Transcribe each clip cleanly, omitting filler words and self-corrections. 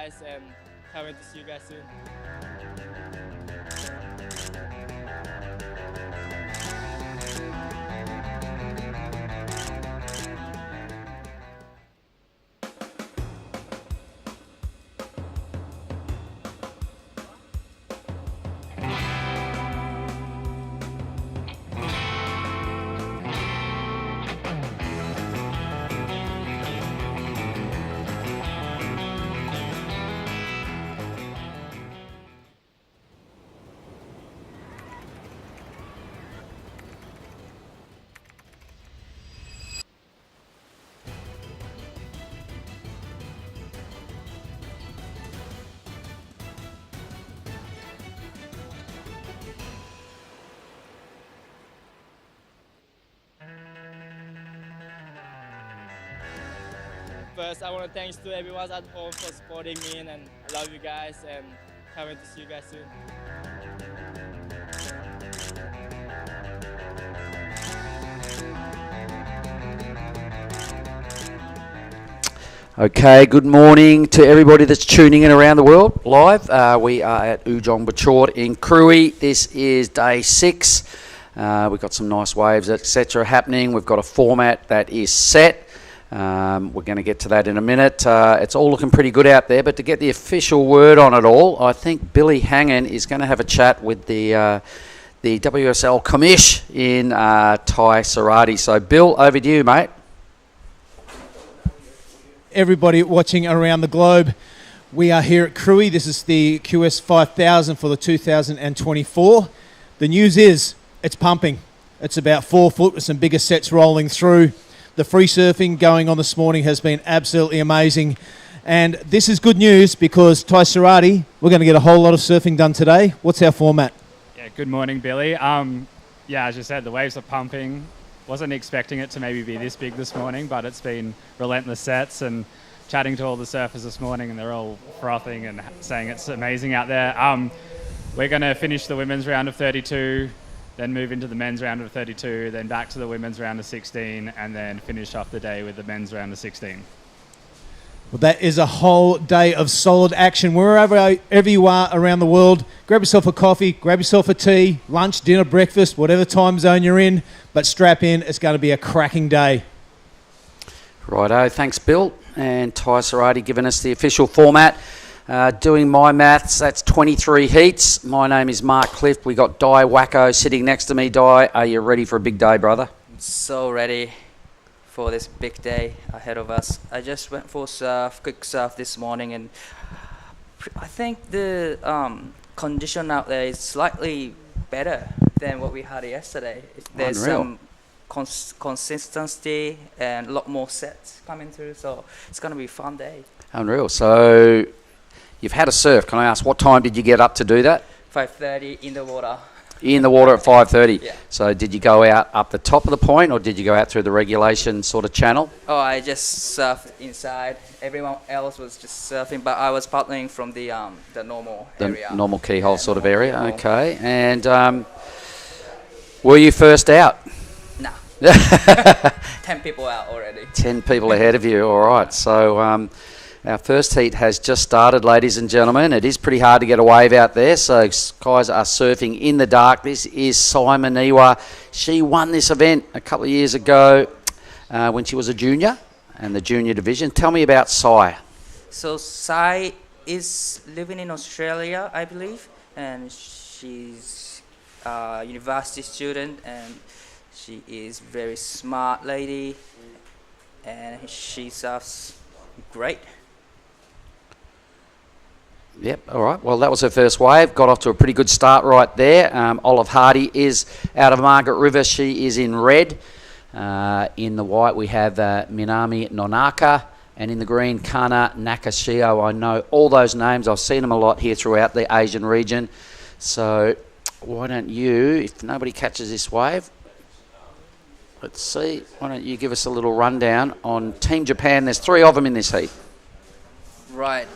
guys, and can't wait to see you guys soon. First, I want to thanks to everyone at home for supporting me, and I love you guys, and can't wait to see you guys soon. Okay, good morning to everybody that's tuning in around the world live. We are at Ujong Bachort in Krui. This is day 6. We've got some nice waves, etc. happening. We've got a format that is set. We're going to get to that in a minute. It's all looking pretty good out there, but to get the official word on it all, I think Billy Hangen is going to have a chat with the WSL commish in Thai Sarati. So, Bill, over to you, mate. Everybody watching around the globe, we are here at Krui. This is the QS 5000 for the 2024. The news is it's pumping. It's about 4 foot with some bigger sets rolling through. The free surfing going on this morning has been absolutely amazing. And this is good news because Thai Sarati, we're going to get a whole lot of surfing done today. What's our format? Yeah, good morning, Billy. Yeah, as you said, the waves are pumping. Wasn't expecting it to maybe be this big this morning, but it's been relentless sets, and chatting to all the surfers this morning, and they're all frothing and saying it's amazing out there. We're going to finish the women's round of 32, then move into the men's round of 32, then back to the women's round of 16, and then finish off the day with the men's round of 16. Well, that is a whole day of solid action. Wherever you are around the world, grab yourself a coffee, grab yourself a tea, lunch, dinner, breakfast, whatever time zone you're in, but strap in. It's going to be a cracking day. Righto, thanks, Bill. And Thai Sarati giving us the official format. Doing my maths, that's 23 heats. My name is Mark Clift. We got Di Wacko sitting next to me. Di, are you ready for a big day, brother? So ready for this big day ahead of us. I just went for quick surf this morning, and I think the condition out there is slightly better than what we had yesterday. There's Unreal. some consistency and a lot more sets coming through, so it's going to be a fun day. Unreal. So you've had a surf. Can I ask, what time did you get up to do that? 5:30 in the water. In the water at 5:30. Yeah. So did you go out up the top of the point, or did you go out through the regulation sort of channel? Oh, I just surfed inside. Everyone else was just surfing, but I was paddling from the normal area. The normal keyhole sort of area. Keyhole. Okay. And were you first out? Nah. 10 people out already. 10 people ahead of you. All right. So our first heat has just started, ladies and gentlemen. It is pretty hard to get a wave out there, so guys are surfing in the dark. This is Sai Maniwa. She won this event a couple of years ago when she was a junior and the junior division. Tell me about Sai. So Sai is living in Australia, I believe, and she's a university student, and she is very smart lady, and she surfs great. Yep, all right. Well, that was her first wave. Got off to a pretty good start right there. Olive Hardy is out of Margaret River. She is in red. In the white, we have Minami Nonaka. And in the green, Kana Nakashio. I know all those names. I've seen them a lot here throughout the Asian region. So why don't you, if nobody catches this wave, let's see. Why don't you give us a little rundown on Team Japan. There's 3 of them in this heat. Right.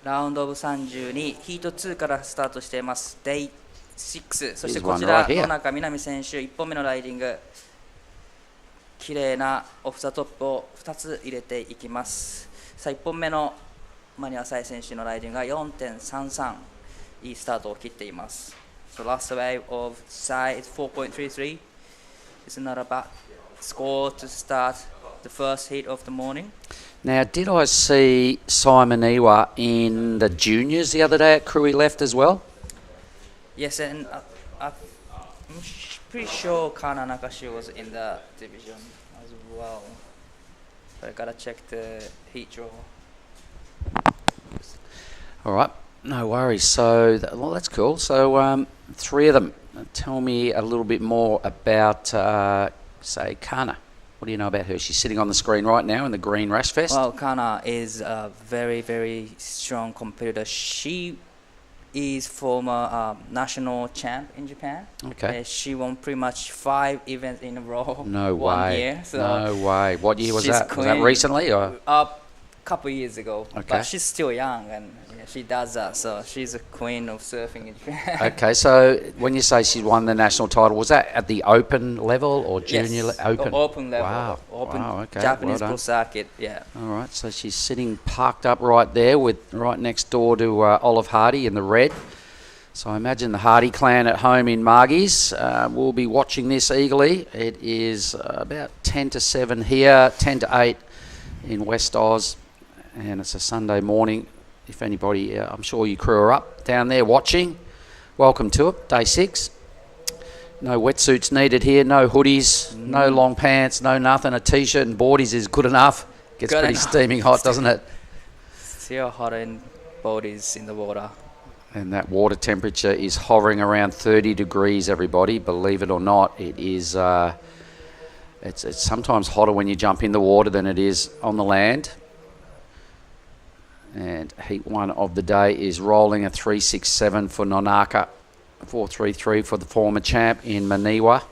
ラウンドオブ32、ヒート2からスタートしています。Day 6、そしてこちら、野中みなみ選手、1本目のライディング、綺麗なオフザトップを2つ入れていきます。さあ、1本目の間に浅い選手のライディングが 4.33 いいスタートを切っています。So last wave of Sai is 4.33. It's not a bad score to start the first heat of the morning. Now, did I see Simon Iwa in the juniors the other day at Krui left as well? Yes, and I'm pretty sure Kana Nakashi was in the division as well. But I gotta check the heat draw. All right, no worries. So, well, that's cool. So, three of them. Tell me a little bit more about, say, Kana. What do you know about her? She's sitting on the screen right now in the green rash vest. Well, Kana is a very, very strong competitor. She is former national champ in Japan. Okay. She won pretty much 5 events in a row. No one way. year. So no way. What year was she's that? Was that queen. recently or? Couple years ago. Okay. But she's still young and she does that. So she's a queen of surfing in Japan. Okay, so when you say she won the national title, was that at the open level or junior Yes, open? Open level. Wow. Open Wow, okay. Japanese Well pro done. circuit. Yeah. All right, so she's sitting parked up right there, with right next door to Olive Hardy in the red. So I imagine the Hardy clan at home in Margie's will be watching this eagerly. It is about 10 to 7 here, 10 to 8 in West Oz, and it's a Sunday morning. If anybody, I'm sure you crew are up down there watching. Welcome to it, day 6. No wetsuits needed here, no hoodies, no long pants, no nothing. A t-shirt and boardies is good enough. Gets Good pretty enough. steaming hot, doesn't it? Still hot in bodies in the water. And that water temperature is hovering around 30 degrees, everybody. Believe it or not, it is. It's sometimes hotter when you jump in the water than it is on the land. And heat 1 of the day is rolling a 367 for Nonaka, 433 for the former champ in Maniwa.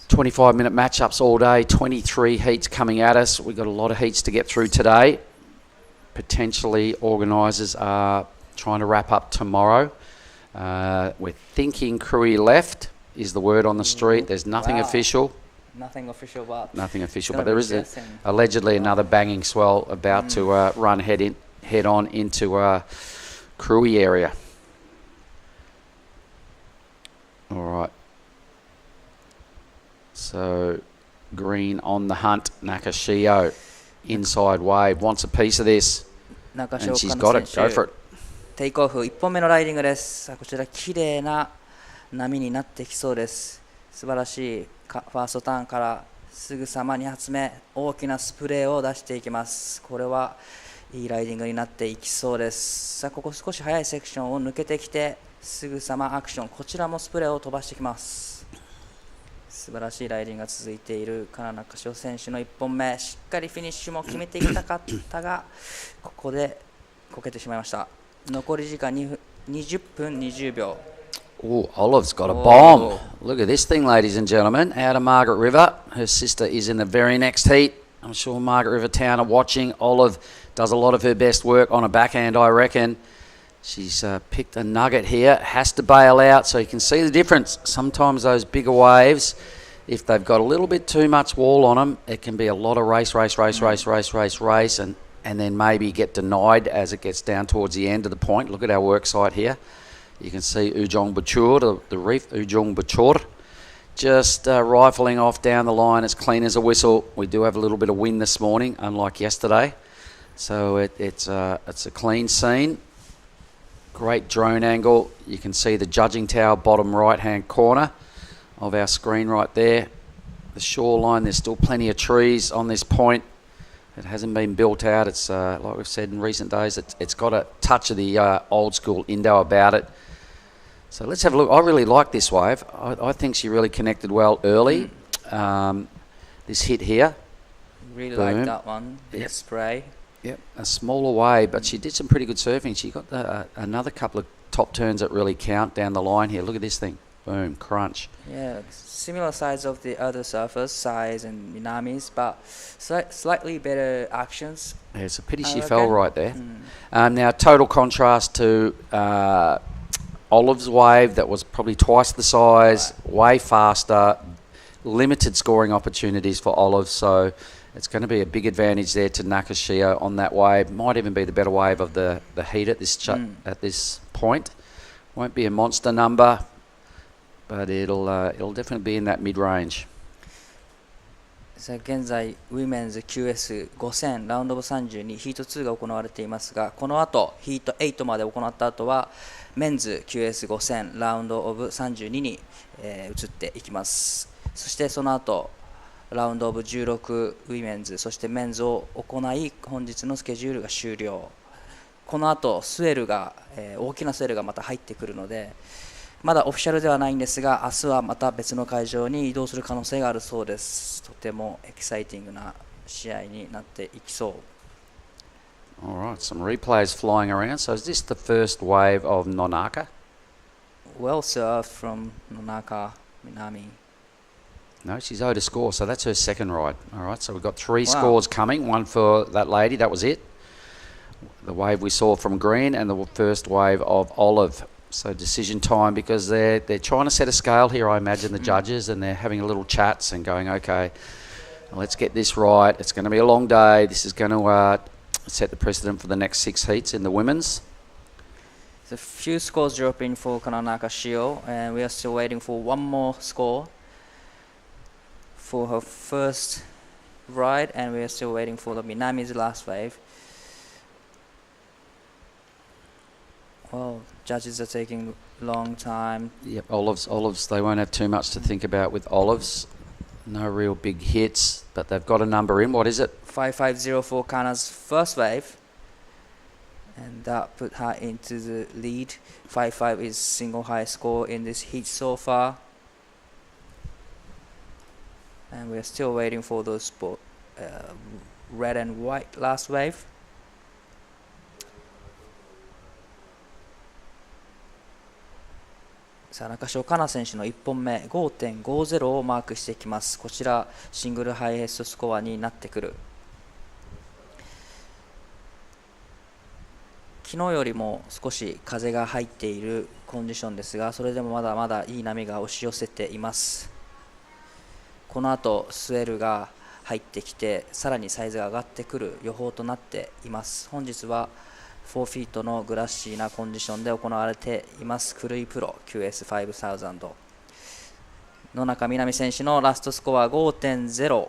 25-minute matchups all day, 23 heats coming at us. We've got a lot of heats to get through today. Potentially, organisers are trying to wrap up tomorrow. We're thinking Krui left is the word on the street. There's nothing official. Nothing official, but Nothing official, gonna but there be is interesting. allegedly another banging swell about to run head on into Krui area. All right. So green on the hunt, Nakashio, inside wave, wants a piece of this, 中 and she's 岡 got の it. 選 Go 手 for it. テイクオフ1本目のライディングです。さあこちら綺麗な波になってきそうです。素晴らしいファーストターンからすぐさま2発目大きなスプレーを出していきます。これはいいライディングになっていきそうです。さあここ少し速いセクションを抜けてきてすぐさまアクション、こちらもスプレーを飛ばしてきます。素晴らしいライディングが続いている金中翔選手の1本目、しっかりフィニッシュも決めていきたかったがここでこけてしまいました。残り時間20分20秒。 Oh, Olive's got a bomb. Look at this thing, ladies and gentlemen. Out of Margaret River. Her sister is in the very next heat. I'm sure Margaret River Town are watching. Olive does a lot of her best work on a backhand, I reckon. She's picked a nugget here. Has to bail out, so you can see the difference. Sometimes those bigger waves, if they've got a little bit too much wall on them, it can be a lot of race, and then maybe get denied as it gets down towards the end of the point. Look at our work site here. You can see Ujong Bachur, the reef, Ujong Bachur, just rifling off down the line as clean as a whistle. We do have a little bit of wind this morning, unlike yesterday. So it's a clean scene. Great drone angle. You can see the judging tower bottom right-hand corner of our screen right there. The shoreline, there's still plenty of trees on this point. It hasn't been built out. It's like we've said in recent days, it's got a touch of the old school Indo about it. So let's have a look. I really like this wave. I think she really connected well early. This hit here. Really Boom. like that one. Big spray. Yep, a smaller wave, but she did some pretty good surfing. She got another couple of top turns that really count down the line here. Look at this thing. Boom, crunch. Yeah, similar size of the other surfers, size and Minami's, but slightly better actions. Yeah, it's a pity she Okay. fell right there. Now, total contrast to Olive's wave that was probably twice the size, way faster, limited scoring opportunities for Olive. So It's going to be a big advantage there to Nakashio on that wave. Might even be the better wave of the heat at this point. Won't be a monster number, but it'll definitely be in that mid-range. さあ現在ウィメンズ QS5000 ラウンドオブ32ヒート2が行われていますが、この後ヒート8まで行った後はメンズ QS5000 ラウンドオブ32に、移っていきます。そしてその後ラウンドオブ16ウィメンズそしてメンズを行い、本日のスケジュールが終了。この後スウェルが、大きなスウェルがまた入ってくるので、まだオフィシャルではないんですが、明日はまた別の会場に移動する可能性があるそうです。とてもエキサイティングな試合になっていきそう。All right, some replays flying around. So is this the first wave of Nonaka? Well served from Nonaka Minami. No, she's owed a score, so that's her second ride. All right, so we've got 3 scores coming. One for that lady, that was it. The wave we saw from Green and the first wave of Olive. So decision time, because they're trying to set a scale here, I imagine, the judges, and they're having a little chats and going, okay, let's get this right. It's going to be a long day. This is going to set the precedent for the next 6 heats in the women's. A few scores dropping for Kananaka Shio, and we are still waiting for one more score for her first ride, and we are still waiting for the Minami's last wave. Well, judges are taking a long time. Yep, Olives, they won't have too much to think about with Olives. No real big hits, but they've got a number in. What is it? 5504 Kana's first wave, and that put her into the lead. 55 is single high score in this heat so far, and we're still waiting for those red and white last wave. さあ中條香奈選手の1本目 5.50 をマークしてきます。こちらシングルハイエストスコアになってくる。昨日よりも少し風が入っているコンディションですが、それでもまだまだいい波が押し寄せています。この後スウェルが入ってきて、さらにサイズが上がってくる予報となっています。本日は4フィートのグラッシーなコンディションで行われていますクルイプロ QS5000 野中みなみ選手のラストスコア 5.0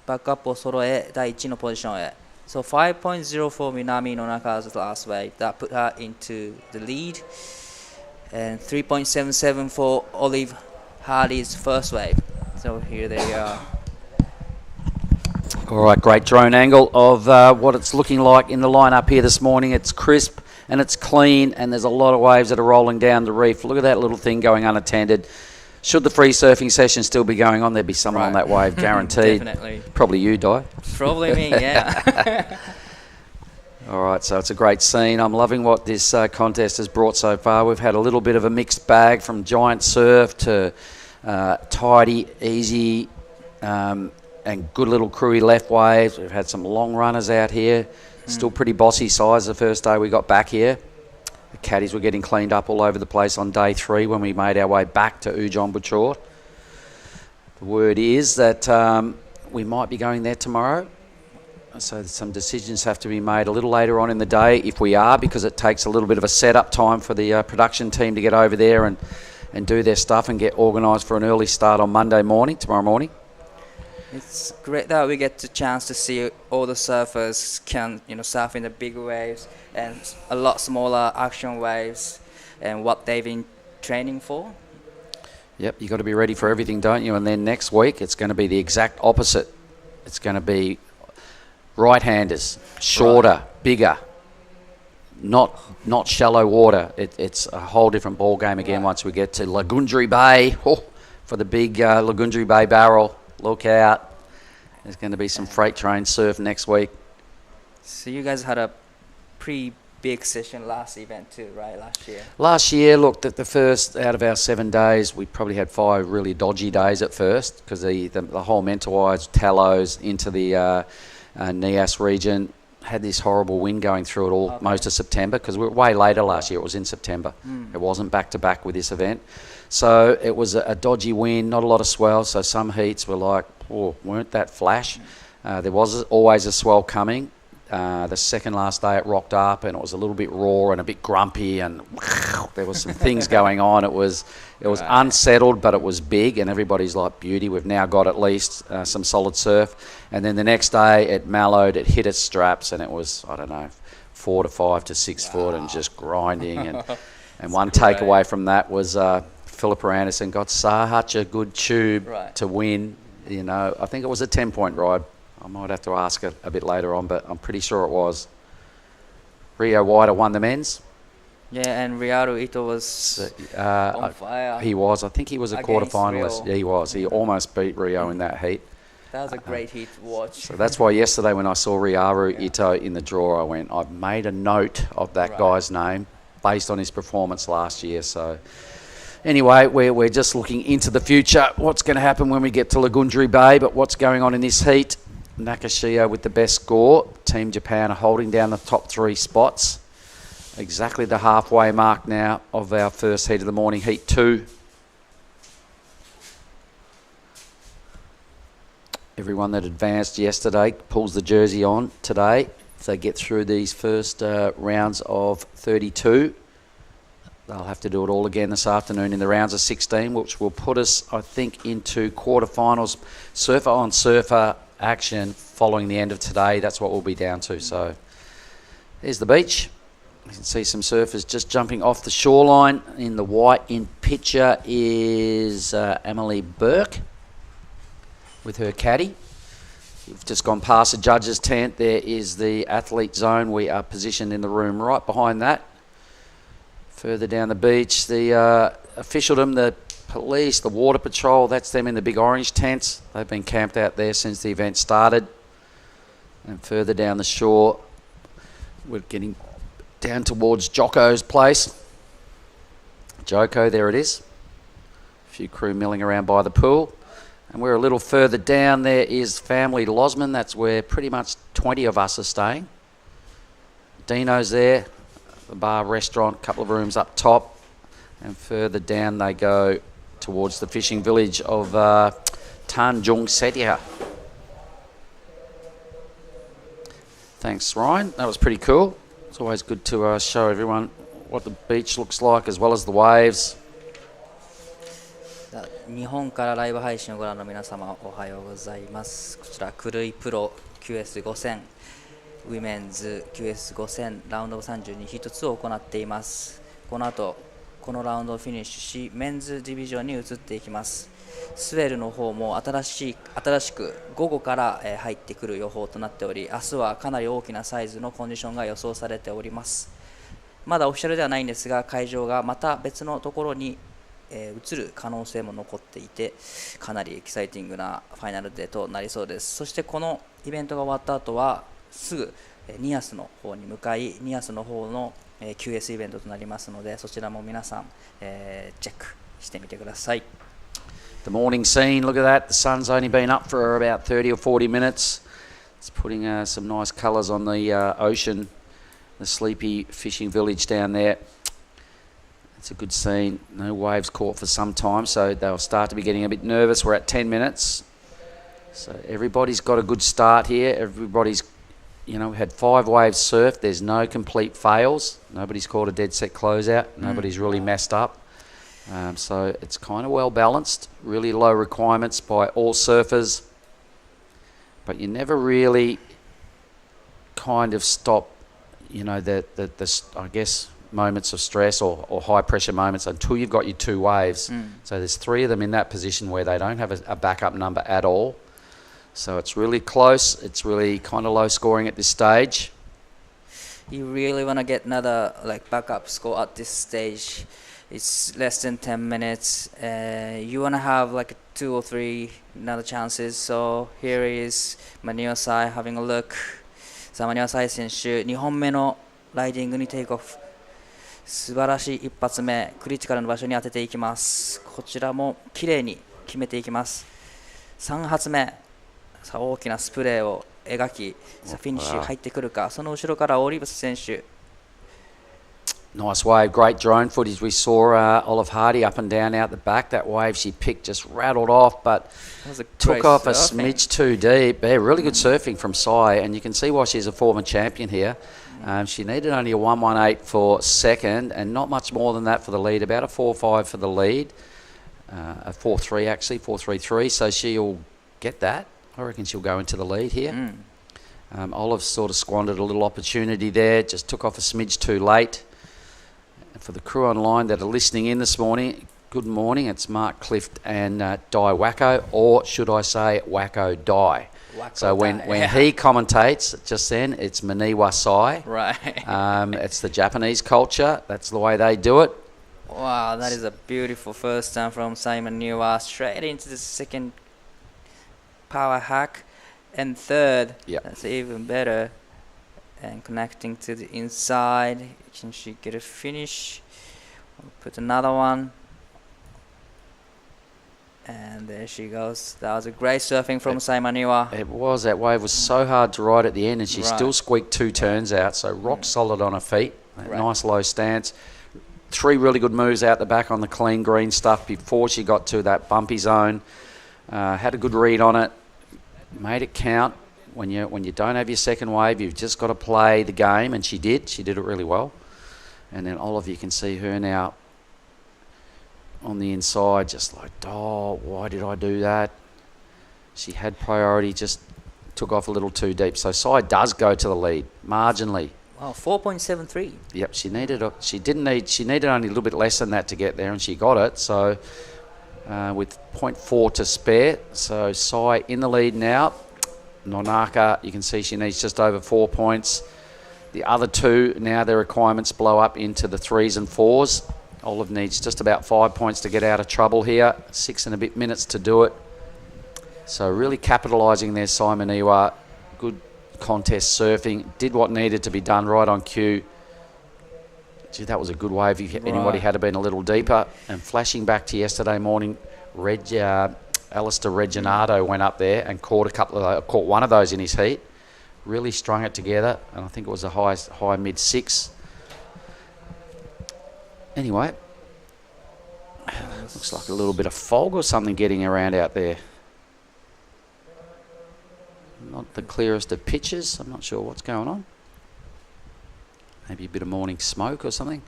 バックアップを揃え第1のポジションへ。 So 5.0 for Minami Nonaka's last wave that put her into the lead, and 3.77 for Olive Hardy's first wave. So here they are. All right, great drone angle of what it's looking like in the lineup here this morning. It's crisp and it's clean, and there's a lot of waves that are rolling down the reef. Look at that little thing going unattended. Should the free surfing session still be going on, there'd be someone on that wave, guaranteed. Definitely. Probably you, Di. Probably me, yeah. All right, so it's a great scene. I'm loving what this contest has brought so far. We've had a little bit of a mixed bag, from giant surf to tidy, easy, and good little Krui left waves. We've had some long runners out here. Still pretty bossy size the first day we got back here. The caddies were getting cleaned up all over the place on day 3 when we made our way back to Ujong Buchor. The word is that we might be going there tomorrow. So some decisions have to be made a little later on in the day if we are, because it takes a little bit of a setup time for the production team to get over there and do their stuff and get organised for an early start on Monday morning, tomorrow morning. It's great that we get the chance to see all the surfers can, surf in the big waves and a lot smaller action waves and what they've been training for. Yep, you've got to be ready for everything, don't you? And then next week it's going to be the exact opposite. It's going to be right-handers, shorter, bigger, not shallow water. It's a whole different ball game again once we get to Lagundri Bay. For the big Lagundri Bay barrel. Look out. There's going to be some freight train surf next week. So you guys had a pretty big session last event too, right, Last year, look, the first out of our 7 days, we probably had 5 really dodgy days at first, because the whole Mentawai, Tallows into the Nias region had this horrible wind going through it all most of September, because we were way later last year. It was in September. It wasn't back-to-back with this event. So it was a dodgy wind, not a lot of swell. So some heats were like, oh, weren't that flash. There was always a swell coming. The second last day it rocked up and it was a little bit raw and a bit grumpy and there was some things going on. It was unsettled, but it was big and everybody's like, beauty, we've now got at least some solid surf. And then the next day it mellowed, it hit its straps and it was, I don't know, 4 to 5 to 6 foot and just grinding. And one takeaway from that was Philippa Anderson got such a good tube to win. You know, I think it was a 10-point ride. I might have to ask her a bit later on, but I'm pretty sure it was. Rio Wider won the men's. Yeah, and Ryaru Ito was on fire. He was. I think he was a quarterfinalist. Yeah, he was. He almost beat Rio in that heat. That was a great heat to watch. So that's why yesterday when I saw Ryaru Ito in the draw, I went, I've made a note of that guy's name based on his performance last year. So anyway, we're just looking into the future. What's going to happen when we get to Lagundri Bay, but what's going on in this heat? Nakashio with the best score. Team Japan are holding down the top 3 spots. Exactly the halfway mark now of our first heat of the morning, heat 2. Everyone that advanced yesterday pulls the jersey on today. If they get through these first rounds of 32, they'll have to do it all again this afternoon in the rounds of 16, which will put us, I think, into quarterfinals, surfer on surfer action following the end of today. That's what we'll be down to. So there's the beach. You can see some surfers just jumping off the shoreline. In the white in picture is Emily Burke with her caddy. You've just gone past the judges' tent. There is the athlete zone. We are positioned in the room right behind that. Further down the beach, the officialdom, the police, the water patrol, that's them in the big orange tents. They've been camped out there since the event started. And further down the shore, we're getting down towards Joko's place. Joko, there it is. A few crew milling around by the pool. And we're a little further down. There is Family Losman. That's where pretty much 20 of us are staying. Dino's there. The bar, restaurant, couple of rooms up top. And further down they go towards the fishing village of Tanjung Setia. Thanks, Ryan. That was pretty cool. It's always good to show everyone what the beach looks like as well as the waves. 日本からライブ配信をご覧の皆様おはようございます。こちらクルイプロ QS5000 ウィメンズ QS5000 ラウンド32ヒート2を行っています。この後このラウンドをフィニッシュしメンズディビジョンに移っていきます。スウェルの方も新しく午後から入ってくる予報となっており、明日はかなり大きなサイズのコンディションが予想されております。まだオフィシャルではないんですが、会場がまた別のところに移る可能性も残っていて、かなりエキサイティングなファイナルデーとなりそうです。そしてこのイベントが終わった後はすぐニアスの方に向かい、ニアスの方のQS イベントとなりますので、そちらも皆さんチェックしてみてください。The morning scene, look at that. The sun's only been up for about 30 or 40 minutes. It's putting some nice colours on the ocean, the sleepy fishing village down there. It's a good scene. No waves caught for some time, so they'll start to be getting a bit nervous. We're at 10 minutes. So everybody's got a good start here. Everybody's, had 5 waves surfed. There's no complete fails. Nobody's caught a dead set closeout. Nobody's really messed up. So it's kind of well balanced. Really low requirements by all surfers. But you never really kind of stop, I guess, moments of stress or high pressure moments until you've got your 2 waves. So there's 3 of them in that position where they don't have a backup number at all. So it's really close. It's really kind of low scoring at this stage. You really want to get another backup score at this stage. It's less than 10 minutes. You want to have 2 or 3 another chances. So here is Maniosai having a look. さあマニオサイ選手2本目のライディングにテイクオフ。素晴らしい一発目、クリティカルの場所に当てていきます。こちらも綺麗に決めていきます。3発目、さあ大きなスプレーを描き、さあフィニッシュ入ってくるか。その後ろからオリーブス選手。Nice wave, great drone footage. We saw Olive Hardy up and down out the back. That wave she picked just rattled off, but took off a smidge too deep. Yeah, really good surfing from Sai, and you can see why she's a former champion here. She needed only a 118 for second, and not much more than that for the lead. About a 4.5 for the lead, a 4.3 actually, 4.33. So she'll get that. I reckon she'll go into the lead here. Olive sort of squandered a little opportunity there. Just took off a smidge too late. And for the crew online that are listening in this morning, good morning. It's Mark Clift and Di Wacko, or should I say Wacko Di. So when he commentates just then, it's Maniwa Sai. Right. It's the Japanese culture. That's the way they do it. Wow, that is a beautiful first time from Simon Niwa. Straight into the second power hack. And third, that's even better. And connecting to the inside. Can she get a finish? Put another one. And there she goes. That was a great surfing from Simon Niwa. It was. That wave was so hard to ride at the end, and she still squeaked 2 turns out. So rock solid on her feet. Nice low stance. 3 really good moves out the back on the clean green stuff before she got to that bumpy zone. Had a good read on it. Made it count. When you don't have your second wave, you've just got to play the game, and she did. She did it really well. And then Olive, you can see her now on the inside, just like, oh, why did I do that? She had priority, just took off a little too deep. So Sai does go to the lead marginally. Wow, 4.73. Yep, she needed only a little bit less than that to get there, and she got it. So with 0.4 to spare, so Sai in the lead now. Nonaka, you can see she needs just over 4 points. The other two, now their requirements blow up into the 3s and 4s. Olive needs just about 5 points to get out of trouble here. 6 and a bit minutes to do it. So really capitalising there, Simon Iwa. Good contest surfing. Did what needed to be done right on cue. Gee, that was a good wave. If anybody had been a little deeper. And flashing back to yesterday morning, Alistair Reginato went up there and caught one of those in his heat. Really strung it together, and I think it was a high mid-6. Anyway, looks like a little bit of fog or something getting around out there. Not the clearest of pictures. I'm not sure what's going on. Maybe a bit of morning smoke or something.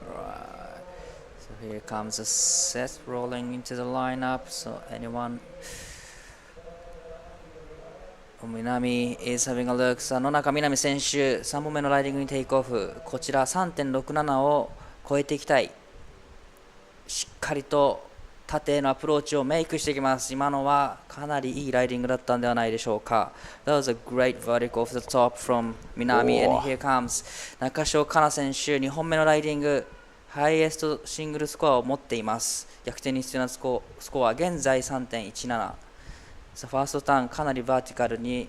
Right. So here comes a set rolling into the lineup. So anyone... Minami is having a look. さあ野中みなみ選手、3本目のライディングにテイクオフ。こちら 3.67 を超えていきたい。しっかりと縦へのアプローチをメイクしていきます。今のはかなりいいライディングだったんではないでしょうか。That was a great vertical off the top from Minami, and here comes 中條香奈選手、2本目のライディング、ハイエストシングルスコアを持っています。逆転に必要なスコア、現在 3.17。ファーストターンかなりバーティカルに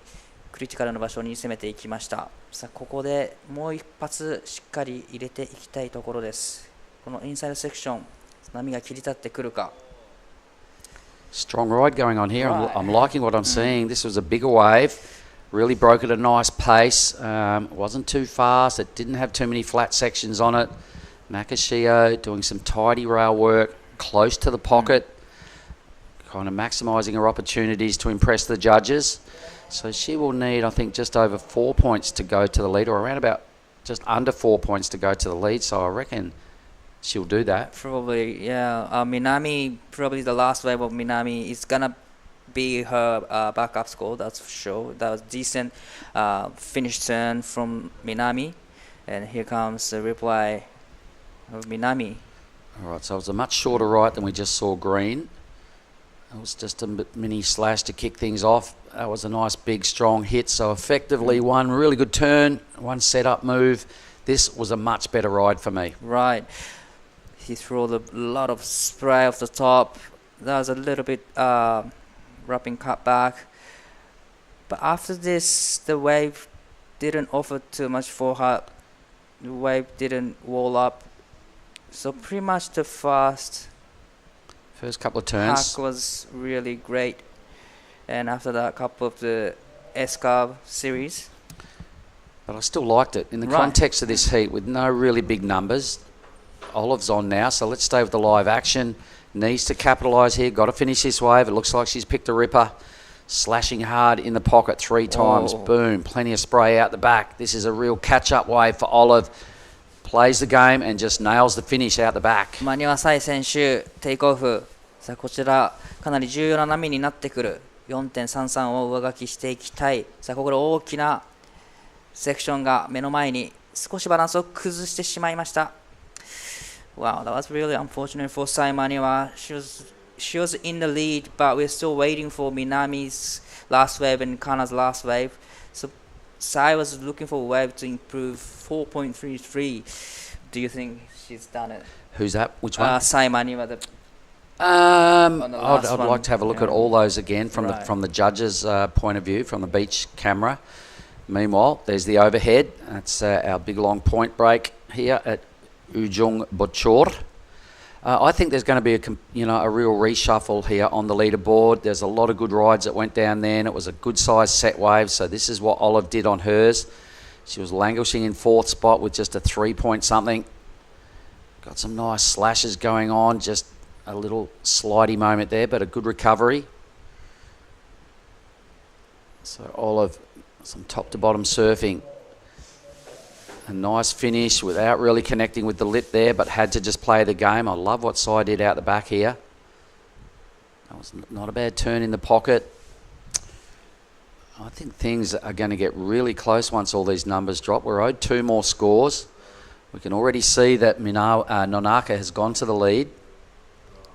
クリティカルな場所に攻めていきました。さあここでもう一発しっかり入れていきたいところです。このインサイドセクション、波が切り立ってくるか。Strong ride going on here. I'm liking what I'm seeing. This was a bigger wave. Really broke at a nice pace. Wasn't too fast. It didn't have too many flat sections on it. Makashio doing some tidy rail work close to the pocket. Kind of maximising her opportunities to impress the judges. So she will need, I think, just over 4 points to go to the lead, or around about just under 4 points to go to the lead. So I reckon she'll do that. Probably, yeah. Minami, probably the last wave of Minami is going to be her backup score, that's for sure. That was decent finish turn from Minami. And here comes the reply of Minami. All right, so it was a much shorter right than we just saw green. It was just a mini slash to kick things off. That was a nice big strong hit. So effectively one really good turn, one set up move. This was a much better ride for me. Right. He threw a lot of spray off the top. That was a little bit wrapping cut back. But after this, the wave didn't offer too much for her. The wave didn't wall up. So pretty much the first couple of turns hack was really great. And after that, a couple of the S-curve series. But I still liked it. In the Right. context of this heat, with no really big numbers, Olive's on now, so let's stay with the live action. Needs to capitalise here. Got to finish this wave. It looks like she's picked a ripper. Slashing hard in the pocket 3 times. Oh. Boom. Plenty of spray out the back. This is a real catch-up wave for Olive. Plays the game and just nails the finish out the back. マニュアサイ選手、テイクオフ。さあ、こちら、かなり重要な波になってくる。4.33 を上書きしていきたい。さあ、ここで大きなセクションが目の前に少しバランスを崩してしまいました。Wow, that was really unfortunate for Sai Maniwa. She was in the lead, but we're still waiting for Minami's last wave and Kana's last wave. So Sai was looking for a wave to improve 4.33. Do you think she's done it? Who's that? Which one? Sai Maniwa. I'd like to have a look at all those again from the judges' point of view, from the beach camera. Meanwhile, there's the overhead. That's our big long point break here at Ujung Bocor. I think there's going to be a real reshuffle here on the leaderboard. There's a lot of good rides that went down there, and it was a good sized set wave. So this is what Olive did on hers. She was languishing in 4th spot with just a 3-point something. Got some nice slashes going on. Just a little slidey moment there, but a good recovery. So Olive, some top to bottom surfing. A nice finish without really connecting with the lip there, but had to just play the game. I love what Sai did out the back here. That was not a bad turn in the pocket. I think things are going to get really close once all these numbers drop. We're owed 2 more scores. We can already see that Nonaka has gone to the lead.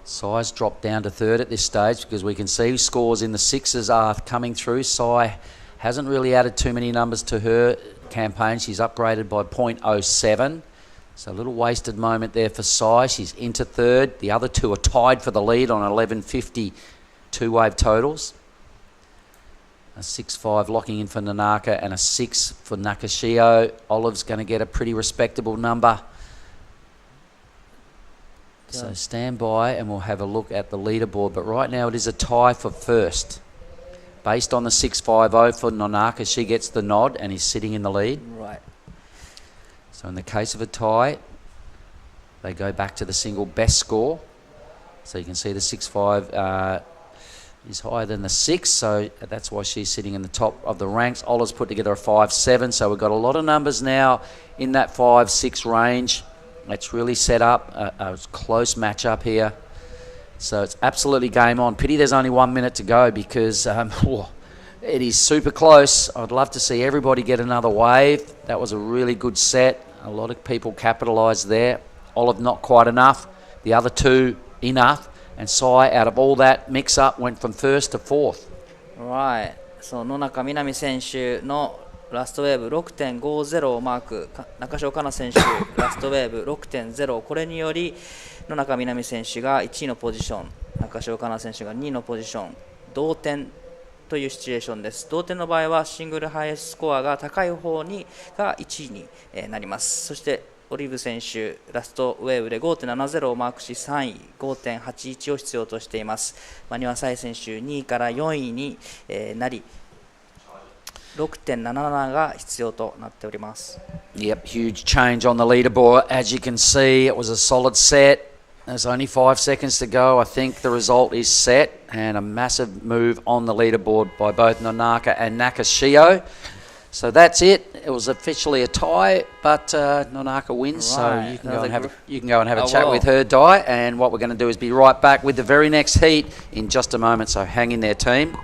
Sai's dropped down to 3rd at this stage because we can see scores in the 6s are coming through. Sai hasn't really added too many numbers to her campaign. She's upgraded by 0.07. So a little wasted moment there for Sai. She's into 3rd. The other 2 are tied for the lead on 11.50 2-wave totals. A 6.5 locking in for Nanaka and a 6 for Nakashio. Olive's going to get a pretty respectable number. So stand by and we'll have a look at the leaderboard. But right now it is a tie for first. Based on the 6.50 for Nonaka, she gets the nod and is sitting in the lead. Right. So in the case of a tie, they go back to the single best score. So you can see the 6.5 is higher than the 6, so that's why she's sitting in the top of the ranks. Ola's put together a 5.7, so we've got a lot of numbers now in that 5-6 range. It's really set up a close match-up here. So it's absolutely game on. Pity there's only 1 minute to go because it is super close. I'd love to see everybody get another wave. That was a really good set. A lot of people capitalised there. Olive not quite enough. The other 2 enough. And Sai, out of all that mix-up, went from 1st to 4th. Right. そう野中みな実選手のラストウェーブ 6.50 をマーク。中條香奈選手ラストウェーブ 6.0。これにより野中みな実選手が1位のポジション、中條香奈選手が2位のポジション、同点というシチュエーションです。同点の場合はシングルハイエストスコアが高い方が1位になります。そしてオリーブ選手ラストウェーブで 5.70 をマークし3位 5.81 を必要としています。マニュアサイ選手2位から4位になり 6.77 が必要となっております。Yep, huge change on the leaderboard. As you can see, it was a solid set. There's only 5 seconds to go. I think the result is set, and a massive move on the leaderboard by both Nonaka and Nakashio. So that's it. It was officially a tie, but Nonaka wins. Right. So you can go and have a chat with her, Di. And what we're going to do is be right back with the very next heat in just a moment. So hang in there, team.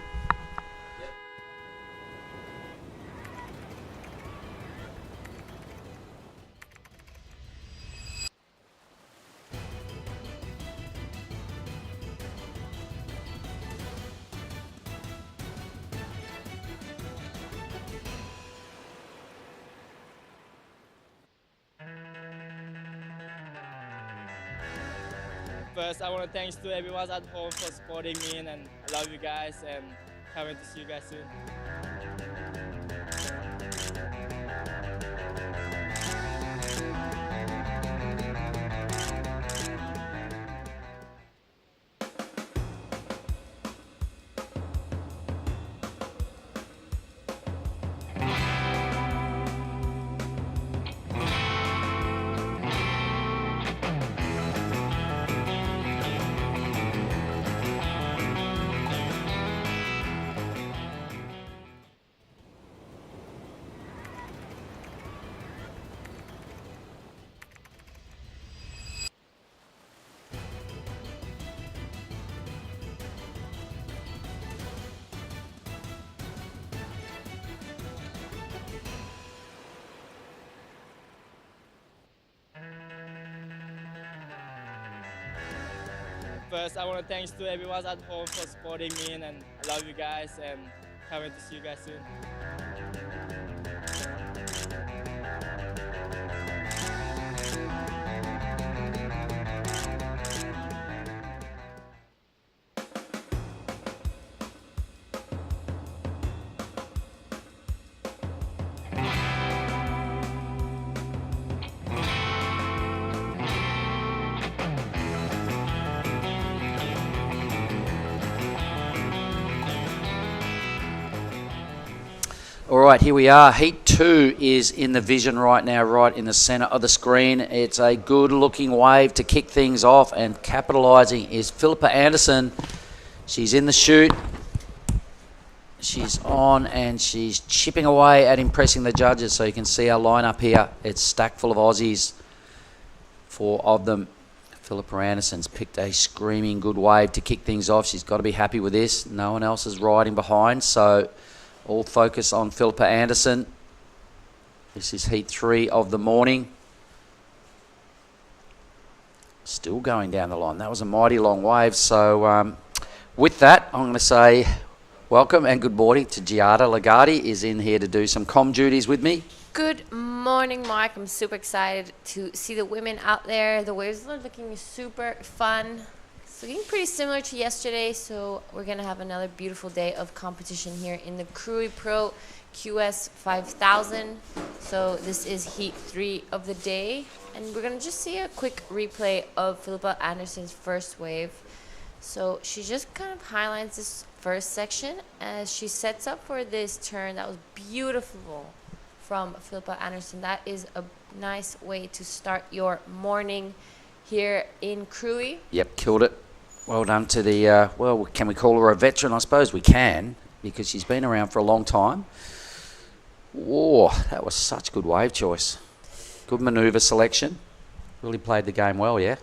First, I want to thanks to everyone at home for supporting me, and I love you guys, and can't wait to see you guys soon. first, I want to thanks to everyone at home for supporting me, and I love you guys, and can't wait to see you guys soon. All right, here we are. Heat 2 is in the vision right now, right in the centre of the screen. It's a good-looking wave to kick things off, and capitalising is Philippa Anderson. She's in the chute. She's on, and she's chipping away at impressing the judges. So you can see our lineup here. It's stacked full of Aussies. 4 of them. Philippa Anderson's picked a screaming good wave to kick things off. She's got to be happy with this. No one else is riding behind, so all focus on Philippa Anderson. This is heat 3 of the morning. Still going down the line. That was a mighty long wave. So with that, I'm going to say welcome and good morning to Giada Lagarde is in here to do some comm duties with me. Good morning, Mark. I'm super excited to see the women out there. The waves are looking super fun. It's looking pretty similar to yesterday, so we're going to have another beautiful day of competition here in the Krui Pro QS 5000. So this is heat 3 of the day, and we're going to just see a quick replay of Philippa Anderson's first wave. So she just kind of highlights this first section as she sets up for this turn. That was beautiful from Philippa Anderson. That is a nice way to start your morning here in Krui. Yep, killed it. Well done to the, well, can we call her a veteran? I suppose we can, because she's been around for a long time. Whoa, that was such good wave choice. Good manoeuvre selection. Really played the game well, yeah?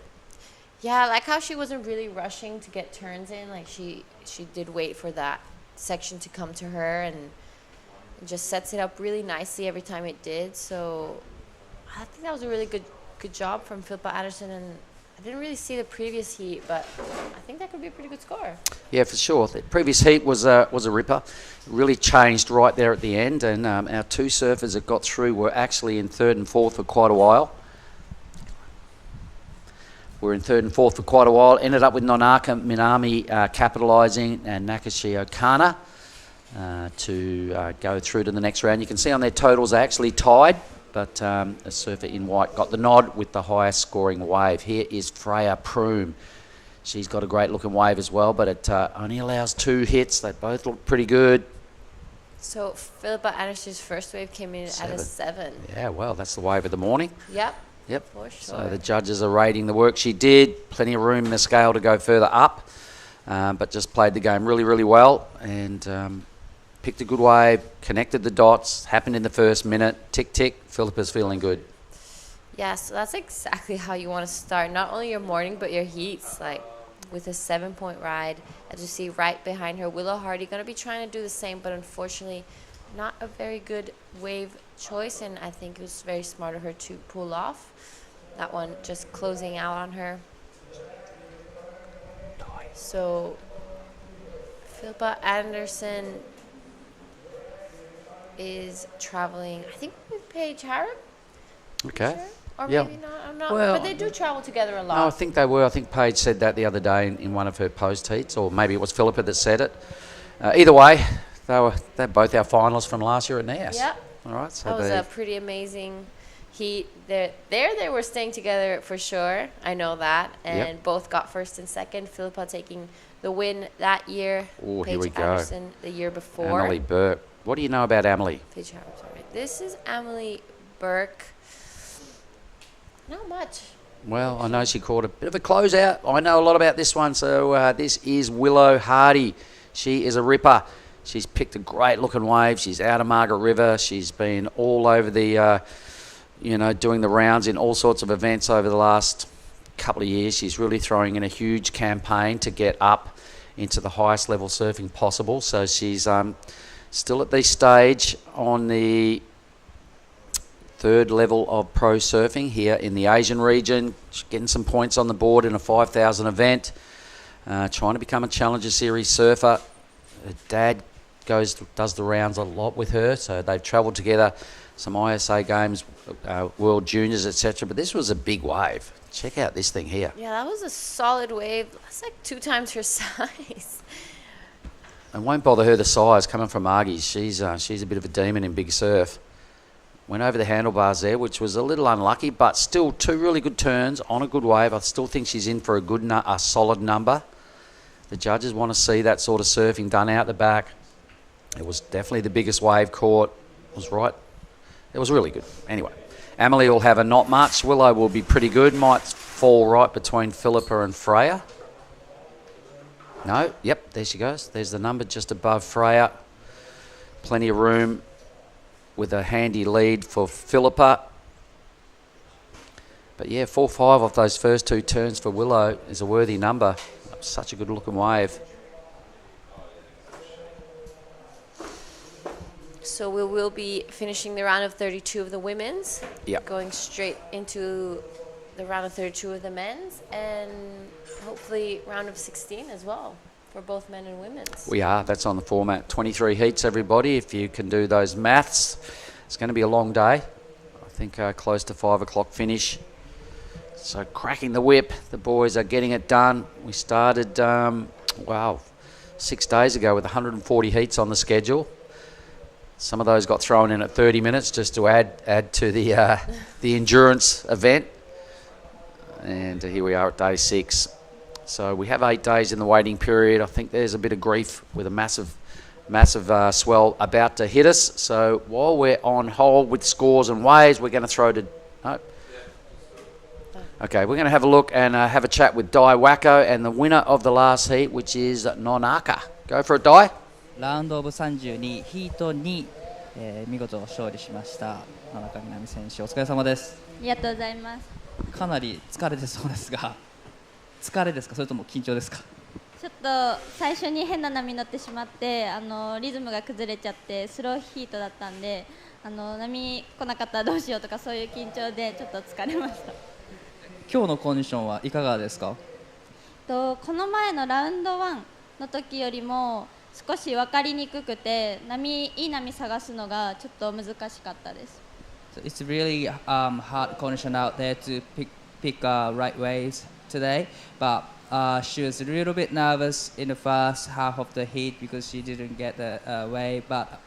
Yeah, I like how she wasn't really rushing to get turns in. Like she did wait for that section to come to her, and just sets it up really nicely every time it did. So I think that was a really good job from Philippa Anderson, and I didn't really see the previous heat, but I think that could be a pretty good score. Yeah, for sure. The previous heat was a ripper. It really changed right there at the end, and our 2 surfers that got through were actually in 3rd and 4th for quite a while. We're in 3rd and 4th for quite a while. Ended up with Nonaka Minami capitalising and Nakashi Okana to go through to the next round. You can see on their totals they actually tied, but a surfer in white got the nod with the highest scoring wave. Here is Freya Prume. She's got a great looking wave as well, but it only allows 2 hits. They both look pretty good. So Philippa Anderson's first wave came in at a 7. Yeah, well, that's the wave of the morning. Yep. Yep. For sure. So the judges are rating the work she did. Plenty of room in the scale to go further up, but just played the game really, really well, and picked a good wave, connected the dots, happened in the first minute. Tick, tick, Philippa's feeling good. Yeah, so that's exactly how you want to start. Not only your morning, but your heats, like with a 7-point ride. As you see right behind her, Willow Hardy going to be trying to do the same, but unfortunately not a very good wave choice, and I think it was very smart of her to pull off. That one just closing out on her. So Philippa Anderson is traveling, I think, with Paige Harrop. Okay. Sure? Or Yeah. maybe not. I'm not. Well, but they do travel together a lot. No, I think they were. I think Paige said that the other day in one of her post heats, or maybe it was Philippa that said it. Either way, they're both our finalists from last year at NAS. Yep. All right. So That was a pretty amazing heat. They were staying together for sure. I know that. And both got first and second. Philippa taking the win that year. Oh, Paige here we go. Anderson the year before. Emily Burke. What do you know about Emily? Paige Harrop, sorry. This is Emily Burke. Not much. Well, I know she caught a bit of a closeout. I know a lot about this one. So this is Willow Hardy. She is a ripper. She's picked a great looking wave. She's out of Margaret River. She's been all over the, doing the rounds in all sorts of events over the last couple of years. She's really throwing in a huge campaign to get up into the highest level surfing possible. So she's still at this stage on the 3rd level of pro surfing here in the Asian region. She's getting some points on the board in a 5,000 event. trying to become a Challenger Series surfer. Her dad does the rounds a lot with her, so they've travelled together, some ISA games, World Juniors, etc. But this was a big wave. Check out this thing here. Yeah, that was a solid wave. That's like 2 times her size. And won't bother her the size coming from Margie's. She's a bit of a demon in big surf. Went over the handlebars there, which was a little unlucky, but still 2 really good turns on a good wave. I still think she's in for a solid number. The judges want to see that sort of surfing done out the back. It was definitely the biggest wave caught. It was right. It was really good. Anyway, Amelie will have a not much. Willow will be pretty good. Might fall right between Philippa and Freya. No, yep, there she goes. There's the number just above Freya. Plenty of room with a handy lead for Philippa. But yeah, 4-5 off those first 2 turns for Willow is a worthy number. Such a good looking wave. So we will be finishing the round of 32 of the women's. Yep. Going straight into the round of 32 of the men's, and hopefully round of 16 as well for both men and women's. We are. That's on the format. 23 heats, everybody. If you can do those maths, it's going to be a long day. I think close to 5 o'clock finish. So cracking the whip. The boys are getting it done. We started, 6 days ago with 140 heats on the schedule. Some of those got thrown in at 30 minutes just to add to the endurance event. And here we are at day 6. So we have 8 days in the waiting period. I think there's a bit of grief with a massive swell about to hit us. So while we're on hold with scores and waves, we're going to throw to... No? Okay, we're going to have a look and have a chat with Dai Wacko and the winner of the last heat, which is Nonaka. Go for it, Dai. ラウンドオブ32ヒート2、見事勝利しました野中みなみ選手、お疲れ様です。ありがとうございます。かなり疲れてそうですが、疲れですか、それとも緊張ですか？ちょっと最初に変な波に乗ってしまってリズムが崩れちゃってスローヒートだったんで波来なかったらどうしようとかそういう緊張でちょっと疲れました。今日のコンディションはいかがですか？この前のラウンド1の時よりも少し分かりにくくていい波探すのがちょっと難しかったです。So it's really hard condition out there to pick right waves today, but she was a little bit nervous in the first half of the heat because she didn't get the wave, but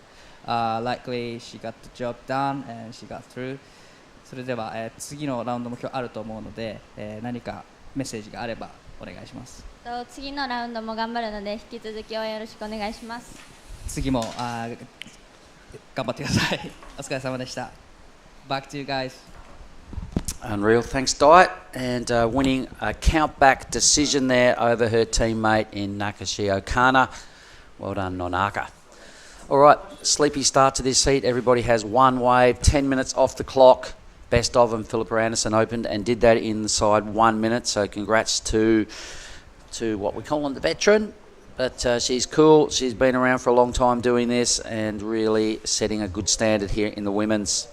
likely she got the job done and she got through. それでは、次のラウンドも今日あると思うので、何かメッセージがあればお願いします。次のラウンドも頑張るので引き続き応援よろしくお願いします。次も頑張ってください。お疲れ様でした。Back to you guys. Unreal. Thanks, Diet. And winning a count-back decision there over her teammate in Nakashi Okana. Well done, Nonaka. All right, sleepy start to this heat. Everybody has one wave, 10 minutes off the clock. Best of them, Philippa Anderson opened and did that inside 1 minute. So congrats to what we call the veteran. But she's cool. She's been around for a long time doing this and really setting a good standard here in the women's.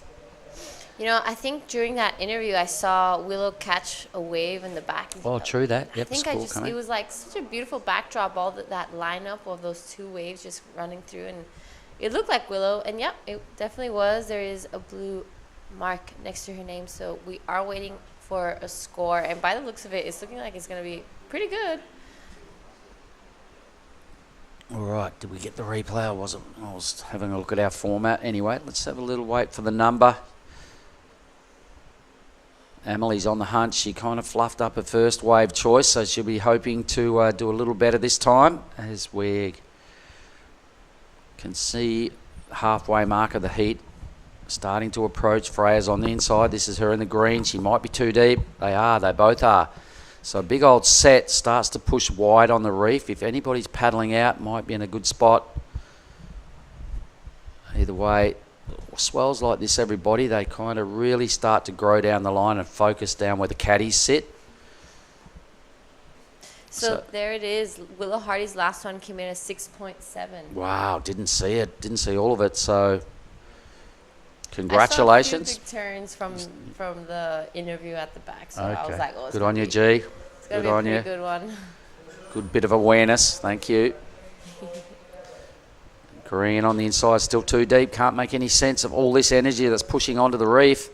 You know, I think during that interview, I saw Willow catch a wave in the back. Oh, true that. Yep, I think it was like such a beautiful backdrop, all that lineup of those 2 waves just running through. And it looked like Willow. And yeah, it definitely was. There is a blue mark next to her name. So we are waiting for a score. And by the looks of it, it's looking like it's going to be pretty good. All right, did we get the replay? I was having a look at our format. Anyway, let's have a little wait for the number. Amelie's on the hunt. She kind of fluffed up her first wave choice, so she'll be hoping to do a little better this time as we can see the halfway mark of the heat starting to approach. Freya's on the inside. This is her in the green. She might be too deep. They both are. So a big old set starts to push wide on the reef. If anybody's paddling out, might be in a good spot. Either way, swells like this, everybody, they kind of really start to grow down the line and focus down where the caddies sit. So there it is. Willow Hardy's last one came in at 6.7. Wow, didn't see it. Didn't see all of it. So congratulations. I saw a few big turns from the interview at the back. So okay. I was like, oh, good on you, G. It's going to be a pretty good one. Good bit of awareness. Thank you. Green on the inside, still too deep. Can't make any sense of all this energy that's pushing onto the reef.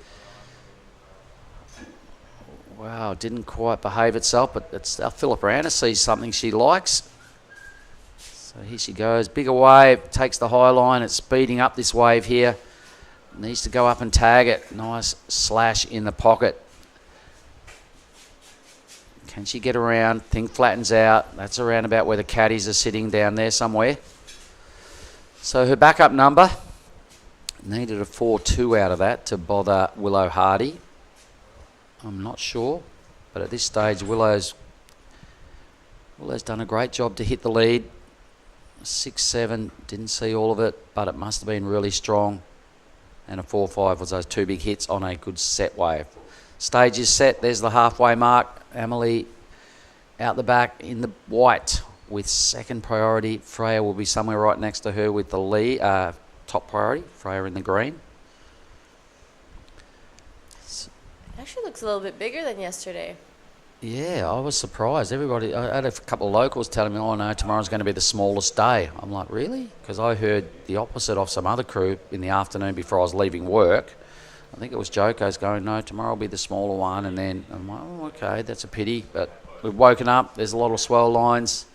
Wow, didn't quite behave itself, but it's Philippa Anna sees something she likes. So here she goes. Bigger wave, takes the high line. It's speeding up this wave here. Needs to go up and tag it. Nice slash in the pocket. Can she get around? Thing flattens out. That's around about where the caddies are sitting down there somewhere. So her backup number, needed a 4-2 out of that to bother Willow Hardy. I'm not sure, but at this stage Willow's done a great job to hit the lead. 6-7, didn't see all of it, but it must have been really strong. And a 4-5 was those two big hits on a good set wave. Stage is set, there's the halfway mark. Emily out the back in the white with second priority. Freya will be somewhere right next to her with the lead, top priority. Freya in the green. It actually looks a little bit bigger than yesterday. Yeah, I was surprised. Everybody, I had a couple of locals telling me, oh no, tomorrow's going to be the smallest day. I'm like, really? Because I heard the opposite off some other crew in the afternoon before I was leaving work. I think it was Joko's going, no, tomorrow will be the smaller one. And then I'm like, oh, okay, that's a pity. But we've woken up. There's a lot of swell lines.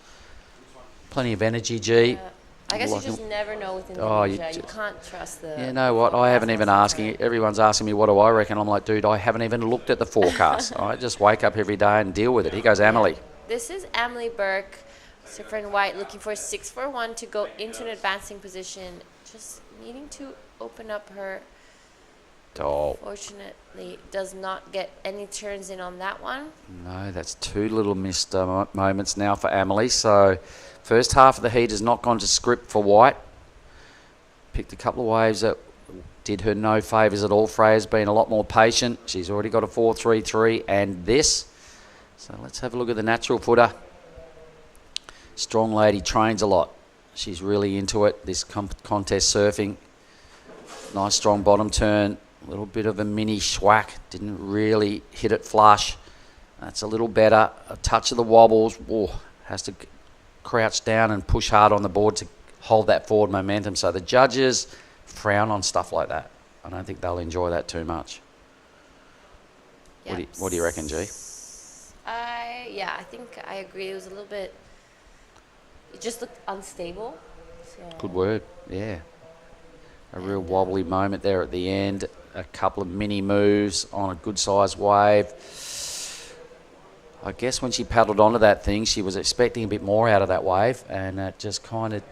Plenty of energy, G. Yeah. I guess you just never know with Indonesia. You can't trust the... You know what? I haven't even asking. Everyone's asking me, what do I reckon? I'm like, dude, I haven't even looked at the forecast. I just wake up every day and deal with it. Here goes Emily. This is Emily Burke, surfer in white, looking for a 6-4-1 to go into an advancing position. Just needing to open up her... Fortunately, does not get any turns in on that one. No, that's two little missed moments now for Emily. So first half of the heat has not gone to script for white. Picked a couple of waves that did her no favours at all. Freya's been a lot more patient. She's already got a 4-3-3 and this. So let's have a look at the natural footer. Strong lady, trains a lot. She's really into it, this contest surfing. Nice strong bottom turn. A little bit of a mini schwack. Didn't really hit it flush. That's a little better. A touch of the wobbles. Oh, has to crouch down and push hard on the board to hold that forward momentum. So the judges frown on stuff like that. I don't think they'll enjoy that too much. Yep. What do you reckon, G? Yeah, I think I agree. It was a little bit... It just looked unstable. So. Good word, yeah. A real wobbly moment there at the end. A couple of mini moves on a good sized wave. I guess when she paddled onto that thing, she was expecting a bit more out of that wave, and it just kind of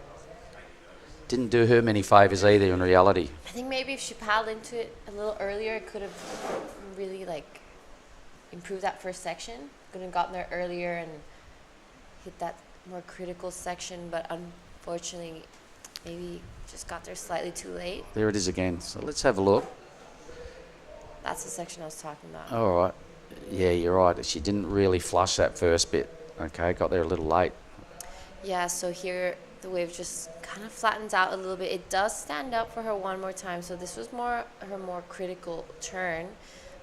didn't do her many favours either in reality. I think maybe if she paddled into it a little earlier, it could have really improved that first section. Could have gotten there earlier and hit that more critical section, but unfortunately, maybe just got there slightly too late. There it is again. So let's have a look. That's the section I was talking about. All right. Yeah, you're right. She didn't really flush that first bit. Okay, got there a little late. Yeah, so here the wave just kind of flattens out a little bit. It does stand up for her one more time, so this was her more critical turn.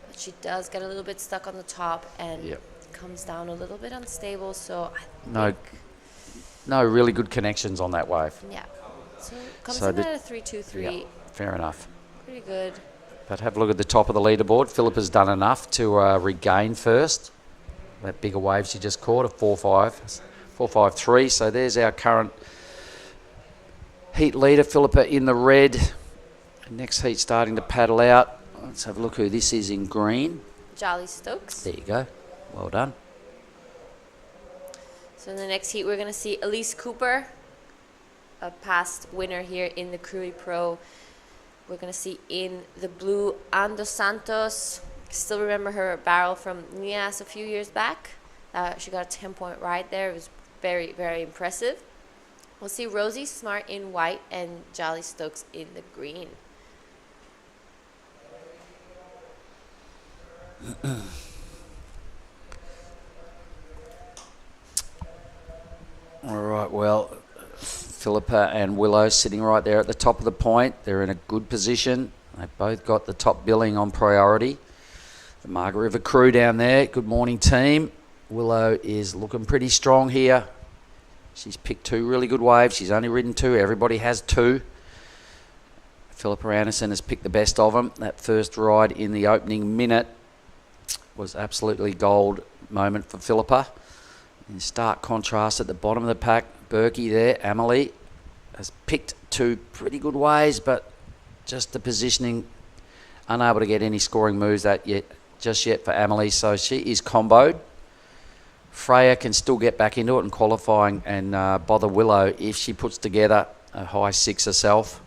But she does get a little bit stuck on the top and comes down a little bit unstable, so I think... No really good connections on that wave. Yeah. So comes in at a 3-2-3. Yeah, fair enough. Pretty good. But have a look at the top of the leaderboard. Philippa's done enough to regain first. That bigger wave she just caught, a 4-5, 4-5-3. So there's our current heat leader, Philippa in the red. Next heat starting to paddle out. Let's have a look who this is in green. Jolly Stokes. There you go. Well done. So in the next heat, we're going to see Elise Cooper, a past winner here in the Krui Pro. We're going to see in the blue Ando Santos. Still remember her barrel from Nias a few years back. She got a 10-point ride there. It was very, very impressive. We'll see Rosie Smart in white and Jolly Stokes in the green. All right, well, Philippa and Willow sitting right there at the top of the point. They're in a good position. They both got the top billing on priority. The Margaret River crew down there, good morning team. Willow is looking pretty strong here. She's picked 2 really good waves. She's only ridden 2. Everybody has 2. Philippa Anderson has picked the best of them. That first ride in the opening minute was absolutely gold moment for Philippa. In stark contrast at the bottom of the pack, Berkey there, Amelie, has picked 2 pretty good waves, but just the positioning, unable to get any scoring moves just yet for Amelie, so she is comboed. Freya can still get back into it in qualifying and bother Willow if she puts together a high 6 herself.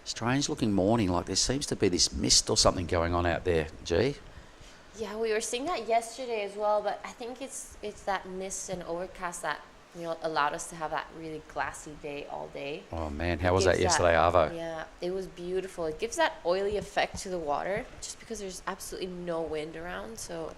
Strange looking morning, like there seems to be this mist or something going on out there, G. Yeah, we were seeing that yesterday as well, but I think it's that mist and overcast that allowed us to have that really glassy day all day. Oh man, how was that yesterday, Arvo? Yeah, it was beautiful. It gives that oily effect to the water just because there's absolutely no wind around, so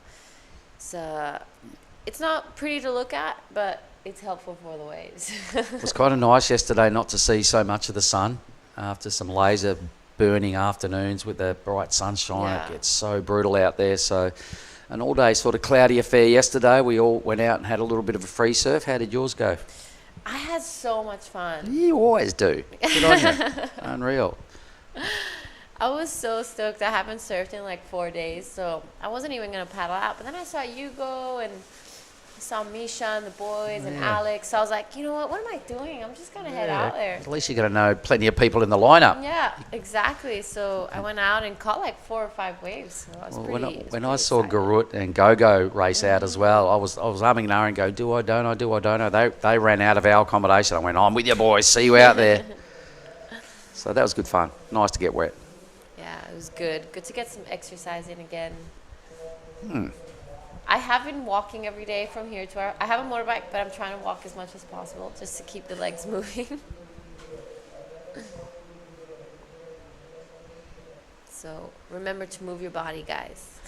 it's not pretty to look at, but it's helpful for the waves. It was kind of nice yesterday not to see so much of the sun after some laser burning afternoons with the bright sunshine. Yeah. It gets so brutal out there. So an all-day sort of cloudy affair yesterday. We all went out and had a little bit of a free surf. How did yours go? I had so much fun. You always do. Good on you. Unreal. I was so stoked. I haven't surfed in like 4 days, so I wasn't even going to paddle out. But then I saw you go, and I saw Misha and the boys and Alex. So I was like, you know what am I doing? I'm just going to head out there. At least you're going to know plenty of people in the lineup. Yeah, exactly. So I went out and caught like 4 or 5 waves. So I was when I saw Garut and Gogo race out as well, I was humming and ahhing, go, do I, don't I? They ran out of our accommodation. I went, I'm with you boys. See you out there. So that was good fun. Nice to get wet. Yeah, it was good. Good to get some exercise in again. I have been walking every day from here to I have a motorbike, but I'm trying to walk as much as possible just to keep the legs moving. So remember to move your body, guys.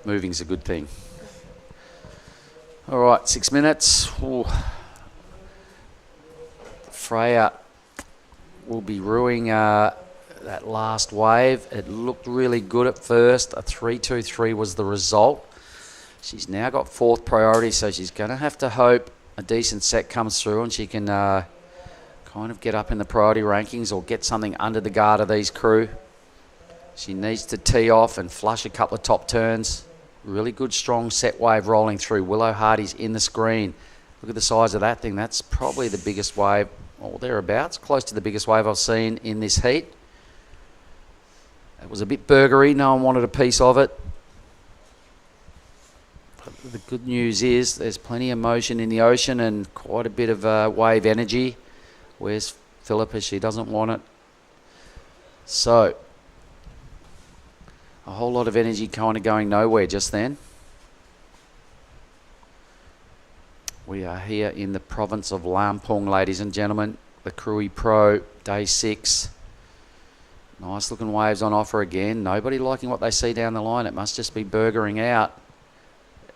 Moving's a good thing. All right, 6 minutes. Ooh. Freya will be ruining that last wave. It looked really good at first. A 3-2-3 was the result. She's now got 4th priority, so she's going to have to hope a decent set comes through and she can kind of get up in the priority rankings or get something under the guard of these crew. She needs to tee off and flush a couple of top turns. Really good, strong set wave rolling through. Willow Hardy's in the screen. Look at the size of that thing. That's probably the biggest wave, or thereabouts, close to the biggest wave I've seen in this heat. It was a bit burgery. No one wanted a piece of it. But the good news is there's plenty of motion in the ocean and quite a bit of wave energy. Where's Philippa? She doesn't want it. So a whole lot of energy kind of going nowhere just then. We are here in the province of Lampung, ladies and gentlemen. The Krui Pro, day 6. Nice looking waves on offer again. Nobody liking what they see down the line. It must just be burgering out.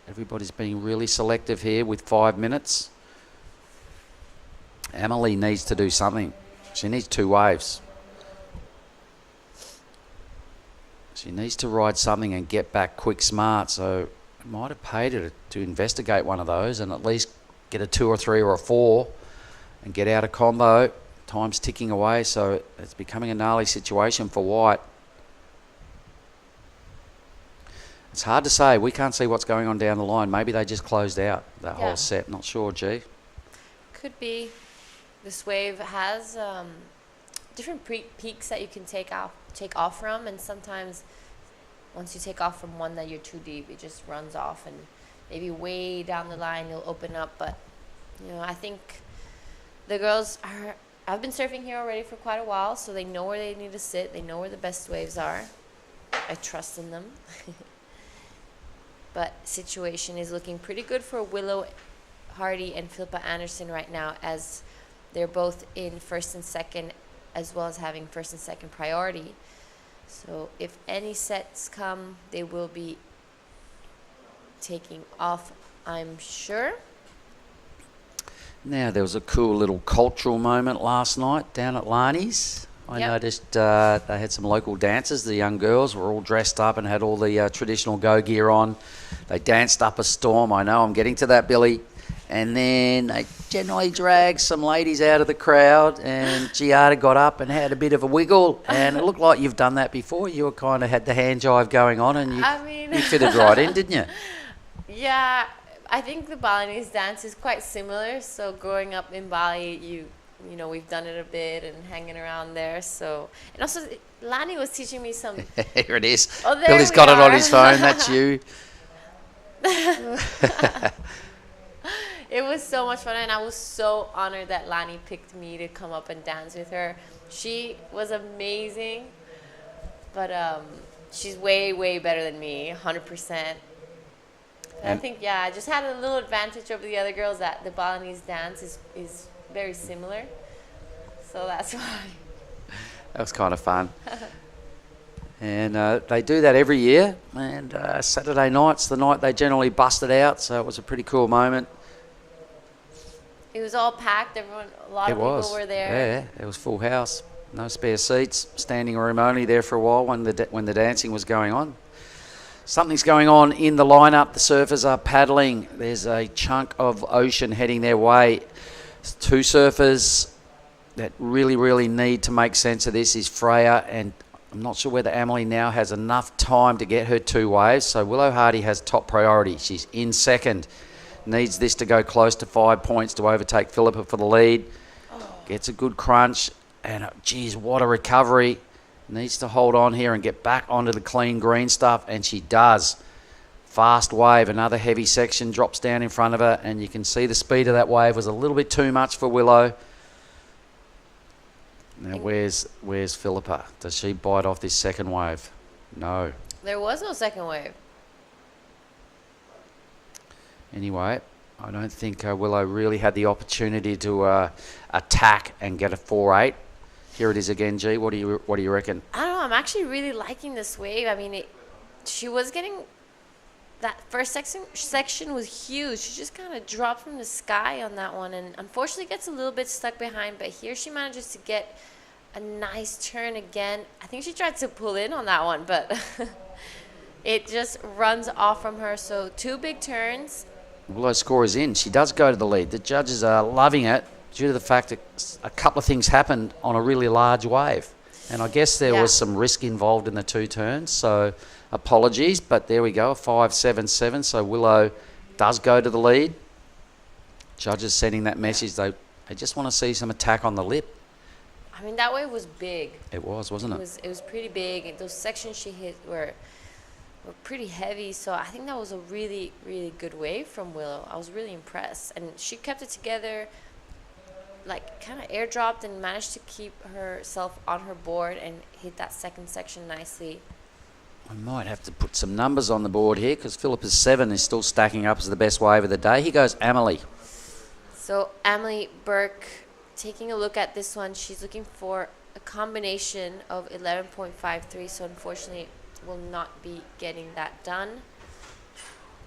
Everybody's being really selective here with 5 minutes. Amelie needs to do something. She needs 2 waves. She needs to ride something and get back quick smart. So it might have paid her to investigate one of those and at least get a 2 or 3 or a 4 and get out of combo. Time's ticking away, so it's becoming a gnarly situation for White. It's hard to say. We can't see what's going on down the line. Maybe they just closed out that whole set. Not sure, G. Could be. This wave has different peaks that you can take off from, and sometimes once you take off from one that you're too deep, it just runs off, and maybe way down the line it'll open up. But I think the girls I've been surfing here already for quite a while, so they know where they need to sit. They know where the best waves are. I trust in them. But situation is looking pretty good for Willow Hardy and Philippa Anderson right now, as they're both in 1st and 2nd, as well as having 1st and 2nd priority. So if any sets come, they will be taking off, I'm sure. Now, there was a cool little cultural moment last night down at Lani's. I Yep. noticed they had some local dancers. The young girls were all dressed up and had all the traditional go gear on. They danced up a storm. I know I'm getting to that, Billy. And then they generally dragged some ladies out of the crowd, and Giada got up and had a bit of a wiggle, and it looked like you've done that before. You were kind of had the hand jive going on, and you fitted right in, didn't you? Yeah, I think the Balinese dance is quite similar. So growing up in Bali, you know, we've done it a bit and hanging around there. So, and also Lani was teaching me some. Here it is. Oh, there Billy's we got it on are. his phone. That's you. It was so much fun, and I was so honored that Lani picked me to come up and dance with her. She was amazing, but she's way, way better than me, 100%. I think, yeah, I just had a little advantage over the other girls that the Balinese dance is very similar. So that's why. That was kind of fun. And they do that every year. And Saturday night's the night they generally bust it out. So it was a pretty cool moment. It was all packed. A lot of people were there. Yeah, it was full house. No spare seats. Standing room only there for a while when the dancing was going on. Something's going on in the lineup. The surfers are paddling. There's a chunk of ocean heading their way. Two surfers that really, really need to make sense of this is Freya, and I'm not sure whether Emily now has enough time to get her 2 waves. So Willow Hardy has top priority. She's in second. Needs this to go close to 5 points to overtake Philippa for the lead. Gets a good crunch, and geez, what a recovery. Needs to hold on here and get back onto the clean green stuff, and she does. Fast wave, another heavy section drops down in front of her, and you can see the speed of that wave was a little bit too much for Willow. Now where's Philippa? Does she bite off this second wave? No. There was no second wave. Anyway, I don't think Willow really had the opportunity to attack and get a 4-8. Here it is again, G. What do you reckon? I don't know. I'm actually really liking this wave. I mean, she was getting that first section was huge. She just kind of dropped from the sky on that one, and unfortunately gets a little bit stuck behind. But here she manages to get a nice turn again. I think she tried to pull in on that one, but it just runs off from her. So 2 big turns. Willow's score is in. She does go to the lead. The judges are loving it due to the fact that a couple of things happened on a really large wave. And I guess there was some risk involved in the 2 turns, so apologies, but there we go, a 5-7-7. So Willow does go to the lead. Judges sending that message, they just want to see some attack on the lip. I mean, that wave was big. It was, wasn't it? It was pretty big. And those sections she hit were pretty heavy, so I think that was a really, really good wave from Willow. I was really impressed. And she kept it together, like kind of airdropped and managed to keep herself on her board and hit that second section nicely. I might have to put some numbers on the board here because Philippa's 7 is still stacking up as the best wave of the day. Here goes Amelie. So Amelie Burke, taking a look at this one, she's looking for a combination of 11.53, so unfortunately will not be getting that done.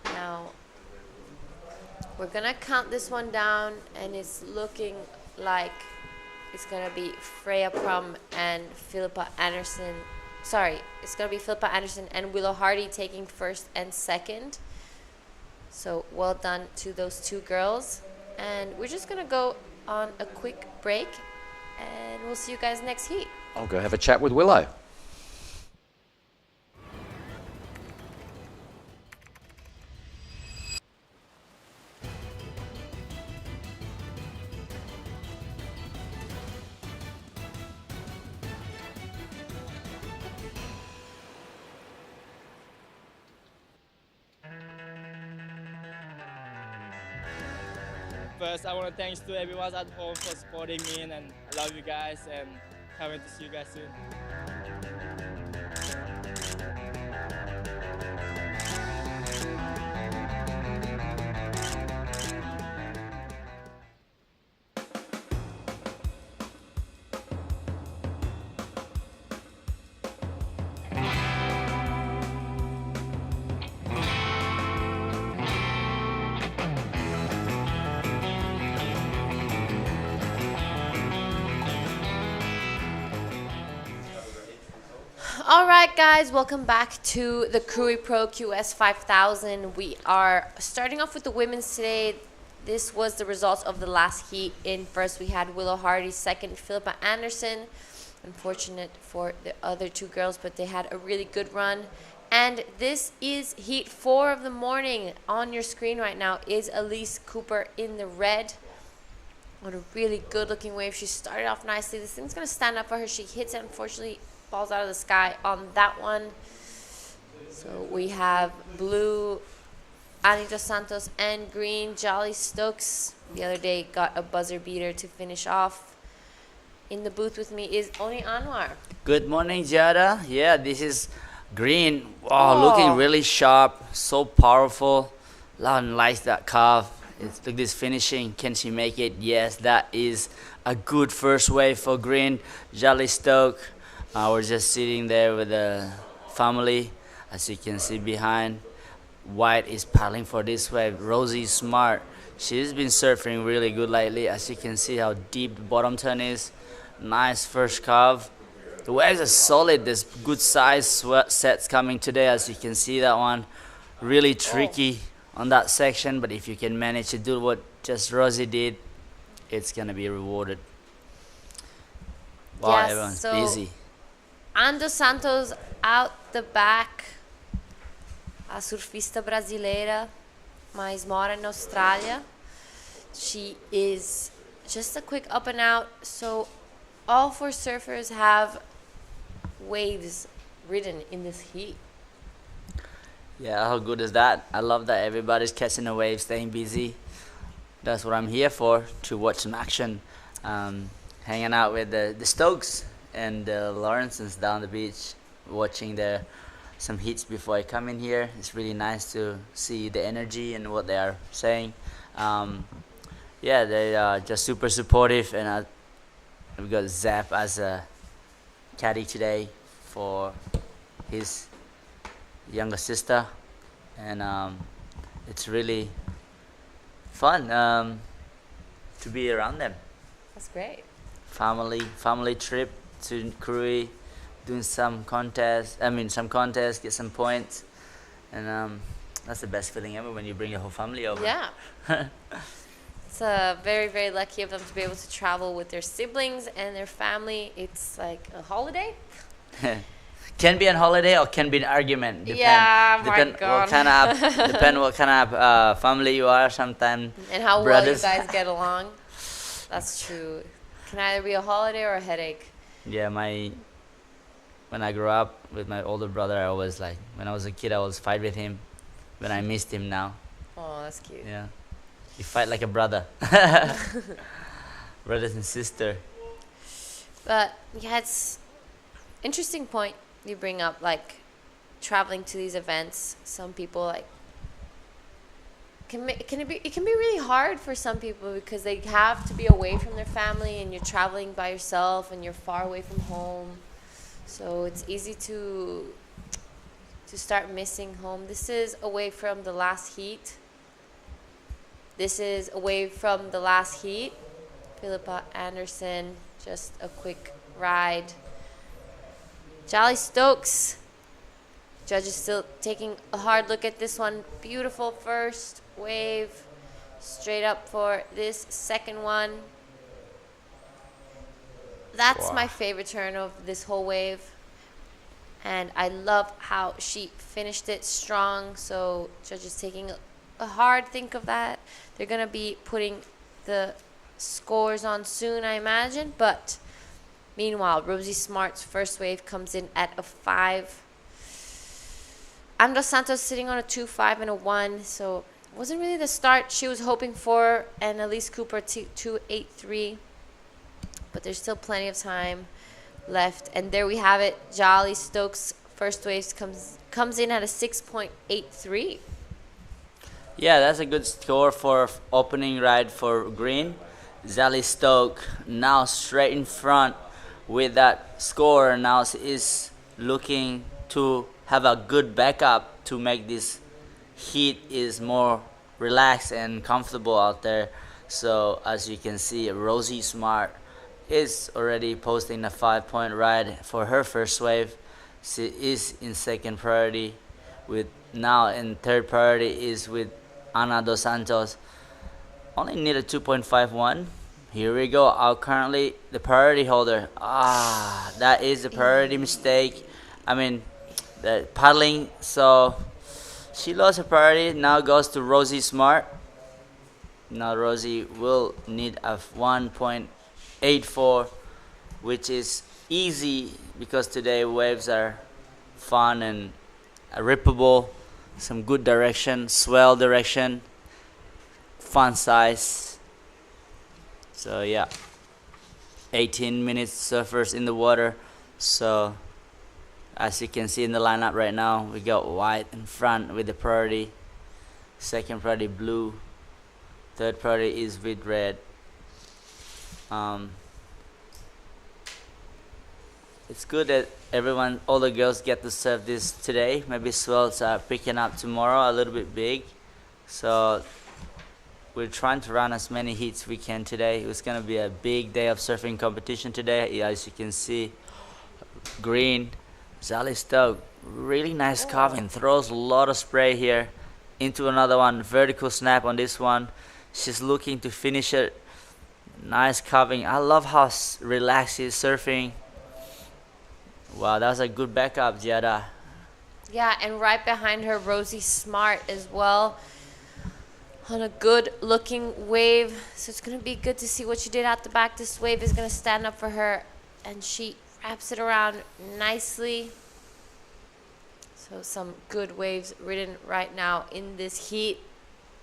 Now, we're going to count this one down, and it's looking like it's going to be Freya Prum and Philippa Anderson. Sorry, it's going to be Philippa Anderson and Willow Hardy taking first and second. So well done to those 2 girls. And we're just going to go on a quick break, and we'll see you guys next heat. I'll go have a chat with Willow. First, I want to thanks to everyone at home for supporting me, and I love you guys, and can't wait to see you guys soon. All right, guys, welcome back to the Krui Pro QS 5000. We are starting off with the women's today. This was the results of the last heat. In first, we had Willow Hardy. Second, Philippa Anderson. Unfortunate for the other two girls, but they had a really good run. And this is heat 4 of the morning. On your screen right now is Elise Cooper in the red on a really good-looking wave. She started off nicely. This thing's going to stand up for her. She hits it, unfortunately, falls out of the sky on that one. So we have blue Ani dos Santos and green Jolly Stokes. The other day got a buzzer beater to finish off. In the booth with me is Oni Anwar. Good morning, Jada. Yeah, this is green. Wow, looking really sharp, so powerful. Loudon likes that carve. Look at this finishing. Can she make it? Yes, that is a good first wave for green. Jolly Stoke. We're just sitting there with the family, as you can see behind. White is paddling for this wave. Rosie Smart. She's been surfing really good lately. As you can see how deep the bottom turn is. Nice first carve. The waves are solid. There's good size sets coming today, as you can see that one. Really tricky on that section, but if you can manage to do what just Rosie did, it's gonna be rewarded. Wow, Yes, everyone's so busy. Ando Santos out the back. A surfista brasileira, mas mora na Austrália. She is just a quick up and out. So all 4 surfers have waves ridden in this heat. Yeah, how good is that? I love that everybody's catching a wave, staying busy. That's what I'm here for, to watch some action. Hanging out with the Stokes and the Lawrences down the beach, watching some hits before I come in here. It's really nice to see the energy and what they are saying. Yeah, they are just super supportive, and we've got Zap as a caddy today for his younger sister, and it's really fun to be around them. That's great. Family trip to Krui, doing some contests, get some points, and that's the best feeling ever when you bring your whole family over. Yeah. It's very, very lucky of them to be able to travel with their siblings and their family. It's like a holiday. Can be on holiday or can be an argument. My God. Depend what kind of family you are. Sometimes And how brothers. well you guys get along. That's true. Can either be a holiday or a headache. Yeah, when I grew up with my older brother, I always when I was a kid, I always fight with him. When I missed him now. Oh, that's cute. Yeah, you fight like a brother. Brothers and sister. But yeah, it's interesting point you bring up, like traveling to these events. Some people it can be really hard for some people because they have to be away from their family, and you're traveling by yourself and you're far away from home. So it's easy to start missing home. This is away from the last heat. Philippa Anderson, just a quick ride. Jolly Stokes. Judges still taking a hard look at this one. Beautiful first wave. Straight up for this second one. That's my favorite turn of this whole wave. And I love how she finished it strong. So judges taking a hard think of that. They're going to be putting the scores on soon, I imagine. But meanwhile, Rosie Smart's first wave comes in at a 5. Ando Santos sitting on a 2-5 and a 1. So it wasn't really the start she was hoping for. And Elise Cooper 2-8-3. But there's still plenty of time left. And there we have it. Jolly Stokes first wave comes in at a 6.83. Yeah, that's a good score for opening ride for green. Jolly Stoke now straight in front with that score. Now is looking to have a good backup to make this heat is more relaxed and comfortable out there. So as you can see, Rosie Smart is already posting a 5-point ride for her first wave. She is in second priority, with now in third priority is with Ana dos Santos. Only needed 2.51. Here we go. Currently the priority holder. That is the priority mistake. I mean, the paddling. So she lost her priority. Now goes to Rosie Smart. Now Rosie will need a 1.84, which is easy because today waves are fun and rippable. Some good direction, swell direction, fun size. So yeah, 18 minutes surfers in the water. So as you can see in the lineup right now, we got white in front with the priority, second priority blue, third priority is with red. It's good that all the girls get to surf this today. Maybe swells are picking up tomorrow, a little bit big. So we're trying to run as many heats we can today. It's gonna be a big day of surfing competition today. As you can see, green, Zali Stoke, really nice carving. Throws a lot of spray here into another one. Vertical snap on this one. She's looking to finish it. Nice carving. I love how relaxed she's surfing. Wow, that was a good backup, Giada. Yeah, and right behind her, Rosie Smart as well, on a good looking wave. So it's going to be good to see what she did out the back. This wave is going to stand up for her, and she wraps it around nicely. So some good waves ridden right now in this heat.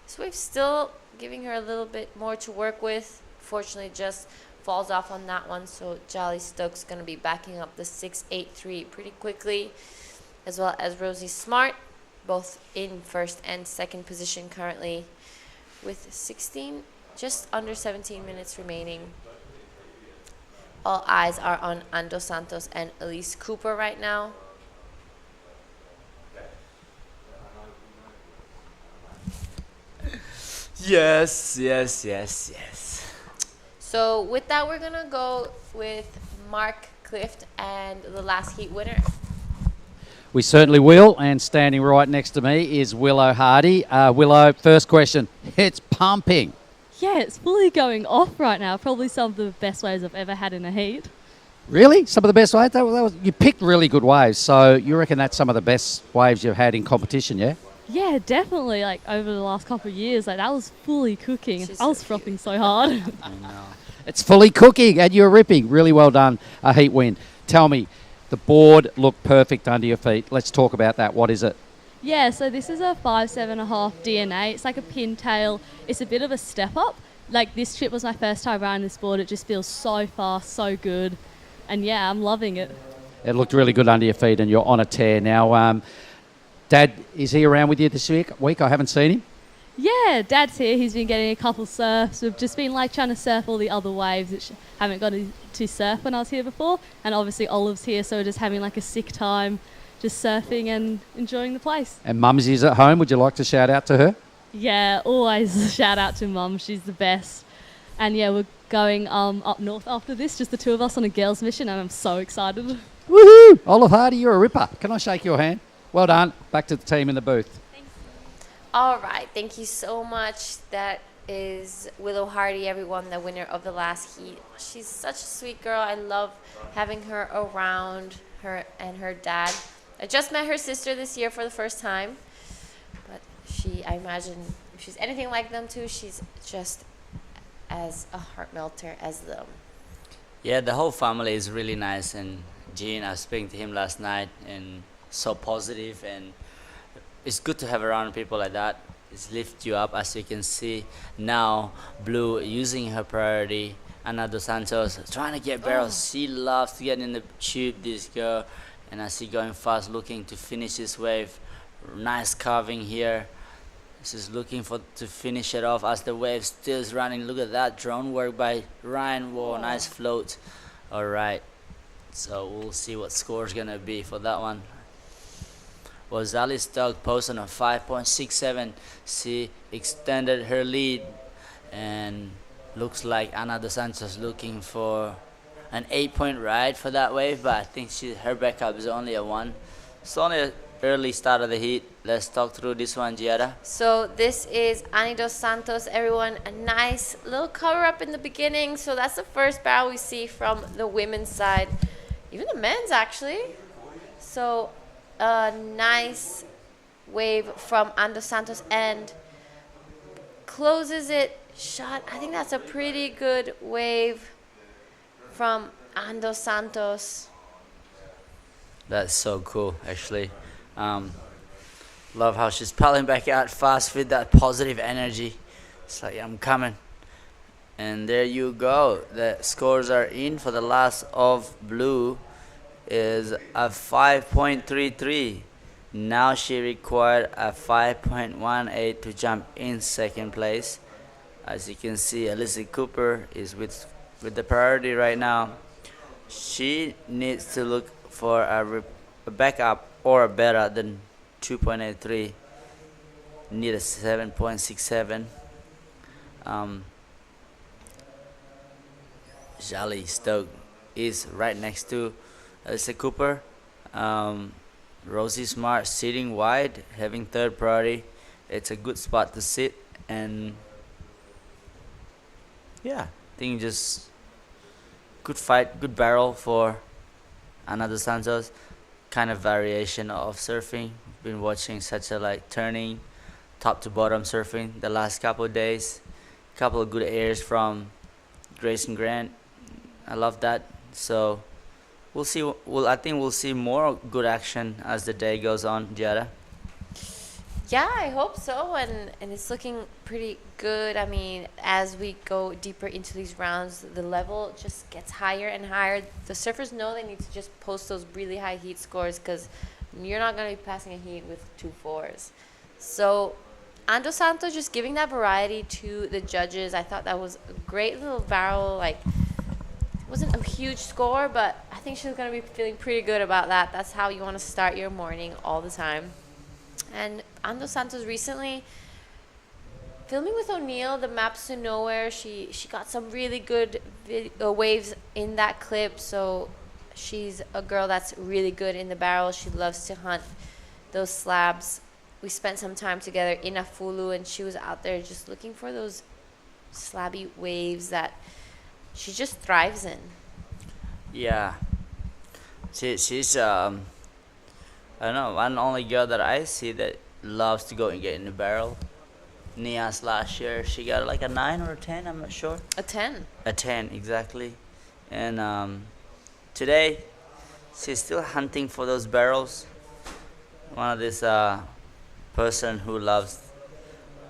This wave's still giving her a little bit more to work with. Fortunately, just falls off on that one. So Jolly Stokes going to be backing up the 683 pretty quickly, as well as Rosie Smart, both in first and second position currently, with 16, just under 17 minutes remaining. All eyes are on Ando Santos and Elise Cooper right now. Yes. So with that, we're gonna go with Mark Clift and the last heat winner. We certainly will, and standing right next to me is Willow Hardy. Willow, first question. It's pumping. Yeah, it's fully going off right now. Probably some of the best waves I've ever had in a heat. Really? Some of the best waves? You picked really good waves, so you reckon that's some of the best waves you've had in competition, yeah? Yeah, definitely. Like over the last couple of years, like that was fully cooking. I was frothing so hard. I know. It's fully cooking, and you're ripping. Really well done, a heat win. Tell me, the board looked perfect under your feet. Let's talk about that. What is it? Yeah, so this is a 5.5 DNA. It's like a pintail. It's a bit of a step up. Like this trip was my first time riding this board. It just feels so fast, so good. And yeah, I'm loving it. It looked really good under your feet, and you're on a tear now. Dad, is he around with you this week? I haven't seen him. Yeah, Dad's here. He's been getting a couple surfs. We've just been like trying to surf all the other waves which haven't got to surf when I was here before. And obviously Olive's here, so we're just having like a sick time just surfing and enjoying the place. And Mumsy's at home. Would you like to shout out to her? Yeah, always shout out to Mum. She's the best. And yeah, we're going up north after this, just the two of us on a girls' mission, and I'm so excited. Woohoo! Olive Hardy, you're a ripper. Can I shake your hand? Well done. Back to the team in the booth. All right, thank you so much. That is Willow Hardy, everyone, the winner of the last heat. She's such a sweet girl. I love having her around, her and her dad. I just met her sister this year for the first time, but I imagine if she's anything like them too, she's just as a heart melter as them. Yeah, the whole family is really nice, and Gene, I was speaking to him last night, and so positive, and it's good to have around people like that. It's lift you up. As you can see now, Blue using her priority. Ana dos Santos trying to get barrels. She loves to get in the tube, this girl, and I see going fast, looking to finish this wave. Nice carving here. She's looking to finish it off as the wave still is running. Look at that drone work by Ryan. Whoa, nice float. All right, so we'll see what score's gonna be for that one. Was Ali Stock posted on 5.67. She extended her lead, and looks like Ana dos Santos looking for an 8-point ride for that wave, but I think her backup is only a 1. It's only an early start of the heat. Let's talk through this one, Giada. So this is Ani dos Santos, everyone. A nice little cover up in the beginning. So that's the first barrel we see from the women's side, even the men's actually. So a nice wave from Ani dos Santos and closes it shot. I think that's a pretty good wave from Ani dos Santos. That's so cool, actually. Love how she's paddling back out fast with that positive energy. It's like, I'm coming. And there you go. The scores are in for the last of blue is a 5.33. Now she required a 5.18 to jump in second place. As you can see, Alyssa Cooper is with the priority right now. She needs to look for a backup or better than 2.83. Need a 7.67. Jolly Stoke is right next to Alyssa Cooper. Rosie Smart sitting wide, having third priority. It's a good spot to sit, and yeah, I think just good fight, good barrel for Ani dos Santos. Kind of variation of surfing. Been watching such a like turning, top to bottom surfing the last couple of days. Couple of good airs from Grayson Grant. I love that. So we'll see. I think we'll see more good action as the day goes on, Giada. Yeah, I hope so, and it's looking pretty good. I mean, as we go deeper into these rounds, the level just gets higher and higher. The surfers know they need to just post those really high heat scores because you're not going to be passing a heat with 2 4s. So Ani dos Santos just giving that variety to the judges. I thought that was a great little barrel. Like, it wasn't a huge score, but I think she's going to be feeling pretty good about that. That's how you want to start your morning all the time. And Ani dos Santos recently filming with O'Neill, the Maps to Nowhere. She got some really good waves in that clip. So she's a girl that's really good in the barrel. She loves to hunt those slabs. We spent some time together in Afulu, and she was out there just looking for those slabby waves that she just thrives in. Yeah, she's I don't know, one only girl that I see that loves to go and get in the barrel. Nia's last year, she got like a 9 or a 10, I'm not sure. A 10. A 10, exactly. And today, she's still hunting for those barrels. One of this person who loves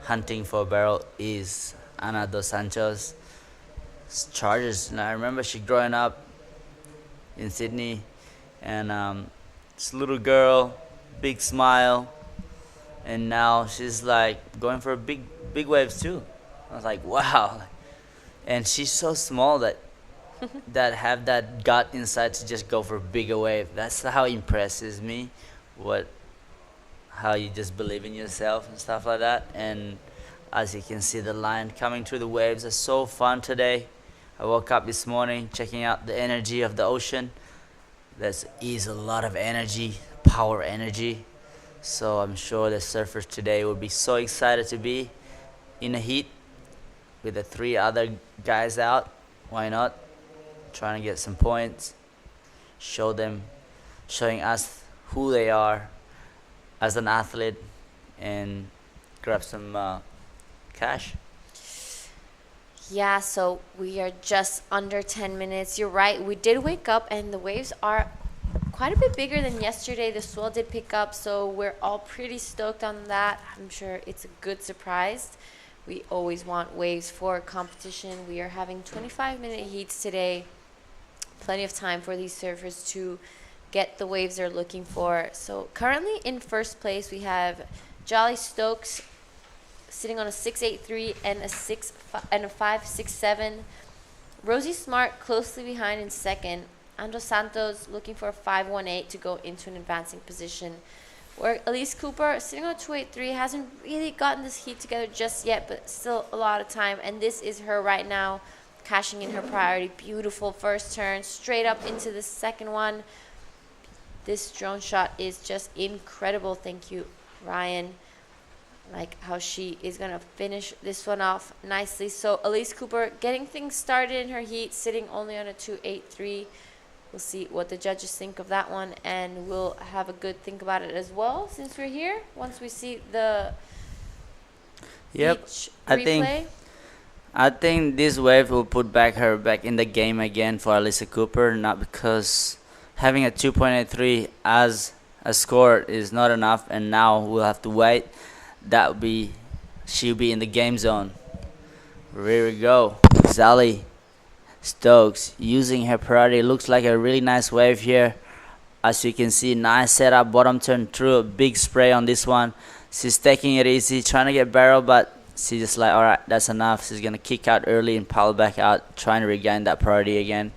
hunting for a barrel is Ani dos Santos Chargers. And I remember she growing up in Sydney, and this little girl, big smile, and now she's like going for big waves too. I was like, wow. And she's so small that have that gut inside to just go for a bigger wave. That's how it impresses me. How you just believe in yourself and stuff like that. And as you can see, the line coming through the waves is so fun today. I woke up this morning checking out the energy of the ocean. There is a lot of energy, power energy. So I'm sure the surfers today will be so excited to be in the heat with the 3 other guys out. Why not? Trying to get some points, showing us who they are as an athlete, and grab some cash. Yeah, so we are just under 10 minutes. You're right. We did wake up, and the waves are quite a bit bigger than yesterday. The swell did pick up, so we're all pretty stoked on that. I'm sure it's a good surprise. We always want waves for competition. We are having 25-minute heats today. Plenty of time for these surfers to get the waves they're looking for. So currently in first place, we have Jolly Stokes sitting on a 6.83 and a 5.67. Rosie Smart closely behind in second. Ani dos Santos looking for a 5.18 to go into an advancing position. Where Elise Cooper sitting on a 2.83 hasn't really gotten this heat together just yet, but still a lot of time. And this is her right now cashing in her priority. Beautiful first turn, straight up into the second one. This drone shot is just incredible. Thank you, Ryan. Like how she is going to finish this one off nicely. So Elise Cooper getting things started in her heat, sitting only on a 2.83. We'll see what the judges think of that one, and we'll have a good think about it as well since we're here. Once we see the beach replay. I think this wave will put her back in the game again for Alyssa Cooper, not because having a 2.83 as a score is not enough, and now we'll have to wait. She'll be in the game zone. Here we go. Zali Stokes using her priority. Looks like a really nice wave here. As you can see, nice setup, bottom turn through, a big spray on this one. She's taking it easy, trying to get barrel, but she's just like, alright, that's enough. She's gonna kick out early and pile back out, trying to regain that priority again.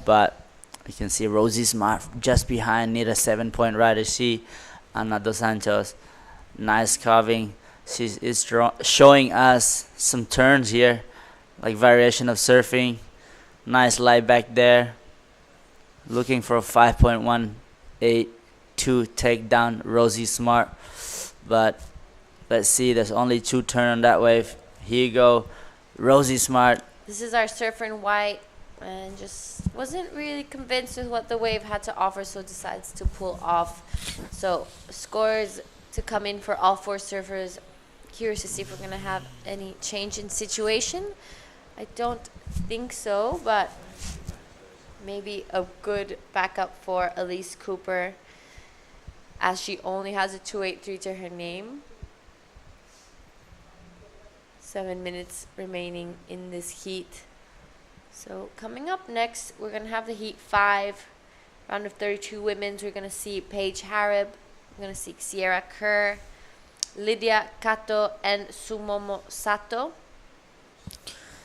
But you can see Rosie Smart just behind, need a 7-point rider. She, Ana Dos Santos, nice carving. She is showing us some turns here, like variation of surfing. Nice lie back there. Looking for a 5.182 takedown, Rosie Smart. But let's see, there's only 2 turns on that wave. Here you go, Rosie Smart. This is our surfer in white, and just wasn't really convinced with what the wave had to offer, so decides to pull off. So scores to come in for all 4 surfers. Curious to see if we're going to have any change in situation. I don't think so, but maybe a good backup for Elise Cooper, as she only has a 2.83 to her name. 7 minutes remaining in this heat. So coming up next, we're going to have the heat 5, round of 32 women's. We're going to see Paige Harib. We're going to see Sierra Kerr, Lydia Kato, and Sumomo Sato.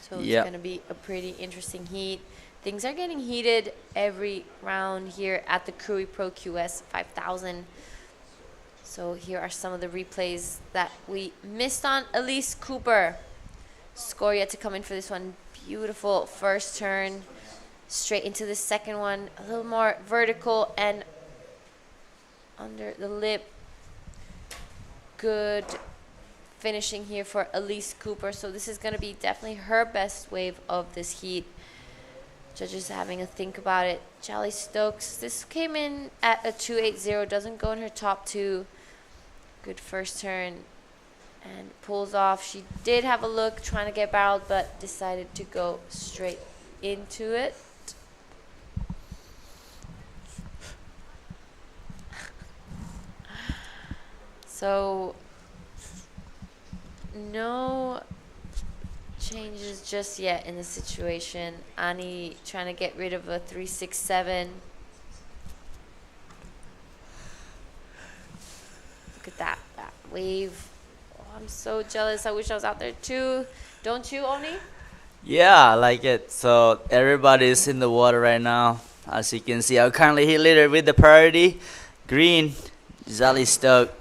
So it's going to be a pretty interesting heat. Things are getting heated every round here at the Krui Pro QS 5000. So here are some of the replays that we missed on. Elise Cooper, score yet to come in for this one. Beautiful first turn, straight into the second one. A little more vertical and under the lip. Good finishing here for Elise Cooper. So this is going to be definitely her best wave of this heat. Judges having a think about it. Charlie Stokes, this came in at a 2.80, doesn't go in her top 2. Good first turn and pulls off. She did have a look trying to get barreled, but decided to go straight into it. So no changes just yet in the situation. Ani trying to get rid of a 3.67. Look at that wave. Oh, I'm so jealous. I wish I was out there too. Don't you, Oni? Yeah, I like it. So everybody's in the water right now. As you can see, our currently heat leader with the priority, green, Zali Stoke.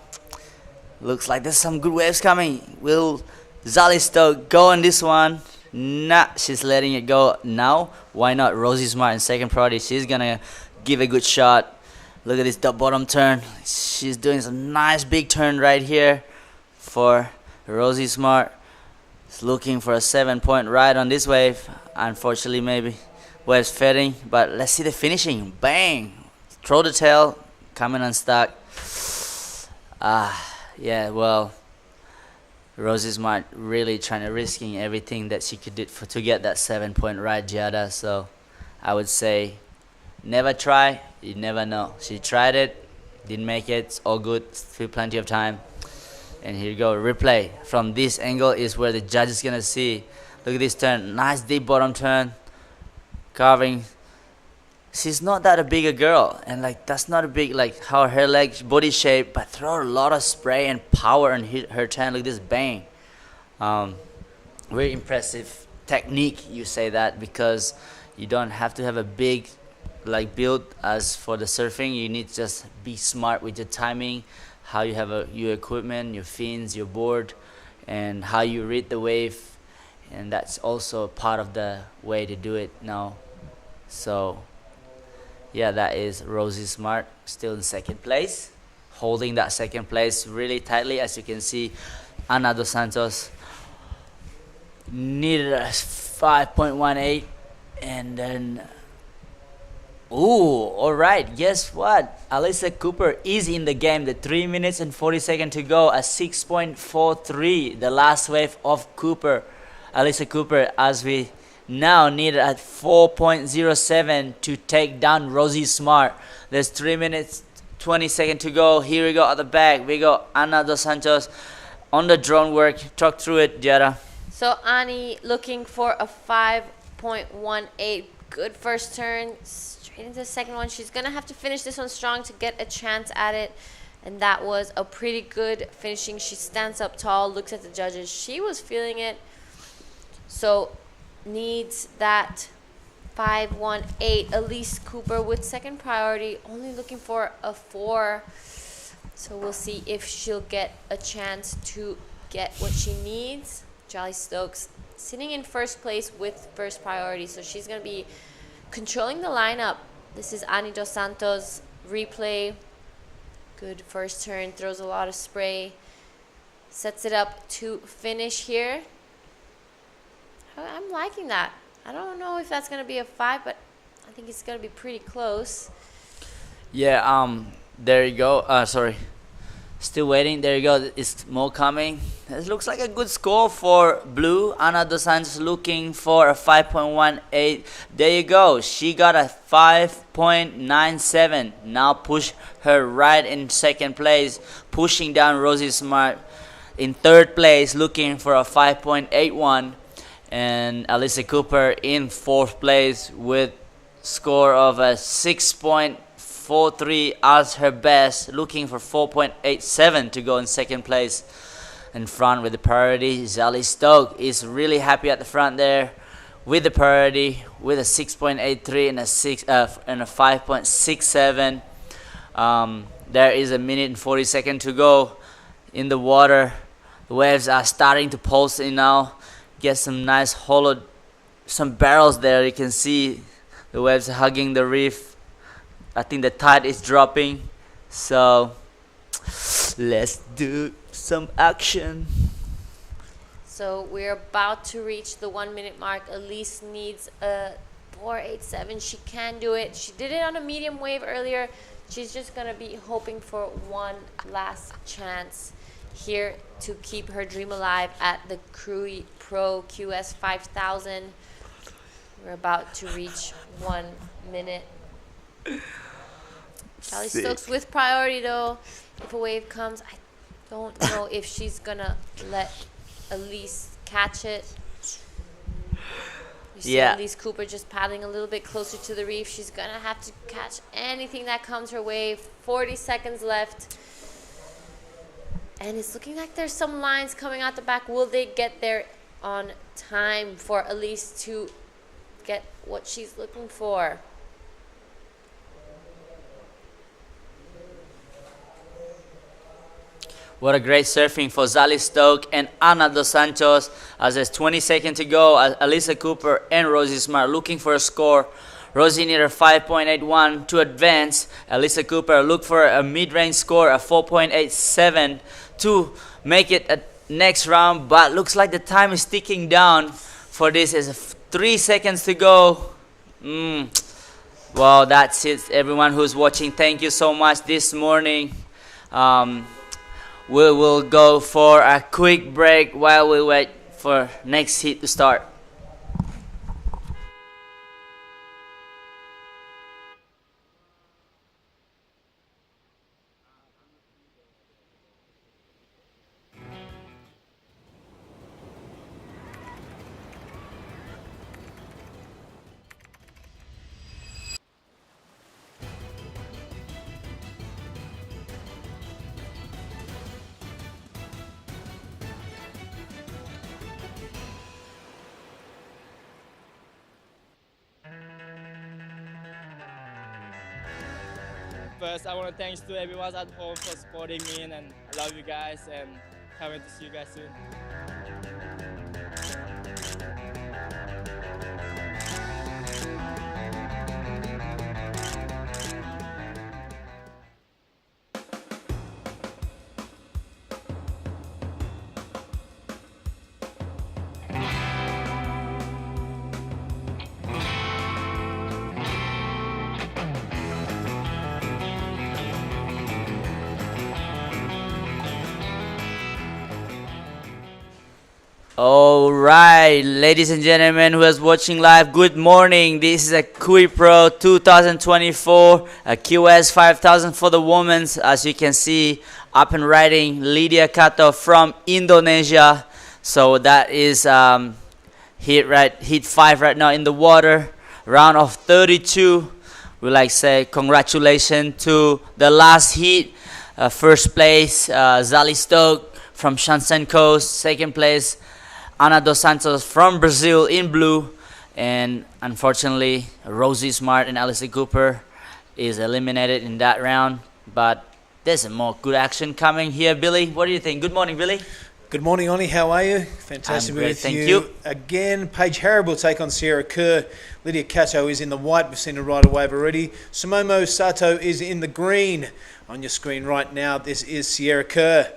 Looks like there's some good waves coming. Will Zali Stoke go on this one? Nah, she's letting it go now. Why not? Rosie Smart in second priority. She's gonna give a good shot. Look at this bottom turn. She's doing some nice big turn right here for Rosie Smart. She's looking for a 7-point ride on this wave. Unfortunately, maybe wave's fading, but let's see the finishing. Bang! Throw the tail, coming unstuck. Yeah, well, Rosie Smart really trying to risking everything that she could do to get that 7-point ride, Giada. So I would say never try, you never know. She tried it, didn't make it, it's all good, still plenty of time. And here you go, replay. From this angle is where the judge is gonna see. Look at this turn, nice deep bottom turn, carving. She's not that a bigger girl, and like that's not a big like how her leg body shape, but throw a lot of spray and power and hit her turn. Look at this bang. Very impressive technique, you say that, because you don't have to have a big like build as for the surfing. You need to just be smart with your timing, how you have your equipment, your fins, your board, and how you read the wave. and that's also part of the way to do it now. So yeah, that is Rosie Smart still in second place, holding that second place really tightly. As you can see, Ana dos Santos needed a 5.18, and then all right, guess what? Alyssa Cooper is in the game. The 3 minutes and 40 seconds to go, a 6.43, the last wave of Cooper. Alyssa Cooper, as we now need at 4.07 to take down Rosie Smart. There's 3 minutes 20 seconds to go. Here we go at the back. We got Ana dos Santos on the drone work. Talk through it, Jada. So Ani looking for a 5.18. Good first turn. Straight into the second one. She's going to have to finish this one strong to get a chance at it. And that was a pretty good finishing. She stands up tall, looks at the judges. She was feeling it. So needs that 5.18. Elise Cooper with second priority, only looking for a 4. So we'll see if she'll get a chance to get what she needs. Jolly Stokes sitting in first place with first priority, so she's going to be controlling the lineup. This is Ani dos Santos replay. Good first turn, throws a lot of spray, sets it up to finish here. I'm liking that. I don't know if that's going to be a 5, but I think it's going to be pretty close. Yeah, there you go. Sorry. Still waiting. There you go. It's more coming. It looks like a good score for Blue. Ana dos Santos looking for a 5.18. There you go. She got a 5.97. Now push her right in second place, pushing down Rosie Smart in third place, looking for a 5.81. And Alyssa Cooper in fourth place with score of a 6.43 as her best, looking for 4.87 to go in second place. In front with the priority, Jolly Stokes is really happy at the front there with the priority, with a 6.83 and a 5.67. There is a minute and 40 seconds to go in the water. The waves are starting to pulse in now. Get some nice hollowed, some barrels there. You can see the waves hugging the reef. I think the tide is dropping. So let's do some action. So we're about to reach the 1 minute mark. Elise needs a 4.87. She can do it. She did it on a medium wave earlier. She's just going to be hoping for one last chance here to keep her dream alive at the Krui Pro QS 5000. We're about to reach 1 minute. Jolly Stokes with priority though. If a wave comes, I don't know if she's gonna let Elise catch it. You see Elise Cooper just paddling a little bit closer to the reef. She's gonna have to catch anything that comes her way. 40 seconds left. And it's looking like there's some lines coming out the back. Will they get there on time for Elise to get what she's looking for? What a great surfing for Jolly Stokes and Ana dos Santos. As there's 20 seconds to go, Alyssa Cooper and Rosie Smart looking for a score. Rosie needed a 5.81 to advance. Alyssa Cooper look for a mid-range score, a 4.87 to make it a next round. But looks like the time is ticking down for this. Is 3 seconds to go. Well, that's it, everyone who's watching. Thank you so much this morning. We will go for a quick break while we wait for next heat to start. First, I want to thanks to everyone at home for supporting me, and I love you guys, and can't wait to see you guys soon. All right, ladies and gentlemen who is watching live, good morning. This is a Krui Pro 2024, a QS 5000 for the women. As you can see, up and riding Lydia Kato from Indonesia. So that is heat 5 right now in the water, round of 32. We like to say congratulations to the last heat. First place, Zali Stoke from Shansen Coast. Second place, Ana dos Santos from Brazil in blue. And unfortunately, Rosie Smart and Alice Cooper is eliminated in that round. But there's some more good action coming here. Billy, what do you think? Good morning, Billy. Good morning, Oni. How are you? Fantastic I'm great, with thank you. you. Again, Paige Harrod will take on Sierra Kerr. Lydia Kato is in the white. We've seen her ride a wave already. Sumomo Sato is in the green. On your screen right now, this is Sierra Kerr.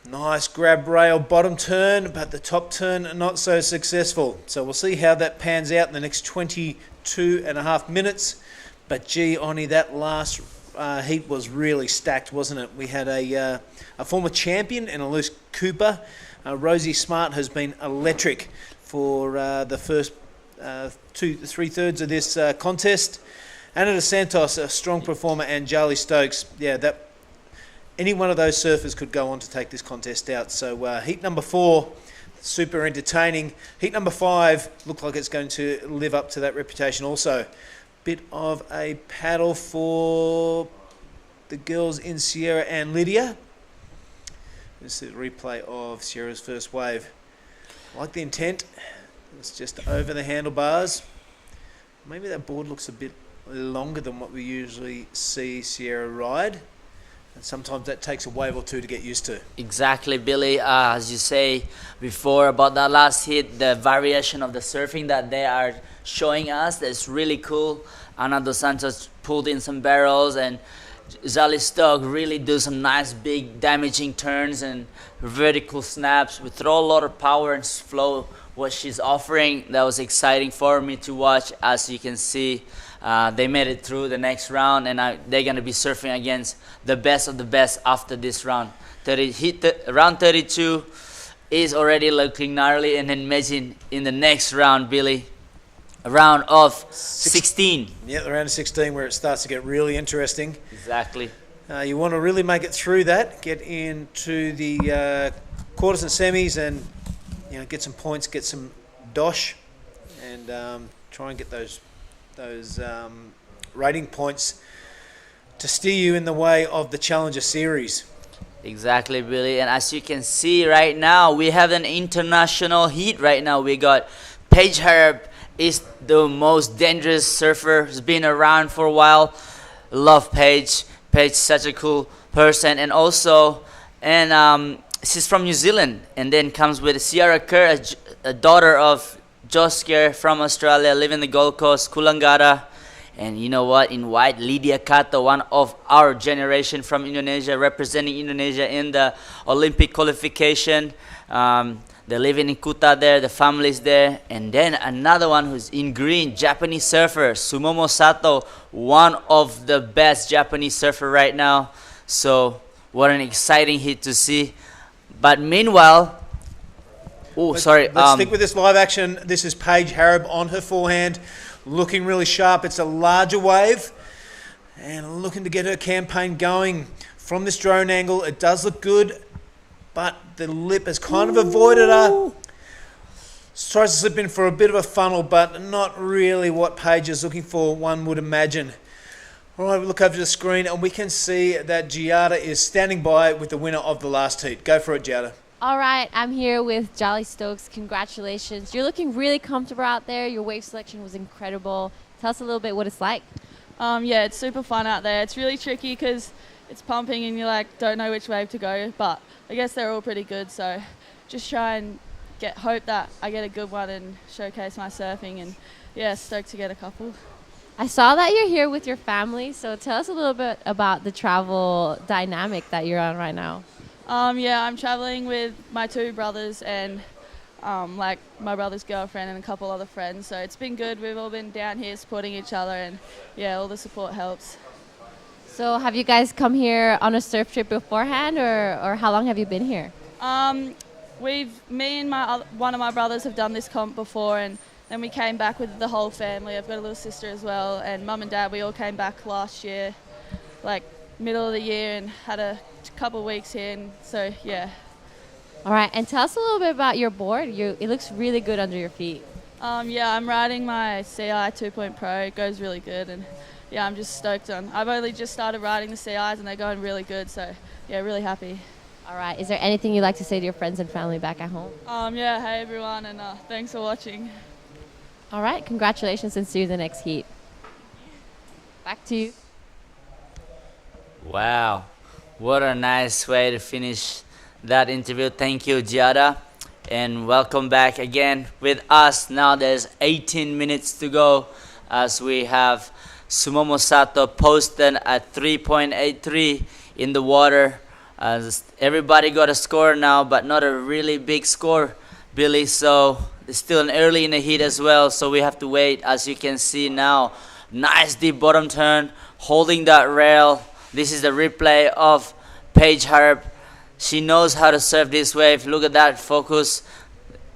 Nice grab rail bottom turn, but the top turn not so successful. So we'll see how that pans out in the next 22.5 minutes. But gee, Oni, that last heat was really stacked, wasn't it? We had a former champion and Alice Cooper. Rosie Smart has been electric for the first 3/3 of this contest. Ana dos Santos, a strong performer, and Charlie Stokes. Yeah, any one of those surfers could go on to take this contest out. So heat number 4, super entertaining. Heat number 5 looked like it's going to live up to that reputation also. Bit of a paddle for the girls in Sierra and Lydia. This is a replay of Sierra's first wave. I like the intent. It's just over the handlebars. Maybe that board looks a bit longer than what we usually see Sierra ride. And sometimes that takes a wave or two to get used to. Exactly, Billy. As you say before about that last hit, the variation of the surfing that they are showing us, that's really cool. Ana dos Santos pulled in some barrels, and Zali Stock really do some nice big damaging turns and vertical snaps. We throw a lot of power and flow what she's offering. That was exciting for me to watch. As you can see, they made it through the next round, and they're going to be surfing against the best of the best after this round. Round 32 is already looking gnarly, and then imagine in the next round, Billy, a round of 16. Yeah, the round of 16 where it starts to get really interesting. Exactly. You want to really make it through that, get into the quarters and semis, and get some points, get some dosh, and try and get those rating points to steer you in the way of the Challenger Series. Exactly, Billy. And as you can see right now, we have an international heat right now. We got Paige Harrod is the most dangerous surfer. Has been around for a while. Love Paige. Paige, such a cool person. And also, she's from New Zealand. And then comes with Sierra Kerr, a daughter of Josh Kerr from Australia, living in the Gold Coast, Coolangatta. And you know what? In white, Lydia Kato, one of our generation from Indonesia, representing Indonesia in the Olympic qualification. They're living in Kuta there, the family's there. And then another one who's in green, Japanese surfer, Sumomo Sato, one of the best Japanese surfer right now. So what an exciting hit to see. But meanwhile, let's stick with this live action. This is Paige Harrod on her forehand, looking really sharp. It's a larger wave and looking to get her campaign going from this drone angle. It does look good, but the lip has kind of avoided her. Tries to slip in for a bit of a funnel, but not really what Paige is looking for, one would imagine. All right, we look over the screen and we can see that Giada is standing by with the winner of the last heat. Go for it, Giada. All right, I'm here with Jolly Stokes. Congratulations. You're looking really comfortable out there. Your wave selection was incredible. Tell us a little bit what it's like. Yeah, it's super fun out there. It's really tricky because it's pumping and you don't know which wave to go, but I guess they're all pretty good. So just try and hope that I get a good one and showcase my surfing, and yeah, stoked to get a couple. I saw that you're here with your family, so tell us a little bit about the travel dynamic that you're on right now. Yeah, I'm traveling with my 2 brothers and my brother's girlfriend and a couple other friends. So it's been good. We've all been down here supporting each other, and yeah, all the support helps. So have you guys come here on a surf trip beforehand, or how long have you been here? Me and one of my brothers have done this comp before, and then we came back with the whole family. I've got a little sister as well, and mum and dad, we all came back last year, like middle of the year, and had a couple of weeks here, and so yeah. All right, and tell us a little bit about your board. It looks really good under your feet. Yeah, I'm riding my CI 2 Pro. It goes really good, and yeah, I'm just stoked on. I've only just started riding the CIs, and they're going really good, so yeah, really happy. All right, is there anything you'd like to say to your friends and family back at home? Yeah, hey everyone, and thanks for watching. All right, congratulations and see you in the next heat. Back to you. Wow, what a nice way to finish that interview. Thank you, Giada, and welcome back again with us. Now there's 18 minutes to go as we have Sumomo Sato posted at 3.83 in the water. As everybody got a score now, but not a really big score, Billy, so it's still early in the heat as well, so we have to wait. As you can see now, nice deep bottom turn, holding that rail. This is the replay of Paige Harp. She knows how to surf this wave. Look at that focus.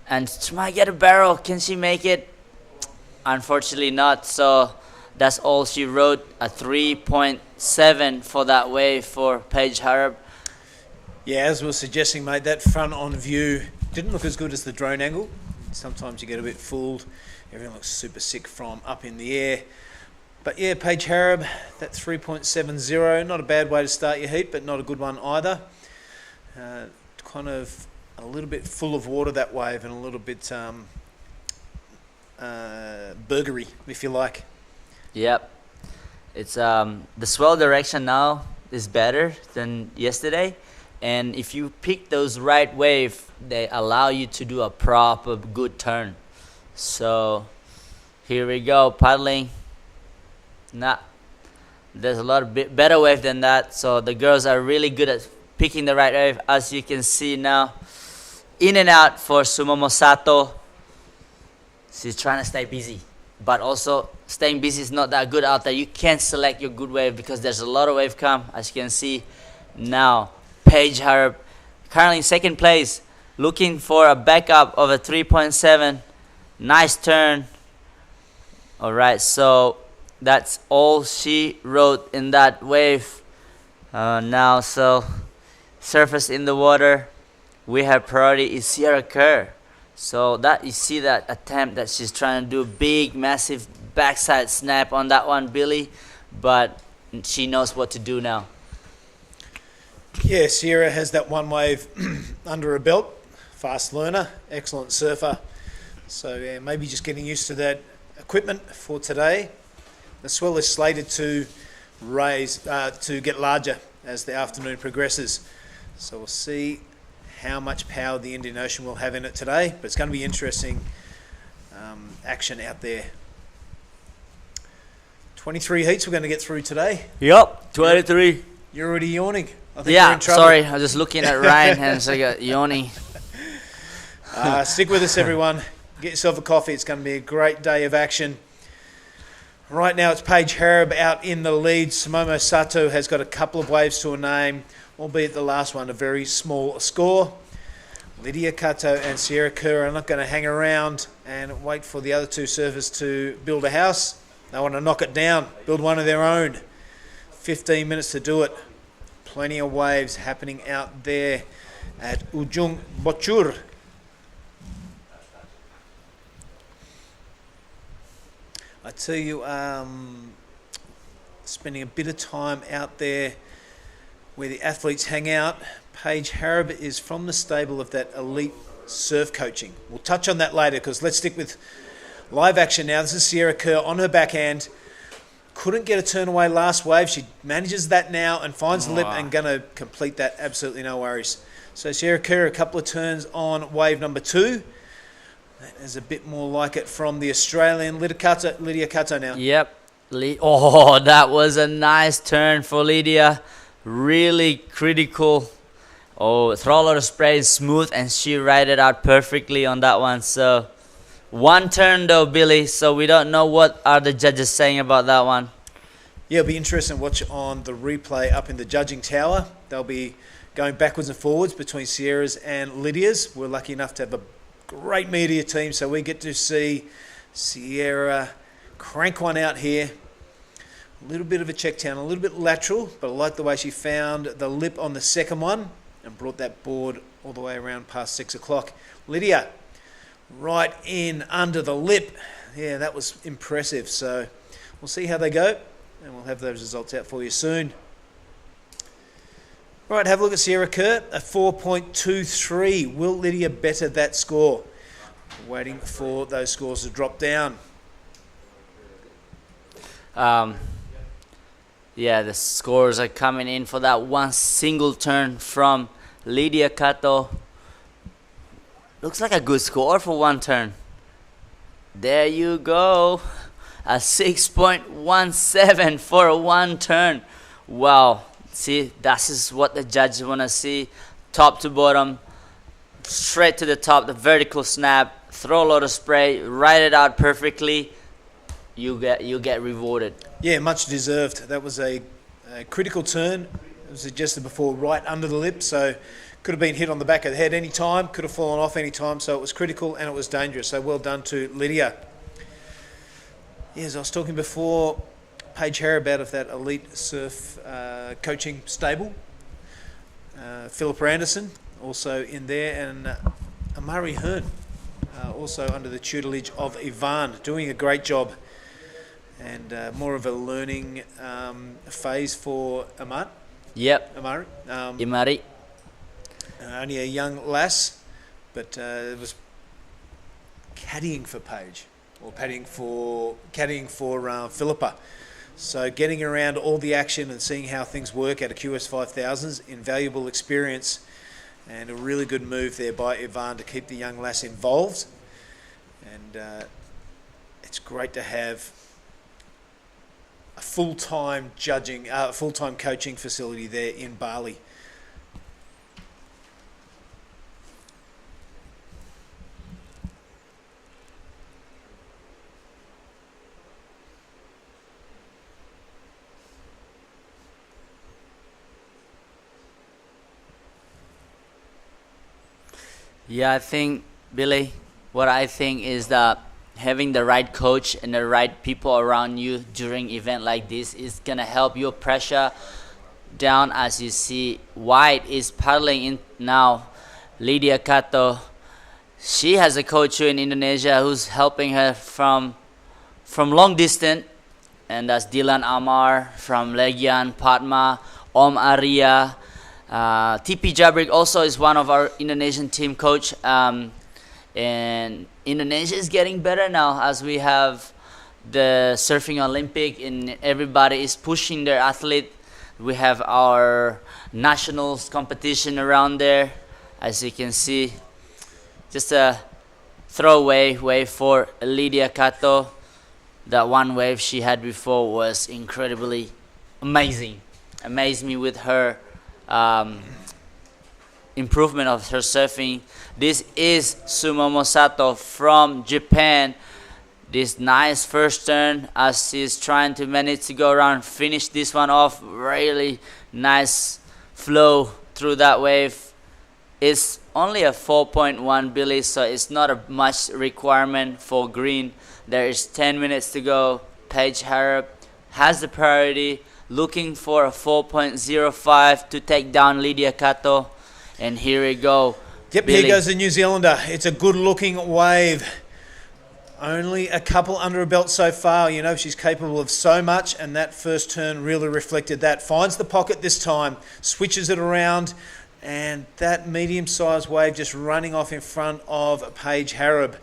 And she might get a barrel. Can she make it? Unfortunately not. So that's all she wrote. A 3.7 for that wave for Paige Harp. Yeah, as we were suggesting, mate, that front on view didn't look as good as the drone angle. Sometimes you get a bit fooled. Everything looks super sick from up in the air. But yeah, Paige Harab, that 3.70, not a bad way to start your heat, but not a good one either. Kind of a little bit full of water, that wave, and a little bit burgery, if you like. Yep. It's the swell direction now is better than yesterday. And if you pick those right wave, they allow you to do a proper good turn. So here we go, paddling. There's a lot of better wave than that. So the girls are really good at picking the right wave, as you can see now. In and out for Sumomo Sato. She's trying to stay busy, but also staying busy is not that good out there. You can't select your good wave because there's a lot of wave come, as you can see now. Paige Harp, currently in second place, looking for a backup of a 3.7. Nice turn. All right, so that's all she wrote in that wave. Now, so surface in the water, we have priority is Sierra Kerr. So that you see that attempt that she's trying to do, big, massive backside snap on that one, Billy, but she knows what to do now. Yeah, Sierra has that one wave under her belt. Fast learner, excellent surfer. So yeah, maybe just getting used to that equipment for today. The swell is slated to get larger as the afternoon progresses. So we'll see how much power the Indian Ocean will have in it today. But it's going to be interesting action out there. 23 heats we're going to get through today. Yep, 23. You're already yawning. I think you're Yeah, in trouble. sorry, I was just looking at Ryan and so I got yawning. Stick with us, everyone. Get yourself a coffee. It's going to be a great day of action. Right now it's Paige Harab out in the lead. Sumomo Sato has got a couple of waves to her name, albeit the last one a very small score. Lydia Kato and Sierra Kerr are not going to hang around and wait for the other two surfers to build a house. They want to knock it down, build one of their own. 15 minutes to do it. Plenty of waves happening out there at Ujung Bocur. I tell you, spending a bit of time out there where the athletes hang out. Paige Harab is from the stable of that elite surf coaching. We'll touch on that later because let's stick with live action now. This is Sierra Kerr on her backhand. Couldn't get a turn away last wave. She manages that now and finds the lip and going to complete that. Absolutely no worries. So Sierra Kerr, a couple of turns on wave number 2. That is a bit more like it from the Australian Lydia Kato now. Yep. Oh, that was a nice turn for Lydia. Really critical. Oh, throw a lot of spray, smooth, and she ride it out perfectly on that one. So, one turn though, Billy. So we don't know what are the judges saying about that one. Yeah, it'll be interesting to watch on the replay up in the judging tower. They'll be going backwards and forwards between Sierra's and Lydia's. We're lucky enough to have a great media team, so we get to see Sierra crank one out here. A little bit of a check down, a little bit lateral, but I like the way she found the lip on the second one and brought that board all the way around past 6 o'clock. Lydia, right in under the lip. Yeah, that was impressive. So we'll see how they go, and we'll have those results out for you soon. Right, have a look at Sierra Kerr, a 4.23. Will Lydia better that score? Waiting for those scores to drop down. Yeah, the scores are coming in for that one single turn from Lydia Kato. Looks like a good score for one turn. There you go. A 6.17 for a one turn. Wow. See, that is what the judges want to see. Top to bottom, straight to the top, the vertical snap, throw a lot of spray, ride it out perfectly. You get rewarded. Yeah, much deserved. That was a critical turn. It was suggested before, right under the lip, so could have been hit on the back of the head any time, could have fallen off any time, so it was critical and it was dangerous. So well done to Lydia. Yeah, as I was talking before, Paige Harrop out of that elite surf coaching stable. Philippa Anderson also in there, and Amari Hearn also under the tutelage of Ivan, doing a great job. And more of a learning phase for Amari. Yep. Amari. Imari. Only a young lass, but it was caddying for Paige, or caddying for Philippa. So getting around all the action and seeing how things work at a QS 5000's, invaluable experience, and a really good move there by Ivan to keep the young lass involved. And it's great to have a full-time full-time coaching facility there in Bali. Yeah, I think, Billy, what I think is that having the right coach and the right people around you during event like this is going to help your pressure down. As you see, White is paddling in now. Lydia Kato, she has a coach here in Indonesia who's helping her from long distance, and that's Dylan Amar from Legian, Padma, Om Arya. TP Jabrik also is one of our Indonesian team coach, and Indonesia is getting better now as we have the Surfing Olympic and everybody is pushing their athlete. We have our nationals competition around there, as you can see. Just a throwaway wave for Lydia Kato. That one wave she had before was incredibly amazing. Amazed me with her improvement of her surfing. This is Sumomo Sato from Japan. This nice first turn as she's trying to manage to go around, finish this one off. Really nice flow through that wave. It's only a 4.1 Billy, so it's not a much requirement for green. There is 10 minutes to go. Paige Harrop has the priority, looking for a 4.05 to take down Lydia Kato. And here we go. Yep, Billy. Here goes the New Zealander. It's a good-looking wave. Only a couple under her belt so far. You know, she's capable of so much, and that first turn really reflected that. Finds the pocket this time, switches it around, and that medium-sized wave just running off in front of Paige Harrop.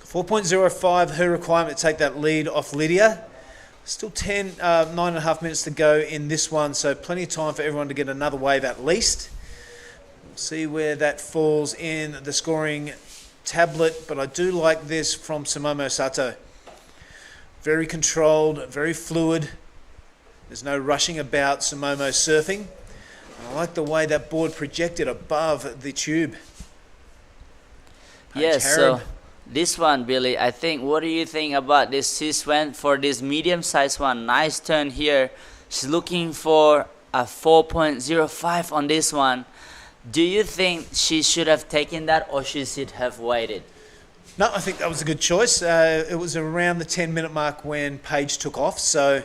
4.05, her requirement to take that lead off Lydia. Still 9.5 minutes to go in this one, so plenty of time for everyone to get another wave at least. We'll see where that falls in the scoring tablet, but I do like this from Sumomo Sato. Very controlled, very fluid. There's no rushing about Sumomo surfing. I like the way that board projected above the tube. Yes, so this one, Billy, I think, what do you think about this? She went for this medium-sized one. Nice turn here. She's looking for a 4.05 on this one. Do you think she should have taken that, or she should have waited? No, I think that was a good choice. It was around the 10-minute mark when Paige took off, so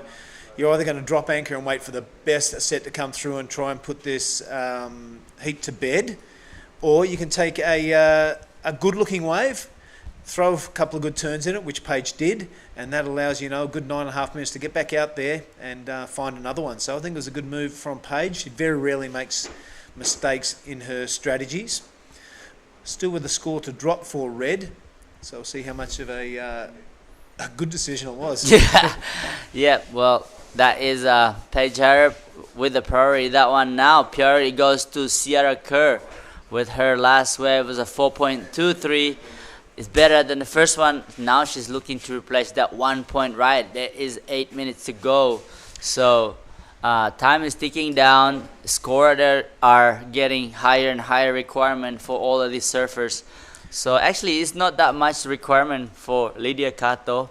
you're either going to drop anchor and wait for the best set to come through and try and put this heat to bed, or you can take a good-looking wave, throw a couple of good turns in it, which Paige did, and that allows a good 9.5 minutes to get back out there and find another one. So I think it was a good move from Paige. She very rarely makes mistakes in her strategies. Still with the score to drop for red, so we'll see how much of a good decision it was. Yeah, well, that is Paige Harrop with the priority. That one now, priority goes to Sierra Kerr with her last wave was a 4.23. It's better than the first one. Now she's looking to replace that 1 point right. There is 8 minutes to go. So time is ticking down. Scorers are getting higher and higher requirement for all of these surfers. So actually, it's not that much requirement for Lydia Kato.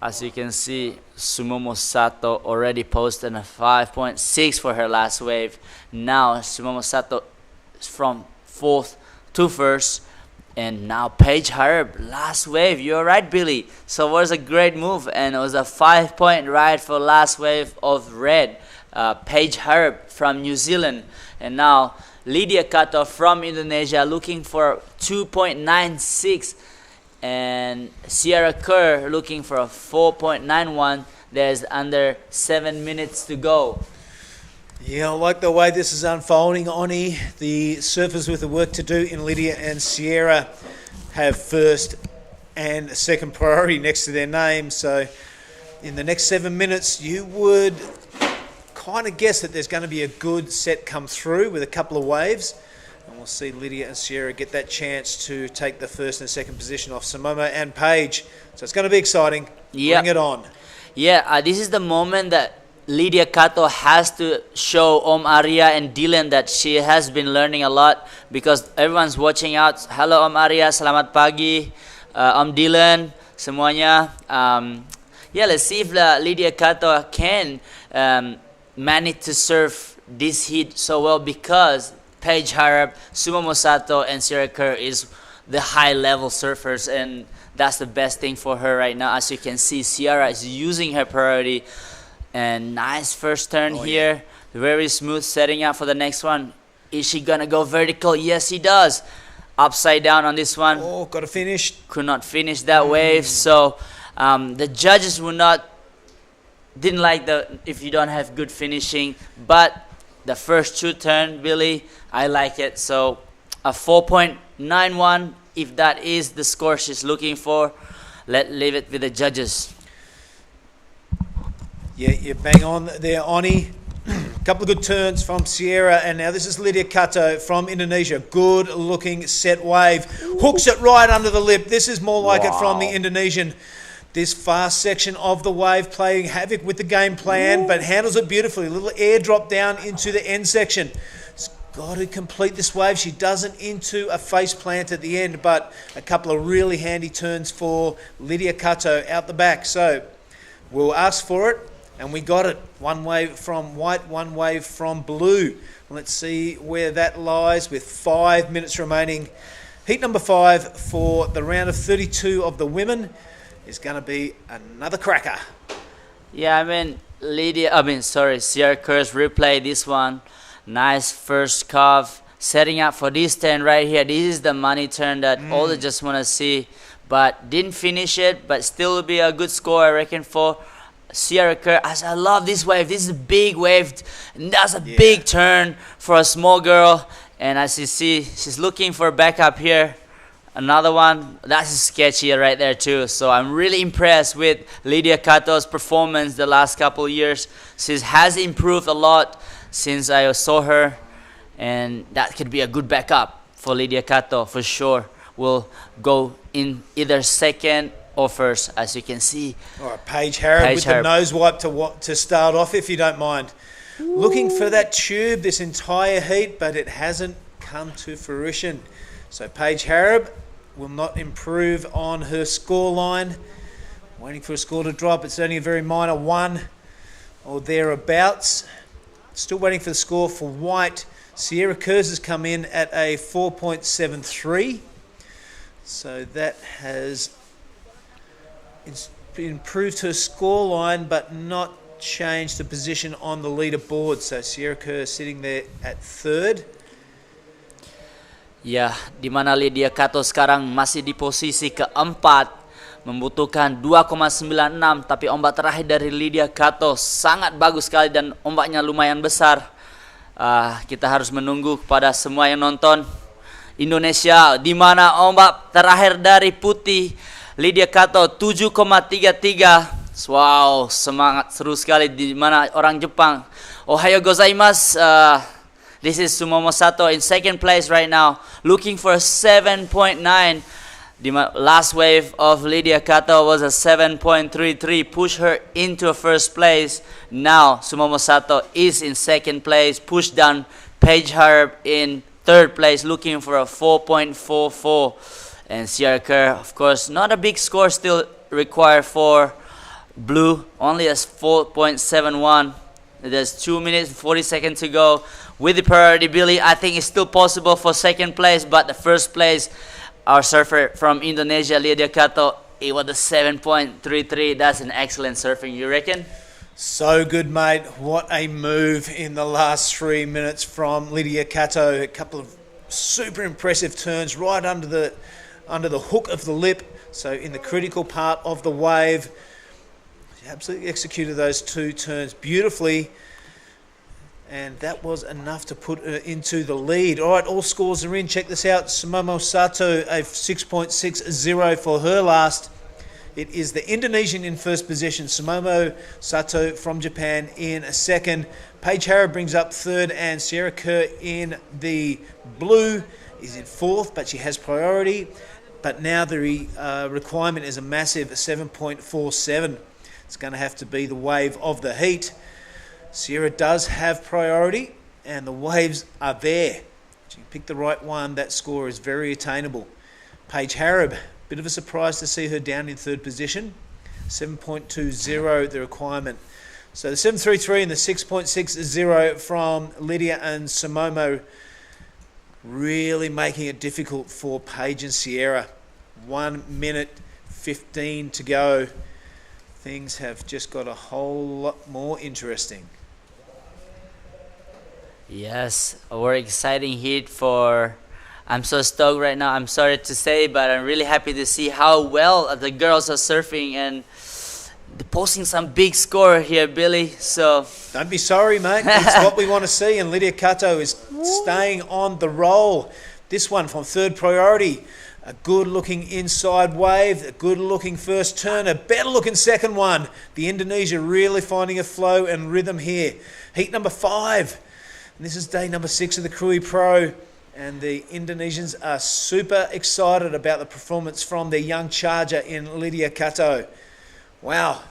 As you can see, Sumomo Sato already posted a 5.6 for her last wave. Now Sumomo Sato is from 4th to 1st. And now Paige Harrop, last wave. You're right, Billy. So it was a great move. And it was a 5-point ride for last wave of red. Paige Harrop from New Zealand. And now Lydia Kato from Indonesia looking for 2.96. And Sierra Kerr looking for a 4.91. There's under 7 minutes to go. Yeah, I like the way this is unfolding, Oni. The surfers with the work to do in Lydia and Sierra have first and second priority next to their name. So in the next 7 minutes, you would kind of guess that there's going to be a good set come through with a couple of waves. And we'll see Lydia and Sierra get that chance to take the first and second position off Sumomo and Paige. So it's going to be exciting. Yep. Bring it on. Yeah, this is the moment that Lydia Kato has to show Om Arya and Dylan that she has been learning a lot, because everyone's watching out. Hello Om Arya, selamat pagi. Om Dylan, semuanya. Yeah, let's see if Lydia Kato can manage to surf this heat so well, because Paige Harrop, Sumomo Sato, and Sierra Kerr is the high-level surfers, and that's the best thing for her right now. As you can see, Sierra is using her priority. And nice first turn here. Yeah. Very smooth setting up for the next one. Is she going to go vertical? Yes, she does. Upside down on this one. Oh, got to finish. Could not finish that wave. So the judges didn't like if you don't have good finishing. But the first two turn, Billy, I like it. So a 4.91, if that is the score she's looking for. Let's leave it with the judges. Yeah, you bang on there, Oni. A couple of good turns from Sierra, and now this is Lydia Kato from Indonesia. Good looking set wave. Hooks it right under the lip. This is more like it from the Indonesian. This fast section of the wave playing havoc with the game plan, but handles it beautifully. A little airdrop down into the end section. It's got to complete this wave. She doesn't into a face plant at the end, but a couple of really handy turns for Lydia Kato out the back. So we'll ask for it. And we got it. One wave from white, one wave from blue. Let's see where that lies with 5 minutes remaining. Heat number 5 for the round of 32 of the women is going to be another cracker. Yeah, Sierra Kerr's replay this one. Nice first carve. Setting up for this turn right here. This is the money turn that all the just want to see. But didn't finish it, but still will be a good score, I reckon, for Sierra Kerr. I love this wave. This is a big wave. And that's a big turn for a small girl. And as you see, she's looking for backup here. Another one. That's sketchy right there too. So I'm really impressed with Lydia Kato's performance the last couple of years. She has improved a lot since I saw her. And that could be a good backup for Lydia Kato for sure. Will go in either second or first, as you can see. All right, Paige Harrop with the nose wipe to start off, if you don't mind. Ooh. Looking for that tube this entire heat, but it hasn't come to fruition. So Paige Harrop will not improve on her score line. Waiting for a score to drop. It's only a very minor one or thereabouts. Still waiting for the score for white. Sierra Kurz has come in at a 4.73. So that has improved her scoreline, but not changed the position on the leaderboard. So Sierra Kurz sitting there at third. Ya, di mana Lydia Kato sekarang masih di posisi keempat, membutuhkan 2,96, tapi ombak terakhir dari Lydia Kato sangat bagus sekali dan ombaknya lumayan besar. Kita harus menunggu kepada semua yang nonton. Indonesia, di mana ombak terakhir dari putih Lydia Kato 7,33. Wow, semangat seru sekali di mana orang Jepang. Ohayo gozaimasu. This is Sumomo Sato in second place right now, looking for a 7.9. The last wave of Lydia Kato was a 7.33, push her into first place. Now Sumomo Sato is in second place, push down Paige Harb in third place, looking for a 4.44. And Sierra Kurz, of course, not a big score still required for blue, only as 4.71. There's 2 minutes and 40 seconds to go. With the priority, Billy, I think it's still possible for second place, but the first place, our surfer from Indonesia, Lydia Kato, it was a 7.33. That's an excellent surfing, you reckon? So good, mate. What a move in the last 3 minutes from Lydia Kato. A couple of super impressive turns right under the hook of the lip. So in the critical part of the wave, she absolutely executed those two turns beautifully. And that was enough to put her into the lead. All right, all scores are in. Check this out. Sumomo Sato, a 6.60 for her last. It is the Indonesian in first position. Sumomo Sato from Japan in second. Paige Harab brings up third, and Sierra Kurz in the blue is in fourth, but she has priority. But now the requirement is a massive 7.47. It's going to have to be the wave of the heat. Sierra does have priority, and the waves are there. If you pick the right one, that score is very attainable. Paige Harab, bit of a surprise to see her down in third position. 7.20 the requirement. So the 7.33 and the 6.60 from Lydia and Sumomo really making it difficult for Paige and Sierra. 1 minute 15 to go. Things have just got a whole lot more interesting. Yes, a very exciting heat for... I'm so stoked right now. I'm sorry to say, but I'm really happy to see how well the girls are surfing and posting some big score here, Billy. So don't be sorry, mate. It's what we want to see, and Lydia Kato is staying on the roll. This one from third priority. A good-looking inside wave, a good-looking first turn, a better-looking second one. The Indonesia really finding a flow and rhythm here. Heat number 5. And this is day number 6 of the Krui Pro. And the Indonesians are super excited about the performance from their young charger in Lydia Kato. Wow.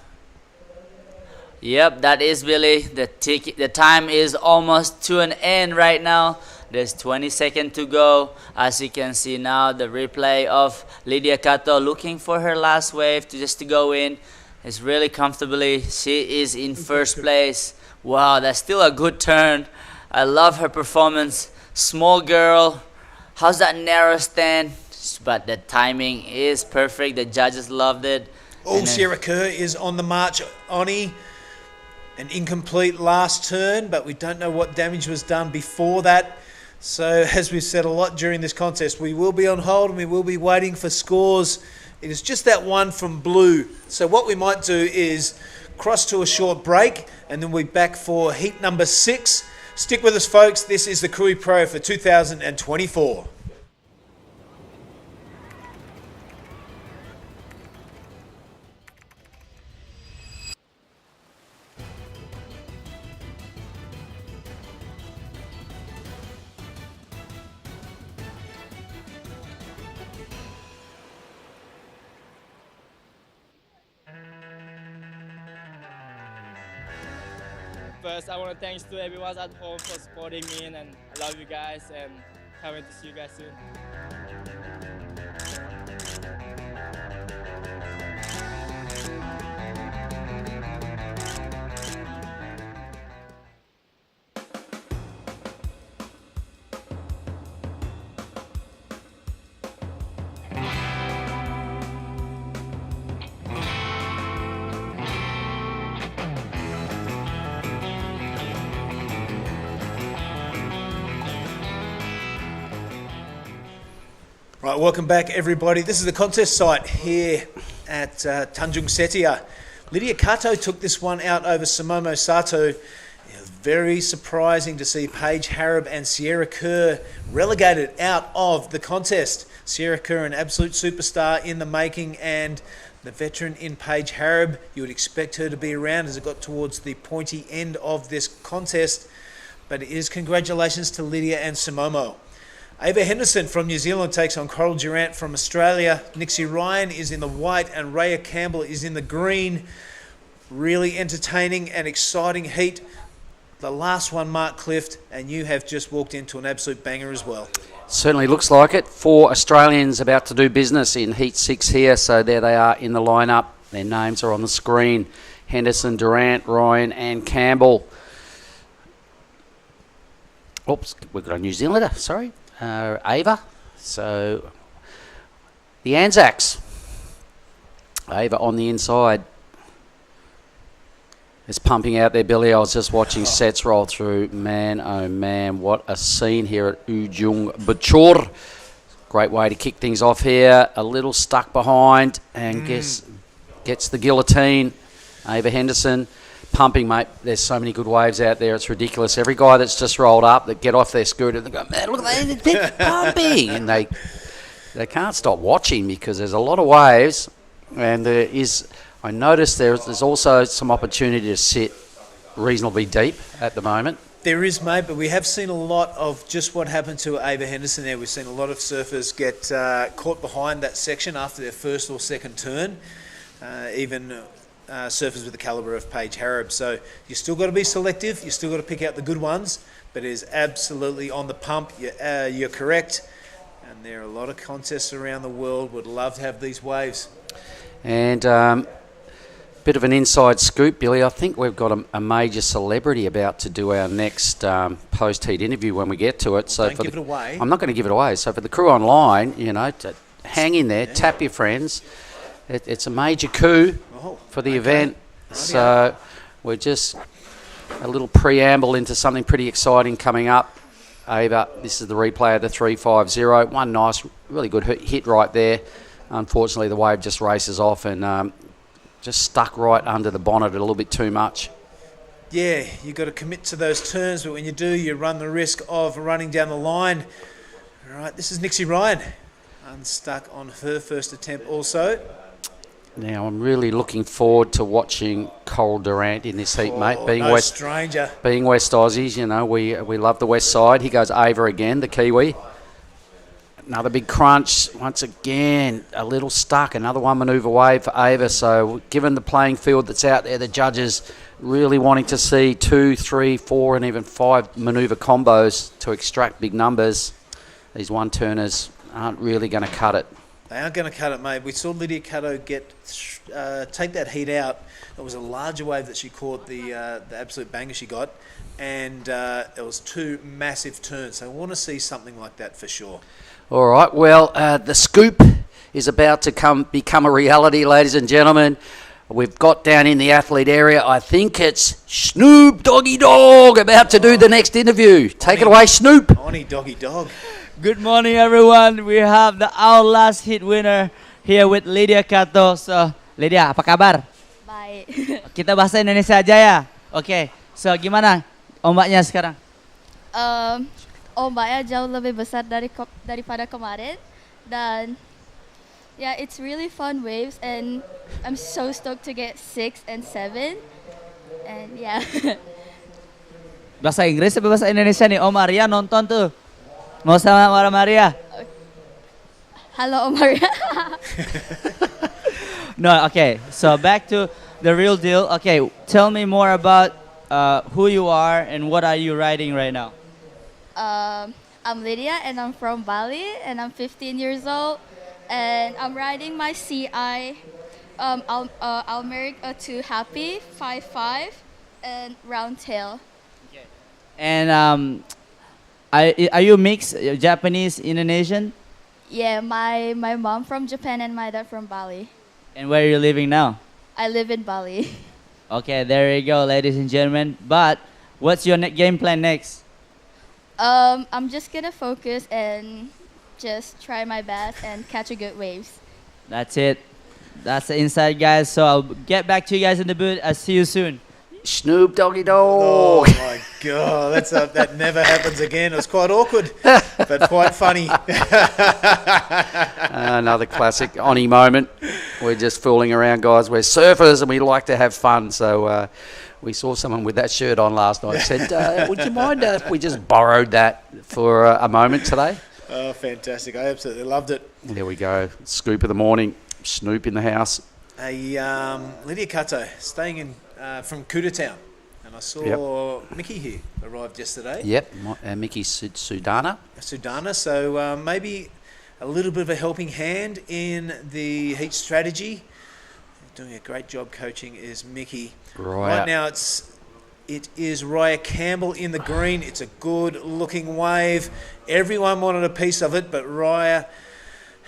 Yep, that is Billy. The time is almost to an end right now. There's 20 seconds to go. As you can see now, the replay of Lydia Kato looking for her last wave to go in. It's really comfortably. She is in first place. Wow, that's still a good turn. I love her performance. Small girl. How's that narrow stand? But the timing is perfect. The judges loved it. Sierra Kurz is on the march. Oni, an incomplete last turn, but we don't know what damage was done before that. So, as we've said a lot during this contest, we will be on hold and we will be waiting for scores. It is just that one from blue. So what we might do is cross to a short break and then we'll be back for heat number 6. Stick with us, folks. This is the Krui Pro for 2024. First, I want to thanks to everyone at home for supporting me, and I love you guys, and can't wait to see you guys soon. Right, welcome back everybody. This is the contest site here at Tanjung Setia. Lydia Kato took this one out over Sumomo Sato. It was very surprising to see Paige Harab and Sierra Kerr relegated out of the contest. Sierra Kerr, an absolute superstar in the making, and the veteran in Paige Harab. You would expect her to be around as it got towards the pointy end of this contest. But it is congratulations to Lydia and Sumomo. Ava Henderson from New Zealand takes on Coral Durant from Australia. Nixie Ryan is in the white and Rhea Campbell is in the green. Really entertaining and exciting heat. The last one, Mark Clift, and you have just walked into an absolute banger as well. Certainly looks like it. 4 Australians about to do business in Heat 6 here. So there they are in the lineup. Their names are on the screen. Henderson, Durant, Ryan and Campbell. Oops, we've got a New Zealander, sorry. Ava. So the Anzacs. Ava on the inside. It's pumping out there, Billy. I was just watching sets roll through. Man, oh man, what a scene here at Ujung Bachor. Great way to kick things off here. A little stuck behind and gets the guillotine. Ava Henderson. Pumping, mate. There's so many good waves out there. It's ridiculous. Every guy that's just rolled up that get off their scooter, they go, man, look at that, they're pumping. And they can't stop watching because there's a lot of waves. And there is, I noticed there's also some opportunity to sit reasonably deep at the moment. There is, mate, but we have seen a lot of just what happened to Ava Henderson there. We've seen a lot of surfers get caught behind that section after their first or second turn. Even surfers with the calibre of Paige Harab. So you still got to be selective. You still got to pick out the good ones. But it is absolutely on the pump. You're correct. And there are a lot of contests around the world would love to have these waves. And bit of an inside scoop, Billy. I think we've got a major celebrity about to do our next post-heat interview when we get to it. So don't give it away. I'm not going to give it away. So for the crew online, you know, hang in there, tap your friends. It's a major coup for the event. So we're just a little preamble into something pretty exciting coming up. Ava, this is the replay of the 350. One nice, really good hit right there. Unfortunately, the wave just races off and just stuck right under the bonnet a little bit too much. Yeah, you've got to commit to those turns, but when you do, you run the risk of running down the line. All right, this is Nixie Ryan. Unstuck on her first attempt also. Now, I'm really looking forward to watching Coral Durant in this heat, mate. Being no stranger. Being West Aussies, you know, we love the West side. He goes Ava again, the Kiwi. Another big crunch. Once again, a little stuck. Another one manoeuvre wave for Ava. So, given the playing field that's out there, the judges really wanting to see 2, 3, 4 and even 5 manoeuvre combos to extract big numbers. These one-turners aren't really going to cut it. They aren't going to cut it, mate. We saw Lydia Kato take that heat out. It was a larger wave that she caught, the absolute banger she got, and it was 2 massive turns. So I want to see something like that for sure. All right, well, the scoop is about to become a reality, ladies and gentlemen. We've got down in the athlete area, I think it's Snoop Doggy Dog about to do the next interview. Take it away, Snoop. Oni Doggy Dog. Good morning, everyone. We have our last hit winner here with Lydia Kato. So, Lydia, apa kabar? Baik. Kita bahasa Indonesia aja ya. Oke. So, gimana ombaknya sekarang? Ombaknya jauh lebih besar daripada kemarin. Dan yeah, it's really fun waves and I'm so stoked to get 6 and 7. And yeah. Bahasa Inggris atau bahasa Indonesia nih? Om Arya nonton tuh. Mau sama Maria? Hello, Om Arya. No, okay. So back to the real deal. Okay, tell me more about who you are and what are you riding right now? I'm Lydia and I'm from Bali and I'm 15 years old and I'm riding my CI Almeric to Happy 5.5 and round tail. Okay. And are you mixed Japanese Indonesian? Yeah, my mom from Japan and my dad from Bali. And where are you living now? I live in Bali. Okay, there you go, ladies and gentlemen. But what's your game plan next? I'm just gonna focus and just try my best and catch a good waves. That's it. That's the inside, guys. So I'll get back to you guys in the booth. I'll see you soon. Snoop Doggy Dog. Oh my God, that never happens again. It was quite awkward, but quite funny. Another classic Oni moment. We're just fooling around, guys. We're surfers and we like to have fun. So we saw someone with that shirt on last night. Said, "Would you mind if we just borrowed that for a moment today?" Oh, fantastic! I absolutely loved it. There we go. Scoop of the morning. Snoop in the house. Lydia Kato staying in from Kudatown, and I saw Mickey here arrived yesterday. Yep, Mickey Sudana. Sudana, so maybe a little bit of a helping hand in the heat strategy. Doing a great job coaching is Mickey. Right now it is Raya Campbell in the green. It's a good looking wave. Everyone wanted a piece of it, but Raya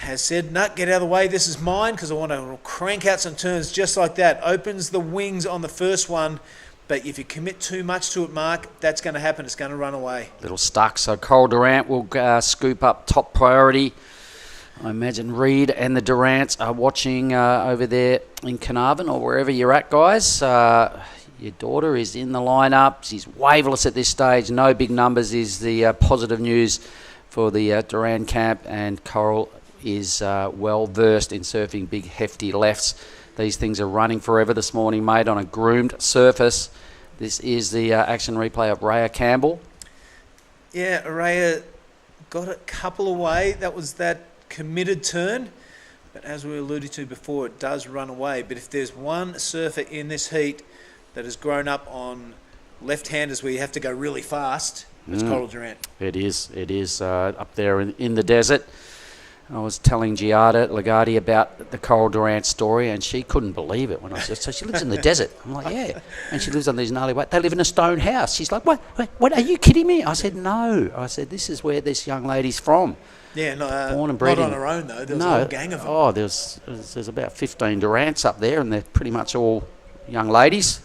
has said, "No, get out of the way, this is mine," because I want to crank out some turns just like that. Opens the wings on the first one, but if you commit too much to it, Mark, that's going to happen. It's going to run away. Little stuck, so Coral Durant will scoop up top priority. I imagine Reed and the Durants are watching over there in Carnarvon or wherever you're at, guys. Your daughter is in the lineup. She's waveless at this stage. No big numbers is the positive news for the Durant camp, and Coral is well versed in surfing big hefty lefts. These things are running forever this morning, made on a groomed surface. This is the action replay of Raya Campbell. Yeah, Raya got a couple away. That was that committed turn, but as we alluded to before, it does run away. But if there's one surfer in this heat that has grown up on left-handers where you have to go really fast, it's Coral Durant. It is up there in the desert. I was telling Giada Lagarde about the Coral Durant story, and she couldn't believe it when I said, "So she lives in the desert?" I'm like, "Yeah." And she lives on these gnarly waves. They live in a stone house. She's like, "What? Are you kidding me?" I said, "No." I said, "This is where this young lady's from." Yeah, born and bred not on her own though. There was a whole gang of them. Oh, there's about 15 Durants up there, and they're pretty much all young ladies.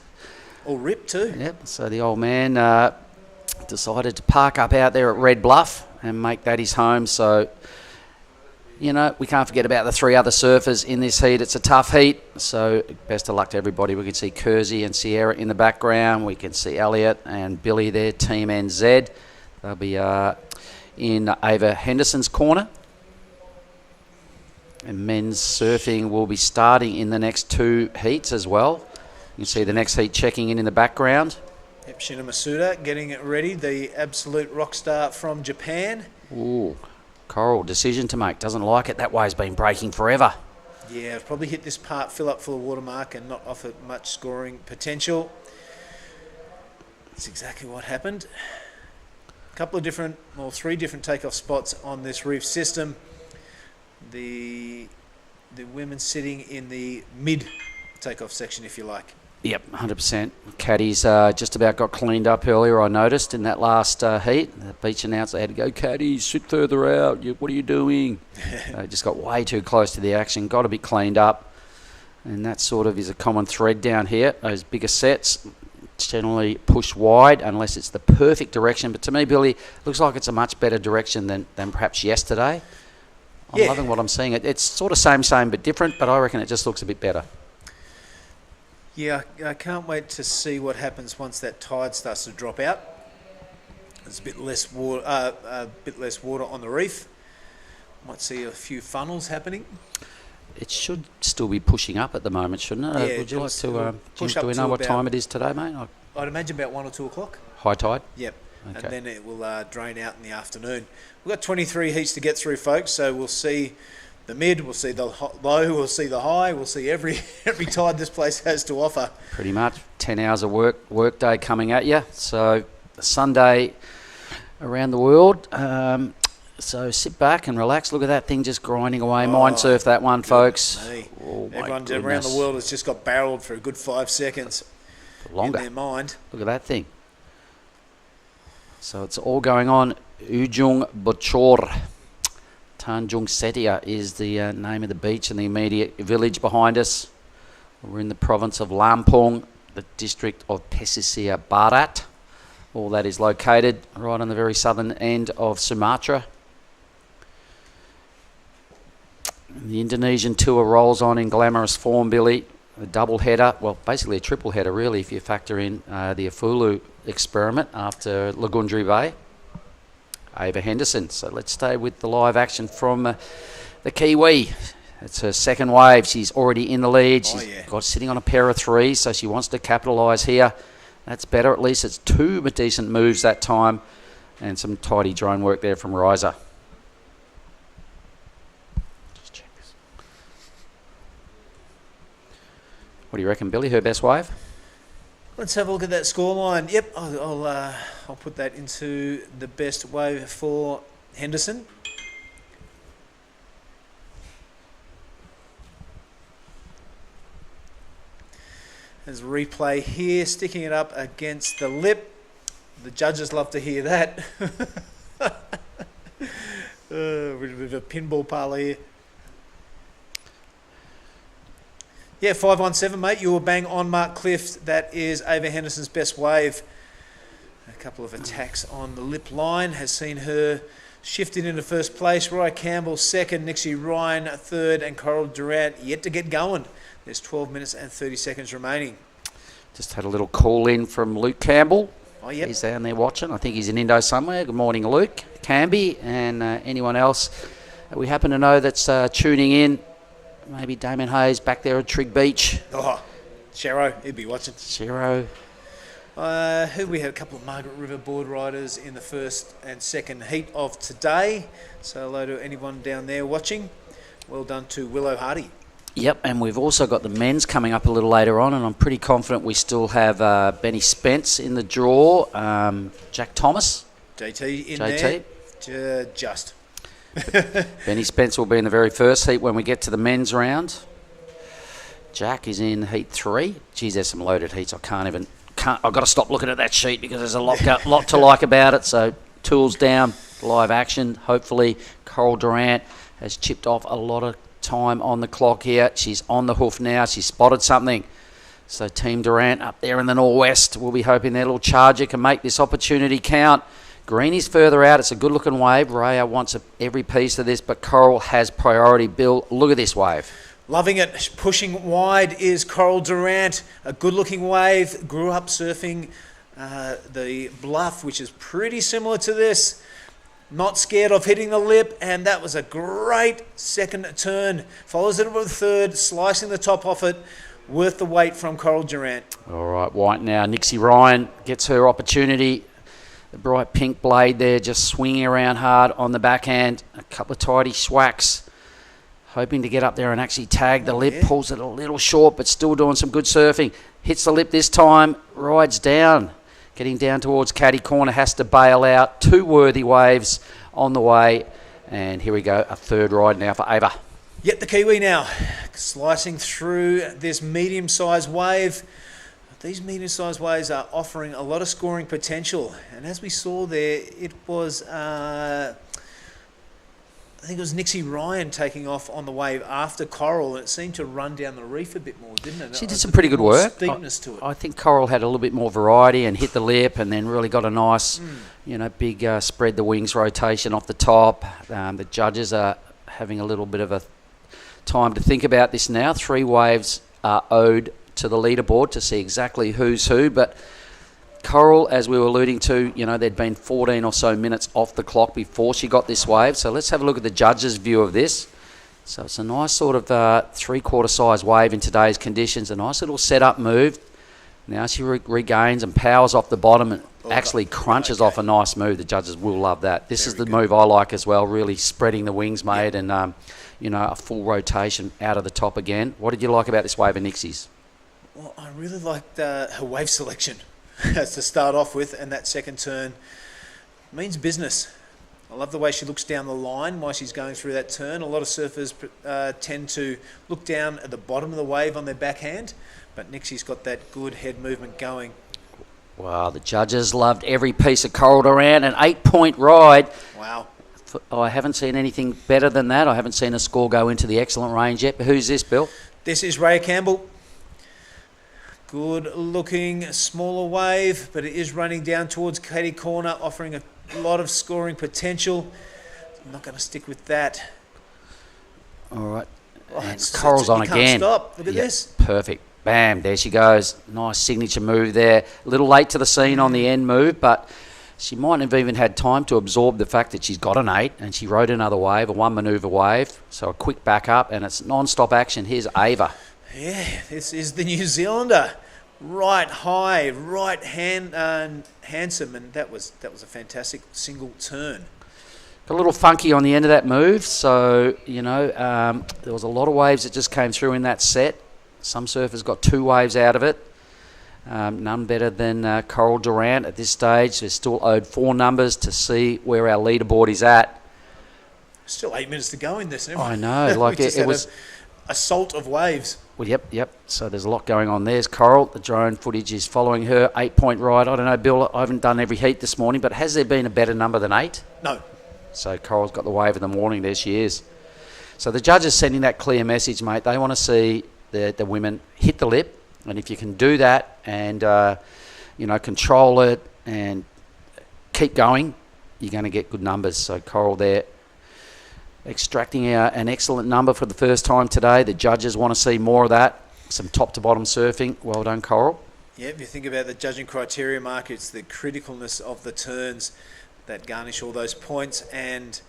All ripped too. Yep. So the old man decided to park up out there at Red Bluff and make that his home. So, you know, we can't forget about the three other surfers in this heat. It's a tough heat, so best of luck to everybody. We can see Kersey and Sierra in the background. We can see Elliot and Billy there, Team NZ. They'll be in Ava Henderson's corner. And men's surfing will be starting in the next two heats as well. You can see the next heat checking in the background. Yep, Shina Masuda getting it ready, the absolute rock star from Japan. Ooh, Coral, decision to make. Doesn't like it. That wave's been breaking forever. Yeah, probably hit this part, fill up full of watermark and not offer much scoring potential. That's exactly what happened. A couple of different, well, three different takeoff spots on this reef system. The women sitting in the mid takeoff section, if you like. Yep, 100%. Caddies just about got cleaned up earlier, I noticed, in that last heat. The beach announced they had to go, "Caddies, sit further out. What are you doing?" Just got way too close to the action, got to be cleaned up. And that sort of is a common thread down here. Those bigger sets generally push wide unless it's the perfect direction. But to me, Billy, looks like it's a much better direction than perhaps yesterday. I'm loving what I'm seeing. It's sort of same but different, but I reckon it just looks a bit better. Yeah, I can't wait to see what happens once that tide starts to drop out. There's a bit less water on the reef. Might see a few funnels happening. It should still be pushing up at the moment, shouldn't it? Yeah, Would you like to push do up we to know what about- time it is today, mate? I'd imagine about 1 or 2 o'clock. High tide? Yep. Okay. And then it will drain out in the afternoon. We've got 23 heats to get through, folks, so we'll see the mid, we'll see the low, we'll see the high, we'll see every tide this place has to offer. Pretty much 10 hours of work day coming at you. So Sunday around the world. So sit back and relax. Look at that thing just grinding away. Mind surf that one, folks. Oh, Everyone around the world has just got barreled for a good 5 seconds. Longer. In their mind. Look at that thing. So it's all going on. Ujung Bocor. Tanjung Setia is the name of the beach and the immediate village behind us. We're in the province of Lampung, the district of Pesisir Barat. All that is located right on the very southern end of Sumatra. The Indonesian tour rolls on in glamorous form, Billy. A double header, well, basically a triple header, really, if you factor in the Afulu experiment after Lagundri Bay. Ava Henderson. So let's stay with the live action from the Kiwi. It's her second wave. She's already in the lead. She's got sitting on a pair of threes, so she wants to capitalise here. That's better. At least it's two decent moves that time, and some tidy drone work there from Riser. Just check this. What do you reckon, Billy? Her best wave? Let's have a look at that scoreline. Yep, I'll put that into the best wave for Henderson. There's a replay here, sticking it up against the lip. The judges love to hear that. A bit of a pinball parlour here. Yeah, 517, mate. You were bang on, Mark Clift. That is Ava Henderson's best wave. A couple of attacks on the lip line has seen her shifted into first place. Raya Campbell second, Nixie Ryan third, and Coral Durant yet to get going. There's 12 minutes and 30 seconds remaining. Just had a little call in from Luke Campbell. Oh, yep. He's down there watching. I think he's in Indo somewhere. Good morning, Luke, Camby, and anyone else that we happen to know that's tuning in. Maybe Damon Hayes back there at Trig Beach. Oh, Shero, he'd be watching. Shero. We had a couple of Margaret River board riders in the first and second heat of today. So hello to anyone down there watching. Well done to Willow Hardy. Yep, and we've also got the men's coming up a little later on, and I'm pretty confident we still have Benny Spence in the draw, Jack Thomas. JT in JT. there. Just. Benny Spence will be in the very first heat when we get to the men's round. Jack is in heat 3. Geez, there's some loaded heats. I've got to stop looking at that sheet because there's a lot to like about it. So tools down, live action. Hopefully Coral Durant has chipped off a lot of time on the clock here. She's on the hoof now. She's spotted something. So Team Durant up there in the northwest will be hoping their little charger can make this opportunity count. Greenie's further out. It's a good-looking wave. Raya wants every piece of this, but Coral has priority. Bill, look at this wave. Loving it. Pushing wide is Coral Durant. A good-looking wave. Grew up surfing the bluff, which is pretty similar to this. Not scared of hitting the lip, and that was a great second turn. Follows it with a third, slicing the top off it. Worth the wait from Coral Durant. All right, white now. Nixie Ryan gets her opportunity. The bright pink blade there just swinging around hard on the backhand. A couple of tidy swacks. Hoping to get up there and actually tag the lip. Pulls it a little short, but still doing some good surfing. Hits the lip this time. Rides down. Getting down towards caddy corner. Has to bail out. Two worthy waves on the way. And here we go. A third ride now for Ava. Yet the Kiwi now. Slicing through this medium-sized wave. These medium-sized waves are offering a lot of scoring potential. And as we saw there, it was, I think it was Nixie Ryan taking off on the wave after Coral, and it seemed to run down the reef a bit more, didn't it? She did some pretty good work. Steepness to it. I think Coral had a little bit more variety and hit the lip, and then really got a nice, big spread the wings rotation off the top. The judges are having a little bit of a time to think about this now. 3 waves are owed to the leaderboard to see exactly who's who, but Coral, as we were alluding to, there'd been 14 or so minutes off the clock before she got this wave. So let's have a look at the judges' view of this. So it's a nice sort of 3/4 size wave in today's conditions. A nice little setup move. Now she regains and powers off the bottom and actually crunches off a nice move. The judges will love that. This is the move I like as well, really spreading the wings, mate, and a full rotation out of the top again. What did you like about this wave of Nixie's? Well, I really liked her wave selection to start off with, and that second turn means business. I love the way she looks down the line while she's going through that turn. A lot of surfers tend to look down at the bottom of the wave on their backhand, but Nixie's got that good head movement going. Wow, the judges loved every piece of Coral Durant. An 8-point ride. Wow. I haven't seen anything better than that. I haven't seen a score go into the excellent range yet. But who's this, Bill? This is Raya Campbell. Good looking, smaller wave, but it is running down towards caddy corner, offering a lot of scoring potential. I'm not going to stick with that. All right. Oh, And it's- Coral's on you can't again. stop. Look at Yep, this. Perfect. Bam, there she goes. Nice signature move there. A little late to the scene on the end move, but she mightn't have even had time to absorb the fact that she's got an 8, and she rode another wave, a one manoeuvre wave. So a quick back up, and it's non-stop action. Here's Ava. Yeah, this is the New Zealander. Right high, right handsome, and that was a fantastic single turn. A little funky on the end of that move, so, there was a lot of waves that just came through in that set. Some surfers got 2 waves out of it. None better than Coral Durant at this stage. They're still owed 4 numbers to see where our leaderboard is at. Still 8 minutes to go in this. I know, like We just it had was... an assault of waves. Well, yep. So there's a lot going on. There's Coral. The drone footage is following her. 8-point ride. I don't know, Bill, I haven't done every heat this morning, but has there been a better number than 8? No. So Coral's got the wave in the morning. There she is. So the judges sending that clear message, mate. They want to see the women hit the lip. And if you can do that and, control it and keep going, you're going to get good numbers. So Coral there extracting an excellent number for the first time today. The judges want to see more of that. Some top to bottom surfing. Well done, Coral. Yeah, if you think about the judging criteria, Mark, it's the criticalness of the turns that garnish all those points, and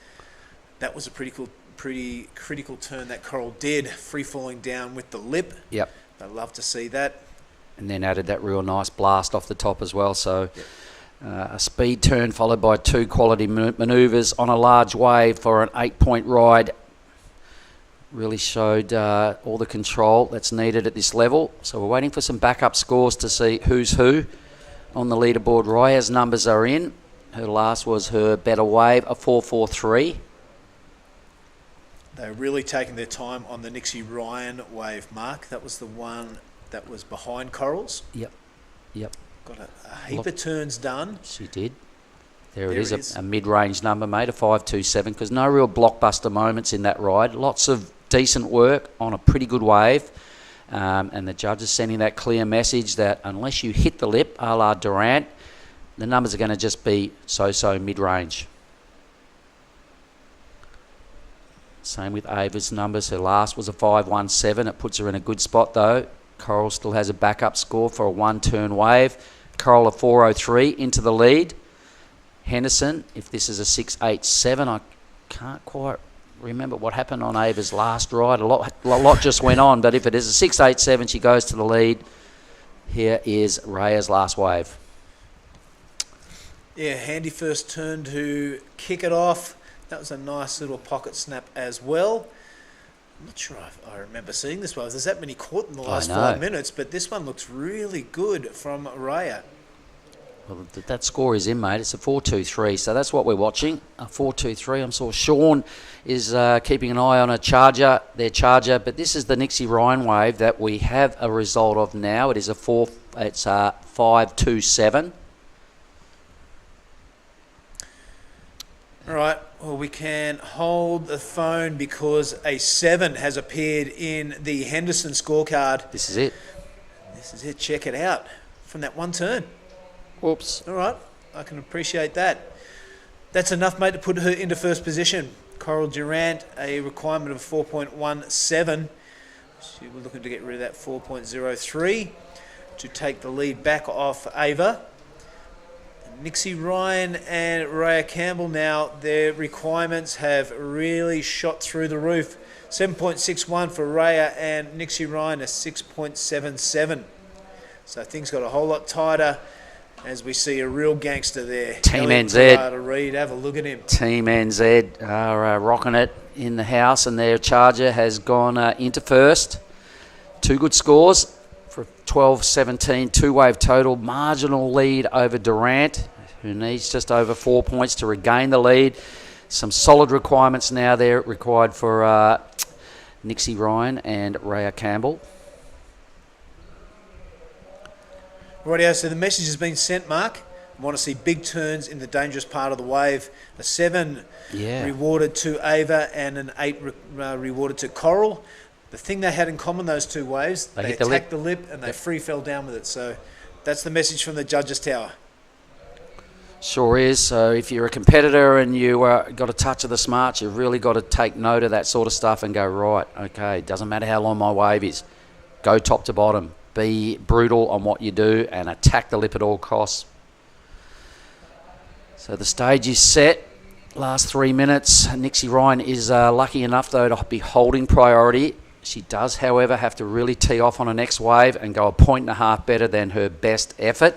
that was a pretty critical turn that Coral did, free falling down with the lip. Yep. They love to see that. And then added that real nice blast off the top as well. So a speed turn followed by 2 quality manoeuvres on a large wave for an 8-point ride. Really showed all the control that's needed at this level. So we're waiting for some backup scores to see who's who on the leaderboard. Raya's numbers are in. Her last was her better wave, a 4.43. They're really taking their time on the Nixie Ryan wave, Mark. That was the one that was behind Corals. Yep. Got a heap of turns done. She did. There it is, a mid-range number, mate, a 5.27, because no real blockbuster moments in that ride. Lots of decent work on a pretty good wave. And the judge is sending that clear message that unless you hit the lip, a la Durant, the numbers are going to just be so mid-range. Same with Ava's numbers. Her last was a 5.17. It puts her in a good spot, though. Coral still has a backup score for a one-turn wave. Coral a 4.03 into the lead. Henderson, if this is a 6.87, I can't quite remember what happened on Ava's last ride. A lot just went on, but if it is a 6.87, she goes to the lead. Here is Raya's last wave. Yeah, handy first turn to kick it off. That was a nice little pocket snap as well. I'm not sure if I remember seeing this one. There's that many caught in the last 5 minutes, but this one looks really good from Raya. Well, that score is in, mate. It's a 4.23, so that's what we're watching. A 4.23. I'm sure Sean is keeping an eye on their charger, but this is the Nixie Ryan wave that we have a result of now. It is a 5.27. All right, well, we can hold the phone because a 7 has appeared in the Henderson scorecard. This is it. Check it out from that one turn. Whoops. All right, I can appreciate that. That's enough, mate, to put her into first position. Coral Durant, a requirement of 4.17. She was looking to get rid of that 4.03 to take the lead back off Ava. Nixie Ryan and Raya Campbell now, their requirements have really shot through the roof. 7.61 for Raya and Nixie Ryan a 6.77. So things got a whole lot tighter as we see a real gangster there. Team Elliot NZ. Reid, have a look at him. Team NZ are rocking it in the house, and their charger has gone into first. 2 good scores for 12-17, 2-wave total. Marginal lead over Durant, who needs just over 4 points to regain the lead. Some solid requirements now there required for Nixie Ryan and Raya Campbell. Rightio, so the message has been sent, Mark. I want to see big turns in the dangerous part of the wave. A 7 rewarded to Ava and an 8 rewarded to Coral. The thing they had in common, those 2 waves, they attacked the lip and they free fell down with it. So that's the message from the judges' tower. Sure is. So if you're a competitor and you got a touch of the smarts, you've really got to take note of that sort of stuff and go, right, okay, doesn't matter how long my wave is. Go top to bottom. Be brutal on what you do and attack the lip at all costs. So the stage is set. Last 3 minutes. Nixie Ryan is lucky enough, though, to be holding priority. She does, however, have to really tee off on her next wave and go 1.5 points better than her best effort.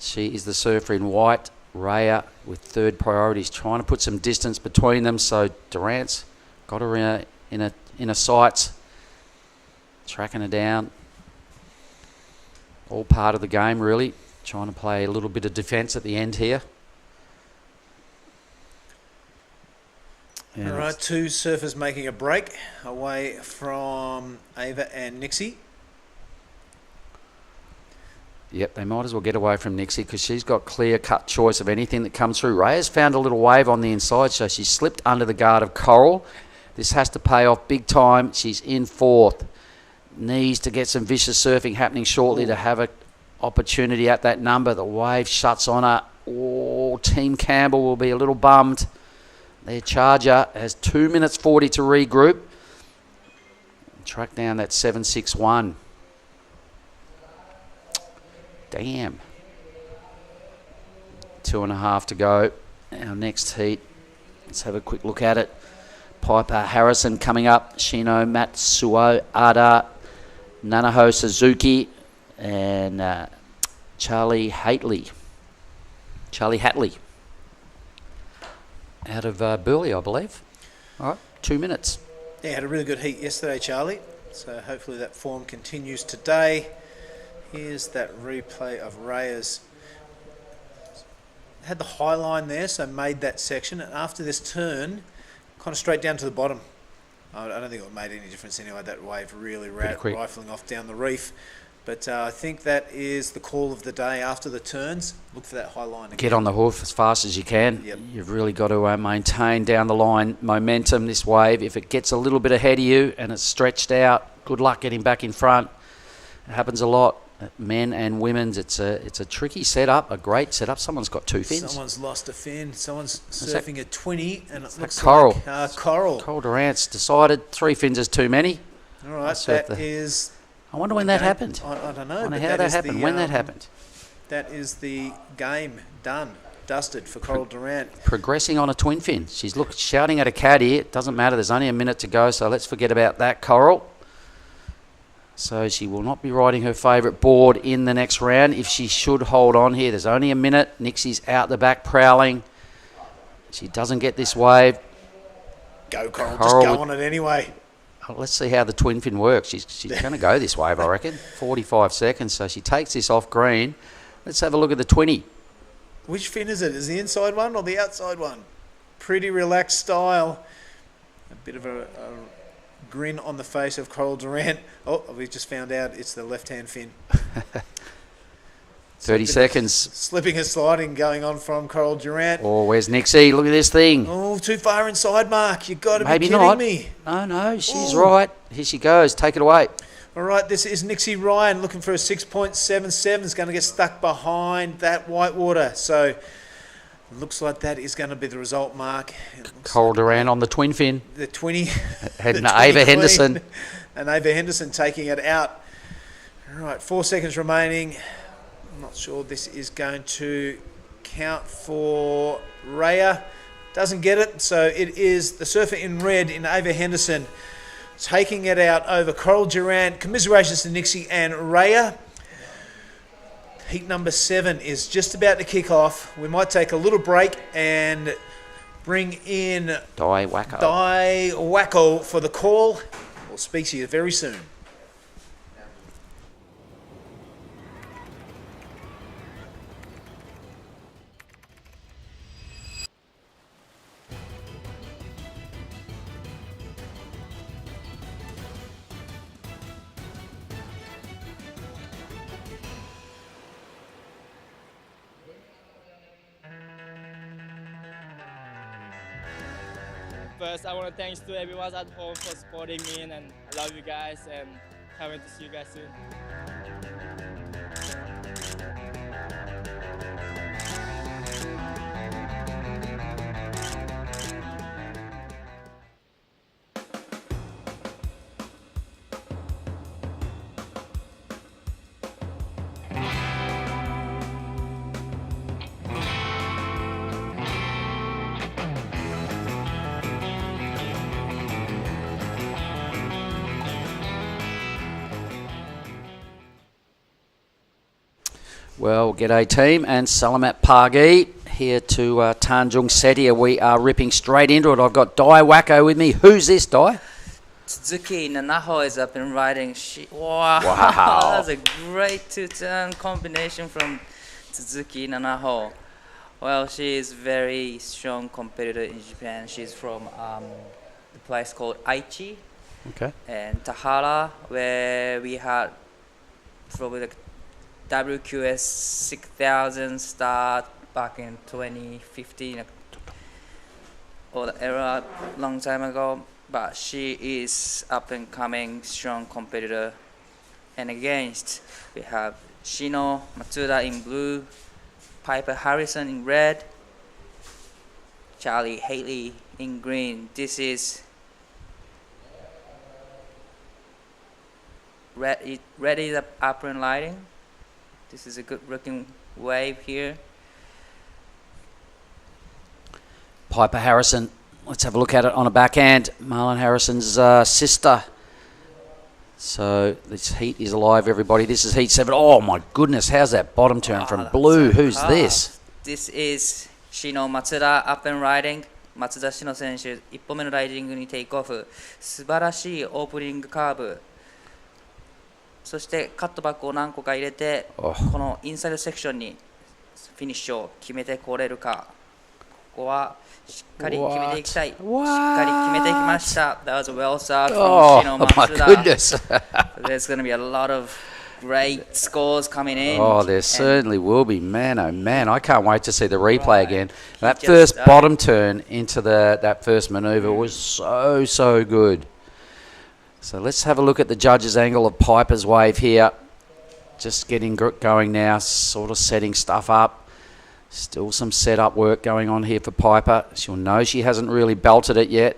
She is the surfer in white. Raya with third priorities, trying to put some distance between them. So Durant's got her in her sights, tracking her down. All part of the game, really. Trying to play a little bit of defence at the end here. All right, two surfers making a break away from Ava and Nixie. Yep, they might as well get away from Nixie because she's got clear-cut choice of anything that comes through. Raya's found a little wave on the inside, so she slipped under the guard of Coral. This has to pay off big time. She's in fourth. Needs to get some vicious surfing happening shortly to have an opportunity at that number. The wave shuts on her. Oh, Team Campbell will be a little bummed. Their charger has 2 minutes 40 to regroup. Track down that 761. Damn. 2.5 to go. Our next heat. Let's have a quick look at it. Piper Harrison coming up. Shino Matsuo, Ada, Nanaho Suzuki, and Charlie Hatley. Out of Burley, I believe. All right, 2 minutes. Yeah, had a really good heat yesterday, Charlie. So hopefully that form continues today. Here's that replay of Raya's. Had the high line there, so made that section. And after this turn, kind of straight down to the bottom. I don't think it made any difference anyway, that wave really rifling off down the reef. But I think that is the call of the day. After the turns, look for that high line again. Get on the hoof as fast as you can. Yep. You've really got to maintain down the line momentum, this wave. If it gets a little bit ahead of you and it's stretched out, good luck getting back in front. It happens a lot. Men and women's, it's a tricky setup, a great setup. Someone's got two fins. Someone's lost a fin. Someone's surfing a 20, and it looks Coral. like Coral. Coral Durant's decided 3 fins is too many. All right, that is. I wonder when that happened. I don't know. I wonder how that happened. When that happened. That is the game done, dusted for Coral Durant. Progressing on a twin fin. She's shouting at a caddy. It doesn't matter. There's only a minute to go, so let's forget about that, Coral. So she will not be riding her favourite board in the next round if she should hold on here. There's only a minute. Nixie's out the back prowling. She doesn't get this wave. Go, Coral. Just go on it anyway. Let's see how the twin fin works. She's going to go this wave, I reckon. 45 seconds. So she takes this off green. Let's have a look at the 20. Which fin is it? Is the inside one or the outside one? Pretty relaxed style. A bit of a grin on the face of Coral Durant. Oh, we just found out it's the left-hand fin. 30 seconds. Slipping and sliding going on from Coral Durant. Oh, where's Nixie? Look at this thing. Oh, too far inside, Mark. You've got to be kidding not. me. No, she's right. Here she goes. Take it away. All right, this is Nixie Ryan looking for a 6.77. Is going to get stuck behind that whitewater. So looks like that is going to be the result, Mark. Coral Durant on the twin fin. The 20. And Ava Henderson. And Ava Henderson taking it out. All right, 4 seconds remaining. I'm not sure this is going to count for Raya. Doesn't get it, so it is the surfer in red in Ava Henderson taking it out over Coral Durant. Commiserations to Nixie and Raya. Heat number 7 is just about to kick off. We might take a little break and bring in Dai Wacko for the call. We'll speak to you very soon. First, I want to thanks to everyone at home for supporting me, and I love you guys, and can't wait to see you guys soon. Well, g'day team, and Salamat Pagi here to Tanjung Setia. We are ripping straight into it. I've got Dai Wacko with me. Who's this, Dai? Suzuki Nanaho is up and riding. Wow. That's a great two-turn combination from Suzuki Nanaho. Well, she is very strong competitor in Japan. She's from the place called Aichi. Okay. And Tahara, where we had probably the WQS 6000 start back in 2015 or the era long time ago. But she is up and coming strong competitor. And against we have Shino Matsuda in blue, Piper Harrison in red, Charlie Haley in green. This is red is the upper and lighting. This is a good looking wave here. Piper Harrison. Let's have a look at it on a backhand. Marlon Harrison's sister. So this heat is alive, everybody. This is heat 7. Oh my goodness, how's that bottom turn from blue? Who's this? This is Shino Matsuda up and riding. 松田詩野選手、1歩目のライディングにテイクオフ。素晴らしいオープニングカーブ。そしてカットバックを何個か入れて、このインサイドセクションにフィニッシュを決めてこれるか。ここはしっかり決めていきたい。しっかり決めていきました。That was well served from Shino Matsuda. Oh my goodness. There's going to be a lot of great scores coming in. Oh, there certainly will be. Man, oh man, I can't wait to see the replay again. That first bottom turn into that first manoeuvre was so good. So let's have a look at the judges' angle of Piper's wave here. Just getting going now, sort of setting stuff up. Still some setup work going on here for Piper. She'll know she hasn't really belted it yet.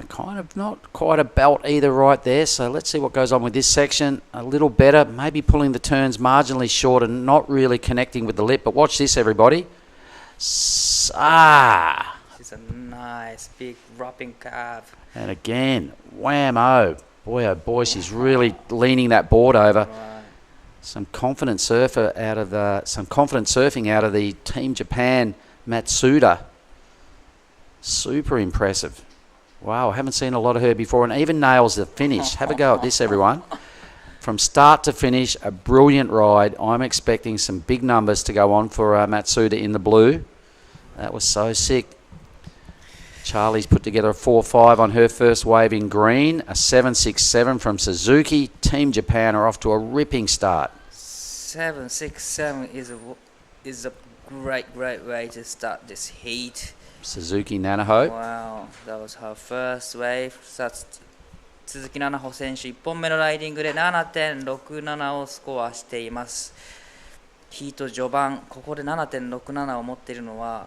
Kind of not quite a belt either right there. So let's see what goes on with this section. A little better, maybe pulling the turns marginally short and not really connecting with the lip. But watch this, everybody. She's a nice big wrapping calf. And again, whammo. Boy, oh boy, she's really leaning that board over. Some confident surfing out of the Team Japan Matsuda. Super impressive. Wow, I haven't seen a lot of her before, and even nails the finish. Have a go at this, everyone. From start to finish, a brilliant ride. I'm expecting some big numbers to go on for Matsuda in the blue. That was so sick. Charlie's put together a 4.5 on her first wave in green. A 7.67 from Suzuki. Team Japan are off to a ripping start. 7.67 is a great way to start this heat. Suzuki Nanaho. Wow, that was her first wave. 鈴木奈々穂選手1本目のライディングで 7.67 をスコアしています。ヒート序盤、ここで 7.67 を持っているのは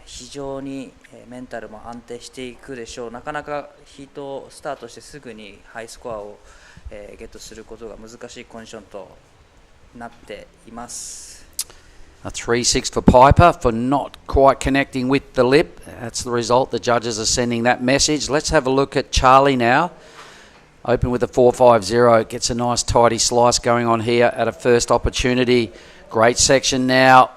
非常にメンタルも安定していくでしょう。なかなかヒートをスタートしてすぐにハイスコアをゲットすることが難しいコンディションとなっています。A 3.6 for Piper for not quite connecting with the lip. That's the result. The judges are sending that message. Let's have a look at Charlie now. Open with a 4.50. Gets a nice tidy slice going on here at a first opportunity. Great section now.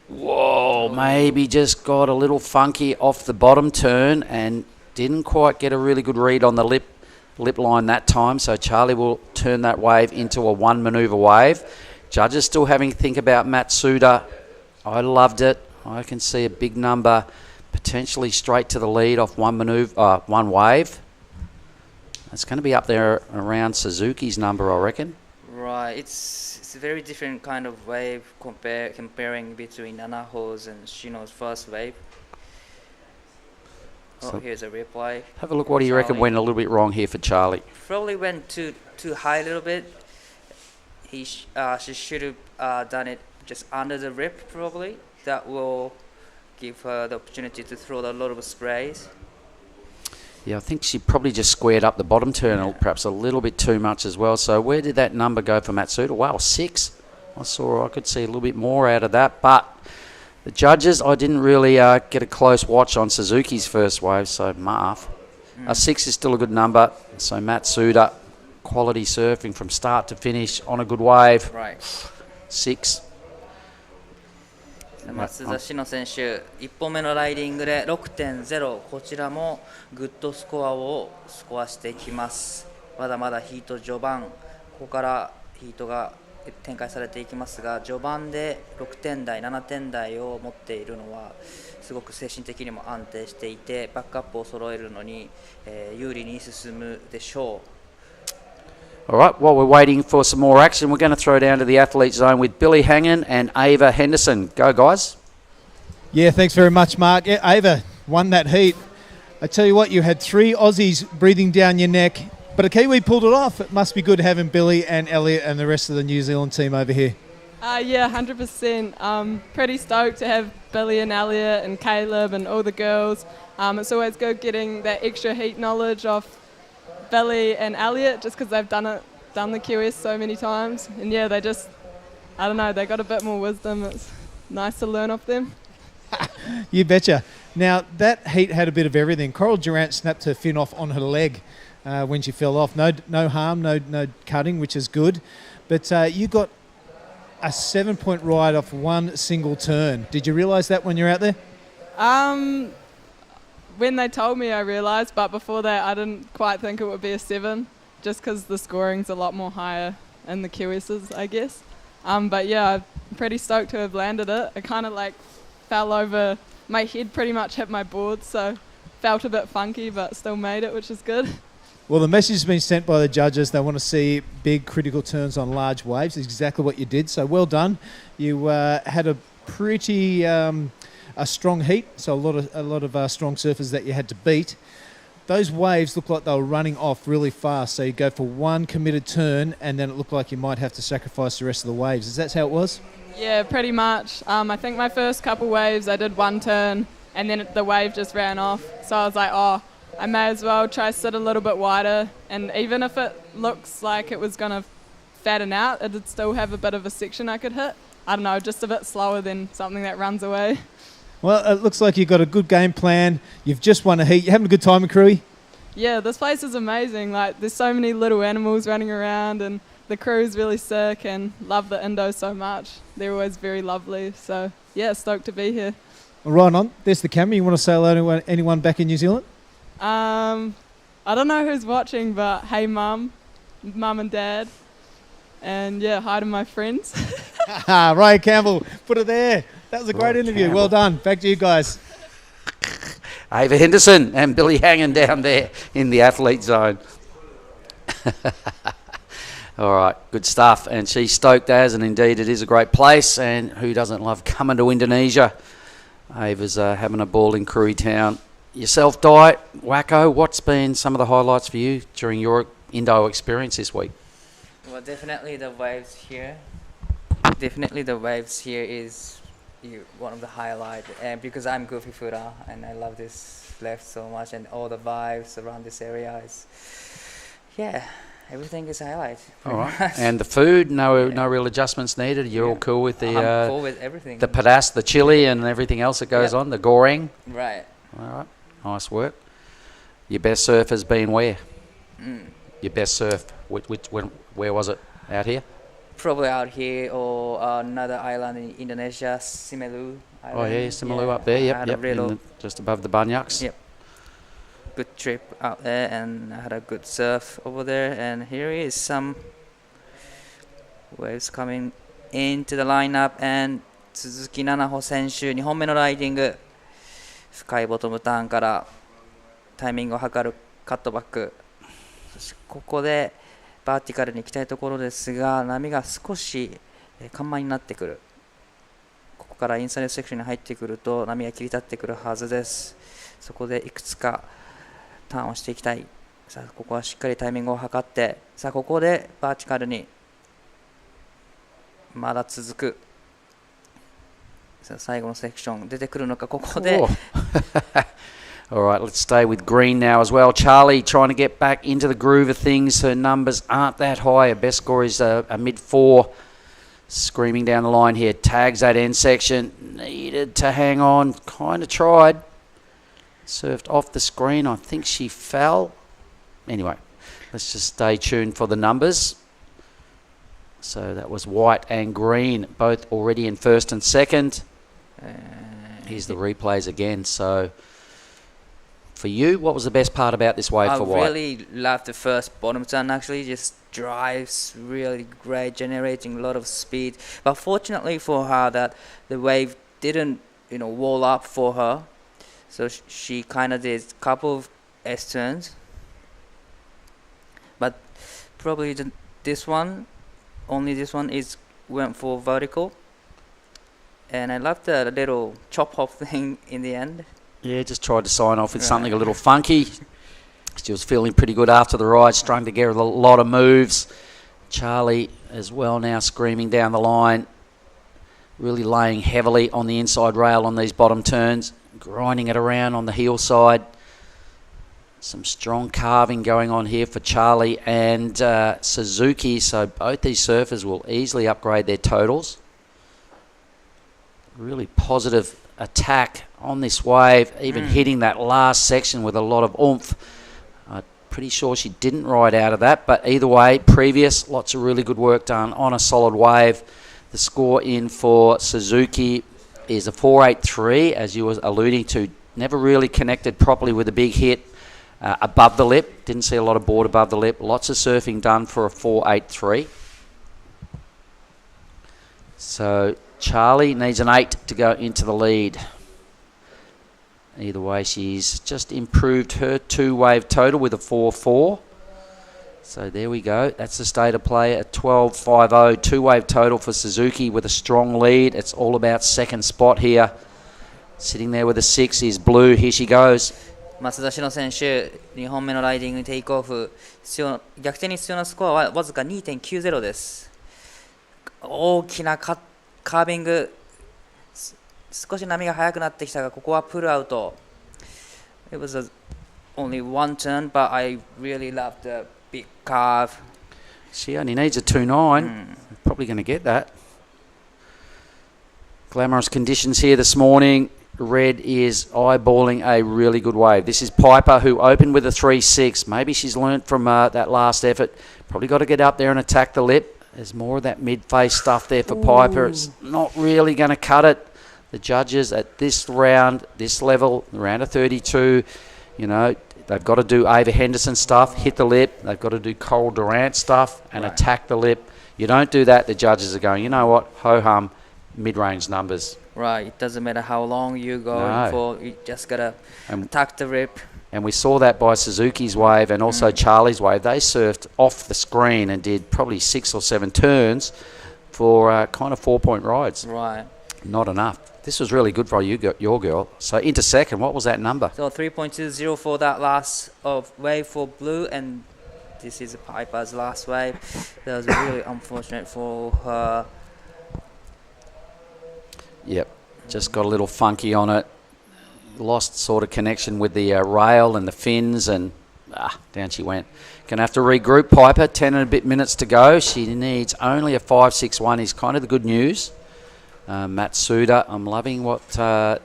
Whoa, maybe just got a little funky off the bottom turn and didn't quite get a really good read on the lip line that time. So Charlie will turn that wave into a one manoeuvre wave. Judges still having to think about Matsuda. I loved it. I can see a big number potentially straight to the lead off one wave. It's going to be up there around Suzuki's number, I reckon. Right, it's a very different kind of wave comparing between Nanaho's and Shino's first wave. So here's a replay. Have a look. What do you reckon went a little bit wrong here for Charlie? Probably went too high a little bit. She should have done it just under the rip, probably. That will give her the opportunity to throw a lot of sprays. Yeah, I think she probably just squared up the bottom turn perhaps a little bit too much as well. So where did that number go for Matsuda? Wow, 6. I could see a little bit more out of that. But the judges, I didn't really get a close watch on Suzuki's first wave, so Marv. A 6 is still a good number. So Matsuda, quality surfing from start to finish on a good wave. Right. 6. 松田詩野選手、1本目のライディングで 6.0、こちらもグッドスコアをスコアしてきます。まだまだヒート序盤、ここからヒートが展開されていきますが、序盤で6点台、7点台を持っているのはすごく精神的にも安定していて、バックアップを揃えるのに、有利に進むでしょう。All right, while we're waiting for some more action, we're going to throw down to the athlete zone with Billy Hangen and Ava Henderson. Go, guys. Yeah, thanks very much, Mark. Yeah, Ava won that heat. I tell you what, you had 3 Aussies breathing down your neck, but a Kiwi pulled it off. It must be good having Billy and Elliot and the rest of the New Zealand team over here. Yeah, 100%. Pretty stoked to have Billy and Elliot and Caleb and all the girls. It's always good getting that extra heat knowledge off Billy and Elliot, just because they've done the QS so many times, and yeah, they just, I don't know, they got a bit more wisdom. It's nice to learn off them. You betcha. Now, that heat had a bit of everything. Coral Durant snapped her fin off on her leg when she fell off. No harm, no cutting, which is good. But you got a 7-point ride off one single turn. Did you realise that when you're out there? When they told me, I realised, but before that, I didn't quite think it would be a 7, just because the scoring's a lot more higher in the QSs, I guess. But yeah, I'm pretty stoked to have landed it. It kind of like fell over, my head pretty much hit my board, so felt a bit funky, but still made it, which is good. Well, the message has been sent by the judges. They want to see big critical turns on large waves. It's exactly what you did, so well done. You had a pretty a strong heat, so a lot of strong surfers that you had to beat. Those waves looked like they were running off really fast, so you go for one committed turn, and then it looked like you might have to sacrifice the rest of the waves. Is that how it was? Yeah, pretty much. I think my first couple waves, I did one turn, and then the wave just ran off. So I was like, oh, I may as well try sit a little bit wider, and even if it looks like it was going to fatten out, it did still have a bit of a section I could hit. I don't know, just a bit slower than something that runs away. Well, it looks like you've got a good game plan. You've just won a heat. You having a good time at Krui? Yeah, this place is amazing. Like, there's so many little animals running around, and the crew's really sick, and love the Indos so much. They're always very lovely. So, yeah, stoked to be here. Well, right on. There's the camera. You want to say hello to anyone back in New Zealand? I don't know who's watching, but hey, Mum and Dad. And, yeah, hi to my friends. Ryan Campbell, put it there. That was a great interview. Campbell. Well done. Back to you guys. Ava Henderson and Billy Hangen down there in the athlete zone. All right, good stuff. And she's stoked as, and indeed it is a great place. And who doesn't love coming to Indonesia? Ava's having a ball in Krui town. Yourself, Di, Wacko, what's been some of the highlights for you during your Indo experience this week? Well, definitely the waves here. Definitely the waves here is one of the highlights, and because I'm goofy footer and I love this left so much, and all the vibes around this area is, yeah, everything is highlight. All right, and the food, no real adjustments needed. You're all cool with the I'm cool with everything. The padas, the chili, and everything else that goes on. The goreng. Right. All right, nice work. Your best surf has been where? Your best surf, where was it? Out here? Probably out here or another island in Indonesia, Simelu Island. Oh yeah, Simelu up there. Yep. Just above the Banyaks. Yep. Good trip out there, and I had a good surf over there. And here is some waves coming into the lineup. And 鈴木菜々穂選手、2本目のライディング、深いボトムターンからタイミングを測るカットバック。そしてここでバーティカルに行きたいところですが、波が少し緩慢になってくる。ここからインサイドセクションに入ってくると波が切り立ってくるはずです。そこでいくつかターンをしていきたい。さあここはしっかりタイミングを測って、さあここでバーティカルにまだ続く。さあ最後のセクション出てくるのか、ここで。All right, let's stay with green now as well. Charlie trying to get back into the groove of things. Her numbers aren't that high. Her best score is a mid-4. Screaming down the line here. Tags that end section. Needed to hang on. Kind of tried. Surfed off the screen. I think she fell. Anyway, let's just stay tuned for the numbers. So that was white and green, both already in first and second. Here's the replays again. So for you, what was the best part about this wave for white? I really loved the first bottom turn, actually. Just drives really great, generating a lot of speed. But fortunately for her, that the wave didn't, wall up for her. So she kind of did a couple of S turns. But probably this one went for vertical. And I love the little chop hop thing in the end. Yeah, just tried to sign off with something a little funky. She was feeling pretty good after the ride, strung together a lot of moves. Charlie as well now screaming down the line, really laying heavily on the inside rail on these bottom turns, grinding it around on the heel side. Some strong carving going on here for Charlie and Suzuki, so both these surfers will easily upgrade their totals. Really positive attack on this wave, even hitting that last section with a lot of oomph. I'm pretty sure she didn't ride out of that, but either way, previous, lots of really good work done on a solid wave. The score in for Suzuki is a 4.83, as you were alluding to. Never really connected properly with a big hit above the lip. Didn't see a lot of board above the lip. Lots of surfing done for a 4.83. So Charlie needs an 8 to go into the lead. Either way, she's just improved her 2-wave total with a 4.4. So there we go. That's the state of play at 12.50. 2-wave total for Suzuki with a strong lead. It's all about second spot here. Sitting there with a 6 is Blue. Here she goes. 松田詩野選手、2本目のライディングテイクオフ、逆転に必要なスコアはわずか 2.90 です。大きなカービング、少し波が速くなってきたが、ここはプルアウト。It was only one turn, but I really loved the big carve. She only needs a 2.9. Probably going to get that. Glamorous conditions here this morning. Red is eyeballing a really good wave. This is Piper, who opened with a 3.6. Maybe she's learnt from that last effort. Probably got to get up there and attack the lip. There's more of that mid-face stuff there for Piper. It's not really going to cut it. The judges at this round, this level, the round of 32, they've got to do Ava Henderson stuff, hit the lip. They've got to do Cole Durant stuff and attack the lip. You don't do that, the judges are going, you know what, ho-hum, mid-range numbers. Right, it doesn't matter how long you go for, you just got to attack the lip. And we saw that by Suzuki's wave and also Charlie's wave. They surfed off the screen and did probably 6 or 7 turns for kind of 4-point rides. Right. Not enough. This was really good for your girl. So into second, what was that number? So 3.20 for that last wave for Blue, and this is Piper's last wave. That was really unfortunate for her. Yep, just got a little funky on it. Lost sort of connection with the rail and the fins, and down she went. Gonna have to regroup Piper. 10 and a bit minutes to go. She needs only a 5.61 is kind of the good news. Matsuda, I'm loving what that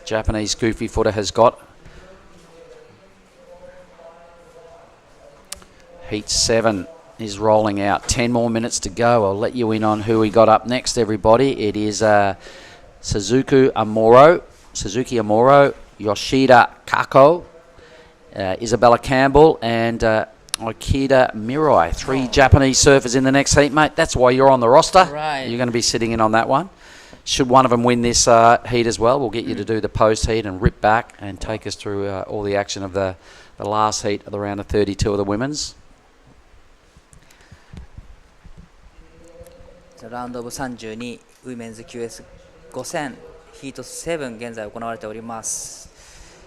Japanese goofy footer has got. Heat 7 is rolling out. 10 more minutes to go. I'll let you in on who we got up next, everybody. It is Suzuki Amuro, Yoshida Kako, Isabella Campbell, and Akita Mirai. 3 Japanese surfers in the next heat, mate. That's why you're on the roster. Right. You're going to be sitting in on that one. Should one of them win this heat as well, we'll get you to do the post-heat and rip back and take us through all the action of the last heat of the round of 32 of the women's. The round of 32 Women's QS 5000ヒート7現在行われております。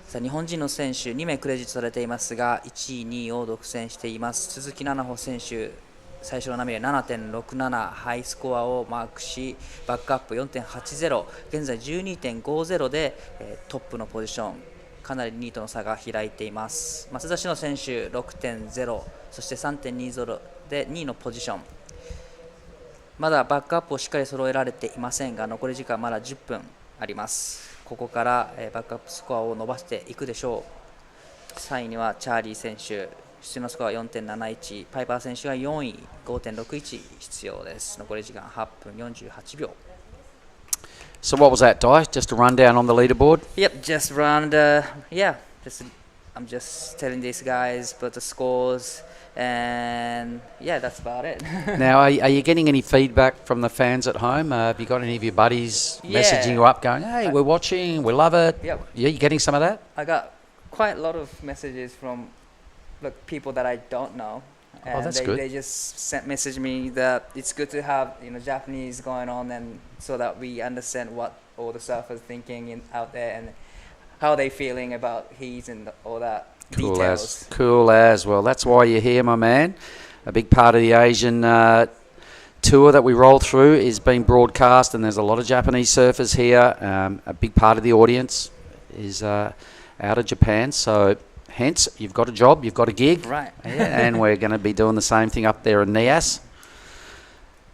さあ日本人の選手2名クレジットされていますが、1位、2位を独占しています。鈴木菜々穂選手、最初の波で 7.67 ハイスコアをマークし、バックアップ 4.80、現在 12.50 で、トップのポジション、かなり2位との差が開いています。松田詩野選手 6.0、そして 3.20 で2位のポジション。まだバックアップをしっかり揃えられていませんが、残り時間まだ10分あります。ここからバックアップスコアを伸ばしていくでしょう。3位にはチャーリー選手、出のスコアは 4.71、パイパー選手が4位 5.61 必要です。残り時間8分48秒。 So what was that, Di? Just a rundown on the leaderboard? Yep, just round. I'm just telling these guys about the scores, and yeah, that's about it. Now, are you getting any feedback from the fans at home? Have you got any of your buddies messaging you up going, hey, we're watching, we love it? Yep. Yeah, you getting some of that? I got quite a lot of messages from people that I don't know. And that's good. They just message me that it's good to have Japanese going on, and so that we understand what all the surfers thinking out there and how they feeling about heat and all that details. Cool as. Well, that's why you're here, my man. A big part of the Asian tour that we roll through is being broadcast, and there's a lot of Japanese surfers here. A big part of the audience is out of Japan, so hence you've got a job, you've got a gig, right? And we're going to be doing the same thing up there in Nias.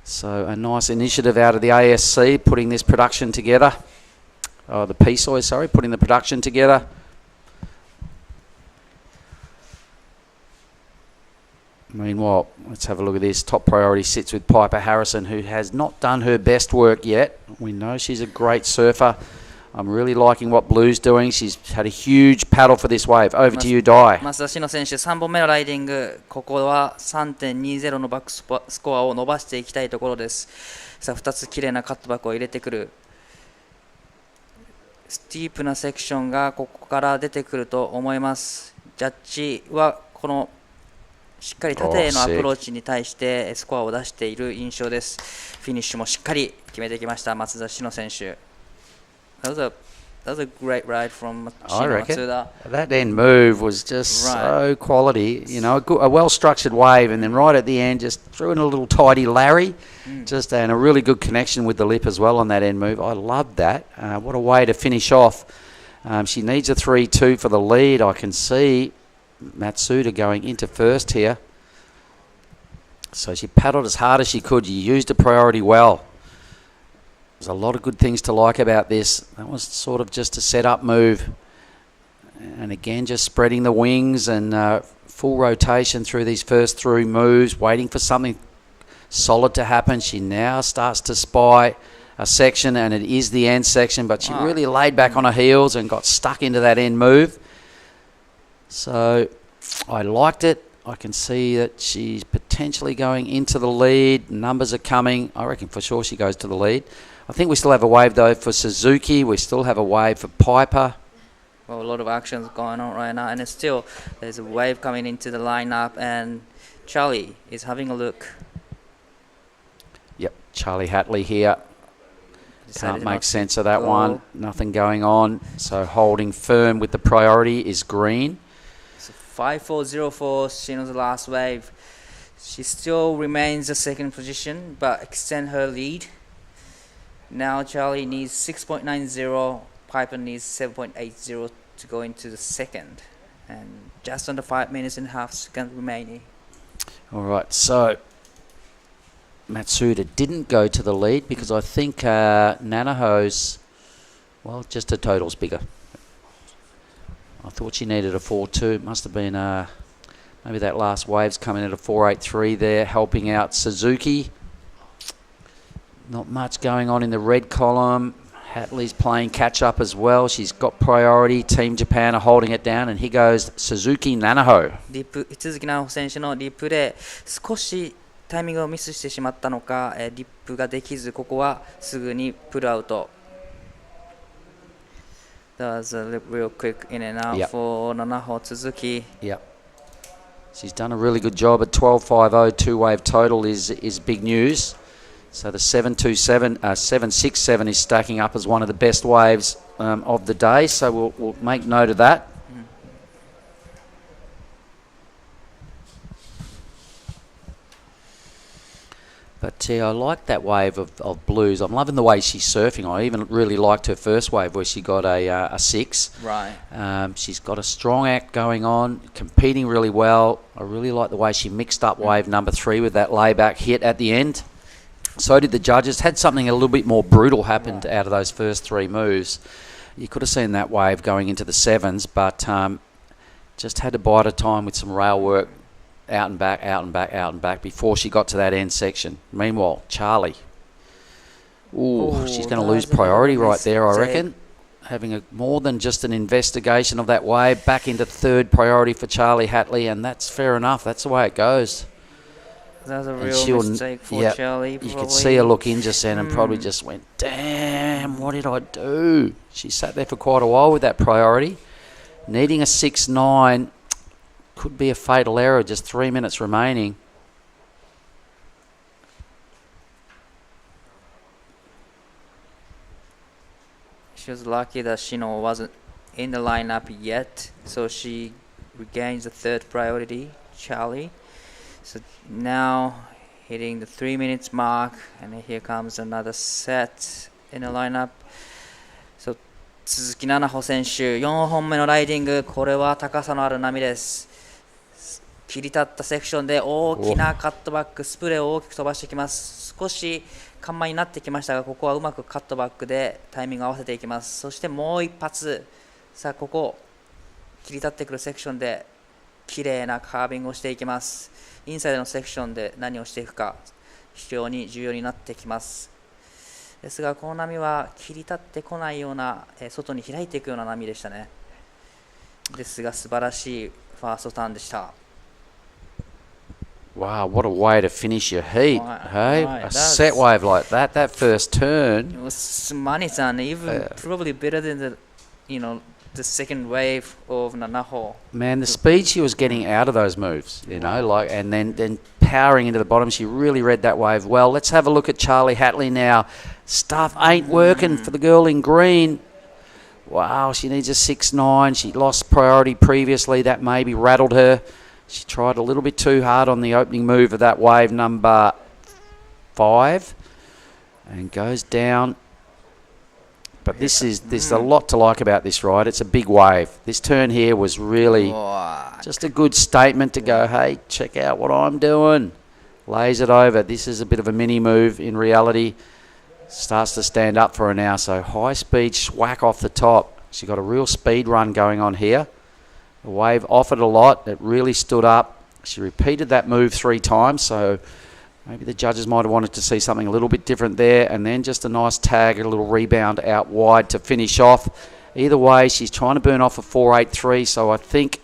So a nice initiative out of the ASC putting this production together. The PSOI, sorry, putting the production together. Meanwhile, let's have a look at this. Top priority sits with Piper Harrison, who has not done her best work yet. We know she's a great surfer. I'm really liking what Blue's doing. She's had a huge paddle for this wave. Over to you, Dai. 増田篠選手、3本目のライディング、ここは 3.20 のバックスコアを伸ばしていきたいところです。さあ、2つきれいなカットバックを入れてくる。スティープなセクションがここから出てくると思います。ジャッジはこのしっかり縦へのアプローチに対してスコアを出している印象です。フィニッシュもしっかり決めてきました、松田篠選手。That was a great ride from Matsuda. That end move was just so quality. You know, a well-structured wave, and then right at the end, just threw in a little tidy Larry, and a really good connection with the lip as well on that end move. I loved that. What a way to finish off. She needs a 3-2 for the lead. I can see Matsuda going into first here. So she paddled as hard as she could. She used the priority well. There's a lot of good things to like about this. That was sort of just a set-up move. And again, just spreading the wings and full rotation through these first three moves, waiting for something solid to happen. She now starts to spy a section, and it is the end section, but she really laid back on her heels and got stuck into that end move. So I liked it. I can see that she's potentially going into the lead. Numbers are coming. I reckon for sure she goes to the lead. I think we still have a wave, though, for Suzuki. We still have a wave for Piper. Well, a lot of actions going on right now. And it's still, there's a wave coming into the lineup. And Charlie is having a look. Yep, Charlie Hatley here. Can't make sense of that one. Nothing going on. So holding firm with the priority is Green. So 5-4-0-4, Shino's last wave. She still remains the second position, but extend her lead. Now Charlie needs 6.90, Piper needs 7.80 to go into the second. And just under 5 minutes and a half seconds remaining. All right, so Matsuda didn't go to the lead because I think Nanaho's, well, just her total's bigger. I thought she needed a 4-2. Must have been maybe that last wave's coming at a 4.83 there, helping out Suzuki. Not much going on in the red column. Hatley's playing catch-up as well. She's got priority. Team Japan are holding it down, and here goes Suzuki Nanaho. リップ、鈴木奈穂選手のリップで少しタイミングをミスしてしまったのか、リップができず、ここはすぐにプルアウト。That was a real quick in and out for Nanaho Suzuki. Yep. She's done a really good job at 12.50. Two-wave total is big news. So the 7.67 is stacking up as one of the best waves of the day. So we'll make note of that. But I like that wave of Blues. I'm loving the way she's surfing. I even really liked her first wave where she got a 6. Right. She's got a strong act going on, competing really well. I really like the way she mixed up wave number 3 with that layback hit at the end. So did the judges. Had something a little bit more brutal happened out of those first 3 moves. You could have seen that wave going into the 7s, but Just had to bide her time with some rail work, out and back, out and back, out and back before she got to that end section. Meanwhile, Charlie. Ooh, she's going to lose priority right there, I reckon. Having more than just an investigation of that wave, back into third priority for Charlie Hatley, and that's fair enough. That's the way it goes. That was a real mistake for Charlie. You could see her look in just then and probably just went, damn, what did I do? She sat there for quite a while with that priority. Needing a 6.9 could be a fatal error, just 3 minutes remaining. She was lucky that Shino wasn't in the lineup yet, so she regains the third priority, Charlie. So now hitting the 3 minutes mark, and here comes another set in the lineup. So 鈴木菜々穂選手、4本目のライディング、これは高さのある波です。切り立ったセクションで大きなカットバック、スプレーを大きく飛ばしてきます。少し緩慢になってきましたが、ここはうまくカットバックでタイミングを合わせていきます。そしてもう一発、さあここ切り立ってくるセクションで綺麗なカービングをしていきます。インサイドのセクションで何をしていくか非常に重要になってきます。ですがこの波は切り立ってこないような、外に開いていくような波でしたね。ですが素晴らしいファーストターンでした。Wow, what a way to finish your heat, hey? A set wave like that, that first turn. It was money-san, even probably better than the second wave of Nanaho. Man, the speed she was getting out of those moves, and then powering into the bottom, she really read that wave well. Let's have a look at Charlie Hatley now. Stuff ain't working for the girl in green. Wow, she needs a 6.9. She lost priority previously. That maybe rattled her. She tried a little bit too hard on the opening move of that wave number 5 and goes down. But there's a lot to like about this ride. It's a big wave. This turn here was really just a good statement to go, hey, check out what I'm doing. Lays it over. This is a bit of a mini move in reality. Starts to stand up for her now. So high speed schwack off the top. She got a real speed run going on here. The wave offered a lot. It really stood up. She repeated that move 3 times, so maybe the judges might have wanted to see something a little bit different there. And then just a nice tag, a little rebound out wide to finish off. Either way, she's trying to burn off a 4.83, so I think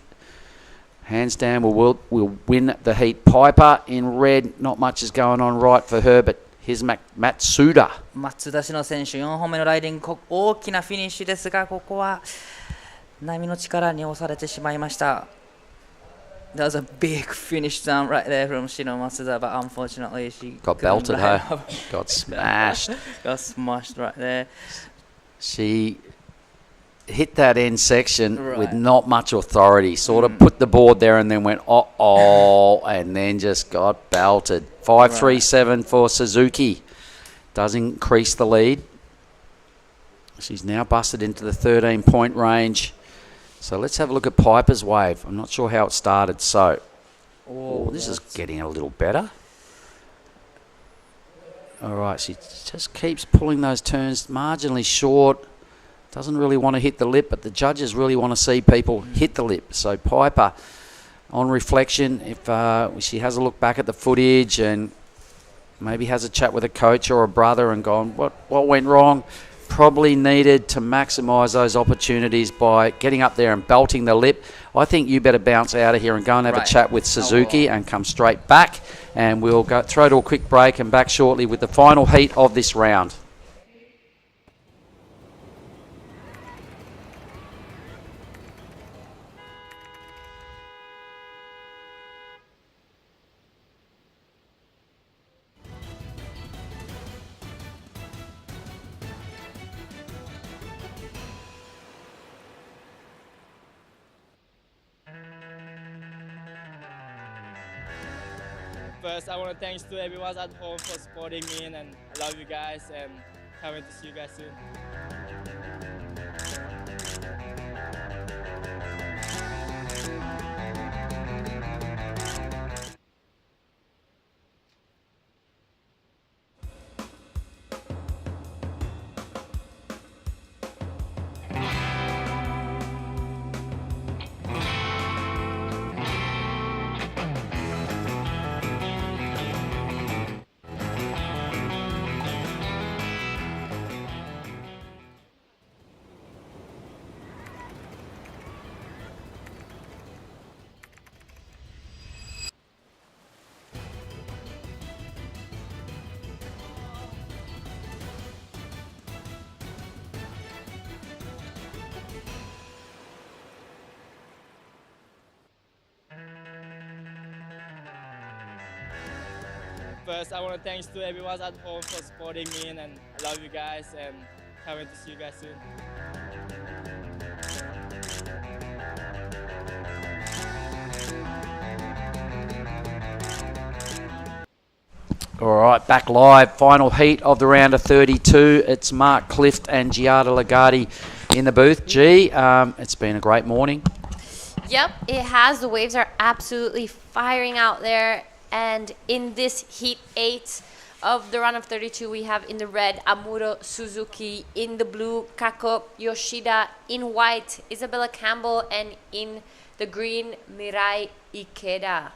hands down will win the heat. Piper in red, not much is going on right for her, but here's Matsuda. 松田篠選手4本目のライディング、大きなフィニッシュですが、ここは波の力に押されてしまいました。That was a big finish down right there from Shino Matsuda, but unfortunately she got belted, got smashed. Got smashed right there. She hit that end section with not much authority, sort of put the board there and then went, uh-oh, and then just got belted. 5.37 for Suzuki. Does increase the lead. She's now busted into the 13-point range. So let's have a look at Piper's wave. I'm not sure how it started. So, this is getting a little better. All right, she just keeps pulling those turns marginally short. Doesn't really want to hit the lip, but the judges really want to see people hit the lip. So Piper, on reflection, if she has a look back at the footage and maybe has a chat with a coach or a brother and gone, what went wrong? Probably needed to maximise those opportunities by getting up there and belting the lip. I think you better bounce out of here and go and have a chat with Suzuki and come straight back. And we'll go throw to a quick break and back shortly with the final heat of this round. First, I want to thanks to everyone at home for supporting me, and I love you guys, and can't wait to see you guys soon. first, I want to thanks to everyone at home for supporting me, and I love you guys, and can't wait to see you guys soon. All right, back live. Final heat of the round of 32. It's Mark Clift and Giada Lagarde in the booth. G, it's been a great morning. Yep, it has. The waves are absolutely firing out there. And in this heat 8 of the round of 32, we have in the red Amuro Suzuki, in the blue Kako Yoshida, in white Isabella Campbell, and in the green Mirai Ikeda,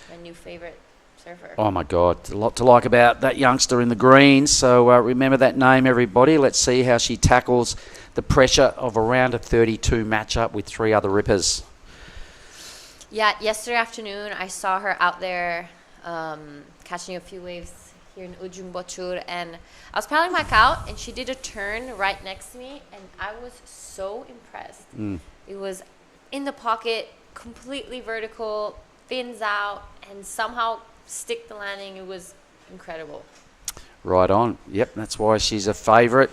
my new favorite surfer. Oh my God, a lot to like about that youngster in the green. So remember that name, everybody. Let's see how she tackles the pressure of a round of 32 matchup with 3 other rippers. Yeah, yesterday afternoon I saw her out there catching a few waves here in Ujung Bochur, and I was paddling back out and she did a turn right next to me, and I was so impressed. It was in the pocket, completely vertical, fins out, and somehow stick the landing. It was incredible. Right on. Yep, that's why she's a favourite.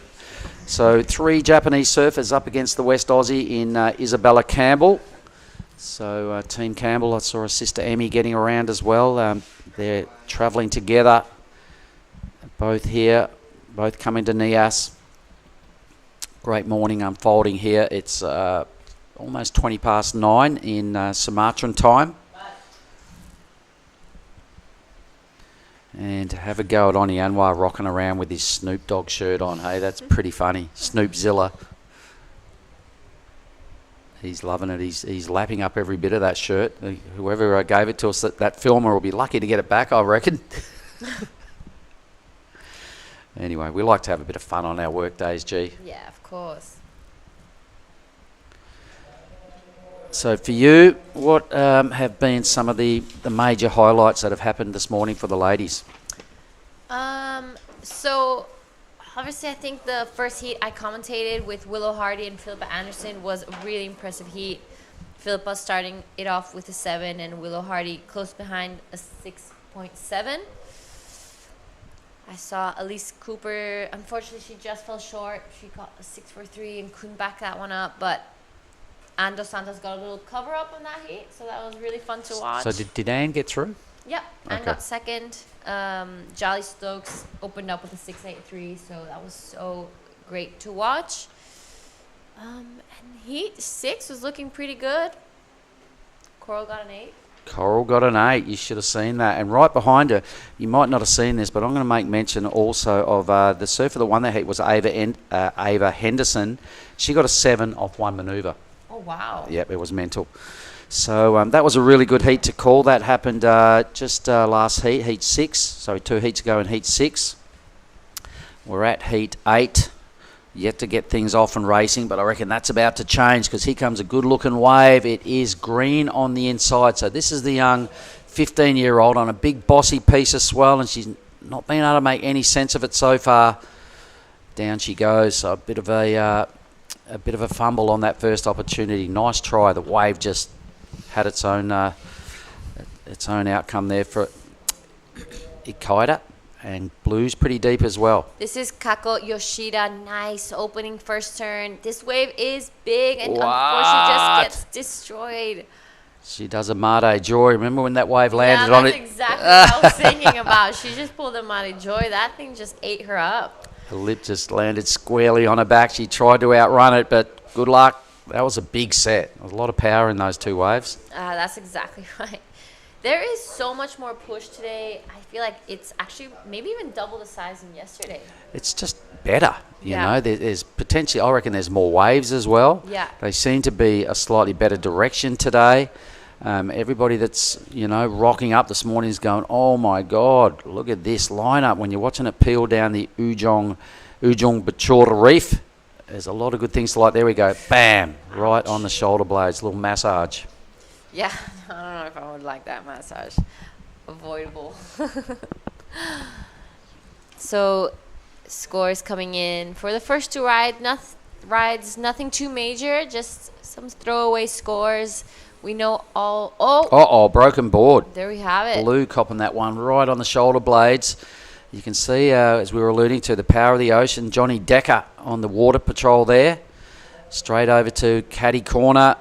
So 3 Japanese surfers up against the West Aussie in Isabella Campbell. So Team Campbell, I saw her sister Emmy getting around as well. They're travelling together. Both here, both coming to Nias. Great morning unfolding here. It's almost 20 past 9 in Sumatran time. And have a go at Oni Anwar rocking around with his Snoop Dogg shirt on. Hey, that's pretty funny. Snoopzilla. He's loving it. He's lapping up every bit of that shirt. Whoever gave it to us, that filmer will be lucky to get it back, I reckon. Anyway, we like to have a bit of fun on our work days, G. Yeah, of course. So for you, what have been some of the major highlights that have happened this morning for the ladies? So obviously I think the first heat I commentated with Willow Hardy and Philippa Anderson was a really impressive heat. Philippa starting it off with a 7 and Willow Hardy close behind a 6.7. I saw Elise Cooper, unfortunately she just fell short. She got a 6.43 and couldn't back that one up, but Ando Santos got a little cover up on that heat, so that was really fun to watch. So did Anne get through? Yep, Anne Okay. got second. Jolly Stokes opened up with a 6.83, so that was so great to watch. And heat 6 was looking pretty good. Coral got an 8. Coral got an 8. You should have seen that. And right behind her, you might not have seen this, but I'm going to make mention also of the surfer that won the heat was Ava Henderson. She got a 7 off one manoeuvre. Oh, wow. Yep, it was mental. So that was a really good heat to call. That happened just last heat, heat 6. So 2 heats ago in heat 6. We're at heat 8. Yet to get things off and racing, but I reckon that's about to change because here comes a good-looking wave. It is green on the inside. So this is the young 15-year-old on a big bossy piece of swell, and she's not been able to make any sense of it so far. Down she goes. So a bit of a fumble on that first opportunity. Nice try. The wave just had its own outcome there for Ikaida. And blue's pretty deep as well. This is Kako Yoshida. Nice opening first turn. This wave is big, and unfortunately just gets destroyed. She does a Mate Joy. Remember when that wave landed on it? Yeah, that's exactly what I was thinking about. She just pulled a Mate Joy. That thing just ate her up. The lip just landed squarely on her back. She tried to outrun it, but good luck. That was a big set. There was a lot of power in those 2 waves. That's exactly right. There is so much more push today. I feel like it's actually maybe even double the size than yesterday. It's just better, you Yeah. know. There's potentially, I reckon there's more waves as well. Yeah. They seem to be a slightly better direction today. Everybody that's, you know, rocking up this morning is going, oh my God, look at this lineup. When you're watching it peel down the Ujung Bachora Reef, there's a lot of good things to like. There we go. Bam. Right on the shoulder blades. Little massage. Yeah, I don't know if I would like that massage. Avoidable. So, scores coming in for the first 2 rides. Nothing too major, just some throwaway scores. We know all. Uh-oh, broken board. There we have it. Blue copping that one right on the shoulder blades. You can see, as we were alluding to, the power of the ocean. Johnny Decker on the water patrol there. Straight over to caddy corner.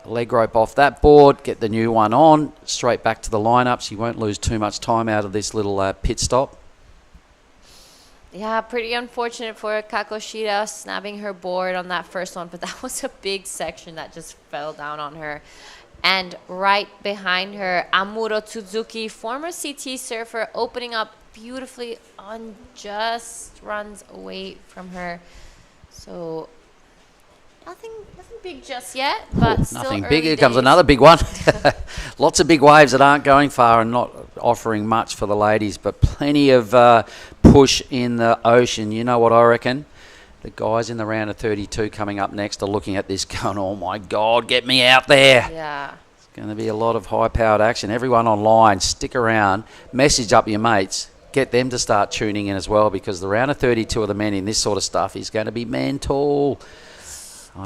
Leg rope off that board. Get the new one on. Straight back to the lineups. You won't lose too much time out of this little pit stop. Yeah, pretty unfortunate for Kakoshida snapping her board on that first one, but that was a big section that just fell down on her. And right behind her, Amuro Tsuzuki, former CT surfer, opening up beautifully on just runs away from her. So nothing big just yet, but still nothing early big. Here days. comes another big one. Lots of big waves that aren't going far and not offering much for the ladies, but plenty of push in the ocean. You know what I reckon? The guys in the round of 32 coming up next are looking at this going, oh my God, get me out there. Yeah. It's going to be a lot of high-powered action. Everyone online, stick around, message up your mates, get them to start tuning in as well, because the round of 32 of the men in this sort of stuff is going to be mental.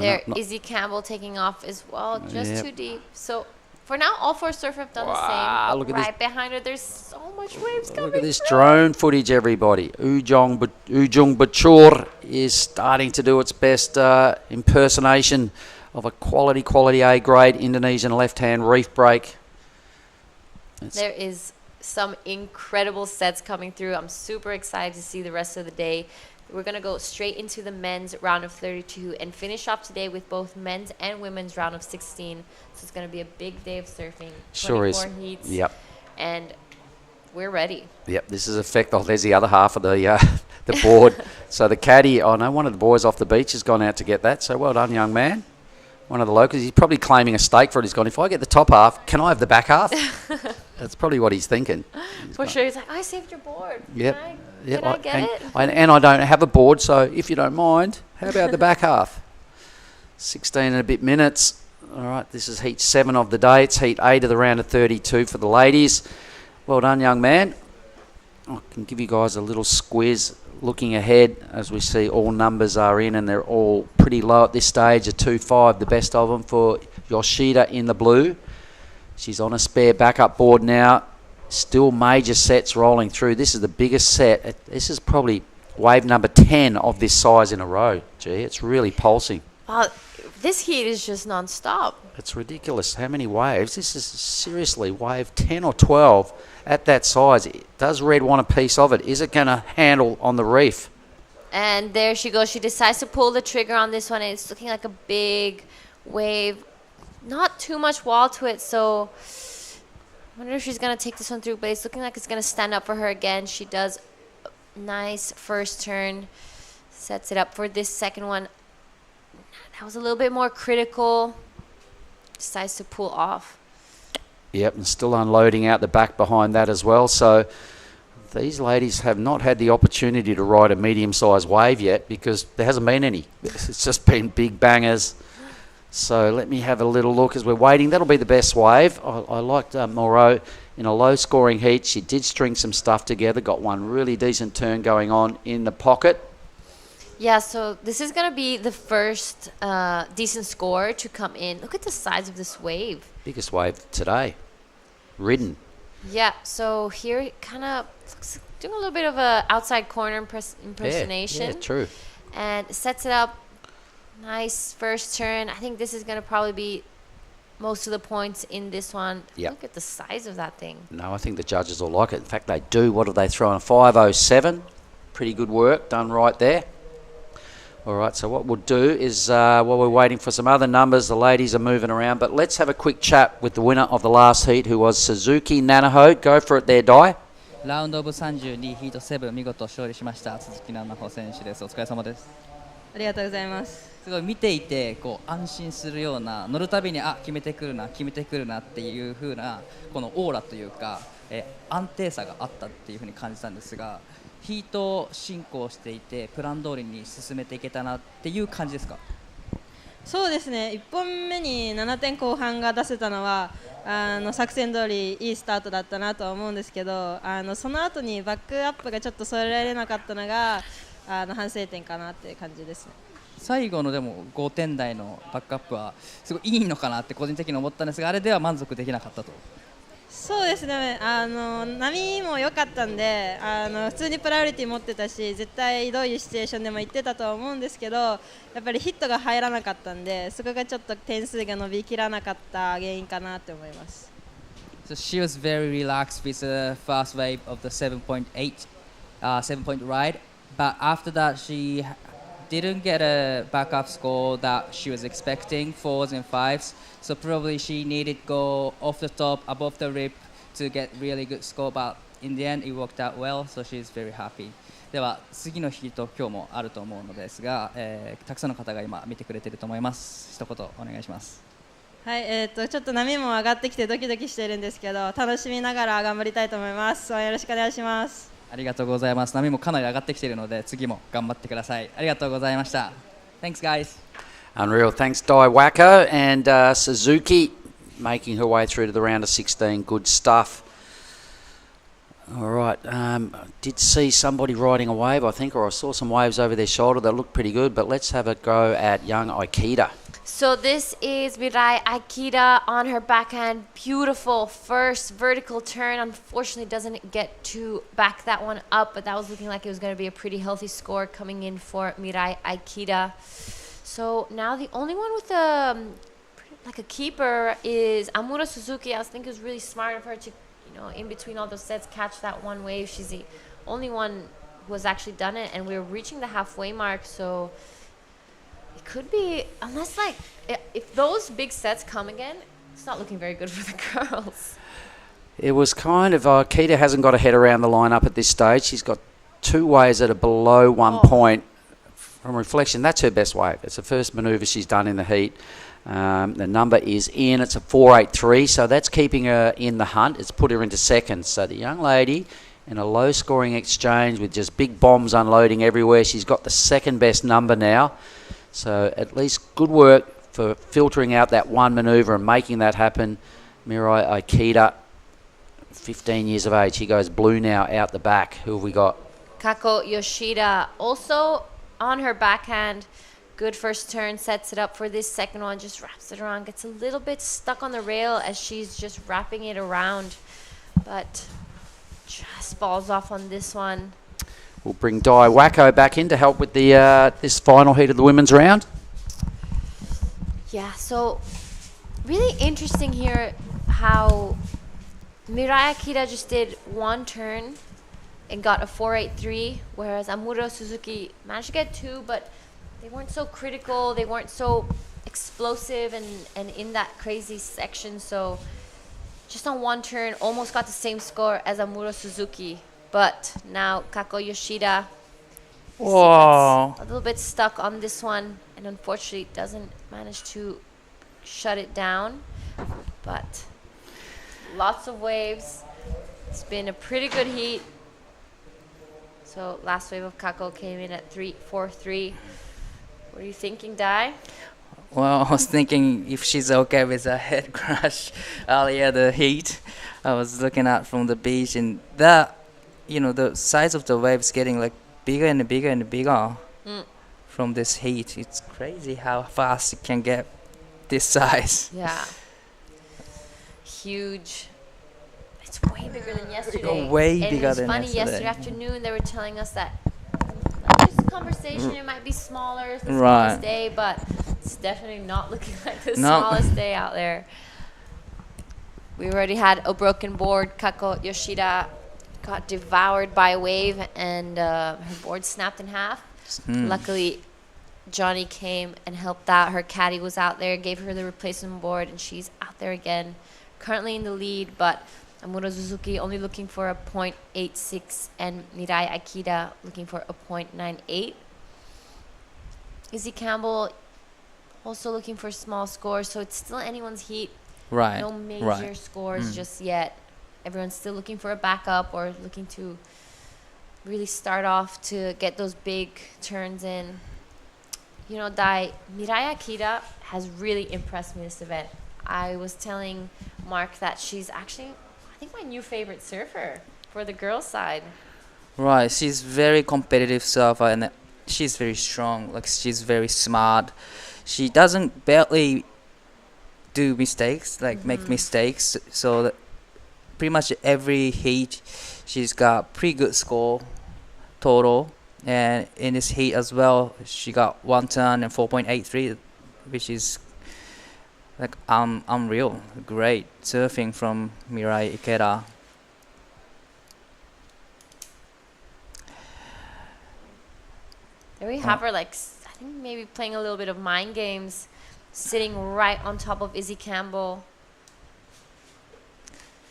There, Izzy Campbell taking off as well, just too deep. So for now, all four surfers have done the same. Look at right behind her, there's so much waves coming. Look at this drone footage, everybody. Ujung Bachur is starting to do its best impersonation of a quality A-grade Indonesian left-hand reef break. There is some incredible sets coming through. I'm super excited to see the rest of the day. We're going to go straight into the men's round of 32 and finish off today with both men's and women's round of 16. So it's going to be a big day of surfing. Sure is. 24 heats. Yep. And we're ready. Yep, this is effect. Oh, there's the other half of the board. So the caddy, I know one of the boys off the beach has gone out to get that. So well done, young man. One of the locals. He's probably claiming a stake for it. He's gone, if I get the top half, can I have the back half? That's probably what he's thinking. For sure. He's like, I saved your board. Yep. Can I get it? And I don't have a board, so if you don't mind, how about the back half? 16 and a bit minutes. All right, this is heat 7 of the day. It's heat 8 of the round of 32 for the ladies. Well done, young man. I can give you guys a little squiz looking ahead. As we see, all numbers are in, and they're all pretty low at this stage. A 2.5, the best of them for Yoshida in the blue. She's on a spare backup board now. Still major sets rolling through. This is the biggest set. This is probably wave number 10 of this size in a row. Gee, it's really pulsing. Wow, this heat is just non-stop. It's ridiculous. How many waves? This is seriously wave 10 or 12 at that size. Does Red want a piece of it? Is it going to handle on the reef? And there she goes. She decides to pull the trigger on this one. It's looking like a big wave. Not too much wall to it, so I wonder if she's going to take this one through, but it's looking like it's going to stand up for her again. She does a nice first turn, sets it up for this second one. That was a little bit more critical. Decides to pull off. Yep, and still unloading out the back behind that as well. So these ladies have not had the opportunity to ride a medium-sized wave yet because there hasn't been any. It's just been big bangers. So let me have a little look as we're waiting. That'll be the best wave. I liked Moreau in a low-scoring heat. She did string some stuff together, got one really decent turn going on in the pocket. Yeah, so this is going to be the first decent score to come in. Look at the size of this wave. Biggest wave today. Ridden. Yeah, so here it kind of doing a little bit of a outside corner impersonation. Yeah, true. And sets it up. Nice first turn. I think this is going to probably be most of the points in this one. Yep. Look at the size of that thing. No, I think the judges will like it. In fact, they do. What have they thrown? A 5.07. Pretty good work done right there. All right, so what we'll do is while we're waiting for some other numbers, the ladies are moving around, but let's have a quick chat with the winner of the last heat, who was Suzuki Nanaho. Go for it there, Dai. ラウンドオブ32ヒート7見事勝利しました鈴木奈々穂選手です。お疲れ様です。ありがとうございます。すごい見ていてこう安心するような、乗るたびに決めてくるなっていう風なこのオーラというか、安定さがあったっていう風に感じたんですが、ヒート進行していてプラン通りに進めていけたなっていう感じですか？そうですね、1本目に7点後半が出せたのは作戦通りいいスタートだったなとは思うんですけど、その後にバックアップがちょっと添えられなかったのが反省点かなっていう感じですね。最後のでも5点台のバックアップはすごいいいのかなって個人的に思ったんですが、あれでは満足できなかったと。そうですね、波も良かったんで、普通にプライオリティ持ってたし、絶対どういうシチュエーションでも行ってたとは思うんですけど、やっぱりヒットが入らなかったんで、そこがちょっと点数が伸びきらなかった原因かなと思います。So she was very relaxed with the first wave of the 7.8 7-point ride, but after that she didn't get a backup score that she was expecting, 4s and 5s. So probably she needed go off the top, above the rip to get really good score. But in the end, it worked out well, so she's very happy. では次の日と今日もあると思うのですが、たくさんの方が今見てくれていると思います。一言お願いします。はい、ちょっと波も上がってきてドキドキしているんですけど、楽しみながら頑張りたいと思います。よろしくお願いします。ありがとうございます。波もかなり上がってきているので次も頑張ってください。ありがとうございました。Thanks, guys. Unreal. Thanks, Dai Wacko and Suzuki making her way through to the round of 16. Good stuff. All right. Did see somebody riding a wave, I think, or I saw some waves over their shoulder that looked pretty good. But let's have a go at young Aikida. So this is Mirai Aikida on her backhand. Beautiful first vertical turn. Unfortunately, doesn't get to back that one up, but that was looking like it was going to be a pretty healthy score coming in for Mirai Aikida. So now the only one with like a keeper is Amuro Suzuki. I was thinking it was really smart of her to, in between all those sets, catch that one wave. She's the only one who has actually done it, and we're reaching the halfway mark, so it could be, unless if those big sets come again, it's not looking very good for the girls. It was kind of, Keita hasn't got a head around the line up at this stage. She's got 2 waves that are below 1 point. From reflection, that's her best wave. It's the first manoeuvre she's done in the heat. The number is in. It's a 4.83, so that's keeping her in the hunt. It's put her into second. So the young lady in a low-scoring exchange with just big bombs unloading everywhere. She's got the second best number now. So at least good work for filtering out that one manoeuvre and making that happen. Mirai Aikida, 15 years of age. He goes blue now out the back. Who have we got? Kako Yoshida also on her backhand. Good first turn, sets it up for this second one, just wraps it around, gets a little bit stuck on the rail as she's just wrapping it around, but just balls off on this one. We'll bring Dai Wacko back in to help with the this final heat of the women's round. Yeah, so really interesting here how Mirai Akita just did one turn and got a 4.83, whereas Amuro Suzuki managed to get 2, but they weren't so critical, they weren't so explosive and in that crazy section, so just on one turn almost got the same score as Amuro Suzuki. But now Kako Yoshida gets a little bit stuck on this one and unfortunately doesn't manage to shut it down. But lots of waves. It's been a pretty good heat. So last wave of Kako came in at 3.43. What are you thinking, Dai? Well, I was thinking if she's okay with a head crash earlier the heat. I was looking out from the beach and the size of the waves getting like bigger and bigger and bigger from this heat. It's crazy how fast it can get this size. Yeah. Huge. It's way bigger than yesterday. Way and bigger it was than funny, yesterday. afternoon they were telling us that just conversation, it might be smaller, it's the Right. smallest day, but it's definitely not looking like the No. smallest day out there. We already had a broken board. Kako Yoshida got devoured by a wave and her board snapped in half. Luckily, Johnny came and helped out. Her caddy was out there, gave her the replacement board, and she's out there again. Currently in the lead, but Amuro Suzuki only looking for a 0.86 and Mirai Akita looking for a 0.98. Izzy Campbell also looking for small scores, so it's still anyone's heat. Right. No major Right. scores just yet. Everyone's still looking for a backup or looking to really start off to get those big turns in. Dai, Mirai Akita has really impressed me this event. I was telling Mark that she's actually, I think, my new favorite surfer for the girls' side. Right, she's very competitive surfer, and she's very strong. Like she's very smart. She doesn't barely do mistakes, like make mistakes. So that pretty much every heat, she's got pretty good score total. And in this heat as well, she got one turn and 4.83, which is like unreal. Great surfing from Mirai Ikeda. There we have her, like, I think maybe playing a little bit of mind games, sitting right on top of Izzy Campbell.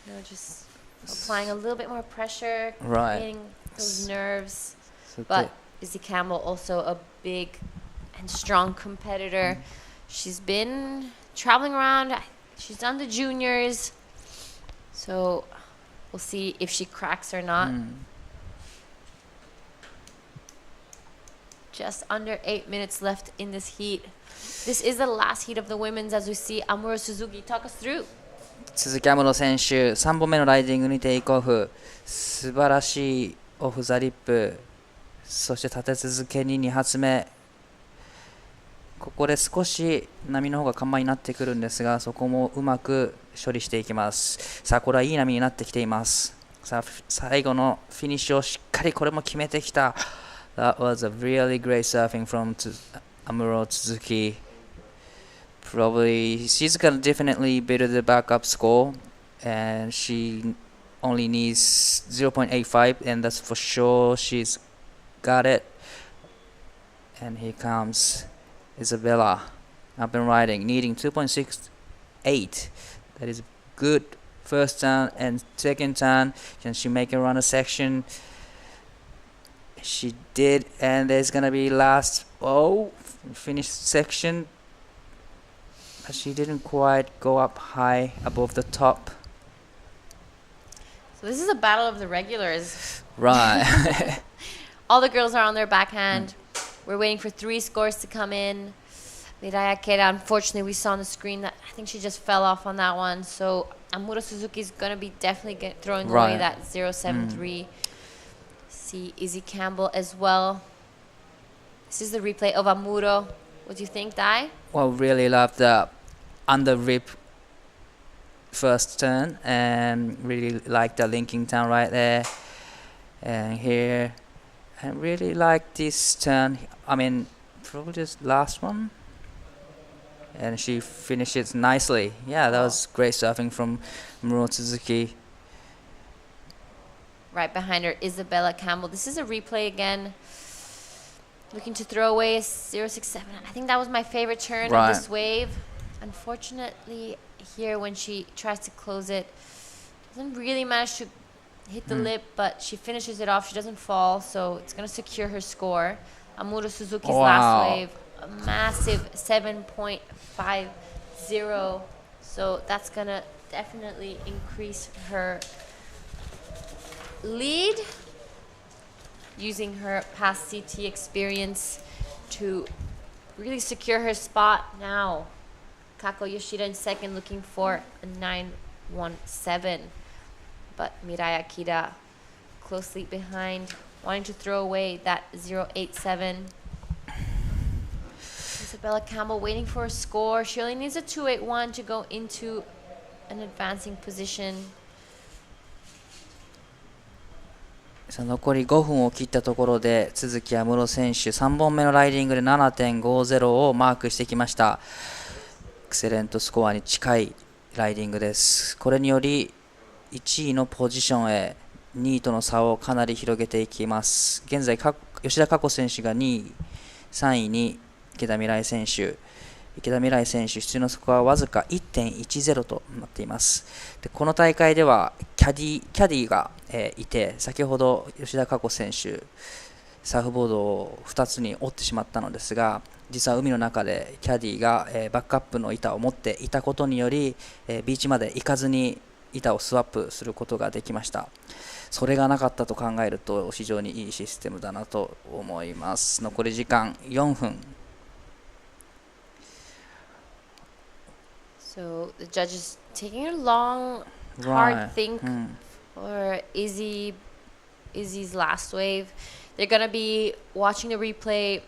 You know, just applying a little bit more pressure, creating those nerves. But Izzy Campbell, also a big and strong competitor. She's been traveling around. She's done the juniors. So we'll see if she cracks or not. Just under 8 minutes left in this heat. This is the last heat of the women's, as we see Amuro Suzuki talk us through. 鈴木安室選手、3本目のライディングにテイクオフ、素晴らしいオフザリップ、そして立て続けに2発目、ここで少し波の方が緩慢になってくるんですが、そこもうまく処理していきます。さあ、これはいい波になってきています。さあ、最後のフィニッシュをしっかりこれも決めてきた。That was a really great surfing from Amuro Suzuki. Probably she's gonna definitely beat the backup score, and she only needs 0.85, and that's for sure. She's got it. And here comes Isabella up and riding, needing 2.68. That is good first turn and second turn. Can she make it around a section? She did, and there's gonna be last finish section. But she didn't quite go up high above the top. So this is a battle of the regulars. Right. All the girls are on their backhand. We're waiting for 3 scores to come in. Mirai Akeda, unfortunately, we saw on the screen that I think she just fell off on that one. So Amuro Suzuki is going to be definitely throwing away that 0.73. See Izzy Campbell as well. This is the replay of Amuro. What do you think, Dai? Well, really love the under rip first turn, and really like the linking turn right there. And here, I really like this turn. I mean, probably this last one. And she finishes nicely. Yeah, that was great surfing from Amuro Suzuki. Right behind her, Isabella Campbell. This is a replay again. Looking to throw away a 0.67. I think that was my favorite turn of this wave. Unfortunately, here when she tries to close it, doesn't really manage to hit the lip, but she finishes it off. She doesn't fall, so it's going to secure her score. Amuro Suzuki's last wave, a massive 7.50. So that's going to definitely increase her lead, using her past CT experience to really secure her spot now. Kako Yoshida in second, looking for a 9.17. But Mirai Akeda closely behind, wanting to throw away that 0.87. Isabella Campbell waiting for a score. She only needs a 2.81 to go into an advancing position. さあ残り5分を切ったところで都筑有夢路選手3本目のライディングで 7.50 をマークしてきました。エクセレントスコアに近いライディングです。これにより1位のポジションへ2位との差をかなり広げていきます。現在吉田佳子選手が2位、3位に池田未来選手、池田未来選手出場のスコアはわずか 1.10 となっています。でこの大会ではキャディが、いて、先ほど吉田佳子選手サーフボードを2つに折ってしまったのですが、実は海の中でキャディが、バックアップの板を持っていたことにより、ビーチまで行かずに板をスワップすることができました。それがなかったと考えると非常にいいシステムだなと思います。残り時間4分。So the judge is taking a long, hard think for Izzy's last wave. they're going to be watching the replay,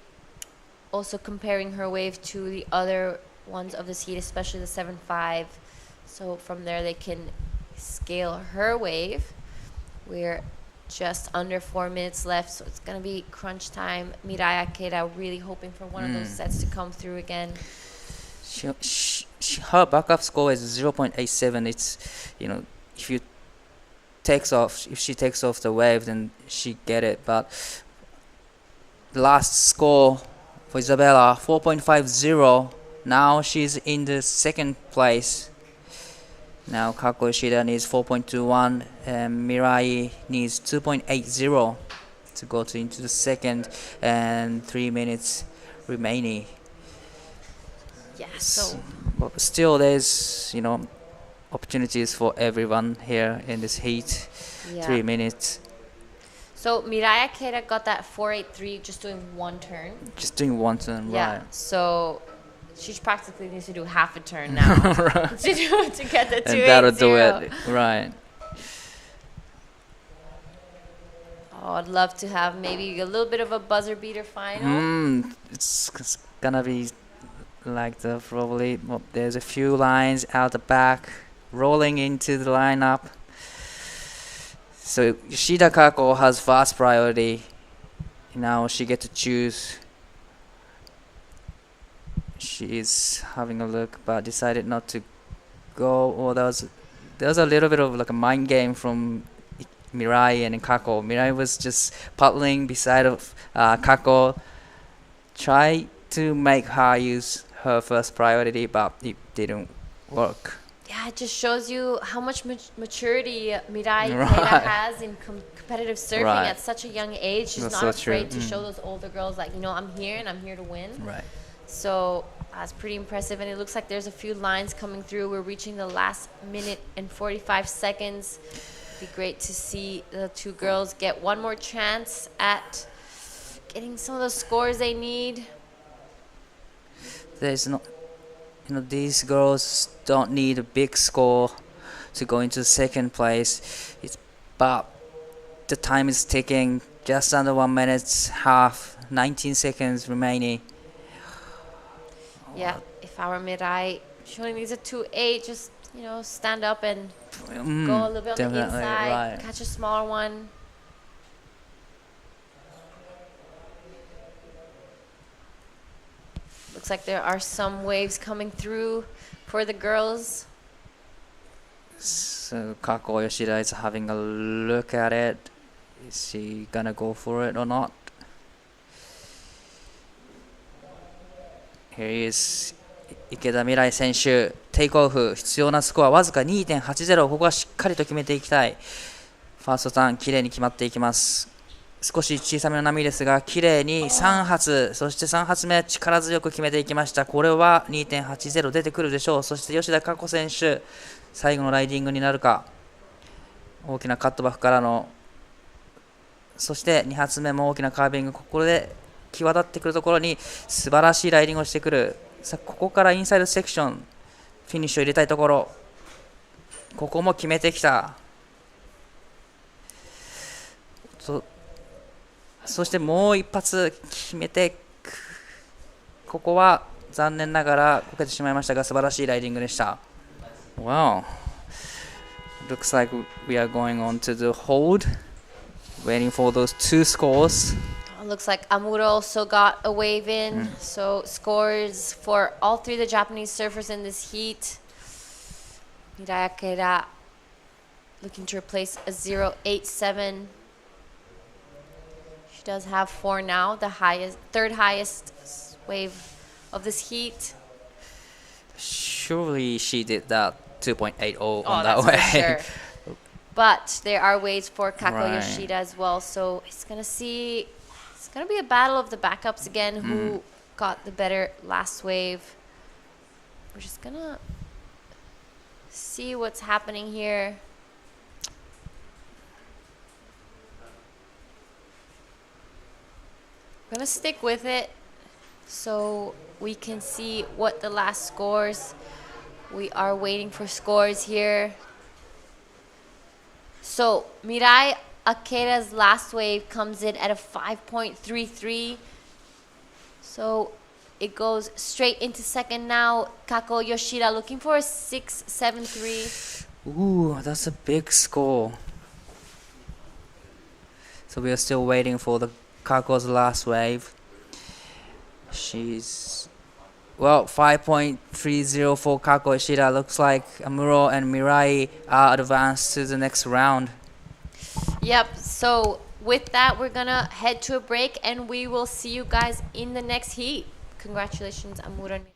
also comparing her wave to the other ones of this heat, especially the 7.5. So from there, they can scale her wave. We're just under 4 minutes left, so it's going to be crunch time. Mirai Akeda really hoping for one of those sets to come through again. Her backup score is 0.87. It's, if she takes off the wave, then she get it. But the last score for Isabella, 4.50. Now she's in the second place. Now Kako Yoshida needs 4.21 and Mirai needs 2.80 to go into the second, and 3 minutes remaining. Yeah, so but still there's opportunities for everyone here in this heat. Yeah. 3 minutes. So Mirai Akeda got that 4.83 just doing one turn. Just doing one turn, Yeah, right. so she practically needs to do half a turn now Right. to get the 2.80. And that'll do it, right. Oh, I'd love to have maybe a little bit of a buzzer beater final. It's gonna be like probably there's a few lines out the back rolling into the lineup. So Yoshida Kako has first priority. Now she gets to choose. She is having a look, but decided not to go. Or there was a little bit of like a mind game from Mirai and Kako. Mirai was just paddling beside of Kako, try to make her use her first priority, but it didn't work. Yeah, it just shows you how much maturity Mirai Right. Keita has in competitive surfing Right. at such a young age. She's That's not so afraid true. to show those older girls, like, I'm here and I'm here to win. Right. So that's pretty impressive. And it looks like there's a few lines coming through. We're reaching the last minute and 45 seconds. It'd be great to see the two girls get one more chance at getting some of those scores they need. There's no, these girls don't need a big score to go into second place. But the time is ticking, just under 1 minute, half, 19 seconds remaining. Yeah, if our Mirai, she only needs a 2.8, just, stand up and go a little bit on the Definitely, inside, right. catch a smaller one. Looks like there are some waves coming through for the girls. So Kako Yoshida is having a look at it. Is she gonna go for it or not? Here is 池田未来選手、テイクオフ、必要なスコアわずか 2.80、ここはしっかりと決めていきたい。ファーストターン、きれいに決まっていきます。少し小さめの波ですが、きれいに3発、そして3発目、力強く決めていきました。これは 2.80 出てくるでしょう。そして吉田佳子選手、最後のライディングになるか。大きなカットバックからの、そして2発目も大きなカービング、ここで際立ってくるところに素晴らしいライディングをしてくる。さあここからインサイドセクション、フィニッシュを入れたいところ。ここも決めてきた。そしてもう一発決めて、ここは残念ながらこけてしまいましたが、素晴らしいライディングでした。Wow. Looks like we are going on to the hold, waiting for those two scores. Looks like Amuro also got a wave in. So scores for all three of the Japanese surfers in this heat. Mirai Akeda looking to replace a 0.87. She does have 4 now, the third highest wave of this heat. Surely she did that 2.80 on that's that way. for sure. But there are waves for Kako Right. Yoshida as well. So it's going to be a battle of the backups again, who got the better last wave. We're just going to see what's happening here. I'm going to stick with it so we can see what the last scores. We are waiting for scores here. So Mirai Akeda's last wave comes in at a 5.33. So it goes straight into second now. Kako Yoshida looking for a 6.73. Ooh, that's a big score. So we are still waiting for the Kako's last wave. She's, well, 5.30 for Kako Yoshida. Looks like Amuro and Mirai are advanced to the next round. Yep, so with that, we're gonna head to a break and we will see you guys in the next heat. Congratulations, Amuro and Mirai.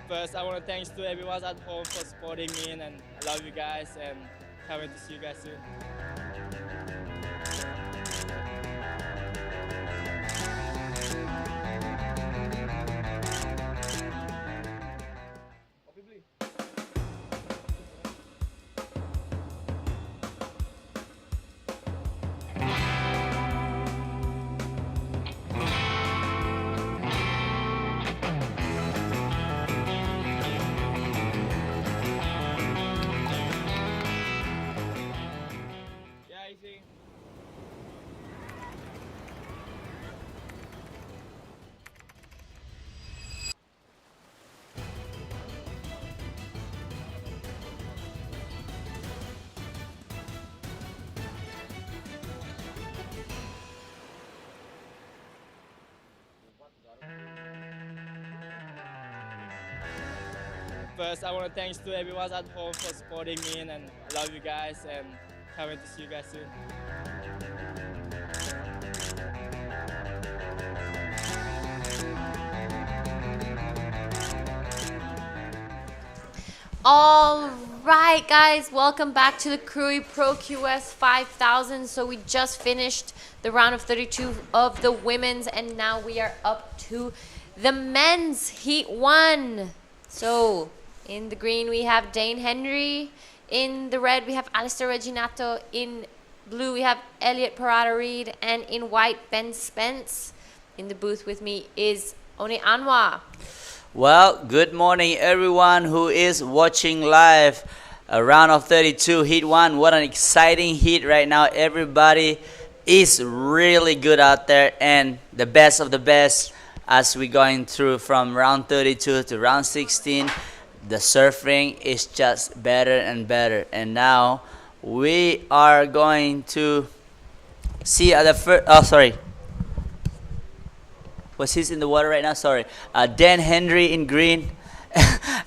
First, I want to thanks to everyone at home for supporting me, and I love you guys, and can't wait to see you guys soon. First, I want to thanks to everyone at home for supporting me, and I love you guys, and can't wait to see you guys soon. All right, guys, welcome back to the Krui Pro QS 5000. So we just finished the round of 32 of the women's, and now we are up to the men's heat 1. So in the green, we have Dane Henry. In the red, we have Alistair Reginato. In blue, we have Elliot Parada-Reed. And in white, Ben Spence. In the booth with me is Oni Anwa. Well, good morning everyone who is watching live. A round of 32, heat 1. What an exciting heat right now. Everybody is really good out there, and the best of the best as we're going through from round 32 to round 16. The surfing is just better and better. And now we are going to see the first, oh sorry, was he's in the water right now? Sorry. Dan Henry in green.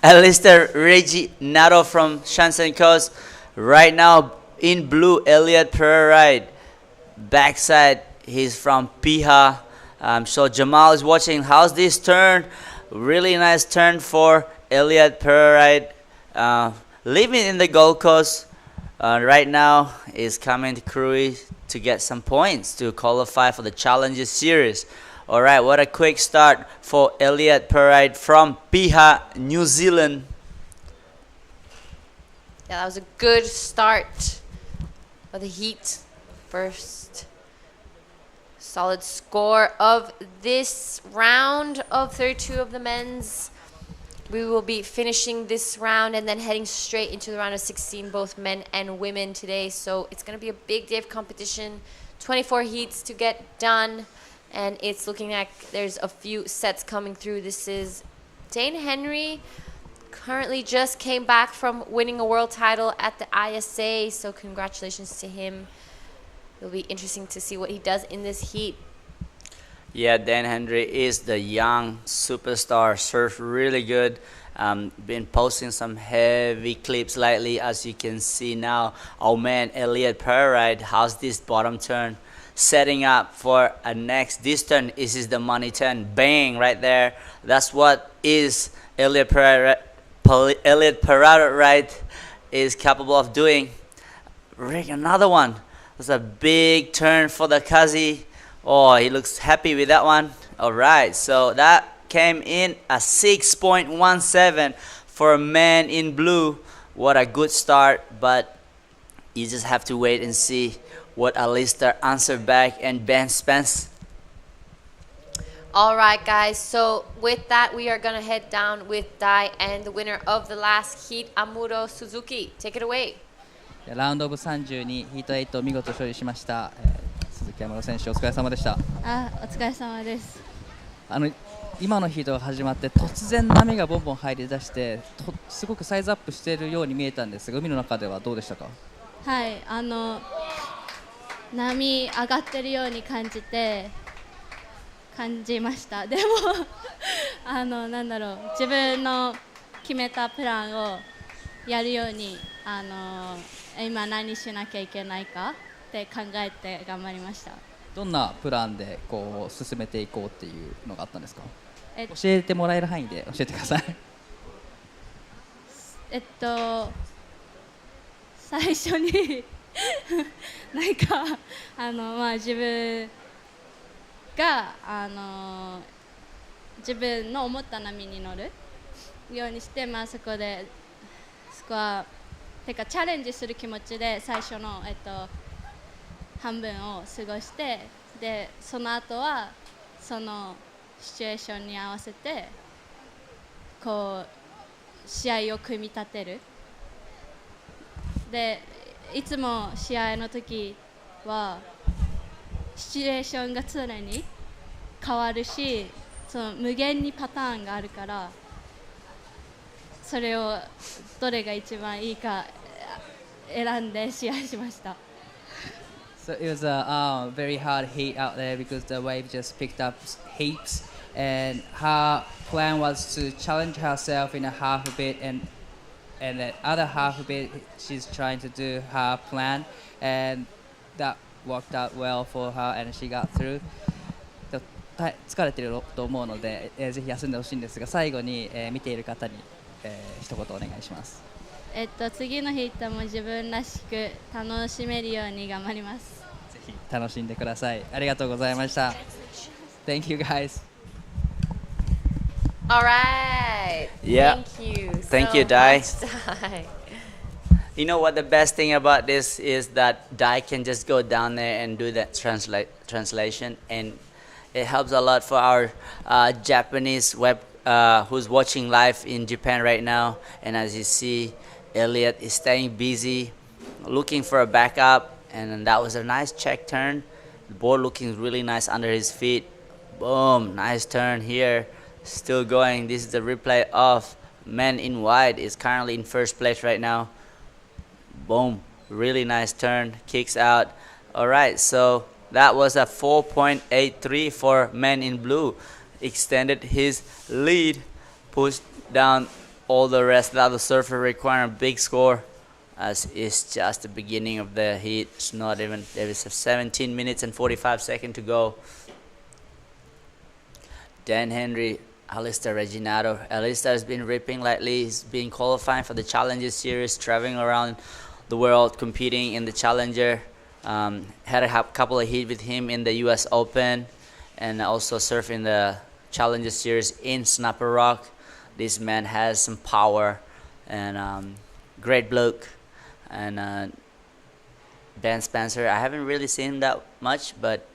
Alistair Reginato from Shansen Coast. Right now in blue, Elliot Parada-Reed. Backside, he's from Piha. So Jamal is watching. How's this turn? Really nice turn for Elliot Parada-Reed. Living in the Gold Coast right now is coming to Krui to get some points to qualify for the Challenger Series. All right, what a quick start for Elliot Parada-Reed from Piha, New Zealand. Yeah, that was a good start of the heat. First solid score of this round of 32 of the men's. We will be finishing this round and then heading straight into the round of 16, both men and women today. So it's going to be a big day of competition. 24 heats to get done. And it's looking like there's a few sets coming through. This is Dane Henry. Currently just came back from winning a world title at the ISA. So congratulations to him. It'll be interesting to see what he does in this heat. Yeah, Dan Henry is the young superstar. Surf really good. Been posting some heavy clips lately, as you can see now. Oh man, Elliot Parada-Reed, how's this bottom turn? Setting up for a next. This turn is the money turn. Bang, right there. That's what is Elliot Parada-Reed is capable of doing. Rig another one. That's a big turn for the Kazi. Oh, he looks happy with that one. All right, so that came in a 6.17 for a man in blue. What a good start, but you just have to wait and see what Alistair answered back and Ben Spence. All right, guys. So with that, we are going to head down with Dai and the winner of the last heat, Amuro Suzuki. Take it away. ラウンドオブ32ヒート8見事勝利しました、鈴木安室選手お疲れ様でした。お疲れ様です。今のヒートが始まって突然波がボンボン入り出してすごくサイズアップしているように見えたんですが、海の中ではどうでしたか？はい、波上がってるように感じました。でもなんだろう、自分の決めたプランをやるように今何しなきゃいけないかって考えて頑張りました。どんなプランでこう進めていこうっていうのがあったんですか？教えてもらえる範囲で教えてください。最初になんか自分が自分の思った波に乗るようにして、そこはてかチャレンジする気持ちで最初の半分を過ごして、でその後はそのシチュエーションに合わせてこう試合を組み立てる。でいつも試合の時はシチュエーションが常に変わるし、その無限にパターンがあるから、それをどれが一番いいか選んで試合しました。So it was a very hard heat out there because the wave just picked up heaps, and her plan was to challenge herself in a half a bit, and the other half a bit she's trying to do her plan, and that worked out well for her and she got through. 疲れていると思うので、ぜひ休んでほしいんですが、最後に、見ている方に、一言お願いします。次のヒートも自分らしく楽しめるように頑張ります。ぜひ楽しんでください。ありがとうございました。Thank you guys. All right. Yeah. Thank you. Thank so you, Dai. much, Dai. You know what the best thing about this is that Dai can just go down there and do that translation, and it helps a lot for our Japanese who's watching live in Japan right now. And as you see, Elliot is staying busy, looking for a backup, and that was a nice check turn. The board looking really nice under his feet. Boom, nice turn here. Still going. This is the replay of man in white. Is currently in first place right now. Boom, really nice turn, kicks out. All right, so that was a 4.83 for man in blue. Extended his lead, pushed down all the rest. That the surfer requiring a big score, as it's just the beginning of the heat. It's not even, there is 17 minutes and 45 seconds to go. Dan Henry, Alistair Reginato. Alistair has been ripping lately. He's been qualifying for the Challenger Series, traveling around the world, competing in the Challenger. Had a couple of heats with him in the US Open, and also surfing the Challenger Series in Snapper Rock. This man has some power, and great bloke. And Ben Spencer, I haven't really seen him that much, but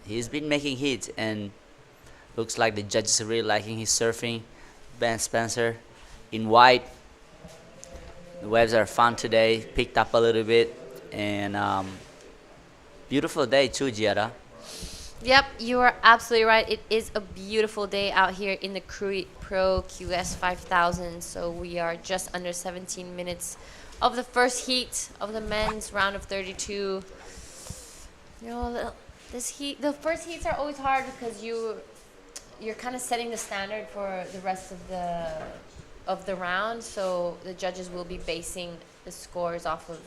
he's been making hits, and looks like the judges are really liking his surfing. Ben Spencer in white. The waves are fun today, picked up a little bit, and beautiful day too, Giada. Yep, you are absolutely right. It is a beautiful day out here in the Krui Pro QS 5000. So we are just under 17 minutes of the first heat of the men's round of 32. You know, the first heats are always hard because you're kind of setting the standard for the rest of the round. So the judges will be basing the scores off of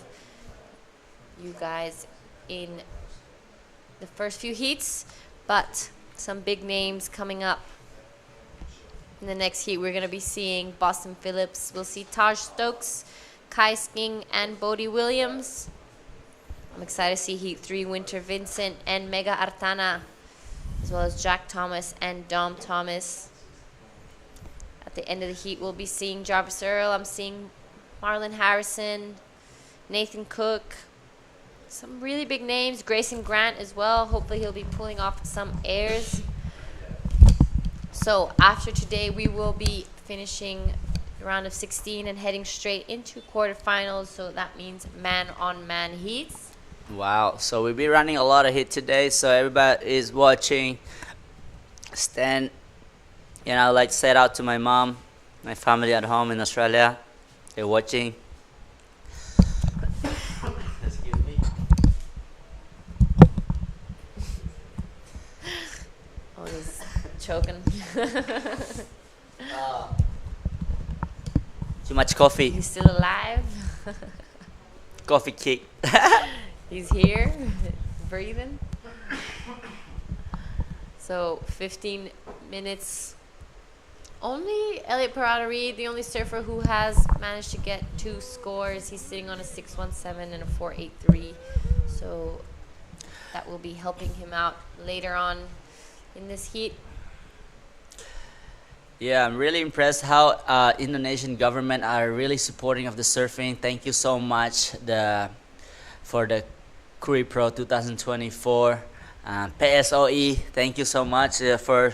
you guys in the first few heats, but some big names coming up. In the next heat, we're going to be seeing Boston Phillips. We'll see Taj Stokes, Kai Sking, and Bodie Williams. I'm excited to see Heat 3, Winter Vincent and Mega Artana, as well as Jack Thomas and Dom Thomas. At the end of the heat, we'll be seeing Jarvis Earl. I'm seeing Marlon Harrison, Nathan Cook, some really big names. Grayson Grant as well. Hopefully he'll be pulling off some airs. So after today, we will be finishing the round of 16 and heading straight into quarterfinals. So that means man-on-man heats. Wow, so we'll be running a lot of heat today, so everybody is watching. Stand, like shout out to my mom, my family at home in Australia. They're watching. Excuse me. Oh, he's choking. Too much coffee. He's still alive. Coffee kick. He's here, breathing. So 15 minutes. Only Elliot Parada-Reed, the only surfer who has managed to get 2 scores. He's sitting on a 617 and a 483. So that will be helping him out later on in this heat. Yeah, I'm really impressed how Indonesian government are really supporting of the surfing. Thank you so much for the Krui Pro 2024. PSOE, thank you so much for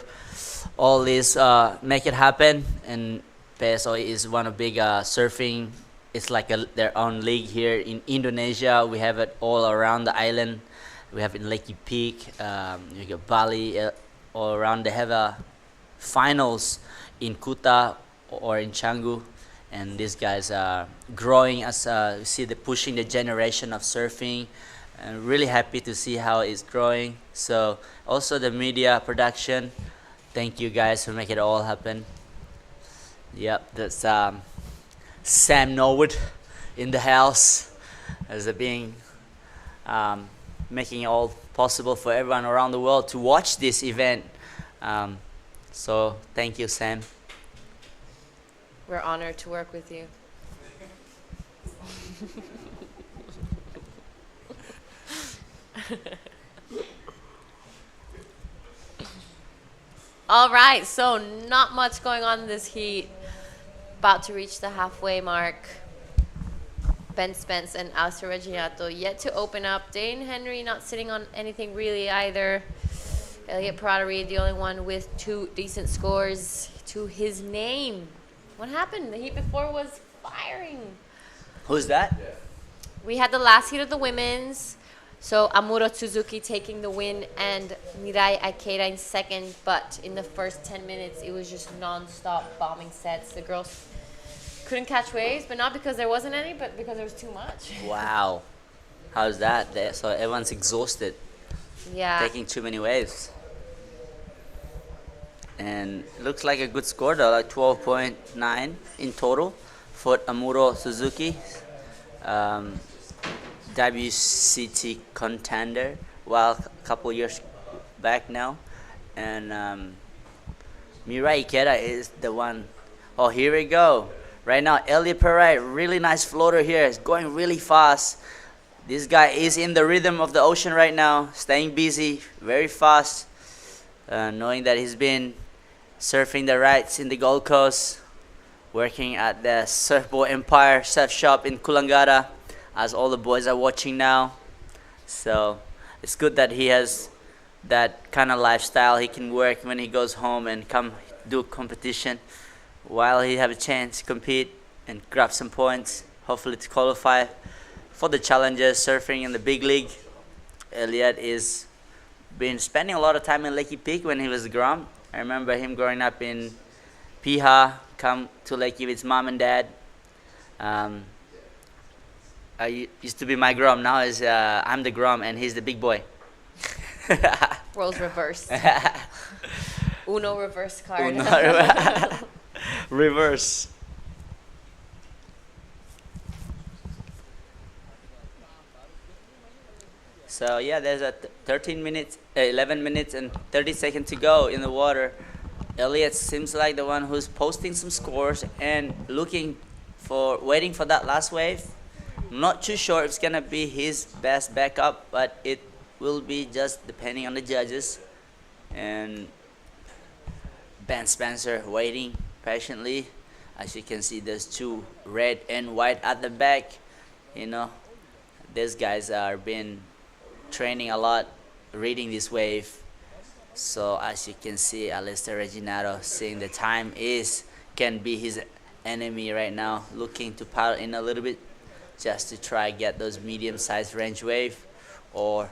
all this, make it happen. And PSOE is one of big surfing. It's like their own league here in Indonesia. We have it all around the island. We have it in Lakey Peak, you got Bali, all around. They have finals in Kuta or in Canggu, and these guys are growing as you see the pushing the generation of surfing, and really happy to see how it's growing. So also the media production, thank you guys for making it all happen. Yep, that's Sam Norwood in the house as a being making it all possible for everyone around the world to watch this event. So thank you, Sam. We're honored to work with you. All right, so not much going on in this heat. About to reach the halfway mark. Ben Spence and Alistair Reginato yet to open up. Dane Henry not sitting on anything really either. Elliot Parada-Reed, the only one with 2 decent scores to his name. What happened? The heat before was firing. Who's that? We had the last heat of the women's. So Amuro Suzuki taking the win and Mirai Ikeda in second. But in the first 10 minutes, it was just non-stop bombing sets. The girls couldn't catch waves, but not because there wasn't any, but because there was too much. Wow. How's that? So everyone's exhausted. Yeah. Taking too many waves. And it looks like a good score though, like 12.9 in total for Amuro Suzuki. WCT contender, well, a couple years back now. And Mirai Ikeda is the one. Oh, here we go. Right now, Elliot Parade, really nice floater here. It's going really fast. This guy is in the rhythm of the ocean right now, staying busy, very fast, knowing that he's been surfing the rights in the Gold Coast, working at the Surfboard Empire Surf Shop in Coolangatta, as all the boys are watching now. So it's good that he has that kind of lifestyle. He can work when he goes home and come do competition while he have a chance to compete and grab some points, hopefully to qualify for the Challengers surfing in the big league. Elliot is been spending a lot of time in Lakey Peak when he was Grom. I remember him growing up in Piha, come to Lakey with his mom and dad. I used to be my Grom, now is I'm the Grom and he's the big boy. Roles reversed. Uno reverse card. Reverse. So yeah, there's a 11 minutes and 30 seconds to go in the water. Elliot seems like the one who's posting some scores and waiting for that last wave. I'm not too sure if it's gonna be his best backup, but it will be just depending on the judges. And Ben Spencer waiting patiently. As you can see, there's two red and white at the back. You know, these guys are been training a lot, reading this wave. So as you can see, Alistair Reginato seeing the time can be his enemy right now, looking to pile in a little bit just to try get those medium-sized range wave, or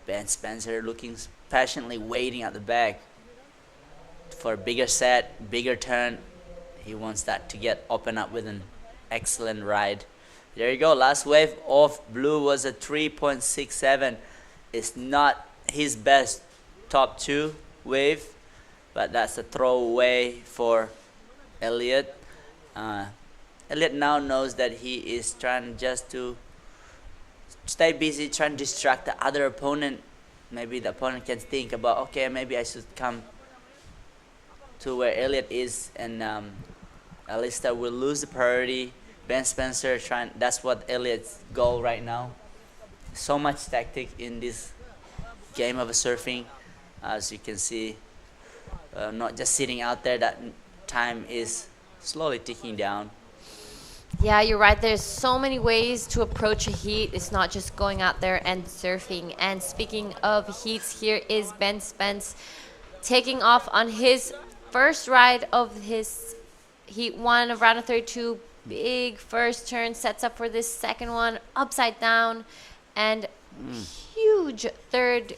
Ben Spencer looking patiently waiting at the back for a bigger set, bigger turn. He wants that to get open up with an excellent ride. There you go. Last wave of blue was a 3.67. It's not his best top two wave, but that's a throwaway for Elliot. Elliot now knows that he is trying just to stay busy, trying to distract the other opponent. Maybe the opponent can think about, okay, maybe I should come to where Elliot is, and Alistair will lose the priority. Ben Spencer that's what Elliot's goal right now. So much tactic in this game of surfing. As you can see, not just sitting out there, that time is slowly ticking down. Yeah, you're right. There's so many ways to approach a heat. It's not just going out there and surfing. And speaking of heats, here is Ben Spence taking off on his first ride of his heat one of round of 32. Big first turn, sets up for this second one, upside down, and huge third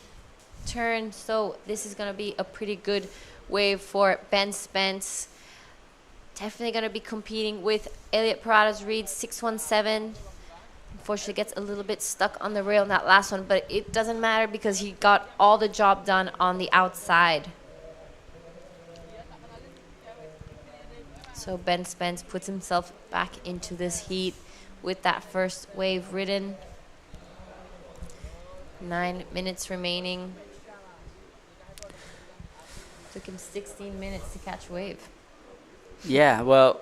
turn. So this is going to be a pretty good wave for Ben Spence. Definitely going to be competing with Elliot Parada's read 617. Unfortunately gets a little bit stuck on the rail in that last one, but it doesn't matter because he got all the job done on the outside. So Ben Spence puts himself back into this heat with that first wave ridden. 9 minutes remaining. Took him 16 minutes to catch a wave. Yeah, well,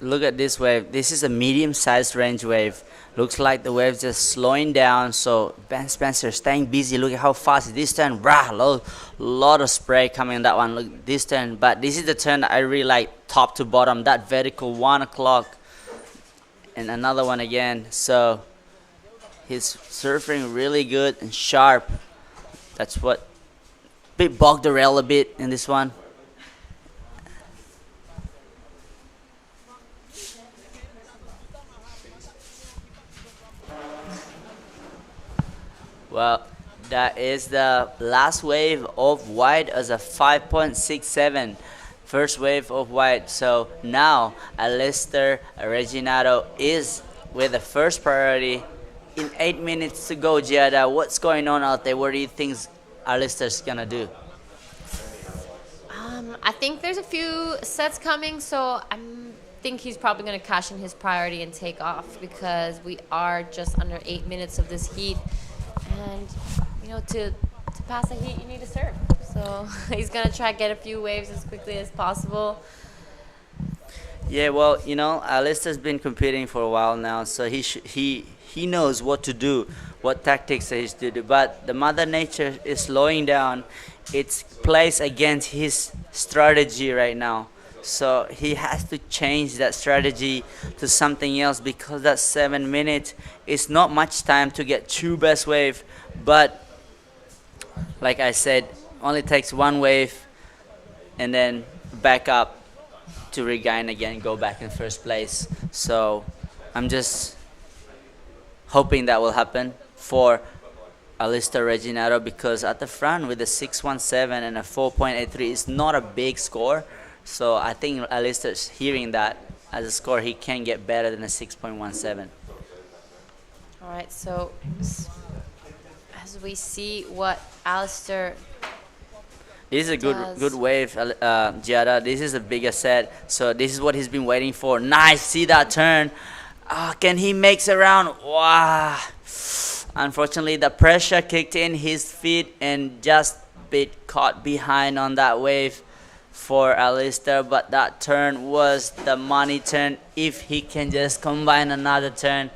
look at this wave. This is a medium-sized range wave. Looks like the wave's just slowing down. So Ben Spencer staying busy. Look at how fast this turn. Lot of spray coming on that one. Look, this turn. But this is the turn that I really like, top to bottom. That vertical 1 o'clock. And another one again. So he's surfing really good and sharp. That's what bit bogged the rail a bit in this one. Well, that is the last wave of white as a 5.67. First wave of white. So now Alistair Reginato is with the first priority. In 8 minutes to go, Giada, what's going on out there? What do you think Alistair's gonna do? I think there's a few sets coming, so I think he's probably going to cash in his priority and take off, because we are just under 8 minutes of this heat. And, you know, to pass a heat, you need to surf. So he's going to try to get a few waves as quickly as possible. Yeah, well, you know, Alistair's been competing for a while now, so he knows what to do, what tactics he's to do. But the Mother Nature is slowing down. It plays against his strategy right now. So he has to change that strategy to something else, because that 7 minutes is not much time to get two best wave. But like I said, only takes one wave and then back up to regain again, go back in first place. So I'm just hoping that will happen for Alistair Reginato, because at the front with a 617 and a 4.83 is not a big score. So I think Alistair's hearing that as a score, he can get better than a 6.17. All right, so as we see what Alistair This is a good wave, Giada. This is a bigger set. So this is what he's been waiting for. Nice, see that turn. Can he make it around? Wow. Unfortunately, the pressure kicked in his feet and just bit caught behind on that wave for Alistair. But that turn was the money turn. If he can just combine another turn,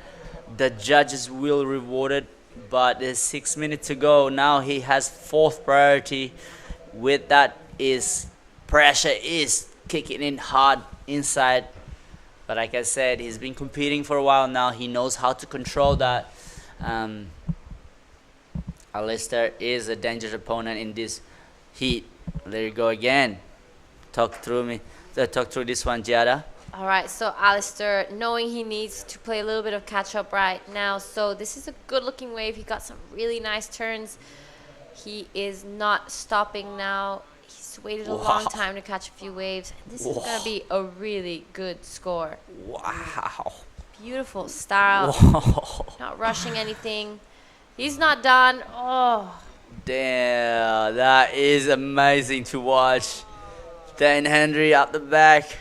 the judges will reward it. But there's 6 minutes to go. Now he has fourth priority. With that, is pressure is kicking in hard inside. But like I said, he's been competing for a while now. He knows how to control that. Alistair is a dangerous opponent in this heat. There you go again. Talk through this one, Giada. All right, so Alistair, knowing he needs to play a little bit of catch-up right now, so this is a good-looking wave. He got some really nice turns. He is not stopping now. He's waited a long time to catch a few waves. This is going to be a really good score. Wow. Beautiful style. Not rushing anything. He's not done. Oh. Damn, that is amazing to watch. Dan Henry up the back.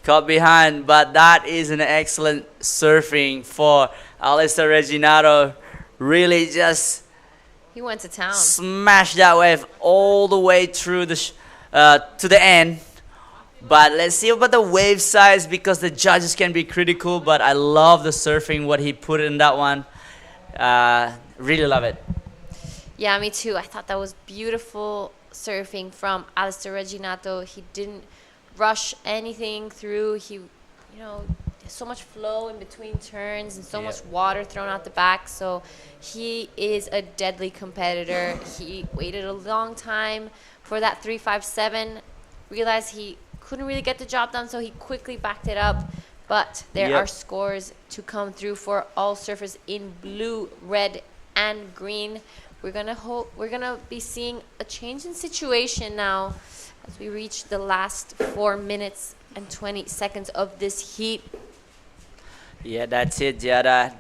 Caught behind, but that is an excellent surfing for Alistair Reginato. Really just he went to town. Smashed that wave all the way through the to the end. But let's see about the wave size because the judges can be critical. But I love the surfing, what he put in that one. Really love it. Yeah, me too. I thought that was beautiful surfing from Alistair Reginato. He didn't rush anything through. He, so much flow in between turns and so much water thrown out the back. So he is a deadly competitor. He waited a long time for that 357. Realized he couldn't really get the job done, so he quickly backed it up. But there are scores to come through for all surfers in blue, red, and green. We're gonna be seeing a change in situation now as we reach the last 4 minutes and 20 seconds of this heat. Yeah, that's it, Giada.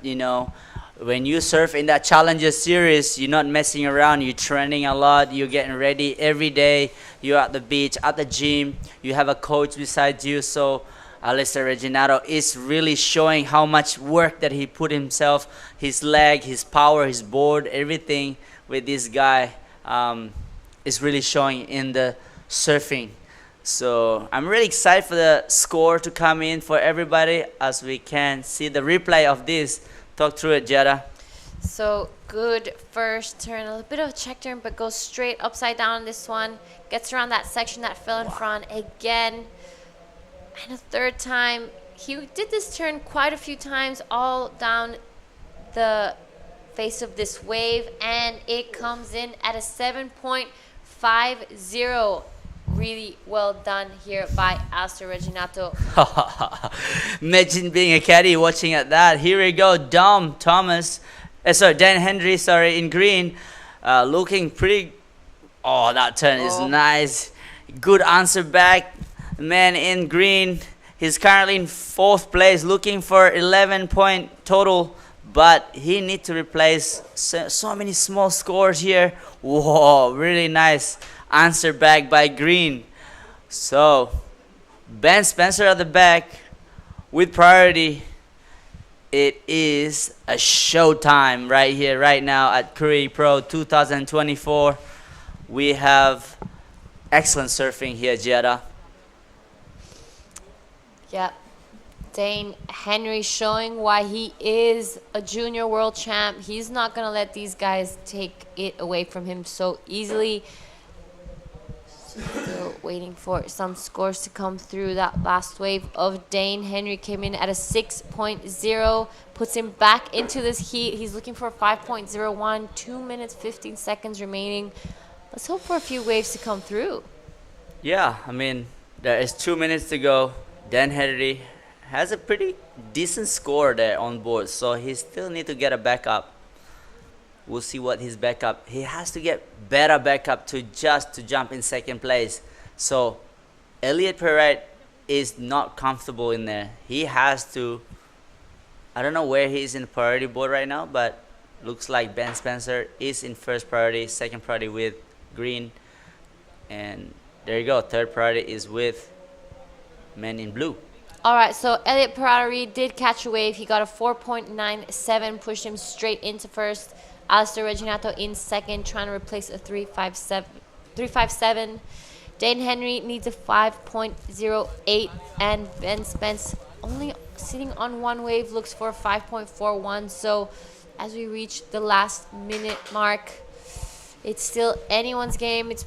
When you surf in that Challenger Series, you're not messing around. You're training a lot. You're getting ready every day. You're at the beach, at the gym. You have a coach beside you. So Alistair Reginato is really showing how much work that he put himself, his leg, his power, his board, everything with this guy is really showing in the surfing. So I'm really excited for the score to come in for everybody as we can see the replay of this. Talk through it, Giada. So good first turn, a little bit of a check turn, but goes straight upside down on this one. Gets around that section that fell in front again. And a third time. He did this turn quite a few times all down the face of this wave, and it comes in at a 7.50. Really well done here by Alistair Reginato. Imagine being a caddy watching at that. Here we go, Dan Henry, in green, looking pretty. Oh, that turn is nice. Good answer back. The man in green, he's currently in 4th place, looking for 11 point total, but he needs to replace so many small scores here. Whoa, really nice answer back by green. So Ben Spencer at the back with priority. It is a showtime right here, right now at Krui Pro 2024. We have excellent surfing here, Giada. Yeah, Dane Henry showing why he is a junior world champ. He's not going to let these guys take it away from him so easily. Still waiting for some scores to come through. That last wave of Dane Henry came in at a 6.0, puts him back into this heat. He's looking for a 5.01, 2 minutes, 15 seconds remaining. Let's hope for a few waves to come through. Yeah, I mean, there is 2 minutes to go. Dan Henry has a pretty decent score there on board, so he still need to get a backup. We'll see what his backup. He has to get better backup to jump in 2nd place. So Elliot Perret is not comfortable in there. He has to. I don't know where he is in the priority board right now, but looks like Ben Spencer is in 1st priority, 2nd priority with green, and there you go. 3rd priority is with men in blue. All right, so Elliot Perret did catch a wave. He got a 4.97, pushed him straight into 1st. Alistair Reginato in 2nd, trying to replace a 3.57. Dane Henry needs a 5.08, and Ben Spence only sitting on 1 wave, looks for a 5.41. So as we reach the last minute mark, it's still anyone's game. It's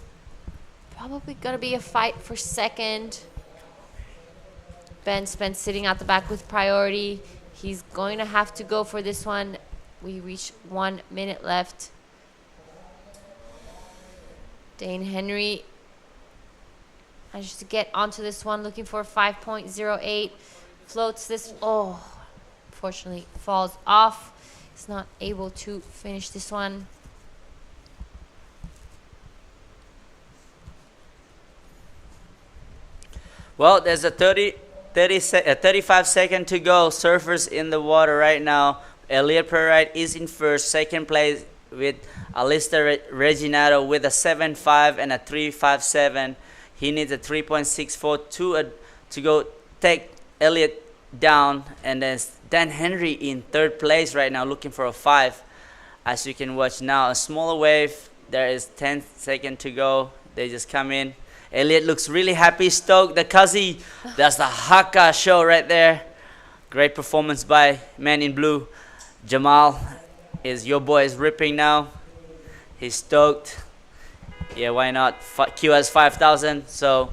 probably going to be a fight for 2nd. Ben Spence sitting at the back with priority. He's going to have to go for this one. We reach 1 minute left. Dane Henry managed to get onto this one, looking for 5.08. Floats this. Oh, unfortunately falls off. He's not able to finish this one. Well, there's a 35 second to go. Surfers in the water right now. Elliot Perrite is in first. Second place with Alistair Reginato with a 7.5 and a 3.57. He needs a 3.64 to go take Elliot down. And then Dan Henry in third place right now, looking for a 5. As you can watch now, a smaller wave. There is 10 seconds to go. They just come in. Elliot looks really happy, stoked. The Kazi, that's the Haka show right there. Great performance by man in blue. Jamal your boy is ripping now. He's stoked. Yeah, why not? QS 5000, so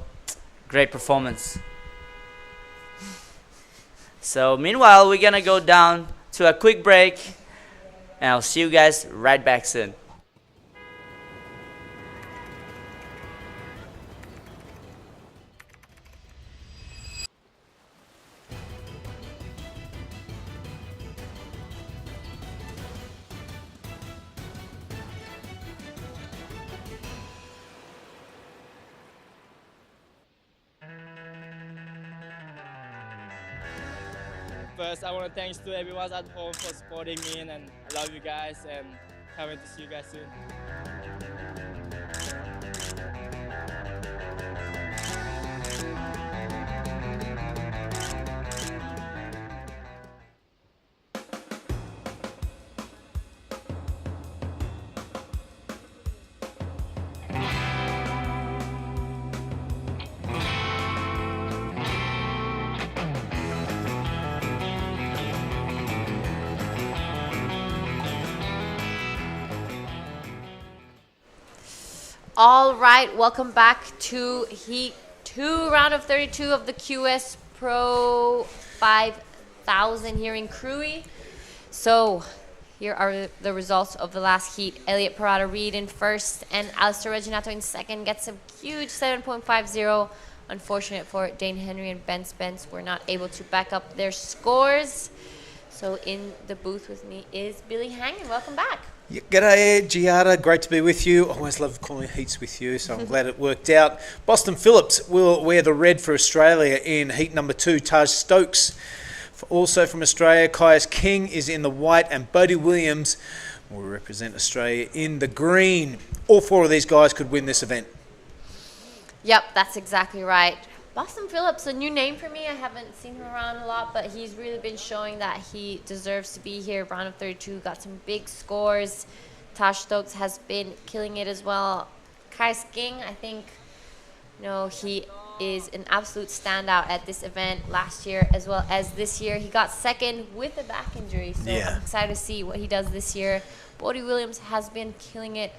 great performance. So meanwhile, we're gonna go down to a quick break, and I'll see you guys right back soon. First, I want to thanks to everyone at home for supporting me, and I love you guys, and can't wait to see you guys soon. All right, welcome back to Heat 2, round of 32 of the QS Pro 5000 here in Krui. So here are the results of the last heat. Elliot Parada-Reed in first and Alistair Reginato in second gets a huge 7.50. Unfortunate for Dane Henry and Ben Spence were not able to back up their scores. So in the booth with me is Billy Hangen. Welcome back. Yeah, g'day, Giada. Great to be with you. I always love calling heats with you, so I'm glad it worked out. Boston Phillips will wear the red for Australia in heat number 2. Taj Stokes, also from Australia. Caius King is in the white, and Bodie Williams will represent Australia in the green. All 4 of these guys could win this event. Yep, that's exactly right. Boston Phillips, a new name for me. I haven't seen him around a lot, but he's really been showing that he deserves to be here. Round of 32, got some big scores. Taj Stokes has been killing it as well. Kai King, I think, he is an absolute standout at this event last year as well as this year. He got second with a back injury, so yeah. I'm excited to see what he does this year. Bodie Williams has been killing it.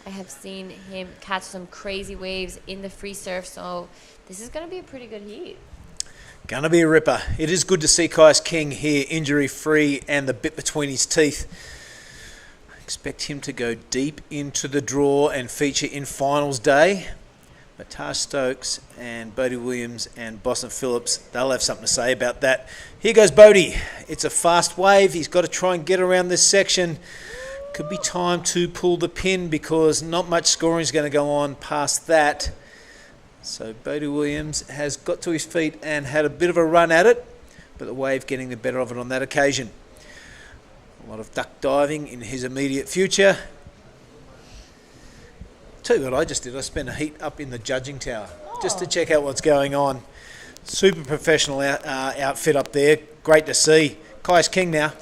I have seen him catch some crazy waves in the free surf, so this is going to be a pretty good heat. Gonna be a ripper. It is good to see Caius King here, injury-free and the bit between his teeth. I expect him to go deep into the draw and feature in finals day. But Taj Stokes and Bodie Williams and Boston Phillips, they'll have something to say about that. Here goes Bodie. It's a fast wave. He's got to try and get around this section. Could be time to pull the pin because not much scoring is going to go on past that. So Bodie Williams has got to his feet and had a bit of a run at it, but the wave getting the better of it on that occasion. A lot of duck diving in his immediate future. Tell you what I just did, I spent a heat up in the judging tower just to check out what's going on. Super professional outfit up there, great to see. Caius King now.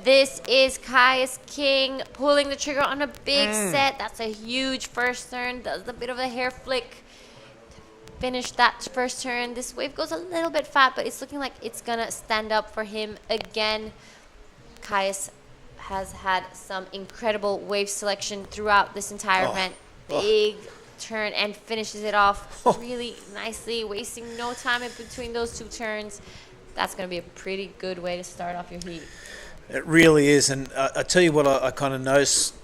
This is Caius King pulling the trigger on a big set. That's a huge first turn, does a bit of a hair flick. Finish that first turn. This wave goes a little bit fat, but it's looking like it's gonna stand up for him again. Caius has had some incredible wave selection throughout this entire event. Big turn and finishes it off really nicely, wasting no time in between those two turns. That's going to be a pretty good way to start off your heat. It really is, and I tell you what I kind of noticed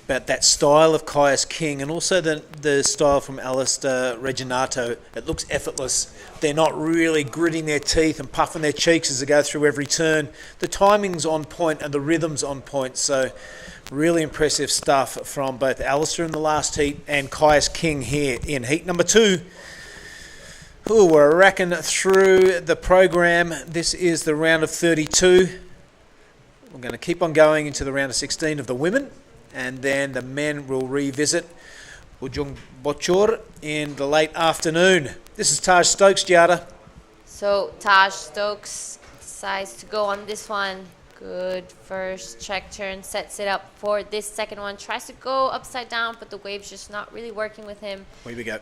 about that style of Caius King, and also the style from Alistair Reginato. It looks effortless. They're not really gritting their teeth and puffing their cheeks as they go through every turn. The timing's on point and the rhythm's on point, so really impressive stuff from both Alistair in the last heat and Caius King here in heat number 2. Ooh, we're racking through the program. This is the round of 32. We're going to keep on going into the round of 16 of the women, and then the men will revisit Ujung Bocor in the late afternoon. This is Taj Stokes, Giada. So Taj Stokes decides to go on this one. Good first check turn, sets it up for this second one. Tries to go upside down, but the wave's just not really working with him. Here we go.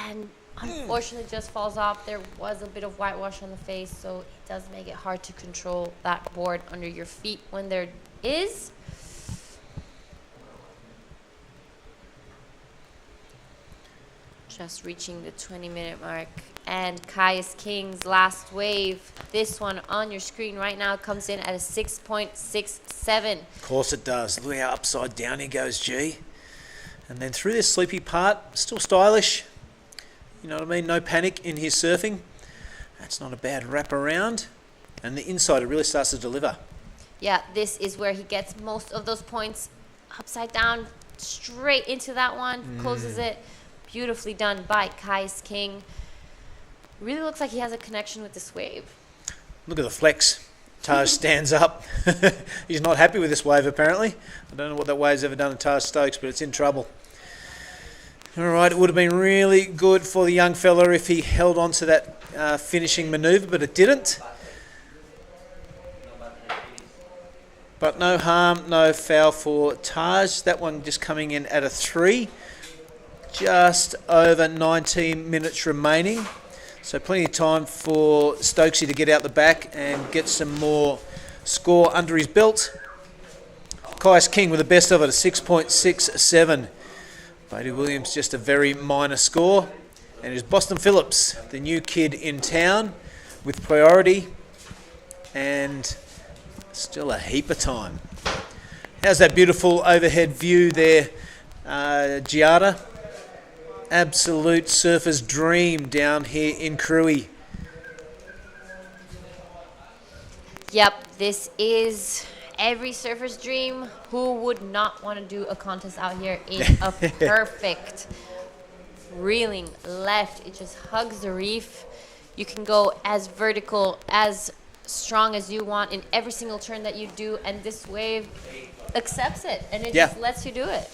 And unfortunately just falls off. There was a bit of whitewash on the face, so it does make it hard to control that board under your feet when there is. Just reaching the 20-minute mark. And Caius King's last wave, this one on your screen right now, comes in at a 6.67. Of course it does. Look how upside down he goes, G. And then through this sleepy part, still stylish. You know what I mean? No panic in his surfing. That's not a bad wrap around. And the inside, it really starts to deliver. Yeah, this is where he gets most of those points. Upside down, straight into that one, closes it. Beautifully done by Caius King. Really looks like he has a connection with this wave. Look at the flex. Taj stands up. He's not happy with this wave, apparently. I don't know what that wave's ever done to Taj Stokes, but it's in trouble. All right, it would have been really good for the young fella if he held on to that finishing manoeuvre, but it didn't. But no harm, no foul for Taj. That one just coming in at a 3. Just over 19 minutes remaining. So plenty of time for Stokesy to get out the back and get some more score under his belt. Caius King with the best of it, a 6.67. Bodie Williams just a very minor score. And it is Boston Phillips, the new kid in town, with priority and still a heap of time. How's that beautiful overhead view there, Giada? Absolute surfer's dream down here in Krui. Yep, this is every surfer's dream. Who would not want to do a contest out here in a perfect reeling left? It just hugs the reef. You can go as vertical, as strong as you want in every single turn that you do, and this wave accepts it, and it just lets you do it.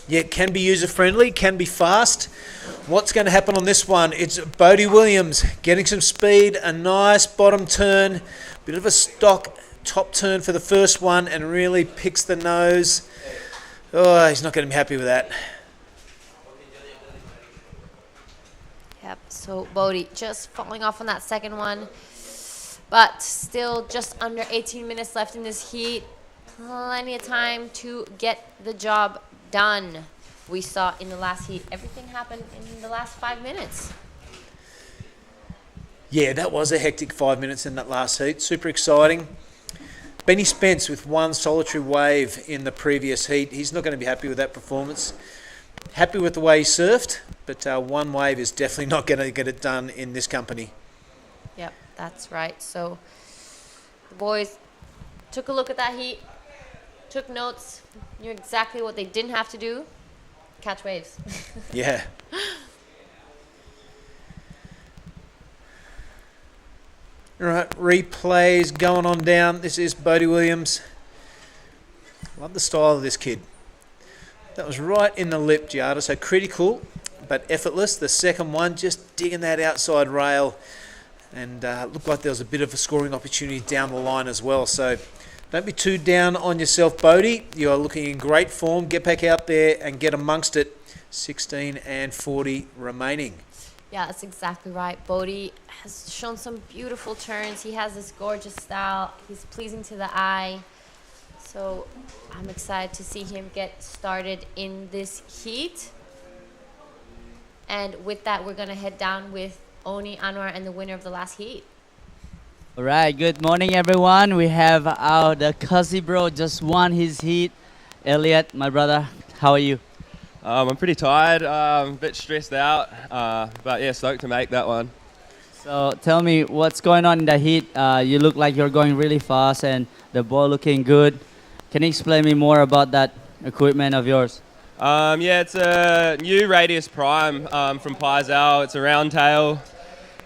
Yeah, it can be user-friendly, can be fast. What's going to happen on this one? It's Bodie Williams getting some speed, a nice bottom turn, bit of a stock top turn for the first one, and really picks the nose. Oh, he's not going to be happy with that. Yep, so Bodie just falling off on that second one, but still just under 18 minutes left in this heat. Plenty of time to get the job done. We saw in the last heat, everything happened in the last 5 minutes. Yeah, that was a hectic 5 minutes in that last heat. Super exciting. Benny Spence with one solitary wave in the previous heat. He's not going to be happy with that performance. Happy with the way he surfed, but one wave is definitely not going to get it done in this company. Yep, that's right. So the boys took a look at that heat, took notes, knew exactly what they didn't have to do. Catch waves. Yeah. All right, replays going on down. This is Bodie Williams. Love the style of this kid. That was right in the lip, Giada, so critical but effortless. The second one, just digging that outside rail, and looked like there was a bit of a scoring opportunity down the line as well. So don't be too down on yourself, Bodie. You are looking in great form. Get back out there and get amongst it. 16 and 40 remaining. Yeah, that's exactly right. Bodie has shown some beautiful turns. He has this gorgeous style. He's pleasing to the eye. So I'm excited to see him get started in this heat. And with that, we're going to head down with Oni Anwar and the winner of the last heat. All right, good morning, everyone. We have the Cuzzy bro just won his heat. Elliot, my brother, how are you? I'm pretty tired, a bit stressed out, but yeah, stoked to make that one. So tell me what's going on in the heat. You look like you're going really fast and the ball looking good. Can you explain me more about that equipment of yours? Yeah, it's a new Radius Prime from Pizal. It's a round tail.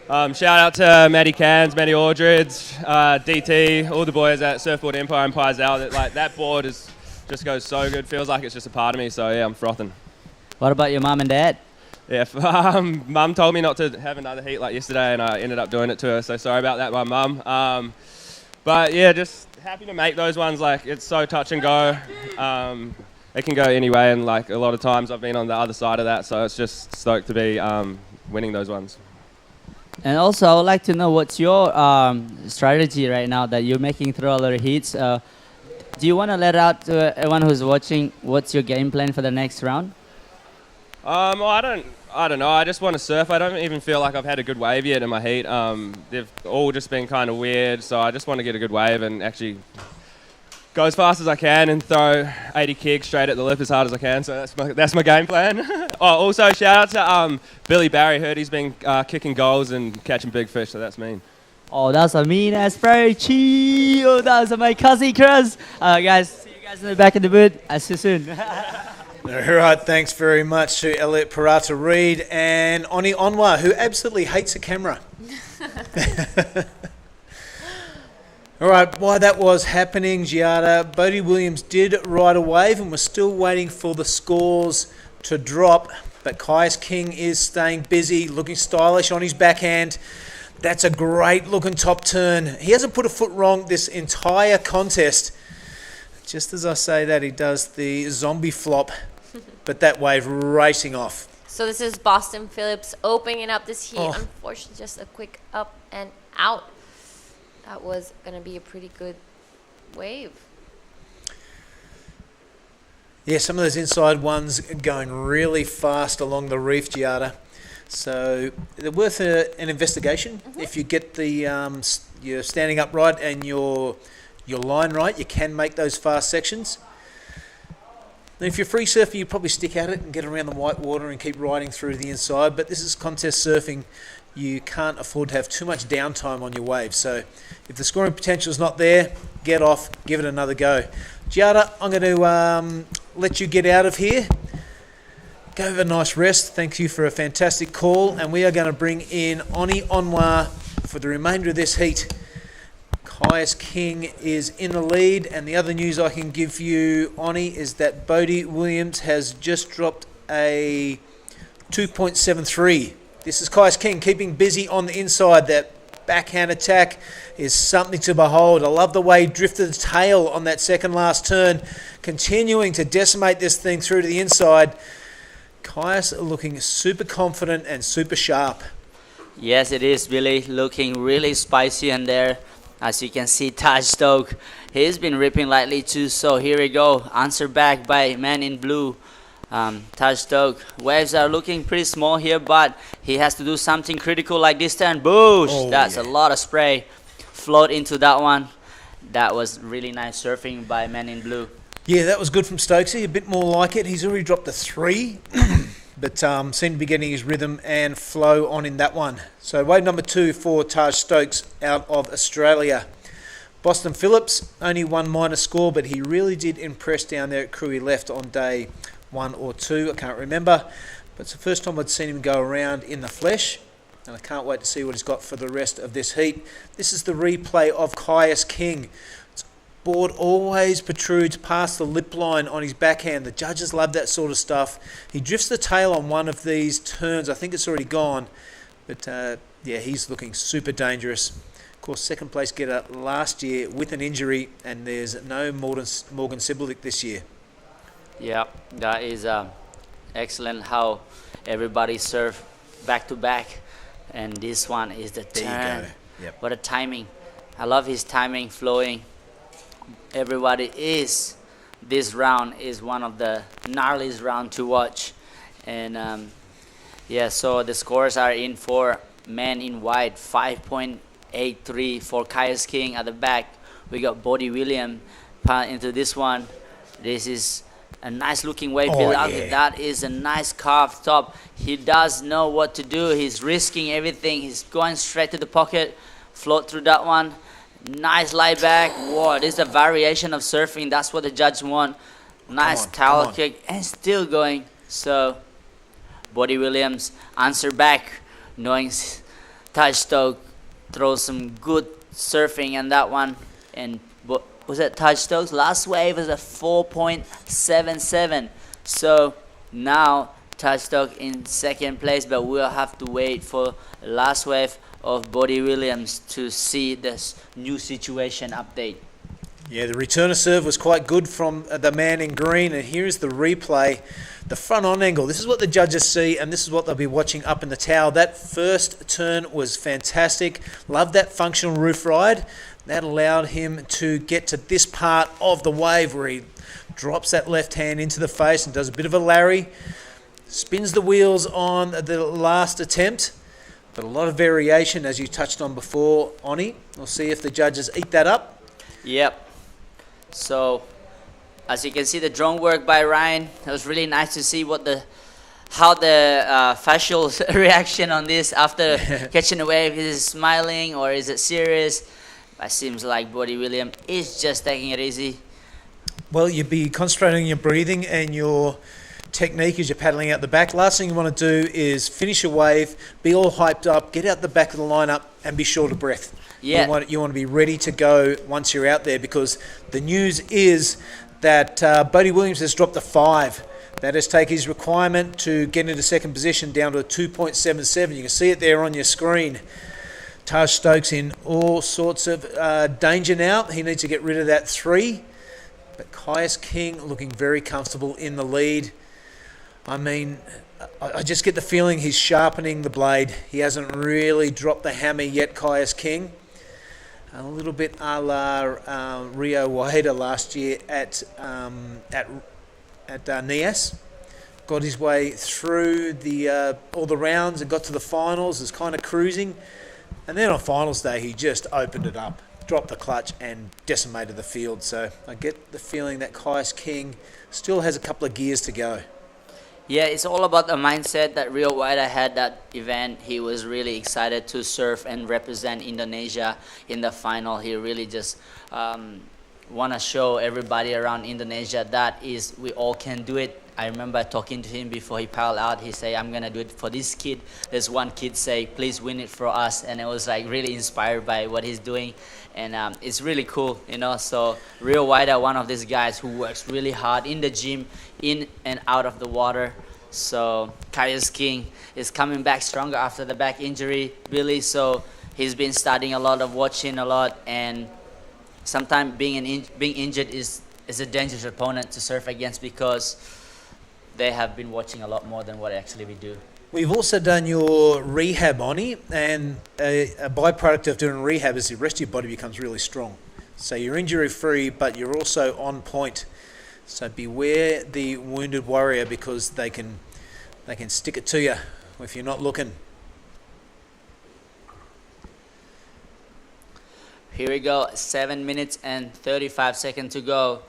Shout out to Matty Cairns, Matty Aldridge, DT, all the boys at Surfboard Empire and Pizal. That board just goes so good. Feels like it's just a part of me. So yeah, I'm frothing. What about your mom and dad? Yeah, Mum told me not to have another heat like yesterday, and I ended up doing it to her. So sorry about that, my mum. But yeah, just happy to make those ones. Like, it's so touch and go. It can go anyway, and like a lot of times I've been on the other side of that, so it's just stoked to be winning those ones. And also, I would like to know what's your strategy right now that you're making through all the heats. Do you want to let out to everyone who's watching what's your game plan for the next round? Well, I don't know. I just want to surf. I don't even feel like I've had a good wave yet in my heat. They've all just been kind of weird, so I just want to get a good wave and actually go as fast as I can and throw 80 kicks straight at the lip as hard as I can. So that's my game plan. Oh, also shout out to Billy Barry. Heard he's been kicking goals and catching big fish, so that's mean. Oh, that's a mean ass spray. Oh, that's my cousin Chris. Guys, see you guys in the back of the booth. I'll see you soon. All right, thanks very much to Elliot Parata Reid and Oni Onwa, who absolutely hates a camera. All right, while that was happening, Giada, Bodie Williams did ride a wave and we're still waiting for the scores to drop. But Caius King is staying busy, looking stylish on his backhand. That's a great looking top turn. He hasn't put a foot wrong this entire contest. Just as I say that, he does the zombie flop, but that wave racing off. So this is Boston Phillips opening up this heat. Oh. Unfortunately, just a quick up and out. That was going to be a pretty good wave. Yeah, some of those inside ones going really fast along the reef, Giada. So they're worth an investigation. If you get the you're standing upright and your line right, you can make those fast sections. And if you're free surfer, you probably stick at it and get around the white water and keep riding through the inside. But this is contest surfing. You can't afford to have too much downtime on your wave. So if the scoring potential is not there, get off, give it another go. Giada, I'm going to let you get out of here. Go have a nice rest. Thank you for a fantastic call. And we are going to bring in Oni Onwa for the remainder of this heat. Caius King is in the lead. And the other news I can give you, Oni, is that Bodie Williams has just dropped a 2.73. This is Caius King keeping busy on the inside. That backhand attack is something to behold. I love the way he drifted the tail on that second last turn, continuing to decimate this thing through to the inside. Caius looking super confident and super sharp. Yes, it is, Billy. Looking really spicy in there. As you can see, Taj Stoke, he's been ripping lightly too. So here we go. Answer back by man in blue. Taj Stoke. Waves are looking pretty small here, but he has to do something critical like this turn. Boosh! Oh, That's yeah. a lot of spray. Float into that one. That was really nice surfing by man in blue. Yeah, that was good from Stokesy. A bit more like it. He's already dropped a 3, but seemed to be getting his rhythm and flow on in that one. So wave number 2 for Taj Stokes out of Australia. Boston Phillips, only one minor score, but he really did impress down there at Krui left on day 1 or 2. I can't remember, but it's the first time I'd seen him go around in the flesh, and I can't wait to see what he's got for the rest of this heat. This is the replay of Caius King. Board always protrudes past the lip line on his backhand. The judges love that sort of stuff. He drifts the tail on one of these turns. I think it's already gone. But yeah, he's looking super dangerous. Of course, second place getter last year with an injury, and there's no Morgan Sibulik this year. Yeah, that is excellent how everybody serve back to back. And this one is the turn. There you go. Yep. What a timing. I love his timing, flowing. everybody is, this round is one of the gnarliest round to watch. And yeah, so the scores are in for men in white, 5.83 for Kaius King at the back. We got Bodie Williams into this one. This is a nice looking wave. That is a nice carved top. He does know what to do. He's risking everything. He's going straight to the pocket. Float through that one. Nice lie back. Whoa, this is a variation of surfing. That's what the judge want. Nice towel kick and still going. So Bodie Williams answer back, knowing Taj Stokes throws some good surfing in that one. And was that Taj Stokes? Last wave was a 4.77. So now Taj Stokes in second place, but we'll have to wait for the last wave of Bodie Williams to see this new situation update. Yeah, the returner serve was quite good from the man in green, and here's the replay. The front on angle, this is what the judges see, and this is what they'll be watching up in the tower. That first turn was fantastic. Loved that functional roof ride. That allowed him to get to this part of the wave where he drops that left hand into the face and does a bit of a Larry. Spins the wheels on the last attempt, but a lot of variation, as you touched on before, Oni. We'll see if the judges eat that up. Yep. So, as you can see, the drone work by Ryan. It was really nice to see how the facial reaction on this after catching a wave. Is it smiling or is it serious? It seems like Bodie Williams is just taking it easy. Well, you'd be concentrating on your breathing and your technique as you're paddling out the back. Last thing you want to do is finish a wave, be all hyped up, get out the back of the lineup and be short of breath. Yeah. You want to be ready to go once you're out there, because the news is that Bodie Williams has dropped a 5. That has taken his requirement to get into second position down to a 2.77. You can see it there on your screen. Taj Stokes in all sorts of danger now. He needs to get rid of that 3. But Kaius King looking very comfortable in the lead. I mean, I just get the feeling he's sharpening the blade. He hasn't really dropped the hammer yet, Kaius King. A little bit a la Rio Waida last year at Nias. Got his way through all the rounds and got to the finals. Was kind of cruising. And then on finals day, he just opened it up, dropped the clutch and decimated the field. So I get the feeling that Kaius King still has a couple of gears to go. Yeah, it's all about the mindset that Rio Waida had that event. He was really excited to surf and represent Indonesia in the final. He really just want to show everybody around Indonesia that we all can do it. I remember talking to him before he paddled out. He said, I'm going to do it for this kid. There's one kid say, please win it for us. And it was like really inspired by what he's doing. And it's really cool, you know. So Rio Waida, one of these guys who works really hard in the gym, in and out of the water. So Kaius King is coming back stronger after the back injury, really. So he's been studying a lot, watching a lot. And sometimes being injured is a dangerous opponent to surf against, because they have been watching a lot more than what actually we do. We've also done your rehab, Oni, and a byproduct of doing rehab is the rest of your body becomes really strong. So you're injury-free, but you're also on point. So beware the wounded warrior, because they can stick it to you if you're not looking. Here we go, 7 minutes and 35 seconds to go.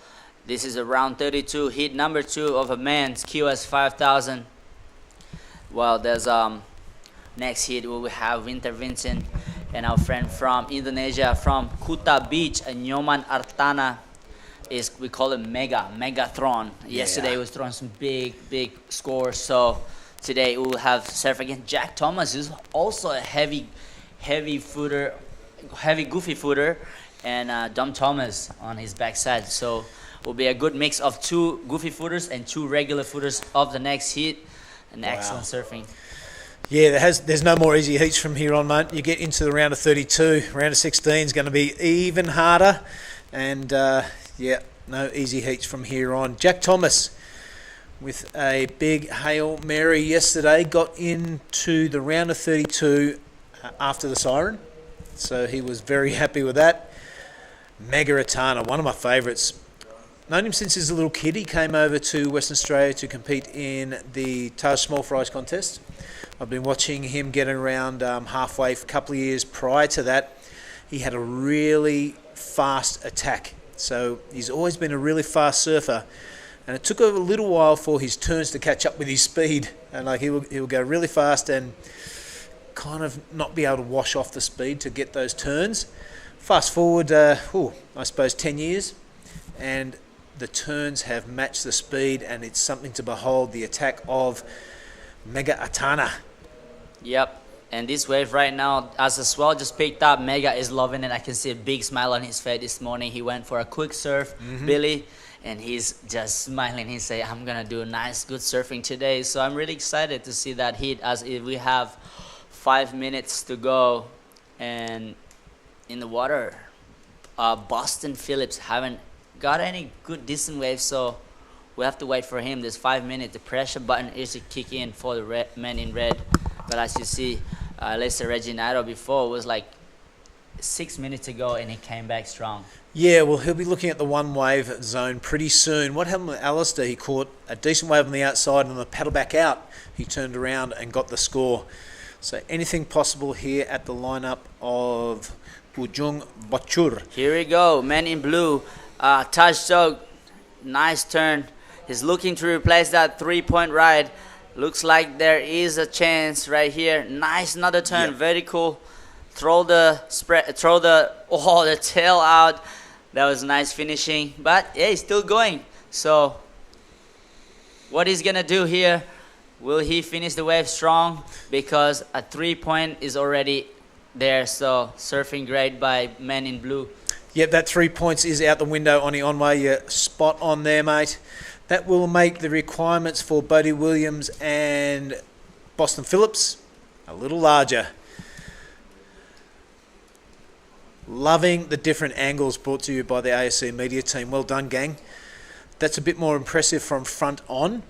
This is a round 32, heat number 2 of a men's QS 5000. Well, there's next heat we will have Winter Vincent and our friend from Indonesia, from Kuta Beach, Nyoman Artana. We call it Megatron. Yesterday we was throwing some big scores. So today we will have surf against Jack Thomas, who's also a heavy footer, heavy goofy footer, and Dom Thomas on his backside. So will be a good mix of 2 goofy footers and 2 regular footers of the next heat, and excellent surfing. Yeah, there's no more easy heats from here on, mate. You get into the round of 32, round of 16 is going to be even harder, and yeah, no easy heats from here on. Jack Thomas with a big Hail Mary yesterday got into the round of 32 after the siren, so he was very happy with that. Mega Atana, one of my favourites. Known him since he's a little kid. He came over to Western Australia to compete in the Taj Small Fries contest. I've been watching him get around halfway for a couple of years. Prior to that, he had a really fast attack. So he's always been a really fast surfer. And it took a little while for his turns to catch up with his speed. And like he'll go really fast and kind of not be able to wash off the speed to get those turns. Fast forward, I suppose 10 years, and the turns have matched the speed, and it's something to behold, the attack of Mega Atana. Yep. And this wave right now, as the swell just picked up, Mega is loving it. I can see a big smile on his face this morning. He went for a quick surf, Billy, and he's just smiling. He said, I'm going to do nice, good surfing today. So I'm really excited to see that heat as if we have 5 minutes to go. And in the water, Boston Phillips haven't got any good decent waves, so we have to wait for him. There's 5 minutes. The pressure button is to kick in for the men in red. But as you see, Lester Reginado before was like 6 minutes ago, and he came back strong. Yeah, well, he'll be looking at the one wave zone pretty soon. What happened with Alistair? He caught a decent wave on the outside, and on the paddle back out, he turned around and got the score. So anything possible here at the lineup of Ujung Bachur. Here we go, men in blue. Taj Dog, nice turn. He's looking to replace that 3-point ride. Looks like there is a chance right here. Nice, another turn, yep. Very cool. Throw the tail out. That was nice finishing, but yeah, he's still going. So what he's gonna do here, will he finish the wave strong? Because a 3-point is already there, so surfing great by men in blue. Yep, that 3 points is out the window on the on-way. You're spot on there, mate. That will make the requirements for Bodie Williams and Boston Phillips a little larger. Loving the different angles brought to you by the ASC media team. Well done, gang. That's a bit more impressive from front on.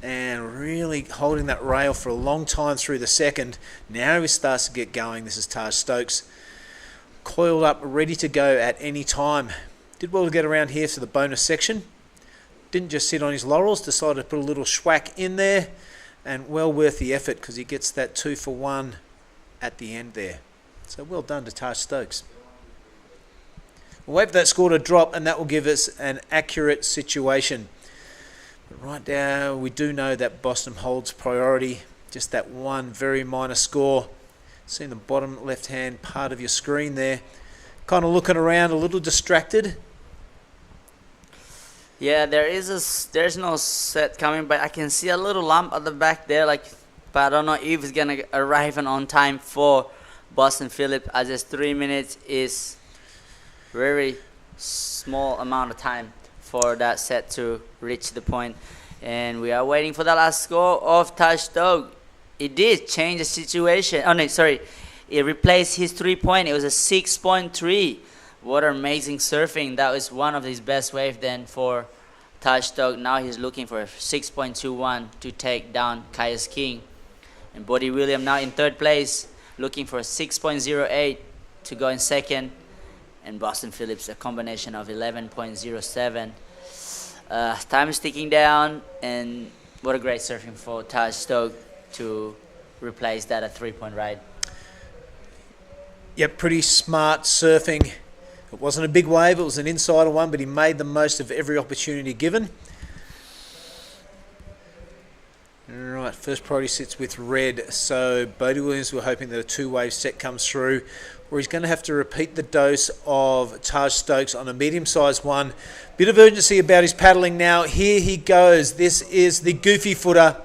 And really holding that rail for a long time through the second. Now he starts to get going. This is Taj Stokes. Coiled up, ready to go at any time. Did well to get around here to the bonus section. Didn't just sit on his laurels, decided to put a little schwack in there, and well worth the effort because he gets that 2 for 1 at the end there. So well done to Taj Stokes. We'll wait for that score to drop, and that will give us an accurate situation. But right now, we do know that Boston holds priority. Just that one very minor score. See the bottom left-hand part of your screen there. Kind of looking around, a little distracted. Yeah, there's no set coming, but I can see a little lump at the back there. But I don't know if it's gonna arrive on time for Boston Phillips, as just 3 minutes is very small amount of time for that set to reach the point. And we are waiting for the last score of Taj Dog. It did change the situation. Oh no, sorry. It replaced his 3-point. It was a 6.3. What amazing surfing. That was one of his best waves then for Taj Dog. Now he's looking for a 6.21 to take down Caius King. And Bodie Williams now in third place, looking for a 6.08 to go in second. And Boston Phillips, a combination of 11.07. Time is ticking down, and what a great surfing for Taj Dog to replace that a 3-point ride. Yep, pretty smart surfing. It wasn't a big wave, it was an insider one, but he made the most of every opportunity given. Alright, first priority sits with red, so Bodie Williams, we're hoping that a 2-wave set comes through, where he's going to have to repeat the dose of Taj Stokes on a medium-sized one. Bit of urgency about his paddling now. Here he goes. This is the goofy footer.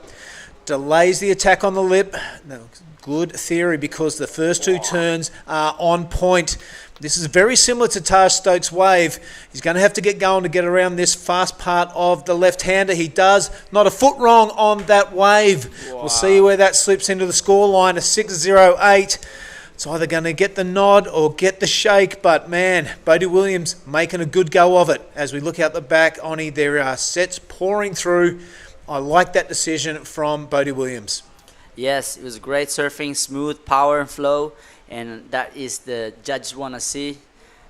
Delays the attack on the lip. No, good theory because the first 2 turns are on point. This is very similar to Taj Stokes' wave. He's going to have to get going to get around this fast part of the left-hander. He does. Not a foot wrong on that wave. Wow. We'll see where that slips into the scoreline, a 6.08. It's either going to get the nod or get the shake, but man, Bodie Williams making a good go of it. As we look out the back, Oni, there are sets pouring through. I like that decision from Bodie Williams. Yes, it was great surfing, smooth power and flow, and that is the judges want to see.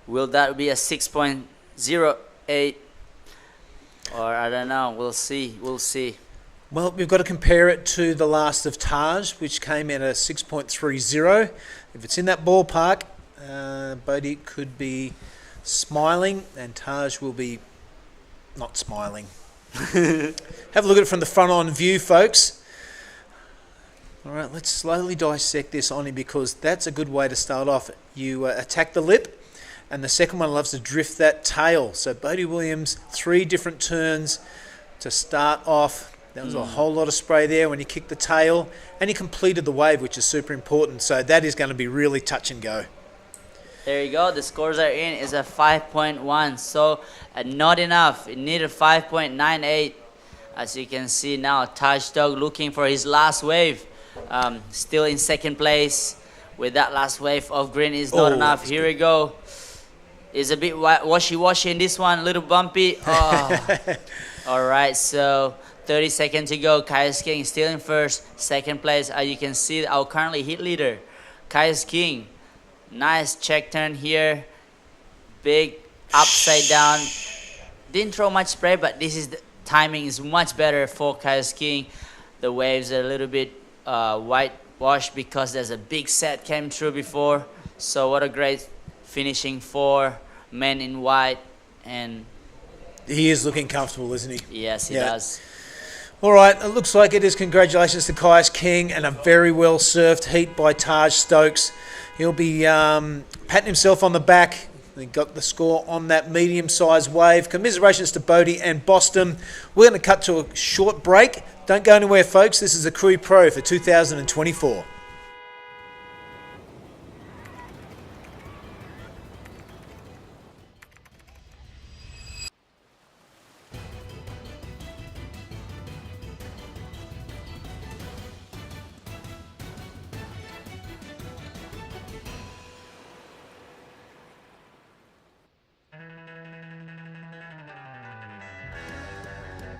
Will that be a 6.08? Or I don't know. We'll see. We'll see. Well, we've got to compare it to the last of Taj, which came in at a 6.30. If it's in that ballpark, Bodhi could be smiling and Taj will be not smiling. Have a look at it from the front-on view, folks. All right, let's slowly dissect this only because that's a good way to start off. You attack the lip, and the second one loves to drift that tail. So Bodhi Williams, 3 different turns to start off. There was a whole lot of spray there when he kicked the tail, and he completed the wave, which is super important. So that is going to be really touch and go. There you go. The scores are in. Is a 5.1. So not enough. It needed 5.98. As you can see now, Taj Dog looking for his last wave. Still in second place with that last wave of green is not enough. Here we go. It's a bit washy-washy in this one. A little bumpy. Oh. All right. So 30 seconds to go. Kai's King still in first. Second place. As you can see, our currently hit leader, Kai's King. Nice check turn here. Big upside down. Didn't throw much spray, but this is the timing is much better for Kai's King. The waves are a little bit whitewashed because there's a big set came through before. So what a great finishing for men in white. And he is looking comfortable, isn't he? Yes, he does. All right, it looks like it is. Congratulations to Kai's King and a very well surfed heat by Taj Stokes. He'll be patting himself on the back. He got the score on that medium-sized wave. Commiserations to Bodhi and Boston. We're going to cut to a short break. Don't go anywhere, folks. This is a Krui Pro for 2024.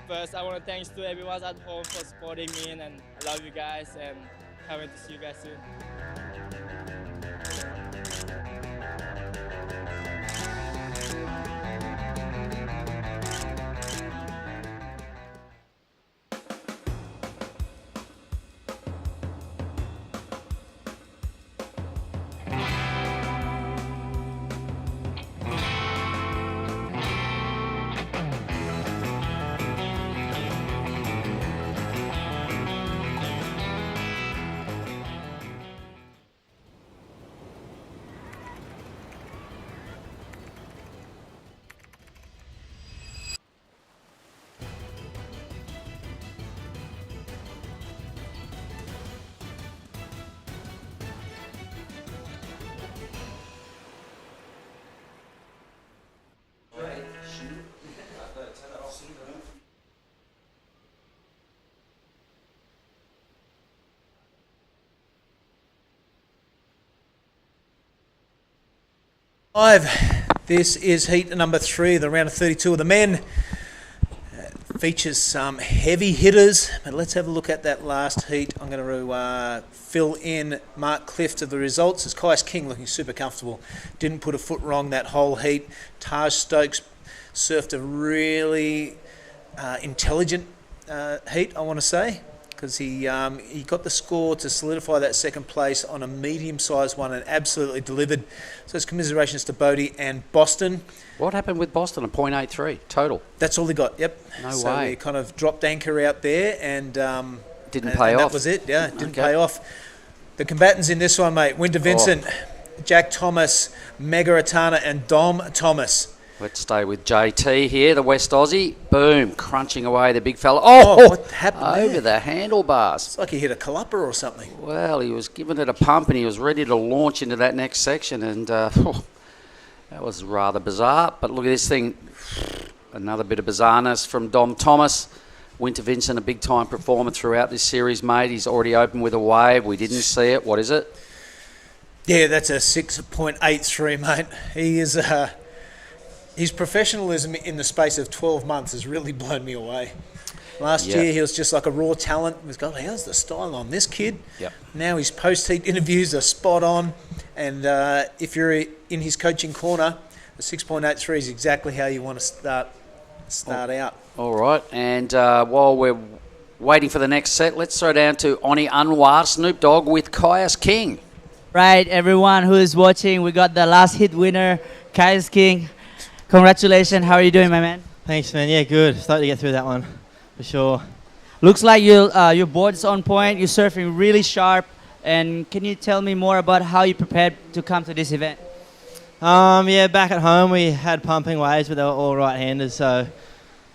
First, I want to thanks to everyone at home for supporting me, and I love you guys, and can't wait to see you guys soon. This is heat number 3, the round of 32 of the men. Features some heavy hitters, but let's have a look at that last heat. I'm going to fill in Mark Clift of the results. As Kai's King looking super comfortable. Didn't put a foot wrong that whole heat. Taj Stokes surfed a really intelligent heat, I want to say, because he got the score to solidify that second place on a medium-sized one and absolutely delivered. So it's commiserations to Bodhi and Boston. What happened with Boston? A .83 total. That's all he got. Yep. No so way. He kind of dropped anchor out there and didn't pay off. That was it. Yeah, didn't pay off. The combatants in this one, mate: Winter Vincent, Jack Thomas, Mega Atana, and Dom Thomas. Let's stay with JT here, the West Aussie. Boom, crunching away the big fella. Oh, what happened over there? the handlebars. It's like he hit a calupper or something. Well, he was giving it a pump and he was ready to launch into that next section, and that was rather bizarre. But look at this thing. Another bit of bizarreness from Dom Thomas. Winter Vincent, a big-time performer throughout this series, mate. He's already opened with a wave. We didn't see it. What is it? Yeah, that's a 6.83, mate. He is... his professionalism in the space of 12 months has really blown me away. Last year, he was just like a raw talent. He was going, how's the style on this kid? Yep. Now his post-heat interviews are spot on. And if you're in his coaching corner, The 6.83 is exactly how you want to start out. All right, and while we're waiting for the next set, let's throw down to Oni Anwar, Snoop Dogg with Kaius King. Right, everyone who is watching, we got the last hit winner, Kaius King. Congratulations. How are you doing, my man? Thanks, man. Yeah, good. Starting to get through that one, for sure. Looks like your board's on point. You're surfing really sharp. And can you tell me more about how you prepared to come to this event? Yeah, back at home we had pumping waves, but they were all right-handers, so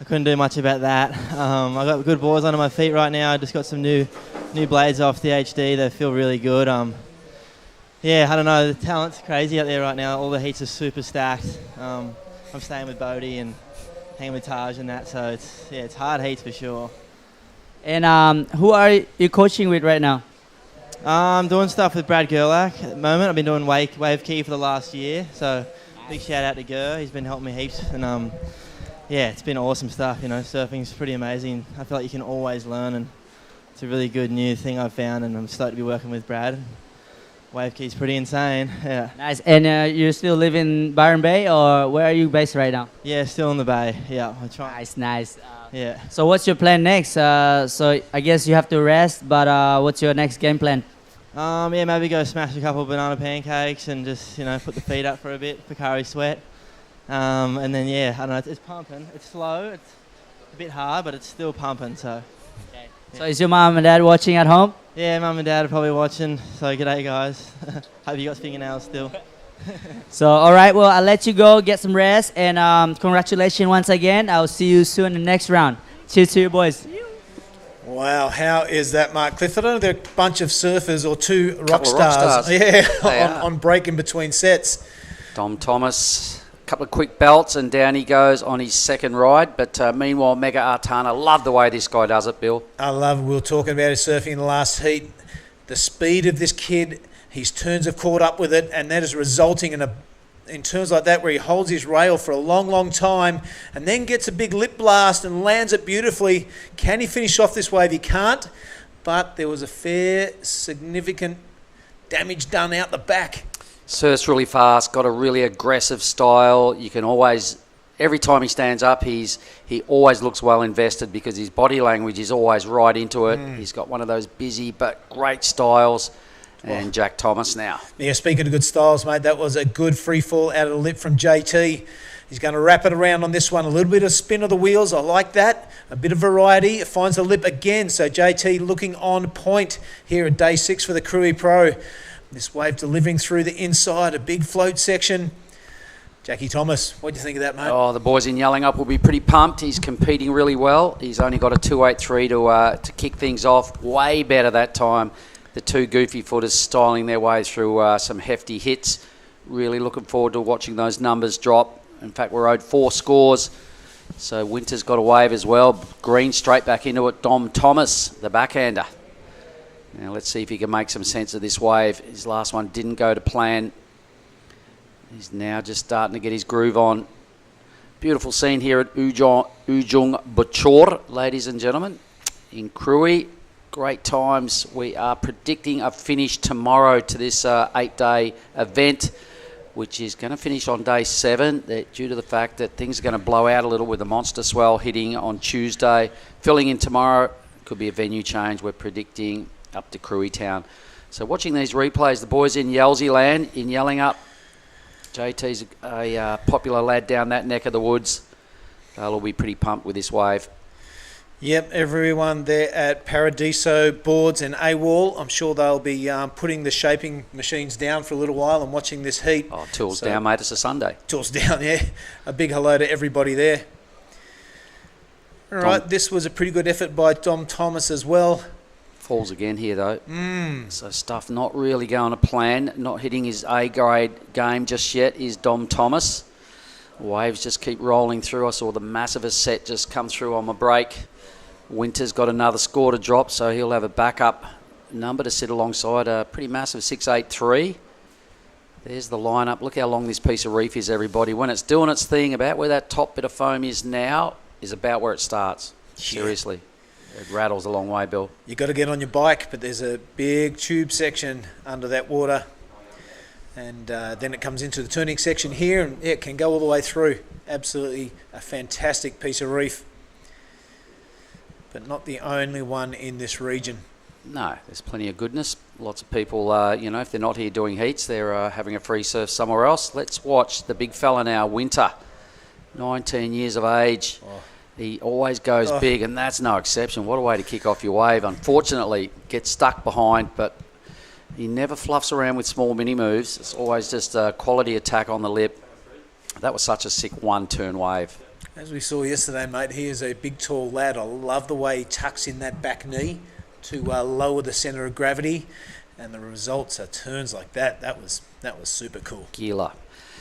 I couldn't do much about that. I got good boards under my feet right now. I just got some new blades off the HD. They feel really good. Yeah, I don't know. The talent's crazy out there right now. All the heats are super stacked. I'm staying with Bodie and hanging with Taj and that, so it's hard heats for sure. And who are you coaching with right now? I'm doing stuff with Brad Gerlach at the moment. I've been doing wave key for the last year, so big shout out to Ger. He's been helping me heaps, and yeah, it's been awesome stuff. You know, surfing's pretty amazing. I feel like you can always learn, and it's a really good new thing I've found, and I'm stoked to be working with Brad. Wave key's pretty insane. Yeah. Nice. And you still live in Byron Bay, or where are you based right now? Yeah, still in the Bay. Yeah, I try. Nice. Yeah. So what's your plan next? So I guess you have to rest, but what's your next game plan? Yeah, maybe go smash a couple of banana pancakes and just, put the feet up for a bit, Picari sweat. And then, yeah, I don't know, it's pumping. It's slow, it's a bit hard, but it's still pumping, so. Okay. Yeah. So is your mom and dad watching at home? Yeah, mum and dad are probably watching, so g'day guys. Hope you got fingernails still. So, all right, well, I'll let you go, get some rest, and congratulations once again. I'll see you soon in the next round. Cheers to you, boys. Wow, how is that, Mark Clifford? I know there are a bunch of surfers or two rock Couple of rock stars. Yeah, on break in between sets. Dom Thomas, a couple of quick belts, and down he goes on his second ride. But meanwhile, Mega Artana, love the way this guy does it, Bill. I love it. We were talking about his surfing in the last heat. The speed of this kid, his turns have caught up with it, and that is resulting in turns like that where he holds his rail for a long, long time and then gets a big lip blast and lands it beautifully. Can he finish off this wave? He can't, but there was a fair, significant damage done out the back. Surf's really fast, got a really aggressive style. You can always, every time he stands up, he always looks well invested because his body language is always right into it. He's got one of those busy but great styles. And Jack Thomas now. Yeah, speaking of good styles, mate, that was a good free fall out of the lip from JT. He's going to wrap it around on this one. A little bit of spin of the wheels. I like that. A bit of variety. It finds the lip again. So JT looking on point here at day 6 for the Krui Pro. This wave delivering through the inside. A big float section. Jackie Thomas, what do you think of that, mate? Oh, the boys in Yelling Up will be pretty pumped. He's competing really well. He's only got a 2.83 to kick things off. Way better that time. The two goofy footers styling their way through some hefty hits. Really looking forward to watching those numbers drop. In fact, we're owed 4 scores. So Winter's got a wave as well. Green straight back into it. Dom Thomas, the backhander. Now let's see if he can make some sense of this wave. His last one didn't go to plan. He's now just starting to get his groove on. Beautiful scene here at Ujung Bachor, ladies and gentlemen, in Krui. Great times. We are predicting a finish tomorrow to this 8-day event, which is going to finish on day 7 due to the fact that things are going to blow out a little with the monster swell hitting on Tuesday. Filling in tomorrow, could be a venue change. We're predicting up to Krui Town. So watching these replays, the boys in Yelzy land, in Yelling Up. JT's a popular lad down that neck of the woods. They'll all be pretty pumped with this wave. Yep, everyone there at Paradiso Boards and AWOL, I'm sure they'll be putting the shaping machines down for a little while and watching this heat. Oh, tools down, mate. It's a Sunday. Tools down, yeah. A big hello to everybody there. All right, this was a pretty good effort by Dom Thomas as well. Falls again here, though. So stuff not really going to plan. Not hitting his A-grade game just yet is Dom Thomas. Waves just keep rolling through. I saw the massivest set just come through on my break. Winter's got another score to drop, so he'll have a backup number to sit alongside a pretty massive 6.83. There's the lineup. Look how long this piece of reef is, everybody. When it's doing its thing, about where that top bit of foam is now is about where it starts. Seriously. It rattles a long way, Bill. You've got to get on your bike, but there's a big tube section under that water. And then it comes into the turning section here, and it can go all the way through. Absolutely a fantastic piece of reef, but not the only one in this region. No, there's plenty of goodness. Lots of people, you know, if they're not here doing heats, they're having a free surf somewhere else. Let's watch the big fella now, Winter, 19 years of age. Oh. He always goes big, and that's no exception. What a way to kick off your wave. Unfortunately, gets stuck behind, but he never fluffs around with small mini moves. It's always just a quality attack on the lip. That was such a sick one-turn wave. As we saw yesterday, mate, he is a big, tall lad. I love the way he tucks in that back knee to lower the centre of gravity, and the results are turns like that. That was super cool. Gila.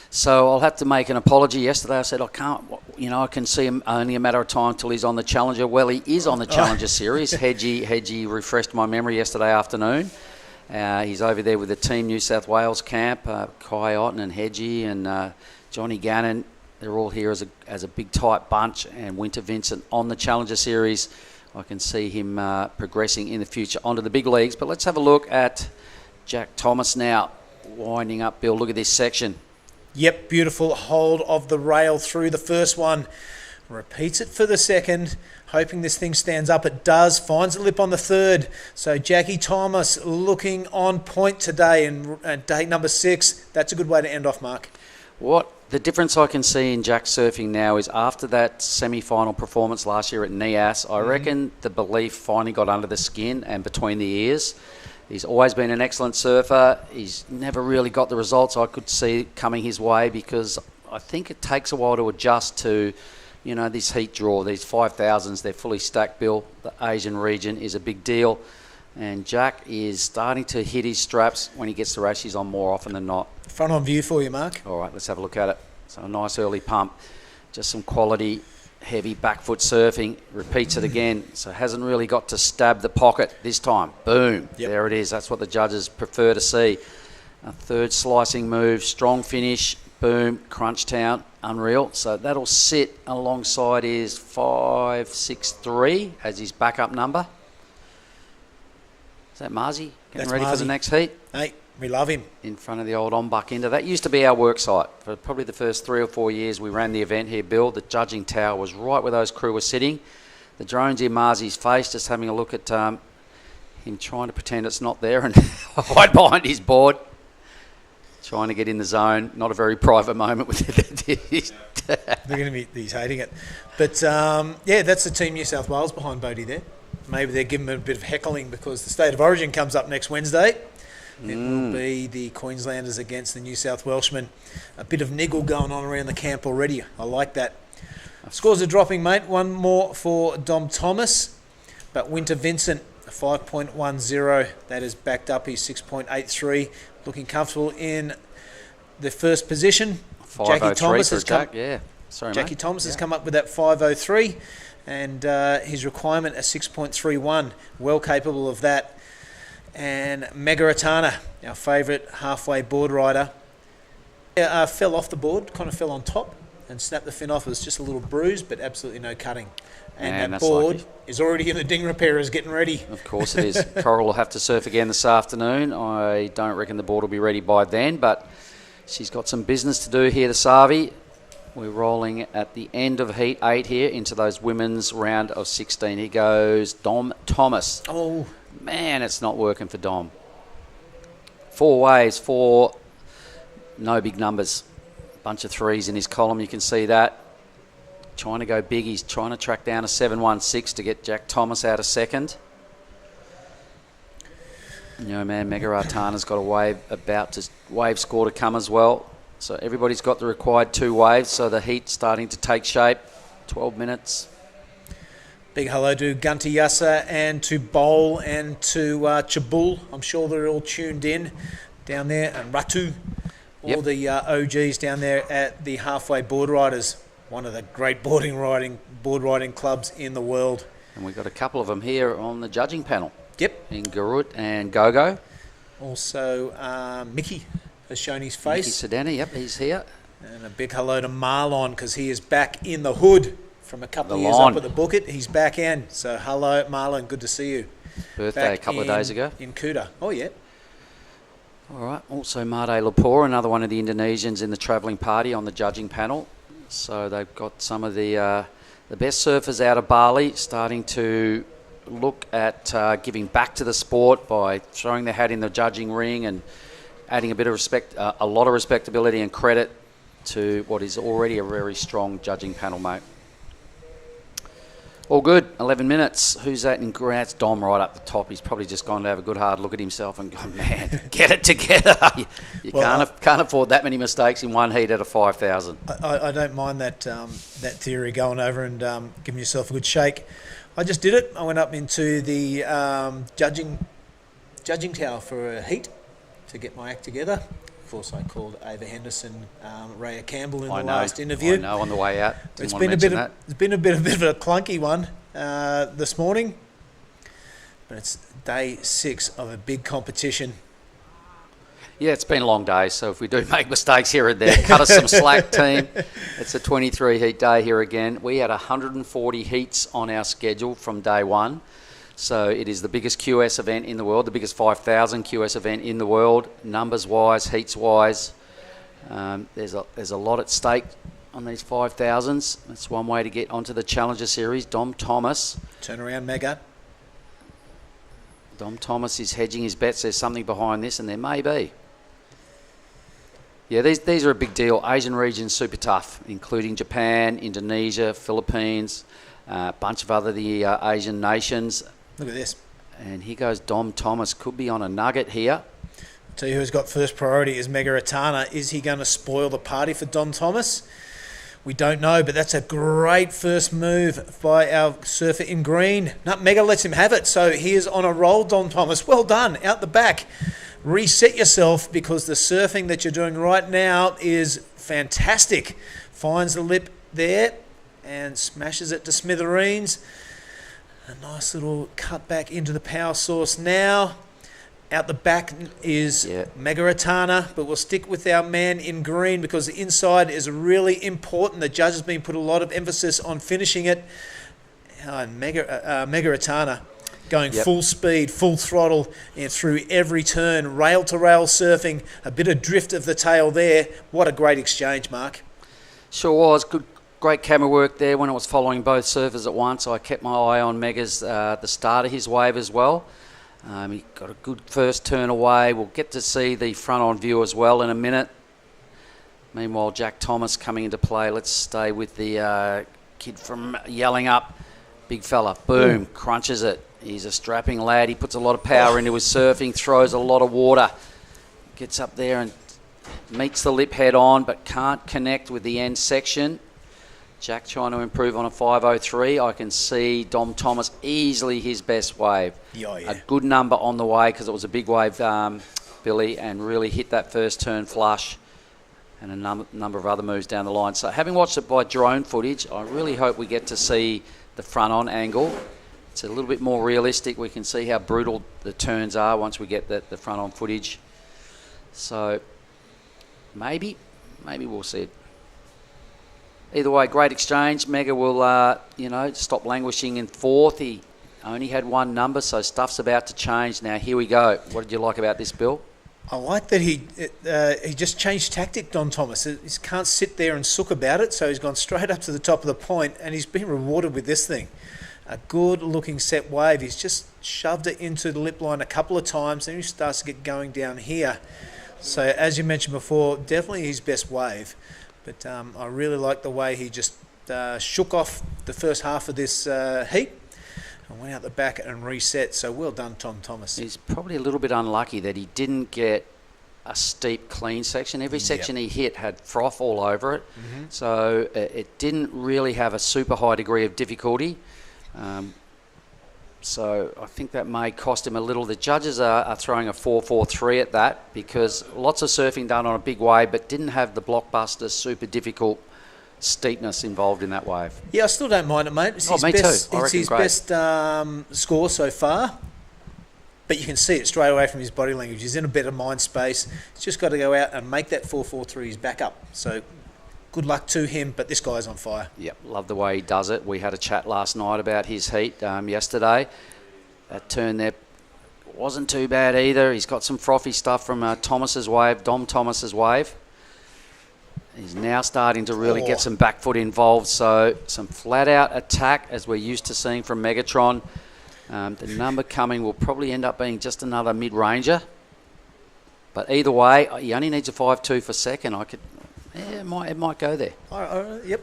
So I'll have to make an apology. Yesterday I said I can't, you know, I can see him only a matter of time till he's on the Challenger. Well, he is on the Challenger Series. Hedgie refreshed my memory yesterday afternoon. He's over there with the Team New South Wales camp, Kai Otten and Hedgie and Johnny Gannon. They're all here as a big tight bunch, and Winter Vincent on the Challenger Series. I can see him progressing in the future onto the big leagues. But let's have a look at Jack Thomas now, winding up, Bill. Look at this section. Yep, beautiful hold of the rail through the first one. Repeats it for the second, hoping this thing stands up. It does. Finds the lip on the third. So Jackie Thomas looking on point today in day number 6. That's a good way to end off, Mark. What the difference I can see in Jack surfing now is after that semi-final performance last year at Nias, I reckon the belief finally got under the skin and between the ears. He's always been an excellent surfer. He's never really got the results I could see coming his way, because I think it takes a while to adjust to, you know, this heat draw. These 5,000s, they're fully stacked, Bill. The Asian region is a big deal. And Jack is starting to hit his straps when he gets the races on more often than not. Front on view for you, Mark. All right, let's have a look at it. So a nice early pump. Just some quality, heavy back foot surfing. Repeats it again. So hasn't really got to stab the pocket this time. Boom. Yep. There it is. That's what the judges prefer to see. A third slicing move. Strong finish. Boom. Crunchtown. Unreal. So that'll sit alongside his 5.63 as his backup number. Is that Marzi? Getting ready for the next heat? Hey, we love him. In front of the old Ombuck Inder. That used to be our work site. For probably the first 3 or 4 years we ran the event here, Bill. The judging tower was right where those crew were sitting. The drone's in Marzi's face, just having a look at him trying to pretend it's not there and hide behind his board. Trying to get in the zone. Not a very private moment with They're going to be, he's hating it. But, yeah, that's the Team New South Wales behind Bodie there. Maybe they're giving him a bit of heckling because the State of Origin comes up next Wednesday. It will be the Queenslanders against the New South Welshmen. A bit of niggle going on around the camp already. I like that. Scores are dropping, mate. One more for Dom Thomas. But Winter Vincent, a 5.10. That is backed up his 6.83. Looking comfortable in the first position. Jackie Thomas has come. Yeah. Sorry, Jackie Thomas has come up with that 5.03. And his requirement, a 6.31. Well capable of that. And Mega Atana, our favourite halfway board rider, fell off the board, kind of fell on top and snapped the fin off. It was just a little bruise, but absolutely no cutting. And that board is already in the ding repairers getting ready. Of course it is. Coral will have to surf again this afternoon. I don't reckon the board will be ready by then, but she's got some business to do here, the Savi. We're rolling at the end of Heat 8 here into those women's round of 16. Here goes Dom Thomas. Oh. Man, it's not working for Dom. 4 waves, 4 no big numbers. Bunch of 3s in his column, you can see that. Trying to go big. He's trying to track down a 7.16 to get Jack Thomas out of second. You know, man, Mega Artana's got a wave score to come as well. So everybody's got the required 2 waves, so the heat's starting to take shape. 12 minutes. Big hello to Gunter Yassa and to Bowl and to Chabul. I'm sure they're all tuned in down there. And Ratu, all the OGs down there at the Halfway Board Riders, one of the great board riding clubs in the world. And we've got a couple of them here on the judging panel. Yep. In Garut and Gogo. Also Mickey has shown his face. Mickey Sedana, yep, he's here. And a big hello to Marlon, because he is back in the hood from a couple of years up at the Bucket. He's back in. So hello, Marlon. Good to see you. Birthday back a couple of days ago. In Kuta. Oh, yeah. All right, also Made Lapore, another one of the Indonesians in the travelling party on the judging panel. So they've got some of the best surfers out of Bali starting to look at giving back to the sport by throwing their hat in the judging ring and adding a bit of respect, a lot of respectability and credit to what is already a very strong judging panel, mate. All good, 11 minutes. Who's that in Grant's Dom right up the top? He's probably just gone to have a good hard look at himself and gone, man, get it together. You can't afford that many mistakes in one heat at a 5,000. I don't mind that that theory, going over and giving yourself a good shake. I just did it. I went up into the judging tower for a heat to get my act together. Of course, I called Ava Henderson, Raya Campbell in the last interview. I know, on the way out. It's been a bit of a clunky one this morning, but it's day 6 of a big competition. Yeah, it's been a long day, so if we do make mistakes here and there, cut us some slack, team. It's a 23-heat day here again. We had 140 heats on our schedule from day 1. So it is the biggest QS event in the world, the biggest 5,000 QS event in the world, numbers-wise, heats-wise. There's a lot at stake on these 5,000s. That's one way to get onto the Challenger Series. Dom Thomas. Turn around, Mega. Dom Thomas is hedging his bets. There's something behind this, and there may be. Yeah, these are a big deal. Asian region, super tough, including Japan, Indonesia, Philippines, a bunch of other Asian nations. Look at this. And here goes Dom Thomas. Could be on a nugget here. I'll tell you who's got first priority is Mega Atana. Is he going to spoil the party for Dom Thomas? We don't know, but that's a great first move by our surfer in green. No, Mega lets him have it, so he is on a roll, Dom Thomas. Well done, out the back. Reset yourself, because the surfing that you're doing right now is fantastic. Finds the lip there and smashes it to smithereens. A nice little cut back into the power source now. Out the back is Mega Atana, but we'll stick with our man in green because the inside is really important. The judge has been put a lot of emphasis on finishing it. And Mega Atana going full speed, full throttle, and through every turn, rail to rail surfing, a bit of drift of the tail there. What a great exchange, Mark. Sure was. Great camera work there when I was following both surfers at once. I kept my eye on Mega's the start of his wave as well. He got a good first turn away. We'll get to see the front-on view as well in a minute. Meanwhile, Jack Thomas coming into play. Let's stay with the kid from Yelling Up. Big fella. Boom. Crunches it. He's a strapping lad. He puts a lot of power into his surfing, throws a lot of water. Gets up there and meets the lip head on, but can't connect with the end section. Jack trying to improve on a 503. I can see Dom Thomas easily his best wave. A good number on the way because it was a big wave, Billy, and really hit that first turn flush and a number of other moves down the line. So having watched it by drone footage, I really hope we get to see the front-on angle. It's a little bit more realistic. We can see how brutal the turns are once we get the front-on footage. So maybe we'll see it. Either way, great exchange. Mega will, stop languishing in 4th. He only had one number, so stuff's about to change. Now, here we go. What did you like about this, Bill? I like that he just changed tactic, Don Thomas. He can't sit there and sook about it, so he's gone straight up to the top of the point, and he's been rewarded with this thing. A good-looking set wave. He's just shoved it into the lip line a couple of times, then he starts to get going down here. So, as you mentioned before, definitely his best wave. But I really like the way he just shook off the first half of this heat and went out the back and reset. So well done, Tom Thomas. He's probably a little bit unlucky that he didn't get a steep, clean section. Every section he hit had froth all over it. So it didn't really have a super high degree of difficulty. So I think that may cost him a little. The judges are throwing a 4.43 at that because lots of surfing done on a big wave but didn't have the blockbuster super difficult steepness involved in that wave. Yeah, I still don't mind it, mate. It's his best, it's his best score so far. But you can see it straight away from his body language. He's in a better mind space. He's just got to go out and make that 4.43 his back up. So good luck to him, but this guy's on fire. Yep, love the way he does it. We had a chat last night about his heat yesterday. That turn there, wasn't too bad either. He's got some frothy stuff from Thomas's wave, Dom Thomas's wave. He's now starting to really get some back foot involved, so some flat-out attack, as we're used to seeing from Megatron. The number coming will probably end up being just another mid-ranger. But either way, he only needs a 5.2 for second. It might go there. Yep.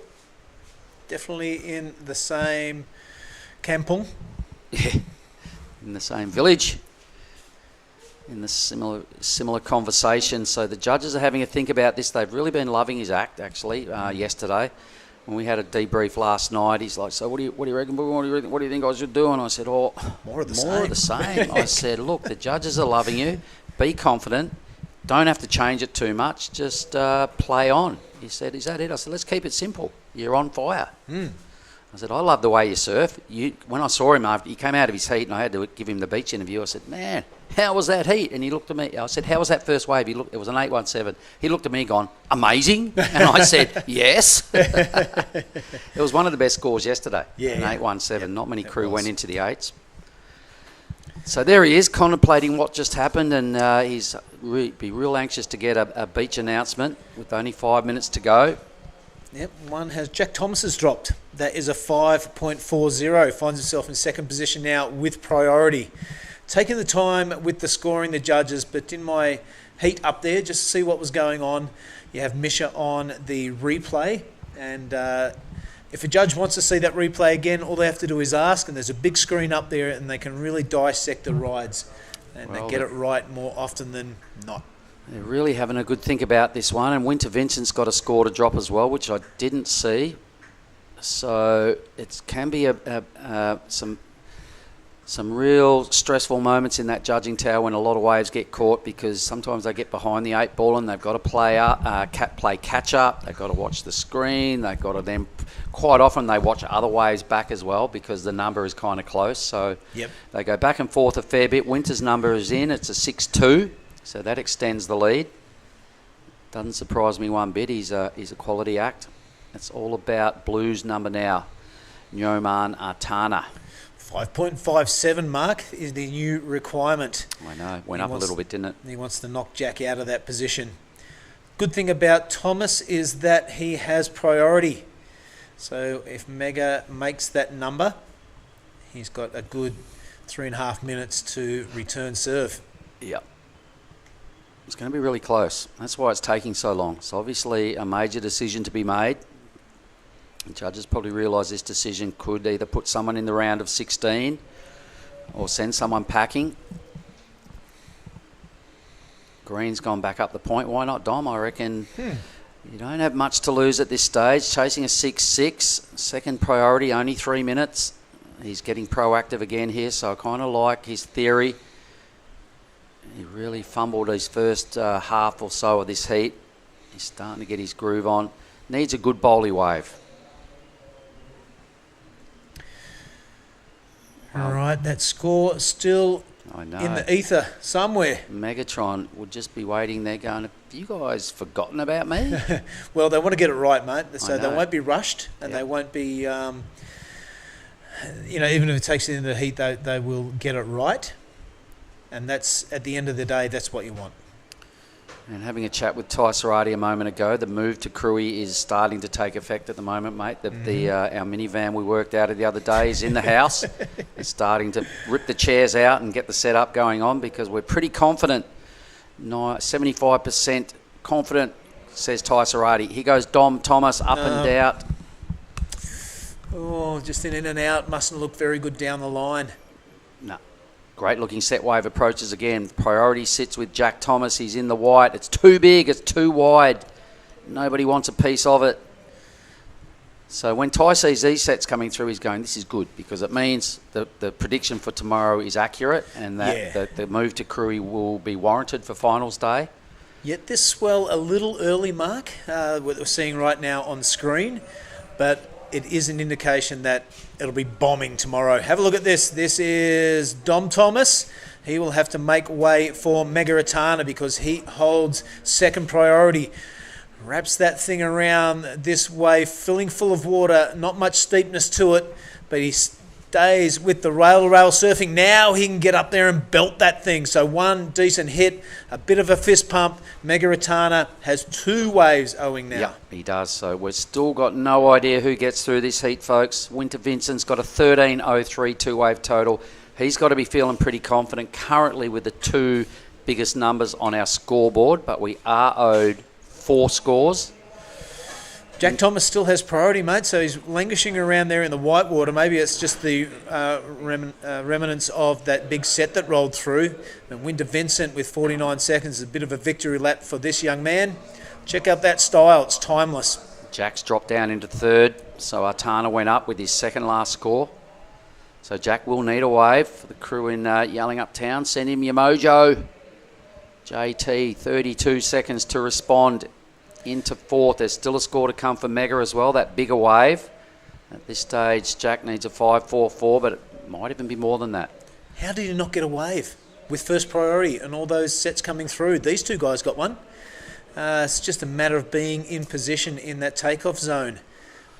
Definitely in the same kampung. Yeah, in the same village. In the similar conversation. So the judges are having a think about this. They've really been loving his act, actually, yesterday. When we had a debrief last night, he's like, so what do you reckon? What do you think I should do? And I said, more of the same. I said, look, the judges are loving you. Be confident. Don't have to change it too much. Just play on. He said, is that it? I said, let's keep it simple. You're on fire. I said, I love the way you surf. When I saw him after he came out of his heat and I had to give him the beach interview, I said, man, how was that heat? And he looked at me. I said, how was that first wave? It was an 817. He looked at me gone, amazing. And I said, yes. It was one of the best scores yesterday, an 817. Yep, not many crew went into the 8s. So there he is, contemplating what just happened, and he's be real anxious to get a beach announcement with only 5 minutes to go. Yep, one has Jack Thomas has dropped. That is a 5.40. Finds himself in second position now with priority. Taking the time with the scoring, the judges, but in my heat up there, just to see what was going on, you have Misha on the replay, and if a judge wants to see that replay again, all they have to do is ask, and there's a big screen up there, and they can really dissect the rides, and they get it right more often than not. They're really having a good think about this one, and Winter Vincent's got a score to drop as well, which I didn't see. So it can be some real stressful moments in that judging tower when a lot of waves get caught, because sometimes they get behind the 8 ball and they've got to play catch up. They've got to watch the screen. They've got to then, quite often they watch other waves back as well because the number is kind of close. So they go back and forth a fair bit. Winter's number is in. It's a 6.2. So that extends the lead. Doesn't surprise me one bit. He's a quality act. It's all about Blue's number now, Nyoman Artana. 5.57 mark is the new requirement. I know, went up a little bit, didn't it? He wants to knock Jack out of that position. Good thing about Thomas is that he has priority. So if Mega makes that number, he's got a good 3.5 minutes to return serve. Yep. It's going to be really close. That's why it's taking so long. It's obviously a major decision to be made. The judges probably realise this decision could either put someone in the round of 16 or send someone packing. Green's gone back up the point. Why not Dom? I reckon you don't have much to lose at this stage. Chasing a 6.6. Second priority, only 3 minutes. He's getting proactive again here, so I kind of like his theory. He really fumbled his first half or so of this heat. He's starting to get his groove on. Needs a good bowly wave. All right, that score still in the ether somewhere. Megatron would just be waiting there going, have you guys forgotten about me? Well, they want to get it right, mate. So they won't be rushed, and they won't be, even if it takes it into the heat, they will get it right. And that's, at the end of the day, that's what you want. And having a chat with Ty Sarati a moment ago, the move to Krui is starting to take effect at the moment, mate. Our minivan we worked out of the other day is in the house. It's starting to rip the chairs out and get the setup going on because we're pretty confident. 75% confident, says Ty Sarati. He goes Dom Thomas up and out. Oh, just in and out. Mustn't look very good down the line. No. Great looking set wave approaches again. Priority sits with Jack Thomas. He's in the white. It's too big. It's too wide. Nobody wants a piece of it. So when Ty sees these sets coming through, he's going, this is good, because it means the prediction for tomorrow is accurate and that the move to Krui will be warranted for finals day. Yet this swell a little early, Mark, what we're seeing right now on screen, but it is an indication that it'll be bombing tomorrow. Have a look at this. This is Dom Thomas. He will have to make way for Mega Artana because he holds second priority. Wraps that thing around this wave, filling full of water. Not much steepness to it, but he days with the rail-to-rail surfing. Now he can get up there and belt that thing. So one decent hit, a bit of a fist pump. Mega Ratana has 2 waves owing now. Yeah, he does. So we've still got no idea who gets through this heat, folks. Winter Vincent's got a 13.03 2-wave total. He's got to be feeling pretty confident currently with the 2 biggest numbers on our scoreboard, but we are owed 4 scores. Jack Thomas still has priority, mate, so he's languishing around there in the whitewater. Maybe it's just the remnants of that big set that rolled through. And Winter Vincent with 49 seconds is a bit of a victory lap for this young man. Check out that style. It's timeless. Jack's dropped down into 3rd, so Artana went up with his 2nd last score. So Jack will need a wave for the crew in Yelling Uptown. Send him your mojo. JT, 32 seconds to respond. Into 4th. There's still a score to come for Mega as well, that bigger wave. At this stage, Jack needs a 5.44, but it might even be more than that. How did he not get a wave with first priority and all those sets coming through? These 2 guys got one. It's just a matter of being in position in that takeoff zone.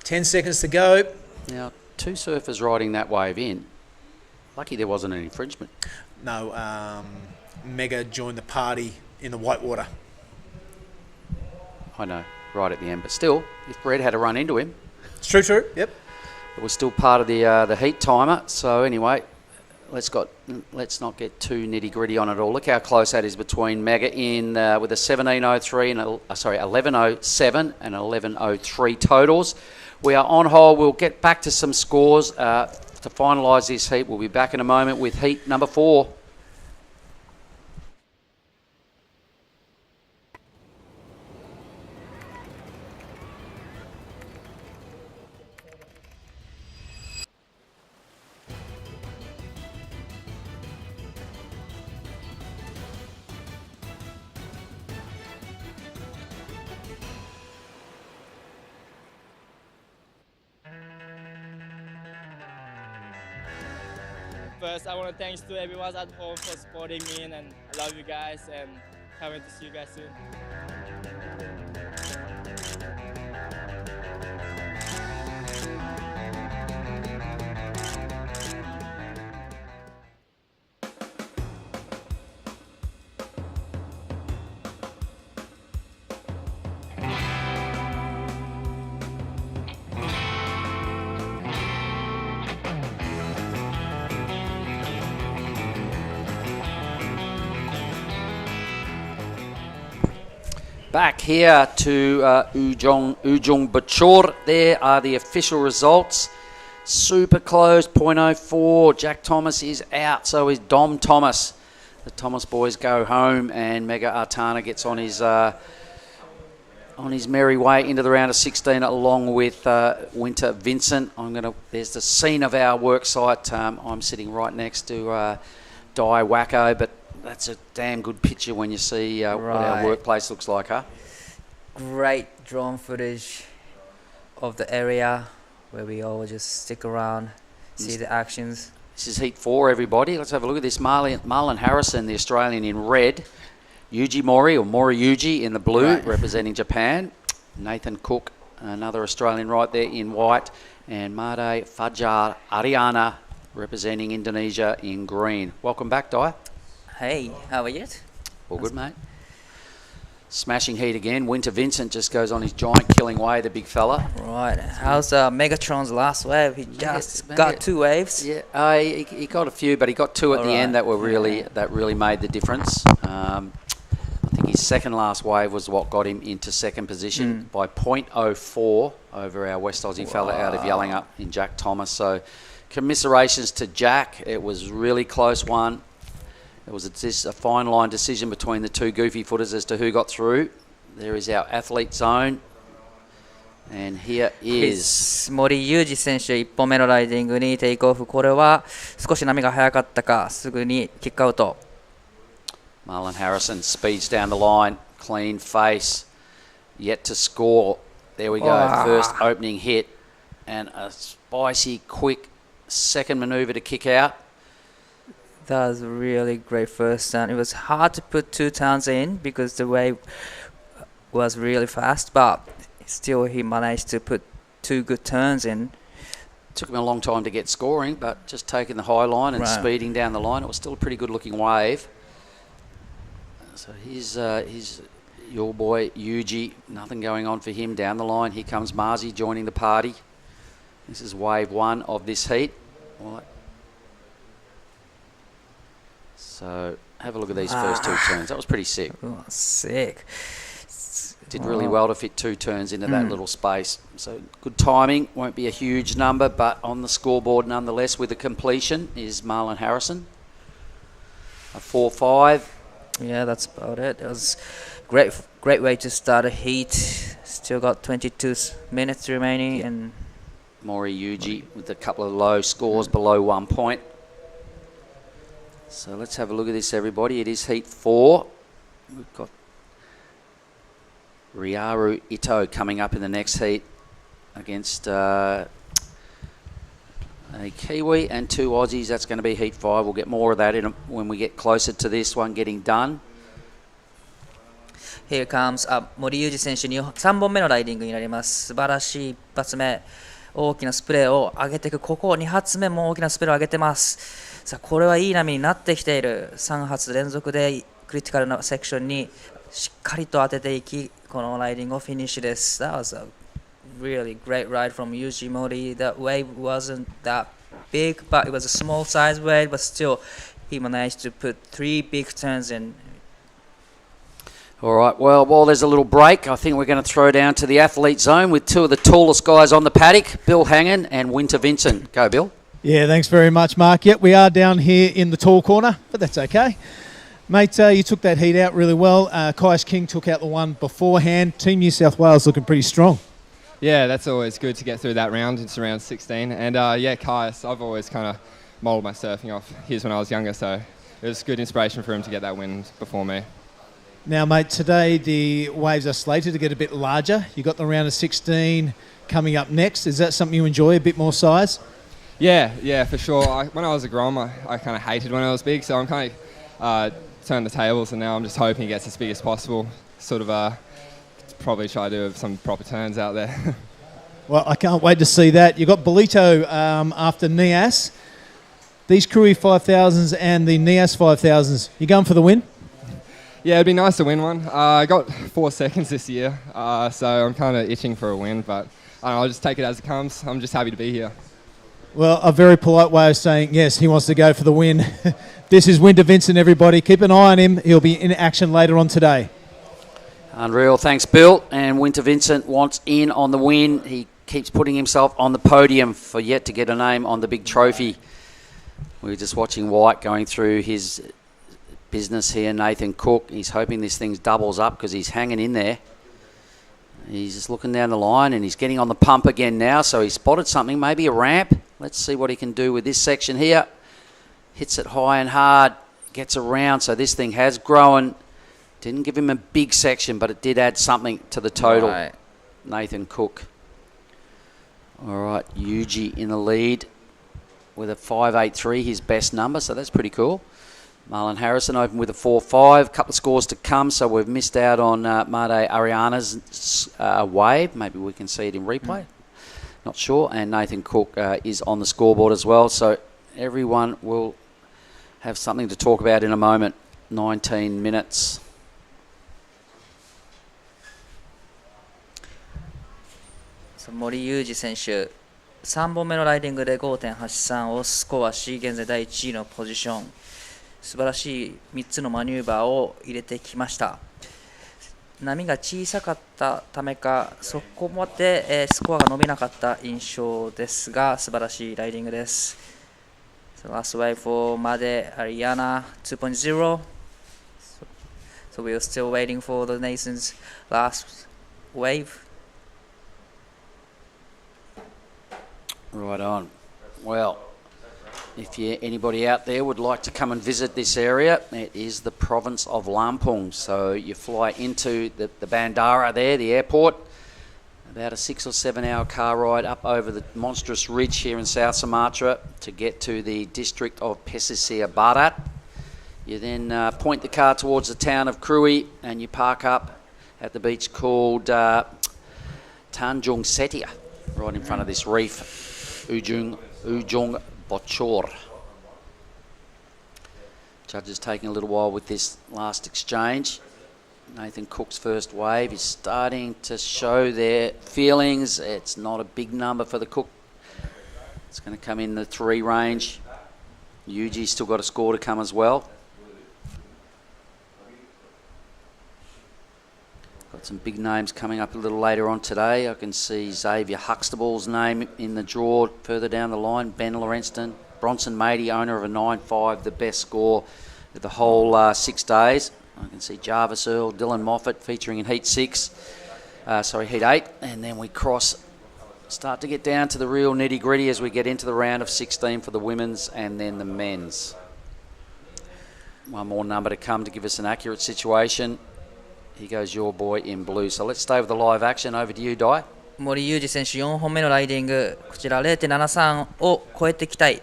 10 seconds to go. Now, 2 surfers riding that wave in. Lucky there wasn't an infringement. No, Mega joined the party in the whitewater. I know, right at the end. But still, if Brett had to run into him... It's true, yep. It was still part of the heat timer. So anyway, let's not get too nitty-gritty on it all. Look how close that is between Mega in with a 17.03 and 11.07 and 11.03 totals. We are on hold. We'll get back to some scores to finalise this heat. We'll be back in a moment with heat number 4. First, I want to thanks to everyone at home for supporting me, and I love you guys, and can't wait to see you guys soon. Back here to Ujung Bachor. There are the official results. Super close, 0.04. Jack Thomas is out, so is Dom Thomas. The Thomas boys go home, and Mega Artana gets on his merry way into the round of 16, along with Winter Vincent. There's the scene of our work site. I'm sitting right next to Di Wacko, but that's a damn good picture when you see what our workplace looks like, huh? Great drone footage of the area where we all just stick around, see the actions. This is Heat 4, everybody. Let's have a look at this. Marlon Harrison, the Australian, in red. Yuji Mori, or Mori Yuji, in the blue, representing Japan. Nathan Cook, another Australian, right there in white. And Made Fajar Ariana, representing Indonesia, in green. Welcome back, Di. Hey, how are you? All good, mate. Smashing heat again. Winter Vincent just goes on his giant killing way, the big fella. Right. How's Megatron's last wave? He just got 2 waves. Yeah, he got a few, but he got 2 at the end that were really made the difference. I think his second last wave was what got him into second position by 0.04 over our West Aussie fella out of Yelling Up in Jack Thomas. So commiserations to Jack. It was really close one. It was a fine line decision between the 2 goofy footers as to who got through. There is our athlete zone. And here is 森裕二選手1本目のライディングにテイクオフ。これは少し波が速かったか、すぐにキックアウト。Marlon Harrison speeds down the line, clean face, yet to score. There we go, first opening hit, and a spicy, quick second manoeuvre to kick out. That was a really great first turn. It was hard to put 2 turns in because the wave was really fast, but still he managed to put 2 good turns in. Took him a long time to get scoring, but just taking the high line and Right. speeding down the line. It was still a pretty good-looking wave. So here's your boy, Yuji. Nothing going on for him down the line. Here comes Marzi joining the party. This is wave 1 of this heat. Right. So have a look at these first 2 turns. That was pretty sick. Oh, sick. Did really well to fit 2 turns into that little space. So good timing. Won't be a huge number, but on the scoreboard nonetheless with a completion is Marlon Harrison. A 4-5. Yeah, that's about it. It was great way to start a heat. Still got 22 minutes remaining, and Mori Yuji with a couple of low scores below 1 point. So let's have a look at this, everybody. It is heat 4. We've got Ryaru Ito coming up in the next heat against a Kiwi and 2 Aussies. That's going to be heat 5. We'll get more of that when we get closer to this one getting done. Here comes 森裕二選手に3本目のライディングになります。素晴らしい一発目、大きなスプレーを上げていく。ここ2発目も大きなスプレーを上げてます。さあこれはいい波になってきている。3発連続でクリティカルなセクションにしっかりと当てていき、このライディングをフィニッシュです。That was a really great ride from Yuji Mori. That wave wasn't that big, but it was a small size wave, but still he managed to put 3 big turns in. All right, well, while there's a little break, I think we're going to throw down to the athlete zone with 2 of the tallest guys on the paddock, Bill Hangen and Winter Vincent. Go, Bill. Yeah, thanks very much, Mark. Yep, we are down here in the tall corner, but that's okay. Mate, you took that heat out really well. Kaius King took out the one beforehand. Team New South Wales looking pretty strong. Yeah, that's always good to get through that round. It's round 16. And yeah, Kaius, I've always kind of modelled my surfing off his when I was younger, so it was good inspiration for him to get that win before me. Now, mate, today the waves are slated to get a bit larger. You got the round of 16 coming up next. Is that something you enjoy, a bit more size? Yeah, for sure. When I was a Grom, I kind of hated when it was big, so I'm kind of turned the tables, and now I'm just hoping it gets as big as possible. Sort of probably try to do some proper turns out there. Well, I can't wait to see that. You got Bolito after Nias. These Krui 5000s and the Nias 5000s. You going for the win? Yeah, it'd be nice to win one. I got 4 seconds this year, so I'm kind of itching for a win, but I don't know, I'll just take it as it comes. I'm just happy to be here. Well, a very polite way of saying, yes, he wants to go for the win. This is Winter Vincent, everybody. Keep an eye on him. He'll be in action later on today. Unreal. Thanks, Bill. And Winter Vincent wants in on the win. He keeps putting himself on the podium for yet to get a name on the big trophy. We're just watching White going through his business here, Nathan Cook. He's hoping this thing doubles up because he's hanging in there. He's just looking down the line and he's getting on the pump again now, so he spotted something, maybe a ramp. Let's see what he can do with this section here. Hits it high and hard, gets around, so this thing has grown. Didn't give him a big section, but it did add something to the total. Right. Nathan Cook. All right, Yuji in the lead with a 5.83, his best number, so that's pretty cool. Marlon Harrison open with a 4.5. Couple of scores to come, so we've missed out on Made Ariana's wave. Maybe we can see it in replay. Not sure. And Nathan Cook is on the scoreboard as well, so everyone will have something to talk about in a moment. 19 minutes. So 森裕二選手、3本目のライディングで 5.83 をスコアし、現在第1位のポジション。素晴らしい3つのマニューバーを入れてきました。波が小さかったためか、そこまで、スコアが伸びなかった印象ですが、素晴らしいライディングです。So last wave for Made Ariana 2.0. So we're still waiting for the nation's last wave. Right on. Well, if anybody out there would like to come and visit this area, it is the province of Lampung. So you fly into the bandara there, the airport, about a 6 or 7 hour car ride up over the monstrous ridge here in South Sumatra to get to the district of Pesisir Barat. You then point the car towards the town of Krui and you park up at the beach called Tanjung Setia, right in front of this reef. Ujung Bocor. Judges taking a little while with this last exchange. Nathan Cook's first wave is starting to show their feelings. It's not a big number for the Cook. It's going to come in the 3 range. Yuji's still got a score to come as well. Got some big names coming up a little later on today. I can see Xavier Huxtable's name in the draw further down the line. Ben Lorenston, Bronson Mady, owner of a 9.5, the best score of the whole 6 days. I can see Jarvis Earl, Dylan Moffat featuring in Heat 6. Heat 8. And then we start to get down to the real nitty-gritty as we get into the round of 16 for the women's and then the men's. One more number to come to give us an accurate situation. Here goes your boy in blue. So let's stay with the live action. Over to you, Dai. 森裕二選手4本目のライディング、こちら 0.73 を超えていきたい。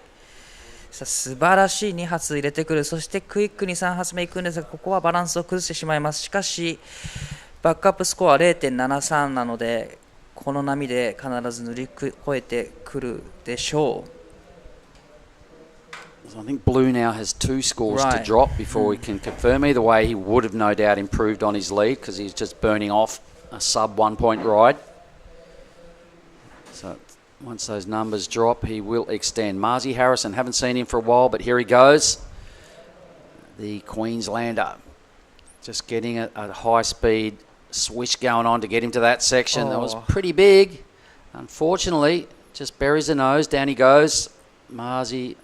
さあ素晴らしい2発入れてくる。そしてクイックに3発目いくんですが、ここはバランスを崩してしまいます。しかしバックアップスコア 0.73 なので、この波で必ず乗り越えてくるでしょう。So I think Blue now has 2 scores to drop before we can confirm. Either way, he would have no doubt improved on his lead because he's just burning off a sub 1 point ride. So once those numbers drop, he will extend. Marzi Harrison, haven't seen him for a while, but here he goes. The Queenslander just getting a high speed swish going on to get him to that section. That was pretty big. Unfortunately, just buries the nose. Down he goes. Marzi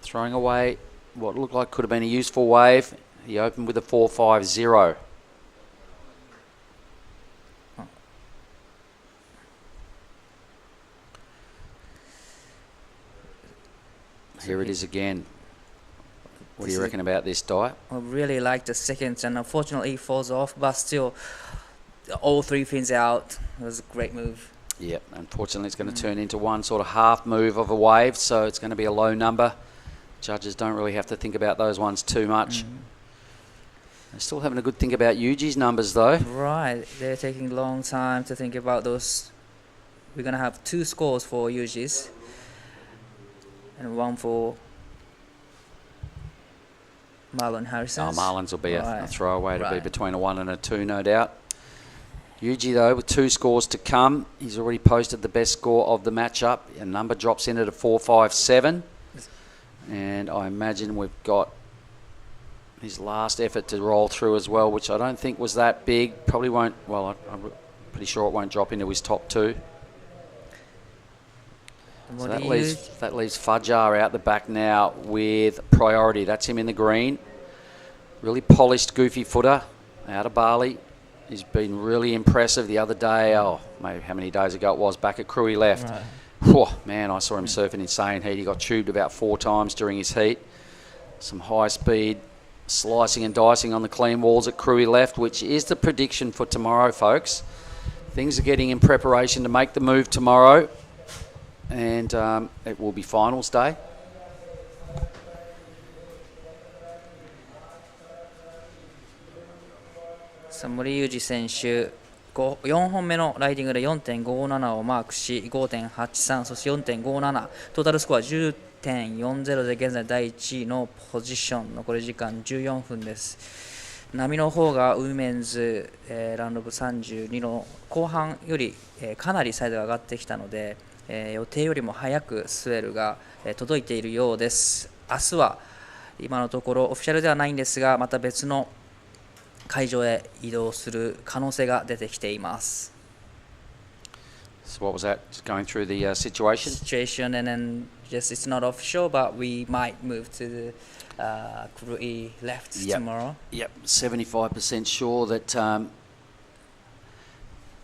throwing away what looked like could have been a useful wave. He opened with a 4.50. Here it is again. What do you reckon about this, Dai? I really like the second, and unfortunately he falls off, but still all 3 fins out. It was a great move. Yep, unfortunately it's going to turn into one sort of half move of a wave, so it's going to be a low number. Judges don't really have to think about those ones too much. They're still having a good think about Yuji's numbers though. Right, they're taking a long time to think about those. We're going to have 2 scores for Yuji's and 1 for Marlon Harrison. Marlon's will be a throwaway to be between a 1 and a 2, no doubt. Yuji, though, with 2 scores to come. He's already posted the best score of the matchup. A number drops in at a 4.57. And I imagine we've got his last effort to roll through as well, which I don't think was that big. Probably won't, well, I'm pretty sure it won't drop into his top 2. So that leaves Fajar out the back now with priority. That's him in the green. Really polished, goofy footer out of Bali. He's been really impressive the other day. Maybe how many days ago it was, back at Krui left. Right. Whew, man, I saw him surfing insane heat. He got tubed about 4 times during his heat. Some high speed slicing and dicing on the clean walls at Krui left, which is the prediction for tomorrow, folks. Things are getting in preparation to make the move tomorrow. And it will be finals day. So 森裕二選手、4本目のライディングで 4.57 をマークし 5.83 そして 4.57 トータルスコア 10.40 で現在第1位のポジション。残り時間14分です。波の方がウィメンズ、ラウンド部32の後半より、かなりサイドが上がってきたので、予定よりも早くスウェルが、届いているようです。明日は今のところオフィシャルではないんですが、また別の会場へ移動する可能性が出てきています。So what was that? Just going through the situation? Situation, and then just it's not official, but we might move to the Krui left tomorrow. Yep, 75% sure that.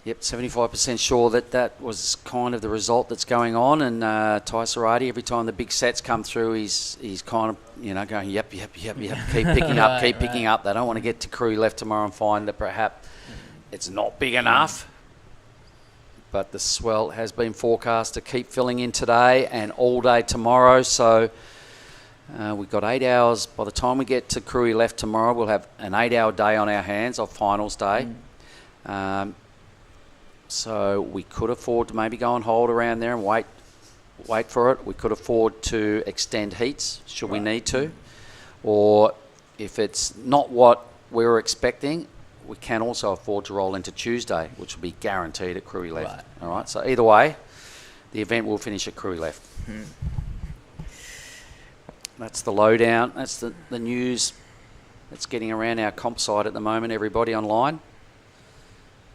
75% sure that was kind of the result that's going on. And Tai Sarati, every time the big sets come through, he's kind of going yep, keep picking up, keep picking up. They don't want to get to Krui left tomorrow and find that perhaps it's not big enough. But the swell has been forecast to keep filling in today and all day tomorrow. So we've got 8 hours. By the time we get to Krui left tomorrow, we'll have an 8-hour day on our hands of finals day. So we could afford to maybe go and hold around there and wait wait for it. We could afford to extend heats should we need to. Or if it's not what we were expecting, we can also afford to roll into Tuesday, which will be guaranteed at Krui left. All right. So either way, the event will finish at Krui left. That's the lowdown. That's the news that's getting around our comp site at the moment. Everybody online.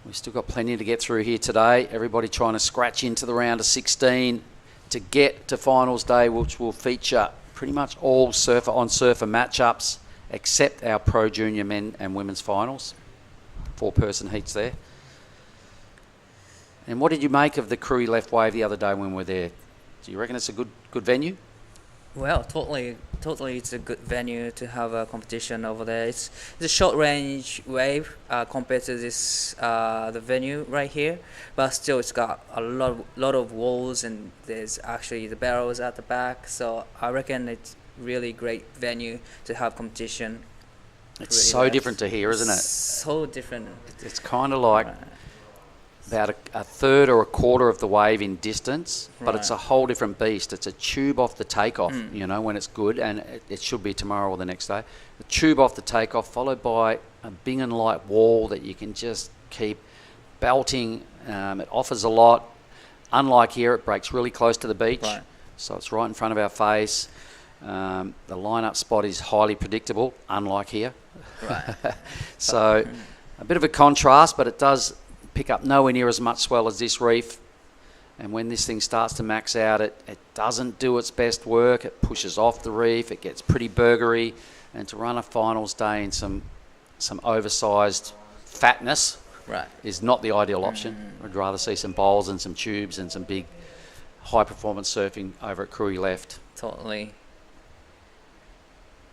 We've still got plenty to get through here today. Everybody trying to scratch into the round of 16 to get to finals day, which will feature pretty much all surfer on surfer matchups except our pro junior men and women's finals. 4-person heats there. And what did you make of the Krui left wave the other day when we were there? Do you reckon it's a good venue? Well, totally, it's a good venue to have a competition over there. It's a short range wave compared to this the venue right here, but still it's got a lot of walls and there's actually the barrels at the back. So I reckon it's really great venue to have competition. It's so different to here, isn't it? So different. It's kind of like about a third or a quarter of the wave in distance, but it's a whole different beast. It's a tube off the takeoff, you know, when it's good, and it should be tomorrow or the next day. The tube off the takeoff followed by a Bingen-like wall that you can just keep belting. It offers a lot. Unlike here, it breaks really close to the beach, so it's right in front of our face. The lineup spot is highly predictable, unlike here. So a bit of a contrast, but it does pick up nowhere near as much swell as this reef. And when this thing starts to max out, it doesn't do its best work. It pushes off the reef. It gets pretty burgery. And to run a finals day in some oversized fatness is not the ideal option. I'd rather see some bowls and some tubes and some big high-performance surfing over at Krui left. Totally.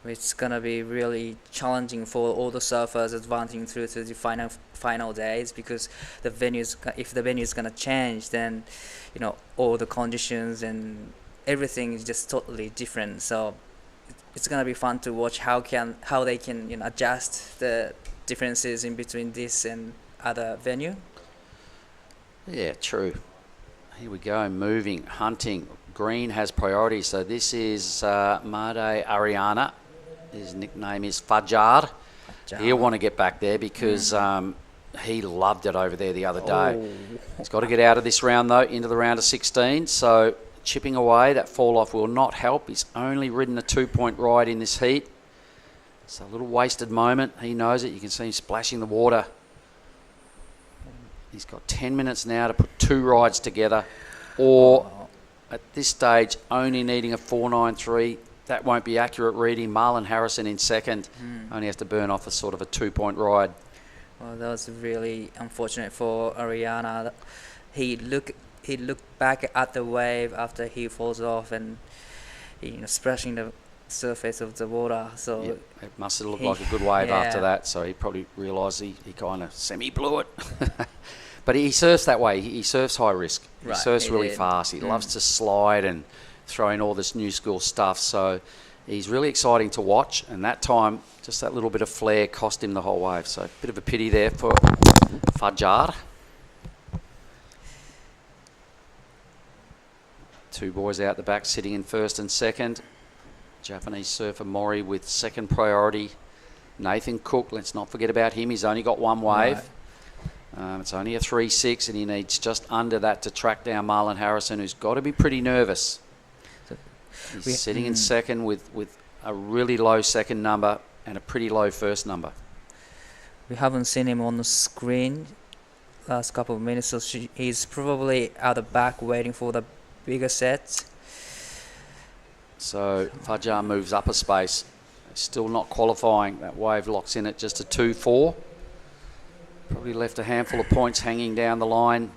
It's gonna be really challenging for all the surfers advancing through to the final days, because if the venue is gonna change, then you know all the conditions and everything is just totally different. So it's gonna be fun to watch how they can adjust the differences in between this and other venue. Yeah, true. Here we go, moving, hunting. Green has priority, so this is Made Ariana. His nickname is Fajar. He'll want to get back there because he loved it over there the other day. He's got to get out of this round, though, into the round of 16. So chipping away, that fall-off will not help. He's only ridden a 2-point ride in this heat. It's a little wasted moment. He knows it. You can see him splashing the water. He's got 10 minutes now to put 2 rides together, or at this stage only needing a 4.93. That won't be accurate reading. Marlon Harrison in second only has to burn off a sort of a 2-point ride. Well, that was really unfortunate for Ariana. He looked back at the wave after he falls off and splashing the surface of the water. So it must have looked like a good wave after that. So he probably realised he kind of semi-blew it. But he surfs that way. He surfs high risk. He surfs really fast. He loves to slide and throw in all this new school stuff. So he's really exciting to watch. And that time, just that little bit of flair cost him the whole wave. So a bit of a pity there for Fajar. 2 boys out the back sitting in first and second. Japanese surfer Mori with second priority. Nathan Cook, let's not forget about him. He's only got 1 wave. It's only a 3.6 and he needs just under that to track down Marlon Harrison, who's got to be pretty nervous. He's sitting in second with a really low second number and a pretty low first number. We haven't seen him on the screen last couple of minutes, so he's probably out the back waiting for the bigger sets. So Fajar moves up a space. Still not qualifying. That wave locks in at just a 2.4. Probably left a handful of points hanging down the line.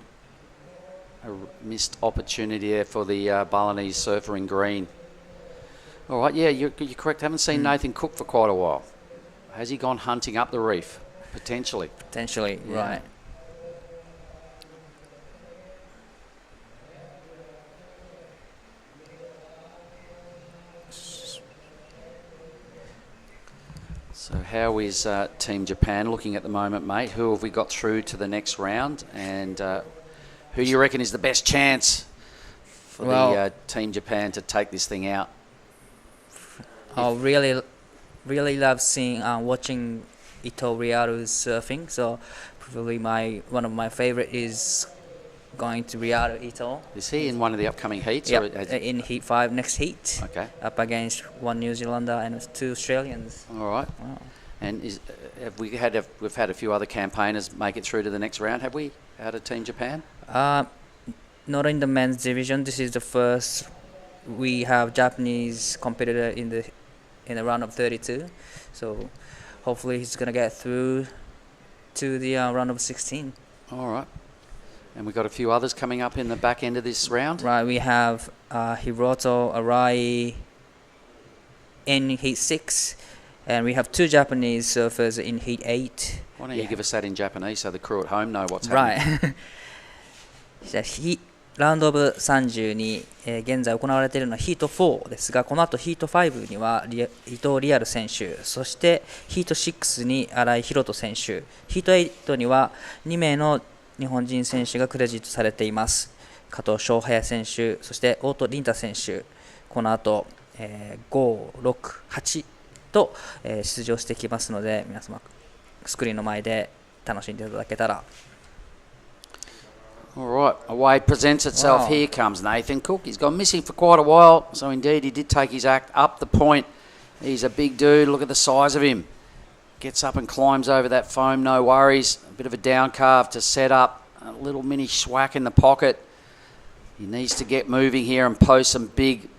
A missed opportunity there for the Balinese surfer in green. All right, yeah, you're correct. Haven't seen Nathan Cook for quite a while. Has he gone hunting up the reef? Potentially. Potentially, right. So how is Team Japan looking at the moment, mate? Who have we got through to the next round? And who do you reckon is the best chance for the Team Japan to take this thing out? I really love seeing watching Ito Ryaru's surfing. So probably one of my favorite is going to Ryaru Ito. Is he in one of the upcoming heats? Yep, in Heat 5 next heat. Okay. Up against one New Zealander and 2 Australians. All right. Wow. And we've had a few other campaigners make it through to the next round. Have we out of Team Japan? Not in the men's division. This is the first we have Japanese competitor in the round of 32. So hopefully he's gonna get through to the round of 16. All right. And we've got a few others coming up in the back end of this round. Right, we have Hiroto Arai in Heat 6, and we have 2 Japanese surfers in Heat 8. Why don't you give us that in Japanese so the crew at home know what's happening? Right. ラウンドオブ32、現在行われているのはヒート4ですが、この後ヒート5には伊藤リアル選手、そしてヒート6に新井宏斗選手、ヒート8には2名の日本人選手がクレジットされています。加藤翔平選手、そして大戸凛太選手、この後、5、6、8と、出場してきますので、皆様スクリーンの前で楽しんでいただけたら。All right, a wave presents itself. Here comes Nathan Cook. He's gone missing for quite a while, so indeed he did take his act up the point. He's a big dude. Look at the size of him. Gets up and climbs over that foam, no worries. A bit of a down carve to set up. A little mini schwack in the pocket. He needs to get moving here and post some big,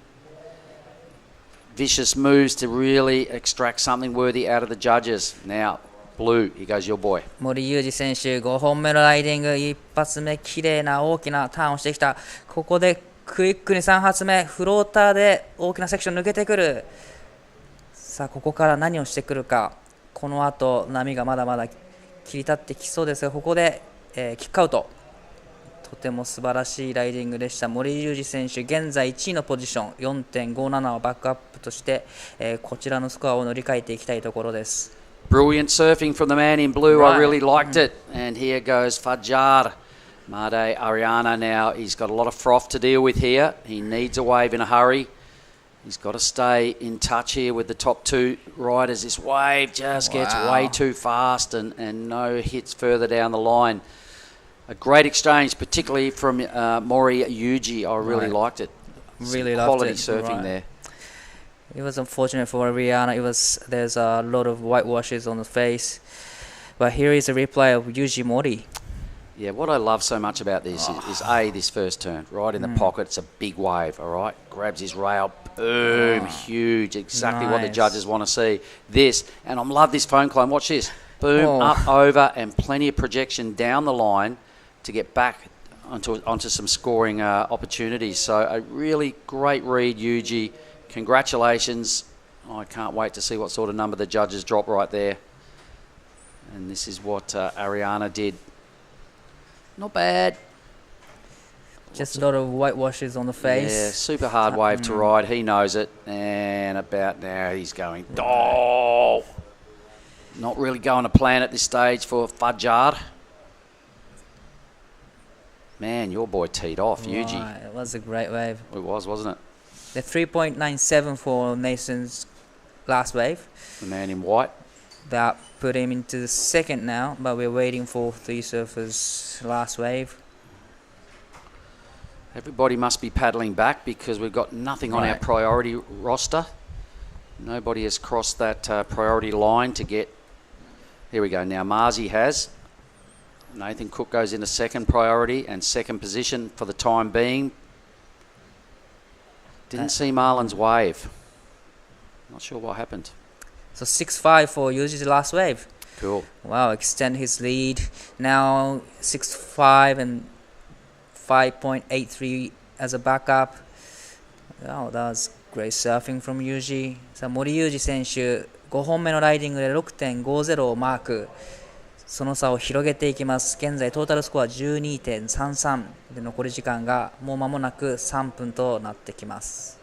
vicious moves to really extract something worthy out of the judges. Now, Blue, here goes your boy. 森裕二選手5本目のライディング、一発目綺麗な大きなターンをしてきた。ここでクイックに3発目、フローターで大きなセクション抜けてくる。さあここから何をしてくるか。この後波がまだまだ切り立ってきそうですが、ここで、キックアウト。とても素晴らしいライディングでした。森裕二選手現在1位のポジション 4.57 をバックアップとして、こちらのスコアを乗り換えていきたいところです。Brilliant surfing from the man in blue. Right. I really liked it. And here goes Fajar. Made Ariana now. He's got a lot of froth to deal with here. He needs a wave in a hurry. He's got to stay in touch here with the top 2 riders. This wave just gets way too fast and no hits further down the line. A great exchange, particularly from Mori Yuji. I really liked it. Really loved quality it. Surfing there. It was unfortunate for Rihanna. There's a lot of whitewashes on the face, but here is a replay of Yuji Mori. Yeah, what I love so much about this is this first turn, right in the pocket. It's a big wave, all right? Grabs his rail, boom, huge, exactly what the judges want to see. This, and I love this phone climb. Watch this, boom, up, over, and plenty of projection down the line to get back onto some scoring opportunities. So a really great read, Yuji. Congratulations. I can't wait to see what sort of number the judges drop right there. And this is what Ariana did. Not bad. Just a lot of whitewashes on the face. Yeah, super hard wave to ride. He knows it. And about now he's going, oh! Not really going to plan at this stage for Fajar. Man, your boy teed off, Yuji. It was a great wave. It was, wasn't it? The 3.97 for Nathan's last wave. The man in white. That put him into the second now, but we're waiting for 3 surfers' last wave. Everybody must be paddling back because we've got nothing on our priority roster. Nobody has crossed that priority line to get... Here we go. Now Marzi has. Nathan Cook goes into second priority and second position for the time being. Didn't see Marlon's wave. Not sure what happened. So 6.5 for Yuji's last wave. Cool. Wow, extend his lead. Now 6.5 and 5.83 as a backup. Wow, that was great surfing from Yuji. さあ森裕二選手5本目のライディングで 6.50 をマーク。その差を広げていきます。現在トータルスコア 12.33 で残り時間がもう間もなく3分となってきます。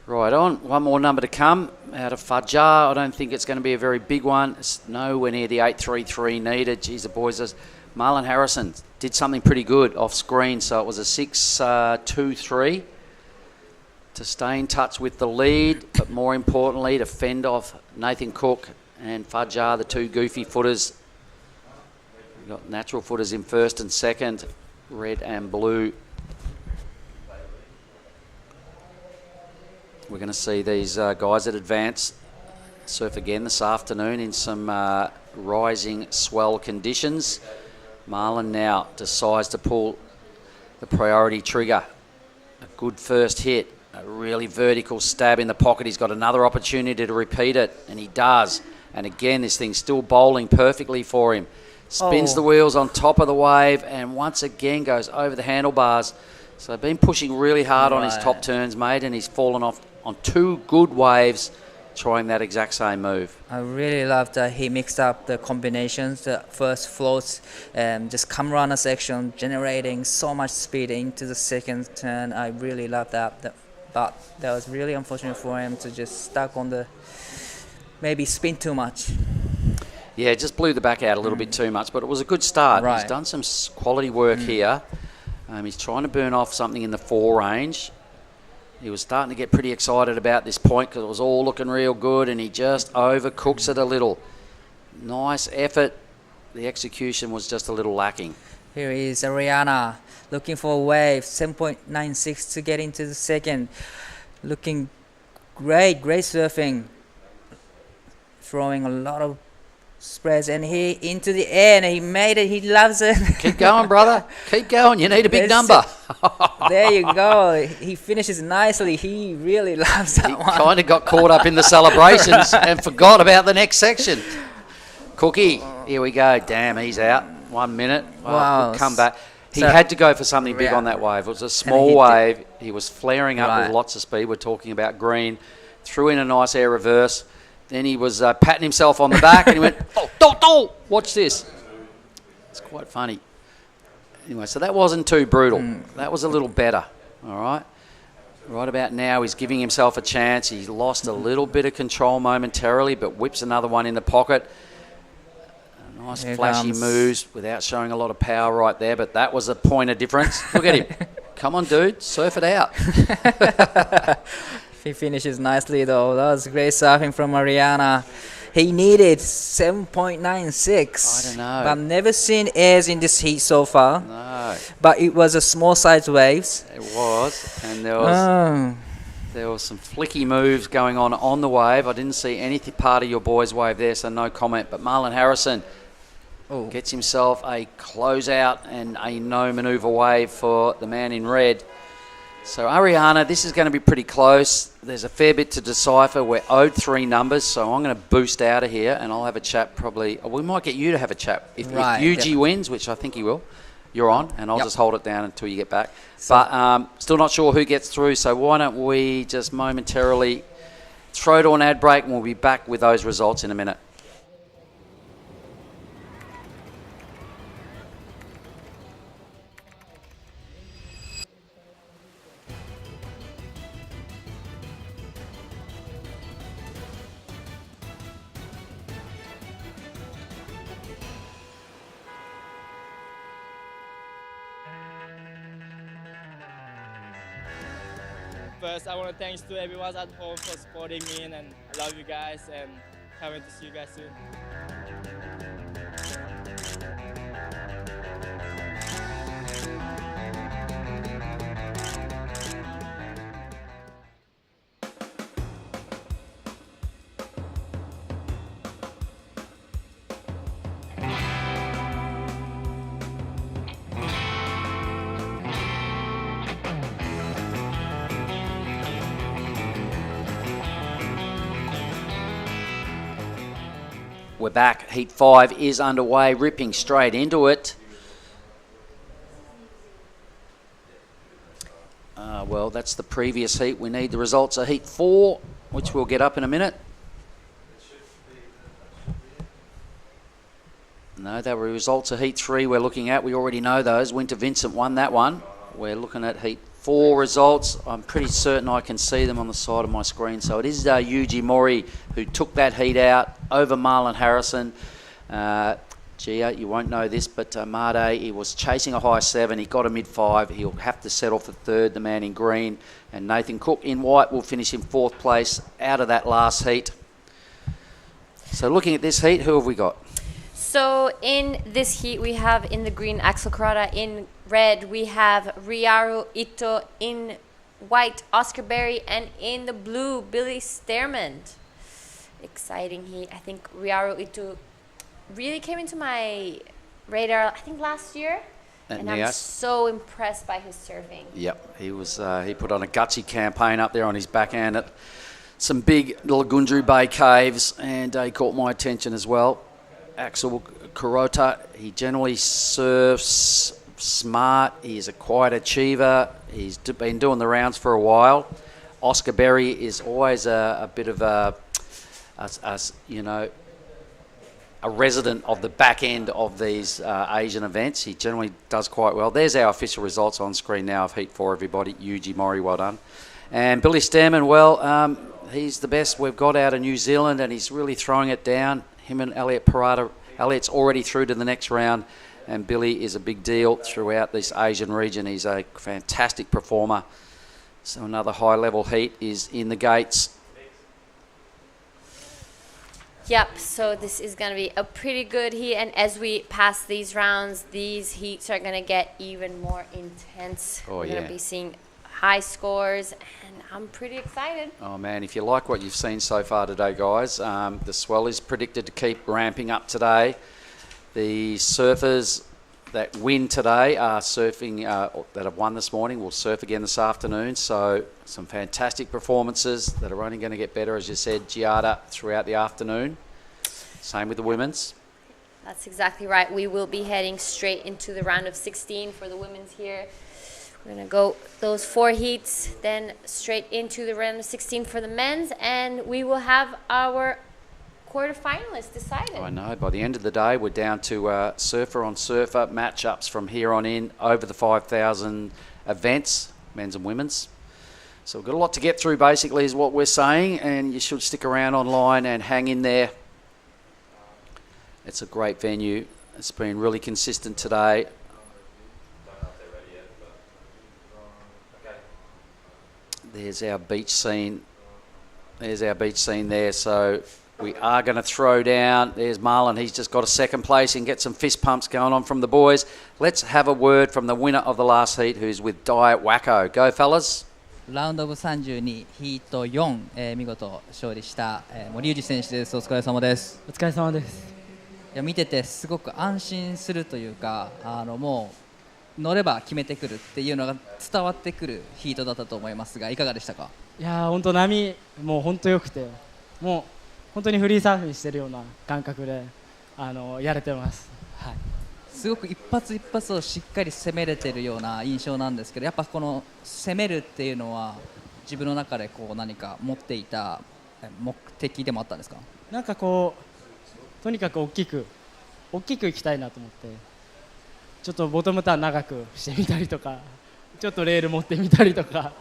Right on. One more number to come out of Fajar. I don't think it's going to be a very big one. It's nowhere near the 8.33 needed. Geez, the boys, Marlon Harrison did something pretty good off screen, so it was a 6.23 to stay in touch with the lead, but more importantly, to fend off Nathan Cook and Fajar, the two goofy footers. We've got natural footers in first and second, red and blue. We're going to see these guys that advance surf again this afternoon in some rising swell conditions. Marlon now decides to pull the priority trigger. A good first hit, a really vertical stab in the pocket. He's got another opportunity to repeat it, and he does. And again, this thing's still bowling perfectly for him. Spins the wheels on top of the wave and once again goes over the handlebars. So been pushing really hard on his top turns, mate, and he's fallen off on two good waves trying that exact same move. I really love that he mixed up the combinations, the first floats, just come around a section, generating so much speed into the second turn. I really love that. But that was really unfortunate for him to just stuck on the, maybe spin too much. Yeah, just blew the back out a little bit too much, but it was a good start. Right. He's done some quality work here. He's trying to burn off something in the 4 range. He was starting to get pretty excited about this point because it was all looking real good, and he just overcooks it a little. Nice effort. The execution was just a little lacking. Here is Ariana looking for a wave, 7.96 to get into the second. Looking great surfing. Throwing a lot of spreads, and he into the air, and he made it. He loves it. Keep going, brother. Keep going. You need a big number. There you go. He finishes nicely. He really loves that one. Kind of got caught up in the celebrations and forgot about the next section. Cookie, here we go. Damn, he's out. 1 minute. Wow. Good comeback. He So- had to go for something big on that wave. It was a small wave. He was flaring up with lots of speed. We're talking about green. Threw in a nice air reverse. Then he was patting himself on the back and he went, don't, watch this. It's quite funny. Anyway, so that wasn't too brutal. That was a little better, all right? Right about now, he's giving himself a chance. He's lost a little bit of control momentarily, but whips another one in the pocket. Nice Here flashy comes. moves without showing a lot of power right there, but that was a point of difference. Look at him. Come on, dude, surf it out. He finishes nicely though. That was great surfing from Ariana. He needed 7.96. I don't know. I've never seen airs in this heat so far. No. But it was a small size waves. It was, and there was some flicky moves going on the wave. I didn't see any part of your boys' wave there, so no comment. But Marlon Harrison gets himself a closeout and a no manoeuvre wave for the man in red. So Ariana, this is going to be pretty close. There's a fair bit to decipher. We're owed 3 numbers, so I'm going to boost out of here, and I'll have a chat probably. We might get you to have a chat. If UG wins, which I think he will, you're on, and I'll just hold it down until you get back. But still not sure who gets through, so why don't we just momentarily throw to an ad break, and we'll be back with those results in a minute. First, I want to thanks to everyone at home for supporting me, and I love you guys, and can't wait to see you guys soon. We're back. Heat 5 is underway, ripping straight into it. Well, that's the previous heat. We need the results of Heat 4, which we'll get up in a minute. No, they were results of Heat 3 we're looking at. We already know those. Winter Vincent won that one. We're looking at Heat 4 results. I'm pretty certain I can see them on the side of my screen. So it is Yuji Mori who took that heat out over Marlon Harrison. Gia, you won't know this, but Made, he was chasing a high 7. He got a mid-5. He'll have to settle for third, the man in green. And Nathan Cook in white will finish in 4th place out of that last heat. So looking at this heat, who have we got? So in this heat, we have in the green Axel Kurata, in red we have Ryaru Ito, in white Oscar Berry, and in the blue Billy Stearman. Exciting heat. I think Ryaru Ito really came into my radar, I think last year. And I'm so impressed by his serving. Yep, he was. He put on a gutsy campaign up there on his backhand at some big little Gundru Bay caves, and he caught my attention as well. Axel Kurota, he generally serves smart. He's a quiet achiever. He's been doing the rounds for a while. Oscar Berry is always a bit of a resident of the back end of these Asian events. He generally does quite well. There's our official results on screen now of Heat 4, everybody. Yuji Mori, well done. And Billy Stearman, well, he's the best we've got out of New Zealand, and he's really throwing it down. Him and Elliot Parada. Elliot's already through to the next round, and Billy is a big deal throughout this Asian region. He's a fantastic performer. So another high-level heat is in the gates. Yep, so this is going to be a pretty good heat, and as we pass these rounds, these heats are going to get even more intense. We're going to be seeing high scores, and I'm pretty excited. Oh man, if you like what you've seen so far today, guys, the swell is predicted to keep ramping up today. The surfers that win today are surfing, that have won this morning, will surf again this afternoon. So some fantastic performances that are only going to get better, as you said, Giada, throughout the afternoon. Same with the women's. That's exactly right. We will be heading straight into the round of 16 for the women's here. We're going to go those 4 heats, then straight into the round of 16 for the men's, and we will have our quarterfinalists decided. I know. By the end of the day, we're down to surfer on surfer matchups from here on in over the 5,000 events, men's and women's. So we've got a lot to get through, basically, is what we're saying, and you should stick around online and hang in there. It's a great venue. It's been really consistent today. There's our beach scene. There's our beach scene there. So we are going to throw down. There's Marlon. He's just got a second place and get some fist pumps going on from the boys. Let's have a word from the winner of the last heat, who's with Diet Wacko. Go, fellas. ラウンドオブ32ヒート4、見事勝利した、森裕二選手です。お疲れ様です。お疲れ様です。いや見ててすごく安心するというか、もう乗れば決めてくるっていうのが伝わってくるヒートだったと思いますが、いかがでしたか？いやー本当波もう本当良くて、もう本当にフリーサーフィンしてるような感覚でやれてます。はい。すごく一発一発をしっかり攻めれてるような印象なんですけど、やっぱこの攻めるっていうのは自分の中でこう何か持っていた目的でもあったんですか？なんかこうとにかく大きくいきたいなと思って、ちょっとボトムターン長くしてみたりとか、ちょっとレール持ってみたりとか、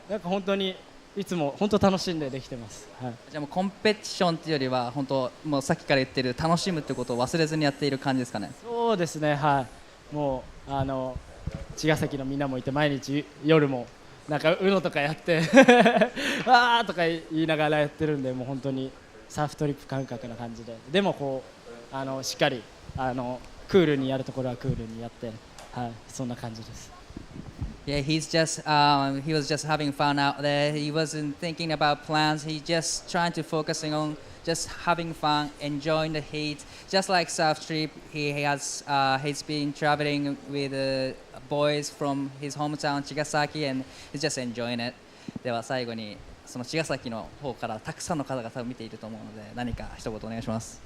なんか本当にいつも本当楽しんでできてます。はい、じゃあもうコンペティションっていうよりは本当もうさっきから言ってる楽しむってことを忘れずにやっている感じですかね。そうですね、はい。もう茅ヶ崎のみんなもいて、毎日夜もなんかUNOとかやってわーとか言いながらやってるんで、もう本当にサーフトリップ感覚な感じで、でもこうしっかりクールにやるところはクールにやって、はい、そんな感じです。Yeah, he was just having fun out there. He wasn't thinking about plans. He just trying to focusing on just having fun, enjoying the heat. Just like Surf Trip, he's been traveling with boys from his hometown Chigasaki, and he's just enjoying it. では最後にその茅ヶ崎の方からたくさんの方が多分見ていると思うので、何か一言お願いします。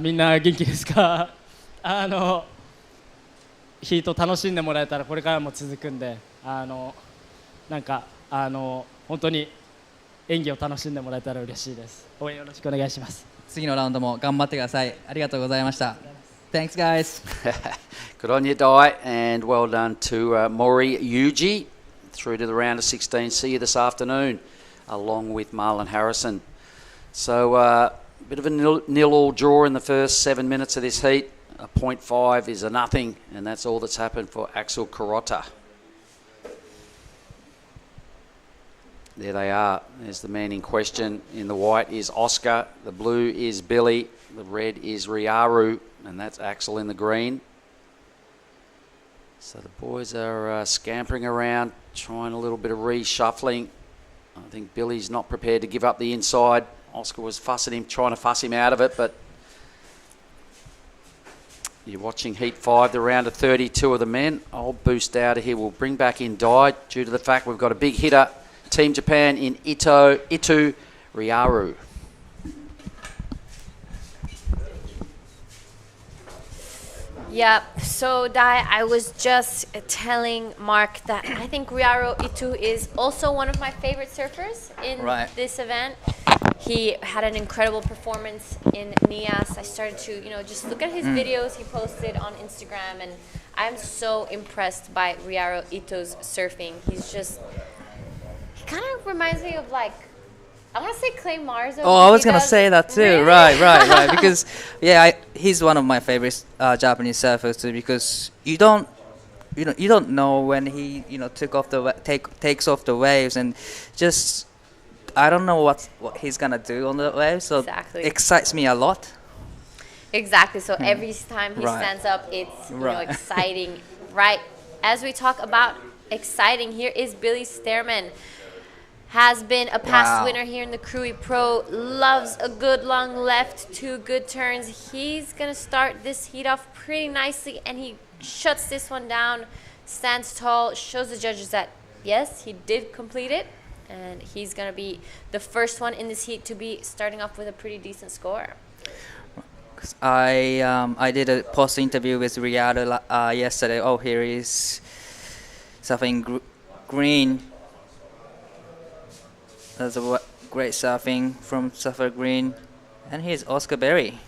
みんな元気ですか？ヒート楽しんでもらえたらこれからも続くんで、なんか本当に演技を楽しんでもらえたら嬉しいです。応援よろしくお願いします。次のラウンドも頑張ってください。ありがとうございました。Thanks, guys. Good on you, Dai, and well done to Mori Yuji. through to the round of 16. See you this afternoon, along with Marlon Harrison. So a bit of a nil-all draw in the first 7 minutes of this heat. A 0.5 is a nothing, and that's all that's happened for Axel Carota. There they are. There's the man in question. In the white is Oscar. The blue is Billy. The red is Riaru. And that's Axel in the green. So the boys are scampering around, trying a little bit of reshuffling. I think Billy's not prepared to give up the inside. Oscar was fussing him, trying to fuss him out of it, but you're watching Heat 5, the round of 32 of the men. I'll boost out of here. We'll bring back in Dai due to the fact we've got a big hitter. Team Japan in Itu Riaru. Yeah, so Dai, I was just telling Mark that I think Riaru Itu is also one of my favorite surfers in this event. He had an incredible performance in Nias. I started to, just look at his videos he posted on Instagram, and I'm so impressed by Riaru Ito's surfing. He kind of reminds me of I want to say Clay Marzo. Oh, I was gonna say that too. Really? Right. Because he's one of my favorite Japanese surfers too. Because you don't know when he takes off the waves, and just I don't know what he's gonna do on the waves. So it excites me a lot. Exactly. So every time he stands up, it's exciting. Right. As we talk about exciting, here is Billy Stearman. Has been a past winner here in the Krui Pro. Loves a good long left, 2 good turns. He's going to start this heat off pretty nicely, and he shuts this one down, stands tall, shows the judges that, yes, he did complete it, and he's going to be the first one in this heat to be starting off with a pretty decent score. I did a post interview with Riaru yesterday. Oh, here is surfing green. That's a great surfing from Surfer Green. And here's Oscar Berry.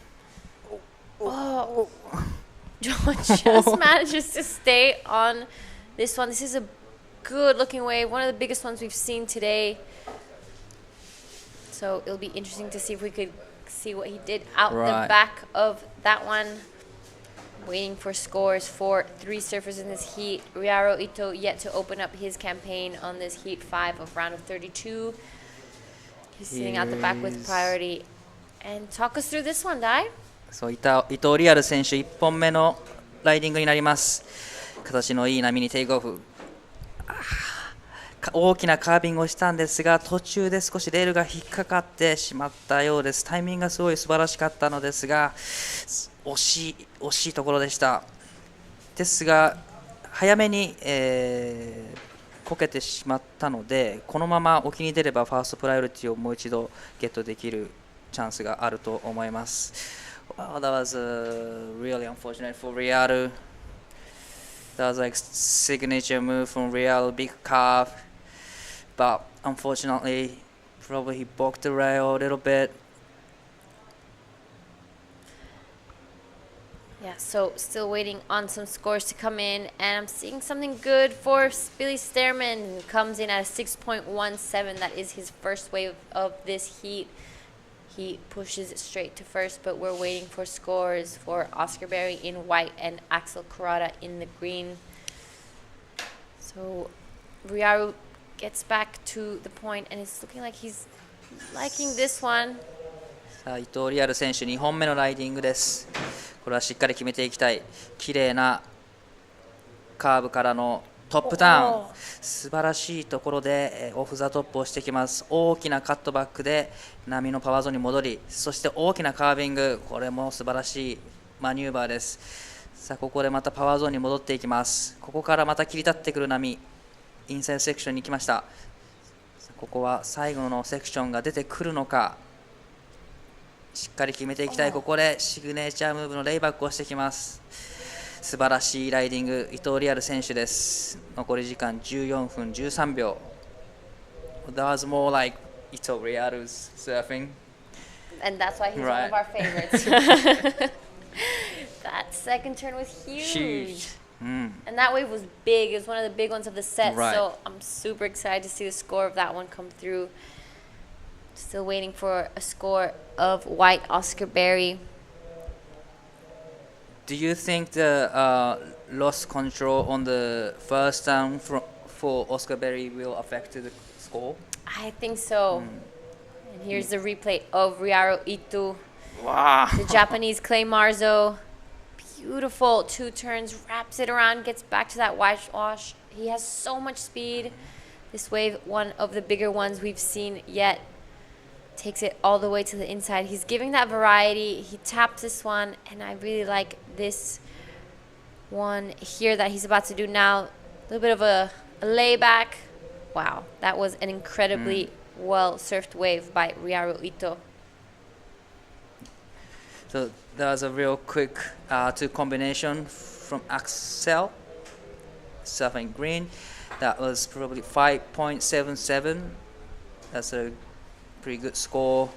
Oh, John just manages to stay on this one. This is a good looking wave, one of the biggest ones we've seen today. So it'll be interesting to see if we could see what he did out the back of that one. Waiting for scores for 3 surfers in this heat. Riaru Ito yet to open up his campaign on this heat 5 of round of 32. He's sitting out the back with priority. And talk us through this one, Dai. そう伊藤リアル選手1本目のライディングになります。形のいい波にテイクオフ。大きなカービングをしたんですが、途中で少しレールが引っかかってしまったようです。タイミングがすごい素晴らしかったのですが、惜しいところでした。ですが早めに、こけてしまったので、このまま沖に出ればファーストプライオリティをもう一度ゲットできるチャンスがあると思います。Well, that was really unfortunate for Riaru. That was like signature move from Riaru, big carve, but unfortunately, probably he bogged the rail a little bit. Yeah, so still waiting on some scores to come in, and I'm seeing something good for Billy Stearman, who comes in at a 6.17. That is his first wave of this heat. He pushes it straight to first, but we're waiting for scores for Oscar Berry in white and Axel Carota in the green. So Riaru gets back to the point, and it's looking like he's liking this one. さあ伊藤リアル選手2本目のライディングです。これはしっかり決めていきたい。綺麗なカーブからのトップターン、素晴らしいところでオフザトップをしてきます。大きなカットバックで波のパワーゾーンに戻り、そして大きなカービング、これも素晴らしいマニューバーです。さあここでまたパワーゾーンに戻っていきます。ここからまた切り立ってくる波、インサイドセクションに行きました。ここは最後のセクションが出てくるのか、しっかり決めていきたい。ここでシグネチャームーブのレイバックをしてきます。素晴らしいライディング、伊藤リアル選手です。残り時間14分13秒。That was more like Ito Riaru's surfing. And that's why he's one of our favorites. That second turn was huge. And that wave was big. It was one of the big ones of the set. Right. So I'm super excited to see the score of that one come through. Still waiting for a score of white Oscar Berry. Do you think the lost control on the first time for Oscar Berry will affect the score? I think so. And here's the replay of Ryaru Ito. Wow. The Japanese Clay Marzo. Beautiful 2 turns, wraps it around, gets back to that whitewash. He has so much speed. This wave, one of the bigger ones we've seen yet. Takes it all the way to the inside. He's giving that variety. He taps this one, and I really like this one here that he's about to do now. A little bit of a layback. Wow, that was an incredibly well-surfed wave by Ryaru Ito. So that was a real quick 2 combination from Axel, surfing green. That was probably 5.77. That's a pretty good score.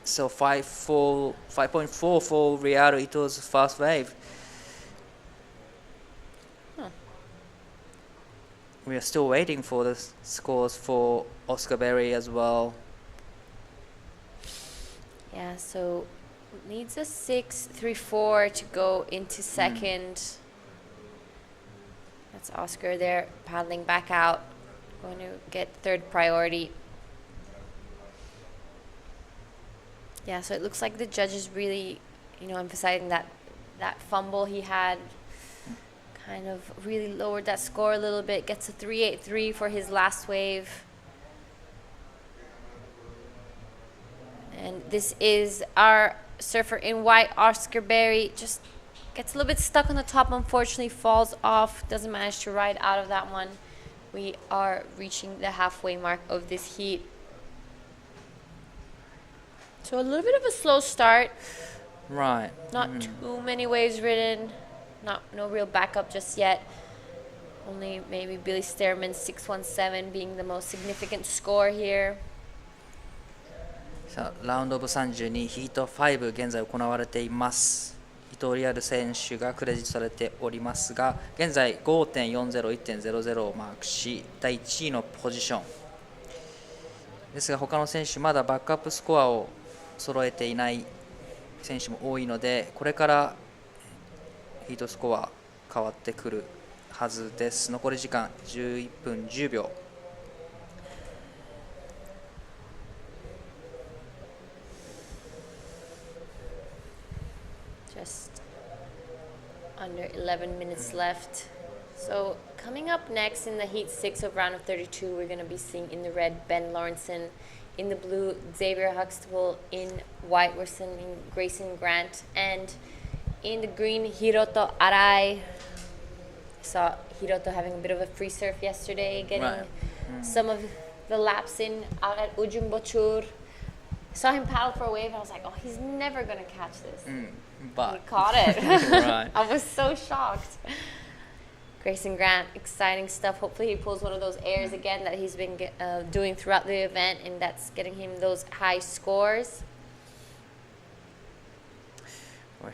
So 5.4 for Ryaru Ito's first wave. We are still waiting for the scores for Oscar Berry as well. Yeah, so needs a 6.34 to go into second. That's Oscar there paddling back out, going to get third priority. Yeah, so it looks like the judges really, emphasizing that fumble he had kind of really lowered that score a little bit. Gets a 3.83 for his last wave. And this is our surfer in white, Oscar Berry. Just gets a little bit stuck on the top, unfortunately, falls off, doesn't manage to ride out of that one. We are reaching the halfway mark of this heat. So a little bit of a slow start. Right. Not too many waves ridden. No real backup just yet. Only maybe Billy Stearman's 6.17 being the most significant score here. さあラウンドオブ32ヒート5現在行われています。伊藤リアル選手がクレジットされておりますが、現在 5.40、1.00 をマークし第1位のポジションですが、他の選手まだバックアップスコアを揃えていない選手も多いので、これからヒートスコア変わってくるはずです。残り時間11分10秒。Just under 11 minutes left. So coming up next in the Heat 6 of round of 32, we're going to be seeing in the red Ben Lawrenson, in the blue Xavier Huxtable, in white we're seeing Grayson Grant, and in the green Hiroto Arai. Saw Hiroto having a bit of a free surf yesterday, getting some of the laps in out at Ujung Bochur. Saw him paddle for a wave, and I was like, oh, he's never going to catch this. But he caught it. Right. I was so shocked. Grayson Grant, exciting stuff. Hopefully he pulls one of those airs again that he's been doing throughout the event, and that's getting him those high scores. Well,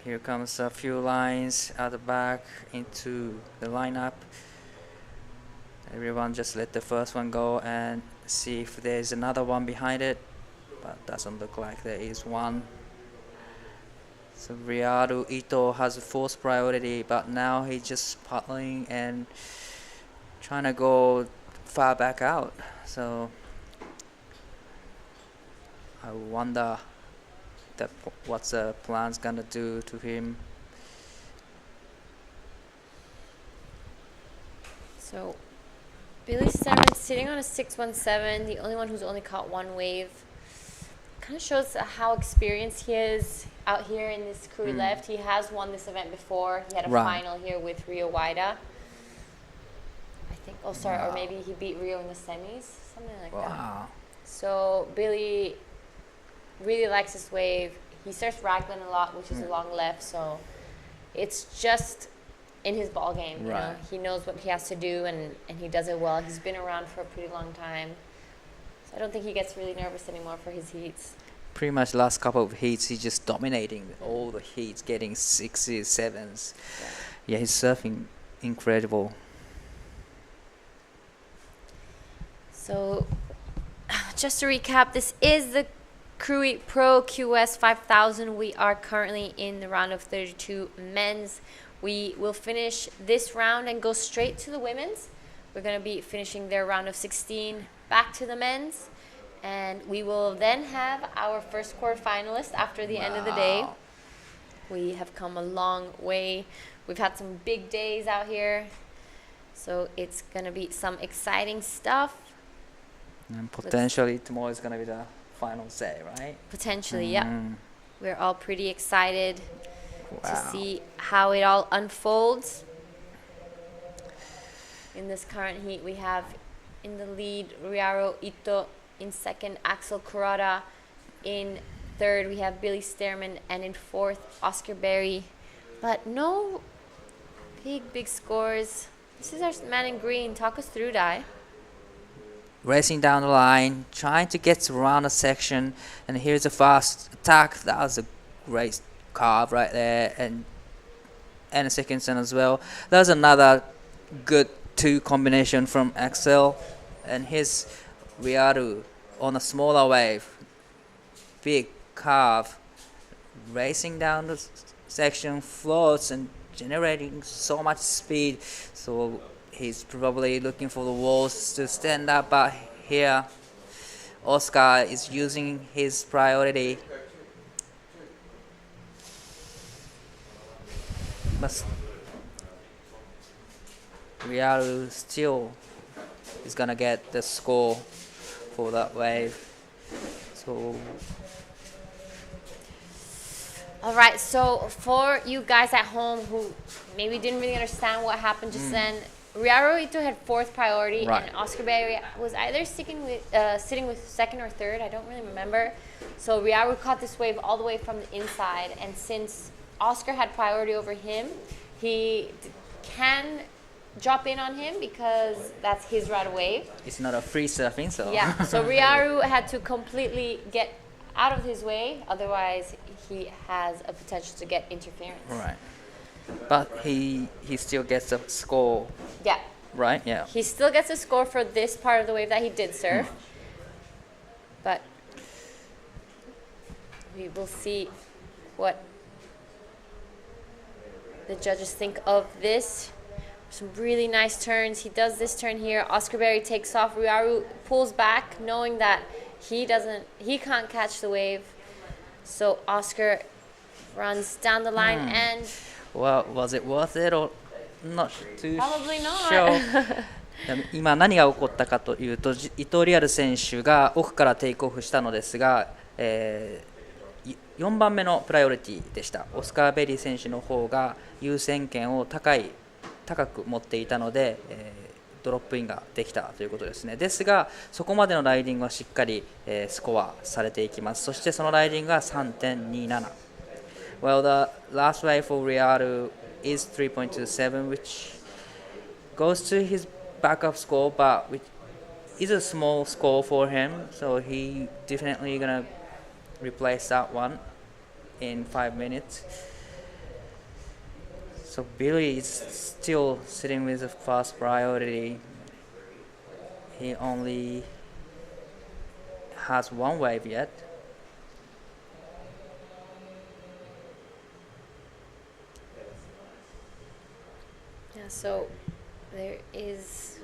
here comes a few lines at the back into the lineup. Everyone just let the first one go and see if there's another one behind it, but doesn't look like there is one. So Ryaru Ito has fourth priority, but now he's just paddling and trying to go far back out. So I wonder what's the plan's gonna do to him. So Billy Stearman sitting on a 6.17, the only one who's only caught one wave. Kind of shows how experienced he is out here in this Krui left. He has won this event before. He had a final here with Rio Waida. I think, or maybe he beat Rio in the semis, something like that. So Billy really likes this wave. He surfs Raglan a lot, which is a long left, so it's just in his ball game. You know? He knows what he has to do, and he does it well. He's been around for a pretty long time. I don't think he gets really nervous anymore for his heats. pretty much last couple of heats, he's just dominating all the heats, getting 6s, 7s. Yeah, he's surfing incredible. So, just to recap, this is the Krui Pro QS 5000. We are currently in the round of 32 men's. We will finish this round and go straight to the women's. We're going to be finishing their round of 16 back to the men's. And we will then have our first quarterfinalist after the end of the day. We have come a long way. We've had some big days out here. So it's going to be some exciting stuff. And potentially tomorrow is going to be the final day, right? Potentially, yeah. We're all pretty excited to see how it all unfolds. In this current heat, we have in the lead Ryaru Ito, in second Axel Kurata, in third we have Billy Stearman, and in fourth Oscar Berry. But no big scores. This is our man in green. Talk us through, Dai. Racing down the line, trying to get around a section, and here's a fast attack. That was a great carve right there, and a second turn as well. That was another good 2 combination from Axel, and his Ryaru on a smaller wave, big carve, racing down the section, floats and generating so much speed. So he's probably looking for the walls to stand up, but here Oscar is using his priority. But Ryaru still is gonna get the score for that wave. So all right, so for you guys at home who maybe didn't really understand what happened just then, Ryaru Ito had 4th priority, and Oscar Berry was either sitting with 2nd or 3rd. I don't really remember. So Ryaru caught this wave all the way from the inside, and since Oscar had priority over him, he can drop in on him because that's his right of wave. It's not a free surfing, so yeah. So Ryaru had to completely get out of his way, otherwise he has a potential to get interference. Right. But he still gets a score. Yeah. Right? Yeah. He still gets a score for this part of the wave that he did surf. But we will see what the judges think of this. Some really nice turns. He does this turn here. Oscar Berry takes off. Ryaru pulls back, knowing that he can't catch the wave. So Oscar runs down the line and... Well, was it worth it or not too Probably not. sure. 今何が起こったかというと、伊藤リアル選手が奥からテイクオフしたのですが、4番目のプライオリティでした。オスカー・ベリー選手の方が優先権を高く持っていたので、ドロップインができたということですね。ですが、そこまでのライディングはしっかり、スコアされていきます。そしてそのライディングが 3.27。Well, the last wave for Ryaru is 3.27, which goes to his backup score, but which is a small score for him. So he definitely gonna replace that one in 5 minutes. So Billy is still sitting with the first priority. He only has 1 wave yet. Yeah, so there is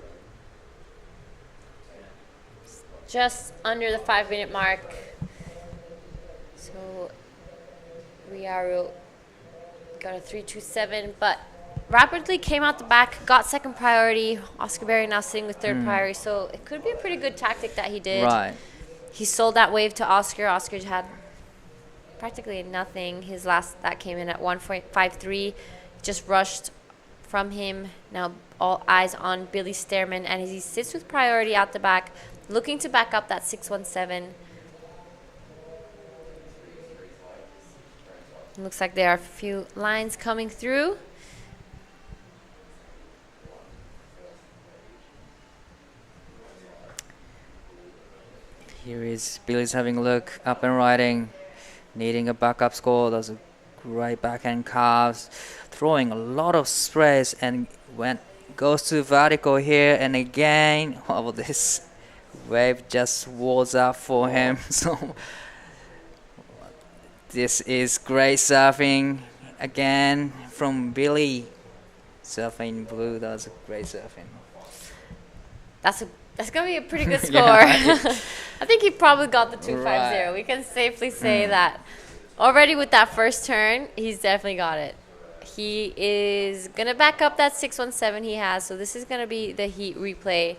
just under the 5-minute mark. So Ryaru got a 3.27, but rapidly came out the back, got 2nd priority. Oscar Berry now sitting with 3rd priority, so it could be a pretty good tactic that he did. Right. He sold that wave to Oscar. Oscar had practically nothing. His last, that came in at 1.53. Just rushed from him. Now all eyes on Billy Stearman, and he sits with priority out the back, looking to back up that 6.17. Looks like there are a few lines coming through. Here is Billy's having a look, up and riding, needing a backup score. Does a great backhand carves, throwing a lot of stress and goes to vertical here, and again, oh, this wave just walls up for him. So this is great surfing again from Billy. Surfing blue, that was a great surfing. That's gonna be a pretty good score. Yeah. I think he probably got the 250. Right. We can safely say that. Already with that first turn, he's definitely got it. He is gonna back up that 617 he has. So this is gonna be the heat replay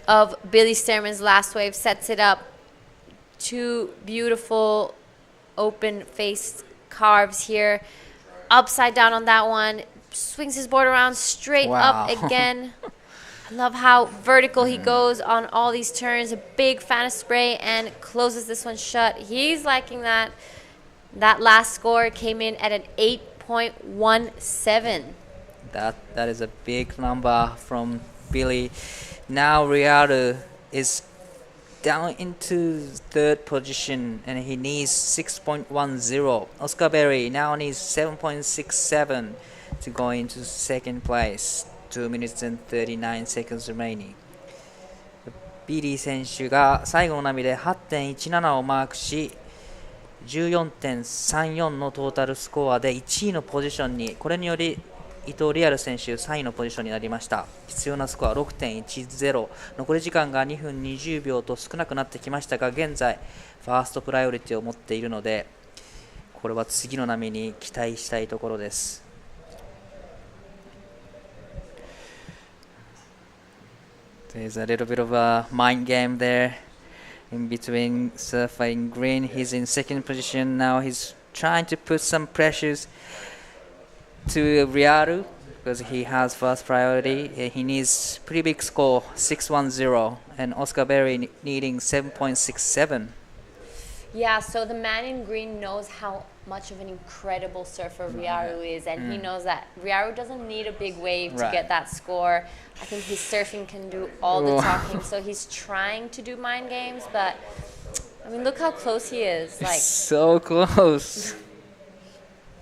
of Billy Stearman's last wave. Sets it up. Two beautiful open-faced carves here. Upside down on that one. Swings his board around straight up again. I love how vertical he goes on all these turns. A big fan of spray and closes this one shut. He's liking that. That last score came in at an 8.17. That is a big number from Billy. Now Ryaru is down into third position and he needs 6.10. Oscar Berry now needs 7.67 to go into second place. 2 minutes and 39 seconds remaining. ビリー選手が最後の波で 8.17 をマークし 14.34 のトータルスコアで1位のポジションに、これにより伊藤リアル選手3位のポジションになりました。必要なスコア 6.10、 残り時間が2分20秒と少なくなってきましたが、現在ファーストプライオリティを持っているので、これは次の波に期待したいところです。There's a little bit of a mind game there in between Surfer and Green. He's in second position now. He's trying to put some pressures to Ryaru because he has first priority. He needs pretty big score, 610, and Oscar Berry needing 7.67. Yeah, so the man in green knows how much of an incredible surfer Ryaru is, and he knows that Ryaru doesn't need a big wave to get that score. I think his surfing can do all the talking, so he's trying to do mind games, but I mean, look how close he is. Like so close.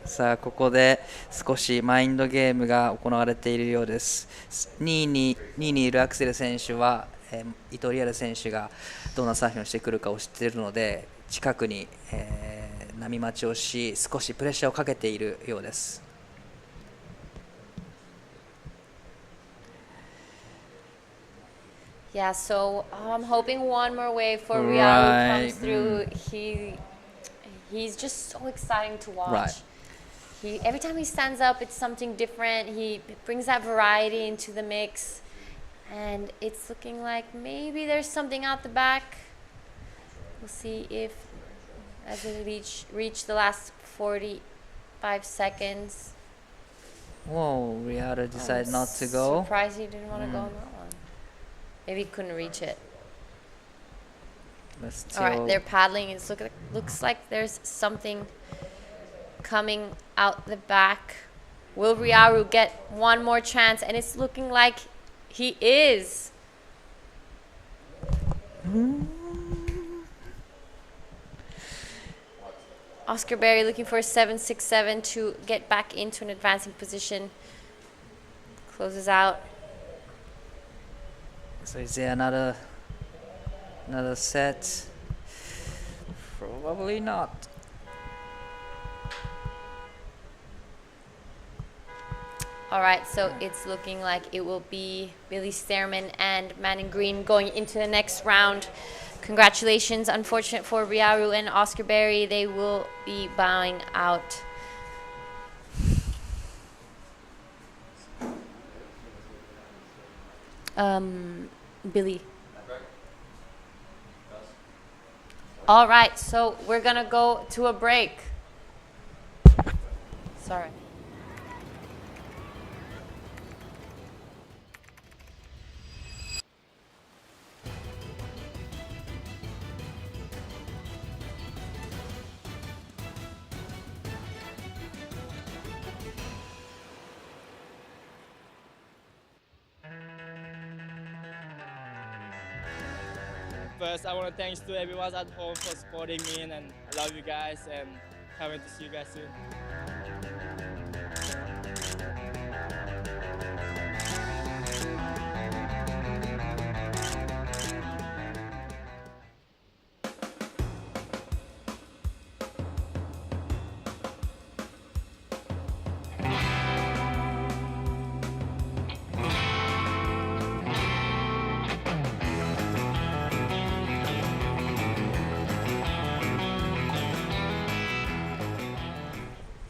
さあここで少しマインドゲームが行われているようです。2位にいるアクセル選手は、伊藤リアル選手がどんなサーフィンをしてくるかを知っているので、近くに、波待ちをし少しプレッシャーをかけているようです。Yeah, so I'm hoping one more wave for Ryaru comes through. He's just so exciting to watch. Every time he stands up, it's something different. He brings that variety into the mix, and it's looking like maybe there's something out the back. We'll see if as we reach the last 45 seconds. Whoa, Ryaru decided not to go. Surprised he didn't want to go on that one. Maybe he couldn't reach it. All right, they're paddling. It looks like there's something coming out the back. Will Ryaru get one more chance? And it's looking like he is. Oscar Berry looking for a 7.67 to get back into an advancing position. Closes out. So is there another set? Probably not. All right, so it's looking like it will be Billy Stearman and Manning Green going into the next round. Congratulations. Unfortunate for Ryaru and Oscar Berry. They will be bowing out. Billy. All right, so we're going to go to a break. Sorry. first, I want to thanks to everyone at home for supporting me, and I love you guys, and can't wait to see you guys soon.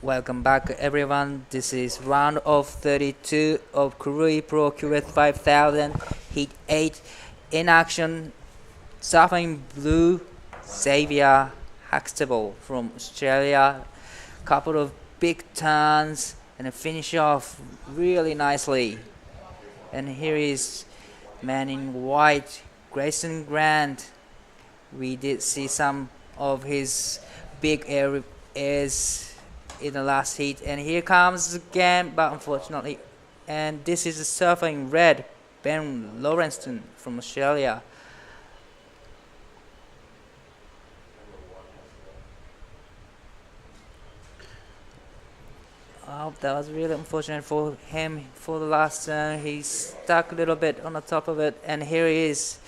Welcome back, everyone. This is round of 32 of Krui Pro QS 5000, Heat 8. In action, surfing blue, Xavier Huxtable from Australia. Couple of big turns and a finish off really nicely. And here is man in white, Grayson Grant. We did see some of his big airs in the last heat, and here comes again, but unfortunately, and this is surfing red, Ben Lawrenston from Australia. Oh, that was really unfortunate for him for the last turn. He stuck a little bit on the top of it, and here he is.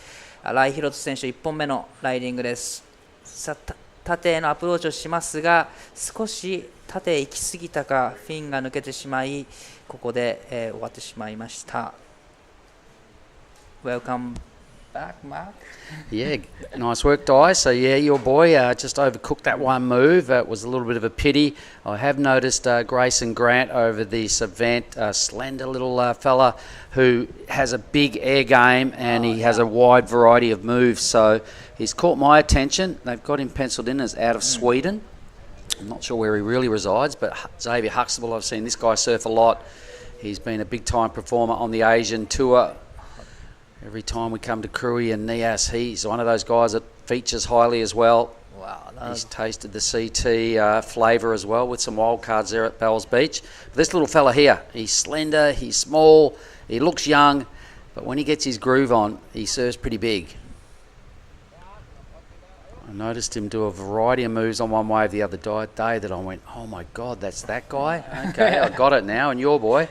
新井宏斗選手1本目のライディングです。縦へのアプローチをしますが、少し縦へ行き過ぎたか、フィンが抜けてしまい、ここで、終わってしまいました。Welcome back, Mark. Yeah, nice work, Di. So, yeah, your boy just overcooked that one move. It was a little bit of a pity. I have noticed Grayson Grant over this event, a slender little fella who has a big air game, and he has a wide variety of moves. So he's caught my attention. They've got him penciled in as out of Sweden. I'm not sure where he really resides, but Xavier Huxtable, I've seen this guy surf a lot. He's been a big-time performer on the Asian tour. Every time we come to Krui and Nias, he's one of those guys that features highly as well. Wow, he's tasted the CT flavour as well with some wild cards there at Bells Beach. But this little fella here, he's slender, he's small, he looks young, but when he gets his groove on, he surfs pretty big. I noticed him do a variety of moves on one wave the other day that I went, oh my God, that's that guy? Okay, I got it now, and your boy.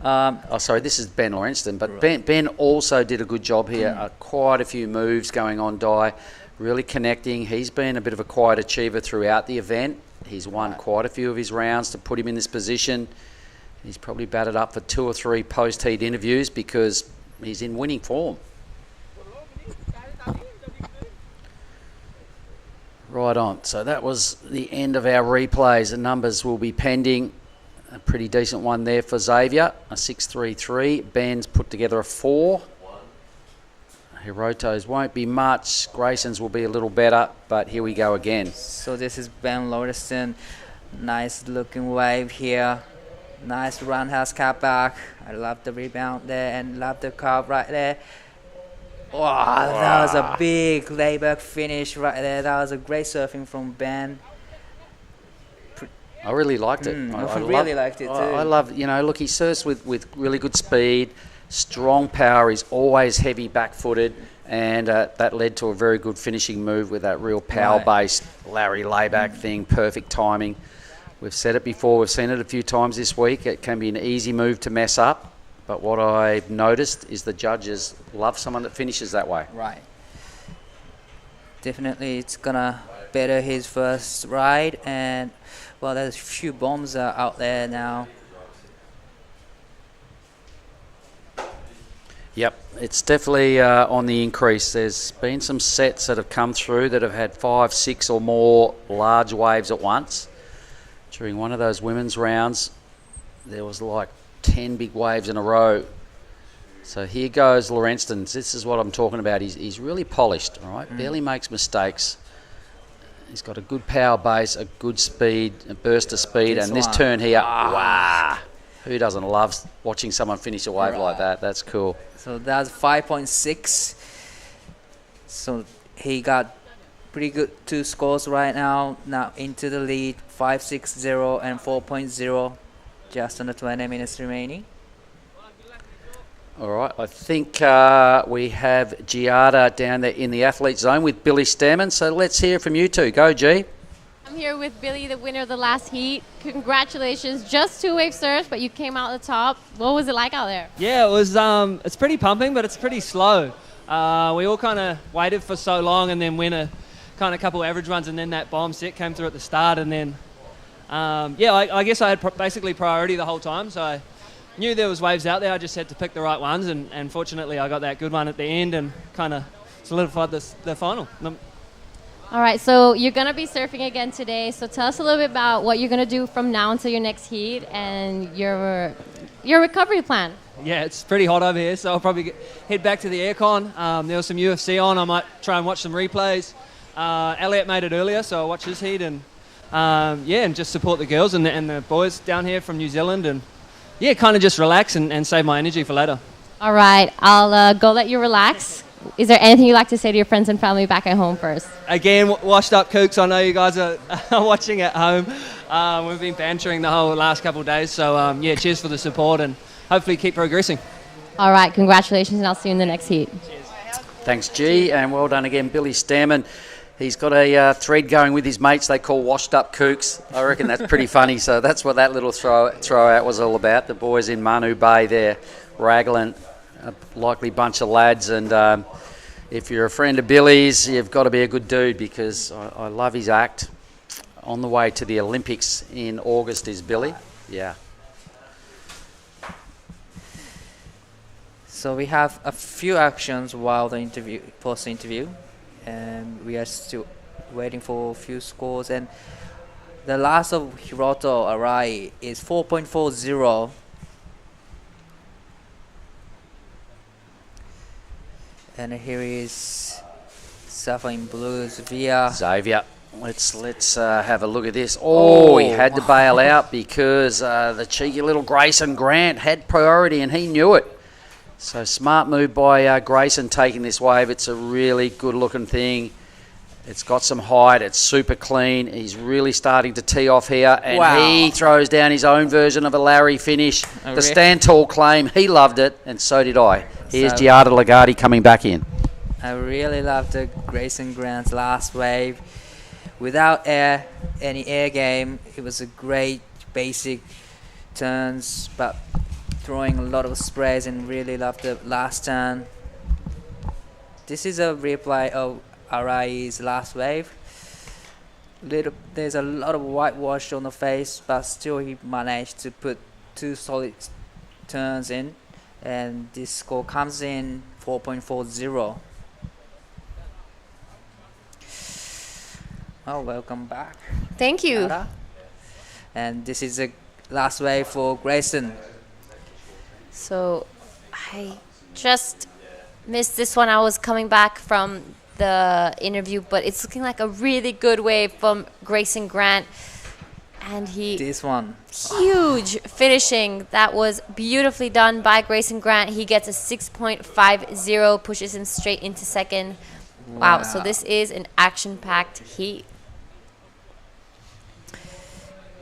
Sorry, this is Ben Lawrenston, but right. Ben also did a good job here. Quite a few moves going on, Di, really connecting. He's been a bit of a quiet achiever throughout the event. He's won quite a few of his rounds to put him in this position. He's probably batted up for 2 or 3 post-heat interviews because he's in winning form. Right on. So that was the end of our replays. The numbers will be pending. A pretty decent one there for Xavier, a 6.33. Ben's put together a 4. Hiroto's won't be much. Grayson's will be a little better, but here we go again. So this is Ben Lawrenston. Nice looking wave here. Nice roundhouse cut back. I love the rebound there and love the curve right there. Wow, that was a big layback finish right there. That was a great surfing from Ben. I really liked it. I really liked it too. I love, look, he surfs with really good speed, strong power. He's always heavy back-footed, and that led to a very good finishing move with that real power-based Larry layback thing, perfect timing. We've said it before, we've seen it a few times this week. It can be an easy move to mess up, but what I've noticed is the judges love someone that finishes that way. Right. Definitely it's gonna better his first ride, and well, there's a few bombs out there now. Yep, it's definitely on the increase. There's been some sets that have come through that have had 5, 6 or more large waves at once. During one of those women's rounds, there was like 10 big waves in a row. So here goes Lawrenston. This is what I'm talking about. He's really polished, all right? Barely makes mistakes. He's got a good power base, a good speed, a burst of speed, and this turn here, wow. Who doesn't love watching someone finish a wave like that? That's cool. So that's 5.6. So he got pretty good 2 scores right now. Now into the lead, 5.60 and 4.0. Just under 20 minutes remaining. All right, I think we have Giada down there in the athlete zone with Billy Stammen. So let's hear from you two. Go, G. I'm here with Billy, the winner of the last heat. Congratulations. Just 2-wave surf, but you came out on the top. What was it like out there? Yeah, it was. It's pretty pumping, but it's pretty slow. We all kind of waited for so long and then went a kind of couple average runs, and then that bomb set came through at the start, and then I guess I had basically priority the whole time, so I knew there was waves out there. I just had to pick the right ones, and fortunately I got that good one at the end and kind of solidified the final. All right, so you're going to be surfing again today. So tell us a little bit about what you're going to do from now until your next heat and your recovery plan. Yeah, it's pretty hot over here, so I'll probably head back to the aircon. There was some UFC on. I might try and watch some replays. Elliot made it earlier, so I'll watch his heat and and just support the girls and the boys down here from New Zealand, and kind of just relax and save my energy for later. All right, I'll go let you relax. Is there anything you'd like to say to your friends and family back at home first? Again, washed up kooks. I know you guys are watching at home. We've been bantering the whole last couple of days, so cheers for the support and hopefully keep progressing. All right, congratulations, and I'll see you in the next heat. Thanks, G, and well done again, Billy Stammen. He's got a thread going with his mates they call washed up kooks. I reckon that's pretty funny, so that's what that little throw out was all about. The boys in Manu Bay there, Raglan, a likely bunch of lads, and if you're a friend of Billy's, you've got to be a good dude, because I love his act. On the way to the Olympics in August is Billy. Yeah. So we have a few actions while the post-interview, and we are still waiting for a few scores. And the last of Hiroto Arai is 4.40. And here is Suffering Blues via Xavier. Let's have a look at this. Oh, he had to bail out because the cheeky little Grayson Grant had priority and he knew it. So smart move by Grayson taking this wave. It's a really good looking thing. It's got some height. It's super clean. He's really starting to tee off here, and he throws down his own version of a Larry finish. The stand tall claim. He loved it, and so did I. Here's Giada Lagarde coming back in. I really loved the Grayson Grant's last wave. Without any air game, it was a great basic turns, but throwing a lot of sprays, and really loved the last turn. This is a replay of Arai's last wave. There's a lot of whitewash on the face, but still he managed to put 2 solid turns in, and this score comes in 4.40. Oh, welcome back. Thank you. Ara. And this is the last wave for Grayson. So I just missed this one. I was coming back from the interview, but it's looking like a really good wave from Grayson Grant. And this one. Huge finishing. That was beautifully done by Grayson Grant. He gets a 6.50, pushes him straight into second. Wow. So this is an action-packed heat.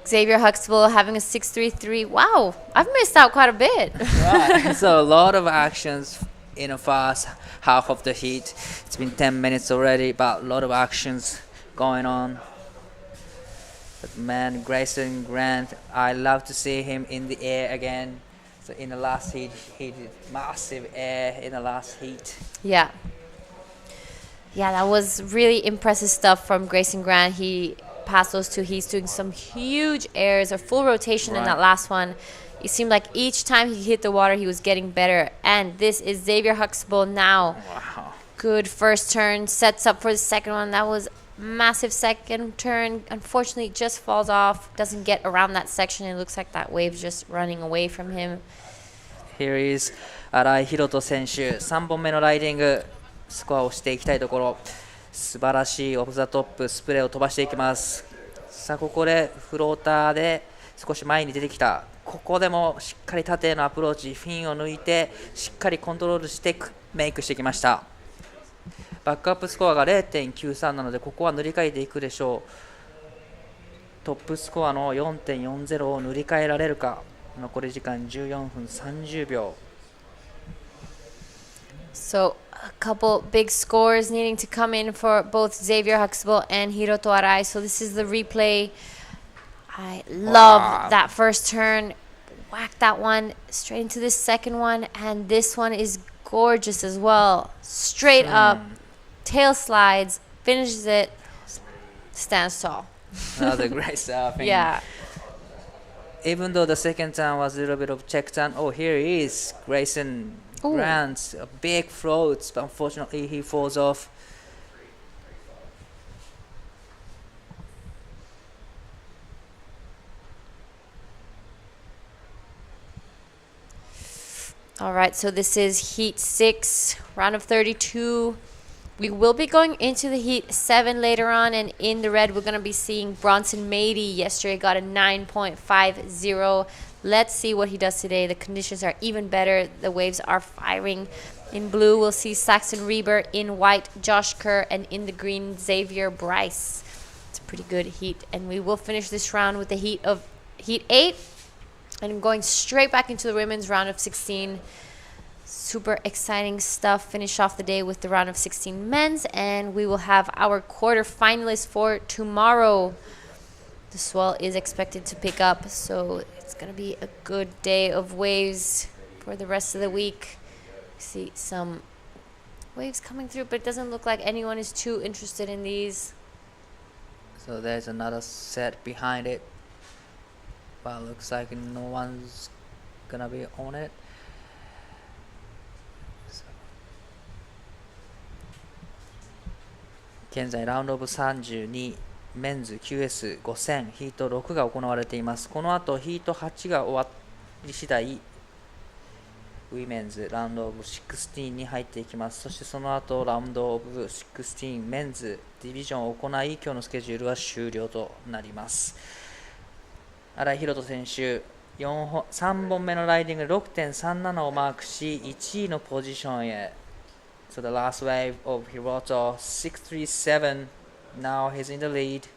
Xavier Huxtable having a 6.33. Wow, I've missed out quite a bit. Right. So a lot of actions in a fast half of the heat. It's been 10 minutes already, but a lot of actions going on. But man, Grayson Grant, I love to see him in the air again. So in the last heat, he did massive air in the last heat. Yeah. Yeah, that was really impressive stuff from Grayson Grant. He passed those 2 heats doing some huge airs, a full rotation in that last one. It seemed like each time he hit the water, he was getting better. And this is Xavier Huxtable now. Wow. Good first turn, sets up for the second one. That was massive second turn. Unfortunately, just falls off, doesn't get around that section. It looks like that wave's just running away from him. Here is 新井宏斗選手、3本目のライディング、スコアをしていきたいところ。素晴らしいオフザトップスプレーを飛ばしていきます。さあここでフローターで少し前に出てきた。ここでもしっかり縦へのアプローチ、フィンを抜いてしっかりコントロールしてメイクしてきました。バックアップスコアが 0.93 なのでここは塗り替えていくでしょう。トップスコアの 4.40 を塗り替えられるか。残り時間14分30秒。So a couple big scores needing to come in for both Xavier Huxtable and Hiroto Arai. So this is the replay. I love that first turn. Whack that one straight into this second one. And this one is gorgeous as well. Straight up, tail slides, finishes it, stands tall. Another great surfing. Yeah. Even though the second turn was a little bit of check turn. Oh, here he is. Grayson Grant, a big float, but unfortunately he falls off. All right, so this is Heat 6, round of 32. We will be going into the Heat 7 later on, and in the red, we're going to be seeing Bronson Mady. Yesterday got a 9.50. Let's see what he does today. The conditions are even better. The waves are firing. In blue, we'll see Saxon Reber. In white, Josh Kerr. And in the green, Xavier Bryce. It's a pretty good heat. And we will finish this round with the heat 8. And going straight back into the women's round of 16. Super exciting stuff. Finish off the day with the round of 16 men's. And we will have our quarterfinalists for tomorrow. The swell is expected to pick up, so it's going to be a good day of waves for the rest of the week. See some waves coming through, but it doesn't look like anyone is too interested in these. So there's another set behind it. But looks like no one's going to be on it.現在ラウンドオブ32メンズ QS5000 ヒート6が行われています。この後ヒート8が終わり次第ウィメンズラウンドオブ16に入っていきます。そしてその後ラウンドオブ16メンズディビジョンを行い、今日のスケジュールは終了となります。新井宏斗選手3本目のライディング 6.37 をマークし1位のポジションへ。So the last wave of Hiroto 637. Now he's in the lead.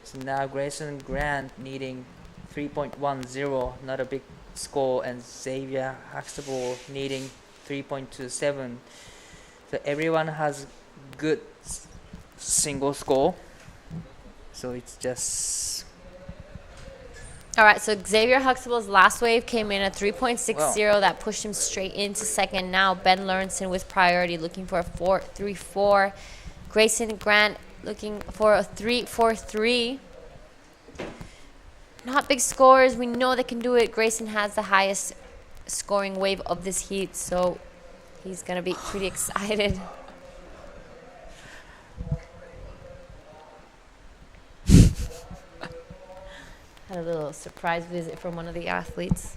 So now Grayson Grant needing 3.10, not a big score, and Xavier Huxtable needing 3.27. So everyone has good single score. So it's just... All right, so Xavier Huxtable's last wave came in at 3.60. Wow. That pushed him straight into second. Now Ben Lawrenson with priority, looking for a 4.34. Grayson Grant looking for a 3.43. Not big scores. We know they can do it. Grayson has the highest scoring wave of this heat, so he's going to be pretty excited. Had a little surprise visit from one of the athletes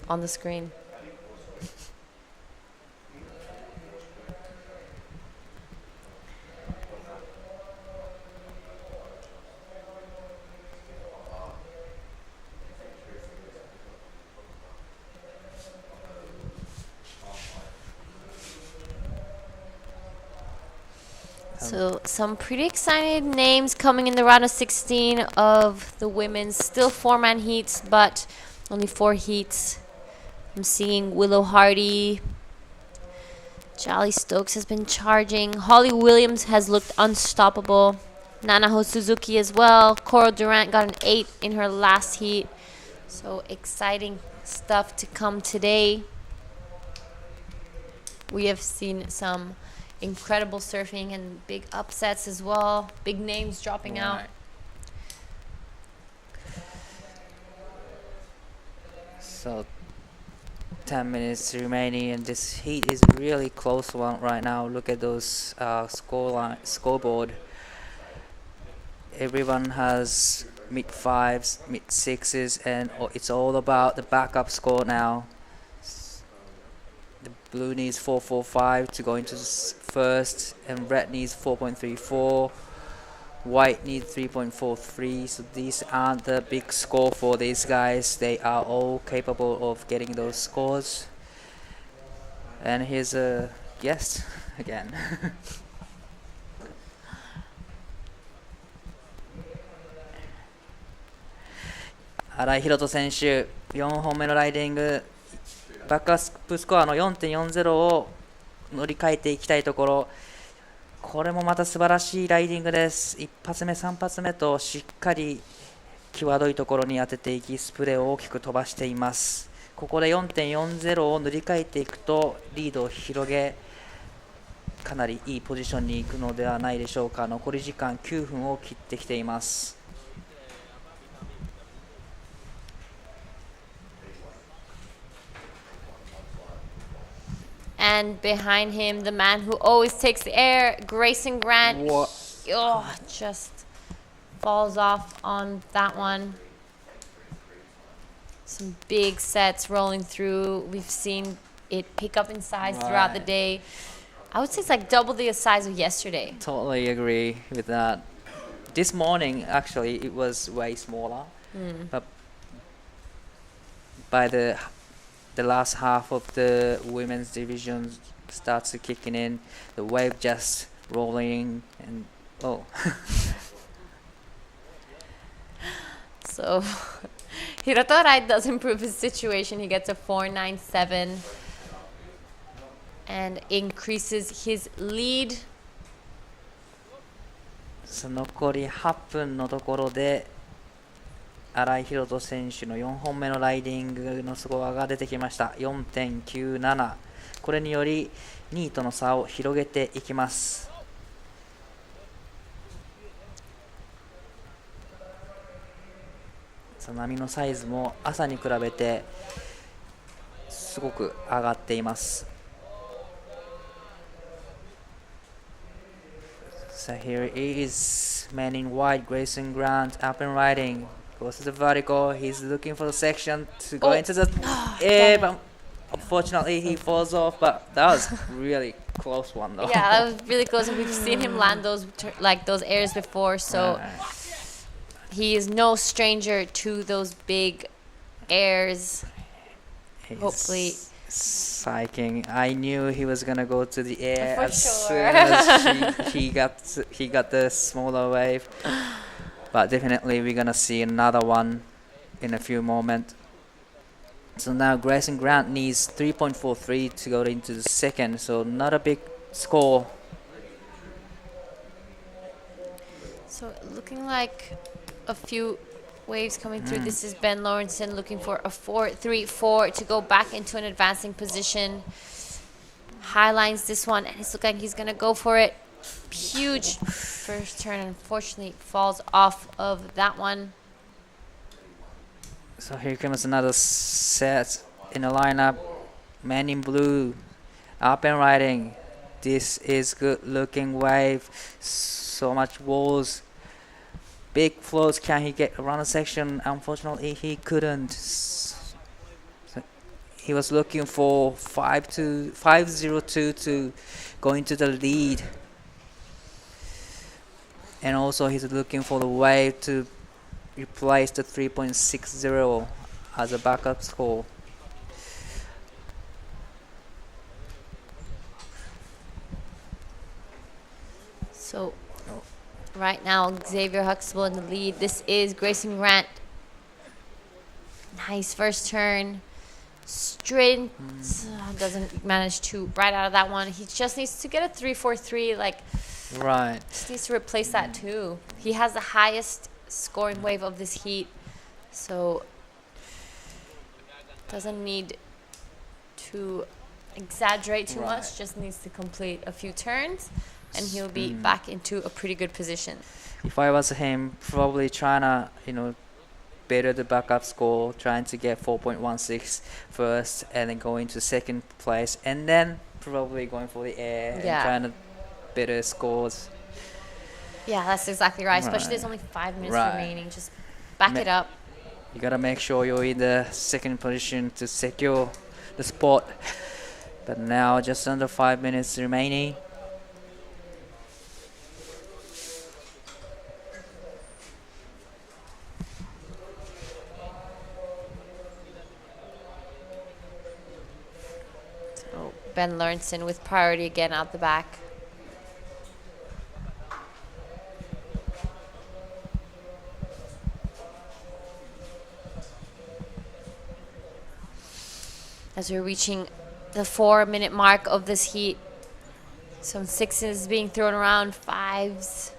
on the screen. So some pretty excited names coming in the round of 16 of the women's. Still 4-man heats, but only 4 heats. I'm seeing Willow Hardy. Jolly Stokes has been charging. Holly Williams has looked unstoppable. Nanaho Suzuki as well. Coral Durant got an 8 in her last heat. So exciting stuff to come today. We have seen some incredible surfing and big upsets as well. Big names dropping out. So 10 minutes remaining, and this heat is really close one right now. Look at those scoreboard. Everyone has mid 5s, mid 6s, and it's all about the backup score now. The blue needs 4.45 to go into first, and red needs 4.34. White needs 3.43. So these aren't the big score for these guys. They are all capable of getting those scores. And here's a guest again. 新井宏斗選手、4本目のライディング、バックアップスコアの 4.40 を乗り換えていきたいところ。これもまた素晴らしいライディングです。1発目、3発目としっかり際どいところに当てていき、スプレーを大きく飛ばしています。ここで 4.40 を塗り替えていくとリードを広げ、かなりいいポジションに行くのではないでしょうか。残り時間9分を切ってきています。And behind him, the man who always takes the air, Grayson Grant. Oh, just falls off on that one. Some big sets rolling through. We've seen it pick up in size throughout the day. I would say it's like double the size of yesterday. Totally agree with that. This morning, actually, it was way smaller. But by the last half of the women's division starts kicking in, the wave just rolling and So Hiroto Arai does improve his situation. He gets a 4.97 and increases his lead. 残り8分のところで新井宏斗選手の4本目のライディングのスコアが出てきました。 4.97。 これにより2位との差を広げていきます。波のサイズも朝に比べてすごく上がっています。So here he is, man in white, Grayson Grant, up and riding, goes to the vertical, he's looking for the section to go into the air, but unfortunately he falls off, but that was really close one though. Yeah, that was really close, and we've seen him land those those airs before, so he is no stranger to those big airs. Hopefully. Psyching. I knew he was gonna go to the air as soon as he got the smaller wave. But definitely we're gonna see another one in a few moments. So now Grayson Grant needs 3.43 to go into the second, so not a big score. So looking like a few waves coming through. This is Ben Lawrenson looking for a 4.34 to go back into an advancing position. Highlines this one, and it's looking like he's gonna go for it. Huge first turn, unfortunately falls off of that one. So here comes another set in the lineup. Man in blue, up and riding. This is good looking wave. So much walls. Big floats. Can he get around the section? Unfortunately, he couldn't. So he was looking for 502 to go into the lead. And also he's looking for the wave to replace the 3.60 as a backup score. So right now, Xavier Huxtable in the lead. This is Grayson Grant. Nice first turn. Straight. Doesn't manage to ride out of that one. He just needs to get a 3.43. Right. Just needs to replace that too. He has the highest scoring wave of this heat. So doesn't need to exaggerate too much. Just needs to complete a few turns, and he'll be back into a pretty good position. If I was him, probably trying to, better the backup score, trying to get 4.16 first, and then going to second place, and then probably going for the air and trying to better scores. Yeah, that's exactly right. Especially there's only 5 minutes remaining. Just back it up. You gotta make sure you're in the second position to secure the spot. But now just under 5 minutes remaining. So Ben Lawrenson with priority again out the back. as we're reaching the 4-minute mark of this heat. Some 6s being thrown around, 5s.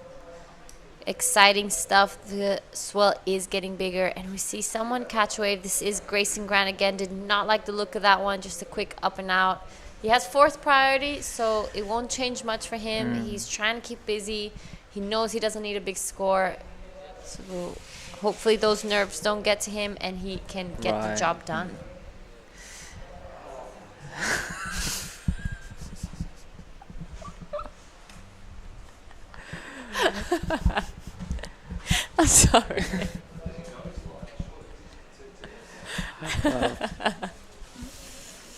Exciting stuff. The swell is getting bigger, and we see someone catch a wave. This is Grayson Grant again. Did not like the look of that one. Just a quick up and out. He has 4th priority, so it won't change much for him. He's trying to keep busy. He knows he doesn't need a big score. So hopefully those nerves don't get to him and he can get the job done. I'm sorry.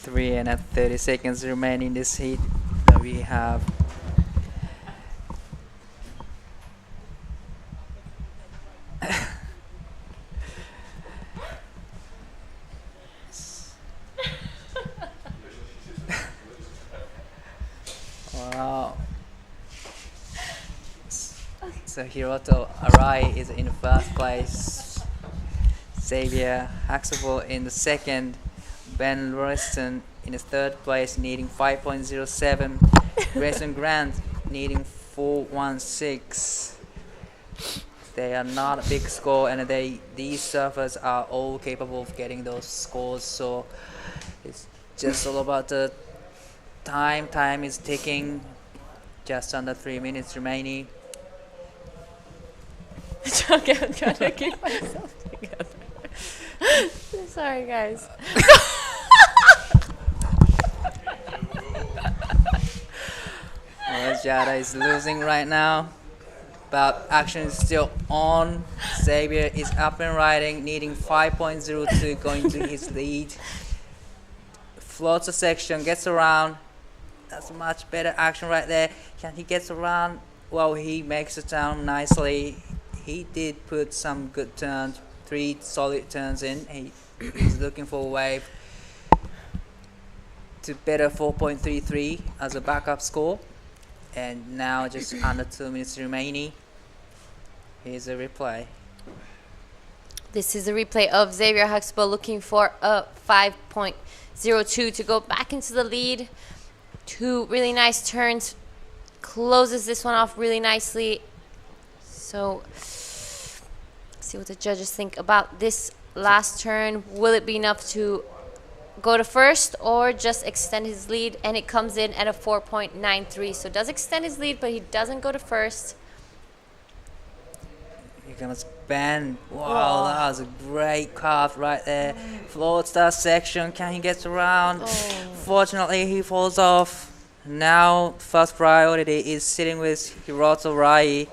3 and 30 seconds remaining in this heat. We have wow. So Hiroto Arai is in the 1st place. Xavier Huxtable in the 2nd. Ben Royston in the 3rd place, needing 5.07. Grayson Grant needing 4.16. They are not a big score, and these surfers are all capable of getting those scores. So it's just all about the time. Time is ticking. Just under 3 minutes remaining. Okay, I'm trying to keep myself together. Sorry, guys. Jada is losing right now, but action is still on. Xavier is up and riding, needing 5.02, going to his lead. Floats a section, gets around. That's much better action right there. He gets around. Well, he makes it down nicely. He did put some good turns, 3 solid turns in. He's looking for a wave to better 4.33 as a backup score. And now just under 2 minutes remaining. Here's a replay. This is a replay of Xavier Huxtable looking for a 5.02 to go back into the lead. 2 really nice turns. Closes this one off really nicely. So, let's see what the judges think about this last turn. Will it be enough to go to 1st or just extend his lead? And it comes in at a 4.93. So it does extend his lead, but he doesn't go to 1st. Here comes Ben. Wow, that was a great carve right there. Floats that section. Can he get around? Fortunately, he falls off. Now, 1st priority is sitting with Hiroto Rai.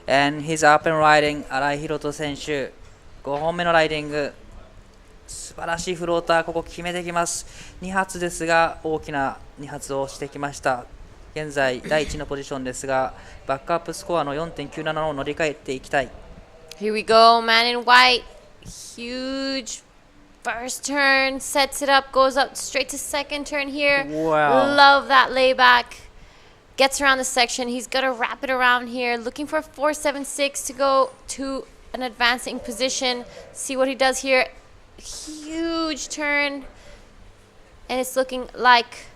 And he's up and riding. Arai Hiroto 選手。5本目のライディング。素晴らしいフローター、ここ決めてきます。2発ですが、大きな2発をしてきました。現在、第1のポジションですが、バックアップスコアの 4.97 を乗り換えていきたい。Here we go, man in white. Huge first turn, sets it up, goes up straight to 2nd turn here. Wow. Love that layback. Gets around the section. He's going to wrap it around here. Looking for a 4.76 to go to an advancing position. See what he does here. Huge turn. And it's looking like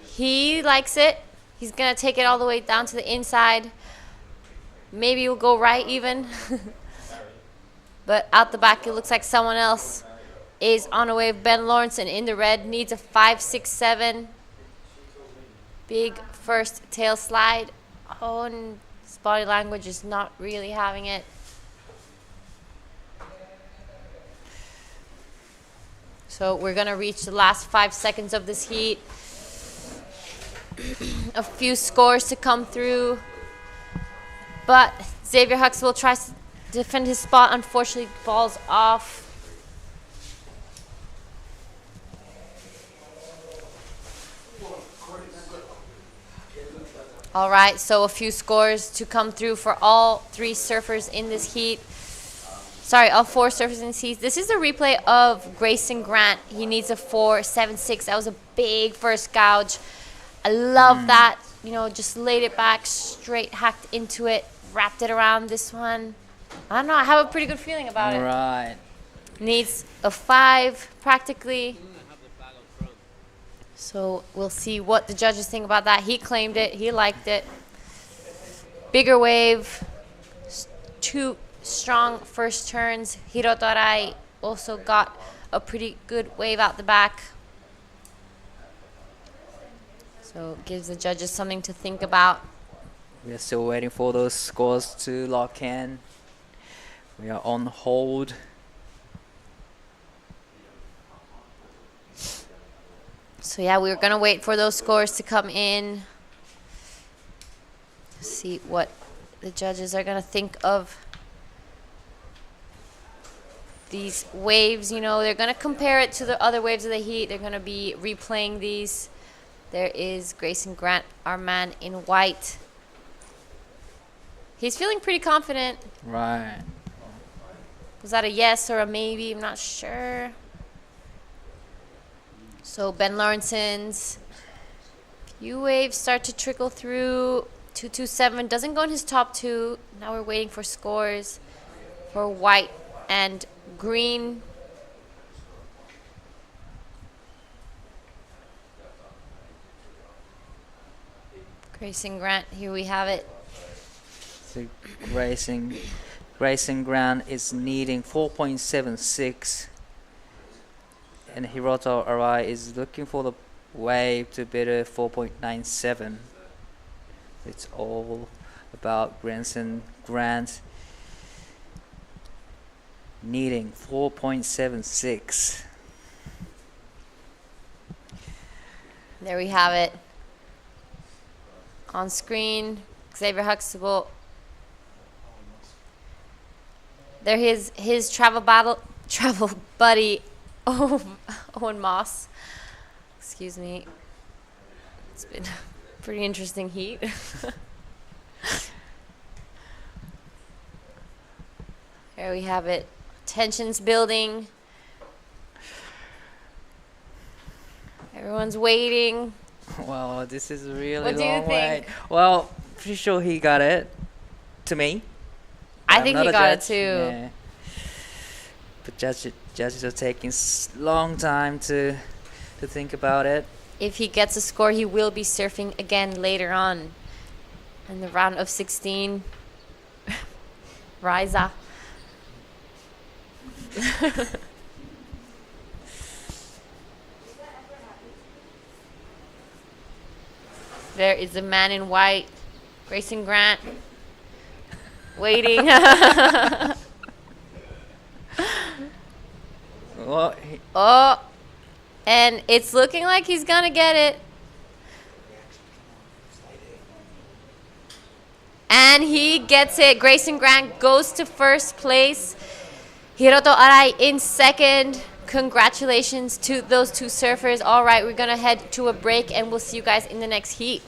he likes it. He's going to take it all the way down to the inside. Maybe he'll go right even. But out the back, it looks like someone else is on a wave. Ben Lawrence in the red needs a 5.67. Big first tail slide. Oh, and his body language is not really having it. So we're going to reach the last 5 seconds of this heat. A few scores to come through. But Xavier Huxtable tries to defend his spot. Unfortunately, falls off. All right, so a few scores to come through for all 3 surfers in this heat. Sorry, all 4 surfers in this heat. This is a replay of Grayson Grant. He needs a 4.76. That was a big first gouge. I love that. You know, just laid it back, straight hacked into it, wrapped it around this one. I don't know, I have a pretty good feeling about it. Right. Needs a 5 practically. So we'll see what the judges think about that. He claimed it. He liked it. Bigger wave. 2 strong first turns. Hiroto Arai also got a pretty good wave out the back. So it gives the judges something to think about. We are still waiting for those scores to lock in. We are on hold. So yeah, we're gonna wait for those scores to come in. See what the judges are gonna think of these waves. You know, they're gonna compare it to the other waves of the heat. They're gonna be replaying these. There is Grayson Grant, our man in white. He's feeling pretty confident. Right. Was that a yes or a maybe? I'm not sure. So Ben Lawrenson's few waves start to trickle through. 227 doesn't go in his top 2. Now we're waiting for scores for white and green. Grayson Grant, here we have it. So Grayson Grant is needing 4.76. And Hiroto Arai is looking for the wave to beat a 4.97. It's all about Grayson Grant needing 4.76. There we have it. On screen, Xavier Huxtable. There his travel buddy, Owen Moss. Excuse me. It's been a pretty interesting heat. There we have it. Tensions building. Everyone's waiting. Well, this is a really What do you long wait. think? Well, pretty sure he got it. To me. I I'm think not he a got it judge. too. Yeah. But judges are taking long time to think about it. If he gets a score, he will be surfing again later on in the round of 16. Riza. There is the man in white, Grayson Grant, waiting. Oh, and it's looking like he's gonna get it. And he gets it. Grayson Grant goes to first place. Hiroto Arai in second. Congratulations to those two surfers. All right, we're gonna head to a break and we'll see you guys in the next heat.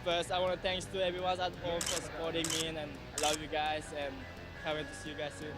First, I want to thanks to everyone at home for supporting me, and I love you guys, and can't wait to see you guys soon.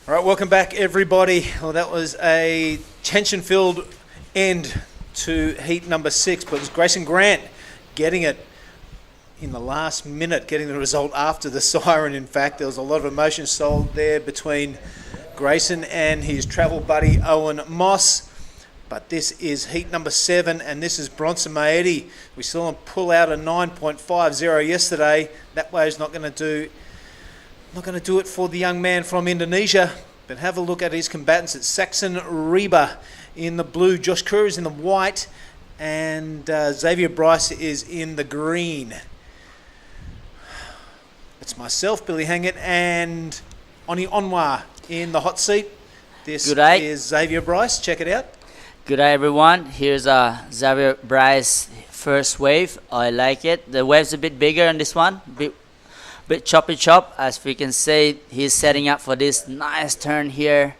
All right, welcome back, everybody. Well, that was a tension-filled end to heat number 6, but it was Grayson Grant getting it in the last minute, getting the result after the siren. In fact, there was a lot of emotion sold there between Grayson and his travel buddy, Owen Moss. But this is heat number 7, and this is Bronson Maedi. We saw him pull out a 9.50 yesterday. That wave's not going to do it for the young man from Indonesia, but have a look at his combatants. It's Saxon Reba in the blue, Josh Kerr is in the white, and Xavier Bryce is in the green. It's myself, Billy Hangett, and Oni Onwa in the hot seat. This G'day. is Xavier Bryce. Check it out. Good day, everyone. Here's Xavier Bryce first wave. I like it. The wave's a bit bigger on this one, bit choppy chop. As we can see, he's setting up for this nice turn here.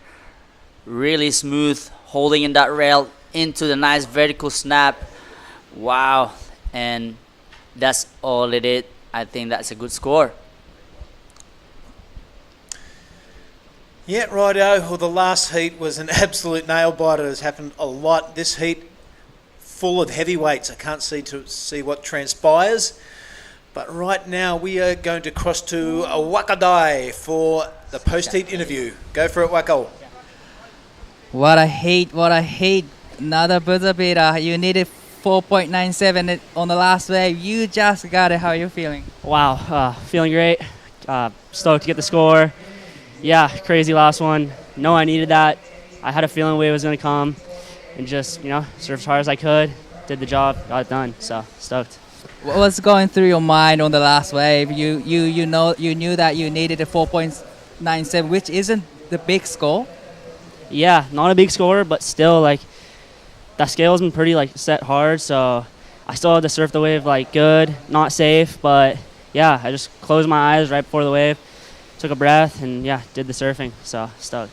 Really smooth, holding in that rail into the nice vertical snap. Wow, and that's all it is. I think that's a good score. Yeah, righto. Well, the last heat was an absolute nail biter. It's happened a lot. This heat full of heavyweights. I can't see what transpires. But right now we are going to cross to Wakadai for the post-heat interview. Go for it, Wako. What I hate. Another buzzer beater. You needed 4.97 on the last wave. You just got it. How are you feeling? Wow, feeling great. Stoked to get the score. Yeah, crazy last one. No, I needed that. I had a feeling wave was going to come, and just, surfed as hard as I could, did the job, got it done. So stoked. What was going through your mind on the last wave? You knew that you needed a 4.97, which isn't the big score. Yeah, not a big score, but still, that scale's been pretty, set hard, so I still had to surf the wave, good, not safe, but, yeah, I just closed my eyes right before the wave, took a breath, and, yeah, did the surfing, so stoked.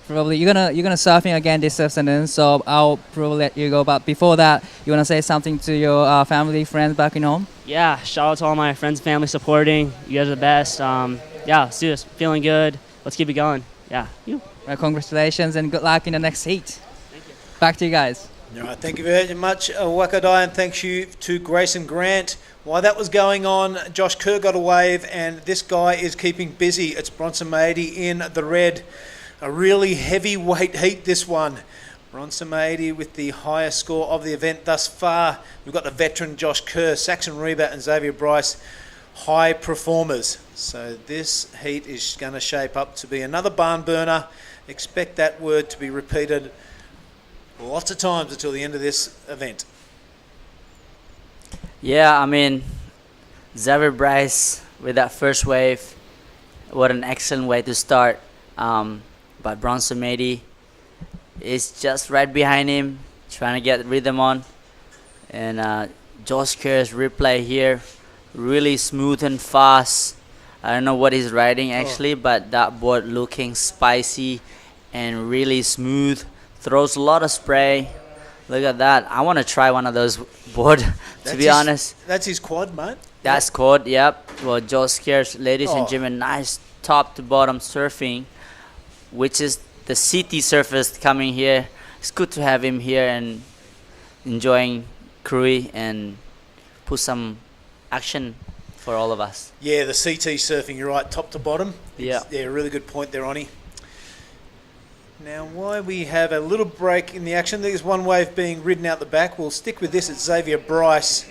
Probably you're gonna surfing again this afternoon, so I'll probably let you go. But before that, you wanna say something to your family, friends back in home? Yeah, shout out to all my friends and family supporting. You guys are the best. Yeah, let's do this. Feeling good. Let's keep it going. Yeah. Well, congratulations and good luck in the next heat. Thank you. Back to you guys. All right, thank you very much, Wakadai, and thanks you to Grayson Grant. While that was going on, Josh Kerr got a wave, and this guy is keeping busy. It's Bronson Mady in the red. A really heavyweight heat, this one. Bronson Mady with the highest score of the event thus far. We've got the veteran Josh Kerr, Saxon Reba and Xavier Bryce, high performers. So this heat is going to shape up to be another barn burner. Expect that word to be repeated lots of times until the end of this event. Yeah, I mean, Xavier Bryce with that first wave, what an excellent way to start. But Bronson Mady is just right behind him, trying to get rhythm on. And Josh Kerr's replay here, really smooth and fast. I don't know what he's riding actually, but that board looking spicy and really smooth. Throws a lot of spray. Look at that. I want to try one of those board, to be honest. That's his quad, mate? That's quad, yep. Well, Josh Kerr's, ladies and gentlemen, nice top to bottom surfing, which is the city surfers coming here. It's good to have him here and enjoying Krui and put some action for all of us. Yeah, the CT surfing, you're right, top to bottom. Yeah. Yeah, really good point there, Oni. Now, while we have a little break in the action, there's one wave being ridden out the back. We'll stick with this at Xavier Bryce.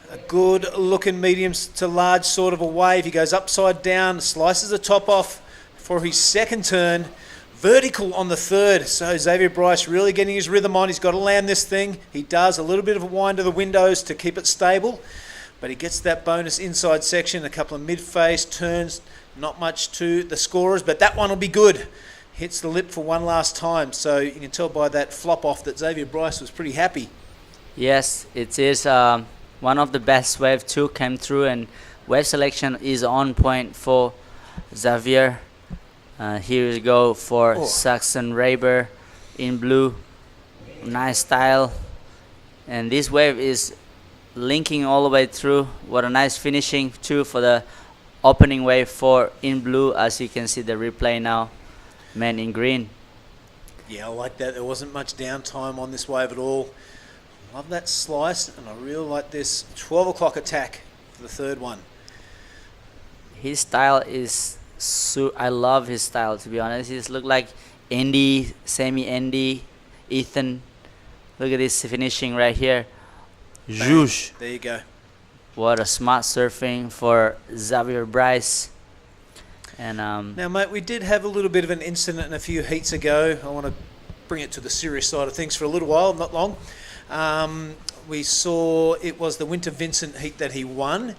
A good looking medium to large sort of a wave. He goes upside down, slices the top off for his second turn. Vertical on the third. So Xavier Bryce really getting his rhythm on. He's got to land this thing. He does a little bit of a wind to the windows to keep it stable. But he gets that bonus inside section, a couple of mid-face turns, not much to the scorers, but that one will be good. Hits the lip for one last time. So you can tell by that flop off that Xavier Bryce was pretty happy. Yes, it is. One of the best wave 2 came through, and wave selection is on point for Xavier. Here we go for Saxon Raber in blue. Nice style. And this wave is linking all the way through. What a nice finishing too for the opening wave for in blue, as you can see the replay now. Man in green. Yeah, I like that. There wasn't much downtime on this wave at all. Love that slice, and I really like this 12 o'clock attack for the third one. His style is I love his style, to be honest. He just look like Andy, semi-Andy, Ethan. Look at this finishing right here. Zhoosh. There you go. What a smart surfing for Xavier Bryce. And now, mate, we did have a little bit of an incident a few heats ago. I want to bring it to the serious side of things for a little while, not long. We saw it was the Winter Vincent heat that he won.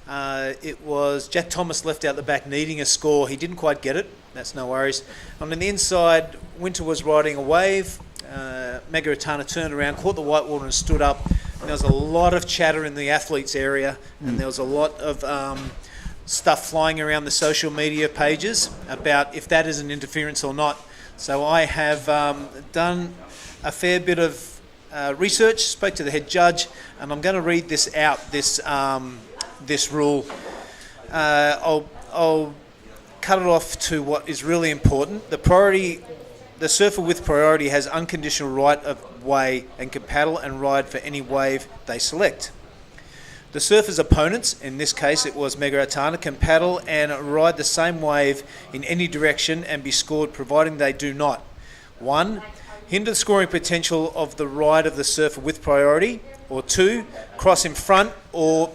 It was Jack Thomas left out the back needing a score. He didn't quite get it. That's no worries. On the inside, Winter was riding a wave. Mega Atana turned around, caught the white water and stood up. And there was a lot of chatter in the athletes area, and there was a lot of stuff flying around the social media pages about if that is an interference or not. So I have done a fair bit of research, spoke to the head judge, and I'm going to read this out, this rule. I'll cut it off to what is really important. The surfer with priority has unconditional right of way and can paddle and ride for any wave they select. The surfer's opponents, in this case it was Mega Atana, can paddle and ride the same wave in any direction and be scored providing they do not 1. Hinder the scoring potential of the ride of the surfer with priority, or 2. Cross in front or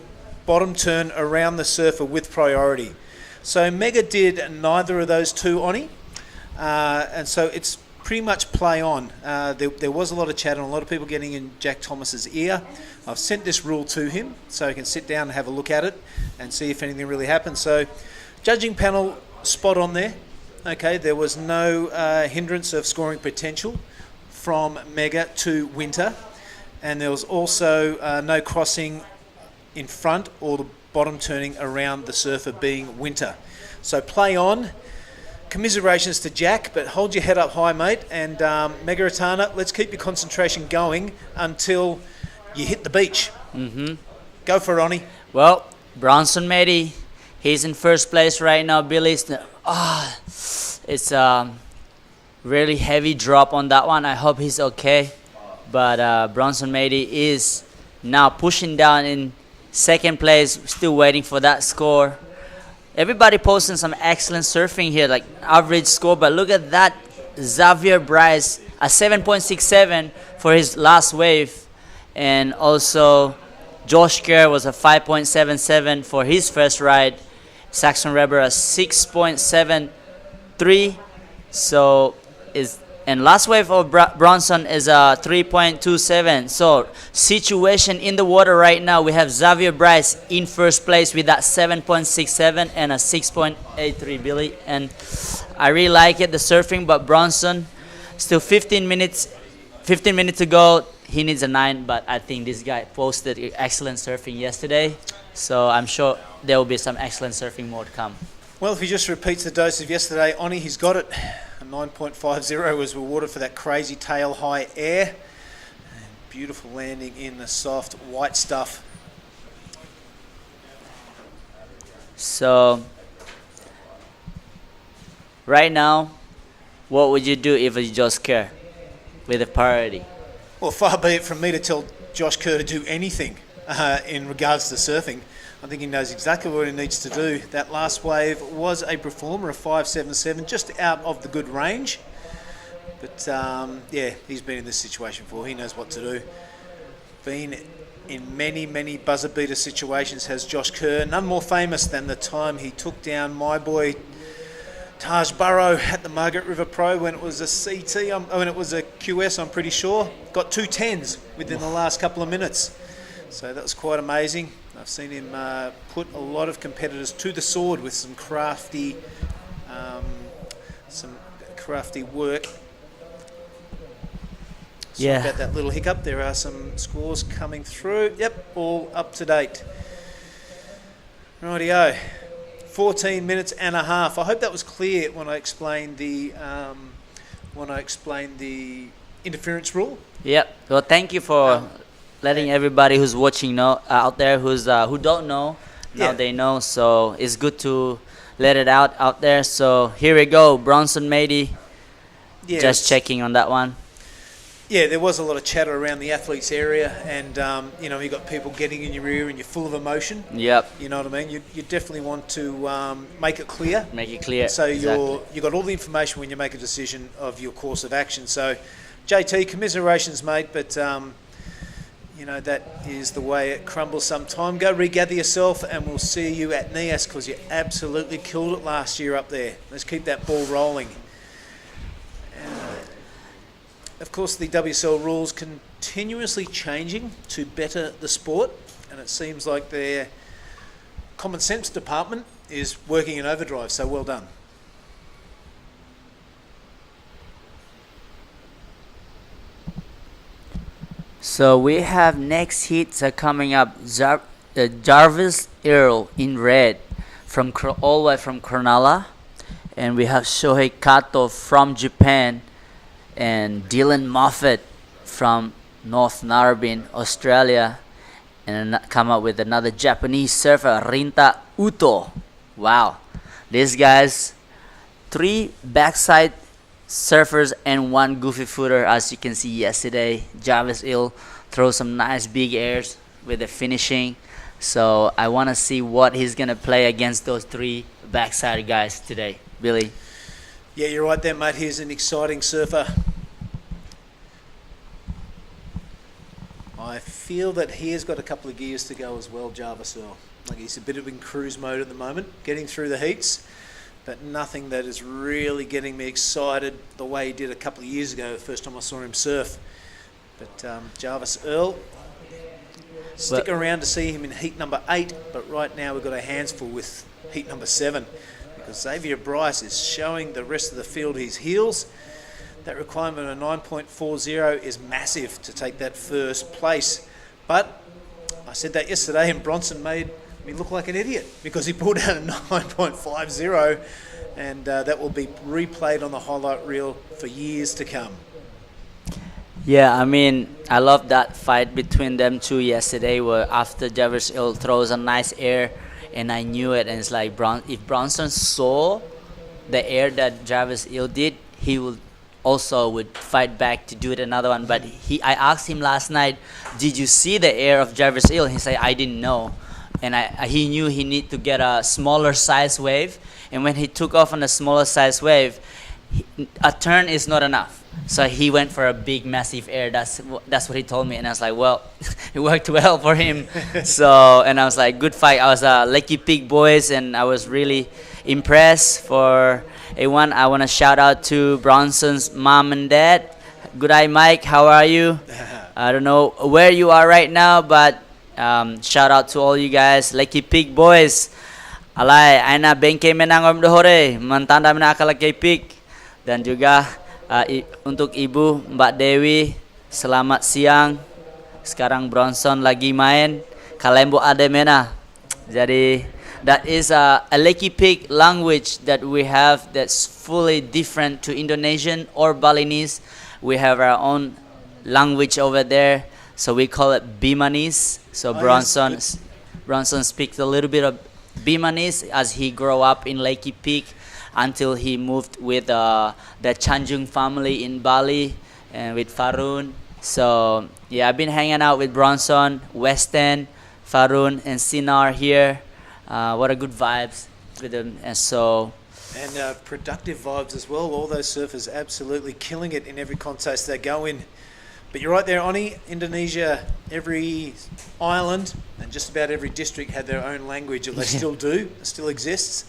bottom turn around the surfer with priority. So Mega did neither of those two, Oni, and so it's pretty much play on. There was a lot of chatter and a lot of people getting in Jack Thomas's ear. I've sent this rule to him so he can sit down and have a look at it and see if anything really happened. So judging panel, spot on there. Okay, there was no hindrance of scoring potential from Mega to Winter, and there was also no crossing in front or the bottom turning around the surfer being Winter. So play on. Commiserations to Jack, but hold your head up high, mate. And Mega Atana, let's keep your concentration going until you hit the beach. Go for it, Ronnie. Well, Bronson Medi, he's in first place right now. Billy's, it's a really heavy drop on that one. I hope he's okay. But Bronson Medi is now pushing down in second place, still waiting for that score. Everybody posting some excellent surfing here, like average score, but look at that. Xavier Bryce, a 7.67 for his last wave. And also Josh Kerr was a 5.77 for his first ride. Saxon Reber a 6.73. So and last wave of Bronson is a 3.27. So situation in the water right now, we have Xavier Bryce in first place with that 7.67 and a 6.83 Billy. And I really like it, the surfing, but Bronson still 15 minutes to go. He needs a 9, but I think this guy posted excellent surfing yesterday. So I'm sure there will be some excellent surfing more to come. Well, if he just repeats the dose of yesterday, Oni, he's got it. A 9.50 was rewarded for that crazy tail high air. And beautiful landing in the soft white stuff. So, right now, what would you do if you just care with a priority? Well, far be it from me to tell Josh Kerr to do anything in regards to surfing. I think he knows exactly what he needs to do. That last wave was a performer, a 5.77, just out of the good range. But yeah, he's been in this situation before. He knows what to do. Been in many, many buzzer beater situations has Josh Kerr. None more famous than the time he took down my boy Taj Burrow at the Margaret River Pro when it was a CT, when it was a QS, I'm pretty sure. Got 2 10s within the last couple of minutes. So that was quite amazing. I've seen him put a lot of competitors to the sword with some crafty work. Sorry about that little hiccup. There are some scores coming through. Yep, all up to date. Rightio. 14 minutes and a half. I hope that was clear when I explained the interference rule. Yep. Well, thank you for letting everybody who's watching know out there who don't know now they know. So it's good to let it out there. So here we go, Bronson Mady. Yeah, just checking on that one. Yeah, there was a lot of chatter around the athletes area, and you know, you got people getting in your ear, and you're full of emotion. Yep. You know what I mean? You definitely want to make it clear. Make it clear. So exactly. you got all the information when you make a decision of your course of action. So, JT, commiserations, mate, but you know, that is the way it crumbles sometime. Go regather yourself, and we'll see you at NIAS, because you absolutely killed it last year up there. Let's keep that ball rolling. Of course, the WSL rules continuously changing to better the sport, and it seems like they're common sense department is working in overdrive, so well done. So we have next hits are coming up. Jarvis Earl in red from all the way from Cronulla, and we have Shohei Kato from Japan, and Dylan Moffat from North Narrabeen, Australia, and come up with another Japanese surfer, Rinta Uto. Wow, these guys, 3 backside surfers and 1 goofy footer. As you can see yesterday, Jarvis Earl throws some nice big airs with the finishing. So I want to see what he's going to play against those 3 backside guys today. Billy? Yeah, you're right there, mate. Here's an exciting surfer. I feel that he has got a couple of gears to go as well, Jarvis Earl. Like, he's a bit of in cruise mode at the moment, getting through the heats, but nothing that is really getting me excited the way he did a couple of years ago, the first time I saw him surf. But Jarvis Earl, stick around to see him in heat number 8, but right now we've got our hands full with heat number 7, because Xavier Bryce is showing the rest of the field his heels. That requirement of 9.40 is massive to take that first place. But I said that yesterday, and Bronson made me look like an idiot because he pulled out a 9.50, and that will be replayed on the highlight reel for years to come. Yeah, I mean, I love that fight between them two yesterday, where after Jarvis Earl throws a nice air, and I knew it, and it's like if Bronson saw the air that Jarvis Earl did, he would fight back to do it another one. But I asked him last night, did you see the air of Jarvis Earl? He said, I didn't know. And he knew he need to get a smaller size wave. And when he took off on a smaller size wave, a turn is not enough. So he went for a big, massive air. That's what he told me. And I was like, well, it worked well for him. And I was like, good fight. I was Lucky Pig boys, and I was really impressed. For A1, I want to shout out to Bronson's mom and dad. Good day, Mike. How are you? I don't know where you are right now, but shout out to all you guys. Lucky Pig boys. Alay, aina bengke menangom dohore. Mantanda mena akal Lucky Pig. Dan juga untuk Ibu Mbak Dewi, selamat siang. Sekarang Bronson lagi main Kalembo Ademena. Jadi that is a Lucky Pig language that we have that's fully different to Indonesian or Balinese. We have our own language over there, so we call it Bimanese. So Bronson speaks a little bit of Bimanese as he grew up in Lucky Pig, until he moved with the Chanjung family in Bali and with Farun. So yeah, I've been hanging out with Bronson, Weston, Farun, and Sinar here. What a good vibes with them. And productive vibes as well. All those surfers absolutely killing it in every contest they go in. But you're right there, Oni. Indonesia, every island and just about every district had their own language, or they still do. It still exists.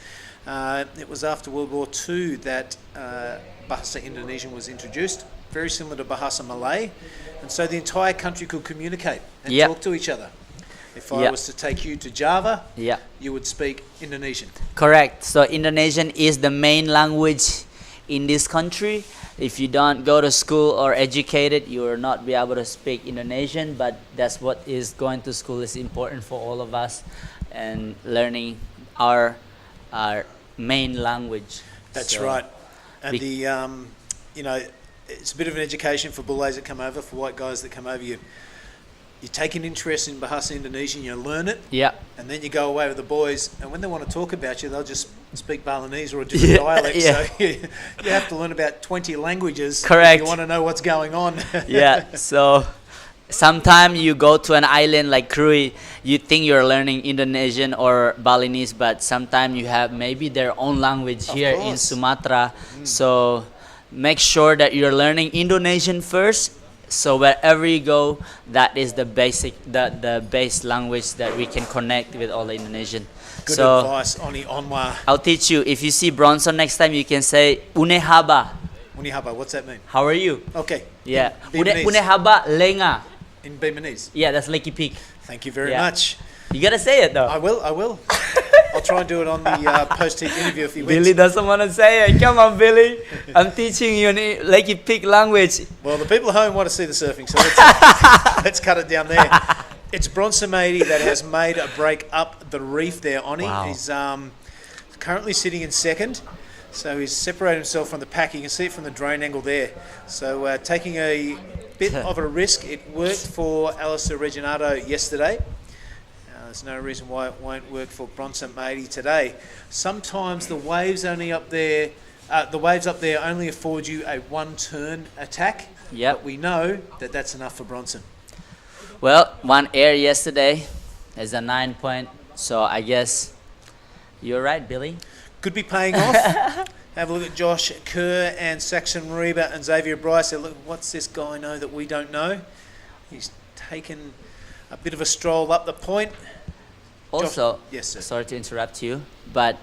It was after World War II that Bahasa Indonesian was introduced, very similar to Bahasa Malay, and so the entire country could communicate and talk to each other. If I was to take you to Java, you would speak Indonesian. Correct. So Indonesian is the main language in this country. If you don't go to school or educated, you will not be able to speak Indonesian, but that's what is going to school is important for all of us, and learning our main language. That's right. And it's a bit of an education for bullays that come over, for white guys that come over. You take an interest in Bahasa Indonesian, you learn it, and then you go away with the boys, and when they want to talk about you, they'll just speak Balinese or a different dialect. So you have to learn about 20 languages if you want to know what's going on. So sometimes you go to an island like Krui, you think you're learning Indonesian or Balinese, but sometimes you have maybe their own language here in Sumatra. So make sure that you're learning Indonesian first. So wherever you go, that is the basic, the base language that we can connect with all the Indonesian. Good advice, Oni Onwa. I'll teach you. If you see Bronson next time, you can say Unehaba. Unehaba, what's that mean? How are you? Okay. Yeah. Unehaba lenga. In Bimanese? Yeah, that's Lucky Pig. Thank you very much. You gotta say it though. I will. I'll try and do it on the post-heat interview if he wins. Billy doesn't want to say it. Come on, Billy. I'm teaching you Lakey Peak language. Well, the people at home want to see the surfing, so let's cut it down there. It's Bronson Matey that has made a break up the reef there, Oni. Wow. He's currently sitting in second, so he's separated himself from the pack. You can see it from the drone angle there. So taking a bit of a risk. It worked for Alistair Reginato yesterday. There's no reason why it won't work for Bronson Matey today. Sometimes the waves only up there, only afford you a one-turn attack. Yep. But we know that that's enough for Bronson. Well, one air yesterday is a 9 point, so I guess you're right, Billy. Could be paying off. Have a look at Josh Kerr and Saxon Reba and Xavier Bryce. Look, what's this guy know that we don't know? He's taken a bit of a stroll up the point. Also, yes, sir. Sorry to interrupt you, but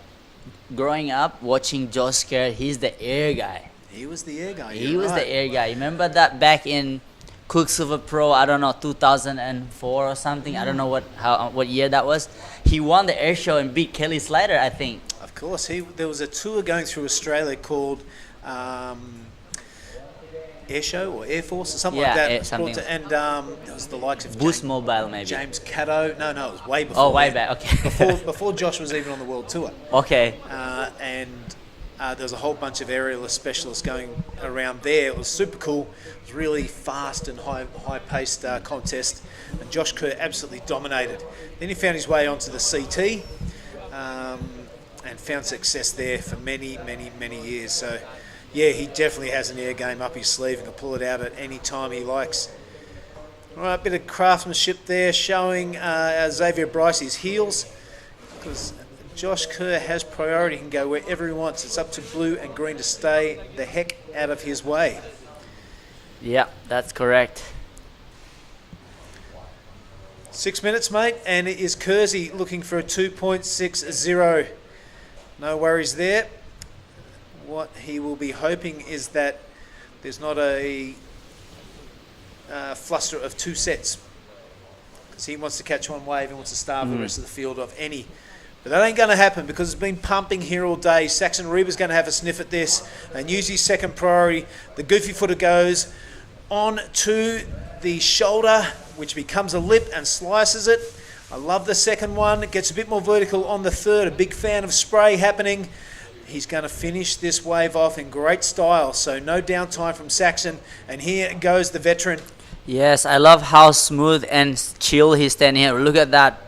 growing up watching Josh Kerr, he's the air guy. He was the air guy. He was the air guy. Remember that back in Quicksilver Pro, I don't know, 2004 or something. I don't know what year that was. He won the air show and beat Kelly Slater, I think. Of course, there was a tour going through Australia called Air Show or Air Force or something like that. And it was the likes of Boost Mobile, maybe. James Caddo. No, it was way before. Oh, way back. Okay. before Josh was even on the world tour. Okay. And there was a whole bunch of aerialist specialists going around there. It was super cool. It was really fast and high-paced contest. And Josh Kerr absolutely dominated. Then he found his way onto the CT and found success there for many, many, many years. So, yeah, he definitely has an air game up his sleeve and can pull it out at any time he likes. All right, bit of craftsmanship there showing Xavier Bryce his heels, because Josh Kerr has priority, he can go wherever he wants. It's up to blue and green to stay the heck out of his way. Yeah, that's correct. 6 minutes, mate, and it is Kersey looking for a 2.60. No worries there. What he will be hoping is that there's not a fluster of two sets, because he wants to catch one wave and wants to starve the rest of the field of any. But that ain't going to happen because it's been pumping here all day. Saxon Reba's going to have a sniff at this and use his second priority. The goofy footer goes on to the shoulder, which becomes a lip and slices it. I love the second one. It gets a bit more vertical on the third. A big fan of spray happening. He's going to finish this wave off in great style. So no downtime from Saxon. And here goes the veteran. Yes, I love how smooth and chill he's standing here. Look at that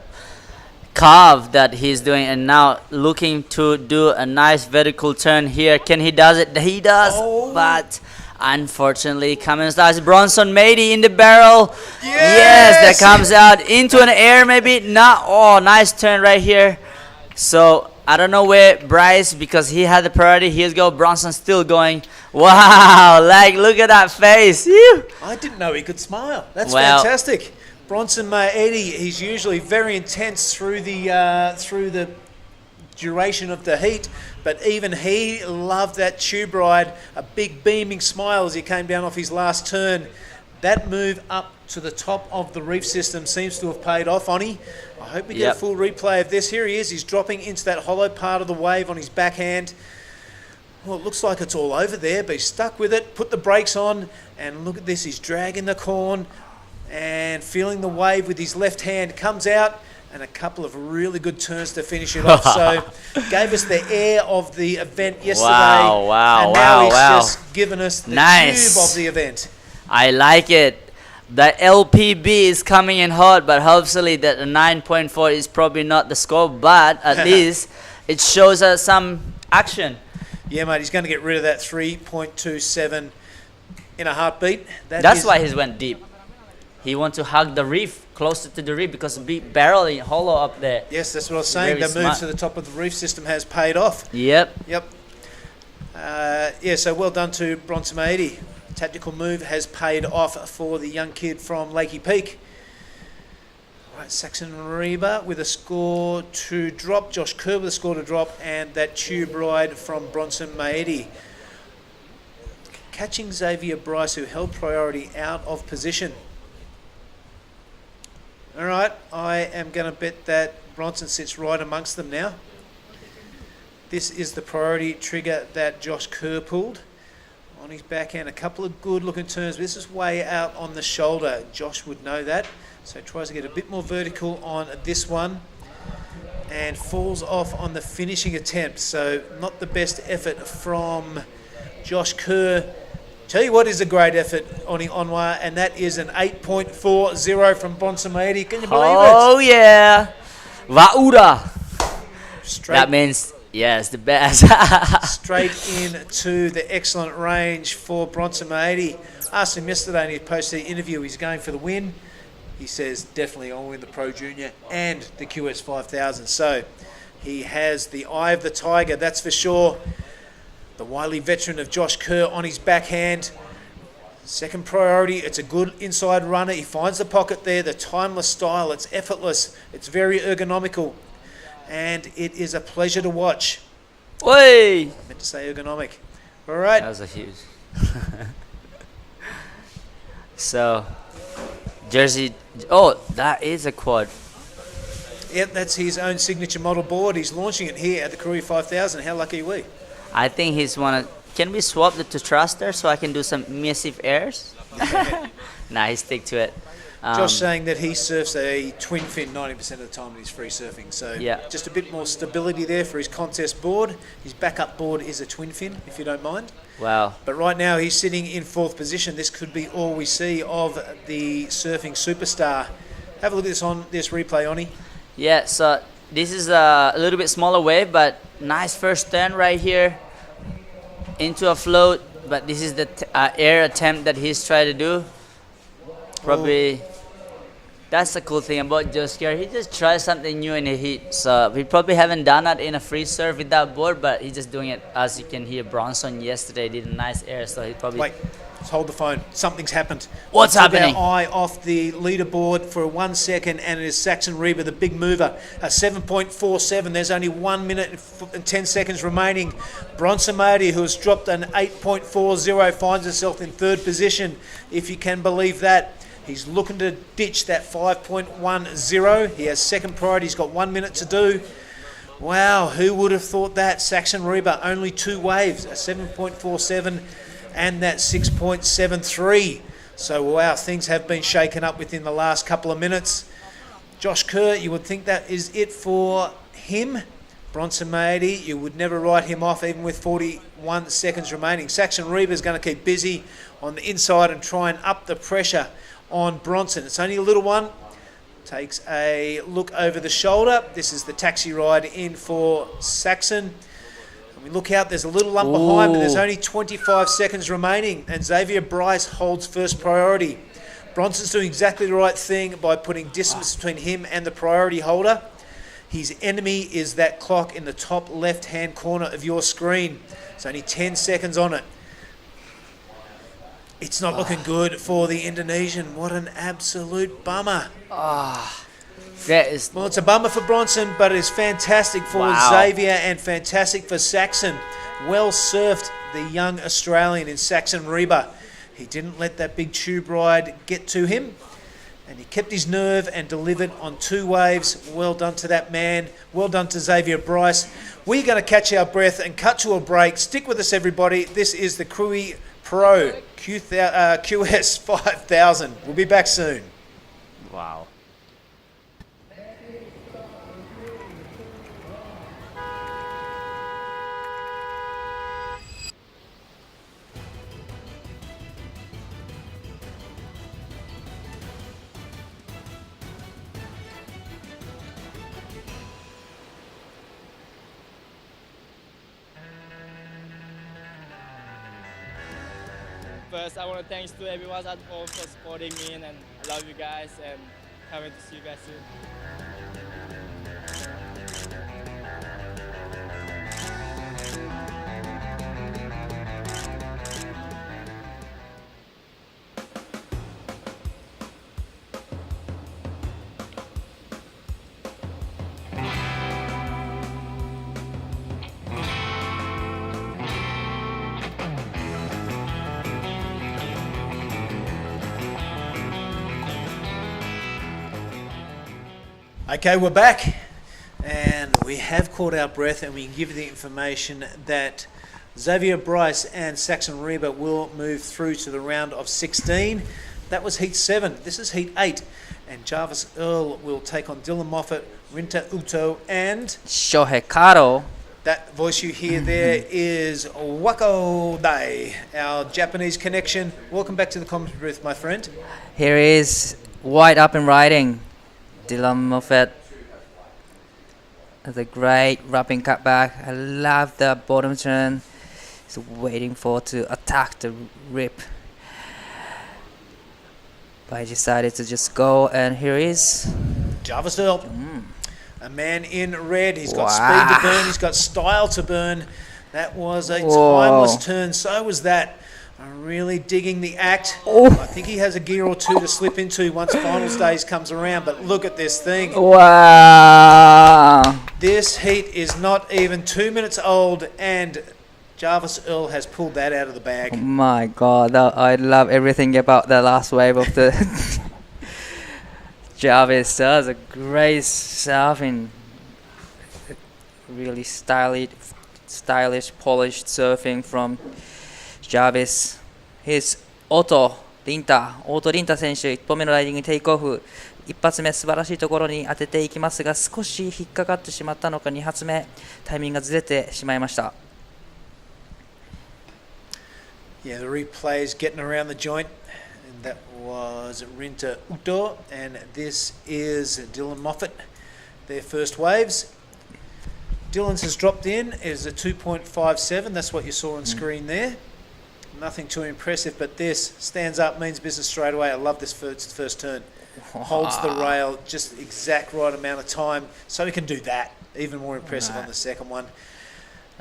carve that he's doing, and now looking to do a nice vertical turn here. Can he does it? He does, but unfortunately Cummins does. Bronson Matey in the barrel. Yes, that comes out into an air, maybe not. Oh, nice turn right here. So I don't know where Bryce, because he had the priority. Here's go Bronson still going. Wow, like look at that face. Ew. I didn't know he could smile. That's fantastic. Bronson Matey, he's usually very intense through the duration of the heat, but even he loved that tube ride. A big beaming smile as he came down off his last turn. That move up to the top of the reef system seems to have paid off, Oni. I hope we get a full replay of this. Here he is. He's dropping into that hollow part of the wave on his backhand. Well, it looks like it's all over there, but he's stuck with it. Put the brakes on, and look at this. He's dragging the corn and feeling the wave with his left hand. Comes out, and a couple of really good turns to finish it off. So gave us the air of the event yesterday. And now he's just given us the tube of the event. I like it. The LPB is coming in hot, but hopefully that 9.4 is probably not the score, but at least it shows us some action. Yeah, mate, he's going to get rid of that 3.27 in a heartbeat. That's why he went deep. He wants to hug the reef, closer to the reef, because the big barrel is hollow up there. Yes, that's what I was saying. The move to the top of the reef system has paid off. Yep. Yeah, so well done to Bronson Matey. Tactical move has paid off for the young kid from Lakey Peak. All right, Saxon Reba with a score to drop. Josh Kerr with a score to drop. And that tube ride from Bronson Matey. Catching Xavier Bryce, who held priority out of position. All right, I am going to bet that Bronson sits right amongst them now. This is the priority trigger that Josh Kerr pulled. On his backhand, a couple of good looking turns. This is way out on the shoulder. Josh would know that. So tries to get a bit more vertical on this one and falls off on the finishing attempt. So not the best effort from Josh Kerr. Tell you what is a great effort, Oni Onwa, and that is an 8.40 from Bonsamedi. Can you believe it? Oh, yeah. Vaura. Straight. That means, yes, the best. Straight into the excellent range for Bronson Maedy. Asked him yesterday in his post-season interview, he's going for the win. He says, definitely I'll win the Pro Junior and the QS 5000. So he has the eye of the tiger, that's for sure. The wily veteran of Josh Kerr on his backhand. Second priority, it's a good inside runner. He finds the pocket there, the timeless style. It's effortless. It's very ergonomical. And it is a pleasure to watch. Oi! I meant to say ergonomic. All right. That was a huge. So, Jersey. Oh, that is a quad. Yep, that's his own signature model board. He's launching it here at the Krui 5000. How lucky are we? I think he's one of. Can we swap the two thruster so I can do some massive airs? Nah, he stick to it. Josh saying that he surfs a twin fin 90% of the time when he's free surfing. So yeah, just a bit more stability there for his contest board. His backup board is a twin fin, if you don't mind. Wow. But right now he's sitting in 4th position. This could be all we see of the surfing superstar. Have a look at this on this replay, Oni. Yeah, so this is a little bit smaller wave, but nice first turn right here into a float. But this is the air attempt that he's trying to do. Probably, that's the cool thing about Josh Kerr. He just tries something new in the heat. So we probably haven't done that in a free surf with that board, but he's just doing it. As you can hear, Bronson yesterday did a nice air, so he probably. Wait, let's hold the phone. Something's happened. What's happening? Our eye off the leaderboard for 1 second, and it is Saxon Reba, the big mover. 7.47. There's only 1 minute and 10 seconds remaining. Bronson Maedy, who has dropped an 8.40, finds himself in 3rd position, if you can believe that. He's looking to ditch that 5.10. He has second priority. He's got 1 minute to do. Wow, who would have thought that? Saxon Reba, only 2 waves, a 7.47 and that 6.73. So, wow, things have been shaken up within the last couple of minutes. Josh Kerr, you would think that is it for him. Bronson Maedy, you would never write him off even with 41 seconds remaining. Saxon Reba is going to keep busy on the inside and try and up the pressure on Bronson. It's only a little one. Takes a look over the shoulder. This is the taxi ride in for Saxon. And we look out, there's a little lump behind, but there's only 25 seconds remaining, and Xavier Bryce holds first priority. Bronson's doing exactly the right thing by putting distance between him and the priority holder. His enemy is that clock in the top left-hand corner of your screen. It's only 10 seconds on it. It's not looking good for the Indonesian. What an absolute bummer. That is. Well, it's a bummer for Bronson, but it's fantastic for Xavier and fantastic for Saxon. Well surfed, the young Australian in Saxon Reba. He didn't let that big tube ride get to him, and he kept his nerve and delivered on 2 waves. Well done to that man. Well done to Xavier Bryce. We're going to catch our breath and cut to a break. Stick with us, everybody. This is the Krui Pro QS 5000. We'll be back soon. Wow. First, I want to thanks to everyone at home for supporting me, and I love you guys, and can't wait to see you guys soon. Okay, we're back, and we have caught our breath, and we can give you the information that Xavier Bryce and Saxon Reba will move through to the round of 16. That was Heat 7. This is Heat 8. And Jarvis Earl will take on Dylan Moffat, Rinta Uto, and Shohei Karo. that voice you hear there is Wako Dai, our Japanese connection. Welcome back to the commentary booth, my friend. Here is wide up and riding. Dylan Moffat. The great wrapping cutback. I love the bottom turn. He's waiting for to attack the rip. But I decided to just go, and here is Jarvis Earl. A man in red. He's got speed to burn. He's got style to burn. That was a timeless turn. So was that. Really digging the act. I think he has a gear or two to slip into once finals days comes around. But look at this thing. Wow. This heat is not even 2 minutes old, and Jarvis Earl has pulled that out of the bag. Oh my God, I love everything about the last wave of the Jarvis. Does a great surfing, really stylish, polished surfing from Jarvis. His オートリンタ選手、1本目のライディングテイクオフ、一発目素晴らしいところに当てていきますが、少し引っかかってしまったのか、2発目タイミングがずれてしまいました。Yeah, the replay is getting around the joint, and that was Rinta Uto, and this is Dylan Moffat, their first waves. Dylan's has dropped in, is a 2.57, that's what you saw on screen there. Nothing too impressive, but this stands up, means business straight away. I love this first turn. Holds the rail, just exact right amount of time, so he can do that. Even more impressive on the second one.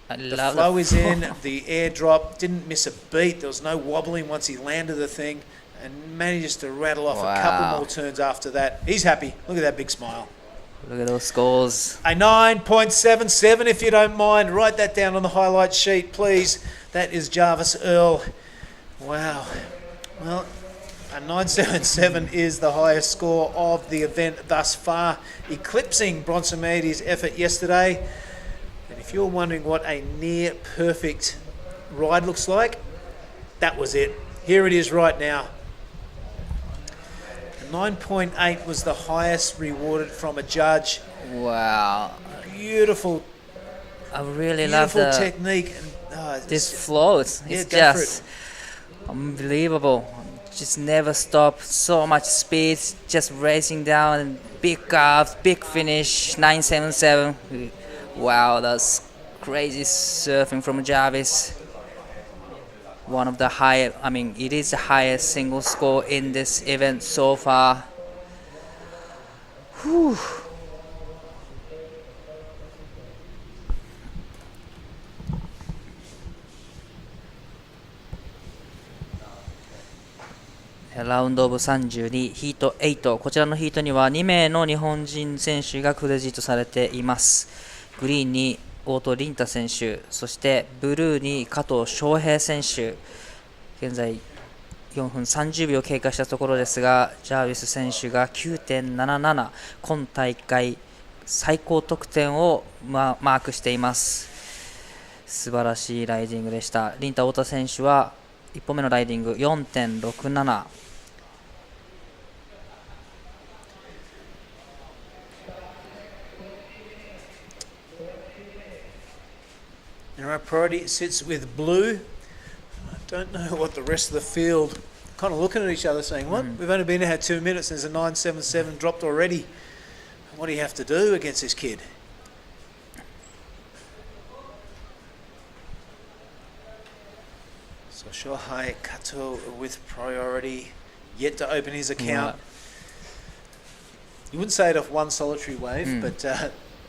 The flow is in, the air drop, didn't miss a beat. There was no wobbling once he landed the thing, and manages to rattle off a couple more turns after that. He's happy. Look at that big smile. Look at those scores. A 9.77, if you don't mind. Write that down on the highlight sheet, please. That is Jarvis Earl. Wow. Well, a 9.77 is the highest score of the event thus far, eclipsing Bronson Meady's effort yesterday. And if you're wondering what a near perfect ride looks like, that was it. Here it is right now. 9.8 was the highest rewarded from a judge. Wow. Beautiful. I really love the technique. And, this float. It's just unbelievable. Just never stop. So much speed. Just racing down and big curves, big finish. 9.77. Wow, that's crazy surfing from Jarvis. One of the highest, it is the highest single score in this event so far. Whew.ラウンドオブ32ヒート8、こちらのヒートには2名の日本人選手がクレジットされています。グリーンに大戸凛太選手、そしてブルーに加藤翔平選手。現在4分30秒経過したところですが、ジャービス選手が 9.77、今大会最高得点をマークしています。素晴らしいライディングでした。凛太太田選手は1本目のライディング 4.67。Now our priority sits with blue. I don't know what the rest of the field, kind of looking at each other saying, what? We've only been here 2 minutes and there's a 9.77 dropped already. What do you have to do against this kid? So Shohei Kato with priority, yet to open his account. You wouldn't say it off one solitary wave, but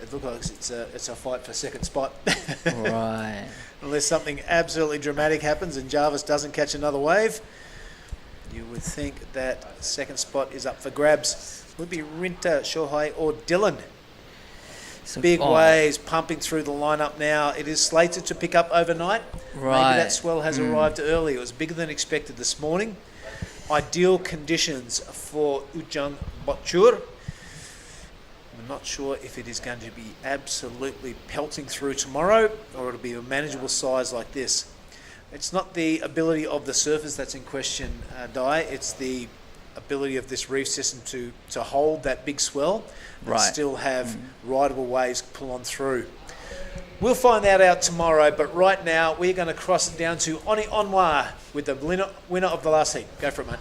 it looks like it's a fight for second spot. Right. Unless something absolutely dramatic happens and Jarvis doesn't catch another wave, you would think that second spot is up for grabs. Would be Rinta, Shohei or Dylan. Big waves pumping through the lineup now. It is slated to pick up overnight. Right. Maybe that swell has arrived early. It was bigger than expected this morning. Ideal conditions for Ujang Botchur. not sure if it is going to be absolutely pelting through tomorrow or it'll be a manageable size like this. It's not the ability of the surface that's in question, Di. It's the ability of this reef system to hold that big swell and still have rideable waves pull on through. We'll find that out tomorrow, but right now we're going to cross it down to Oni Onwa with the winner of the last heat. Go for it, mate.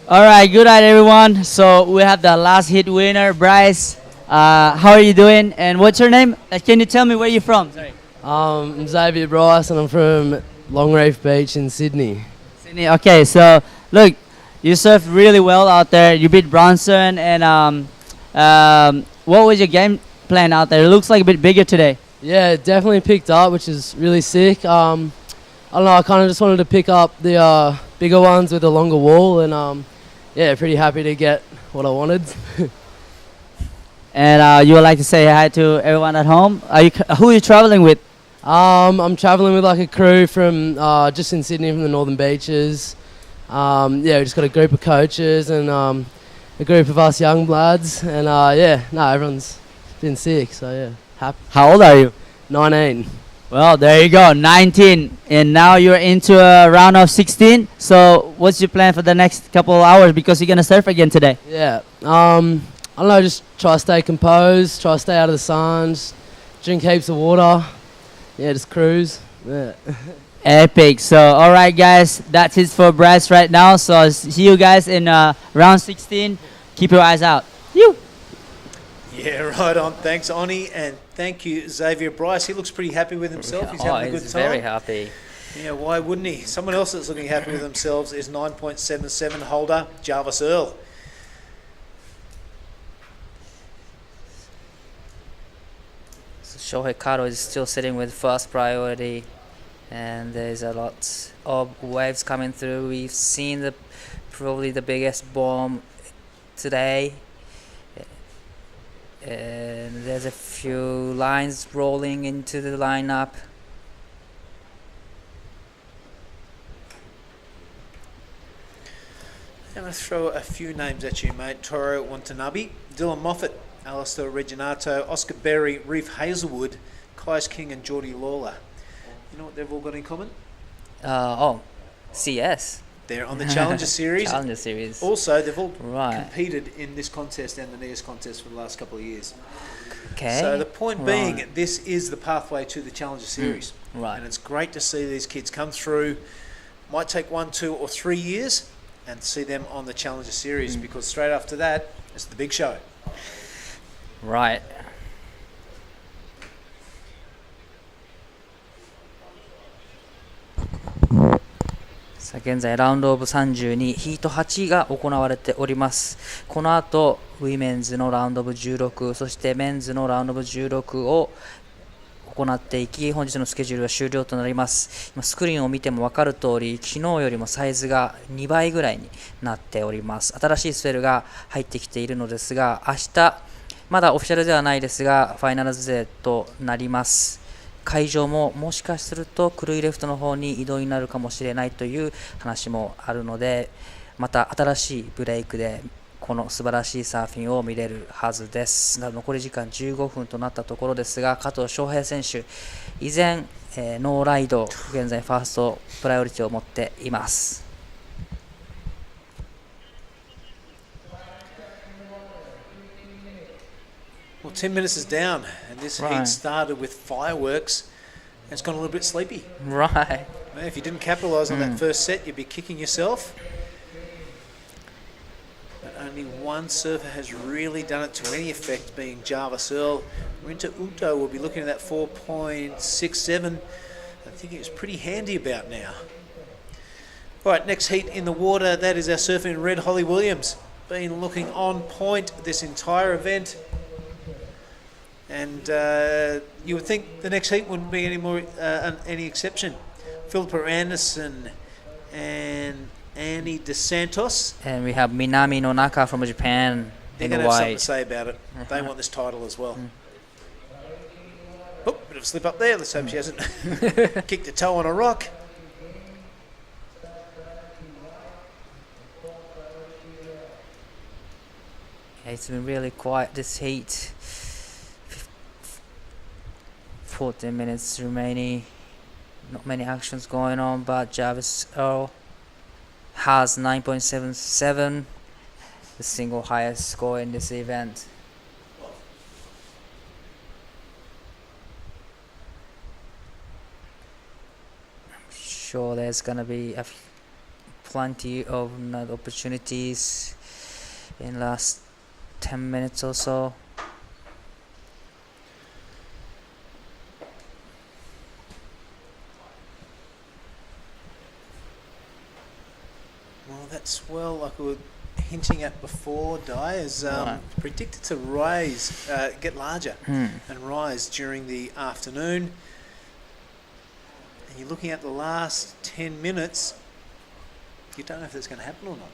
All right, good night, everyone. So we have the last heat winner, Bryce. How are you doing? And what's your name? Can you tell me where you're from? Sorry. I'm Xavier Bryce, and I'm from Long Reef Beach in Sydney. Sydney. Okay, so look, you surfed really well out there. You beat Bronson, and what was your game plan out there? It looks like a bit bigger today. Yeah, it definitely picked up, which is really sick. I don't know, I kind of just wanted to pick up the bigger ones with a longer wall, and yeah, pretty happy to get what I wanted. And you would like to say hi to everyone at home? Who are you traveling with? I'm traveling with like a crew from just in Sydney from the Northern Beaches. Yeah, we just got a group of coaches and a group of us young lads, and yeah, no, everyone's been sick, so yeah, happy. How old are you? 19. Well, there you go, 19, and now you're into a round of 16. So what's your plan for the next couple of hours, because you're gonna surf again today? Yeah, I don't know, just try to stay composed, try to stay out of the sun, just drink heaps of water, yeah, just cruise. Yeah. Epic. So all right, guys, that's it for Bryce right now. So I'll see you guys in round 16. Keep your eyes out. You. Yeah, right on. Thanks, Oni, and thank you, Xavier Bryce. He looks pretty happy with himself. He's having a good time. Very happy. Yeah, why wouldn't he? Someone else that's looking happy with themselves is 9.77 holder Jarvis Earl. Shohei Karo is still sitting with first priority, and there's a lot of waves coming through. We've seen probably the biggest bomb today, and there's a few lines rolling into the lineup. I'm going to throw a few names at you, mate. Toro Watanabe, Dylan Moffat, Alistair Reginato, Oscar Berry, Reef Hazelwood, Kais King and Geordie Lawler. You know what they've all got in common? CS. They're on the Challenger Series. Challenger Series. Also, they've all competed in this contest and the NEAS contest for the last couple of years. Okay. So the point being, this is the pathway to the Challenger Series. Right. And it's great to see these kids come through. Might take 1, 2 or 3 years and see them on the Challenger Series, because straight after that, it's the big show. Right.さあ現在ラウンドオブ32ヒート8が行われております。この後ウィメンズのラウンドオブ16、そしてメンズのラウンドオブ16を行っていき、本日のスケジュールは終了となります。今スクリーンを見ても分かる通り、昨日よりもサイズが2倍ぐらいになっております。新しいスペルが入ってきているのですが、明日まだオフィシャルではないですが、ファイナルズ勢となります。会場ももしかするとクルイレフトの方に移動になるかもしれないという話もあるので、また新しいブレイクでこの素晴らしいサーフィンを見れるはずです。残り時間15分となったところですが、加藤翔平選手、依然、ノーライド、現在ファーストプライオリティを持っています。Well, 10 minutes is down, and this heat started with fireworks, and it's gone a little bit sleepy. Right. Man, if you didn't capitalise on that first set, you'd be kicking yourself. But only one surfer has really done it to any effect, being Jarvis Earl. Rinta Unto will be looking at that 4.67. I think it's pretty handy about now. All right, next heat in the water, that is our surfer in red, Holly Williams. Been looking on point this entire event. And you would think the next heat wouldn't be any exception. Philippa Anderson and Annie DeSantos. And we have Minami Nonaka from Japan. They're going to have something to say about it. They want this title as well. Oh, bit of a slip up there. Let's hope she hasn't kicked a toe on a rock. It's been really quiet this heat. 14 minutes remaining. Not many actions going on, but Jarvis Earl has 9.77, the single highest score in this event. I'm sure there's gonna be plenty of opportunities in last 10 minutes or so. Well, that swell, like we were hinting at before, Dai, is Right. predicted to get larger and rise during the afternoon. And you're looking at the last 10 minutes, you don't know if that's going to happen or not.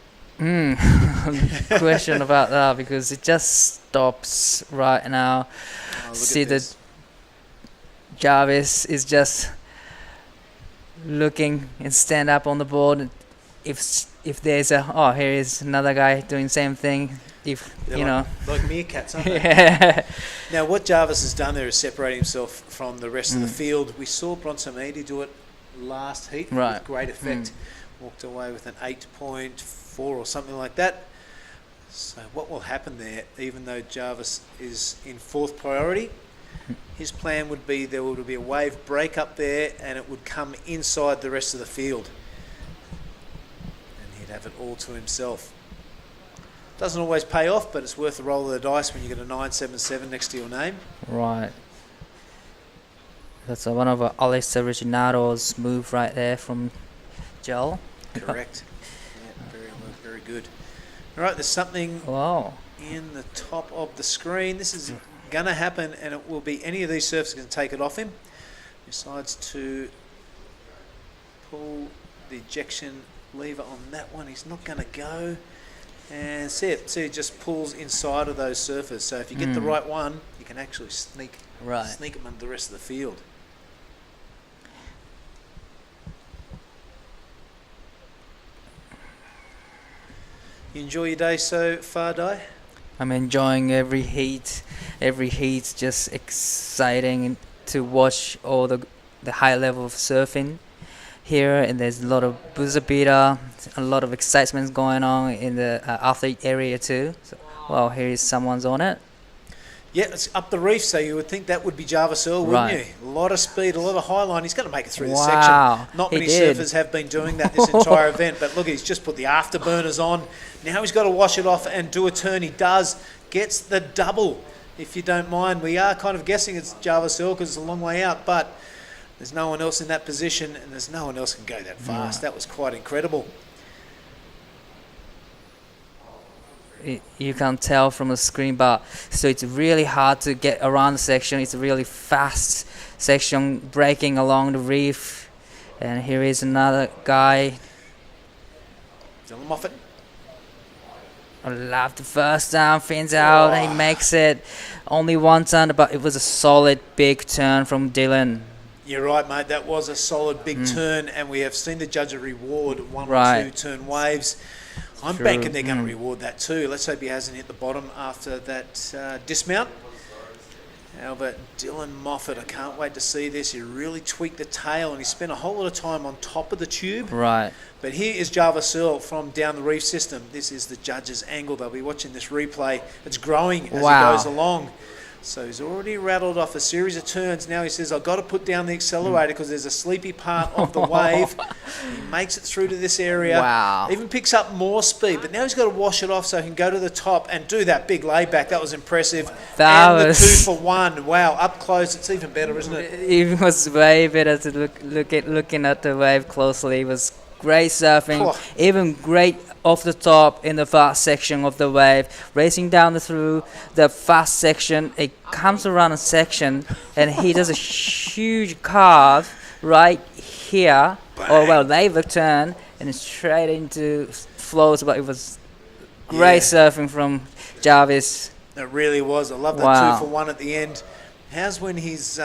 Question about that, because it just stops right now. Oh, look See at that this. Jarvis is just looking and stand up on the board. If there's here is another guy doing the same thing. If They're like meerkats, aren't they? Yeah. Now, what Jarvis has done there is separating himself from the rest of the field. We saw Bronson Meady do it last heat Right. with great effect. Walked away with an 8.4 or something like that. So what will happen there, even though Jarvis is in fourth priority, his plan would be there would be a wave break up there and it would come inside the rest of the field. And he'd have it all to himself. Doesn't always pay off, but it's worth a roll of the dice when you get a 977 next to your name. Right. That's one of Alistair Reginato's move right there from Gel. Correct. Yeah, very good. All right, there's something in the top of the screen. This is going to happen, and it will be any of these surfers can take it off him. Decides to pull the ejection lever on that one. He's not going to go. And see it just pulls inside of those surfers. So if you get the right one, you can actually sneak them under the rest of the field. You enjoy your day so far, Dai? I'm enjoying every heat. Every heat's just exciting to watch all the high level of surfing here, and there's a lot of buzzer beater, a lot of excitement going on in the athlete area too. So, well, here is someone's on it. Yeah, it's up the reef, so you would think that would be Jarvis Earl, wouldn't you? A lot of speed, a lot of high line. He's going to make it through the section. Not many surfers have been doing that this entire event, but look, he's just put the afterburners on. Now he's got to wash it off and do a turn. He does, gets the double, if you don't mind. We are kind of guessing it's Jarvis Earl because it's a long way out, but there's no one else in that position, and there's no one else can go that fast. That was quite incredible. You can't tell from the screen, but so it's really hard to get around the section. It's a really fast section breaking along the reef. And here is another guy. Dylan Moffat. I love the first down, fins out, and he makes it. Only one turn, but it was a solid big turn from Dylan. You're right, mate. That was a solid big turn, and we have seen the judge reward one or two turn waves. I'm banking they're going to reward that too. Let's hope he hasn't hit the bottom after that dismount. But Dylan Moffat, I can't wait to see this. He really tweaked the tail, and he spent a whole lot of time on top of the tube. Right. But here is Jarvis Earl from down the reef system. This is the judge's angle. They'll be watching this replay. It's growing as he goes along. So he's already rattled off a series of turns. Now he says, I've got to put down the accelerator because there's a sleepy part of the wave. He makes it through to this area. Wow. Even picks up more speed. But now he's got to wash it off so he can go to the top and do that big layback. That was impressive. That and was the 2 for 1. Wow, up close. It's even better, isn't it? It was way better to looking at the wave closely. It was great surfing, even great off the top in the fast section of the wave, racing down through the fast section. It comes around a section, and he does a huge carve right here, labour turn, and straight into flows. But it was great surfing from Jarvis. It really was. I love that 2 for 1 at the end. How's when he's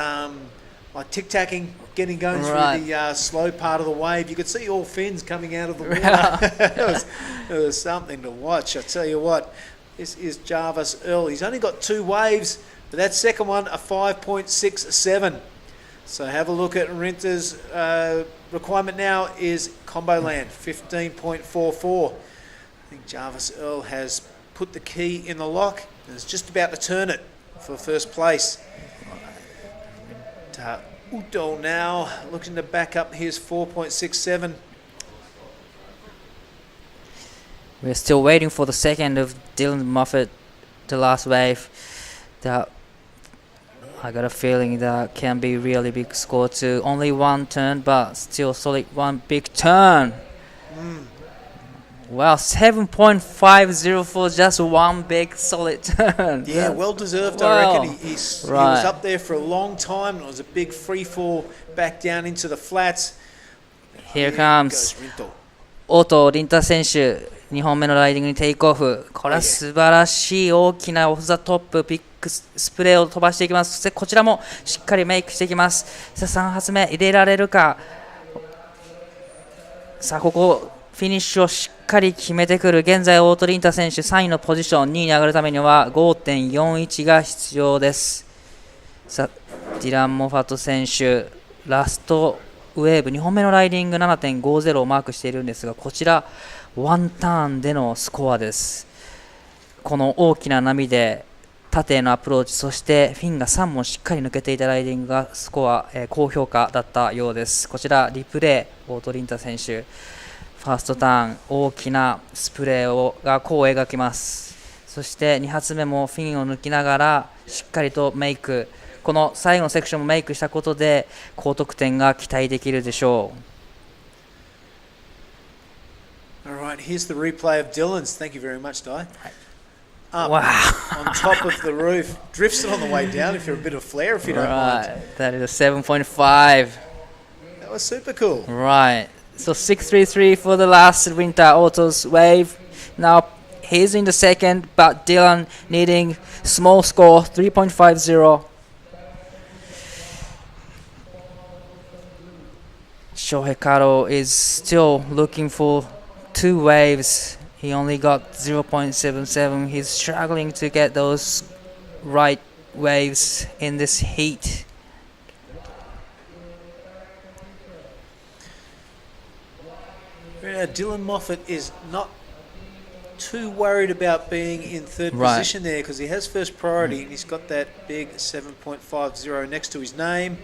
like tic-tacking, going through the slow part of the wave. You could see all fins coming out of the water. It was something to watch. I tell you what, This is Jarvis Earl. He's only got 2 waves, but that second one, a 5.67. So have a look at Rinta's requirement now is Combo Land, 15.44. I think Jarvis Earl has put the key in the lock and is just about to turn it for first place. Udo now looking to back up his 4.67. We're still waiting for the second of Dylan Moffat, the last wave. That I got a feeling that can be really big score too. Only one turn, but still solid one big turn. Wow, 7.50 for just one big solid turn. Yeah, well deserved, Wow. I reckon. He was up there for a long time. It was a big free fall back down into the flats. Here comes 音凛太選手、2本目のライディングにテイクオフ。これは素晴らしい大きなオフザトップビッグスプレーを飛ばしていきます。そしてこちらもしっかりメイクしていきます。さあ3発目入れられるか。さあここフィニッシュをしっかり決めてくる。現在オートリンタ選手3位のポジション、2位に上がるためには 5.41 が必要です。さあディラン・モファト選手ラストウェーブ2本目のライディング 7.50 をマークしているんですが、こちらワンターンでのスコアです。この大きな波で縦へのアプローチ、そしてフィンが3本しっかり抜けていたライディングがスコア、高評価だったようです。こちらリプレイ、オートリンタ選手ファーストターン大きなスプレーが弧を描きます。そして2発目もフィンを抜きながらしっかりとメイク、この最後のセクションもメイクしたことで高得点が期待できるでしょう。All right, here's the replay of Dylan's. Thank you very much, Di. Up Wow. on top of the roof. Drifts it on the way down if you're a bit of flair, if you don't mind. That is a 7.5. That was super cool. Right. So 6.33 for the last winter autos wave. Now he's in the second, but Dylan needing small score 3.50. Shohei Kato is still looking for 2 waves. He only got 0.77. He's struggling to get those right waves in this heat. Dylan Moffat is not too worried about being in third Right. position there because he has first priority and he's got that big 7.50 next to his name.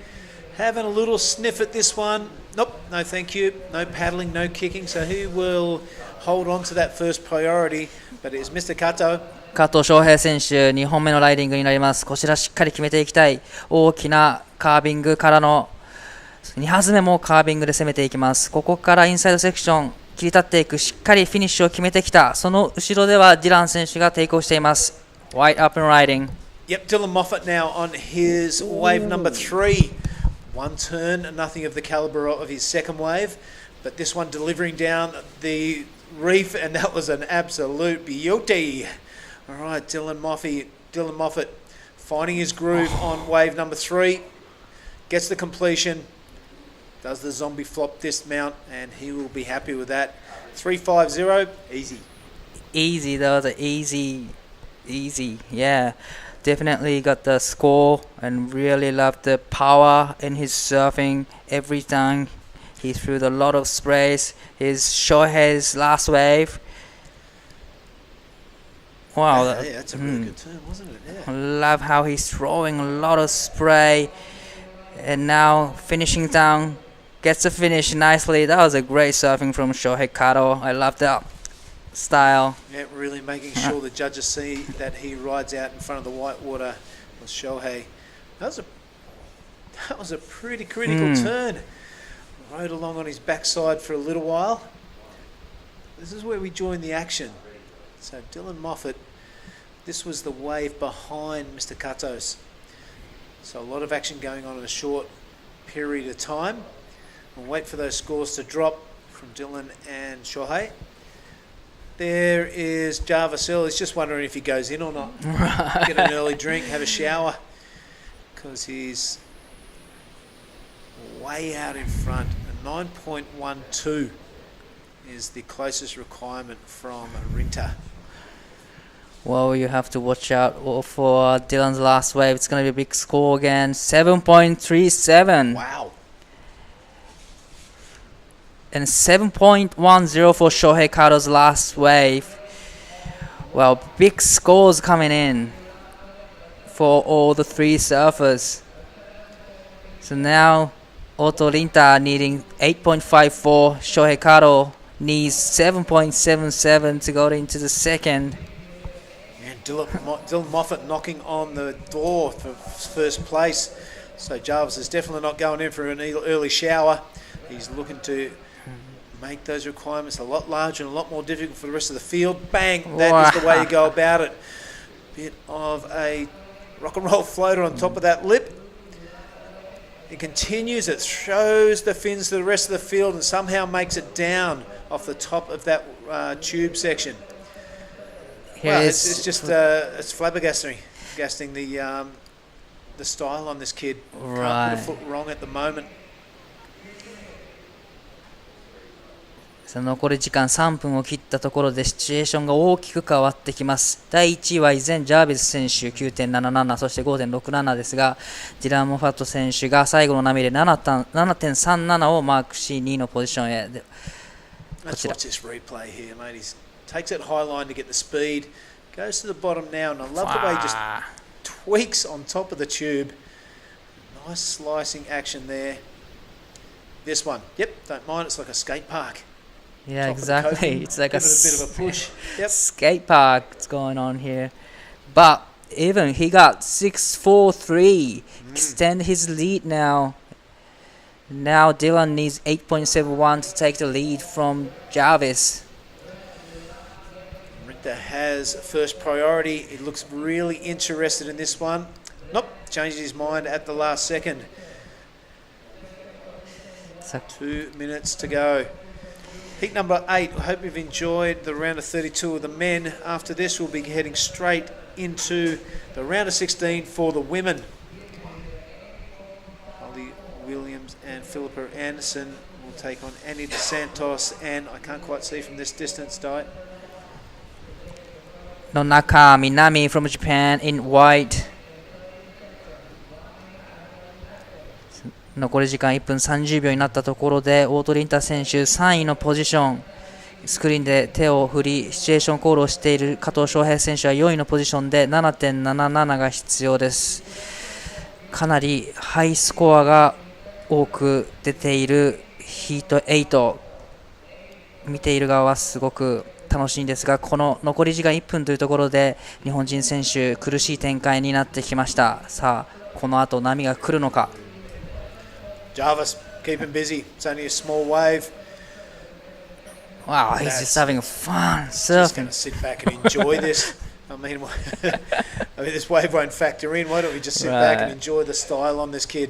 Having a little sniff at this one. Nope, no thank you. No paddling, no kicking. So he will hold on to that first priority. But it's Mr. Kato. 加藤翔平選手2本目のライディングになります。こちらしっかり決めていきたい。大きなカービングからの2発目もカービングで攻めていきます。ここからインサイドセクション切り立っていく、しっかりフィニッシュを決めてきた。その後ろではディラン選手がテイクオフしています。White up and riding. Yep, Dylan Moffat now on his wave number 3. One turn, nothing of the caliber of his second wave, but this one delivering down the reef, and that was an absolute beauty. All right, Dylan Moffat finding his groove on wave number 3, gets the completion, does the zombie flop dismount, and he will be happy with that. 3.50, easy. Easy, that was easy, yeah. Definitely got the score and really loved the power in his surfing. Every time he threw a lot of sprays. His Shohei's last wave. Wow, Yeah, that's a really good turn, wasn't it? Yeah. Love how he's throwing a lot of spray and now finishing down. Gets the finish nicely. That was a great surfing from Shohei Kato. I love that style. Yeah, really making sure the judges see that he rides out in front of the whitewater with Shohei. That was a pretty critical turn. Rode along on his backside for a little while. This is where we join the action. So Dylan Moffat, this was the wave behind Mr. Kato's. So a lot of action going on in a short period of time. We'll wait for those scores to drop from Dylan and Shohei. There is Jarvis Earl. He's just wondering if he goes in or not. Get an early drink, have a shower, because he's way out in front. A 9.12 is the closest requirement from Rinta. Well, you have to watch out for Dylan's last wave. It's going to be a big score again, 7.37. Wow. And 7.10 for Shohei Kato's last wave. Well, big scores coming in for all the three surfers. So now Otto Rinta needing 8.54. Shohei Kato needs 7.77 to go into the second. And Dylan Moffat knocking on the door for first place. So Jarvis is definitely not going in for an early shower. He's looking to make those requirements a lot larger and a lot more difficult for the rest of the field. Bang! That is the way you go about it. Bit of a rock and roll floater on top of that lip. It continues, it shows the fins to the rest of the field and somehow makes it down off the top of that tube section. Well, it's just it's flabbergasting the style on this kid. Right. Can't put a foot wrong at the moment. さあ残り時間3分を切ったところでシチュエーションが大きく変わってきます。第1位は依然ジャービス選手 9.77 そして 5.67 ですが、ディラン・モファット選手が最後の波で 7.37 をマークし2位のポジションへ。Let's watch this replay here, mate. He takes that high line to get the speed, goes to the bottom now, and I love the way he just tweaks on top of the tube. Nice slicing action there. This one, yep, don't mind, it's like a skate park. Yeah, exactly. It's like a bit of a push. Yep. Skate park that's going on here. But even he got 6.43. Extend his lead now. Now Dylan needs 8.71 to take the lead from Jarvis. Rinta has first priority. He looks really interested in this one. Nope, changed his mind at the last second. 2 minutes to go. Heat number 8, I hope you've enjoyed the round of 32 of the men. After this, we'll be heading straight into the round of 16 for the women. Holly Williams and Philippa Anderson will take on Annie DeSantos, and I can't quite see from this distance, Di. Nonaka Minami from Japan in white. 残り時間1分30秒になったところでオートリンタ選手3位のポジション、スクリーンで手を振りシチュエーションコールをしている加藤翔平選手は4位のポジションで 7.77 が必要です。かなりハイスコアが多く出ているヒート8、見ている側はすごく楽しいんですが、この残り時間1分というところで日本人選手苦しい展開になってきました。さあこの後波が来るのか。Jarvis, keep him busy. It's only a small wave. Wow, he's just having fun surfing. Just going to sit back and enjoy this. I mean, this wave won't factor in. Why don't we just sit back and enjoy the style on this kid?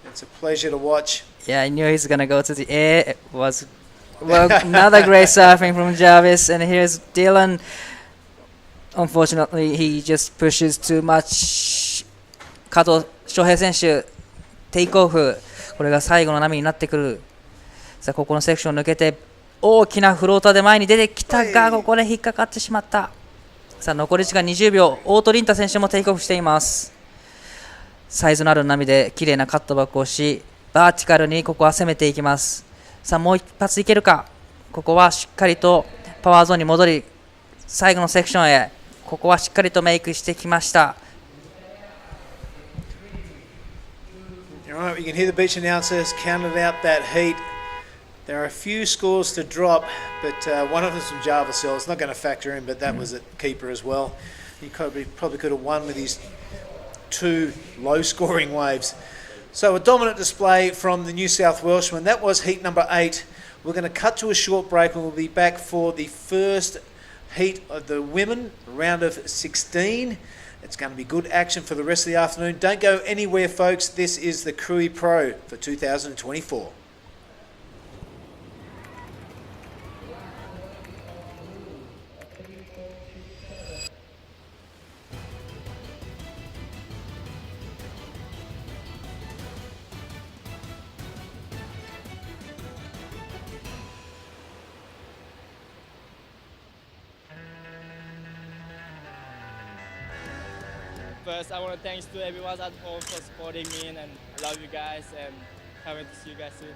It's a pleasure to watch. Yeah, I knew he's going to go to the air. It was another great surfing from Jarvis. And here's Dylan. Unfortunately, he just pushes too much. Kato Shohei 選手、テイクオフ。これが最後の波になってくる。さあここのセクションを抜けて大きなフローターで前に出てきたが、ここで引っかかってしまった。さあ残り時間20秒。オートリンタ選手もテイクオフしています。サイズのある波で綺麗なカットバックをし、バーティカルにここは攻めていきます。さあもう一発いけるか。ここはしっかりとパワーゾーンに戻り、最後のセクションへ。ここはしっかりとメイクしてきました。All right, you can hear the beach announcers counted out that heat. There are a few scores to drop, but one of them's from WSL. It's not going to factor in, but that was a keeper as well. He probably could have won with his 2 low-scoring waves. So a dominant display from the New South Welshman. That was heat number 8. We're going to cut to a short break, and we'll be back for the first heat of the women, round of 16. It's going to be good action for the rest of the afternoon. Don't go anywhere, folks. This is the Krui Pro for 2024. first, I want to thanks to everyone at home for supporting me, and I love you guys, and can't wait to see you guys soon.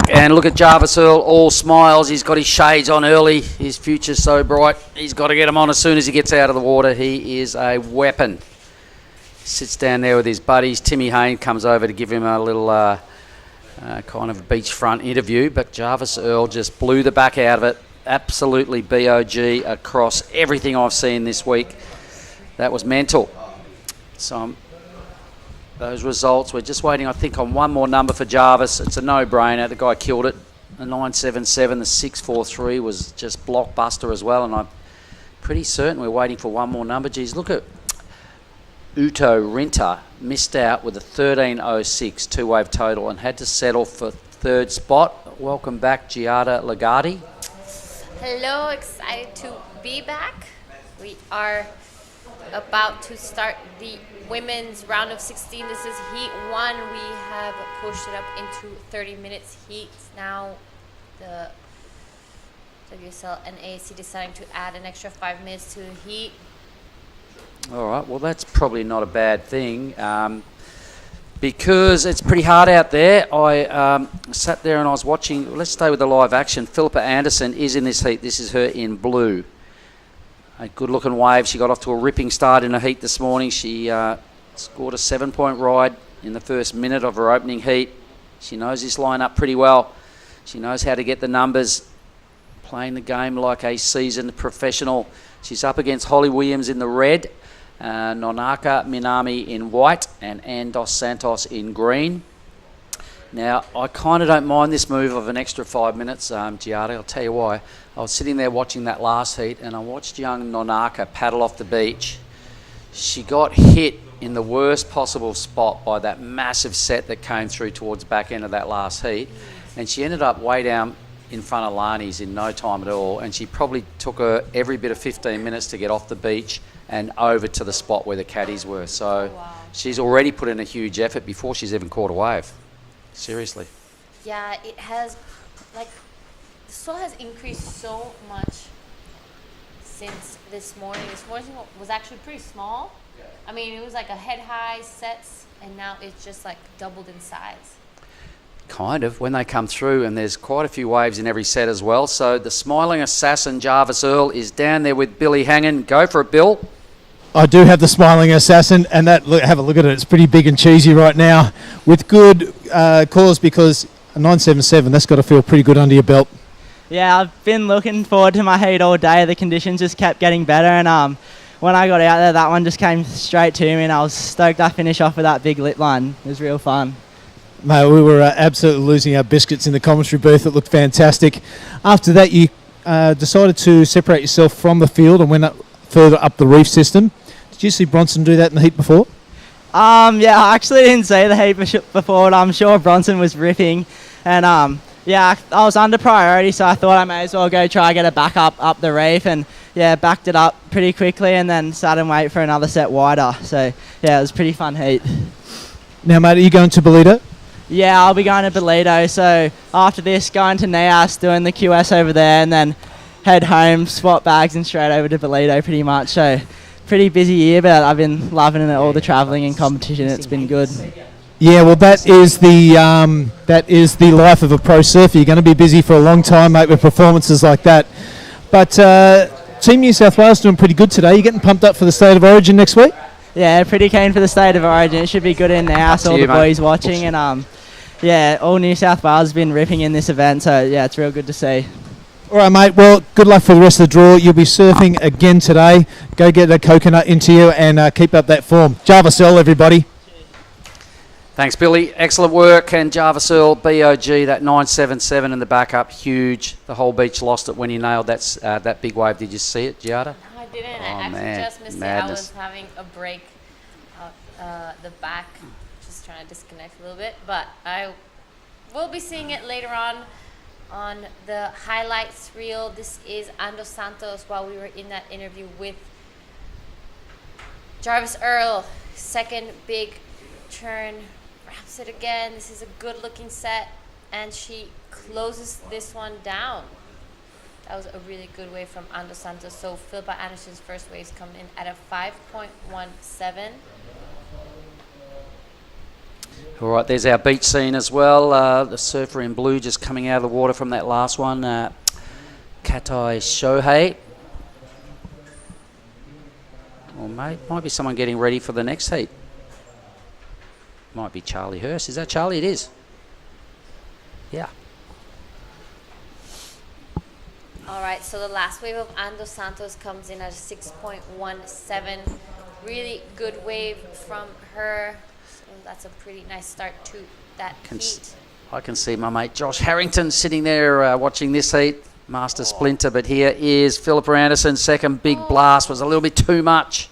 And look at Jarvis Earl, all smiles. He's got his shades on early. His future's so bright. He's got to get them on as soon as he gets out of the water. He is a weapon. Sits down there with his buddies. Timmy Hayne comes over to give him a little kind of beachfront interview. But Jarvis Earl just blew the back out of it. Absolutely BOG across everything I've seen this week. That was mental. So those results, we're just waiting, I think, on one more number for Jarvis. It's a no-brainer. The guy killed it. The 9.77, the 6.43 was just blockbuster as well, and I'm pretty certain we're waiting for one more number. Geez, look at Uto Rinta, missed out with a 13.06 two-wave total and had to settle for third spot. Welcome back, Giada Lagarde. Hello, excited to be back. We are about to start the women's round of 16. This is heat 1. We have pushed it up into 30 minutes heats. Now the WSL and AAC deciding to add an extra 5 minutes to the heat. All right, well, that's probably not a bad thing because it's pretty hard out there. I sat there and I was watching. Let's stay with the live action. Philippa Anderson is in this heat. This is her in blue. A good-looking wave. She got off to a ripping start in her heat this morning. She scored a 7-point ride in the first minute of her opening heat. She knows this lineup pretty well. She knows how to get the numbers, playing the game like a seasoned professional. She's up against Holly Williams in the red, Nonaka Minami in white, and Ann Dos Santos in green. Now, I kind of don't mind this move of an extra 5 minutes, Giada. I'll tell you why. I was sitting there watching that last heat, and I watched young Nonaka paddle off the beach. She got hit in the worst possible spot by that massive set that came through towards the back end of that last heat, and she ended up way down in front of Lani's in no time at all, and she probably took her every bit of 15 minutes to get off the beach and over to the spot where the caddies were. So she's already put in a huge effort before she's even caught a wave. Seriously. Yeah, it has, like, the soil has increased so much since this morning. This morning was actually pretty small. I mean, it was like a head high sets, and now it's just like doubled in size. Kind of, when they come through, and there's quite a few waves in every set as well. So the smiling assassin Jarvis Earl is down there with Billy Hangen. Go for it, Bill. I do have the smiling assassin, and that have a look at it. It's pretty big and cheesy right now, with good cause, because a 9.77, that's got to feel pretty good under your belt. Yeah, I've been looking forward to my heat all day. The conditions just kept getting better, and when I got out there, that one just came straight to me, and I was stoked I finished off with that big lip line. It was real fun. Mate, we were absolutely losing our biscuits in the commentary booth. It looked fantastic. After that, you decided to separate yourself from the field and went further up the reef system. Did you see Bronson do that in the heat before? Yeah, I actually didn't see the heat before, but I'm sure Bronson was ripping. And yeah, I was under priority, so I thought I may as well go try get a back up the reef. And yeah, backed it up pretty quickly and then sat and wait for another set wider. So yeah, it was a pretty fun heat. Now, mate, are you going to Bolito? Yeah, I'll be going to Bolito. So after this, going to Nias, doing the QS over there, and then head home, swap bags, and straight over to Bolito pretty much. So pretty busy year, but I've been loving it, all the travelling and competition. It's been good. Yeah, well, that is the life of a pro surfer. You're going to be busy for a long time, mate, with performances like that. But Team New South Wales doing pretty good today. You getting pumped up for the State of Origin next week? Yeah, pretty keen for the State of Origin. It should be good in the house, all the boys watching, and yeah, all New South Wales has been ripping in this event, so yeah, it's real good to see. All right, mate. Well, good luck for the rest of the draw. You'll be surfing again today. Go get a coconut into you and keep up that form. Jarvis Earl, everybody. Thanks, Billy. Excellent work. And Jarvis Earl, BOG, that 9.77 in the backup, huge. The whole beach lost it when he nailed that big wave. Did you see it, Giada? I didn't. I Oh, actually man. just missed Madness. it. I was having a break out the back, just trying to disconnect a little bit. But I will be seeing it later on the highlights reel. This is Ando Santos while we were in that interview with Jarvis Earl. Second big turn, wraps it again. This is a good looking set, and she closes this one down. That was a really good wave from Ando Santos. So Philippa Anderson's first waves come in at a 5.17. All right, there's our beach scene as well. The surfer in blue just coming out of the water from that last one. Katai Shohei. Or might be someone getting ready for the next heat. Might be Charlie Hurst. Is that Charlie? It is. Yeah. All right, so the last wave of Ando Santos comes in at a 6.17. Really good wave from her. So that's a pretty nice start to that heat. I can see my mate Josh Harrington sitting there watching this heat. Master Splinter, but here is Philippa Anderson. Second big blast was a little bit too much.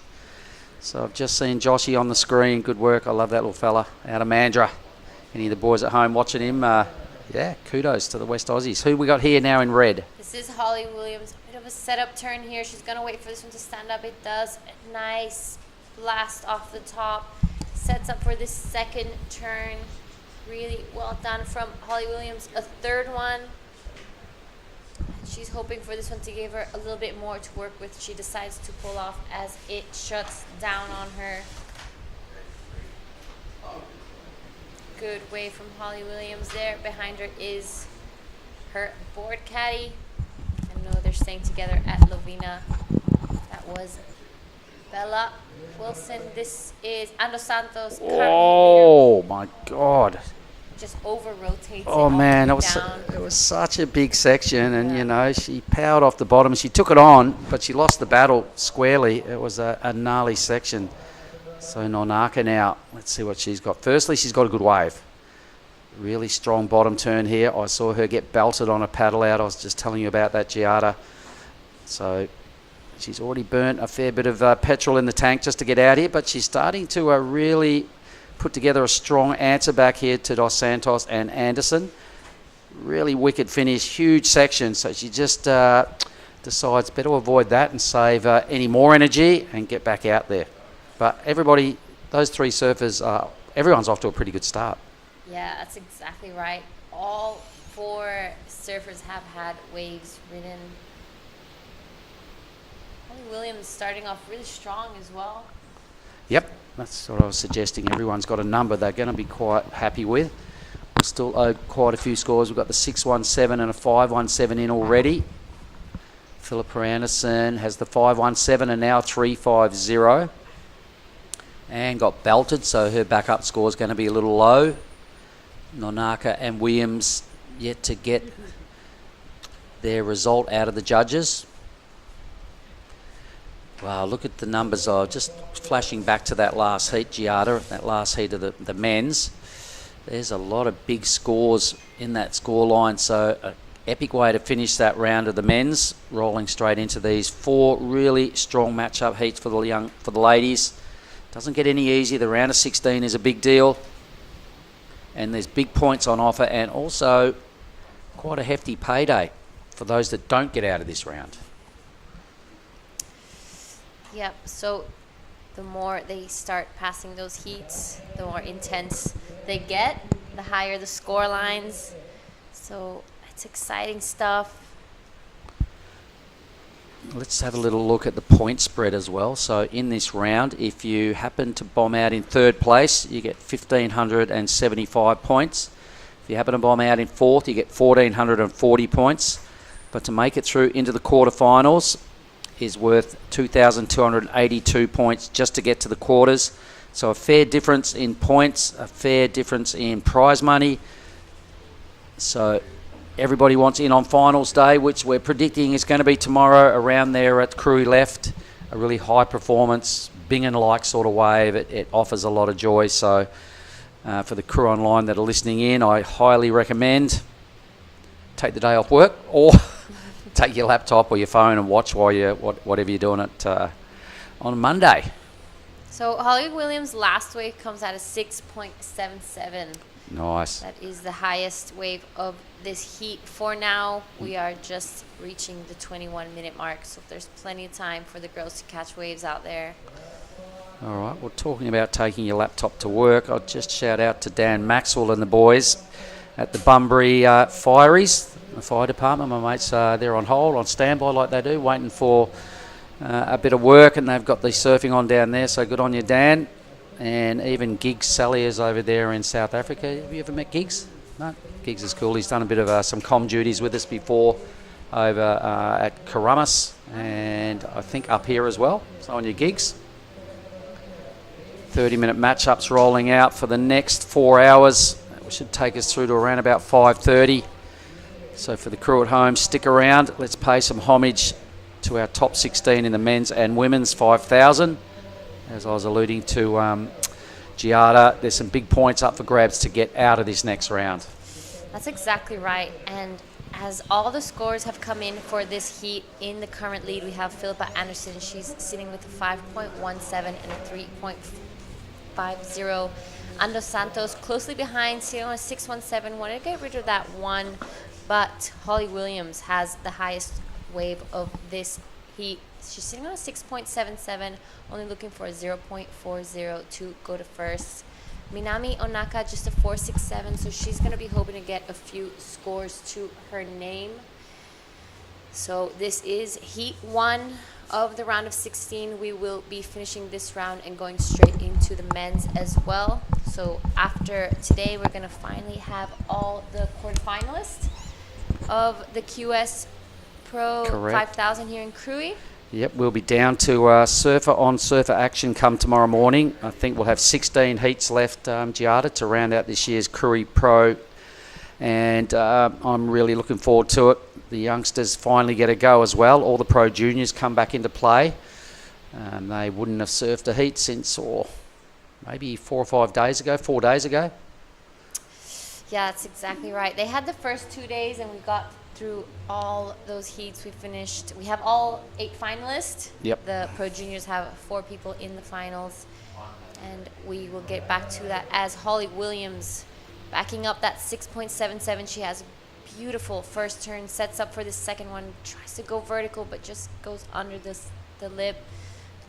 So I've just seen Joshy on the screen. Good work. I love that little fella out of Mandurah. Any of the boys at home watching him, yeah, kudos to the West Aussies. Who we got here now in red? This is Holly Williams. A bit of a setup turn here. She's going to wait for this one to stand up. It does. A nice blast off the top. Sets up for this second turn. Really well done from Holly Williams. A third one. She's hoping for this one to give her a little bit more to work with. She decides to pull off as it shuts down on her. Good wave from Holly Williams there. Behind her is her board caddy. I know they're staying together at Lovina. That was Bella Wilson. This is Ando Santos. Oh my God. Just over rotates. Oh man, it was such a big section, and you know, she powered off the bottom. She took it on, but she lost the battle squarely. It was a gnarly section. So Nonaka now, let's see what she's got. Firstly, she's got a good wave. Really strong bottom turn here. I saw her get belted on a paddle out. I was just telling you about that, Giada. So she's already burnt a fair bit of petrol in the tank just to get out here, but she's starting to really put together a strong answer back here to Dos Santos and Anderson. Really wicked finish, huge section. So she just decides better avoid that and save any more energy and get back out there. But everybody, those three surfers, everyone's off to a pretty good start. Yeah, that's exactly right. All four surfers have had waves ridden. Holly Williams starting off really strong as well. Yep, that's what I was suggesting. Everyone's got a number they're going to be quite happy with. We still owe quite a few scores. We've got the 617 and a 517 in already. Philippa Anderson has the 517 and now 350. And got belted, so her backup score is going to be a little low. Nonaka and Williams yet to get their result out of the judges. Wow, look at the numbers. Just flashing back to that last heat, Giada, that last heat of the men's. There's a lot of big scores in that score line, so an epic way to finish that round of the men's, rolling straight into these four really strong matchup heats for the ladies. Doesn't get any easier. The round of 16 is a big deal. And there's big points on offer and also quite a hefty payday for those that don't get out of this round. Yep, so the more they start passing those heats, the more intense they get, the higher the score lines. So it's exciting stuff. Let's have a little look at the point spread as well. So in this round, if you happen to bomb out in third place, you get 1,575 points. If you happen to bomb out in fourth, you get 1,440 points. But to make it through into the quarterfinals is worth 2,282 points just to get to the quarters. So a fair difference in points, a fair difference in prize money. So everybody wants in on finals day, which we're predicting is going to be tomorrow around there at Krui left. A really high performance, Bingen-like sort of wave. It offers a lot of joy. So for the crew online that are listening in, I highly recommend take the day off work or take your laptop or your phone and watch while whatever you're doing it on Monday. So Holly Williams' last wave comes out at 6.77. Nice. That is the highest wave of this heat. For now, we are just reaching the 21-minute mark, so there's plenty of time for the girls to catch waves out there. All right, well, talking about taking your laptop to work, I'll just shout out to Dan Maxwell and the boys at the Bunbury Fireys, the fire department. My mates, they're on hold, on standby like they do, waiting for a bit of work, and they've got the surfing on down there, so good on you, Dan. And even Giggs Sally is over there in South Africa. Have you ever met Giggs? No? Giggs is cool. He's done a bit of some comm duties with us before over at Karamas, and I think up here as well. So on your Giggs. 30-minute matchups rolling out for the next 4 hours. That should take us through to around about 5:30. So for the crew at home, stick around. Let's pay some homage to our top 16 in the men's and women's 5,000. As I was alluding to Giada, there's some big points up for grabs to get out of this next round. That's exactly right. And as all the scores have come in for this heat, in the current lead, we have Philippa Anderson. She's sitting with a 5.17 and a 3.50. Ando Santos closely behind, sitting on a 6.17. Wanted to get rid of that one, but Holly Williams has the highest wave of this heat. She's sitting on a 6.77, only looking for a 0.40 to go to first. Minami Onaka just a 4.67, so she's going to be hoping to get a few scores to her name. So this is heat 1 of the round of 16. We will be finishing this round and going straight into the men's as well. So after today, we're going to finally have all the quarterfinalists of the QS Pro 5000 here in Krui. Yep, we'll be down to surfer on surfer action come tomorrow morning. I think we'll have 16 heats left, Giada, to round out this year's Krui Pro. And I'm really looking forward to it. The youngsters finally get a go as well. All the pro juniors come back into play. They wouldn't have surfed a heat since, or maybe 4 or 5 days ago, 4 days ago. Yeah, that's exactly right. They had the first 2 days, and we got through all those heats. We have all 8 finalists. Yep. The pro juniors have 4 people in the finals, and we will get back to that as Holly Williams backing up that 6.77. She has a beautiful first turn, sets up for the second one, tries to go vertical, but just goes under the lip.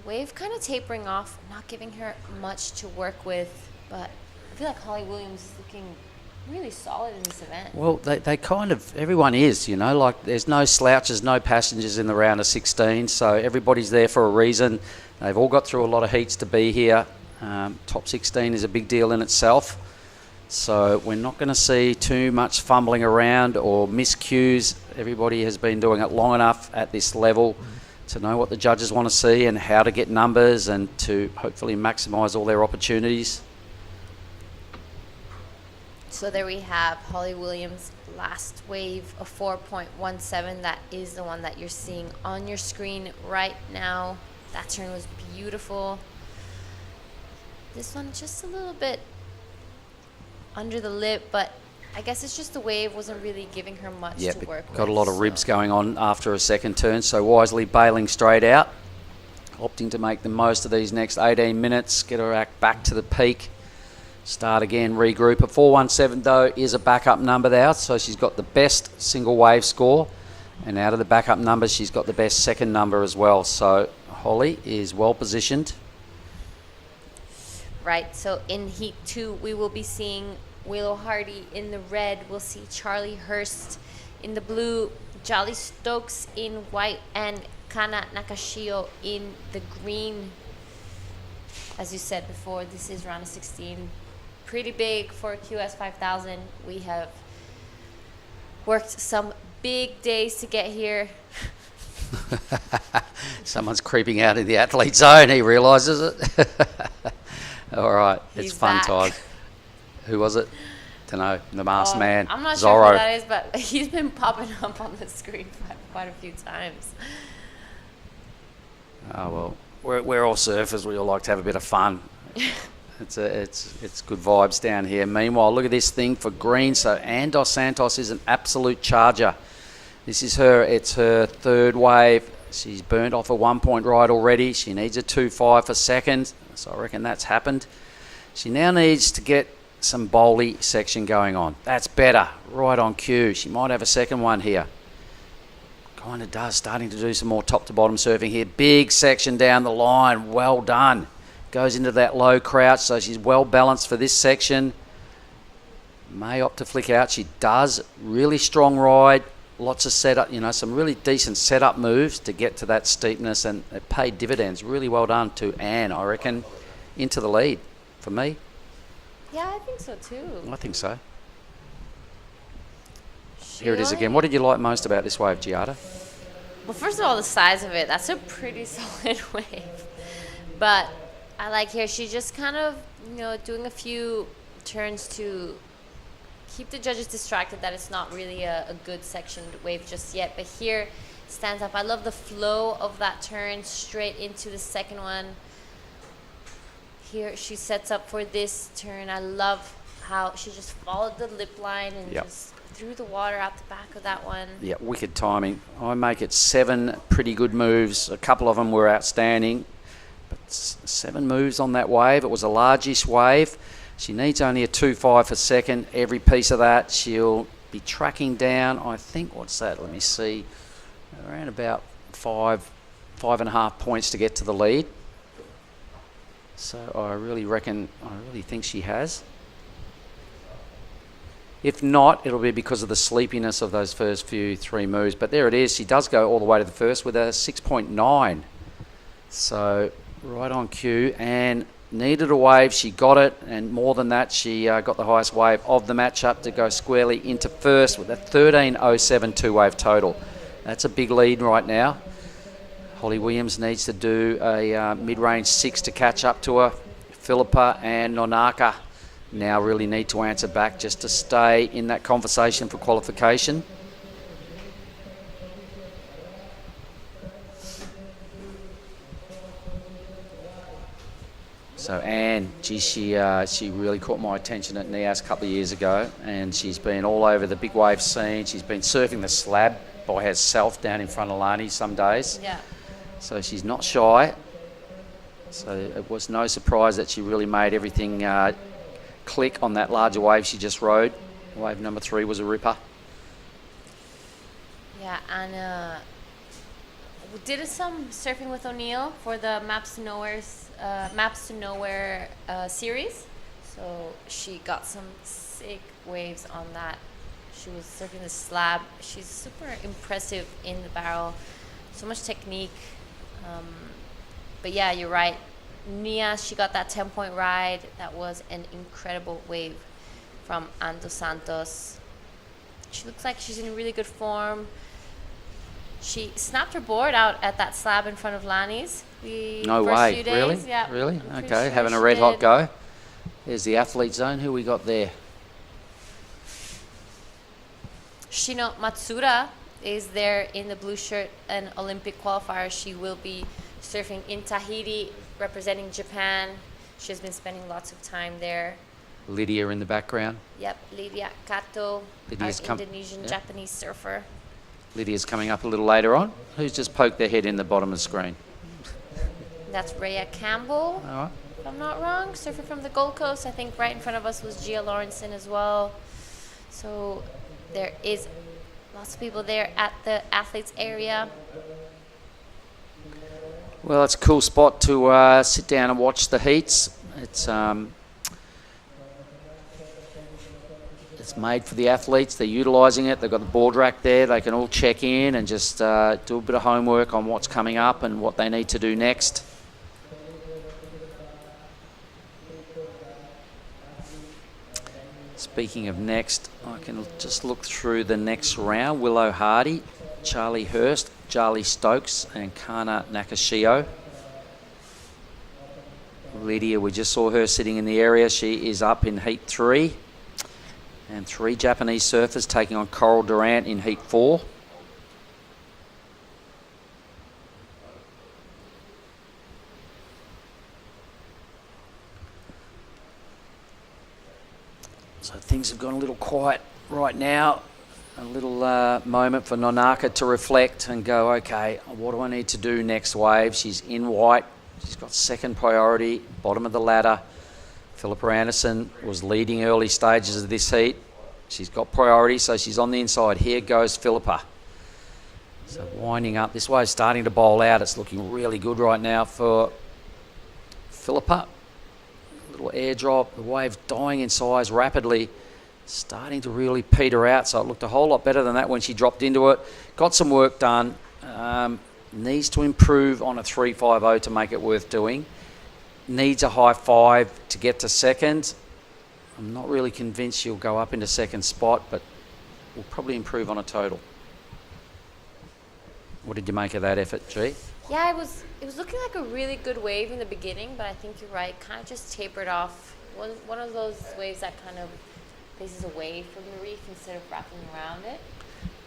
The wave kind of tapering off, not giving her much to work with, but I feel like Holly Williams is looking really solid in this event. Well, they kind of, everyone is, like there's no slouches, no passengers in the round of 16, so everybody's there for a reason. They've all got through a lot of heats to be here. Top 16 is a big deal in itself, so we're not going to see too much fumbling around or miscues. Everybody has been doing it long enough at this level to know what the judges want to see and how to get numbers and to hopefully maximise all their opportunities. So there we have Holly Williams' last wave of 4.17. That is the one that you're seeing on your screen right now. That turn was beautiful. This one just a little bit under the lip, but I guess it's just the wave wasn't really giving her much to work with. Got a lot of ribs going on after a second turn, so wisely bailing straight out, opting to make the most of these next 18 minutes, get her act back to the peak. Start again, regroup. A 4.17 though is a backup number there, so she's got the best single wave score, and out of the backup numbers she's got the best second number as well. So Holly is well positioned. Right, so in Heat 2 we will be seeing Willow Hardy in the red. We'll see Charlie Hurst in the blue, Jolly Stokes in white, and Kana Nakashio in the green. As you said before, this is round of 16. Pretty big for QS 5000. We have worked some big days to get here. Someone's creeping out in the athlete zone. He realises it. All right, it's fun time. Who was it? Don't know. The masked man. I'm not Zorro. sure who that is, but he's been popping up on the screen quite a few times. Oh well, we're all surfers. We all like to have a bit of fun. It's good vibes down here. Meanwhile, look at this thing for green. So Andos Santos is an absolute charger. This is her. It's her third wave. She's burnt off a 1 point ride already. She needs a 2.5 for second. So I reckon that's happened. She now needs to get some bowly section going on. That's better. Right on cue. She might have a second one here. Kind of does. Starting to do some more top to bottom surfing here. Big section down the line. Well done. Goes into that low crouch. So she's well balanced for this section. May opt to flick out. She does. Really strong ride. Lots of setup, some really decent setup moves to get to that steepness, and it paid dividends. Really well done to Anne, I reckon, into the lead for me. Yeah, I think so too. I think so. Here it is again. What did you like most about this wave, Giada? Well, first of all, the size of it. That's a pretty solid wave. But I like here, she's just kind of, doing a few turns to keep the judges distracted that it's not really a good sectioned wave just yet. But here, stands up. I love the flow of that turn straight into the second one. Here, she sets up for this turn. I love how she just followed the lip line and just threw the water out the back of that one. Yeah, wicked timing. I make it 7 pretty good moves. A couple of them were outstanding. But 7 moves on that wave. It was a largish wave. She needs only a 2.5 for second. Every piece of that, she'll be tracking down. I think, what's that? Let me see. Around about 5.5 points to get to the lead. So I really think she has. If not, it'll be because of the sleepiness of those first few 3 moves. But there it is. She does go all the way to the first with a 6.9. So right on cue, and needed a wave. She got it, and more than that, she got the highest wave of the matchup to go squarely into first with a 13.07 two-wave total. That's a big lead right now. Holly Williams needs to do a mid-range 6 to catch up to her. Philippa and Nonaka now really need to answer back just to stay in that conversation for qualification. So Anne, she really caught my attention at NIAS a couple of years ago, and she's been all over the big wave scene. She's been surfing the slab by herself down in front of Lani some days. Yeah. So she's not shy. So it was no surprise that she really made everything click on that larger wave she just rode. Wave number 3 was a ripper. Yeah, and we did some surfing with O'Neill for the Maps to Nowhere series. So she got some sick waves on that. She was surfing the slab. She's super impressive in the barrel. So much technique. But yeah, you're right. Nia, she got that 10-point ride. That was an incredible wave from Ando Santos. She looks like she's in really good form. She snapped her board out at that slab in front of Lani's. No way, really? Yeah. Really? I'm pretty Okay, sure having a she red hot did. go. There's the athlete zone. Who we got there? Shino Matsuda is there in the blue shirt, an Olympic qualifier. She will be surfing in Tahiti, representing Japan. She's been spending lots of time there. Lydia in the background. Yep, Lydia Kato, Lydia's our Indonesian-Japanese surfer. Lydia's coming up a little later on. Who's just poked their head in the bottom of the screen? That's Rhea Campbell, All right. if I'm not wrong, surfer from the Gold Coast. I think right in front of us was Gia Lawrenson as well. So there is lots of people there at the athletes area. Well, it's a cool spot to sit down and watch the heats. It's made for the athletes. They're utilising it. They've got the board rack there. They can all check in and just do a bit of homework on what's coming up and what they need to do next. Speaking of next, I can just look through the next round. Willow Hardy, Charlie Hurst, Charlie Stokes and Kana Nakashio. Lydia, we just saw her sitting in the area. She is up in Heat 3. And 3 Japanese surfers taking on Coral Durant in Heat 4. So things have gone a little quiet right now. a little moment for Nonaka to reflect and go, okay, what do I need to do next wave? She's in white. She's got second priority, bottom of the ladder. Philippa Anderson was leading early stages of this heat. She's got priority, so she's on the inside. Here goes Philippa. So winding up. This wave's starting to bowl out. It's looking really good right now for Philippa. Little airdrop. The wave dying in size rapidly. Starting to really peter out, so it looked a whole lot better than that when she dropped into it. Got some work done. Needs to improve on a 3.50 to make it worth doing. Needs a high 5 to get to second. I'm not really convinced she'll go up into second spot, but will probably improve on a total. What did you make of that effort, G? Yeah, it was looking like a really good wave in the beginning, but I think you're right. Kind of just tapered off. One of those waves that kind of faces away from the reef instead of wrapping around it.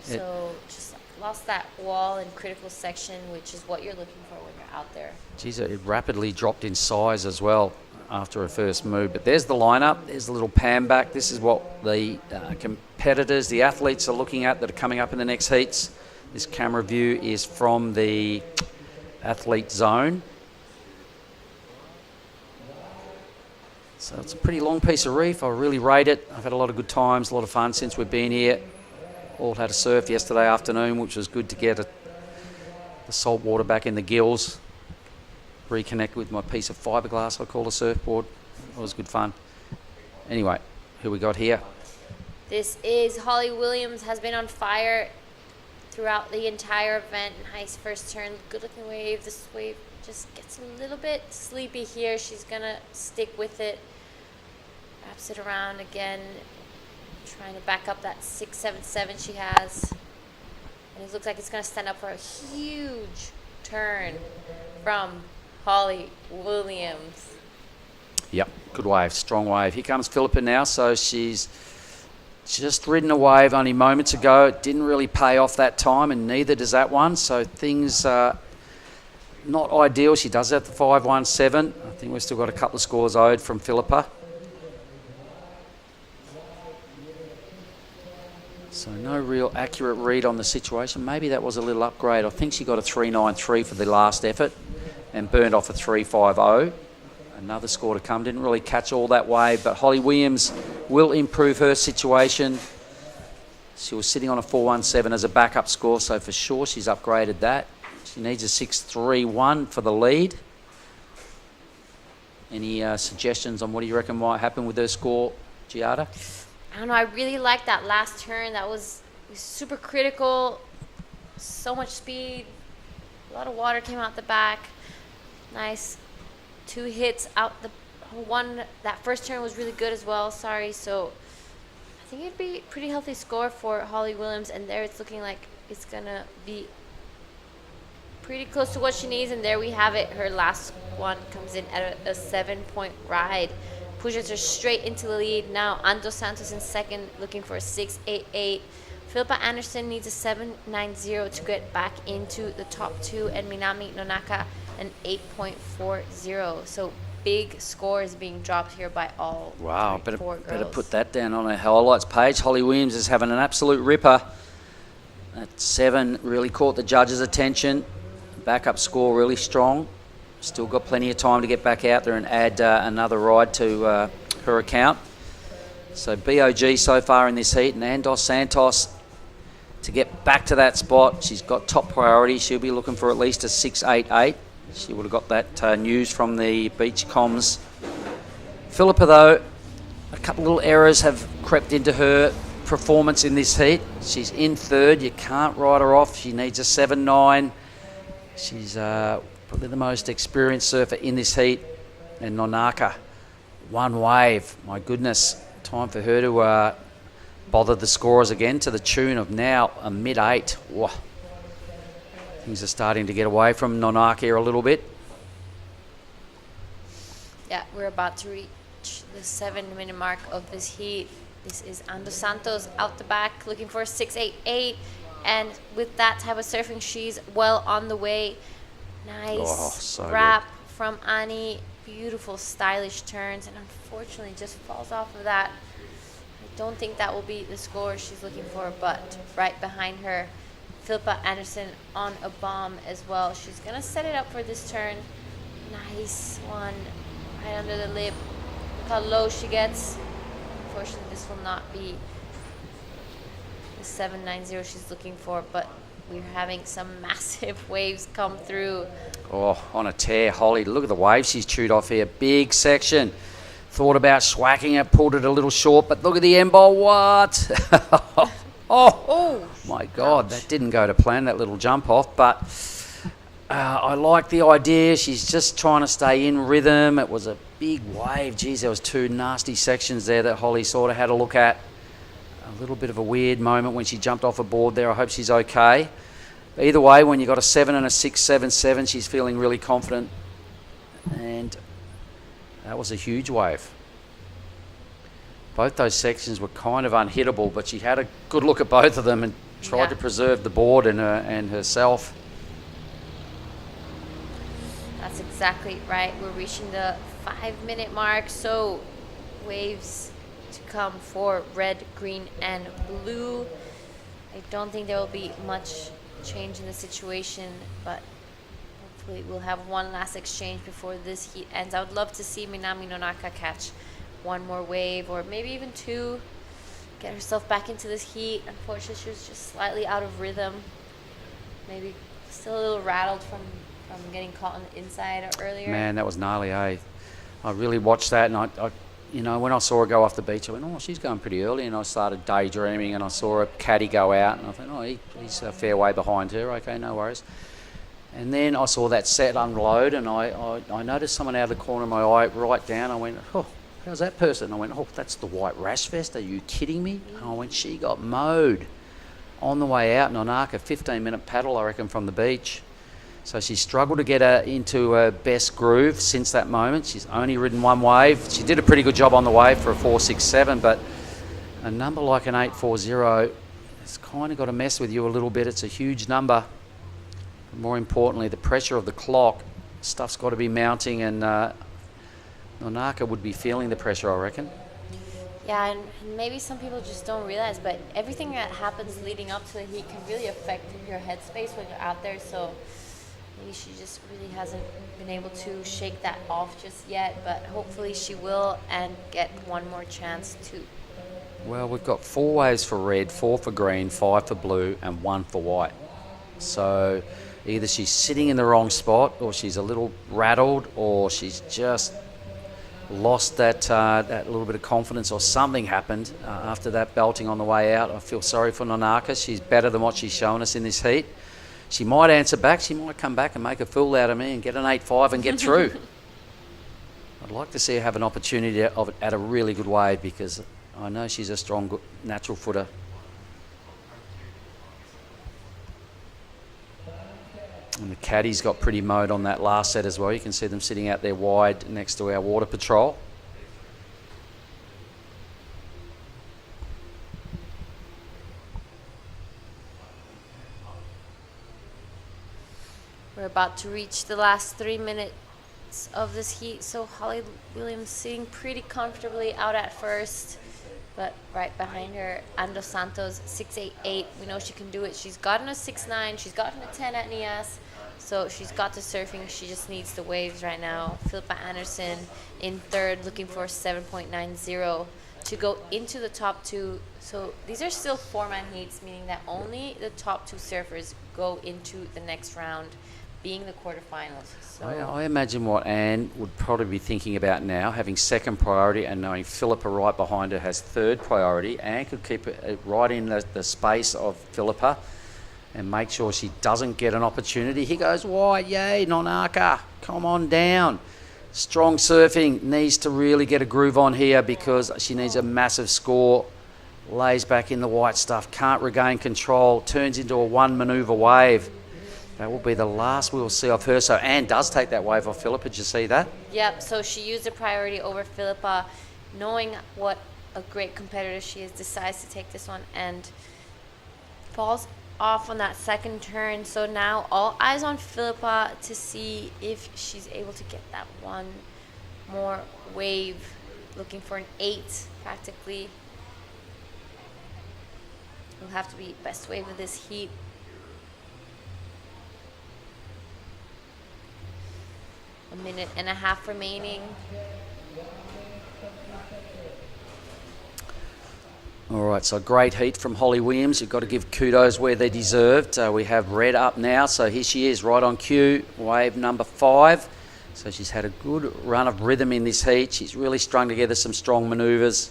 So just lost that wall and critical section, which is what you're looking for when you're out there. Geez, it rapidly dropped in size as well after her first move. But there's the lineup. There's the little pan back. This is what the competitors, the athletes are looking at that are coming up in the next heats. This camera view is from the athlete zone. So it's a pretty long piece of reef. I really rate it. I've had a lot of good times, a lot of fun since we've been here. All had a surf yesterday afternoon, which was good to get the salt water back in the gills. Reconnect with my piece of fiberglass I call a surfboard. It was good fun. Anyway, who we got here? This is Holly Williams, has been on fire throughout the entire event. Nice first turn, good looking wave. This wave just gets a little bit sleepy here. She's gonna stick with it. Wraps it around again, trying to back up that 677 she has. And it looks like it's gonna stand up for a huge turn from Holly Williams. Yep, good wave, strong wave. Here comes Philippa now, so she's just ridden a wave only moments ago. It didn't really pay off that time, and neither does that one, so things not ideal. She does have the 517. I think we've still got a couple of scores owed from Philippa. So no real accurate read on the situation. Maybe that was a little upgrade. I think she got a 393 for the last effort and burned off a 350. Another score to come. Didn't really catch all that wave, but Holly Williams will improve her situation. She was sitting on a 417 as a backup score, so for sure she's upgraded that. She needs a 631 for the lead. Any suggestions on what do you reckon might happen with her score, Giada? I don't know, I really liked that last turn. That was super critical. So much speed. A lot of water came out the back. Nice 2 hits out the one. That first turn was really good as well. Sorry. So I think it'd be a pretty healthy score for Holly Williams. And there it's looking like it's going to be pretty close to what she needs. And there we have it. Her last one comes in at a 7-point ride. Pushes her straight into the lead. Now Ando Santos in second, looking for a 688. Philippa Anderson needs a 790 to get back into the top 2, and Minami Nonaka an 8.40. So big scores being dropped here by all better girls. put that down on our highlights page. Holly Williams is having an absolute ripper. That 7 really caught the judges' attention. Backup score really strong. Still got plenty of time to get back out there and add another ride to her account. So BOG so far in this heat, and Andos Santos to get back to that spot. She's got top priority. She'll be looking for at least a 688. She would have got that news from the beach comms. Philippa, though, a couple little errors have crept into her performance in this heat. She's in third. You can't write her off. She needs a 7.9. She's probably the most experienced surfer in this heat. And Nonaka, 1 wave. My goodness, time for her to bother the scorers again to the tune of now a mid-8. Whoa. Things are starting to get away from Nonaka here a little bit. Yeah, we're about to reach the 7-minute mark of this heat. This is Ando Santos out the back, looking for a 688. And with that type of surfing, she's well on the way. Nice wrap from Ani. Beautiful, stylish turns. And unfortunately, just falls off of that. I don't think that will be the score she's looking for, but right behind her, Philippa Anderson on a bomb as well. She's going to set it up for this turn. Nice one, right under the lip. Look how low she gets. Unfortunately, this will not be the 790 she's looking for, but we're having some massive waves come through. Oh, on a tear, Holly. Look at the waves she's chewed off here. Big section. Thought about swacking it, pulled it a little short, but look at the end bowl. What? Oh, my God. That didn't go to plan, that little jump off, but I like the idea. She's just trying to stay in rhythm. It was a big wave. Geez, there was two nasty sections there that Holly sort of had a look at. A little bit of a weird moment when she jumped off a board there. I hope she's okay. But either way, when you've got a 7 and a 6.77, she's feeling really confident. And that was a huge wave. Both those sections were kind of unhittable, but she had a good look at both of them and tried to preserve the board and herself. That's exactly right. We're reaching the 5-minute mark, so waves to come for red, green, and blue. I don't think there will be much change in the situation, but hopefully we'll have one last exchange before this heat ends. I would love to see Minami Nonaka catch one more wave, or maybe even two, get herself back into this heat. Unfortunately, she was just slightly out of rhythm, maybe still a little rattled from getting caught on the inside earlier. Man, that was gnarly, eh? I really watched that, and I you know, when I saw her go off the beach, I went, oh, she's going pretty early, and I started daydreaming, and I saw a caddy go out, and I thought, oh, he's a fair way behind her. Okay, no worries. And then I saw that set unload, and I noticed someone out of the corner of my eye right down. I went, oh, how's that person? I went, oh, that's the white rash vest. Are you kidding me? And I went, she got mowed on the way out. Nonaka, 15-minute paddle, I reckon, from the beach. So she struggled to get her into her best groove since that moment. She's only ridden one wave. She did a pretty good job on the wave for a 4.67, but a number like an 8.40, it's kind of got to mess with you a little bit. It's a huge number. More importantly, the pressure of the clock, stuff's got to be mounting, and Nonaka would be feeling the pressure, I reckon. Yeah, and maybe some people just don't realize, but everything that happens leading up to the heat can really affect your headspace when you're out there, so maybe she just really hasn't been able to shake that off just yet, but hopefully she will and get one more chance to. Well, we've got 4 waves for red, 4 for green, 5 for blue, and 1 for white. So either she's sitting in the wrong spot, or she's a little rattled, or she's just lost that little bit of confidence, or something happened after that belting on the way out. I feel sorry for Nonaka. She's better than what she's shown us in this heat. She might answer back. She might come back and make a fool out of me and get an 8.5 and get through. I'd like to see her have an opportunity of it at a really good wave, because I know she's a strong, natural footer. And the caddies got pretty mowed on that last set as well. You can see them sitting out there wide next to our water patrol. We're about to reach the last 3 minutes of this heat, so Holly Williams sitting pretty comfortably out at first, but right behind her, Ando Santos, 6.88. We know she can do it. She's gotten a 6.9. She's gotten a 10 at Nias, so she's got the surfing. She just needs the waves right now. Philippa Anderson in third, looking for 7.90 to go into the top 2. So these are still 4-man heats, meaning that only the top 2 surfers go into the next round, being the quarterfinals. So I imagine what Anne would probably be thinking about now, having second priority and knowing Philippa right behind her has third priority. Anne could keep it right in the space of Philippa and make sure she doesn't get an opportunity. He goes wide, yay, Nonaka, come on down. Strong surfing, needs to really get a groove on here, because she needs a massive score. Lays back in the white stuff, can't regain control, turns into a 1 manoeuvre wave. That will be the last we will see of her. So Anne does take that wave off Philippa. Did you see that? Yep, so she used the priority over Philippa, knowing what a great competitor she is, decides to take this one and falls off on that second turn. So now all eyes on Philippa to see if she's able to get that one more wave, looking for an 8 practically. will have to be best wave of this heat. A minute and a half remaining. All right, so great heat from Holly Williams. You've got to give kudos where they're deserved. We have Red up now, so here she is, right on cue, wave number 5. So she's had a good run of rhythm in this heat. She's really strung together some strong manoeuvres.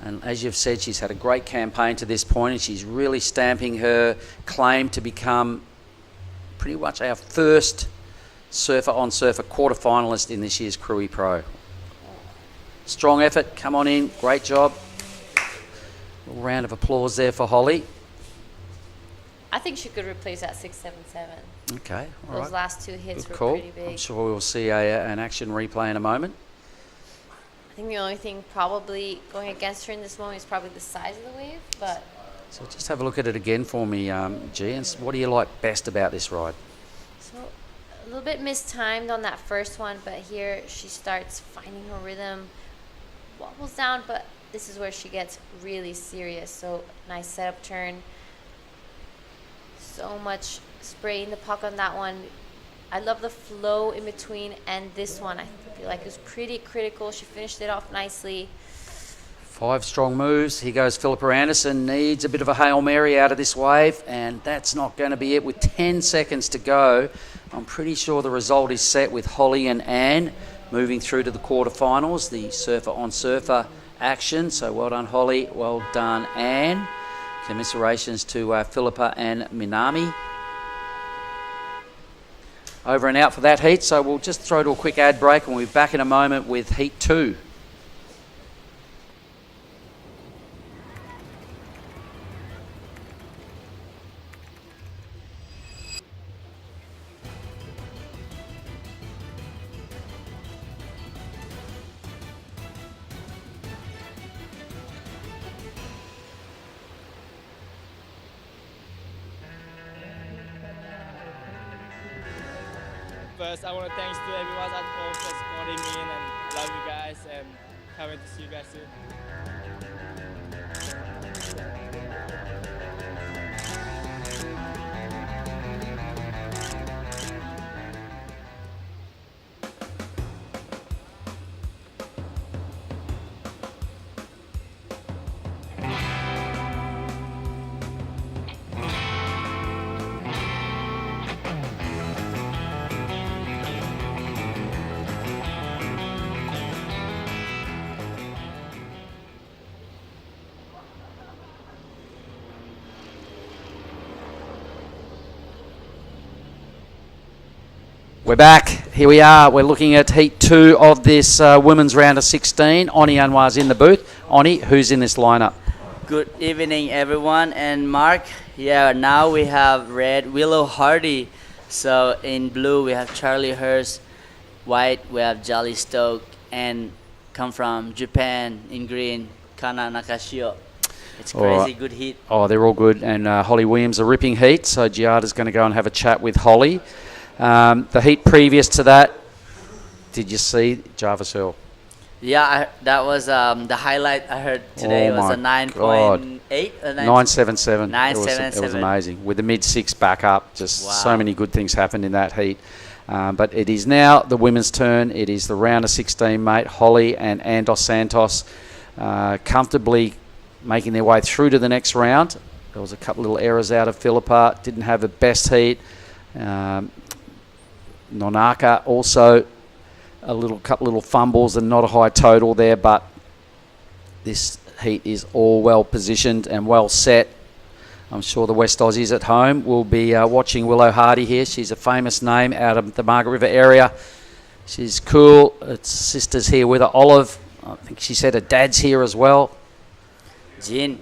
And as you've said, she's had a great campaign to this point, and she's really stamping her claim to become pretty much our first surfer-on-surfer quarterfinalist in this year's Krui Pro. Strong effort, come on in, great job. A round of applause there for Holly. I think she could replace that 677. Okay, all Those right. last 2 hits Good were call. pretty big. I'm sure we'll see an action replay in a moment. I think the only thing probably going against her in this moment is probably the size of the wave, but So just have a look at it again for me, G, and what do you like best about this ride? so a little bit mistimed on that first one, but here she starts finding her rhythm, wobbles down, but this is where she gets really serious. So nice setup turn. So much spray in the puck on that one. I love the flow in between and this one. I feel like it was pretty critical. She finished it off nicely. 5 strong moves. Here goes Philippa Anderson. Needs a bit of a Hail Mary out of this wave, and that's not going to be it. With 10 seconds to go, I'm pretty sure the result is set with Holly and Anne moving through to the quarterfinals, the surfer-on-surfer action. So well done, Holly. Well done, Anne. Commiserations to Philippa and Minami. Over and out for that heat. So we'll just throw to a quick ad break, and we'll be back in a moment with Heat 2. First, I want to thanks to everyone at home for supporting me, and I love you guys, and can't wait to see you guys soon. We're back. Here we are. We're looking at Heat 2 of this women's round of 16. Oni Anwar's in the booth. Oni, who's in this lineup? Good evening, everyone. And Mark, yeah, now we have red Willow Hardy. So in blue, we have Charlie Hurst. White, we have Jolly Stoke. And come from Japan in green, Kana Nakashio. It's crazy, right. good heat. Oh, they're all good. And Holly Williams, a ripping heat. So Giada's going to go and have a chat with Holly. The heat previous to that, did you see Jarvis Earl? Yeah, that was the highlight I heard today. Oh was a my 9.8? 977. 977. It was amazing. With the mid-6 back up, just Wow. so many good things happened in that heat. But it is now the women's turn. It is the round of 16, mate. Holly and Andos Santos comfortably making their way through to the next round. There was a couple little errors out of Philippa. Didn't have the best heat. Nonaka also a couple little fumbles and not a high total there, but this heat is all well positioned and well set. I'm sure the West Aussies at home will be watching Willow Hardy here. She's a famous name out of the Margaret River area. She's cool. It's sisters here with her. Olive, I think she said her dad's here as well. Jin.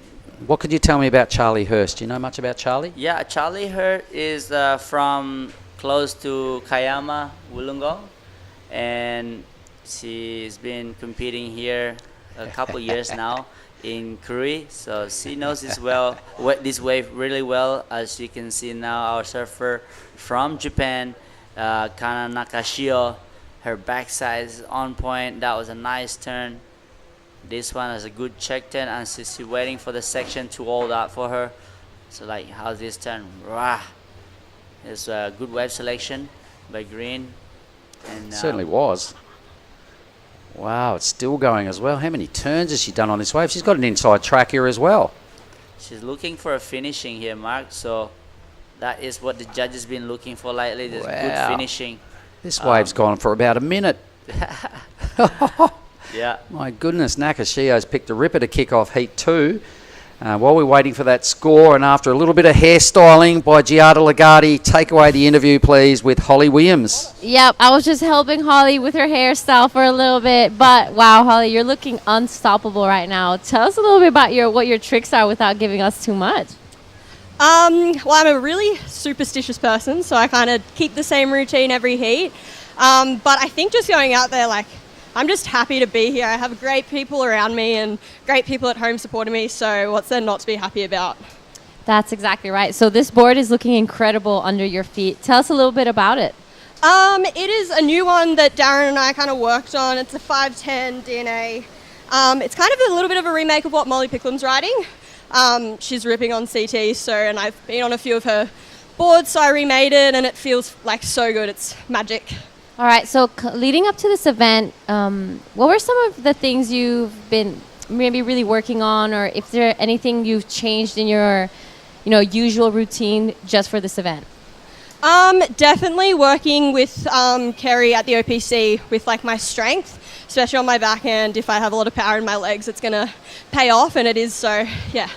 What could you tell me about Charlie Hurst? Do you know much about Charlie? Yeah, Charlie Hurst is from close to Kayama, Wollongong, and she's been competing here a couple years now in Krui, so she knows this wave really well. As you can see now, our surfer from Japan, Kana Nakashio, her backside is on point. That was a nice turn. This one has a good check turn, and she's waiting for the section to hold up for her. So like, how's this turn? Rah! It's a good wave selection by Green. And Certainly was. Wow, it's still going as well. How many turns has she done on this wave? She's got an inside track here as well. She's looking for a finishing here, Mark. So that is what the judges been looking for lately. There's good finishing. This wave's gone for about a minute. Yeah. My goodness, Nakashio's picked a ripper to kick off Heat 2. While we're waiting for that score, and after a little bit of hairstyling by Giada Lagarde, take away the interview, please, with Holly Williams. Yep, I was just helping Holly with her hairstyle for a little bit, but wow, Holly, you're looking unstoppable right now. Tell us a little bit about what your tricks are without giving us too much. Well, I'm a really superstitious person, so I kind of keep the same routine every heat. But I think just going out there, like, I'm just happy to be here. I have great people around me and great people at home supporting me, so what's there not to be happy about? That's exactly right. So this board is looking incredible under your feet. Tell us a little bit about it. It is a new one that Darren and I kind of worked on. It's a 510 DNA. It's kind of a little bit of a remake of what Molly Picklam's riding. She's ripping on CT, and I've been on a few of her boards, so I remade it, and it feels like so good. It's magic. All right, so leading up to this event, what were some of the things you've been maybe really working on, or if there anything you've changed in your, usual routine just for this event? Definitely working with Kerry at the OPC with like my strength, especially on my backhand. If I have a lot of power in my legs, it's gonna pay off, and it is. So yeah.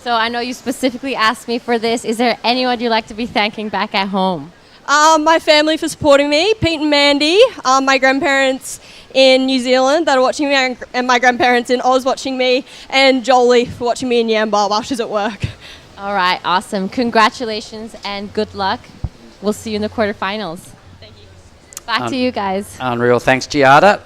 So I know you specifically asked me for this. Is there anyone you'd like to be thanking back at home? My family for supporting me, Pete and Mandy, my grandparents in New Zealand that are watching me, and my grandparents in Oz watching me, and Jolie for watching me in Yamba while she's at work. All right, awesome. Congratulations and good luck. We'll see you in the quarterfinals. Thank you. Back to you guys. Unreal. Thanks, Giada.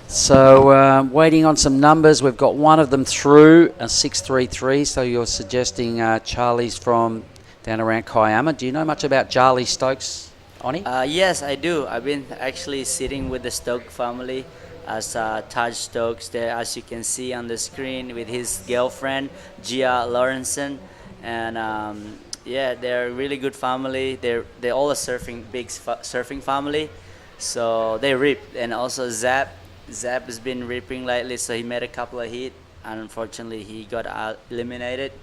So waiting on some numbers. We've got one of them through, a 633. So you're suggesting Charlie's from down around Kiama. Do you know much about Charlie Stokes, Oni? Yes, I do. I've been actually sitting with the Stokes family as Taj Stokes there, as you can see on the screen, with his girlfriend, Gia Lawrenson. And yeah, they're a really good family. They're all a big surfing family. So they rip. And also Zap has been ripping lately, so he made a couple of hits. And unfortunately, he got eliminated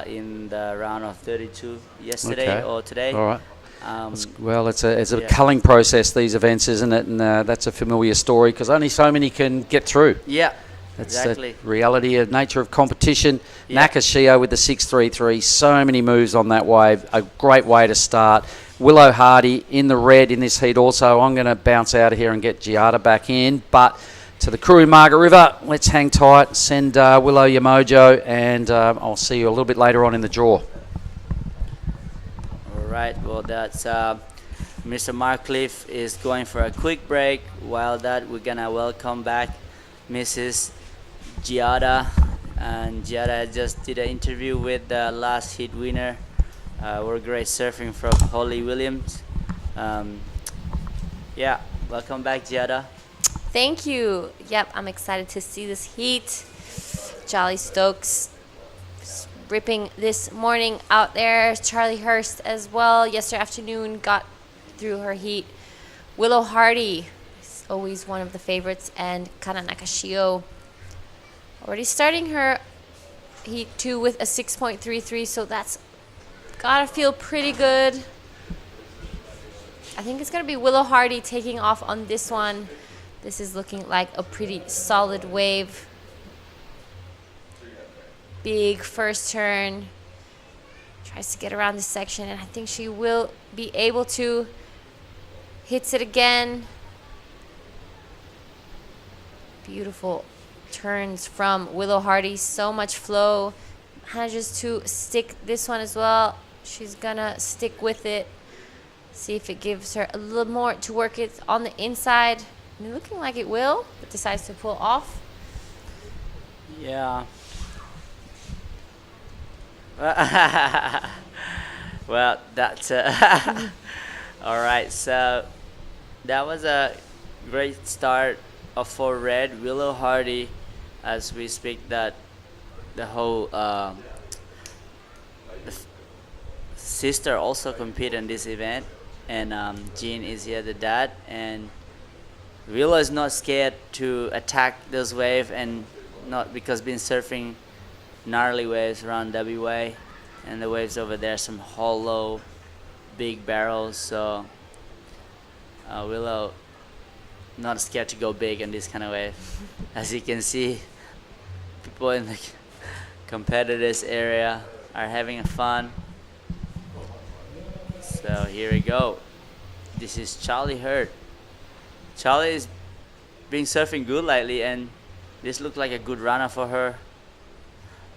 in the round of 32 yesterday or today. All right. Well, it's a culling process, these events, isn't it? And that's a familiar story because only so many can get through. Yeah, that's exactly. the reality of nature of competition. Yeah. Nakashio with the 633, so many moves on that wave. A great way to start. Willow Hardy in the red in this heat also. I'm going to bounce out of here and get Giada back in, but to the Krui Margaret River, let's hang tight, send Willow your mojo, and I'll see you a little bit later on in the draw. All right, well, that's Mr. Mark Cliff is going for a quick break. While that, we're going to welcome back Mrs. Giada. And Giada just did an interview with the last heat winner. We're great surfing from Holly Williams. Yeah, welcome back, Giada. Thank you. Yep, I'm excited to see this heat. Jolly Stokes ripping this morning out there. Charlie Hurst as well. Yesterday afternoon got through her heat. Willow Hardy is always one of the favorites. And Kana Nakashio already starting her heat 2 with a 6.33. So that's gotta feel pretty good. I think it's gonna be Willow Hardy taking off on this one. This is looking like a pretty solid wave. Big first turn. Tries to get around this section, and I think she will be able to. Hits it again. Beautiful turns from Willow Hardy. So much flow. Manages to stick this one as well. She's gonna stick with it. See if it gives her a little more to work it on the inside. Looking like it will, but decides to pull off. Yeah. Well, that's all right. So that was a great start for red. Willow Hardy as we speak that the whole sister also compete in this event, and Jean is here, the dad, and Willow is not scared to attack those waves, and not because been surfing gnarly waves around WA, and the waves over there some hollow big barrels, so Willow not scared to go big in this kind of wave. As you can see, people in the competitors area are having fun. So here we go. This is Charlie Hurd. Charlie is been surfing good lately, and this looked like a good runner for her.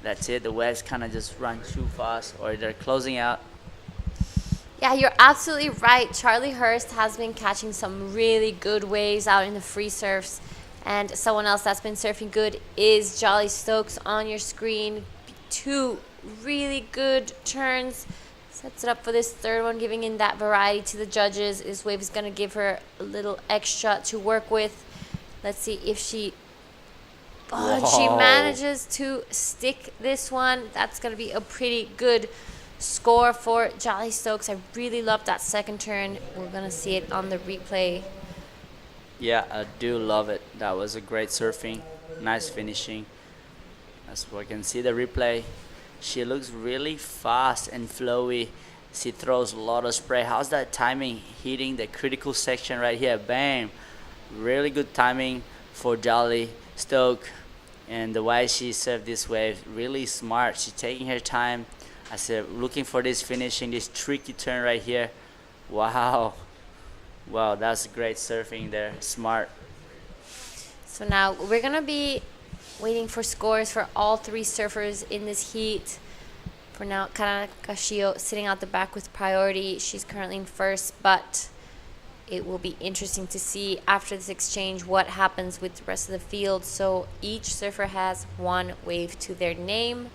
That's it, the waves kind of just run too fast, or they're closing out. Yeah, you're absolutely right. Charlie Hurst has been catching some really good waves out in the free surfs. And someone else that's been surfing good is Jolly Stokes on your screen. 2 really good turns. Sets it up for this third one, giving in that variety to the judges. This wave is going to give her a little extra to work with. Let's see if she... Oh, and she manages to stick this one. That's going to be a pretty good score for Jolly Stokes. I really love that second turn. We're going to see it on the replay. Yeah, I do love it. That was a great surfing, nice finishing. As we can see the replay, she looks really fast and flowy. She throws a lot of spray. How's that timing hitting the critical section right here? Bam! Really good timing for Jolly Stoke. And the way she surfed this wave, really smart. She's taking her time. I said, looking for this finishing, this tricky turn right here. Wow. Wow, that's great surfing there. Smart. So now we're going to be waiting for scores for all 3 surfers in this heat. For now, Kana Kashio sitting out the back with priority. She's currently in first, but it will be interesting to see after this exchange what happens with the rest of the field. So each surfer has 1 wave to their name.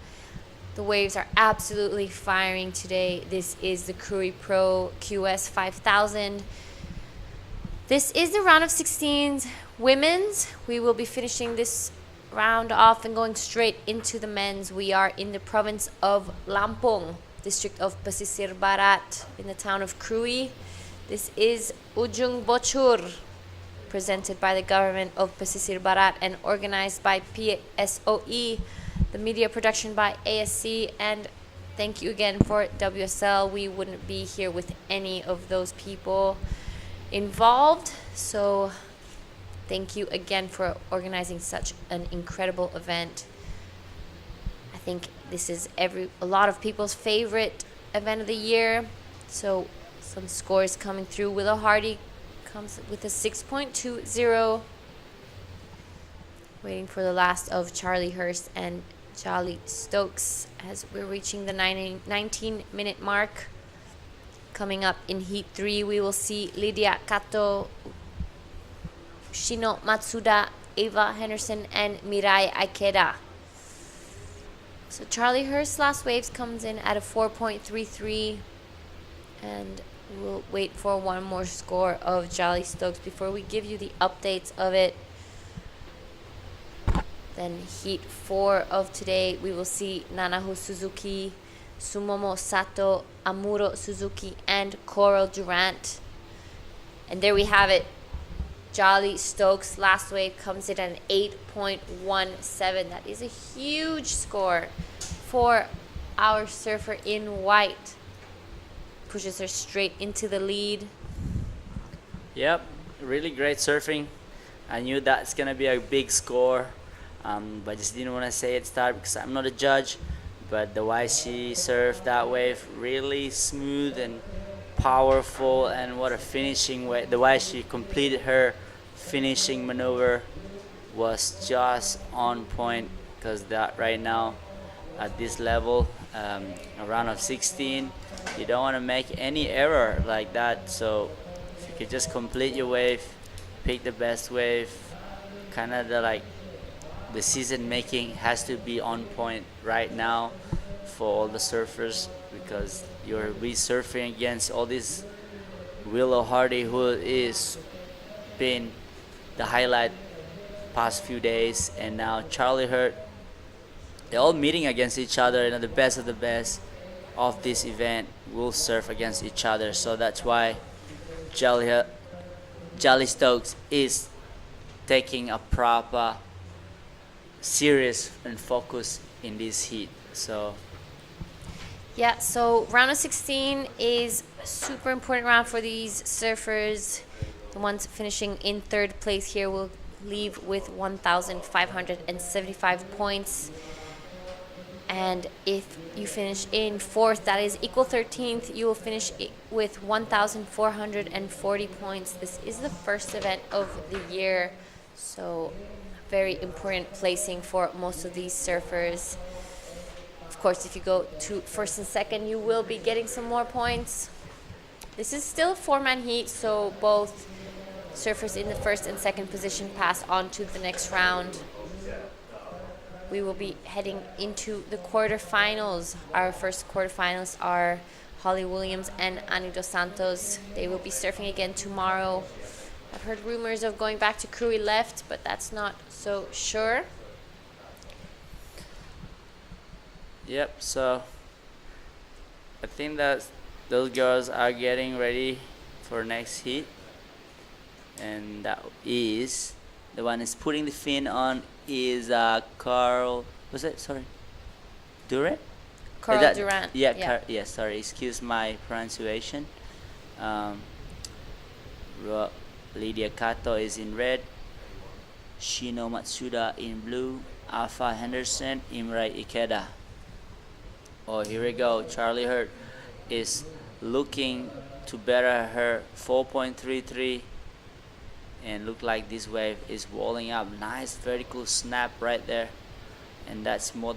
The waves are absolutely firing today. This is the Krui Pro QS 5000. This is the round of 16s women's. We will be finishing this round off and going straight into the men's. We are in the province of Lampung, district of Pesisir Barat, in the town of Krui. This is Ujung Bocur, presented by the government of Pesisir Barat and organized by PSOE, the media production by ASC, and thank you again for WSL. We wouldn't be here with any of those people involved, so thank you again for organizing such an incredible event. I think this is a lot of people's favorite event of the year. So some scores coming through. Willow Hardy comes with a 6.20. Waiting for the last of Charlie Hurst and Jolly Stokes as we're reaching the 19-minute mark. Coming up in Heat 3, we will see Lydia Kato, Shino Matsuda, Ava Henderson, and Mirai Aikeda. So Charlie Hurst's last waves comes in at a 4.33, and we'll wait for one more score of Jolly Stokes before we give you the updates of it. Then Heat 4 of today, we will see Nanaho Suzuki, Sumomo Sato, Amuro Suzuki, and Coral Durant. And there we have it. Jolly Stokes' last wave comes in at an 8.17. That is a huge score for our surfer in white. Pushes her straight into the lead. Yep, really great surfing. I knew that's going to be a big score, but just didn't want to say it start because I'm not a judge. But the way she surfed that wave, really smooth and powerful, and what a finishing way. The way she completed her finishing maneuver was just on point, because that right now at this level, a round of 16, you don't want to make any error like that. So if you could just complete your wave, pick the best wave, kind of the season making has to be on point right now for all the surfers, because you're surfing against all these Willow Hardy, who is been the highlight past few days, and now Charlie Hurt. They're all meeting against each other, and the best of the best of this event will serve against each other. So that's why Jolly Stokes is taking a proper, serious and focus in this heat. So Yeah, so round of 16 is a super important round for these surfers. The ones finishing in third place here will leave with 1,575 points. And if you finish in fourth, that is equal 13th, you will finish with 1,440 points. This is the first event of the year, so very important placing for most of these surfers. Of course, if you go to first and second, you will be getting some more points. This is still a four-man heat, so both surfers in the first and second position pass on to the next round. We will be heading into the quarterfinals. Our first quarterfinalists are Holly Williams and Ani Dos Santos. They will be surfing again tomorrow. I've heard rumors of going back to Krui left, but that's not so sure. yep, so I think that those girls are getting ready for next heat, and that is the one is putting the fin on is Carl. Was it? Sorry, Durant. Carl Durant. Yeah. Yeah. Yeah. Sorry. Excuse my pronunciation. Lydia Kato is in red. Shino Matsuda in blue. Alpha Henderson, Imrai Ikeda. Oh, here we go. Charlie Hurt is looking to better her 4.33, and look like this wave is walling up. Nice vertical snap right there, and that's more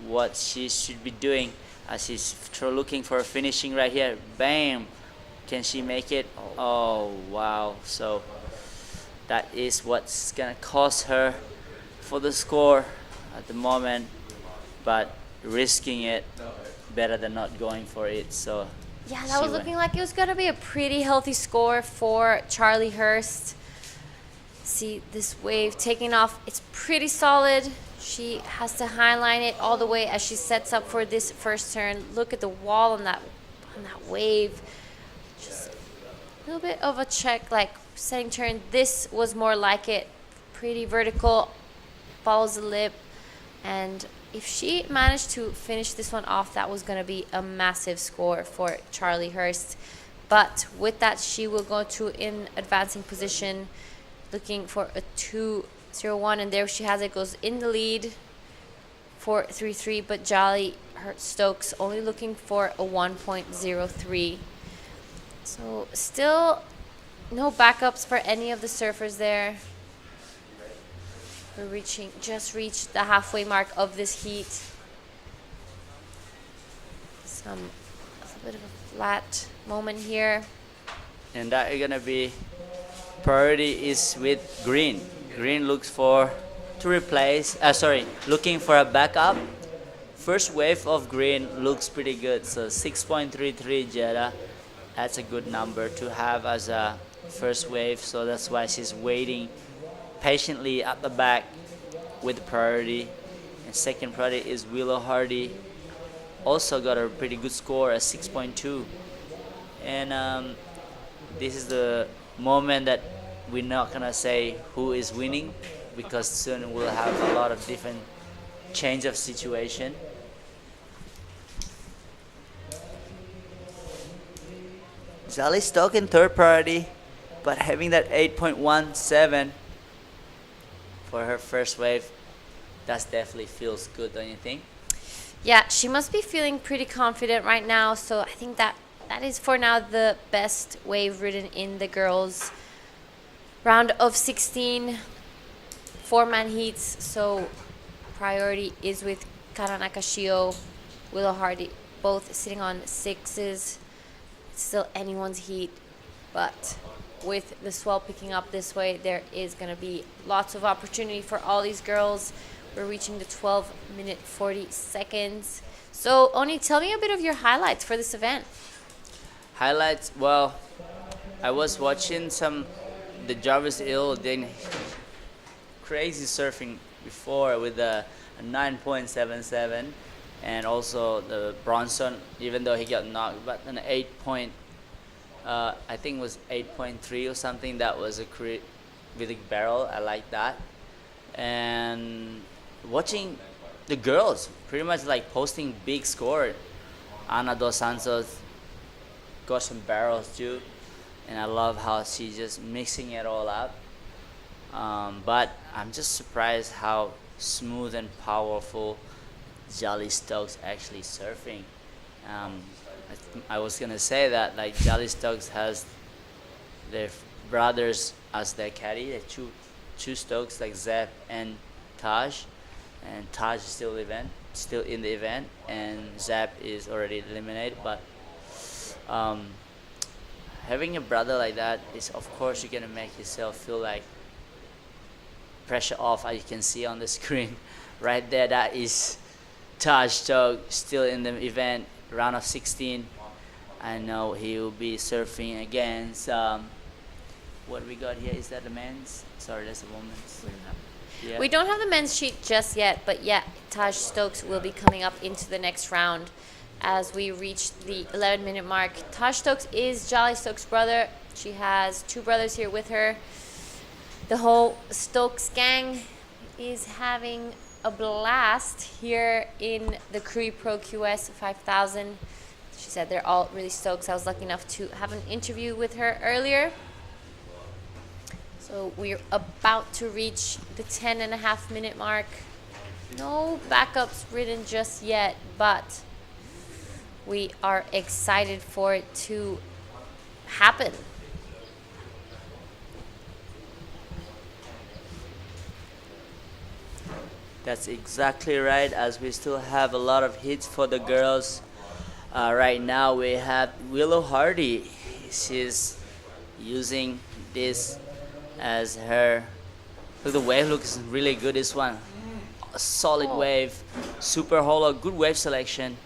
what she should be doing, as she's looking for a finishing right here. Bam! Can she make it? Oh wow! So that is what's gonna cost her for the score at the moment, but risking it better than not going for it. So yeah, that was looking like it was going to be a pretty healthy score for Charlie Hurst. See this wave taking off. It's pretty solid. She has to highline it all the way as she sets up for this first turn. Look at the wall on that wave. Just a little bit of a check, like setting turn. This was more like it. Pretty vertical, follows the lip, and if she managed to finish this one off, that was going to be a massive score for Charlie Hurst. But with that, she will go to an advancing position, looking for a 2.01, and there she has it, goes in the lead for 3.3, but Jolly Stokes only looking for a 1.03. So still no backups for any of the surfers there. We're just reached the halfway mark of this heat. A bit of a flat moment here. And that is gonna be priority is with Green. Green looks for to replace. Looking for a backup. First wave of Green looks pretty good. So 6.33 Jetta. That's a good number to have as a first wave. So that's why she's waiting patiently at the back with priority. And second priority is Willow Hardy. Also got a pretty good score at 6.2. And this is the moment that we're not gonna say who is winning, because soon we'll have a lot of different change of situation. Jolly Stoke in third priority, but having that 8.17 for her first wave, that definitely feels good, don't you think? Yeah, she must be feeling pretty confident right now. So I think that is for now the best wave ridden in the girls' round of 16 four-man heats. So priority is with Kara Nakashio, Willow Hardy, both sitting on sixes. It's still anyone's heat, but with the swell picking up this way, there is going to be lots of opportunity for all these girls. We're reaching the 12-minute 40 seconds. So, Oni, tell me a bit of your highlights for this event. Highlights, well, I was watching the Jarvis Hill, then crazy surfing before with a 9.77, and also the Bronson, even though he got knocked, but an 8 I think it was 8.3 or something. That was a really barrel. I like that. And watching the girls pretty much like posting big score. Ana dos Santos got some barrels too, and I love how she's just mixing it all up. But I'm just surprised how smooth and powerful Jolly Stokes actually surfing. I was gonna say that like Jolly Stokes has their brothers as their caddy. They're two Stokes like Zep and Taj, and Taj is still in the event, and Zap is already eliminated. But having a brother like that is, of course, you're gonna make yourself feel like pressure off, as you can see on the screen right there. That is Taj Stokes still in the event, round of 16. I know he will be surfing against what we got here. Is that the men's? Sorry, that's the women's. Yeah. We don't have the men's sheet just yet, but yeah, Taj Stokes will be coming up into the next round as we reach the 11-minute mark. Taj Stokes is Jolly Stokes' brother. She has two brothers here with her. The whole Stokes gang is having a blast here in the Krui Pro QS 5000. She said they're all really stoked. I was lucky enough to have an interview with her earlier. So we're about to reach the 10.5-minute mark. No backups written just yet, but we are excited for it to happen. That's exactly right, as we still have a lot of hits for the girls. Right now we have Willow Hardy. She's using this as her. Look, the wave looks really good, this one. A solid wave, super hollow, good wave selection.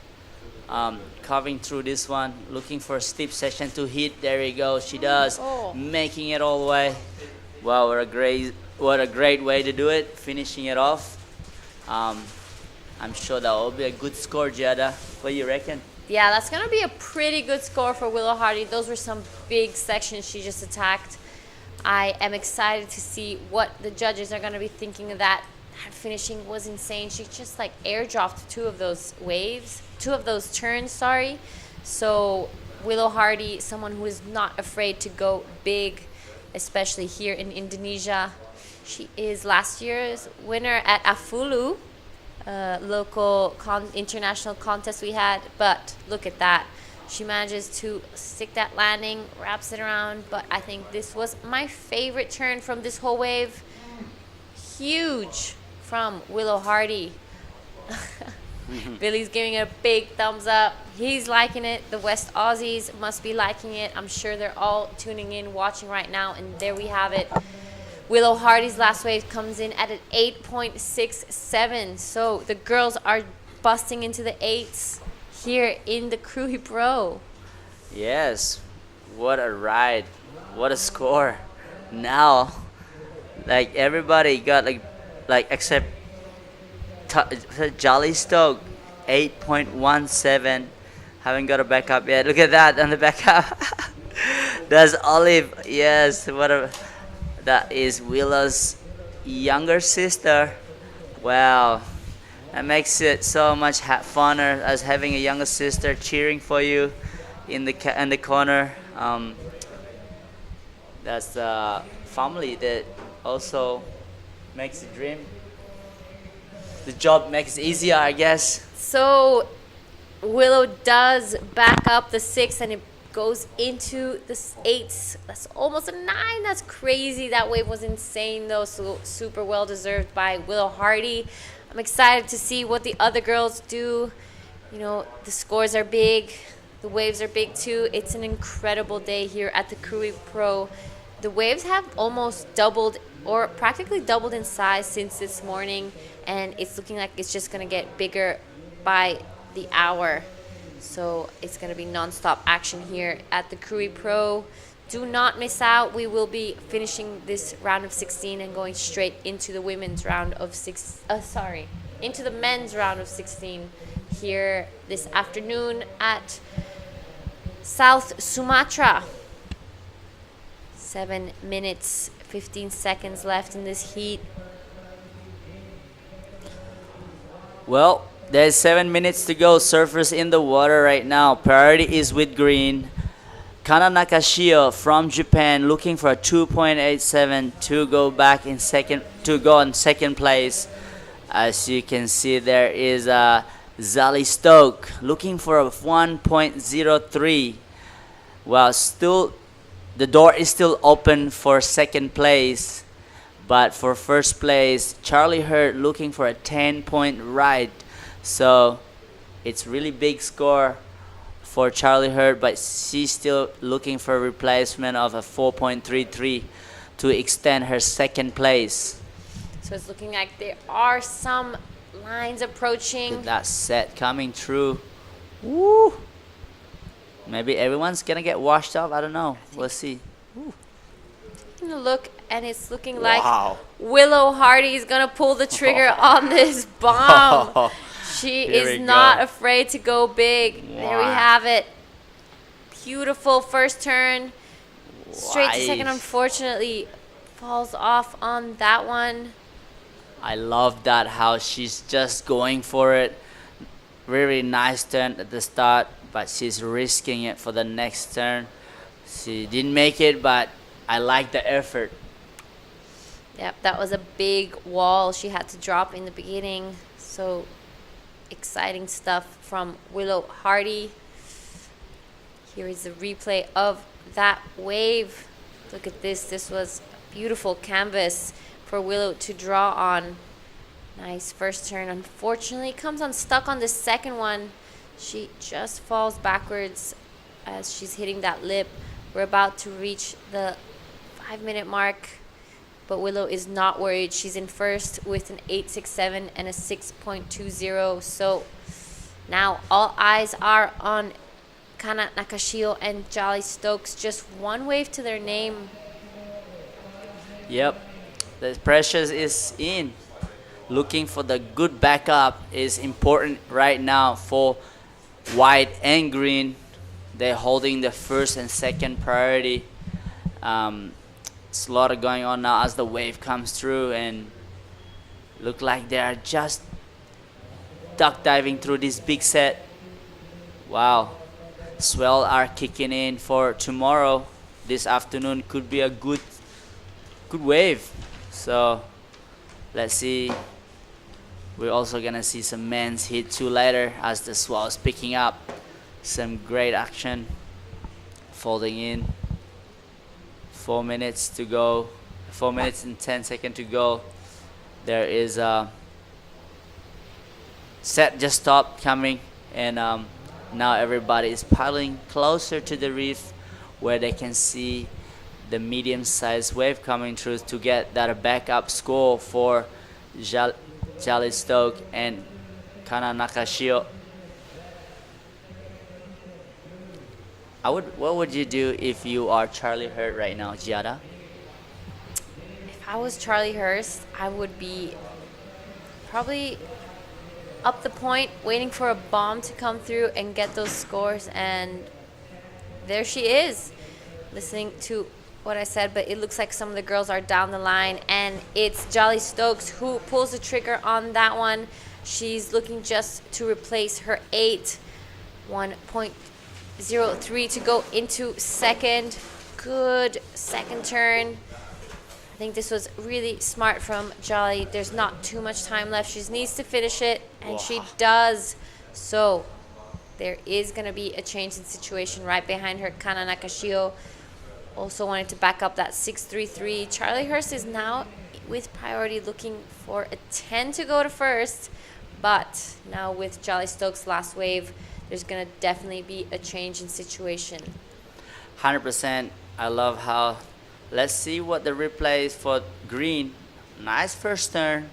Carving through this one, looking for a steep section to hit. There you go, she does, making it all the way. Wow, what a great way to do it, finishing it off. I'm sure that will be a good score, Giada. What do you reckon? Yeah, that's going to be a pretty good score for Willow Hardy. Those were some big sections she just attacked. I am excited to see what the judges are going to be thinking of that. That finishing was insane. She just like airdropped two of those turns, sorry. So Willow Hardy, someone who is not afraid to go big, especially here in Indonesia. She is last year's winner at Afulu, local international contest we had. But look at that. She manages to stick that landing, wraps it around. But I think this was my favorite turn from this whole wave. Huge from Willow Hardy. Billy's giving it a big thumbs up. He's liking it. The West Aussies must be liking it. I'm sure they're all tuning in, watching right now. And there we have it. Willow Hardy's last wave comes in at an 8.67. So the girls are busting into the 8s here in the Krui Pro. Yes, what a ride, what a score. Now, like everybody got like except Jolly Stoke, 8.17. Haven't got a backup yet. Look at that on the backup. That's Olive. Yes, that is Willow's younger sister. Wow, that makes it so much funner as having a younger sister cheering for you in the corner. That's the family that also makes the job makes easier, I guess. So Willow does back up the 6 and it goes into the 8s. That's almost a 9. That's crazy. That wave was insane though, so super well deserved by Willow Hardy. I'm excited to see what the other girls do. You know, the scores are big, the waves are big too. It's an incredible day here at the Krui Pro. The waves have almost doubled or practically doubled in size since this morning, and it's looking like it's just going to get bigger by the hour. So it's going to be non-stop action here at the Krui Pro. do not miss out. We will be finishing this round of 16 and going straight into the women's round of into the men's round of 16 here this afternoon at South Sumatra. 7 minutes, 15 seconds left in this heat. Well, there's 7 minutes to go. Surfers in the water right now. Priority is with green. Kana Nakashio from Japan looking for a 2.87 to go back in second, to go in second place. As you can see, there is Zali Stoke looking for a 1.03. Well, still the door is still open for second place, but for first place, Charlie Hurt looking for a 10-point ride. So it's really big score for Charlie Hurt, but she's still looking for a replacement of a 4.33 to extend her second place. So it's looking like there are some lines approaching. With that set coming through. Woo! Maybe everyone's gonna get washed off. I don't know. We'll see. Look, and it's looking like Willow Hardy is gonna pull the trigger on this bomb. She is not afraid to go big. There we have it. Beautiful first turn. Straight to second, unfortunately, falls off on that one. I love that, how she's just going for it. Very nice turn at the start, but she's risking it for the next turn. She didn't make it, but I like the effort. Yep, that was a big wall she had to drop in the beginning. So exciting stuff from Willow Hardy. Here is the replay of that wave. Look at this. This was beautiful canvas for Willow to draw on. Nice first turn. Unfortunately, comes unstuck on the second one. She just falls backwards as she's hitting that lip. We're about to reach the 5-minute mark, but Willow is not worried. She's in first with an 8.67 and a 6.20. So now all eyes are on Kana Nakashio and Jolly Stokes. Just one wave to their name. Yep, the pressure is in. Looking for the good backup is important right now for white and green. They're holding the first and second priority. It's a lot of going on now as the wave comes through, and look like they are just duck diving through this big set. Wow, swell are kicking in for tomorrow. This afternoon could be a good wave. So let's see. We're also gonna see some men's hit too later as the swell is picking up. Some great action. Folding in. 4 minutes to go. 4 minutes and 10 seconds to go. There is a set just stopped coming, and now everybody is paddling closer to the reef where they can see the medium-sized wave coming through to get that backup score for Jolly Stoke and Kana Nakashio. What would you do if you are Charlie Hurt right now, Giada? If I was Charlie Hurst, I would be probably up the point, waiting for a bomb to come through and get those scores. And there she is, listening to what I said, but it looks like some of the girls are down the line, and it's Jolly Stokes who pulls the trigger on that one. She's looking just to replace her 1.03 to go into second. Good second turn. I think this was really smart from Jolly. There's not too much time left. She needs to finish it, and she does. So there is going to be a change in situation right behind her. Kana Nakashio also wanted to back up that 6.33. Charlie Hurst is now with priority looking for a 10 to go to first. But now with Jolly Stokes' last wave, there's going to definitely be a change in situation. 100%. I love how, let's see what the replay is for green. Nice first turn,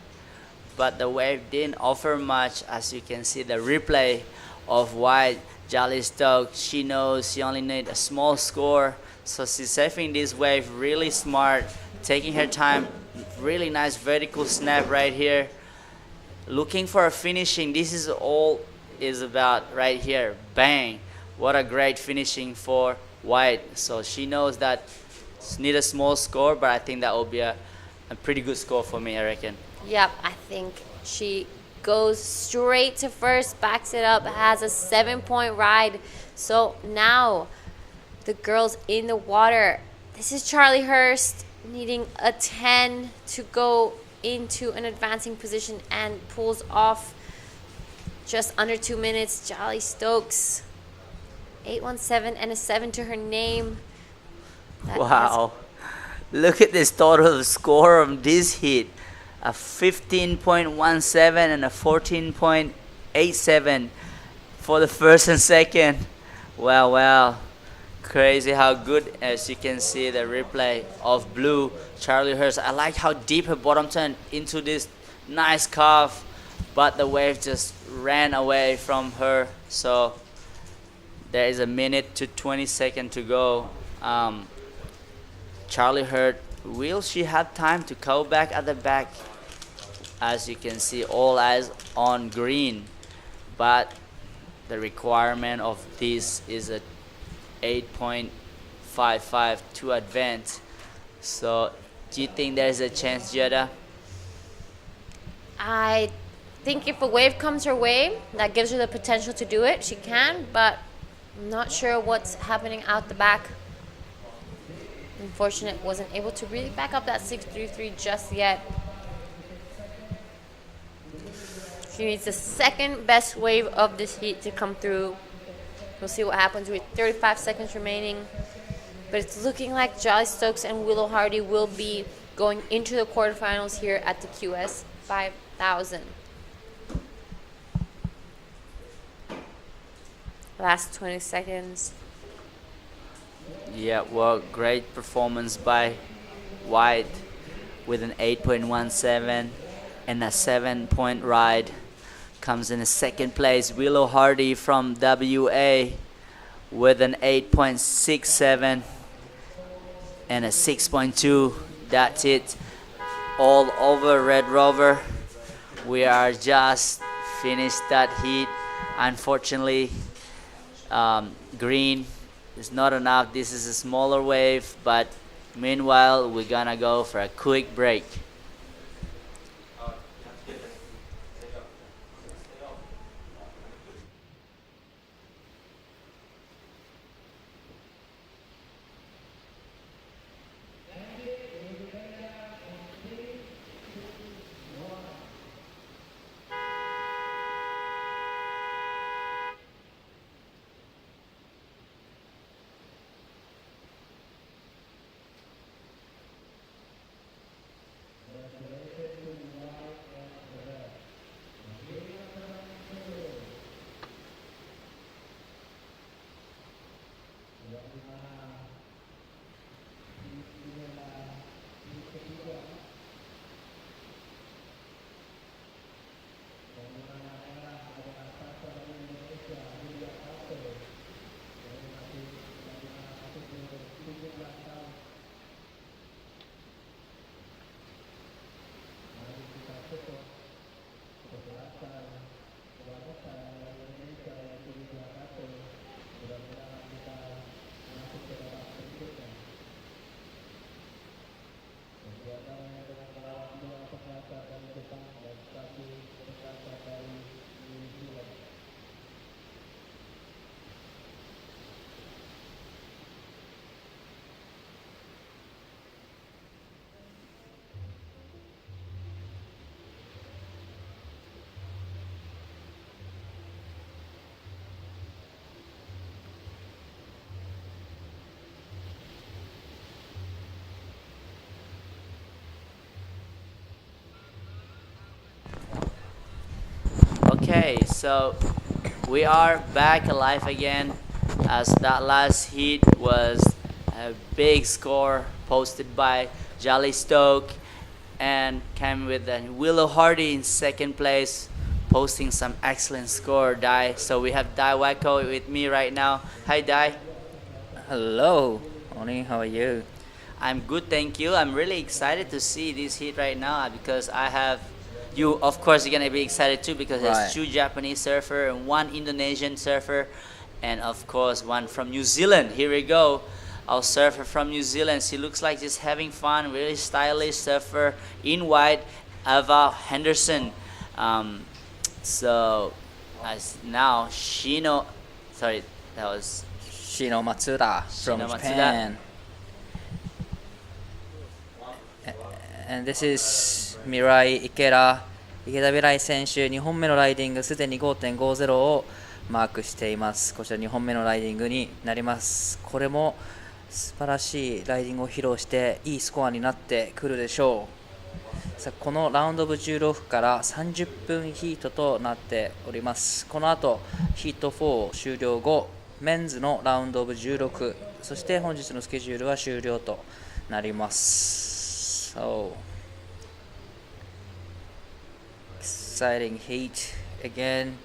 but the wave didn't offer much. As you can see, the replay of white, Jolly Stokes, she knows she only needs a small score So she's surfing this wave really smart, taking her time. Really nice vertical snap right here. Looking for a finishing. This is all is about right here. Bang. What a great finishing for White. So she knows that she need a small score, but I think that will be a pretty good score for me, I reckon. Yep, I think she goes straight to first, backs it up, has a 7-point ride. So now the girls in the water. This is Charlie Hurst needing a 10 to go into an advancing position and pulls off just under 2 minutes. Jolly Stokes, 817 and a 7 to her name. That Wow. Look at this total score of this heat. A 15.17 and a 14.87 for the first and second. Wow. Crazy how good, as you can see the replay of blue Charlie Hurst. I like how deep her bottom turned into this nice curve, but the wave just ran away from her. So there is a minute to 20 seconds to go. Charlie Hurst, will she have time to go back at the back? As you can see, all eyes on green, but the requirement of this is a 8.55 to advance. So do you think there's a chance, Jada? I think if a wave comes her way, that gives her the potential to do it. She can, but I'm not sure what's happening out the back. Unfortunate, wasn't able to really back up that 633 just yet. She needs the second best wave of this heat to come through. We'll see what happens with 35 seconds remaining. But it's looking like Jolly Stokes and Willow Hardy will be going into the quarterfinals here at the QS 5000. Last 20 seconds. Yeah, well, great performance by White with an 8.17 and a 7-point ride. Comes in a second place. Willow Hardy from WA with an 8.67 and a 6.2. That's it. All over Red Rover. We are just finished that heat. Unfortunately, green is not enough. This is a smaller wave, but meanwhile, we're gonna go for a quick break. Okay, so we are back alive again, as that last heat was a big score posted by Jolly Stoke and came with Willow Hardy in second place, posting some excellent score, Dai. So we have Dai Wacko with me right now. Hi, Dai. Hello. Morning, how are you? I'm good, thank you. I'm really excited to see this heat right now because I have you. Of course, you're gonna be excited too because Right. there's 2 Japanese surfer and 1 Indonesian surfer, and of course 1 from New Zealand. Here we go. Our surfer from New Zealand. She looks like just having fun. Really stylish surfer in white. Ava Henderson. So as now Shino. Sorry, that was Shino Matsuda from Shino Matsuda. Japan. And this is Mirai Ikeda. 池田未来選手、2本目のライディングすでに 5.50 をマークしています。こちら2本目のライディングになります。これも素晴らしいライディングを披露していいスコアになってくるでしょう。さあこのラウンドオブ16から30分ヒートとなっております。この後ヒート4終了後、メンズのラウンドオブ16、そして本日のスケジュールは終了となります。So exciting heat again.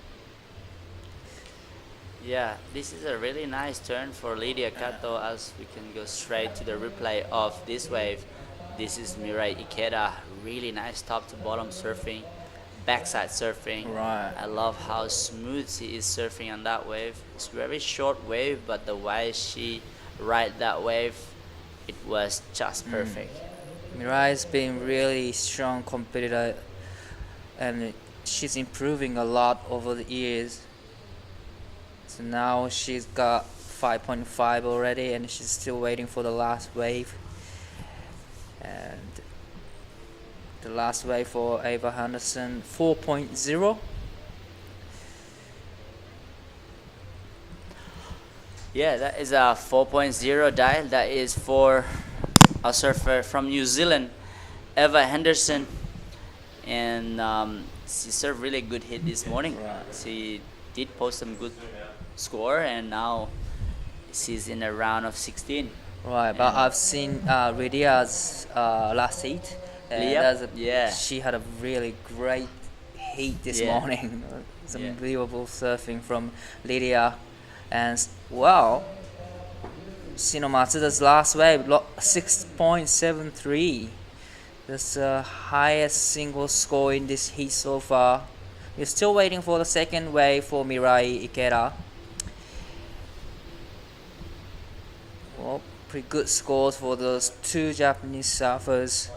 Yeah, this is a really nice turn for Lydia Kato as we can go straight to the replay of this wave. This is Mirai Ikeda. Really nice top to bottom surfing, backside surfing. Right. I love how smooth she is surfing on that wave. It's very short wave, but the way she ride that wave, it was just perfect. Mirai's been really strong competitor and she's improving a lot over the years. So now she's got 5.5 already and she's still waiting for the last wave. And the last wave for Ava Henderson, 4.0. Yeah, that is a 4.0 dial. That is for a surfer from New Zealand, Eva Henderson. And she served really good hit this morning. She did post some good score and now she's in a round of 16. Right, but I've seen Lydia's last heat. Yeah. She had a really great heat this morning. It's unbelievable surfing from Lydia. And wow, Shino Matsuda's last wave, 6.73. That's the highest single score in this heat so far. We're still waiting for the second wave for Mirai Ikeda. Well, pretty good scores for those 2 Japanese surfers.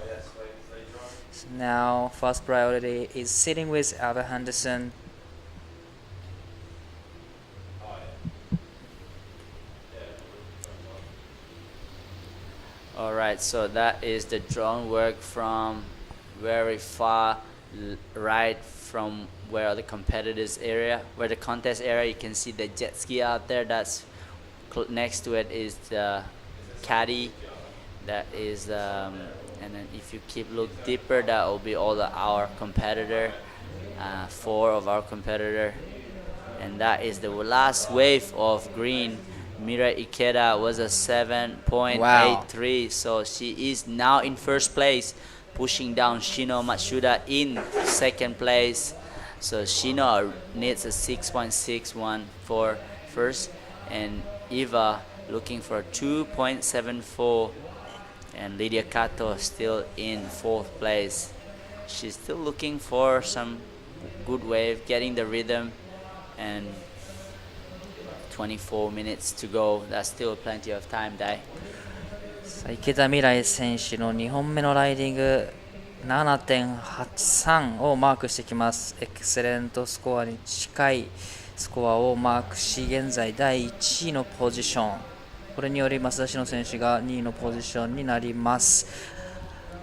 So now, first priority is sitting with Ava Henderson. Alright, so that is the drone work from very far right from where the competitors area, where the contest area. You can see the jet ski out there. That's next to it is the caddy. That is, and then if you keep look deeper, that will be all our competitor, 4 of our competitor, and that is the last wave of green. Mirai Ikeda was a 7.83, so she is now in first place, pushing down Shino Matsuda in second place. So Shino needs a 6.61 for first, and Eva looking for a 2.74, and Lydia Kato still in fourth place. She's still looking for some good wave, getting the rhythm, and 24 minutes to go. That's still plenty of time, Dai. 池田未来選手の2本目のライディング 7.83 をマークしてきます。エクセレントスコアに近いスコアをマークし、現在第1位のポジション。これにより増田篠選手が2位のポジションになります。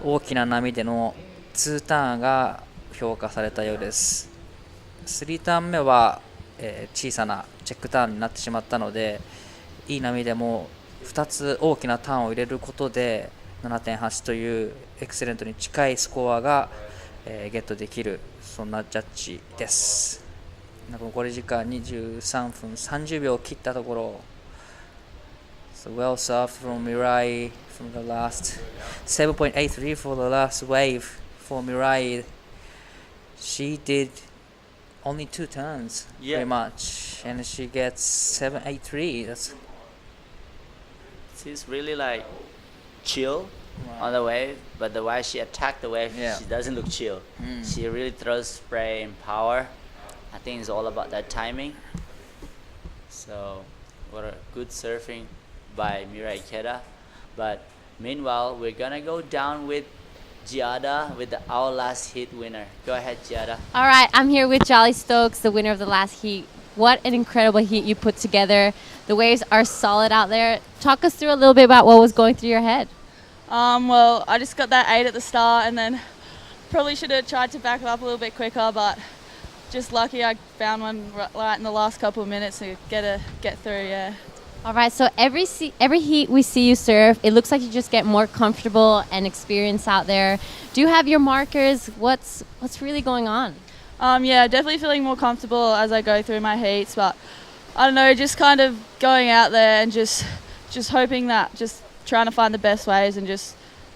大きな波での2ターンが評価されたようです。3ターン目は小さなチェックターンになってしまったので、いい波でも2つ大きなターンを入れることで 7.8 というエクセレントに近いスコアが、ゲットできる、そんなジャッジです。残り時間23分30秒を切ったところ、So well served from Mirai from the last 7.83 for the last wave for Mirai. She did only 2 turns, pretty much, and she gets 7.83. That's she's really like chill on the wave, but the way she attacked the wave, she doesn't look chill. She really throws spray and power. I think it's all about that timing. So, what a good surfing by Mirai Ikeda. But meanwhile, we're gonna go down with Giada with our last heat winner. Go ahead, Giada. All right, I'm here with Jolly Stokes, the winner of the last heat. What an incredible heat you put together. The waves are solid out there. Talk us through a little bit about what was going through your head. Well, I just got that 8 at the start, and then probably should have tried to back it up a little bit quicker, but just lucky I found one right in the last couple of minutes to get through, yeah. All right, so every heat we see you surf, it looks like you just get more comfortable and experience out there. Do you have your markers? What's really going on? Yeah, definitely feeling more comfortable as I go through my heats, but I don't know, just kind of going out there and just hoping that, just trying to find the best ways and just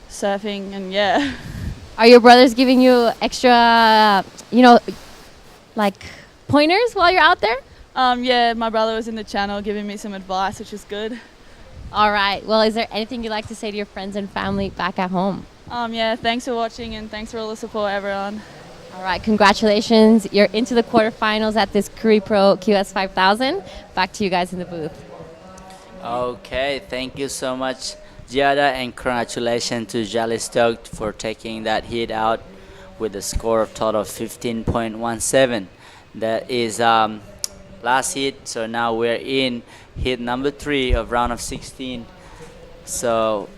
surfing, and yeah. Are your brothers giving you extra, like pointers while you're out there? Yeah, my brother was in the channel giving me some advice, which is good. All right. Well, is there anything you'd like to say to your friends and family back at home? Yeah, thanks for watching and thanks for all the support, everyone. All right. Congratulations. You're into the quarterfinals at this Krui Pro QS 5000. Back to you guys in the booth. Okay, thank you so much, Giada, and congratulations to Jolly Stoked for taking that heat out with a score of total of 15.17. That is last heat, so now we're in heat number 3 of round of 16. So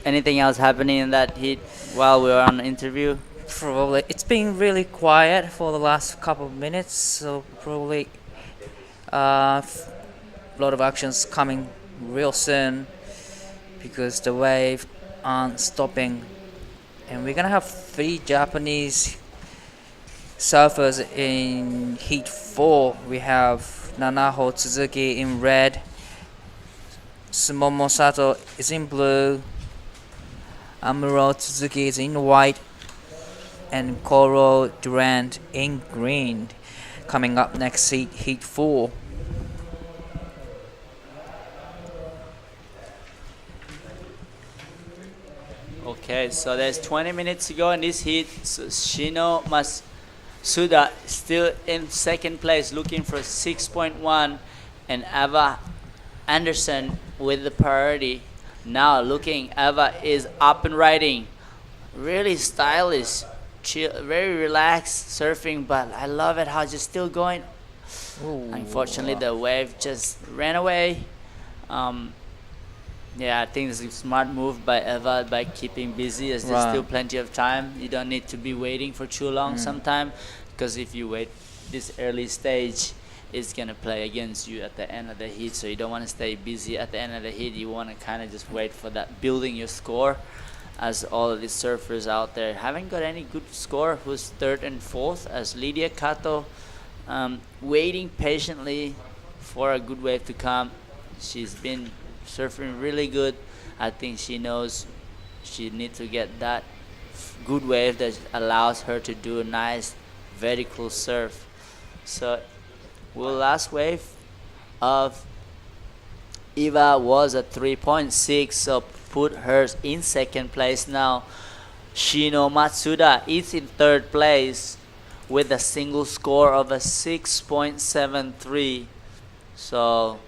anything else happening in that heat while we were on the interview? Probably it's been really quiet for the last couple of minutes, so probably a lot of actions coming real soon because the wave aren't stopping, and we're gonna have 3 Japanese surfers in heat 4. We have Nanaho Tsuzuki in red, Sumomo Sato is in blue, Amuro Tsuzuki is in white, and Koro Durant in green. Coming up next heat 4. Okay, so there's 20 minutes to go in this heat. So Shino Masuda still in second place, looking for 6.1, and Ava Anderson with the priority. Now looking, Ava is up and riding, really stylish, chill, very relaxed surfing, but I love it how she's still going. Ooh. Unfortunately, the wave just ran away. Yeah, I think it's a smart move by Eva by keeping busy, as there's still plenty of time. You don't need to be waiting for too long sometime, because if you wait this early stage, it's going to play against you at the end of the heat. So you don't want to stay busy at the end of the heat. You want to kind of just wait for that, building your score, as all of these surfers out there haven't got any good score. Who's 3rd and 4th, as Lydia Kato waiting patiently for a good wave to come. She's been surfing really good. I think she knows she needs to get that good wave that allows her to do a nice vertical surf. So last wave of Eva was a 3.6, so put her in second place now. Shino Matsuda is in 3rd place with a single score of a 6.73. So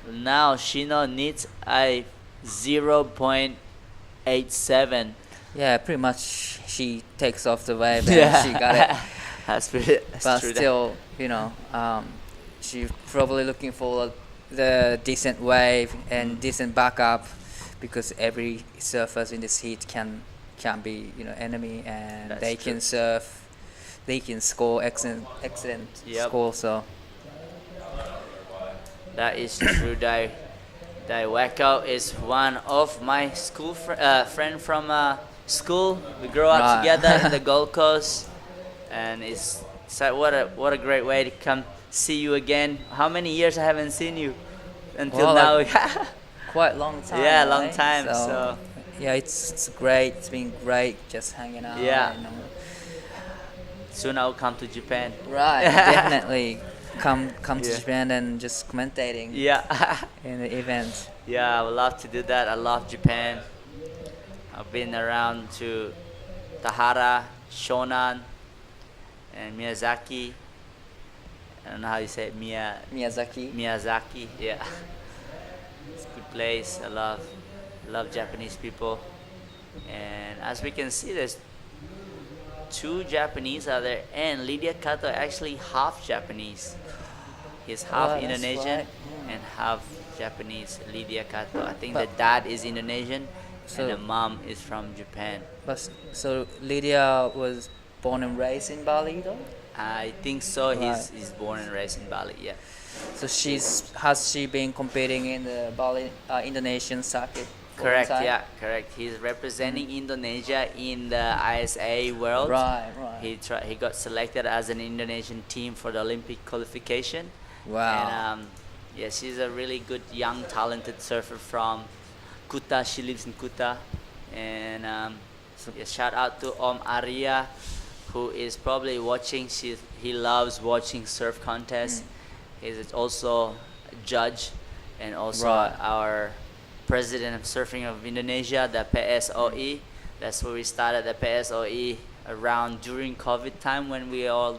now Shino needs a 0.87. Yeah, pretty much she takes off the wave and she got it. That's but true. Still, she's probably looking for the decent wave and decent backup, because every surfers in this heat can be enemy, and That's they true. can surf, they can score excellent score. So that is true. Dai Wacko is one of my school friend from school. We grew up together in the Gold Coast, and it's what a great way to come see you again. How many years I haven't seen you until now? Quite long time. Yeah, right? long time. So yeah, it's great. It's been great just hanging out. Yeah. Soon I'll come to Japan. Right, definitely. come to Yeah. Japan and just commentating. Yeah. In the event. Yeah, I would love to do that. I love Japan. I've been around to Tahara, Shonan, and Miyazaki. I don't know how you say it. Miyazaki. Miyazaki, yeah. It's a good place. I love Japanese people. And as we can see, there's 2 Japanese out there, and Lydia Kato actually half Japanese. He's half That's Indonesian right. and half Japanese. Lydia Kato. I think But- the dad is Indonesian So- and the mom is from Japan. But so Lydia was born and raised in Bali, though. I think so. Right. He's born and raised in Bali. Yeah. So has she been competing in the Bali Indonesian circuit? for a Correct. time? Yeah. Correct. He's representing Indonesia in the ISA World. Right, right. He got selected as an Indonesian team for the Olympic qualification. Wow. And yeah, she's a really good young talented surfer from Kuta. She lives in Kuta. And yeah, shout out to Arya, who is probably watching. He loves watching surf contests. He's also a judge and also Right. our president of surfing of Indonesia, the PSOE. That's where we started the PSOE around during COVID time when we all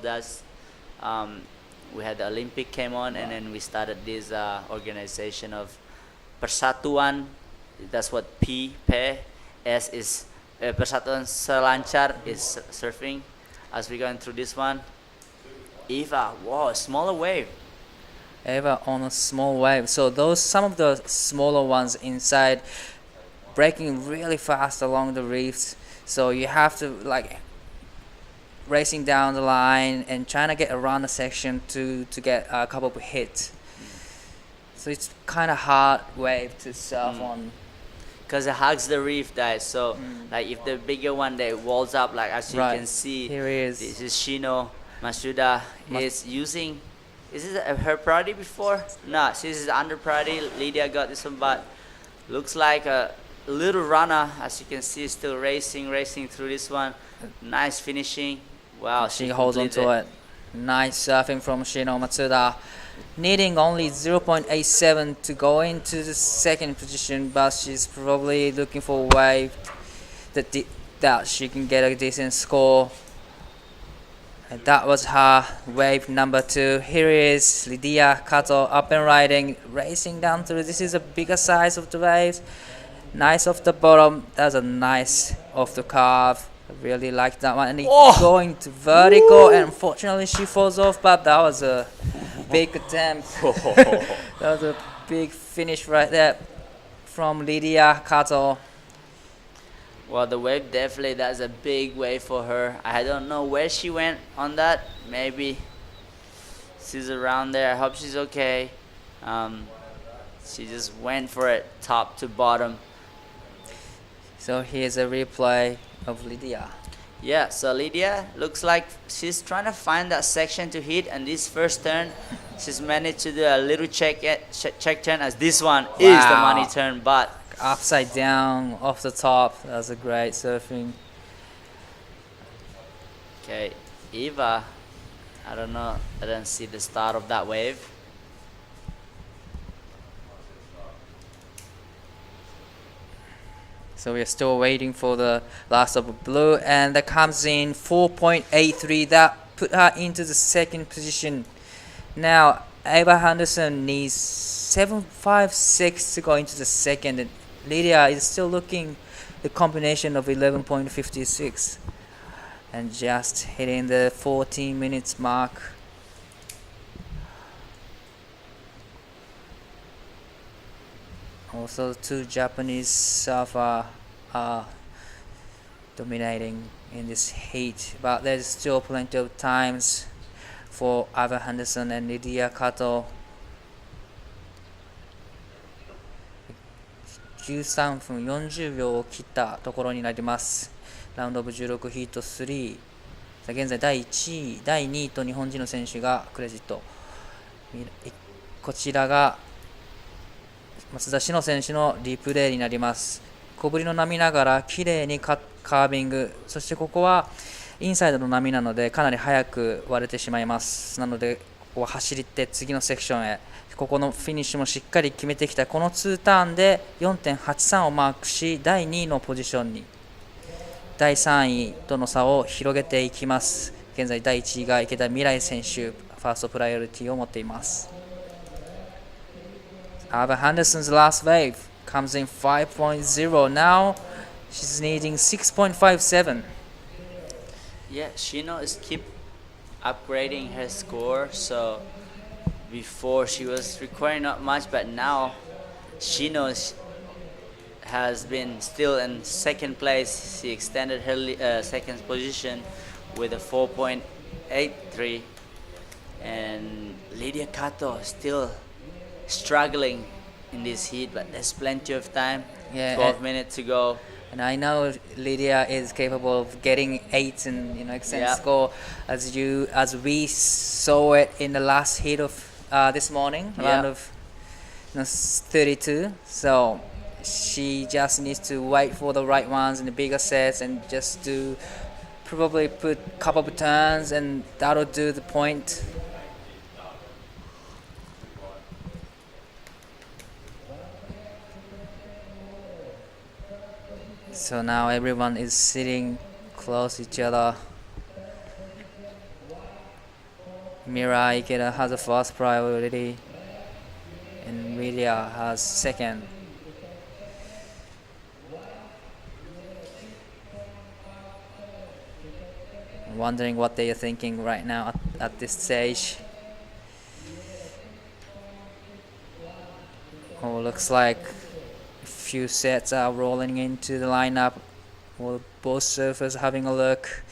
we had the Olympic came on, and then we started this organization of Persatuan. That's what PS is. Persatuan Selancar is surfing. As we're going through this one, Eva, wow, smaller wave. Eva on a small wave. So some of the smaller ones inside breaking really fast along the reefs. So you have to racing down the line and trying to get around the section to get a couple of hits. So it's kind of hard wave to surf on. Because it hugs the reef, guys. So, if the bigger one that walls up, as you Right. can see, Here he is. This is Shino Masuda is using. Is this her priority before? No, this is under priority. Lydia got this one, but looks like a little runner. As you can see, still racing through this one. Nice finishing. Wow, She holds on to it. Nice surfing from Shino Matsuda. Needing only 0.87 to go into the second position, but she's probably looking for a wave that she can get a decent score. And that was her wave number 2. Here is Lydia Kato up and riding, racing down through. This is a bigger size of the waves. Nice off the bottom. That's a nice off the carve. I really like that one. And going to vertical, and unfortunately she falls off, but that was a big attempt. That was a big finish right there from Lydia Kato. Well, the wave definitely, that's a big wave for her. I don't know where she went on that. Maybe she's around there. I hope she's okay. She just went for it top to bottom. So here's a replay of Lydia. Yeah, so Lydia looks like she's trying to find that section to hit, and this first turn, she's managed to do a little check turn, as this one is the money turn, but upside down off the top. That was a great surfing. okay, Eva, I don't know, I didn't see the start of that wave. So we're still waiting for the last of blue, and that comes in 4.83. That put her into the second position. Now Eva Henderson needs 7.56 to go into the second, and Lydia is still looking the combination of 11.56 and just hitting the 14 minutes mark. Also, 2 Japanese surfers are dominating in this heat, but there's still plenty of times for Eva Henderson and Lydia Kato. 13分40秒を切ったところになります。ラウンドオブ16ヒート3。さあ現在第1位、第2位と日本人の選手がクレジット。こちらが松田詩野選手のリプレイになります。小ぶりの波ながら綺麗にカービング、そしてここはインサイドの波なのでかなり早く割れてしまいます。なのでここう走りって次のセクションへ、ここのフィニッシュもしっかり決めてきた。この2ターンで 4.83 をマークし、第2位のポジションに第3位との差を広げていきます。現在第1位が池田未来選手、ファーストプライオリティを持っています。Ava Henderson's last wave comes in 5.0. Now she's needing 6.57. Yeah, Shino is keep upgrading her score. So before she was requiring not much, but now Shino has been still in second place. She extended her second position with a 4.83, and Lydia Kato still struggling in this heat, but there's plenty of time. 12 minutes to go. And I know Lydia is capable of getting 8 and excellent score, as we saw it in the last heat of this morning, round of 32. So she just needs to wait for the right ones in the bigger sets and just do probably put a couple of turns, and that'll do the point. So now everyone is sitting close to each other. Mirai Ikeda has the first priority, and Lydia has second. I'm wondering what they are thinking right now at this stage. Oh, looks like few sets are rolling into the lineup. Well, both surfers having a look.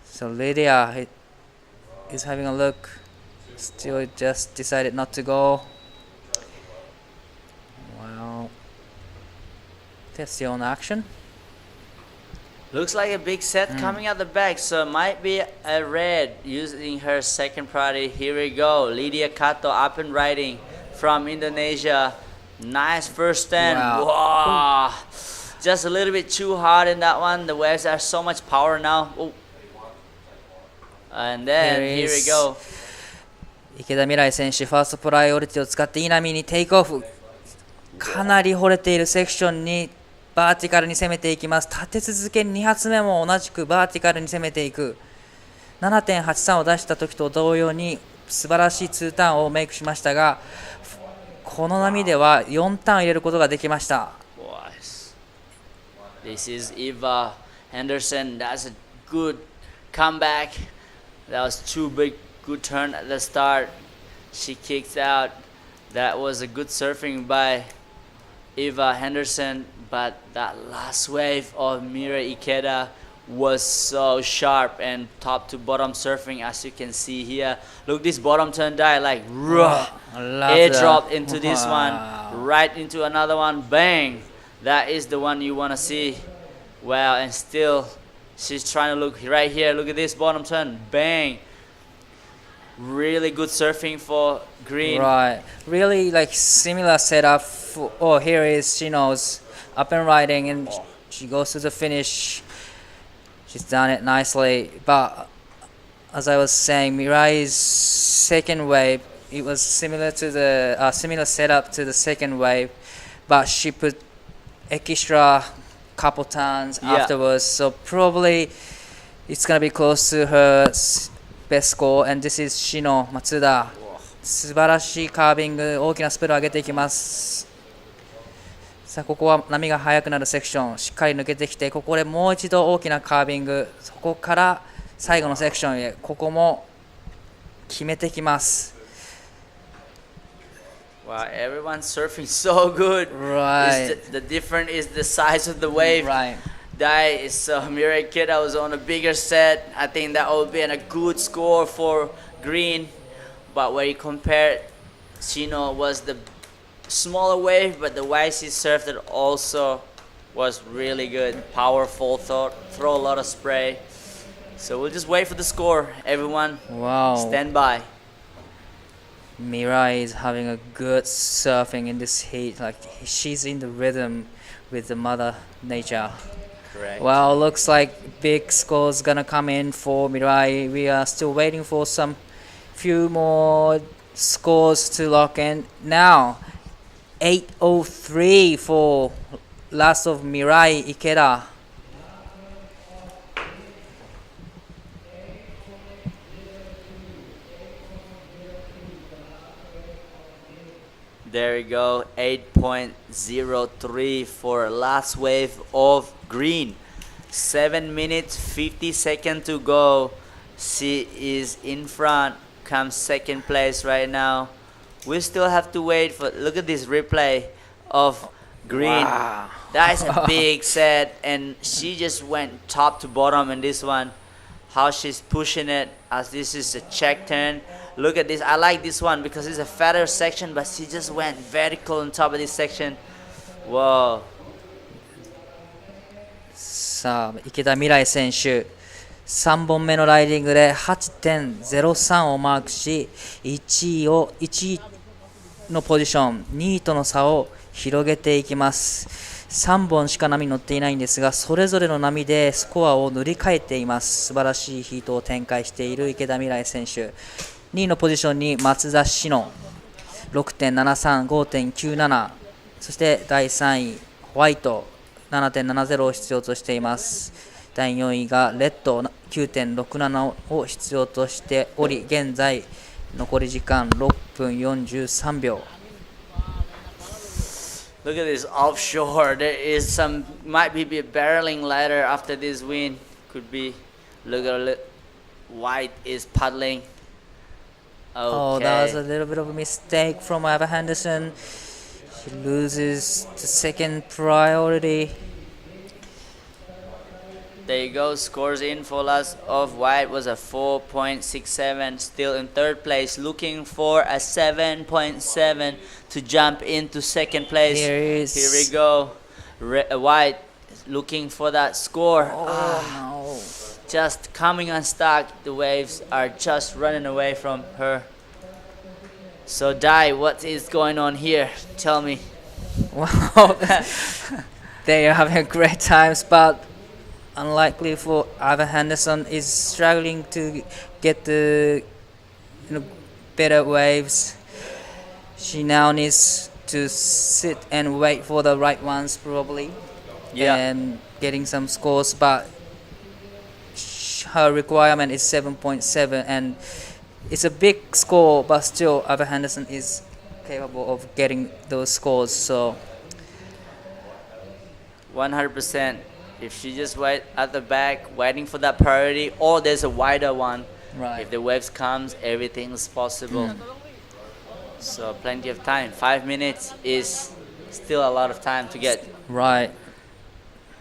So Lydia is having a look. Still just decided not to go. Wow. They're still in action. Looks like a big set coming out the back, so it might be a red using her second priority. Here we go. Lydia Kato up and riding from Indonesia. Nice first stand. Wow. Just a little bit too hard in that one. The waves are so much power now. Oh. And then here we go. 池田未来選手、ファーストプライオリティを使って稲見にテイクオフ。かなり掘れているセクションにバーティカルに攻めていきます。立て続けに2発目も同じくバーティカルに攻めていく。7.83 を出した時と同様に素晴らしい2ターンをメイクしましたが、この波では4ターン入れることができました。This is Eva Henderson. That's a good comeback. That was too big. Good turn at the start. She kicked out. That was a good surfing by Eva Henderson. But that last wave of Mira Ikeda was so sharp and top to bottom surfing, as you can see here. Look, this bottom turn die like airdrop into this one, right into another one, bang. That is the one you want to see. Wow, and still she's trying to look right here. Look at this bottom turn, bang. Really good surfing for green. Right, really like similar setup. Here is Shino's up and riding, and she goes to the finish. She's done it nicely, but as I was saying, Mirai's second wave, it was similar to the similar setup to the second wave, but she put extra couple turns afterwards, so probably it's gonna be close to her best score. And this is Shino Matsuda. 素晴らしいカービング、大きなスペルを上げていきます。さあここは波が速くなるセクションしっかり抜けてきて、ここでもう一度大きなカービング、そこから最後のセクションへ、ここも決めてきます。Wow, everyone's surfing so good. Right. The difference is the size of the wave. Right. So Mira Ikeda was on a bigger set. I think that would be a good score for green. But when you compare, Shino was the smaller wave, but the way she surfed it also was really good. Powerful, throw a lot of spray. So we'll just wait for the score. Everyone, stand by. Mirai is having a good surfing in this heat. Like she's in the rhythm with the Mother Nature. Correct. Well, looks like big scores gonna come in for Mirai. We are still waiting for some few more scores to lock in. Now, 8:03 for last of Mirai Ikeda. There we go, 8.03 for last wave of green. 7 minutes 50 seconds to go. She is in front, comes second place right now. We still have to wait for, look at this replay of green. Wow. That is a big set, and she just went top to bottom in this one. How she's pushing it as this is a check turn. Look at this. I like this one because it's a fatter section, but she just went vertical on top of this section. Whoa. さあ、池田未来選手、3本目のライディングで 8.03 をマークし、1位のポジション、2位との差を広げていきます。3本しか波に乗っていないんですが、それぞれの波でスコアを塗り替えています。素晴らしいヒートを展開している池田未来選手。2位のポジションに松田詩野 6.73、5.97、そして第3位ホワイト 7.70 を必要としています。第4位がレッド 9.67 を必要としており、現在残り時間6分43秒。Look at this offshore. There is some, might be a barreling ladder after this win. Could be. Look at White is paddling. Okay. Oh, that was a little bit of a mistake from Ava Henderson. She loses the second priority. There you go. Scores in for last of White was a 4.67. Still in third place. Looking for a 7.7 to jump into second place. Here we go. White looking for that score. No. Just coming unstuck. The waves are just running away from her. So Dai, what is going on here? Tell me. Wow. They are having a great times, but unlikely for Ava Henderson is struggling to get the better waves. She now needs to sit and wait for the right ones probably. Yeah. And getting some scores, but her requirement is 7.7 and it's a big score, but still Ava Henderson is capable of getting those scores. So 100%. If she just wait at the back, waiting for that priority, or there's a wider one. Right. If the waves comes, everything is possible. So plenty of time. 5 minutes is still a lot of time to get right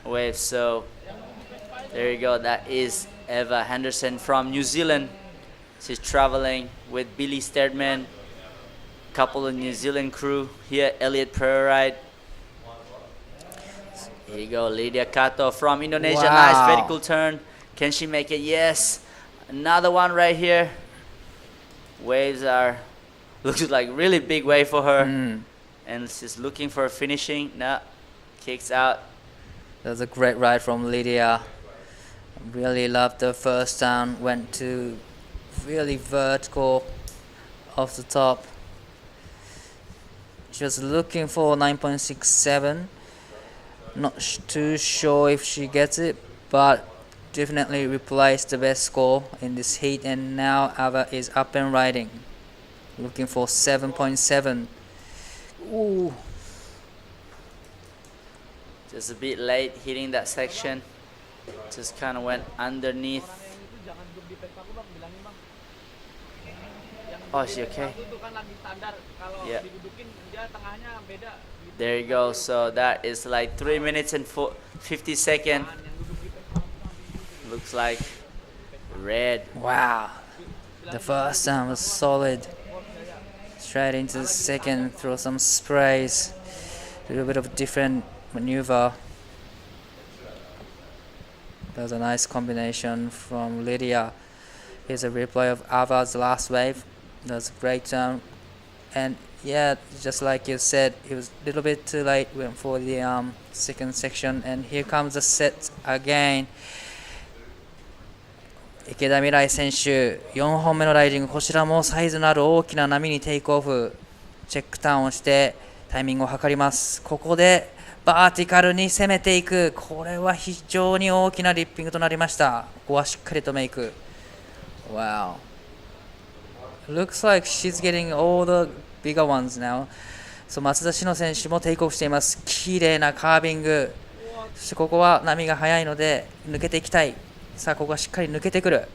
waves. So there you go. That is Eva Henderson from New Zealand. She's traveling with Billy Stedman, couple of New Zealand crew here. Elliot Perrite. Here you go, Lydia Kato from Indonesia. Wow. Nice vertical turn. Can she make it? Yes. Another one right here. Waves are, looks like really big wave for her. And she's looking for a finishing. No, kicks out. That was a great ride from Lydia. Really loved the first down. Went to really vertical off the top. She was looking for 9.67. Not too sure if she gets it, but definitely replaced the best score in this heat, and now Ava is up and riding. Looking for 7.7. Ooh. Just a bit late hitting that section. Just kind of went underneath. Oh, is she okay? Yeah. There you go. So that is like 3 minutes and 50 seconds. Looks like red. Wow. The first time was solid. Straight into the second, throw some sprays. A little bit of a different maneuver. That was a nice combination from Lydia. Here's a replay of Ava's last wave. That was a great turn. And yeah, just like you said, it was a little bit too late. Went for the second section, and here comes the set again. 池田未来選手、4本目のライディング、こちらもサイズのある大きな波にテイクオフ、チェックターンをしてタイミングを測ります。ここでバーティカルに攻めていく。これは非常に大きなリッピングとなりました。ここはしっかりとメイク。Wow. Looks like she's getting all the bigger ones now. 松田詩野選手もテイクオフしています。綺麗なカービング。そしてここは波が速いので抜けていきたい。さあここはしっかり抜けてくる。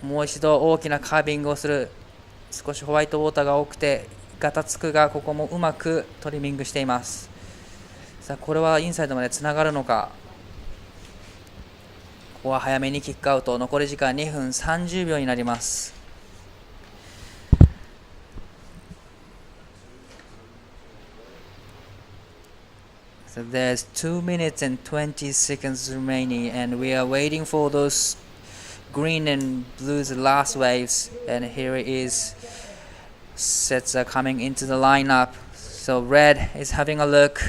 もう一度大きなカービングをする。少しホワイトウォーターが多くてガタつくが、ここもうまくトリミングしています。さあこれはインサイドまでつながるのか。ここは早めにキックアウト。残り時間2分30秒になります。So there's 2 minutes and 20 seconds remaining, and we are waiting for those green and blue's last waves. And here it is. Sets are coming into the lineup. So red is having a look.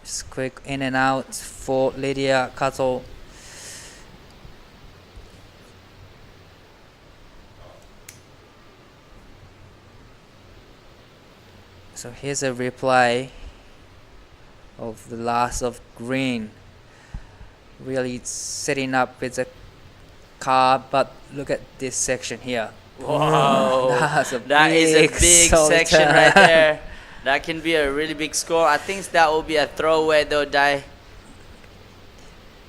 Just quick in and out for Lydia Kato. So here's a replay of the last of green. Really setting up with a car, but look at this section here. Wow, That is a big section turn. right there. That can be a really big score. I think that will be a throwaway though, Dai.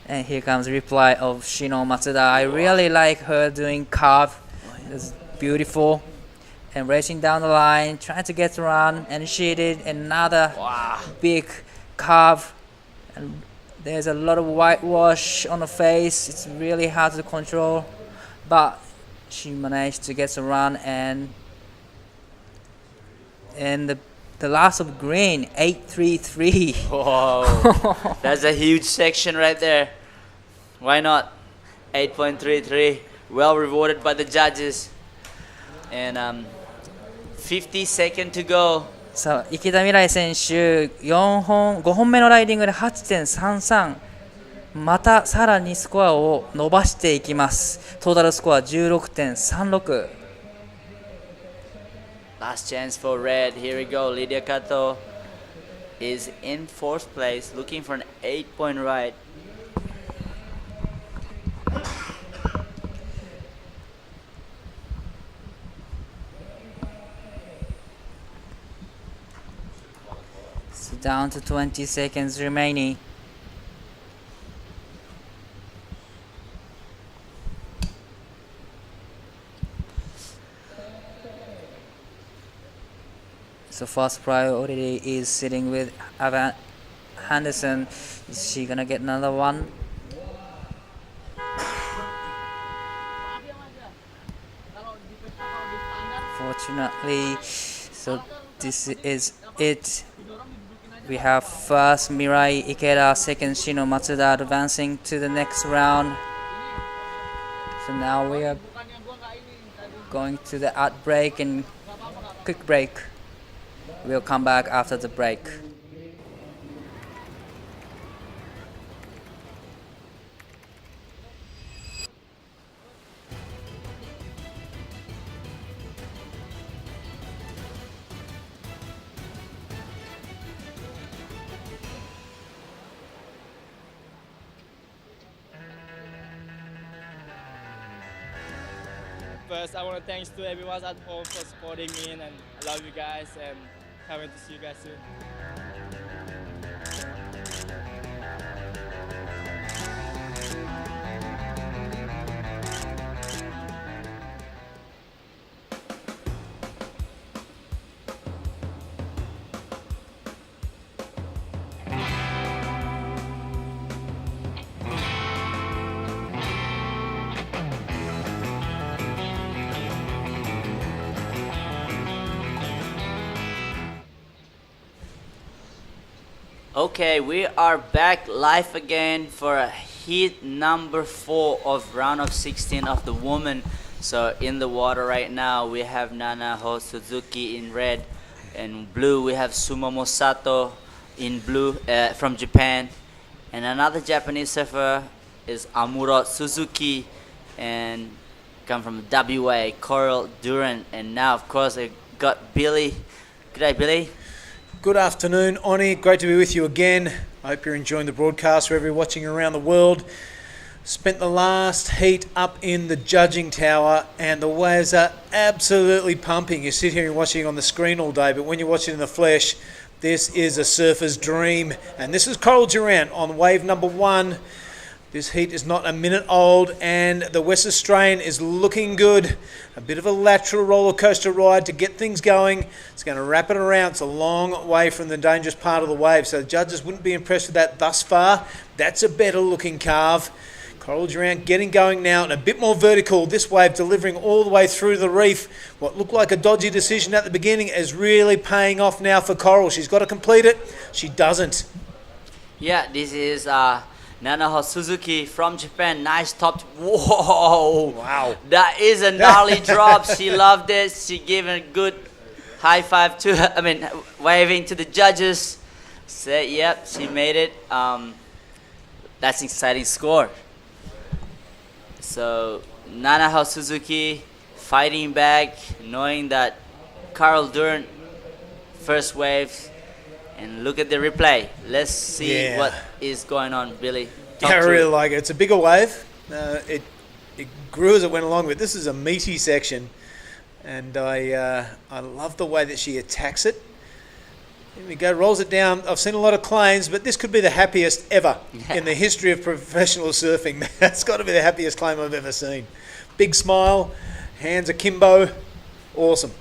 And here comes reply of Shino Matsuda. I really like her doing carve. It's beautiful. And racing down the line, trying to get around, and she did another big carve. And there's a lot of whitewash on the face. It's really hard to control, but she managed to get around. And the last of green, 833. Whoa, that's a huge section right there. Why not? 8.33, well rewarded by the judges. And 50 seconds to go. さあ池田未来選手5本目のライディングで 8.33、 またさらにスコアを伸ばしていきます。トータルスコア 16.36。 Last chance for red. Here we go. Lydia Kato is in 4th place, looking for an 8-point ride. So down to 20 seconds remaining. So first priority is sitting with Ava Henderson. Is she gonna get another one? Fortunately, so this is it. We have first Mirai Ikeda, second Shino Matsuda advancing to the next round. So now we are going to the ad break and quick break. We'll come back after the break. First, I want to thanks to everyone at home for supporting me, and I love you guys, and can't wait to see you guys soon. Okay, we are back live again for heat number 4 of round of 16 of the women. So in the water right now, we have Nana Ho Suzuki in red. In blue, we have Sumomo Sato. in blue from Japan. And another Japanese surfer is Amuro Suzuki and come from WA, Coral Durant. And now, of course, I got Billy. Good day, Billy. Good afternoon, Oni. Great to be with you again. I hope you're enjoying the broadcast wherever you're watching around the world. Spent the last heat up in the judging tower and the waves are absolutely pumping. You sit here and watching it on the screen all day, but when you watch it in the flesh, this is a surfer's dream. And this is Coral Durant on wave number 1. This heat is not a minute old and the West Australian is looking good. A bit of a lateral roller coaster ride to get things going. It's going to wrap it around. It's a long way from the dangerous part of the wave, so the judges wouldn't be impressed with that thus far. That's a better looking carve. Coral Durant getting going now and a bit more vertical. This wave delivering all the way through the reef. What looked like a dodgy decision at the beginning is really paying off now for Coral. She's got to complete it. She doesn't. Yeah, this is Nanaho Suzuki from Japan. Nice top. Whoa! Wow. That is a gnarly drop. She loved it. She gave a good high five to, waving to the judges. Said, yep, she made it. That's an exciting score. So, Nanaho Suzuki fighting back, knowing that Coral Durant first wave. And look at the replay. Let's see what is going on, Billy. I really like it. It's a bigger wave. It grew as it went along, but this is a meaty section. And I love the way that she attacks it. Here we go, rolls it down. I've seen a lot of claims, but this could be the happiest ever in the history of professional surfing. That's got to be the happiest claim I've ever seen. Big smile, hands akimbo. Awesome.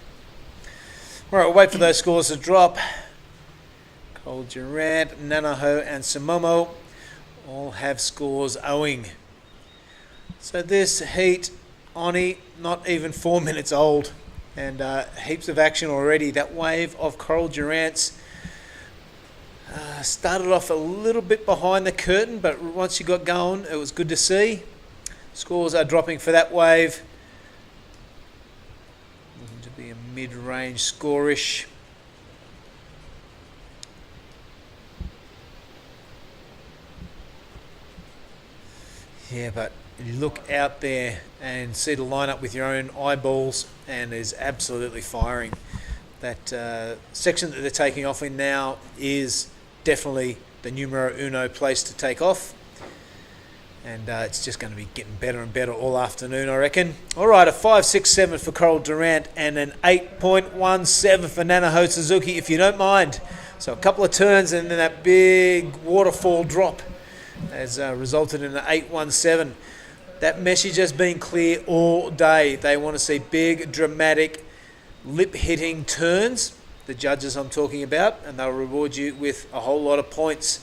All right, we'll wait for those scores to drop. Coral Durant, Nanaho and Sumomo all have scores owing. So this heat, Oni, not even 4 minutes old and heaps of action already. That wave of Coral Durant's started off a little bit behind the curtain, but once you got going, it was good to see. Scores are dropping for that wave. Looking to be a mid-range score-ish. Yeah, but you look out there and see the lineup with your own eyeballs and is absolutely firing. That section that they're taking off in now is definitely the numero uno place to take off. And it's just going to be getting better and better all afternoon, I reckon. All right, a 5.67 for Coral Durant and an 8.17 for Nanaho Suzuki, if you don't mind. So a couple of turns and then that big waterfall drop has resulted in an 8.17. That message has been clear all day. They want to see big, dramatic, lip-hitting turns, the judges I'm talking about, and they'll reward you with a whole lot of points.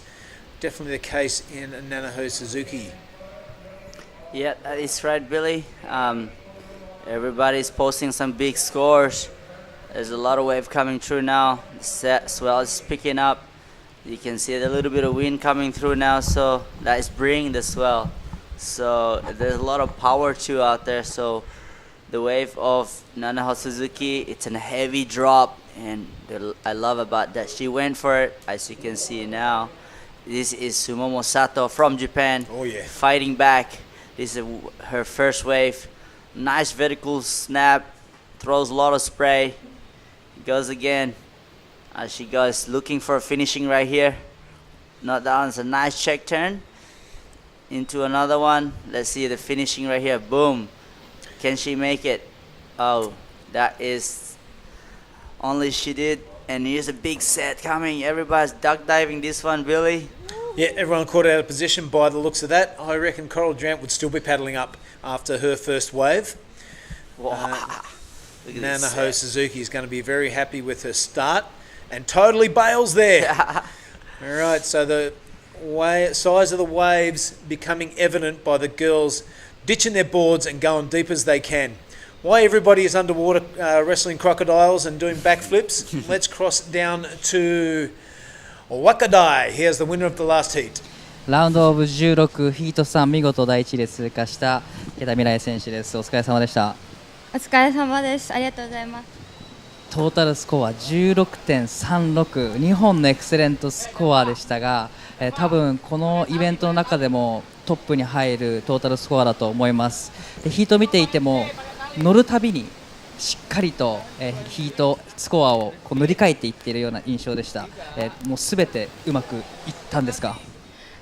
Definitely the case in Nanaho Suzuki. Yeah, that is right, Billy. Everybody's posting some big scores. There's a lot of wave coming through now. The swell is picking up. You can see a little bit of wind coming through now, so that is bringing the swell. So there's a lot of power too out there. So the wave of Nanaho Suzuki, it's a heavy drop, and I love about that she went for it, as you can see now. This is Sumomo Sato from Japan. Oh yeah. Fighting back. This is her first wave. Nice vertical snap. Throws a lot of spray. Goes again. As she goes, looking for a finishing right here. Not down. It's a nice check turn. Into another one. Let's see the finishing right here. Boom. Can she make it? Oh, that is only she did. And here's a big set coming. Everybody's duck diving this one, Billy. Yeah, everyone caught out of position by the looks of that. I reckon Coral Durant would still be paddling up after her first wave. Nanaho Suzuki is going to be very happy with her start and totally bails there. All right, so the size of the waves becoming evident by the girls ditching their boards and going deep as they can. Why everybody is underwater wrestling crocodiles and doing backflips. Let's cross down to Wakadai. Here's the winner of the last heat. ラウンドオブ16ヒート3見事第1で通過した池田未来選手です。お疲れ様でした。お疲れ様です。ありがとうございます。トータルスコア 16.36 2本のエクセレントスコアでしたが、多分このイベントの中でもトップに入るトータルスコアだと思います。でヒート見ていても乗るたびにしっかりと、ヒートスコアをこう塗り替えていっているような印象でした。もうすべてうまくいったんですか？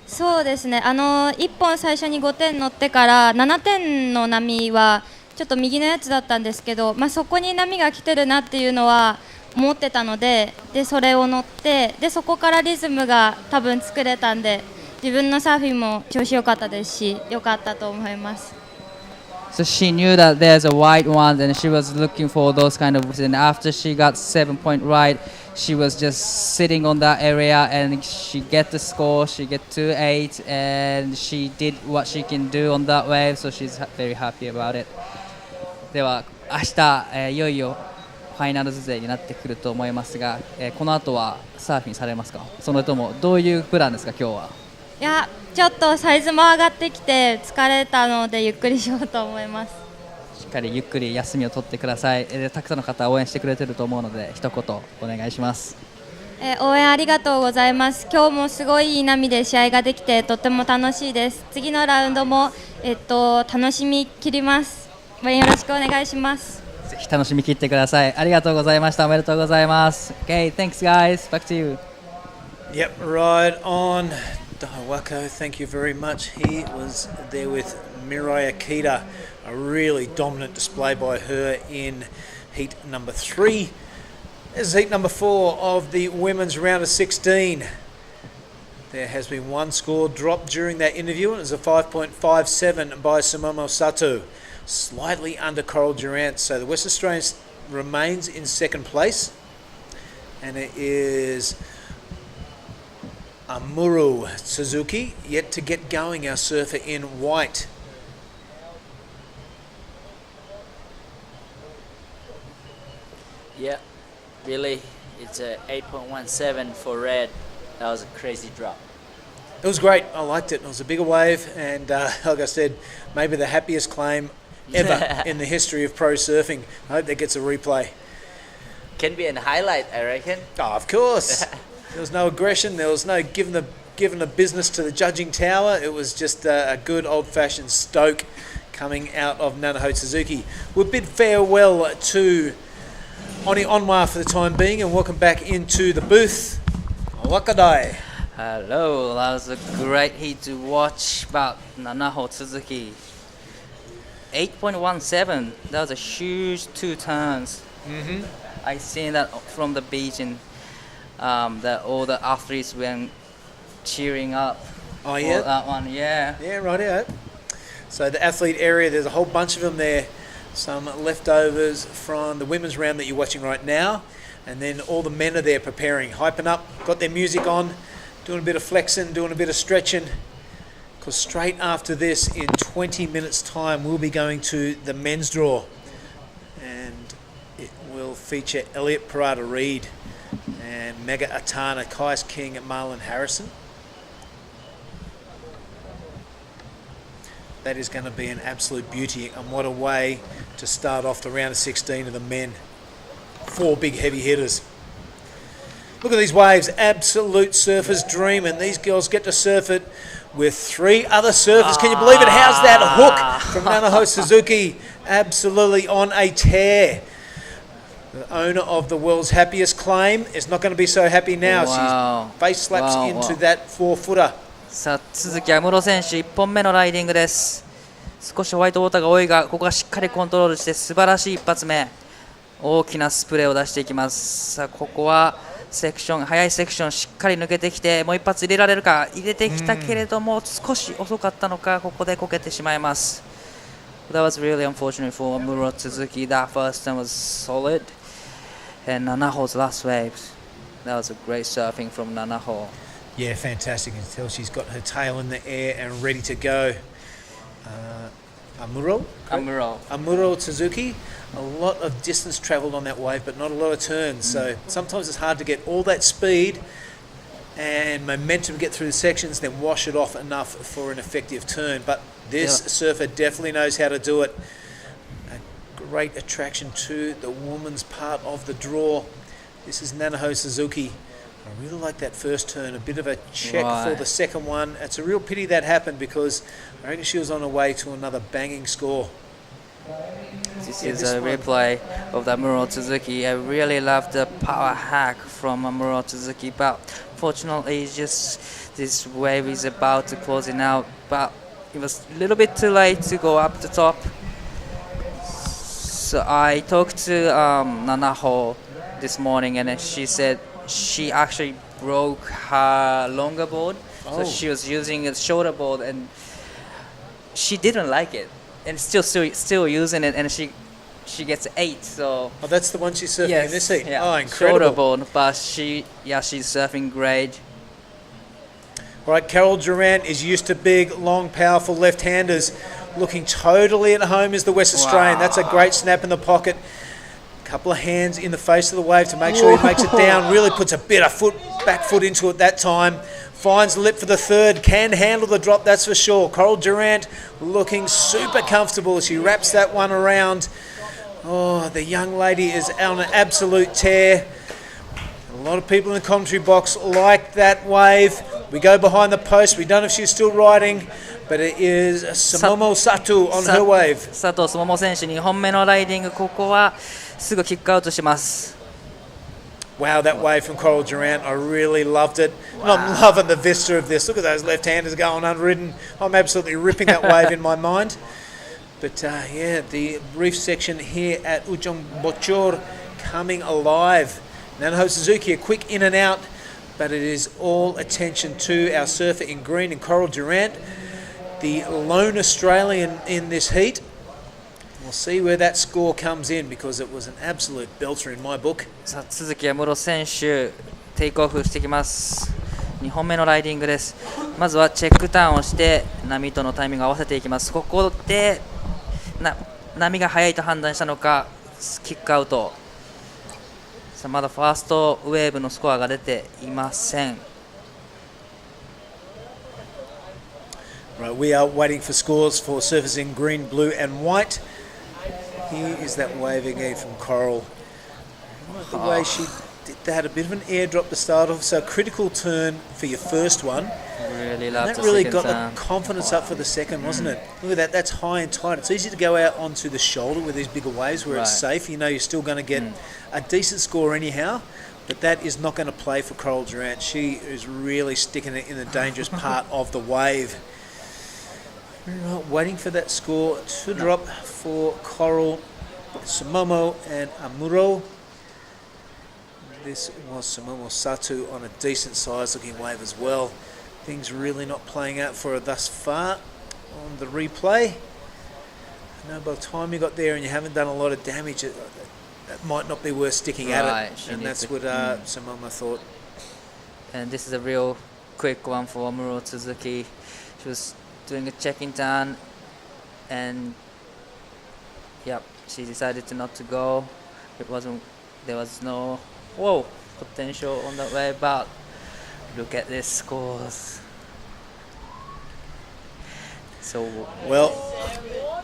そうですね、1本最初に5点乗ってから7点の波はちょっと右のやつだったんですけど、そこに波が来てるなっていうのは思ってたので、それを乗ってでそこからリズムが多分作れたんで、自分のサーフィンも調子良かったですし、良かったと思います。So she knew that there's a wide one and she was looking for those kind of, and after she got 7-point right, she was just sitting on that area and she get the score, she get 2-8 and she did what she can do on that wave, so she's very happy about it. では明日、いよいよファイナルズ勢になってくると思いますが、この後はサーフィンされますか？それともどういうプランですか今日は？いや、ちょっとサイズも上がってきて疲れたのでゆっくりしようと思います。しっかりゆっくり休みを取ってください。たくさんの方応援してくれてると思うので一言お願いします。応援ありがとうございます。今日もすごいいい波で試合ができてとても楽しいです。次のラウンドも、楽しみきります。応援よろしくお願いします。ぜひ楽しみきってください。ありがとうございました。おめでとうございます。Okay, thanks guys. Back to you. Yep, right on. Daiwako, thank you very much. He was there with Mirai Akita. A really dominant display by her in heat number 3. This is heat number 4 of the women's round of 16. There has been one score dropped during that interview, and it was a 5.57 by Sumomo Sato. Slightly under Coral Durant, so the West Australian remains in second place. And it is Amuro Suzuki yet to get going, our surfer in white. Yeah, really, it's a 8.17 for red. That was a crazy drop. It was great. I liked it. It was a bigger wave, and like I said, maybe the happiest claim ever in the history of pro surfing. I hope that gets a replay. Can be a highlight, I reckon. Oh, of course. There was no aggression. There was no giving the business to the judging tower. It was just a good old-fashioned stoke coming out of Nanaho Suzuki. We'll bid farewell to Oni Onwa for the time being and welcome back into the booth. Wakadai. Hello, that was a great heat to watch about Nanaho Suzuki. 8.17, that was a huge 2 turns. I seen that from the beach, and that all the athletes went cheering up for that one. Yeah, right out. So the athlete area, there's a whole bunch of them there. Some leftovers from the women's round that you're watching right now, and then all the men are there preparing, hyping up, got their music on, doing a bit of flexing, doing a bit of stretching, because straight after this, in 20 minutes time, we'll be going to the men's draw, and it will feature Elliot Parada-Reed and Mega Atana, Kais King and Marlon Harrison. That is going to be an absolute beauty, and what a way to start off the round of 16 of the men. 4 big heavy hitters. Look at these waves, absolute surfer's dream, and these girls get to surf it with 3 other surfers. Can you believe it? How's that hook from Nanaho Suzuki? Absolutely on a tear. The owner of the world's happiest claim is not going to be so happy now. She face slaps into that 4-footer. さあ鈴木安室選手1本目のライディングです。少しホワイトウォーターが多いがここはしっかりコントロールして素晴らしい一発目、大きなスプレーを出していきます。さあここはセクション、速いセクションしっかり抜けてきてもう一発入れられるか、入れてきたけれども少し遅かったのか、ここでこけてしまいます。That was really unfortunate for Amuro Suzuki. That first time was solid, and Nanaho's last waves, that was a great surfing from Nanaho. Yeah, fantastic. You can tell she's got her tail in the air and ready to go. Amuro Suzuki. A lot of distance travelled on that wave, but not a lot of turns. So sometimes it's hard to get all that speed and momentum, get through the sections, then wash it off enough for an effective turn. But this surfer definitely knows how to do it. A great attraction to the women's part of the draw. This is Nanaho Suzuki. I really like that first turn, a bit of a check for the second one. It's a real pity that happened because I reckon she was on her way to another banging score. This is a replay of the Muro Suzuki. I really love the power hack from Muro Suzuki, but fortunately it's just this wave is about to closing out, but it was a little bit too late to go up the top. So I talked to Nanaho this morning, and she said she actually broke her longer board. So she was using a shorter board, and she didn't like it, and still using it, and she gets 8. So that's the one she's surfing in this heat. Yeah, oh, incredible! Shorter board, but she's surfing great. All right, Carol Durant is used to big, long, powerful left-handers. Looking totally at home is the West Australian. That's a great snap in the pocket. Couple of hands in the face of the wave to make sure he makes it down. Really puts a bit of back foot into it that time. Finds the lip for the third. Can handle the drop, that's for sure. Coral Durant looking super comfortable as she wraps that one around. Oh, the young lady is on an absolute tear. A lot of people in the commentary box like that wave. We go behind the post. We don't know if she's still riding, but it is Sumomo Sato on her wave. 佐藤すもも選手2本目のライディング、ここはすぐキックアウトします。 Wow, that wave from Coral Durant, I really loved it. And I'm loving the vista of this. Look at those left-handers going unridden. I'm absolutely ripping that wave in my mind. But yeah, the reef section here at Ujung Bocor coming alive. Nanaho Suzuki, a quick in and out, but it is all attention to our surfer in green and Coral Durant, the lone Australian in this heat. We'll see where that score comes in because it was an absolute belter in my book. さあ続きは室選手テイクオフしてきます。2本目のライディングです。まずはチェックターンをして波とのタイミングを合わせていきます。ここで波が速いと判断したのかキックアウト。さあまだファーストウェーブのスコアが出ていません。 Right, we are waiting for scores for surfers in green, blue and white. Here is that wave again from Coral. The way she did that, a bit of an airdrop to start off, so a critical turn for your first one. Really loved that the really second got the confidence up for the second, wasn't it? Look at that, that's high and tight. It's easy to go out onto the shoulder with these bigger waves where it's safe. You know you're still going to get a decent score anyhow, but that is not going to play for Coral Durant. She is really sticking it in the dangerous part of the wave. Right, waiting for that score to drop for Coral, Sumomo and Amuro. This was Sumomo Sato on a decent size looking wave as well. Things really not playing out for her thus far on the replay. I know by the time you got there and you haven't done a lot of damage, that might not be worth sticking at it. And that's what Sumomo thought. And this is a real quick one for Amuro Suzuki. She was doing a check-in turn, and yep, she decided not to go. There was no potential on that way, but look at these scores. So well,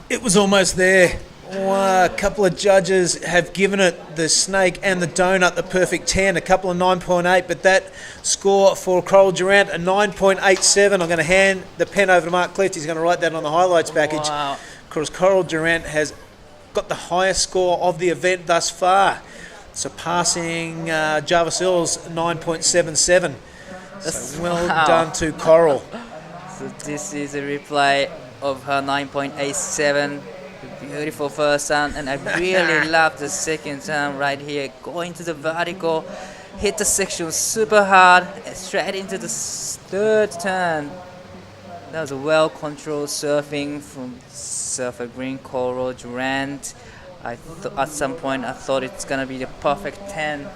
it was almost there. A couple of judges have given it, the snake and the donut, the perfect 10, a couple of 9.8, but that score for Coral Durant, a 9.87. I'm going to hand the pen over to Mark Clift. He's going to write that on the highlights package. Wow. Because Coral Durant has got the highest score of the event thus far, surpassing Jarvis-Earl's 9.77. So well done to Coral. So this is a replay of her 9.87. Beautiful first turn, and I really love the second turn right here. Going to the vertical, hit the section super hard, and straight into the third turn. That was a well-controlled surfing from surfer green Coral Durant. At some point I thought it's going to be the perfect 10.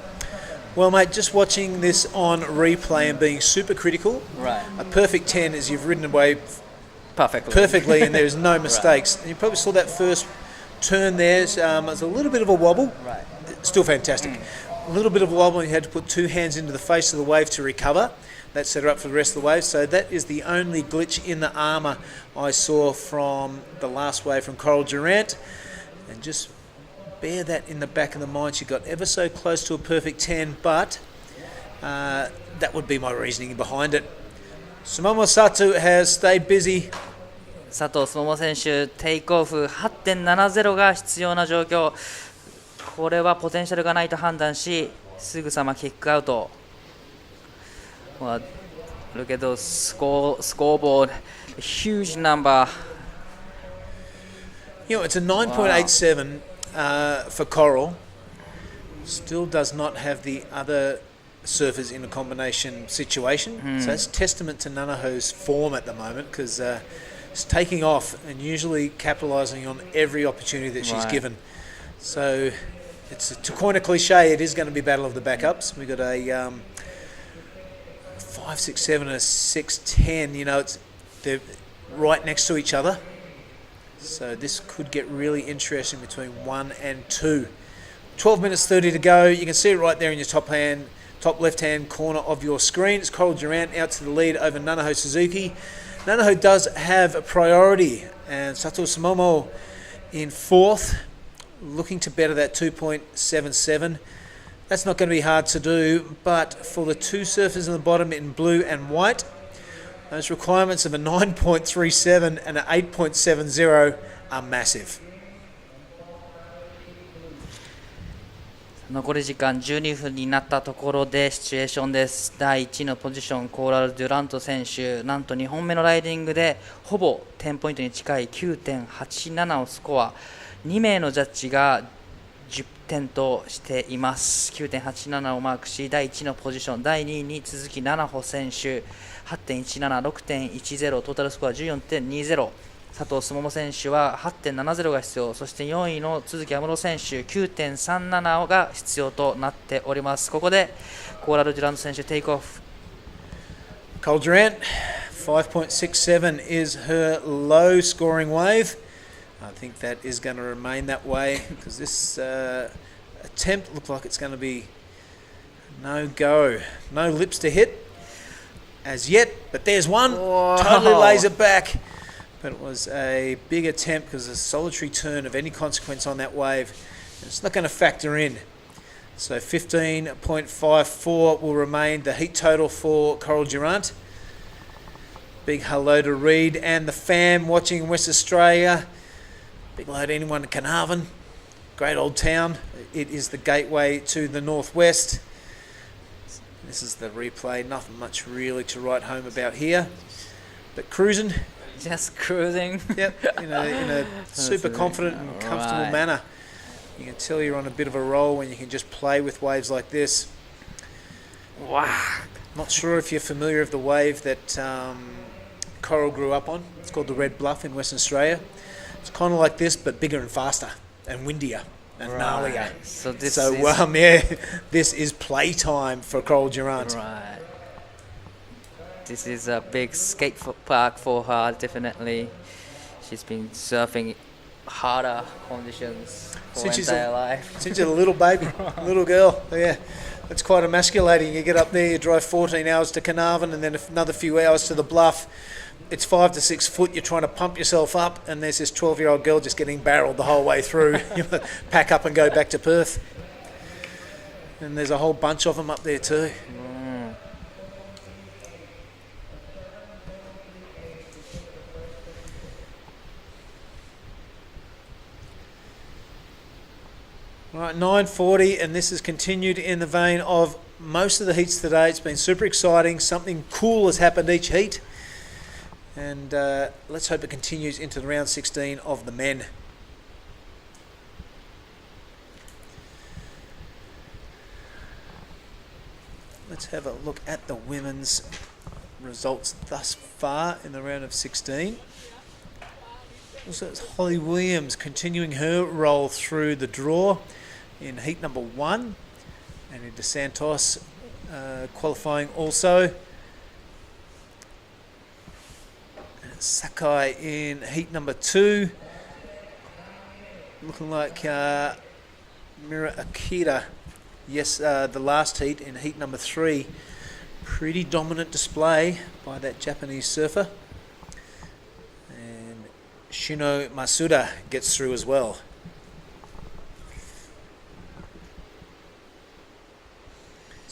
Well, mate, just watching this on replay and being super critical, a perfect 10 is you've ridden away perfectly and there's no mistakes. And you probably saw that first turn there. There's a little bit of a wobble. Still fantastic. A little bit of a wobble, and you had to put two hands into the face of the wave to recover. That set her up for the rest of the wave. So that is the only glitch in the armour I saw from the last wave from Coral Durant. And just bear that in the back of the mind. She got ever so close to a perfect 10, but that would be my reasoning behind it. Sumomo Sato has stayed busy. 佐藤すもも選手、テイクオフ 8.70 が必要な状況。これはポテンシャルがないと判断し、すぐさまキックアウト。Well, look at those scoreboard, a huge number. You know, it's a 9.87 for Coral. Still does not have the other surfers in a combination situation. So that's testament to Nanaho's form at the moment, because it's taking off and usually capitalising on every opportunity that she's given. So it's, to coin a cliche, it is going to be battle of the backups. We've got a 5.67 and a 6.10. You know, they're right next to each other. So this could get really interesting between 1 and 2. 12 minutes 30 to go. You can see it right there in your top left-hand corner of your screen. It's Coral Durant out to the lead over Nanaho Suzuki. Nanaho does have a priority, and Sato Sumomo in 4th, looking to better that 2.77. That's not going to be hard to do, but for the two surfers in the bottom in blue and white, those requirements of a 9.37 and an 8.70 are massive. 残り時間12分になったところでシチュエーションです。第1のポジション、コーラル・デュラント選手、なんと2本目のライディングでほぼ10ポイントに近い 9.87 をスコア。2名のジャッジが10点としています。 9.87 をマークし、第1のポジション、第2位に鈴木菜々穂選手 8.17、6.10、トータルスコア 14.20。佐藤すもも選手は 8.70 が必要、そして4位の都築有夢路選手 9.37 が必要となっております。ここでコーラル・デュラント選手テイクオフ。Coral Durant 5.67 is her low scoring wave. I think that is going to remain that way, because this attempt looked like it's going to be no go. No lips to hit as yet, but there's one. Whoa. Totally lays it back. But it was a big attempt because a solitary turn of any consequence on that wave. It's not going to factor in. So 15.54 will remain the heat total for Coral Durant. Big hello to Reed and the fam watching in West Australia. Big hello to anyone in Carnarvon. Great old town. It is the gateway to the northwest. This is the replay. Nothing much really to write home about here. But cruising. Just cruising. Yep, in a super confident and comfortable manner. You can tell you're on a bit of a roll when you can just play with waves like this. Wow. Not sure if you're familiar with the wave that Coral grew up on. It's called the Red Bluff in Western Australia. It's kind of like this, but bigger and faster and windier and gnarlier. So this this is playtime for Coral Durant. Right. This is a big skate park for her, definitely. She's been surfing harder conditions for her entire life. Since you're a little baby, little girl. Yeah, it's quite emasculating. You get up there, you drive 14 hours to Carnarvon and then another few hours to the Bluff. It's 5 to 6 foot. You're trying to pump yourself up, and there's this 12-year-old girl just getting barreled the whole way through. You pack up and go back to Perth. And there's a whole bunch of them up there too. Right, 9:40, and this has continued in the vein of most of the heats today. It's been super exciting. Something cool has happened each heat. And let's hope it continues into the round 16 of the men. Let's have a look at the women's results thus far in the round of 16. Also, it's Holly Williams continuing her roll through the draw in heat number 1, and into Santos qualifying also. And Sakai in heat number 2, looking like Mira Akita. Yes, the last heat in heat number 3. Pretty dominant display by that Japanese surfer. And Shino Masuda gets through as well.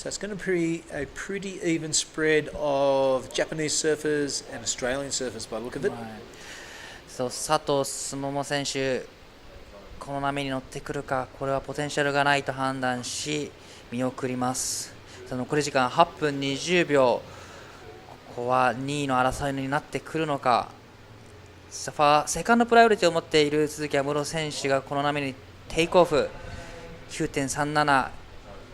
So it's going to be a pretty even spread of Japanese surfers and Australian surfers by the look of it. そう佐藤すもも選手、この波に乗ってくるか、これはポテンシャルがないと判断し見送ります。残り時間8分20秒、ここは2位の争いになってくるのか。セカンドプライオリティを持っている鈴木安室選手がこの波にテイクオフ 9.37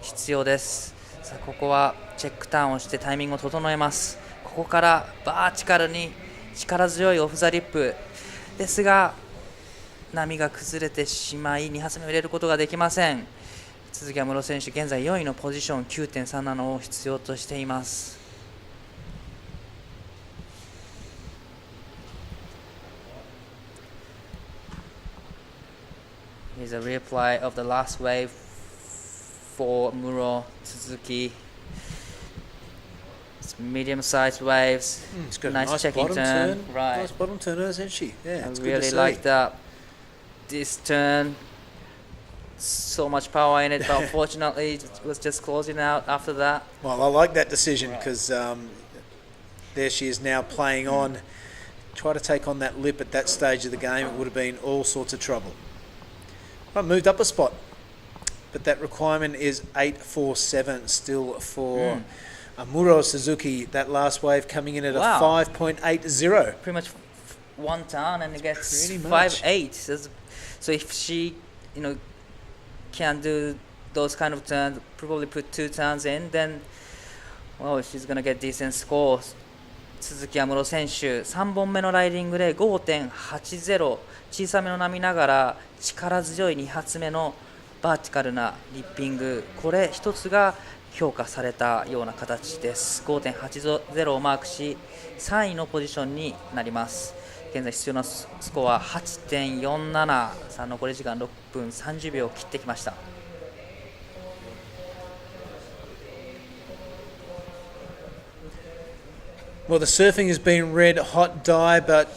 必要です。さあここはチェックターンをしてタイミングを整えます。ここからバーチカルに力強いオフザリップですが、波が崩れてしまい2発目を入れることができません。鈴木安室選手、現在4位のポジション 9.37 を必要としています。Here's a replay of the last wave for Muro Suzuki. It's medium-sized waves. It's got nice a nice checking bottom turn. Right. Nice bottom turn, hasn't she? Yeah, I it's really good to see. like that. This turn, so much power in it, but unfortunately it was just closing out after that. Well, I like that decision because there she is now playing on. Try to take on that lip at that stage of the game, it would have been all sorts of trouble. I moved up a spot, but that requirement is 8.47 still for Muro Suzuki. That last wave coming in at a 5.80. Pretty much one turn and it gets Pretty much. 5.8. So if she, can do those kind of turns, probably put 2 turns in, then she's gonna get decent scores. 鈴木安室選手、3本目のライディングで 5.80、 小さめの波ながら力強い2発目のバーティカルなリッピング、これ一つが評価されたような形です。 5.80 をマークし3位のポジションになります。現在必要なスコア 8.47。 さあ残り時間6分30秒を切ってきました。Well, the surfing has been red hot dye, but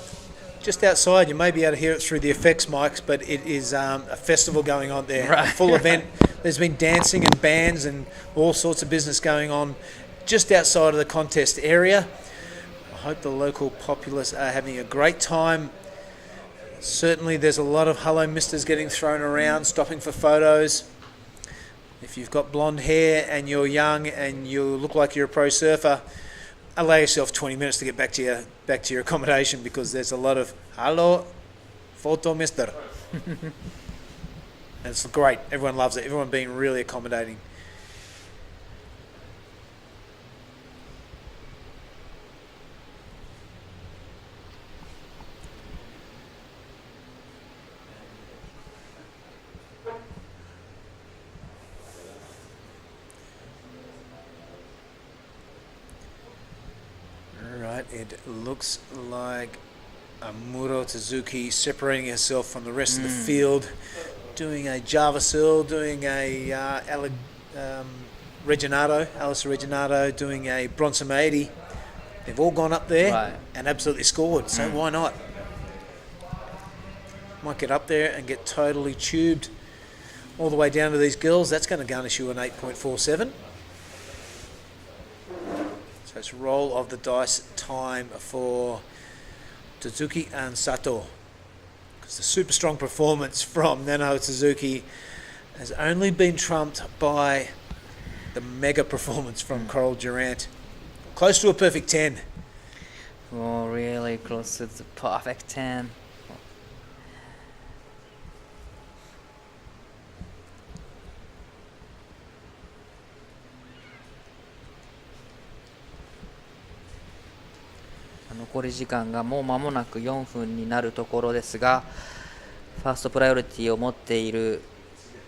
just outside you may be able to hear it through the effects mics, but it is a festival going on there, a full event. There's been dancing and bands and all sorts of business going on just outside of the contest area. I hope the local populace are having a great time. Certainly there's a lot of hello misters getting thrown around, stopping for photos. If you've got blonde hair and you're young and you look like you're a pro surfer, allow yourself 20 minutes to get back to your accommodation, because there's a lot of hello photo mister. And it's great. Everyone loves it. Everyone being really accommodating. Right, it looks like Muro Suzuki separating herself from the rest of the field, doing a Java Seal, doing a Alice Reginato, doing a Bronson 80. They've all gone up there and absolutely scored, so why not? Might get up there and get totally tubed all the way down to these girls. That's going to garnish you an 8.47. So it's roll of the dice time for Suzuki and Sato, because the super strong performance from Nano Suzuki has only been trumped by the mega performance from Coral Durant. Close to a perfect 10. Oh, really close to the perfect 10.「残り時間がもう間もなく4分になるところですが、ファーストプライオリティを持っている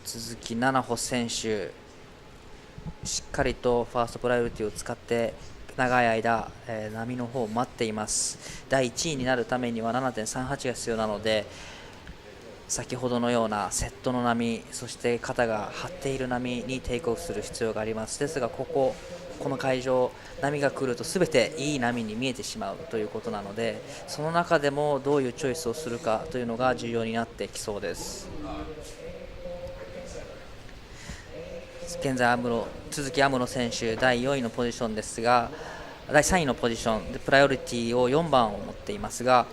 鈴木菜々穂選手、しっかりとファーストプライオリティを使って長い間、波の方を待っています。第1位になるためには 7.38 が必要なので、先ほどのようなセットの波、そして肩が張っている波にテイクオフする必要があります。ですがこの会場、波が来ると全ていい波に見えてしまうということなので、その中でもどういうチョイスをするかというのが重要になってきそうです。現在鈴木亜室選手第4位のポジションですが、第3位のポジションでプライオリティを4番を持っていますが、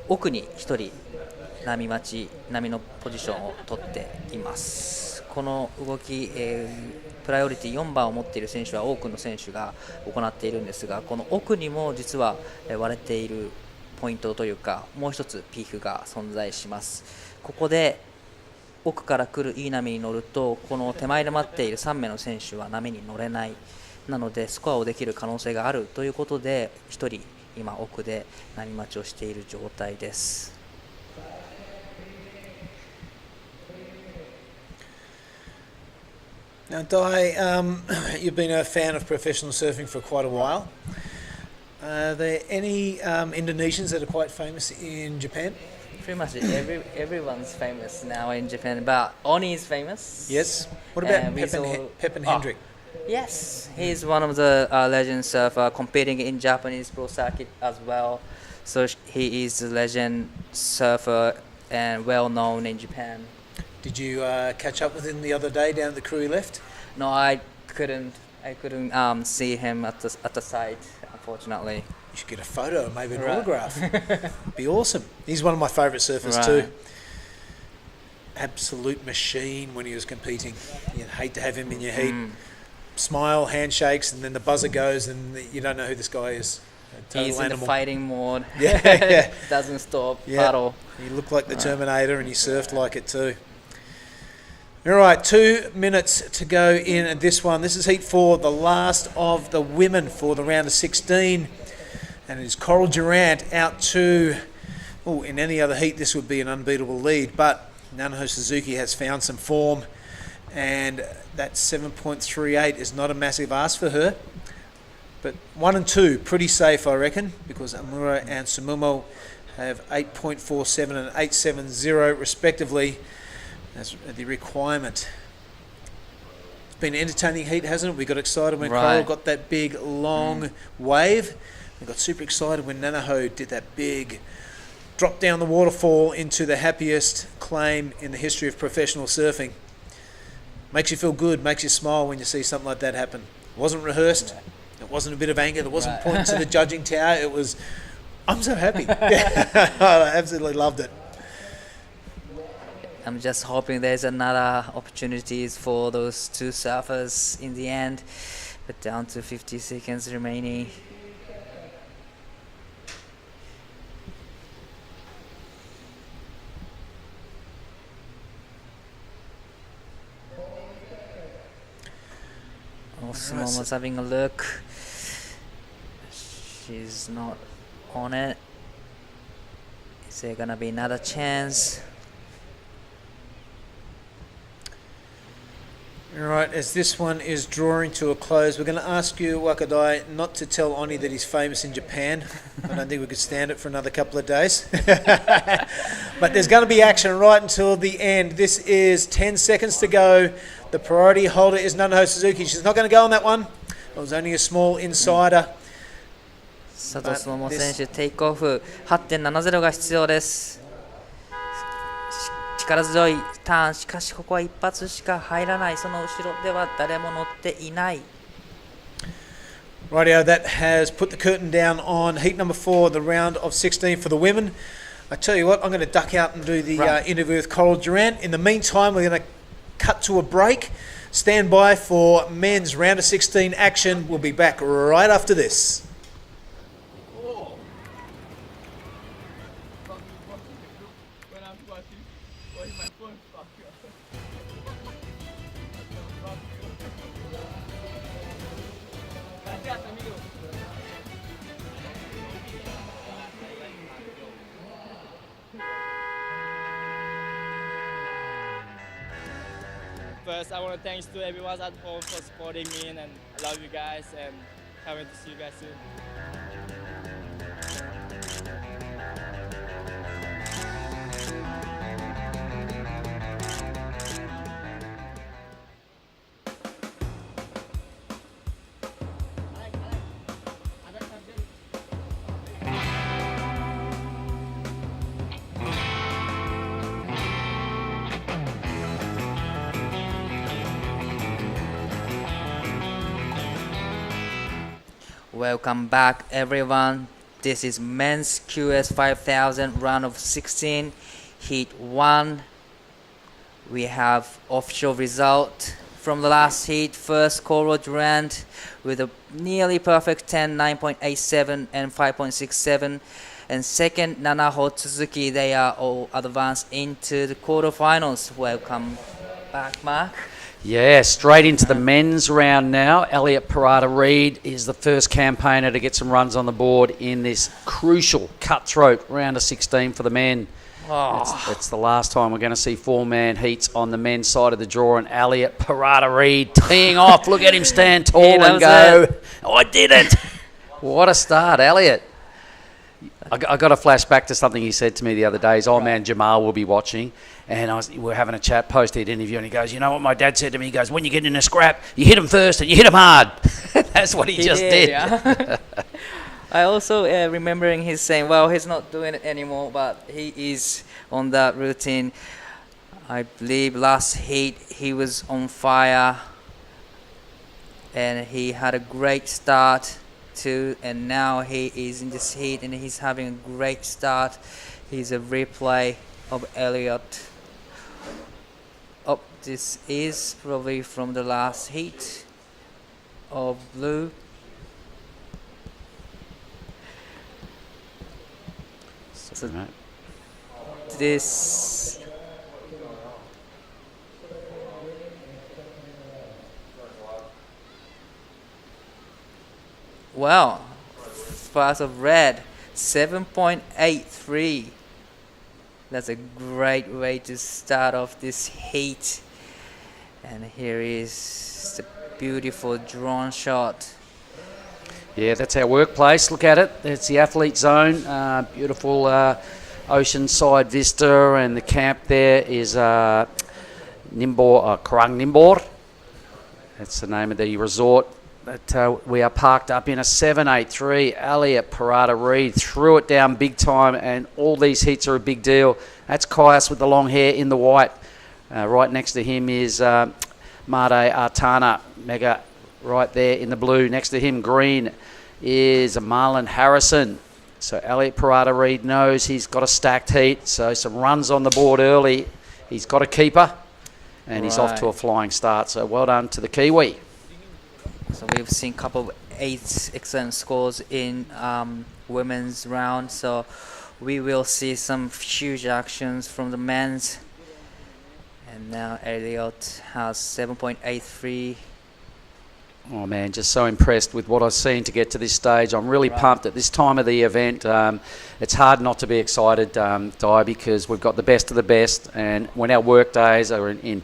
奥に1人波のポジションを取っています。この動き、プライオリティ4番を持っている選手は多くの選手が行っているんですが、この奥にも実は割れているポイントというか、もう一つピークが存在します。ここで奥から来るいい波に乗ると、この手前で待っている3名の選手は波に乗れない、なのでスコアをできる可能性があるということで、1人今奥で波待ちをしている状態です。Now, Dai, you've been a fan of professional surfing for quite a while. Are there any Indonesians that are quite famous in Japan? Pretty much everyone's famous now in Japan, but Oni is famous. Yes. What about Pepin Hendrick? Yes, he's one of the legend surfer competing in Japanese pro circuit as well. So he is a legend surfer and well known in Japan. Did you catch up with him the other day down at the Krui lift? No, I couldn't see him at the site, unfortunately. You should get a photo, maybe an autograph. Be awesome. He's one of my favourite surfers too. Absolute machine when he was competing. You'd hate to have him in your heat. Smile, handshakes, and then the buzzer goes, and you don't know who this guy is. He's in the fighting mode. Yeah. Doesn't stop. Paddle. He looked like the Terminator, and he surfed like it too. All right, 2 minutes to go in this one. This is Heat 4, the last of the women for the round of 16. And it is Coral Durant out to... Oh, in any other heat, this would be an unbeatable lead. But Nanaho Suzuki has found some form. And that 7.38 is not a massive ask for her. But 1 and 2, pretty safe, I reckon, because Amura and Sumumo have 8.47 and 8.70 respectively as the requirement. It's been an entertaining heat, hasn't it? We got excited when Coral got that big, long wave. We got super excited when Nanaho did that big drop down the waterfall into the happiest claim in the history of professional surfing. Makes you feel good, makes you smile when you see something like that happen. It wasn't rehearsed. It wasn't a bit of anger. It wasn't pointing to the judging tower. It was, I'm so happy. I absolutely loved it. I'm just hoping there's another opportunities for those two surfers in the end. But down to 50 seconds remaining. Osmo's having a look. She's not on it. Is there gonna be another chance? Alright, as this one is drawing to a close, we're going to ask you, Wakadai, not to tell Oni that he's famous in Japan. I don't think we could stand it for another couple of days. But there's going to be action right until the end. This is 10 seconds to go. The priority holder is Nanaho Suzuki. She's not going to go on that one. It was only a small insider. 佐藤その選手、テイクオフ 8.70 が必要です。力強いターン、しかしここは一発しか入らない。その後ろでは誰も乗っていない。Rightio, that has put the curtain down on heat number 4, the round of 16 for the women. I tell you what, I'm going to duck out and do the interview with Coral Durant. In the meantime, we're going to cut to a break. Stand by for men's round of 16 action. We'll be back right after this. First, I want to thanks to everyone at home for supporting me, and I love you guys, and can't wait to see you guys soon. Welcome back, everyone. This is men's QS 5000 round of 16, heat 1. We have official result from the last heat. First, Coral Durant with a nearly perfect 10, 9.87 and 5.67. And second, Nana Hotsuzuki. They are all advanced into the quarterfinals. Welcome back, Mark. Yeah, straight into the men's round now. Elliot Parada-Reid is the first campaigner to get some runs on the board in this crucial cutthroat round of 16 for the men. Oh. It's the last time we're going to see four-man heats on the men's side of the draw, and Elliot Parada-Reid teeing off. Look at him stand tall and go, I did it. What a start, Elliot. I got a flashback to something he said to me the other day. His old man Jamal will be watching, and we were having a chat post-heat interview, and he goes, you know what my dad said to me? He goes, when you get in a scrap, you hit him first and you hit him hard. That's what he just did. Yeah. I also remembering he's saying, well, he's not doing it anymore, but he is on that routine. I believe last heat he was on fire, and he had a great start too, and now he is in this heat and he's having a great start. He's a replay of Elliot. Oh, this is probably from the last heat of blue. So this wow, pass of red 7.83. That's a great way to start off this heat. And here is the beautiful drawn shot. Yeah, that's our workplace. Look at it. It's the athlete zone. Beautiful oceanside vista, and the camp there is Karang Nimbor. That's the name of the resort. But we are parked up in a 7.83. Elliot Parada-Reid threw it down big time, and all these heats are a big deal. That's Kaius with the long hair in the white. Right next to him is Made Artana, mega right there in the blue. Next to him, green, is Marlon Harrison. So Elliot Parada-Reid knows he's got a stacked heat, so some runs on the board early. He's got a keeper, and he's off to a flying start. So well done to the Kiwi. So we've seen a couple of excellent scores in women's round. So we will see some huge actions from the men's. And now Elliot has 7.83. Oh man, just so impressed with what I've seen to get to this stage. I'm really pumped at this time of the event. It's hard not to be excited, Di, because we've got the best of the best. And when our work days are in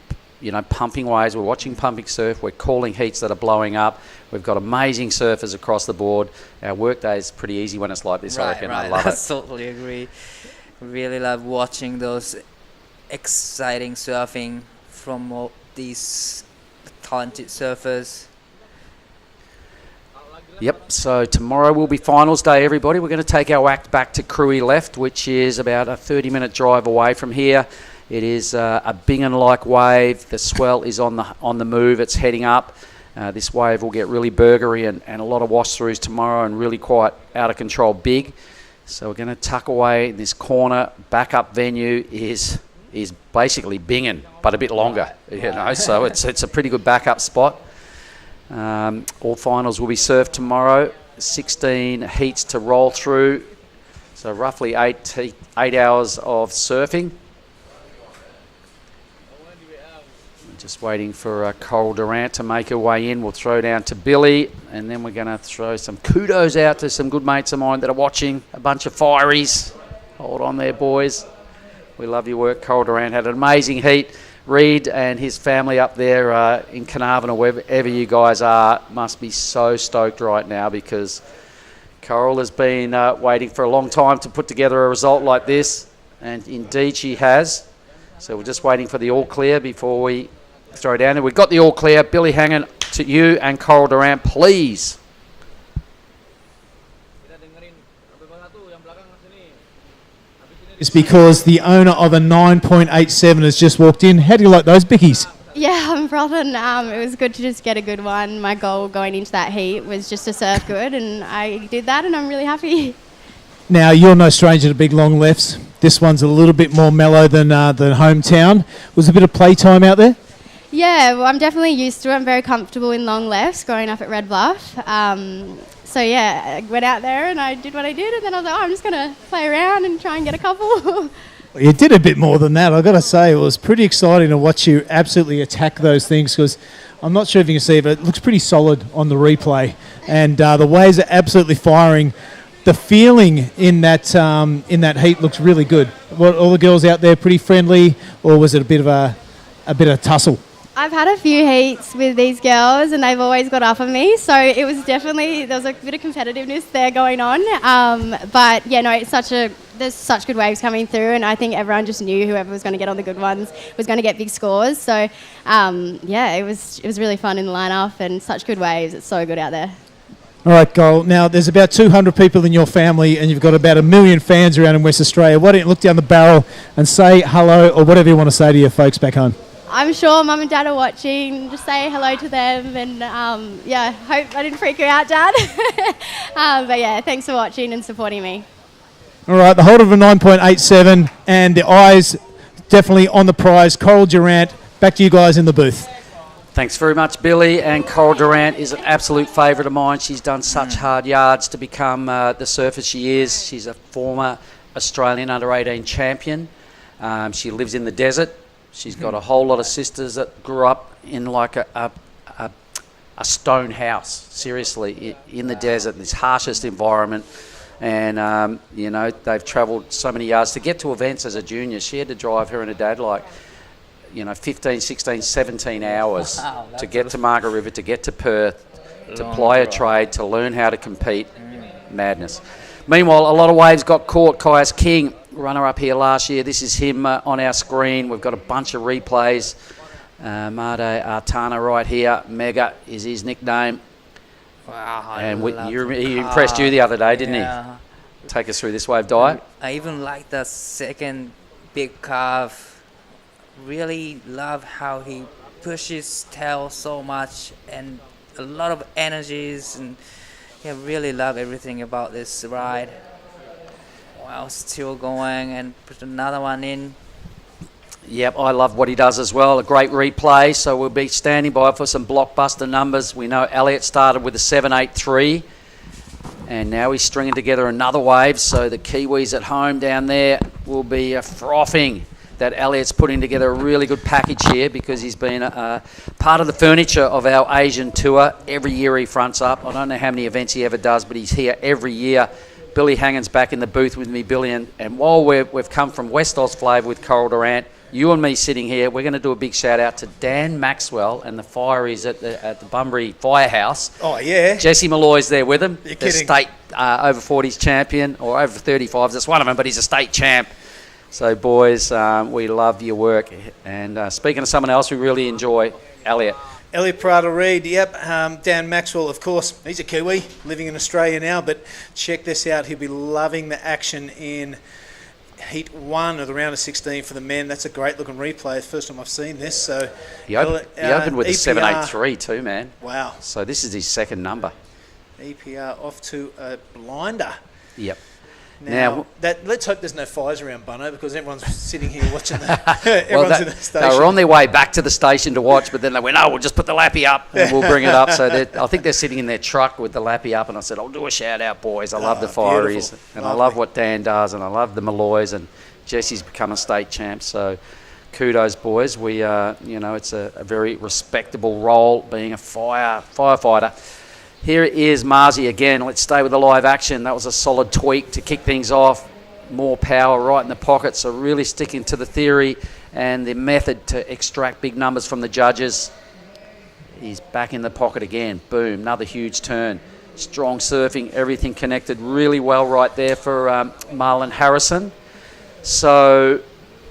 pumping waves, we're watching pumping surf, we're calling heats that are blowing up. We've got amazing surfers across the board. Our work day is pretty easy when it's like this, I reckon. I love it. I totally agree. Really love watching those exciting surfing from all these talented surfers. Yep, so tomorrow will be finals day, everybody. We're going to take our act back to Krui Left, which is about a 30-minute drive away from here. It is a Bingen-like wave. The swell is on the move. It's heading up. This wave will get really burgery and a lot of wash-throughs tomorrow, and really quite out of control big. So we're going to tuck away in this corner. Backup venue is basically Bingen, but a bit longer. So it's a pretty good backup spot. All finals will be surfed tomorrow. 16 heats to roll through. So roughly 8 hours of surfing. Just waiting for Coral Durant to make her way in. We'll throw down to Billy, and then we're going to throw some kudos out to some good mates of mine that are watching. A bunch of fireys. Hold on there, boys. We love your work. Coral Durant had an amazing heat. Reed and his family up there in Carnarvon, or wherever you guys are, must be so stoked right now, because Coral has been waiting for a long time to put together a result like this, and indeed she has. So we're just waiting for the all clear before we throw down. And we've got the all clear. Billy Hangen, to you and Coral Durant, please. It's because the owner of a 9.87 has just walked in. How do you like those bickies? Yeah, I'm frothing. It was good to just get a good one. My goal going into that heat was just to surf good, and I did that, and I'm really happy. Now, you're no stranger to big long lefts. This one's a little bit more mellow than hometown. Was a bit of playtime out there? Yeah, well, I'm definitely used to it. I'm very comfortable in long lefts growing up at Red Bluff. So, yeah, I went out there and I did what I did, and then I was like, I'm just going to play around and try and get a couple. You did a bit more than that, I've got to say. It was pretty exciting to watch you absolutely attack those things, because I'm not sure if you can see, but it looks pretty solid on the replay. And the waves are absolutely firing. The feeling in that heat looks really good. All the girls out there pretty friendly, or was it a bit of a tussle? I've had a few heats with these girls and they've always got up on me, so it was definitely, there was a bit of competitiveness there going on. But yeah, no, there's such good waves coming through, and I think everyone just knew whoever was going to get on the good ones was going to get big scores. So yeah, it was really fun in the lineup and such good waves. It's so good out there. All right, Cole. Now, there's about 200 people in your family and you've got about 1 million fans around in West Australia. Why don't you look down the barrel and say hello, or whatever you want to say to your folks back home? I'm sure Mum and Dad are watching. Just say hello to them, and yeah, hope I didn't freak you out, Dad. But yeah, thanks for watching and supporting me. All right, the hold of a 9.87 and the eyes definitely on the prize. Coral Durant, back to you guys in the booth. Thanks very much, Billy. And Coral Durant is an absolute favourite of mine. She's done such hard yards to become the surfer she is. She's a former Australian under-18 champion. She lives in the desert. She's got a whole lot of sisters that grew up in like a stone house, seriously, in the desert, this harshest environment. And, you know, they've travelled so many yards. To get to events as a junior, she had to drive, her and her dad, like, you know, 15, 16, 17 hours to get to Margaret River, to get to Perth, to ply a trade, to learn how to compete. Madness. Meanwhile, a lot of waves got caught. Caius King, runner-up here last year. This is him on our screen. We've got a bunch of replays. Made Artana right here. Mega is his nickname. Wow, and he impressed you the other day, didn't he? Take us through this wave dive. I even like the second big carve. Really love how he pushes tail so much and a lot of energies, and yeah, really love everything about this ride. Wow, still going and put another one in. Yep, I love what he does as well. A great replay, so we'll be standing by for some blockbuster numbers. We know Elliot started with a 7.83, and now he's stringing together another wave, so the Kiwis at home down there will be frothing that Elliot's putting together a really good package here, because he's been a part of the furniture of our Asian tour. Every year he fronts up. I don't know how many events he ever does, but he's here every year. Billy Hangen's back in the booth with me, Billy, and while we've come from West Oz flavour with Coral Durant, you and me sitting here, we're going to do a big shout out to Dan Maxwell and the Fireys at the Bunbury Firehouse. Oh, yeah. Jesse Malloy's there with him. You're the kidding. state over 40s champion, or over 35s, that's one of them, but he's a state champ. So, boys, we love your work. And speaking of someone else we really enjoy, Elliot. Elliot Prada-Reid, yep. Dan Maxwell, of course, he's a Kiwi, living in Australia now, but check this out. He'll be loving the action in Heat 1 of the round of 16 for the men. That's a great-looking replay. First time I've seen this. So He opened with a EPR 7.83 too, man. Wow. So this is his second number. EPR off to a blinder. Yep. Now let's hope there's no fires around Bunno, because everyone's sitting here watching the. Well, everyone's in the station. they were on their way back to the station to watch, but then they went, we'll just put the lappy up and we'll bring it up. So I think they're sitting in their truck with the lappy up, and I said, I'll do a shout out, boys. I love the Fireys, beautiful. and Lovely. I love what Dan does, and I love the Malloys, and Jesse's become a state champ. So kudos, boys. We it's a very respectable role being a firefighter. Here is Marzi again. Let's stay with the live action. That was a solid tweak to kick things off. More power right in the pocket. So really sticking to the theory and the method to extract big numbers from the judges. He's back in the pocket again. Boom, another huge turn. Strong surfing, everything connected really well right there for Marlon Harrison. So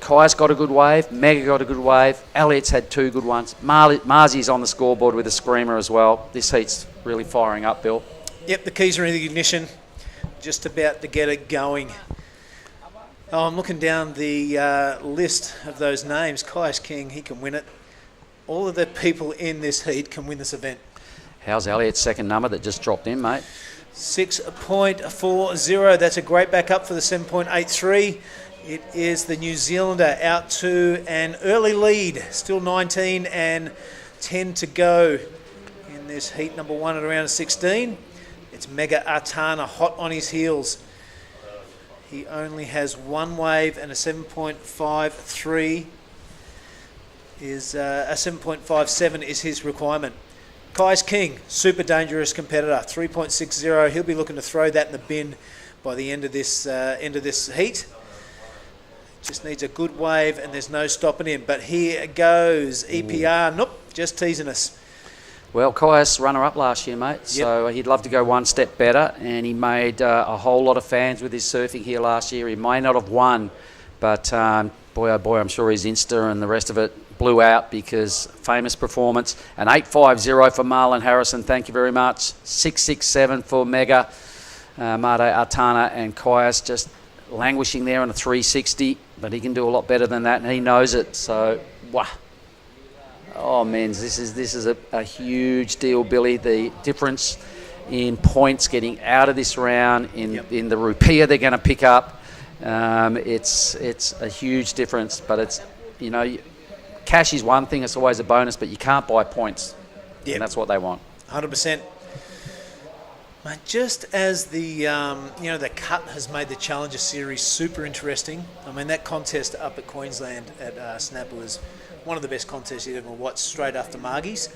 Kai's got a good wave, Mega got a good wave, Elliot's had two good ones. Marzi's on the scoreboard with a screamer as well. This heat's really firing up, Bill. Yep, the keys are in the ignition. Just about to get it going. Oh, I'm looking down the list of those names. Caius King, he can win it. all of the people in this heat can win this event. How's Elliot's second number that just dropped in, mate? 6.40. That's a great backup for the 7.83. It is the New Zealander out to an early lead. Still 19 and 10 to go in this heat number 1 at around 16. It's Mega Artana hot on his heels. He only has one wave and a 7.53 is a 7.57 is his requirement. Kai's King, super dangerous competitor, 3.60. He'll be looking to throw that in the bin by the end of this heat. Just needs a good wave and there's no stopping him. But here goes EPR. Nope, just teasing us. Well, Kai's runner-up last year, mate, so he'd love to go one step better, and he made a whole lot of fans with his surfing here last year. He may not have won, but boy, oh boy, I'm sure his Insta and the rest of it blew out because famous performance. An 8.50 for Marlon Harrison, thank you very much. 6.67 for Mega, Made Artana, and Kai's just languishing there on a 3.60, but he can do a lot better than that, and he knows it, so wow. Oh, man, this is a huge deal, Billy. The difference in points getting out of this round in the rupiah they're going to pick up, it's a huge difference. But it's, you know, cash is one thing; it's always a bonus, but you can't buy points, and that's what they want. 100%. Mate, just as the the cut has made the Challenger Series super interesting. I mean, that contest up at Queensland at Snapper was one of the best contests you'd ever watched, straight after Margie's.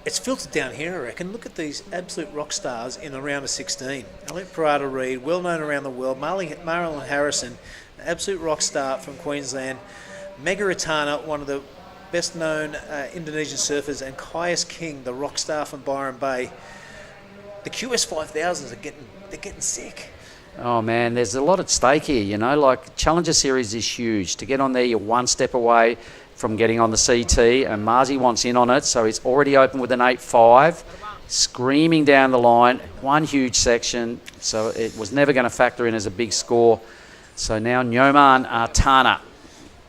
It's filtered down here, I reckon. Look at these absolute rock stars in the round of 16. Elliot Parada-Reid, well known around the world. Marlon Harrison, an absolute rock star from Queensland. Mega Artana, one of the best known Indonesian surfers, and Kai's King, the rock star from Byron Bay. The QS 5000s are getting sick. Oh man, there's a lot at stake here, you know, like Challenger Series is huge. To get on there, you're one step away from getting on the CT, and Marzi wants in on it, so he's already open with an 8.5, screaming down the line, one huge section, so it was never going to factor in as a big score. So now Nyoman Artana.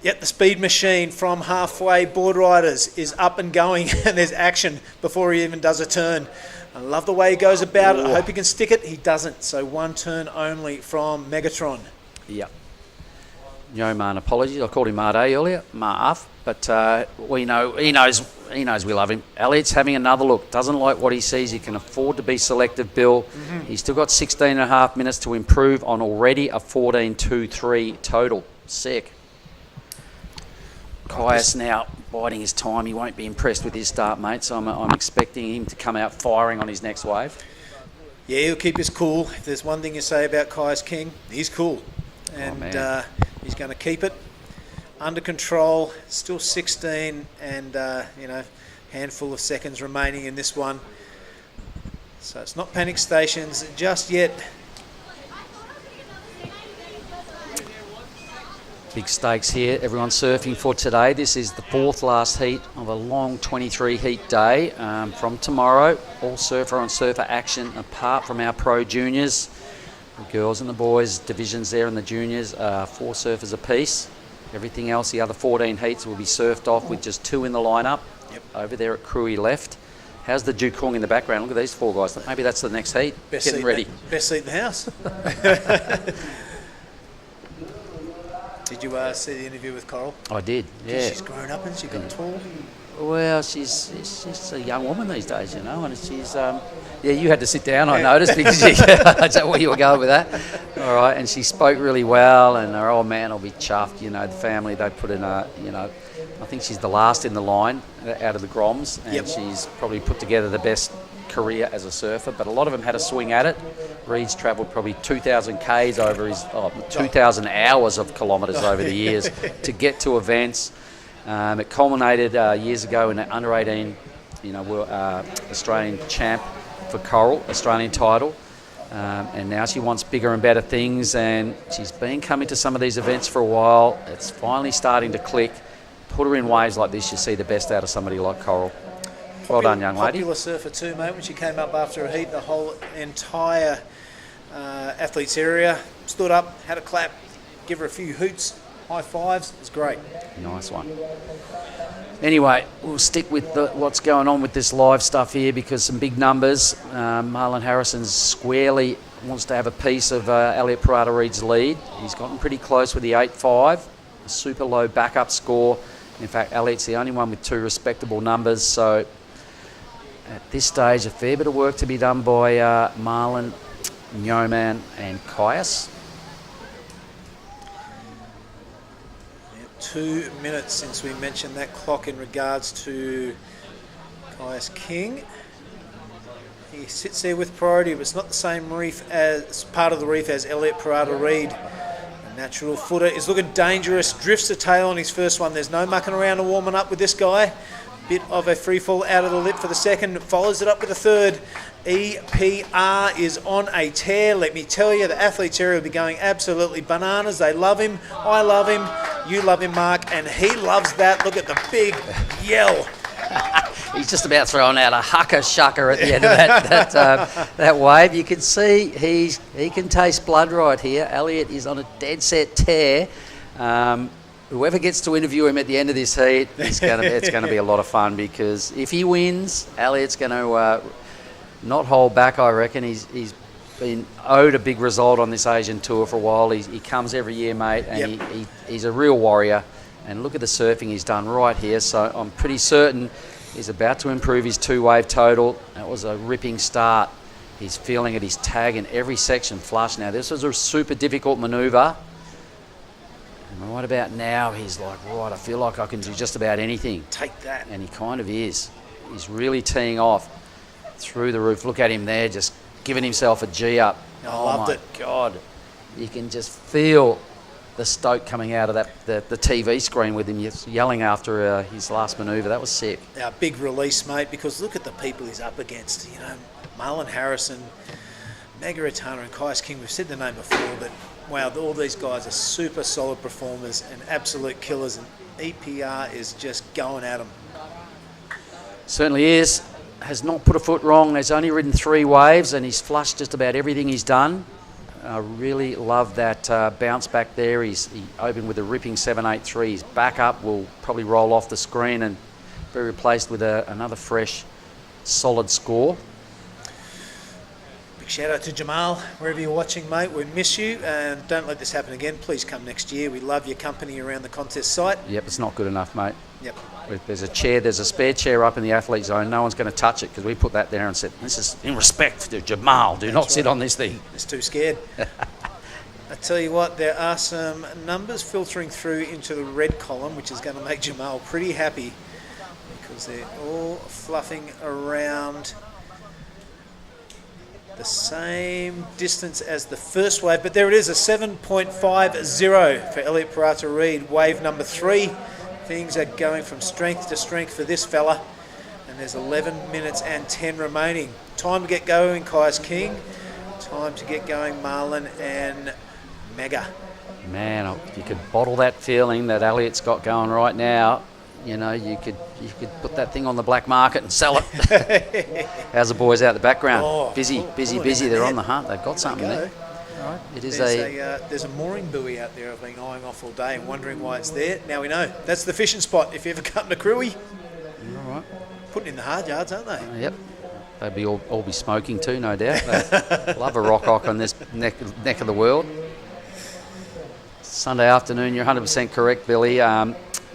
Yep, the speed machine from halfway board riders is up and going, and there's action before he even does a turn. I love the way he goes about it. I hope he can stick it. He doesn't, so one turn only from Megatron. Yep. Nyoman, apologies, I called him Made earlier, Marv, but we know he knows we love him. Elliot's having another look, doesn't like what he sees. He can afford to be selective, Bill. He's still got 16 and a half minutes to improve on already a 14.23 total. Sick. Kai's now biding his time. He won't be impressed with his start, mate, so I'm expecting him to come out firing on his next wave. Yeah, he'll keep his cool. If there's one thing you say about Kai's King, he's cool. And he's going to keep it under control. Still 16 and, handful of seconds remaining in this one. So it's not panic stations just yet. Big stakes here. Everyone's surfing for today. This is the fourth last heat of a long 23 heat day. From tomorrow, all surfer on surfer action apart from our pro juniors. The girls and the boys divisions there and the juniors are 4 surfers apiece. Everything else, the other 14 heats will be surfed off with just 2 in the lineup. Over there at Krui left. How's the Jukong in the background? Look at these 4 guys. Maybe that's the next heat. Getting ready. Best seat in the house. Did you see the interview with Coral? I did, yeah. She's grown up and she got tall. Well, she's a young woman these days, you know, and she's, you had to sit down, I noticed, because is that where you were going with that? All right, and she spoke really well, and her old man will be chuffed, you know, the family, they put in I think she's the last in the line out of the Groms, and she's probably put together the best career as a surfer, but a lot of them had a swing at it. Reed's travelled probably 2,000 Ks over his 2,000 hours of kilometres over the years to get to events. It culminated years ago in an under 18, Australian champ for Coral, Australian title, and now she wants bigger and better things. And she's been coming to some of these events for a while. It's finally starting to click. Put her in waves like this, you see the best out of somebody like Coral. Well done, young lady. Popular surfer too, mate. When she came up after a heat, the whole entire athletes area stood up, had a clap, give her a few hoots, high fives. It was great. Nice one. Anyway, we'll stick with what's going on with this live stuff here because some big numbers. Marlon Harrison squarely wants to have a piece of Elliot Parada-Reid's lead. He's gotten pretty close with the 8.5, a super low backup score. In fact, Elliot's the only one with 2 respectable numbers. So at this stage, a fair bit of work to be done by Marlon, Nyoman and Caius. 2 minutes since we mentioned that clock in regards to Caius King. He sits there with priority, but it's not the same reef as part of the reef as Elliot Parada-Reid. A natural footer is looking dangerous, drifts the tail on his first one. There's no mucking around and warming up with this guy. Bit of a free fall out of the lip for the second, follows it up with a third. EPR is on a tear. Let me tell you, the athletes area will be going absolutely bananas. They love him. I love him. You love him, Mark, and he loves that. Look at the big yell. He's just about throwing out a hucker-shucker at the end of that wave. You can see he can taste blood right here. Elliot is on a dead set tear. Whoever gets to interview him at the end of this heat, it's going to be a lot of fun because if he wins, Elliot's going to not hold back, I reckon. He's been owed a big result on this Asian tour for a while. He comes every year, mate, and he's a real warrior. And look at the surfing he's done right here. So I'm pretty certain he's about to improve his 2-wave total. That was a ripping start. He's feeling it. He's tagging every section flush now. This was a super difficult manoeuvre. And right about now, he's like, right, I feel like I can do just about anything. Take that. And he kind of is. He's really teeing off through the roof. Look at him there, just giving himself a G up. I loved it. God. You can just feel the stoke coming out of the TV screen with him yelling after his last manoeuvre. That was sick. Our big release, mate, because look at the people he's up against. You know, Marlon Harrison, Magaritana and Caius King. We've said the name before, but wow, all these guys are super solid performers and absolute killers, and EPR is just going at them. Certainly is. Has not put a foot wrong. Has only ridden 3 waves and he's flushed just about everything he's done. I really love that bounce back there. He opened with a ripping 7.83. His back up will probably roll off the screen and be replaced with another fresh, solid score. Big shout out to Jamal, wherever you're watching, mate. We miss you, and don't let this happen again. Please come next year. We love your company around the contest site. Yep, it's not good enough, mate. Yep. There's a spare chair up in the athlete zone. No one's going to touch it because we put that there and said, this is in respect to Jamal. Do not sit on this thing. It's too scared. I tell you what, there are some numbers filtering through into the red column, which is going to make Jamal pretty happy because they're all fluffing around the same distance as the first wave. But there it is, a 7.50 for Elliot Parada-Reid, wave number 3. Things are going from strength to strength for this fella. And there's 11 minutes and 10 remaining. Time to get going, Caius King. Time to get going, Marlon and Mega. Man, you could bottle that feeling that Elliot's got going right now. You know, you could put that thing on the black market and sell it. How's the boys out the background? Oh, busy. They're on the hunt. They've got something there. Right. It is there's a mooring buoy out there I've been eyeing off all day and wondering why it's there. Now we know. That's the fishing spot if you ever come to Krui. All right. Putting in the hard yards, aren't they? Yep. They'd be all be smoking too, no doubt. They love a rock on this neck of the world. Sunday afternoon, you're 100% correct, Billy.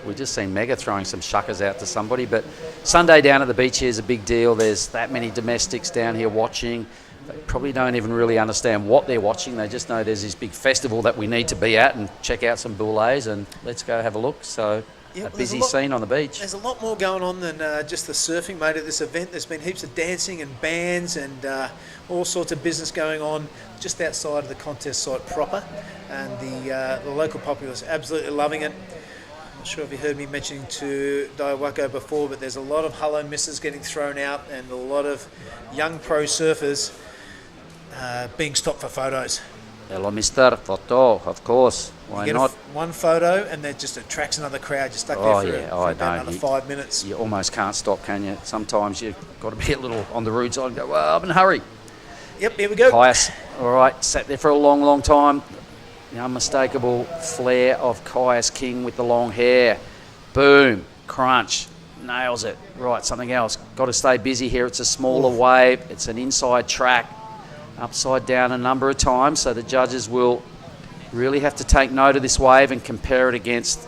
We've just seen Mega throwing some shuckers out to somebody, but Sunday down at the beach here is a big deal. There's that many domestics down here watching. They probably don't even really understand what they're watching. They just know there's this big festival that we need to be at and check out some bullets, and let's go have a look. So a busy scene on the beach. There's a lot more going on than just the surfing, mate, at this event. There's been heaps of dancing and bands and all sorts of business going on just outside of the contest site proper, and the local populace absolutely loving it. I'm not sure if you heard me mentioning to Daiwako before, but there's a lot of hello misses getting thrown out and a lot of young pro surfers being stopped for photos. Hello, Mr. Photo, of course. Why you get not? One photo and that just attracts another crowd. You're stuck there for about another 5 minutes. You almost can't stop, can you? Sometimes you've got to be a little on the rude side and go, well, I'm in a hurry. Yep, here we go. Caius, all right, sat there for a long, long time. The unmistakable flair of Caius King with the long hair. Boom, crunch, nails it. Right, something else. Got to stay busy here. It's a smaller wave. It's an inside track, upside down a number of times, so the judges will really have to take note of this wave and compare it against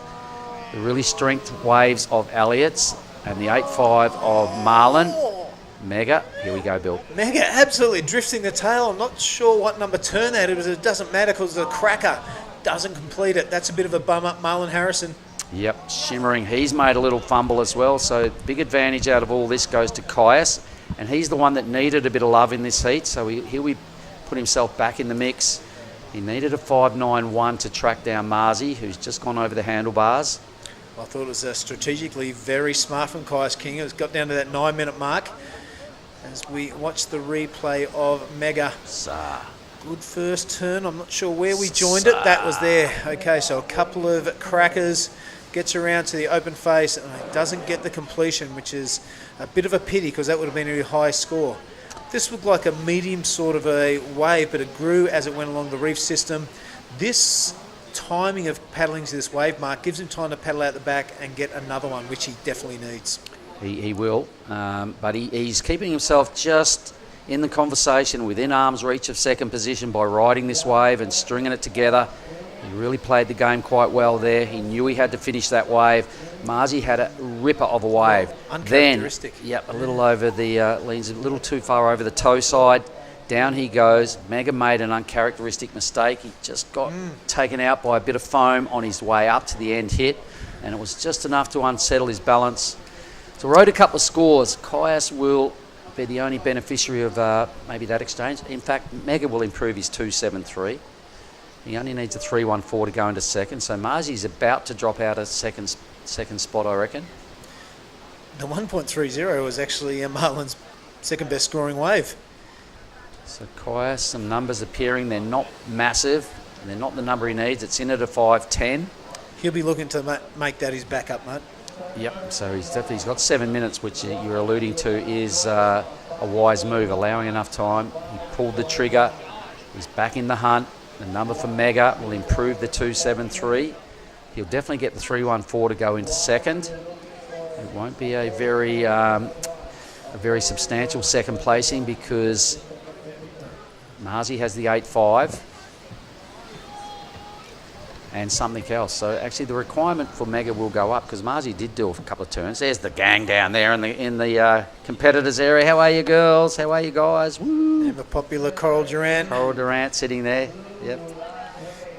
the really strength waves of Elliott's and the 8.5 of Marlon. Mega, here we go, Bill. Mega absolutely drifting the tail. I'm not sure what number turn that is. It doesn't matter because the cracker doesn't complete it. That's a bit of a bum up, Marlon Harrison. Yep, shimmering. He's made a little fumble as well, so big advantage out of all this goes to Caius, and he's the one that needed a bit of love in this heat, so here we put himself back in the mix. He needed a 5.91 to track down Marzi, who's just gone over the handlebars. I thought it was strategically very smart from Caius King. It's got down to that 9-minute mark. As we watch the replay of Mega. Good first turn. I'm not sure where we joined it. That was there. Okay, so a couple of crackers. Gets around to the open face and doesn't get the completion, which is a bit of a pity because that would have been a high score. This looked like a medium sort of a wave, but it grew as it went along the reef system. This timing of paddling to this wave mark gives him time to paddle out the back and get another one, which he definitely needs. He will, but he's keeping himself just in the conversation within arm's reach of second position by riding this wave and stringing it together. He really played the game quite well there. He knew he had to finish that wave. Marzi had a ripper of a wave. Uncharacteristic. Then, yep, a little over the, leans a little too far over the toe side. Down he goes. Mega made an uncharacteristic mistake. He just got taken out by a bit of foam on his way up to the end hit, and it was just enough to unsettle his balance. So rode a couple of scores. Caius will be the only beneficiary of maybe that exchange. In fact, Mega will improve his 2.73. He only needs a 3.14 to go into second. So Marzi's about to drop out a second spot, I reckon. The 1.30 was actually Marlon's second best scoring wave. So Caius, some numbers appearing. They're not massive. They're not the number he needs. It's in at a 5.10. He'll be looking to make that his backup, mate. Yep, so he's got 7 minutes, which you're alluding to is a wise move, allowing enough time. He pulled the trigger. He's back in the hunt. The number for Mega will improve the 2.73. He'll definitely get the 3.14 to go into second. It won't be a very substantial second placing because Marzi has the 8.5 and something else. So actually the requirement for Mega will go up because Marzi did do a couple of turns. There's the gang down there in the competitors area. How are you girls? How are you guys? Woo! And the popular Coral Durant. Coral Durant sitting there. Yep.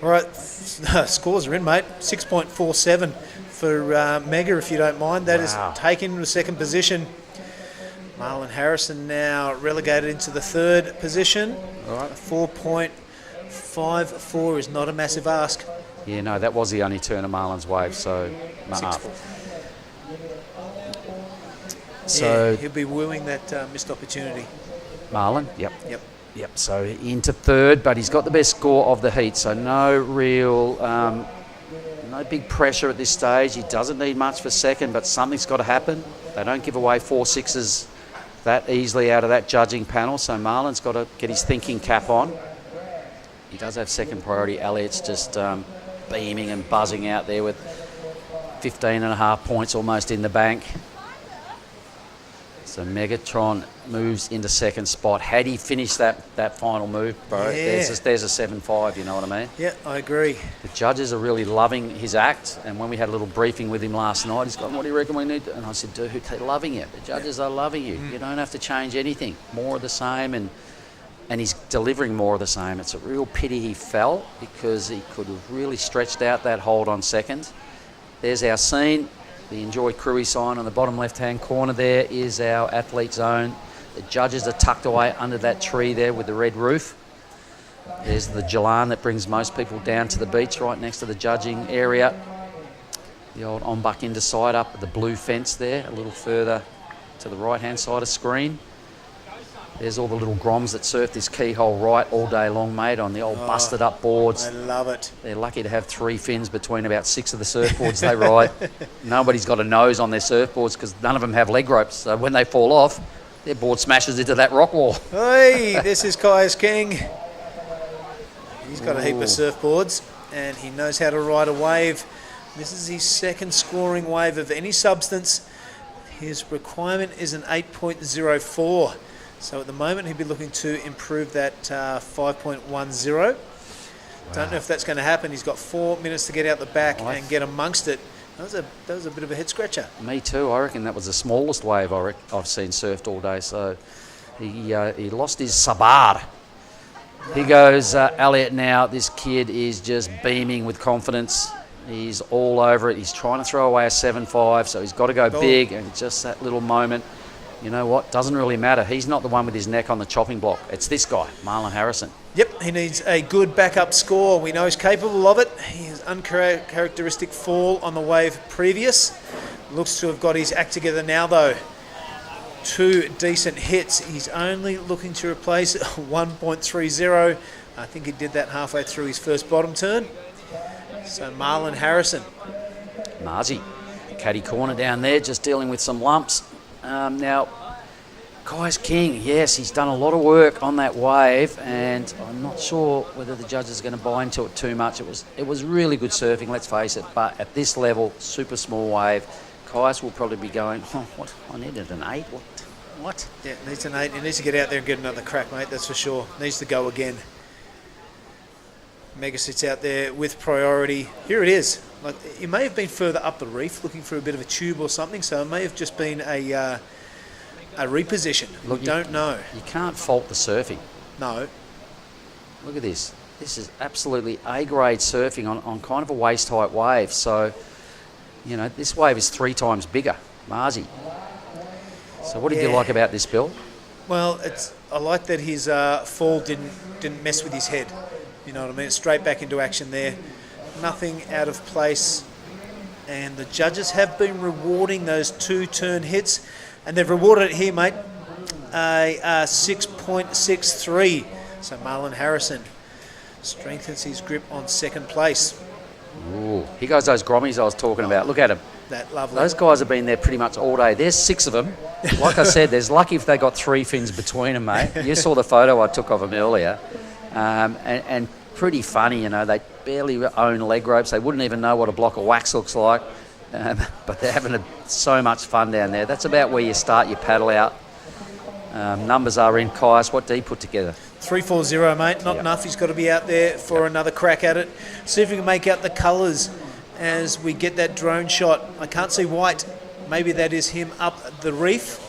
All right, scores are in, mate. 6.47 for Mega, if you don't mind. That is taken to second position. Marlon Harrison now relegated into the third position. All right, 4.54 is not a massive ask. Yeah, no, that was the only turn of Marlon's wave, so... So yeah, he'll be wooing that missed opportunity. Marlon, yep. So into third, but he's got the best score of the heat, so no real, no big pressure at this stage. He doesn't need much for second, but something's got to happen. They don't give away 4.6s that easily out of that judging panel, so Marlon's got to get his thinking cap on. He does have second priority. Elliott's just beaming and buzzing out there with 15.5 points almost in the bank. So Megatron moves into second spot. Had he finished that final move, bro, there's a 7.5, you know what I mean? Yeah, I agree. The judges are really loving his act, and when we had a little briefing with him last night, he's gone, what do you reckon we need to? And I said, dude, they're loving it. The judges are loving you. You don't have to change anything. More of the same, and he's delivering more of the same. It's a real pity he fell because he could have really stretched out that hold on second. There's our scene. The Enjoy Krui sign on the bottom left-hand corner there is our athlete zone. The judges are tucked away under that tree there with the red roof. There's the Jalan that brings most people down to the beach right next to the judging area. The old Ombak Inter side up at the blue fence there, a little further to the right-hand side of screen. There's all the little groms that surf this keyhole right all day long, mate, on the old busted up boards. I love it. They're lucky to have 3 fins between about 6 of the surfboards they ride. Nobody's got a nose on their surfboards because none of them have leg ropes. So when they fall off, their board smashes into that rock wall. Hey, this is Caius King. He's got a heap of surfboards. and he knows how to ride a wave. This is his second scoring wave of any substance. His requirement is an 8.04. So at the moment he'd be looking to improve that 5.10. Don't know if that's going to happen. He's got 4 minutes to get out the back and get amongst it. That was a bit of a head scratcher. Me too. I reckon that was the smallest wave I've seen surfed all day. So he lost his sabar. Here goes Elliot now. This kid is just beaming with confidence. He's all over it. He's trying to throw away a 7.5, so he's got to go big, and just that little moment. You know what? Doesn't really matter. He's not the one with his neck on the chopping block. It's this guy, Marlon Harrison. Yep, he needs a good backup score. We know he's capable of it. He has uncharacteristic fall on the wave previous. Looks to have got his act together now, though. 2 decent hits. He's only looking to replace 1.30. I think he did that halfway through his first bottom turn. So Marlon Harrison. Marzi, caddy corner down there, just dealing with some lumps. Now, Kai's King, yes, he's done a lot of work on that wave, and I'm not sure whether the judges are going to buy into it too much. It was really good surfing, let's face it, but at this level, super small wave, Kai's will probably be going, oh, what? I needed an 8? What? Yeah, needs an 8. He needs to get out there and get another crack, mate, that's for sure. Needs to go again. Mega sits out there with priority. Here it is. Like, he may have been further up the reef looking for a bit of a tube or something, so it may have just been a reposition. Look, we don't know. You can't fault the surfing. No. Look at this. This is absolutely A-grade surfing on kind of a waist-height wave. So, you know, this wave is 3 times bigger. Marzi. So what did you like about this, Bill? Well, I like that his fall didn't mess with his head. You know what I mean? Straight back into action there. Nothing out of place. And the judges have been rewarding those 2-turn hits. And they've rewarded it here, mate. A 6.63. So Marlon Harrison strengthens his grip on second place. Ooh, here goes those grommies I was talking about. Look at them. That lovely. Those guys have been there pretty much all day. There's 6 of them. Like I said, there's lucky if they got 3 fins between them, mate. You saw the photo I took of them earlier. And pretty funny, you know. They barely own leg ropes. They wouldn't even know what a block of wax looks like. But they're having so much fun down there. That's about where you start your paddle out. Numbers are in. Kai's, what did he put together? 3.40, mate. Not enough. He's got to be out there for another crack at it. See if we can make out the colours as we get that drone shot. I can't see white. Maybe that is him up the reef.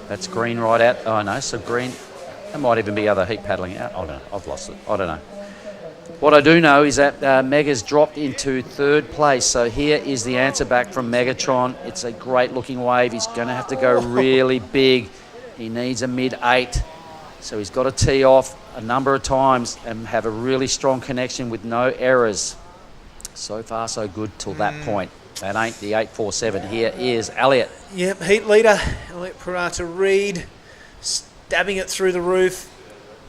That's green right out. Oh, no, so green. That might even be other heat paddling out. I don't know. I've lost it. I don't know. What I do know is that Mega's dropped into 3rd place. So here is the answer back from Megatron. It's a great looking wave. He's going to have to go really big. He needs a mid-8. So he's got to tee off a number of times and have a really strong connection with no errors. So far, so good till that point. That ain't the 8.47. Here is Elliot. Yep, heat leader. Elliot Parata Reed stabbing it through the roof.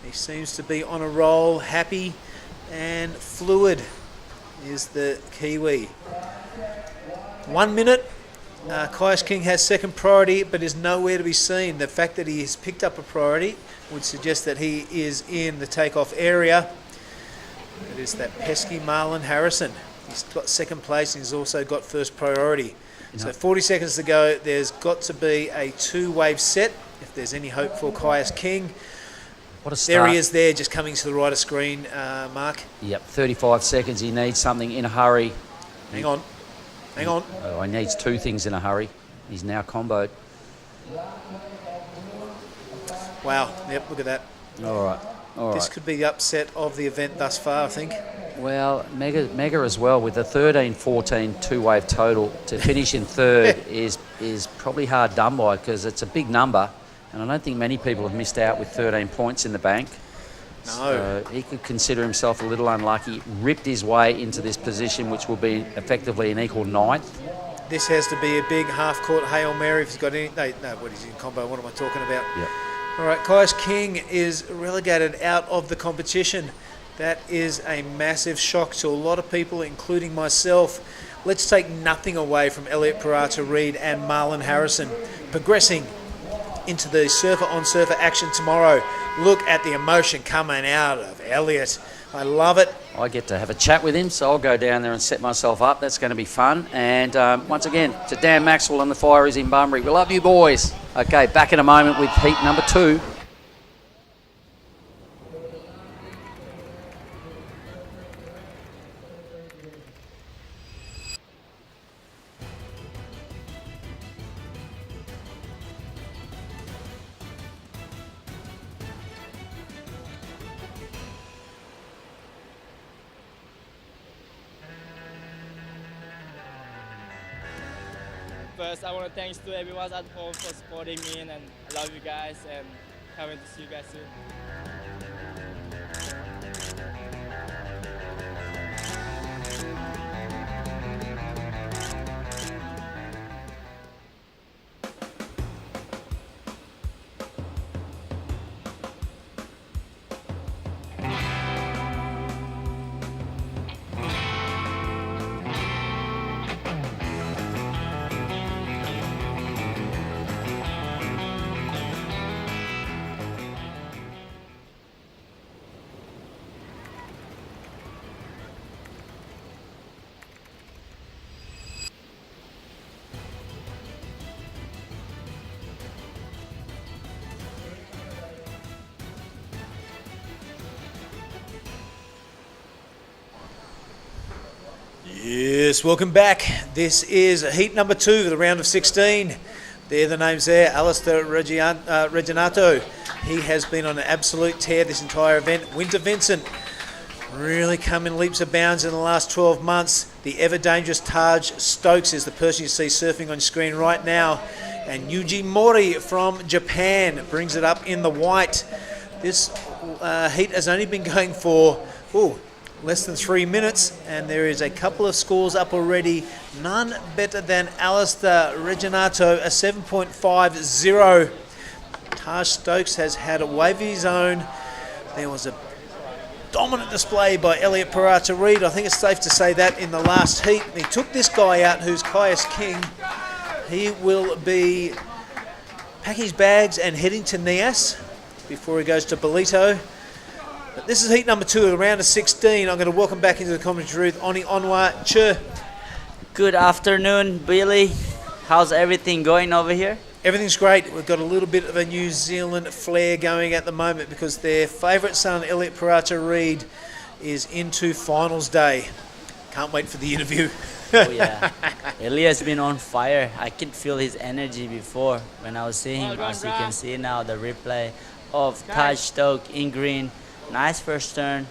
He seems to be on a roll, happy and fluid is the Kiwi. 1 minute. Kai's King has second priority but is nowhere to be seen. The fact that he has picked up a priority would suggest that he is in the takeoff area. It is that pesky Marlon Harrison. He's got second place and he's also got first priority. So 40 seconds to go. There's got to be a 2-wave set if there's any hope for Kai's King. What a start. There he is there, just coming to the right of screen, Mark. Yep, 35 seconds. He needs something in a hurry. Hang on. Oh, he needs 2 things in a hurry. He's now comboed. Wow, yep, look at that. All right. This could be the upset of the event thus far, I think. Well, Mega as well, with a 13-14 2-wave total to finish in 3rd is probably hard done by because it's a big number. And I don't think many people have missed out with 13 points in the bank. No. So he could consider himself a little unlucky. Ripped his way into this position, which will be effectively an equal 9th. This has to be a big half-court Hail Mary if he's got any... No, what is he in combo? What am I talking about? Yep. All right, Kai's King is relegated out of the competition. That is a massive shock to a lot of people, including myself. Let's take nothing away from Elliot Parata Reed and Marlon Harrison progressing into the surfer-on-surfer action tomorrow. Look at the emotion coming out of Elliot. I love it. I get to have a chat with him, so I'll go down there and set myself up. That's going to be fun. And once again, to Dan Maxwell and the Fireys in Bunbury. We love you, boys. Okay, back in a moment with heat number 2. First, I want to thanks to everyone at home for supporting me, and I love you guys, and can't wait to see you guys soon. Yes, welcome back. This is heat number 2 of the round of 16. There the names there, Alistair Reginato. He has been on an absolute tear this entire event. Winter Vincent really come in leaps and bounds in the last 12 months. The ever-dangerous Taj Stokes is the person you see surfing on screen right now. And Yuji Mori from Japan brings it up in the white. This heat has only been going for less than 3 minutes, and there is a couple of scores up already. None better than Alistair Reginato, a 7.50. Taj Stokes has had a wave of his own. There was a dominant display by Elliot Parata Reid. I think it's safe to say that in the last heat. He took this guy out who's Caius King. He will be packing his bags and heading to Nias before he goes to Belito. But this is heat number 2 of the round of 16. I'm going to welcome back into the commentary booth Oni Onwa Che. Good afternoon, Billy. How's everything going over here? Everything's great. We've got a little bit of a New Zealand flair going at the moment because their favourite son, Elliot Parata Reid, is into finals day. Can't wait for the interview. Oh yeah, Elliot's been on fire. I could feel his energy before when I was seeing him. As you can see now, the replay of Taj Stokes in green. Nice first turn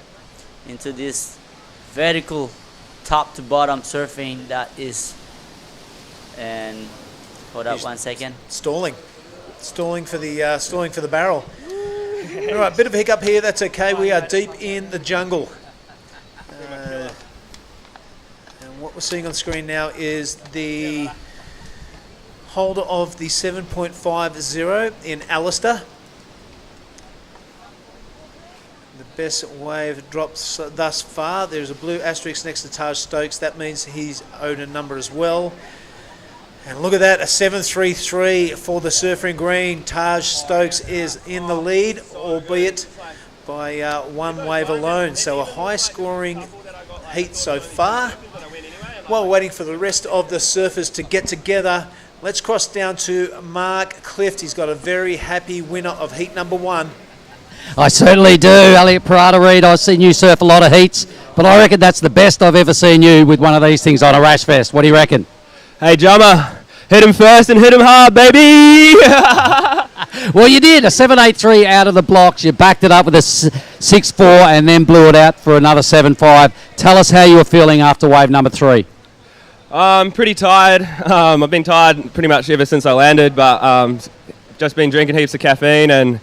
into this vertical top to bottom surfing that is, and hold up 1 second. Stalling for the barrel. All right, bit of a hiccup here. That's okay. We are deep in the jungle. And what we're seeing on screen now is the holder of the 7.50 in Alistair. Best wave drops thus far. There's a blue asterisk next to Taj Stokes. That means he's owed a number as well. And look at that, a 7.33 for the surfer in green. Taj Stokes is in the lead, albeit by 1 wave alone. So a high-scoring heat so far. While we're waiting for the rest of the surfers to get together, let's cross down to Mark Clift. He's got a very happy winner of heat number 1. I certainly do, Elliot Parata Reid. I've seen you surf a lot of heats, but I reckon that's the best I've ever seen you with one of these things on a Rash Fest. What do you reckon? Hey, Jummer, hit him first and hit him hard, baby! Well, you did. A 7.83 out of the blocks. You backed it up with a 6.4 and then blew it out for another 7.5. Tell us how you were feeling after wave number 3. I'm pretty tired. I've been tired pretty much ever since I landed, but just been drinking heaps of caffeine and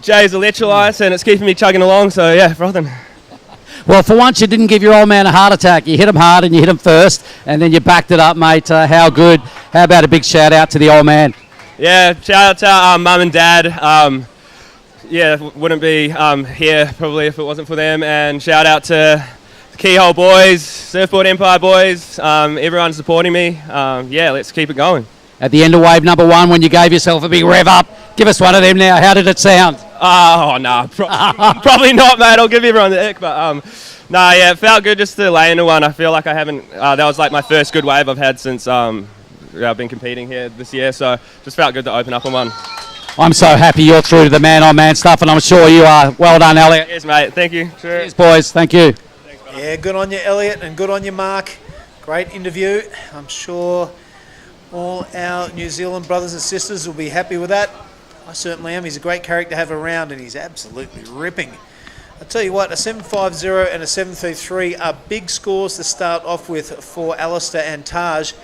Jay's electrolytes, and it's keeping me chugging along, so yeah, frothing. Well, for once you didn't give your old man a heart attack. You hit him hard and you hit him first, and then you backed it up, mate. How good. How about a big shout out to the old man? Yeah, shout out to Mum and Dad. Wouldn't be here probably if it wasn't for them, and shout out to the Keyhole boys, Surfboard Empire boys, everyone supporting me. Let's keep it going. At the end of wave number 1, when you gave yourself a big rev up, give us one of them now. How did it sound? Oh, no, probably not, mate. I'll give everyone the ick, but yeah, it felt good just to lay into one. I feel like I haven't. That was like my first good wave I've had since I've been competing here this year, so just felt good to open up on one. I'm so happy you're through to the man-on-man stuff, and I'm sure you are. Well done, Elliot. Cheers, mate. Thank you. Cheers, boys. Thank you. Yeah, good on you, Elliot, and good on you, Mark. Great interview. I'm sure all our New Zealand brothers and sisters will be happy with that. I certainly am. He's a great character to have around, and he's absolutely ripping. I'll tell you what, a 7.50 and a 7.33 are big scores to start off with for Alistair and Taj.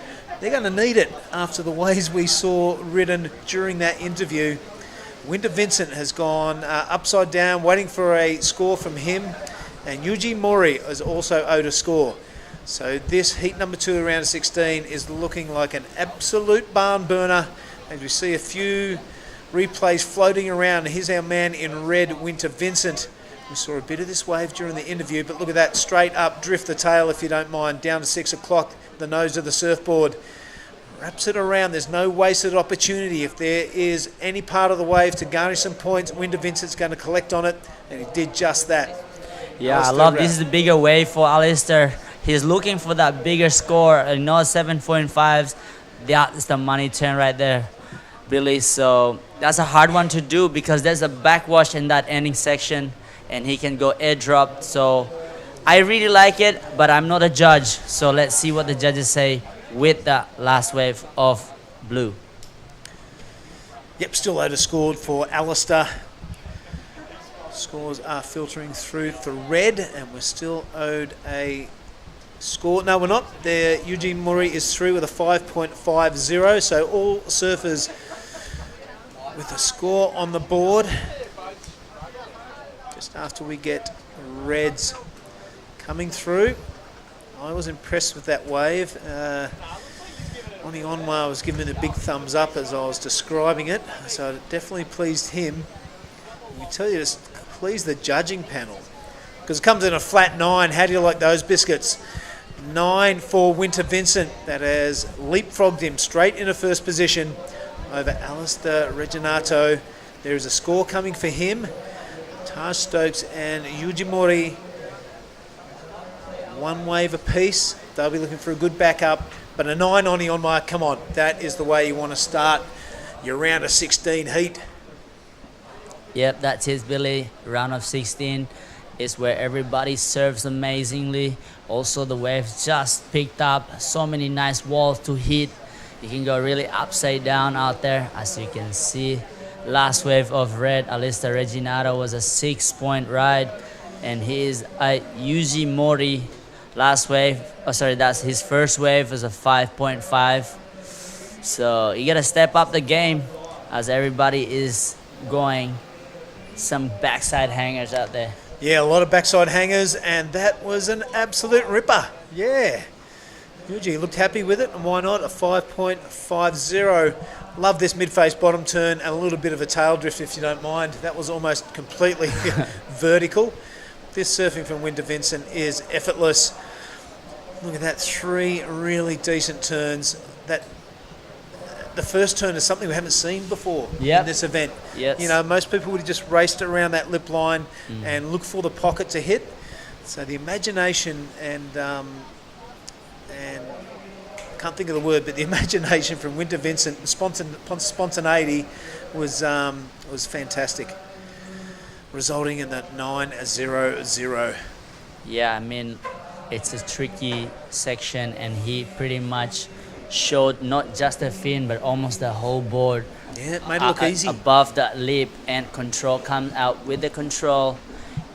They're going to need it after the ways we saw ridden during that interview. Winter Vincent has gone upside down, waiting for a score from him, and Yuji Mori is also owed a score. So this heat number 2 of round of 16 is looking like an absolute barn burner, as we see a few replays floating around. Here's our man in red, Winter Vincent. We saw a bit of this wave during the interview, but look at that, straight up, drift the tail if you don't mind, down to 6 o'clock, the nose of the surfboard. Wraps it around, there's no wasted opportunity. If there is any part of the wave to garnish some points, Winter Vincent's going to collect on it, and he did just that. Yeah, I love this is the bigger wave for Alistair. He's looking for that bigger score, 7.5s. That's the money turn right there, Billy. So that's a hard one to do because there's a backwash in that ending section, and he can go airdrop. So I really like it, but I'm not a judge. So let's see what the judges say with the last wave of blue. Yep, still owed a score for Alistair. Scores are filtering through for red, and we're still owed a score. No, we're not. There, Eugene Murray is through with a 5.50. So all surfers with a score on the board. Just after we get reds coming through. I was impressed with that wave. On the Onwa, I was giving it a big thumbs up as I was describing it, so it definitely pleased him. I tell you, it's pleased the judging panel, because it comes in a flat 9. How do you like those biscuits? 9 for Winter Vincent. That has leapfrogged him straight into first position over Alistair Reginato. There is a score coming for him. Taj Stokes and Yujimori, one wave apiece. They'll be looking for a good backup, but a 9 on Onma, come on, that is the way you want to start your round of 16 heat. Yep, that's it, Billy. Round of 16 is where everybody serves amazingly. Also, the wave just picked up. So many nice walls to hit. You can go really upside down out there, as you can see. Last wave of red, Alistair Reginato, was a 6-point ride, and he is a Yuji Mori. Last wave, that's his first wave, was a 5.5. So you gotta step up the game as everybody is going. Some backside hangers out there. Yeah, a lot of backside hangers, and that was an absolute ripper. Yeah. Yuji looked happy with it, and why not? A 5.50. Love this mid-face bottom turn and a little bit of a tail drift, if you don't mind. That was almost completely vertical. This surfing from Winter Vincent is effortless. Look at that, 3 really decent turns. The first turn is something we haven't seen before in this event. Yes. You know, most people would have just raced around that lip line and look for the pocket to hit. So the imagination and can't think of the word, but the imagination from Winter Vincent, spontaneity was fantastic, resulting in that 9.00. Yeah, I mean, it's a tricky section, and he pretty much showed not just the fin, but almost the whole board. Yeah, it made it look easy. Above that lip, and control comes out with the control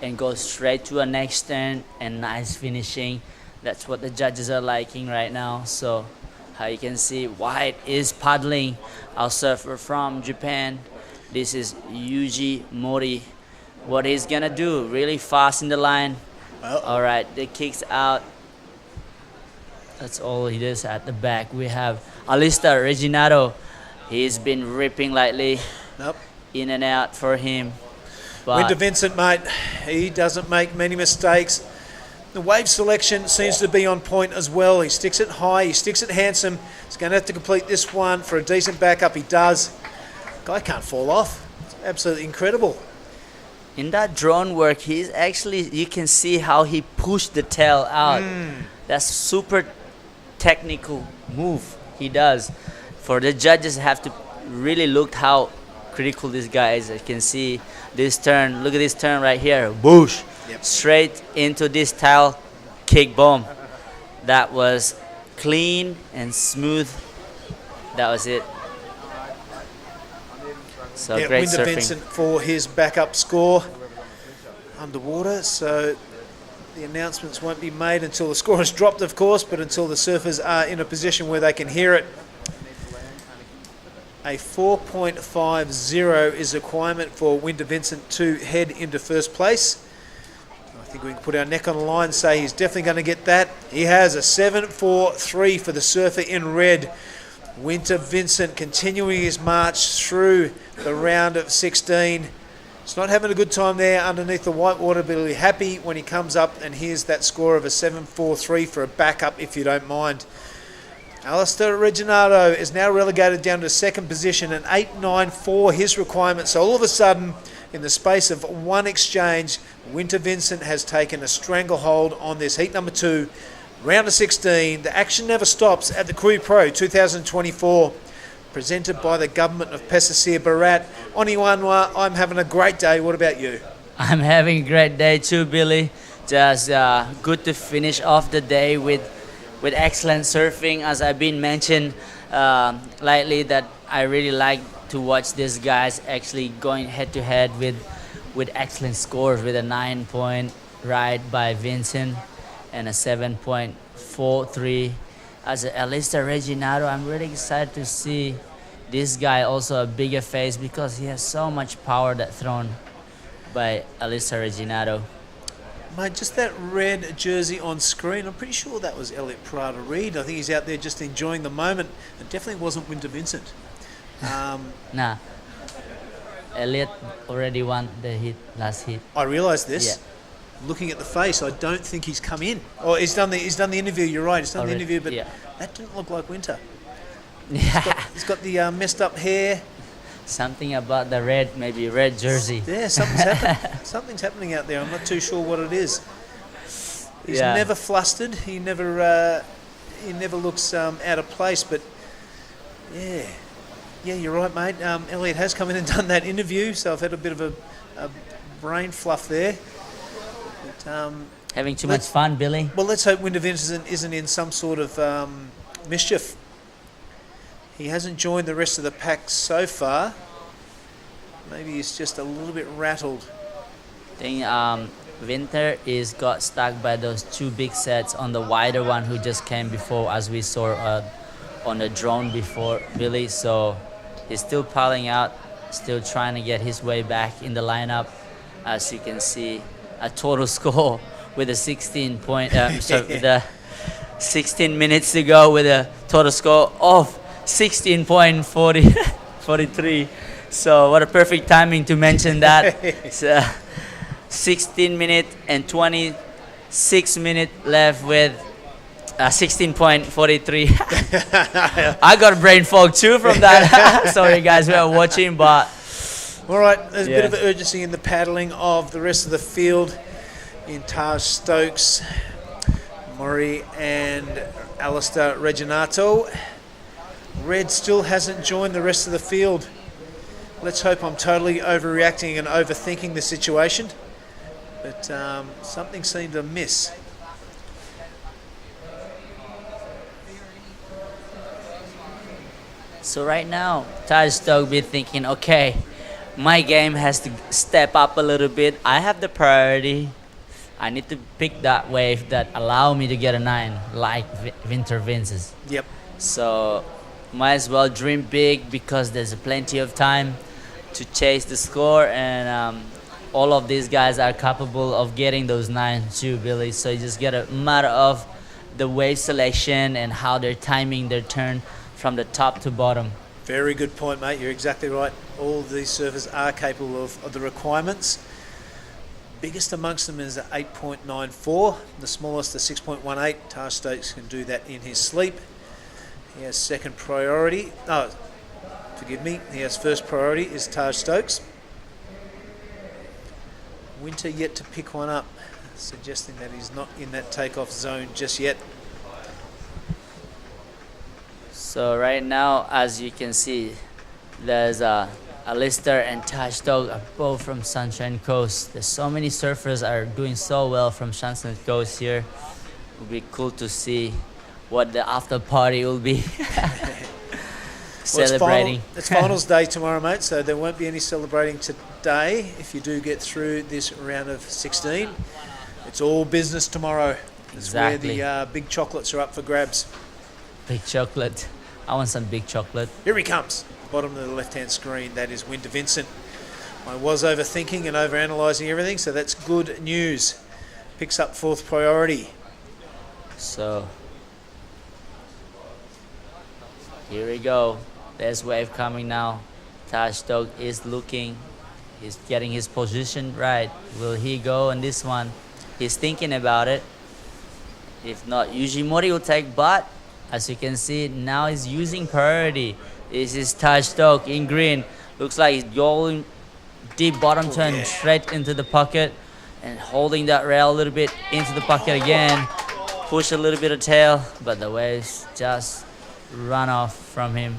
and goes straight to a next turn, and nice finishing. That's what the judges are liking right now. So how you can see, White is paddling, our surfer from Japan. This is Yuji Mori. What he's gonna do, really fast in the line. All right, the kicks out. That's all he does at the back. We have Alistair Reginato. He's been ripping lately. In and out for him. But Winter Vincent, mate, he doesn't make many mistakes. The wave selection seems to be on point as well. He sticks it high, he sticks it handsome. He's going to have to complete this one for a decent backup. He does. Guy can't fall off. It's absolutely incredible. in that drone work, he's actually, you can see how he pushed the tail out. That's super technical move he does. For the judges have to really look how critical this guy is. You can see this turn, look at this turn right here, boosh, straight into this tail kick bomb. That was clean and smooth. That was it. So Yeah, great Winter surfing. Vincent for his backup score underwater. So the announcements won't be made until the score is dropped, of course, but until the surfers are in a position where they can hear it. A 4.50 is a requirement for Winter Vincent to head into first place. I think we can put our neck on the line and say he's definitely going to get that. He has a 7.43 for the surfer in red. Winter Vincent continuing his march through the round of 16. He's not having a good time there underneath the white water, but he'll be happy when he comes up and hears that score of a 7.43 for a backup, if you don't mind. Alistair Reginato is now relegated down to second position, an 8.94 his requirement. So all of a sudden, in the space of one exchange, Winter Vincent has taken a stranglehold on this heat number 2. Round of 16, the action never stops at the Krui Pro 2024, presented by the government of Pesisir Barat. Oniwanwa, I'm having a great day. What about you? I'm having a great day too, Billy. Just good to finish off the day with excellent surfing. As I've been mentioned lately, that I really like to watch these guys actually going head to head with excellent scores, with a 9-point ride by Vincent and a 7.43 as Alistair Reginato. I'm really excited to see this guy also a bigger face, because he has so much power that thrown by Alistair Reginato. Mate, just that red jersey on screen, I'm pretty sure that was Elliot Prada Reid. I think he's out there just enjoying the moment. It definitely wasn't Winter Vincent. Nah. Elliot already won the last hit. I realised this. Yeah. Looking at the face, I don't think he's come in. Oh, he's done the interview. You're right. He's done Already, the interview, but yeah. that didn't look like Winter. Yeah. He's got the messed up hair. Something about the red jersey. Yeah, something's happening. Something's happening out there. I'm not too sure what it is. He's Yeah. never flustered. He never looks out of place. But yeah, you're right, mate. Elliot has come in and done that interview, so I've had a bit of a brain fluff there. But, Having too much fun, Billy. well, let's hope Winter Vincent isn't in some sort of mischief. He hasn't joined the rest of the pack so far. Maybe he's just a little bit rattled. I think Winter is got stuck by those two big sets on the wider one who just came before, as we saw on the drone before, Billy. So he's still piling out, still trying to get his way back in the lineup. As you can see, a total score with a 16 minutes to go, with a total score of 16.43. So what a perfect timing to mention that. It's 16 minutes and 26 minutes left with 16.43. I got brain fog too from that. Sorry guys, we are watching, but all right, there's a bit of urgency in the paddling of the rest of the field in Taj Stokes, Murray and Alistair Reginato. Red still hasn't joined the rest of the field. Let's hope I'm totally overreacting and overthinking the situation. But something seemed to miss. so right now, Taj Stokes be thinking, okay, my game has to step up a little bit. I have the priority. I need to pick that wave that allow me to get a 9, like Winter Vince's. Yep. So might as well dream big, because there's plenty of time to chase the score, and all of these guys are capable of getting those 9s too, Billy. So you just get a matter of the wave selection and how they're timing their turn from the top to bottom. Very good point, mate. You're exactly right. All of these surfers are capable of the requirements. Biggest amongst them is 8.94. The smallest, the 6.18. Taj Stokes can do that in his sleep. He has second priority. Oh, forgive me. He has first priority is Taj Stokes. Winter yet to pick one up, suggesting that he's not in that takeoff zone just yet. So right now, as you can see, there's Alistair and Taj Dog are both from Sunshine Coast. There's so many surfers are doing so well from Sunshine Coast here. It would be cool to see what the after party will be. Celebrating. It's finals day tomorrow, mate, so there won't be any celebrating today. If you do get through this round of 16, it's all business tomorrow. It's Exactly. where the big chocolates are up for grabs. Big chocolate. I want some big chocolate. Here he comes. Bottom of the left-hand screen, that is Winter Vincent. I was overthinking and overanalyzing everything, so that's good news. Picks up 4th priority. So here we go. There's wave coming now. Taj Dog is looking. He's getting his position right. Will he go on this one? He's thinking about it. If not, Yujimori will take, but as you can see, now he's using priority. This is Taj Dog in green. Looks like he's going deep bottom turn straight into the pocket and holding that rail a little bit into the pocket again. Push a little bit of tail, but the waves just run off from him.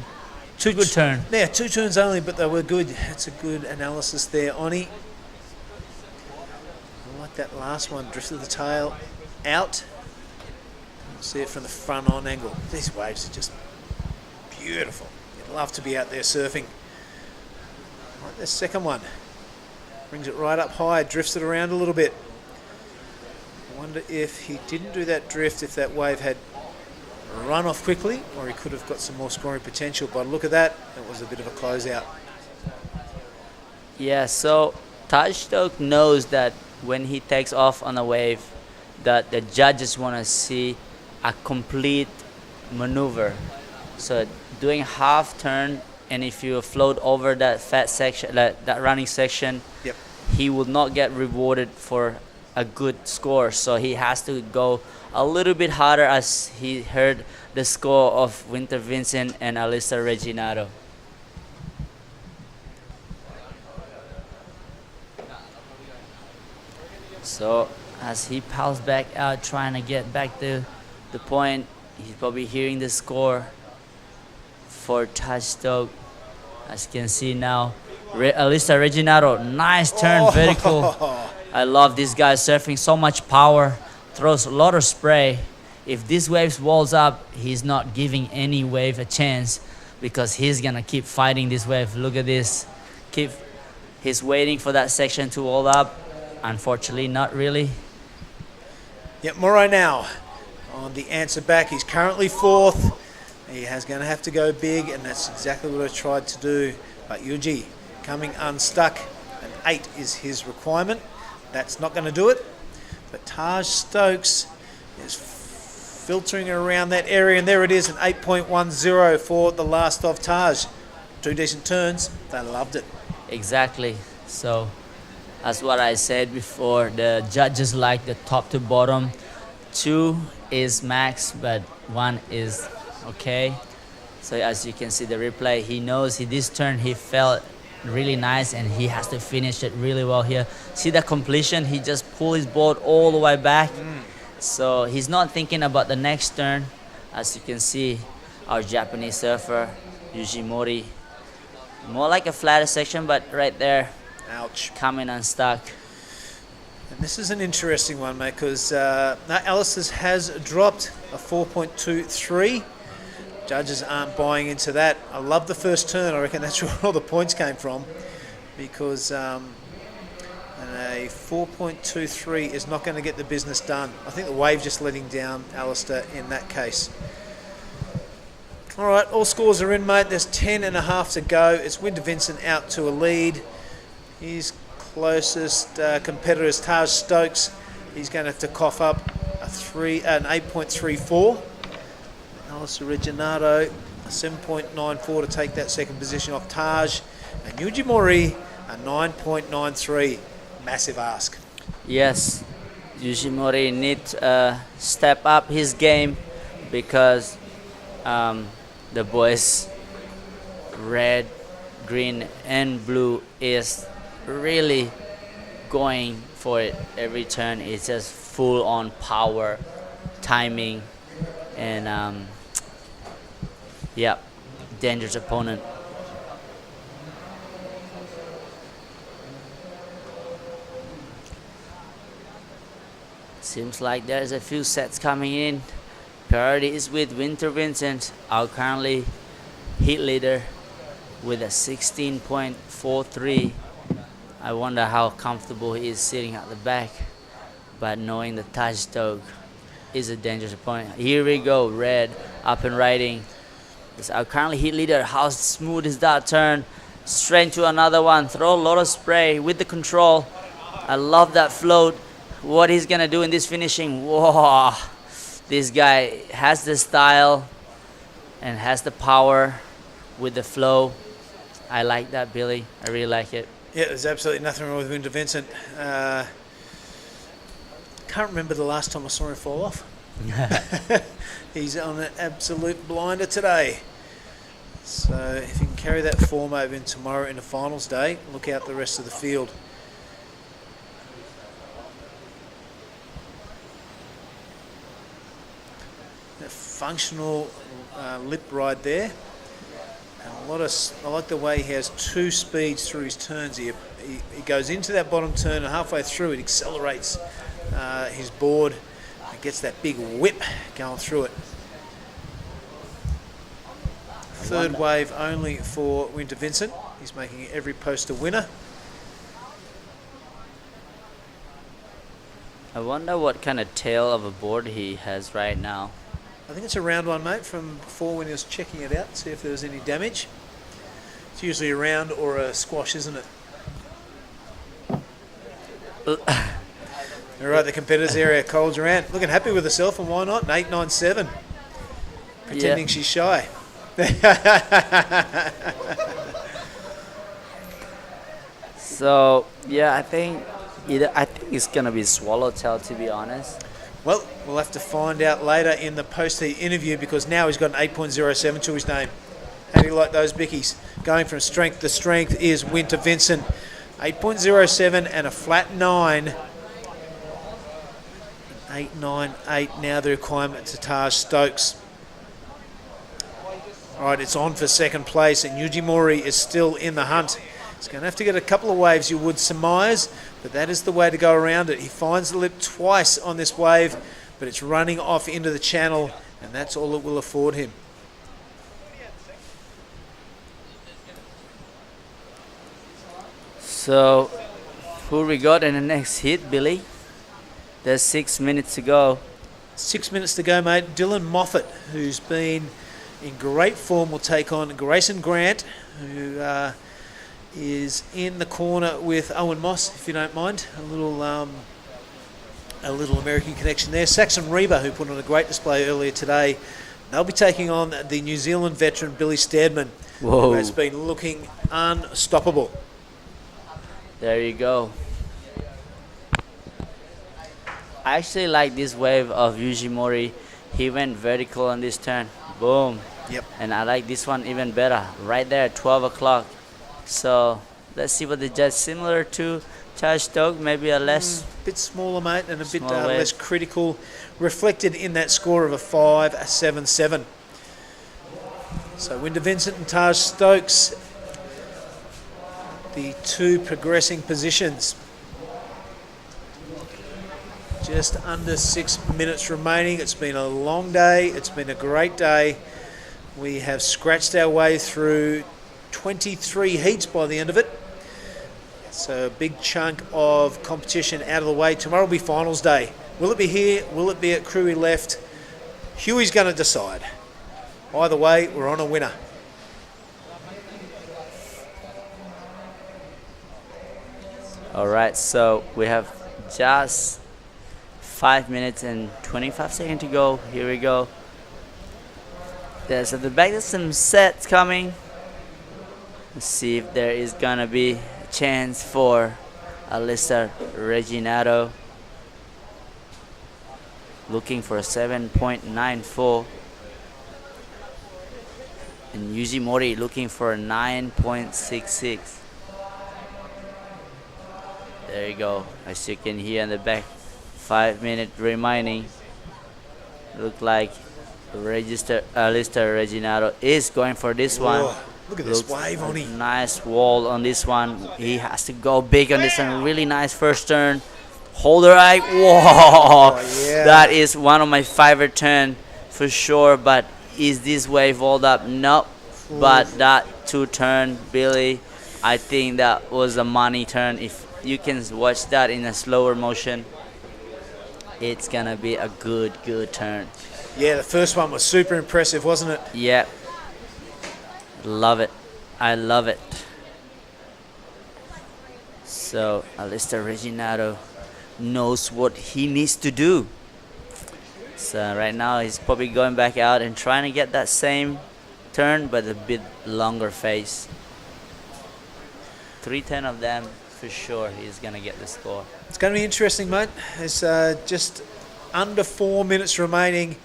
Good turn. Yeah, 2 turns only, but they were good. It's a good analysis there, Oni. I like that last one. Drifted the tail out. See it from the front on angle. These waves are just beautiful. You'd love to be out there surfing. Like the second one. Brings it right up high, drifts it around a little bit. I wonder if he didn't do that drift, if that wave had run off quickly, or he could have got some more scoring potential. But look at that, it was a bit of a closeout. Yeah, so Taj Dog knows that when he takes off on a wave, that the judges want to see a complete maneuver. So doing half turn, and if you float over that fat section, that running section, yep, he will not get rewarded for a good score. So he has to go a little bit harder, as he heard the score of Winter Vincent and Alistair Reginato. So as he pals back out, trying to get back to the point, he's probably hearing the score for Taj Dog. As you can see now, Alistair Reginato, nice turn, very cool. I love this guy surfing, so much power, throws a lot of spray. If this wave walls up, he's not giving any wave a chance, because he's gonna keep fighting this wave. Look at this. He's waiting for that section to wall up. Unfortunately, not really. Yep, Moray now on the answer back. He's currently 4th. He is going to have to go big, and that's exactly what I tried to do. But Yuji coming unstuck. An 8 is his requirement. That's not going to do it. But Taj Stokes is filtering around that area, and there it is, an 8.10 for the last of Taj. 2 decent turns. They loved it. Exactly. So as what I said before, the judges like the top to bottom. 2 is max, but 1 is okay. So as you can see the replay, he knows this turn he felt really nice, and he has to finish it really well here. See the completion, he just pulled his board all the way back. So he's not thinking about the next turn. As you can see, our Japanese surfer, Yujimori, more like a flatter section, but right there, ouch, coming unstuck. And this is an interesting one, mate, because Alice's has dropped a 4.23. Judges aren't buying into that. I love the first turn. I reckon that's where all the points came from, because a 4.23 is not going to get the business done. I think the wave just letting down Alistair in that case. All right, all scores are in, mate. There's 10.5 to go. It's Winter Vincent out to a lead. His closest competitor is Taj Stokes. He's going to have to cough up an 8.34. Alistair Reginato, a 7.94 to take that second position off Taj. And Yuji Mori, a 9.93. Massive ask. Yes, Yujimori needs to step up his game, because the boys red, green and blue is really going for it every turn. It's just full on power, timing, and yeah, dangerous opponent. Seems like there's a few sets coming in. Priority is with Winter Vincent, our currently heat leader with a 16.43. I wonder how comfortable he is sitting at the back, but knowing the Taj Stoke is a dangerous opponent. Here we go, red up and riding. It's our currently heat leader. How smooth is that turn? Straight to another one. Throw a lot of spray with the control. I love that float. What he's gonna do in this finishing. Whoa, this guy has the style and has the power with the flow. I like that, Billy. I really like it. Yeah, there's absolutely nothing wrong with Winter Vincent. Can't remember the last time I saw him fall off. He's on an absolute blinder today. So if he can carry that form over in tomorrow in the finals day, look out the rest of the field. A functional lip ride there. And I like the way he has two speeds through his turns. He goes into that bottom turn and halfway through it accelerates his board and gets that big whip going through it. Third wave only for Winter Vincent. He's making every post a winner. I wonder what kind of tail of a board he has right now. I think it's a round one, mate, from before when he was checking it out, see if there was any damage. It's usually a round or a squash, isn't it? All right, the competitors area, Cole Durant, looking happy with herself, and why not? An 8.97. Pretending she's shy. So, yeah, I think it's going to be Swallowtail, to be honest. Well, we'll have to find out later in the post-heat interview, because now he's got an 8.07 to his name. How do you like those bickies? Going from strength to strength is Winter Vincent. 8.07 and a flat 9. 8.98 now the requirement to Taj Stokes. All right, it's on for second place, and Yuji Mori is still in the hunt. He's going to have to get a couple of waves, you would surmise, but that is the way to go around it. He finds the lip twice on this wave, but it's running off into the channel, and that's all it will afford him. So, who we got in the next hit, Billy? There's 6 minutes to go. 6 minutes to go, mate. Dylan Moffat, who's been in great form, will take on Grayson Grant, who is in the corner with Owen Moss, if you don't mind. A little American connection there. Saxon Reba, who put on a great display earlier today. They'll be taking on the New Zealand veteran Billy Steadman, who has been looking unstoppable. There you go. I actually like this wave of Yuji Mori. He went vertical on this turn. Boom. Yep. And I like this one even better. Right there at 12 o'clock. So let's see what the judge, similar to Taj Stoke, maybe a less... bit smaller, mate, and a bit Small wave. less critical. Reflected in that score of a 5.77. So Winter Vincent and Taj Stokes, the two progressing positions. Just under 6 minutes remaining. It's been a long day. It's been a great day. We have scratched our way through 23 heats by the end of it. So a big chunk of competition out of the way. Tomorrow will be finals day. Will it be here? Will it be at Krui left? Huey's going to decide. Either way, we're on a winner. All right, so we have just 5 minutes and 25 seconds to go. Here we go. There's at the back, there's some sets coming. Let's see if there is gonna be a chance for Alyssa Reginato. Looking for a 7.94. And Yuji Mori looking for a 9.66. There you go. As you can hear in the back, 5 minute remaining. Look like Alistair Reginado is going for this one. Look at this wave on him. Nice wall on this one. He has to go big on this one. Really nice first turn. Hold the right. Whoa! Yeah. That is one of my favorite turn for sure. But is this wave walled up? No. But that 2-turn, Billy, I think that was a money turn. If you can watch that in a slower motion, it's gonna be a good turn. Yeah, the first one was super impressive, wasn't it? Yeah. Love it. I love it. So Alistair Reginado knows what he needs to do. So right now he's probably going back out and trying to get that same turn, but a bit longer face. 310 of them for sure. He's gonna get the score. It's going to be interesting, mate. There's just under 4 minutes remaining.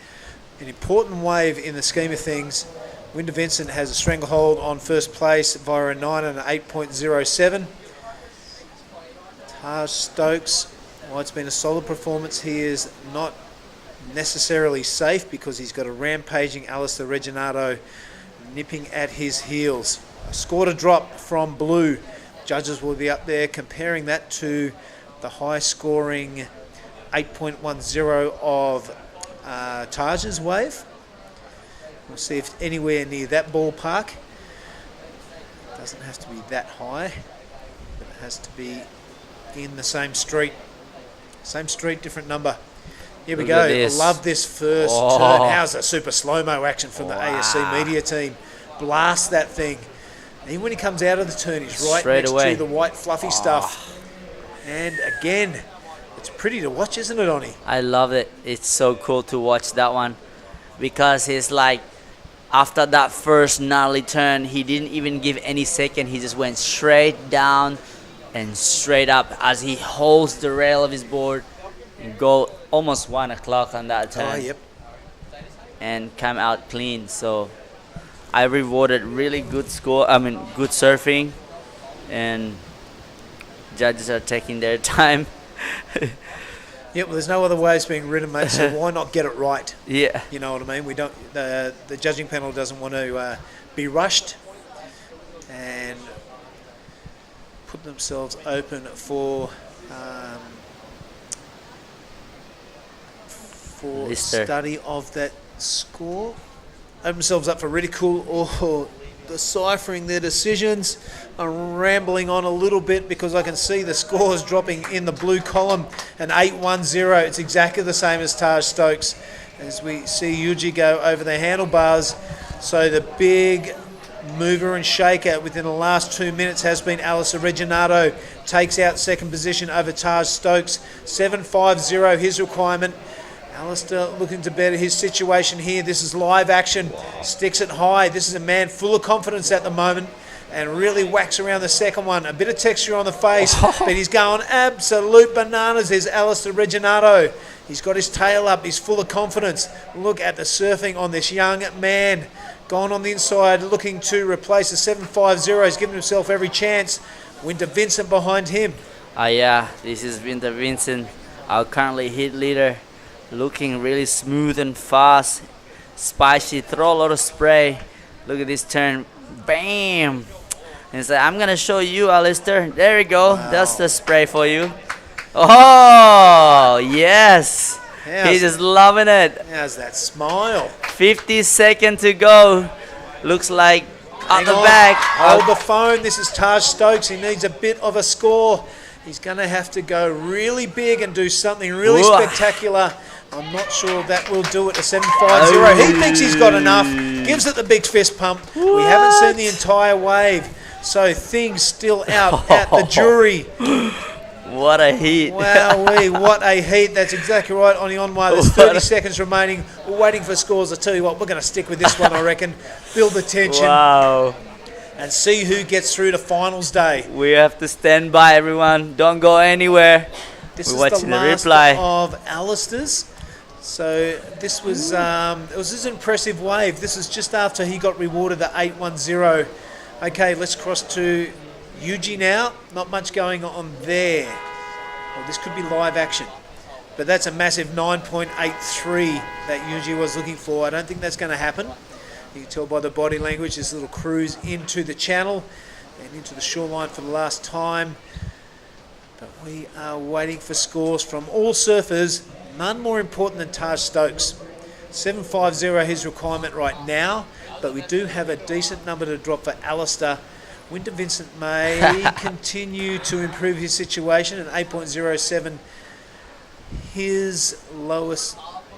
An important wave in the scheme of things. Winter Vincent has a stranglehold on first place via a 9 and an 8.07. Taj Stokes, while it's been a solid performance, he is not necessarily safe because he's got a rampaging Alistair Reginado nipping at his heels. A score to drop from Blue. Judges will be up there comparing that to the high-scoring 8.10 of Taj's wave. We'll see if anywhere near that ballpark. It doesn't have to be that high, but it has to be in the same street. Same street, different number. Here we Look go. at I this. love this first turn. How's that super slow-mo action from the ASC media team? Blast that thing. And even when he comes out of the turn, he's right Straight next away. to the white fluffy stuff. And again, it's pretty to watch, isn't it, Oni? I love it. It's so cool to watch that one because he's like, after that first gnarly turn, he didn't even give any second. He just went straight down and straight up as he holds the rail of his board and go almost 1 o'clock on that turn. Oh, yep. And come out clean. So I rewarded really good score. I mean, good surfing, and judges are taking their time. Yeah, well, there's no other waves being ridden, mate, so why not get it right? Yeah. You know what I mean? We don't. The judging panel doesn't want to be rushed and put themselves open for Lister. study of that score. Open themselves up for ridicule or deciphering their decisions. I'm rambling on a little bit because I can see the scores dropping in the blue column. An 8-1-0. It's exactly the same as Taj Stokes. As we see Yuji go over the handlebars. So the big mover and shaker within the last 2 minutes has been Alistair Reginado. Takes out second position over Taj Stokes. 7-5-0 his requirement. Alistair looking to better his situation here. This is live action. Sticks it high. This is a man full of confidence at the moment and really whacks around the second one. A bit of texture on the face, but he's going absolute bananas. There's Alistair Reginado. He's got his tail up. He's full of confidence. Look at the surfing on this young man. Gone on the inside, looking to replace the 7-5-0. He's given himself every chance. Winter Vincent behind him. Yeah, this is Winter Vincent, our currently heat leader. Looking really smooth and fast, spicy, throw a lot of spray. Look at this turn, bam! And it's like, I'm gonna show you, Alistair. There you go, that's the spray for you. Oh, yes! He's just loving it. How's that smile? 50 seconds to go. Looks like Hang at the on. back. Hold the phone. This is Taj Stokes. He needs a bit of a score. He's going to have to go really big and do something really spectacular. I'm not sure that will do it. A 7-5-0. He thinks he's got enough. Gives it the big fist pump. We haven't seen the entire wave. So things still out at the jury. What a heat. Wowee, what a heat. That's exactly right, Oni Onwa. There's 30 seconds remaining. We're waiting for scores. I tell you what, we're going to stick with this one, I reckon. Build the tension. Wow. And see who gets through to finals day. We have to stand by, everyone. Don't go anywhere. This We're is watching the last replay. of Alistair's. So this was it was an impressive wave. This is just after he got rewarded the 8-1-0. Okay, let's cross to Yuji now. Not much going on there. Well, this could be live action. But that's a massive 9.83 that Yuji was looking for. I don't think that's going to happen. You can tell by the body language, this little cruise into the channel and into the shoreline for the last time. But we are waiting for scores from all surfers, none more important than Taj Stokes. 7.50 his requirement right now, but we do have a decent number to drop for Alistair. Winter Vincent may continue to improve his situation, and 8.07 his lowest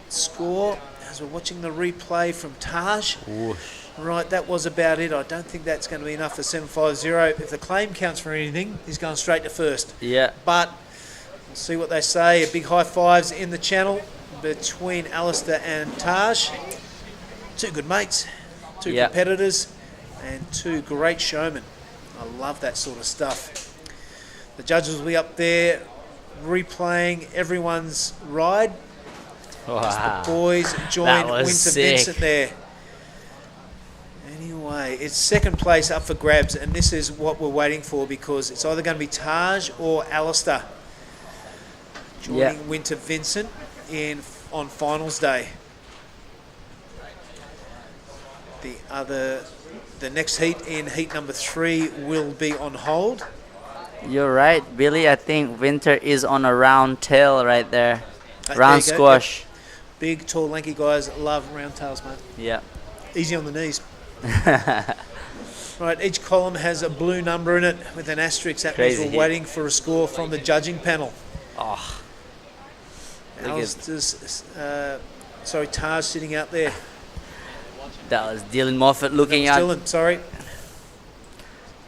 score. As we're watching the replay from Taj. Whoosh. Right, that was about it. I don't think that's going to be enough for 7.50. If the claim counts for anything, he's going straight to first. Yeah. But we'll see what they say. A big high fives in the channel between Alistair and Taj. Two good mates, two competitors, and two great showmen. I love that sort of stuff. The judges will be up there replaying everyone's ride. Wow. As the boys join Winter Vincent there. Anyway, it's second place up for grabs, and this is what we're waiting for, because it's either going to be Taj or Alistair joining Winter Vincent on finals day. The next heat in heat number 3 will be on hold. You're right, Billy. I think Winter is on a round tail right there. Round squash. Yep. Big, tall, lanky guys love round tails, mate. Yeah. Easy on the knees. Right, each column has a blue number in it with an asterisk. That means we're waiting for a score from the judging panel. Oh. Taj sitting out there. That was Dylan Moffat looking at. Dylan, sorry.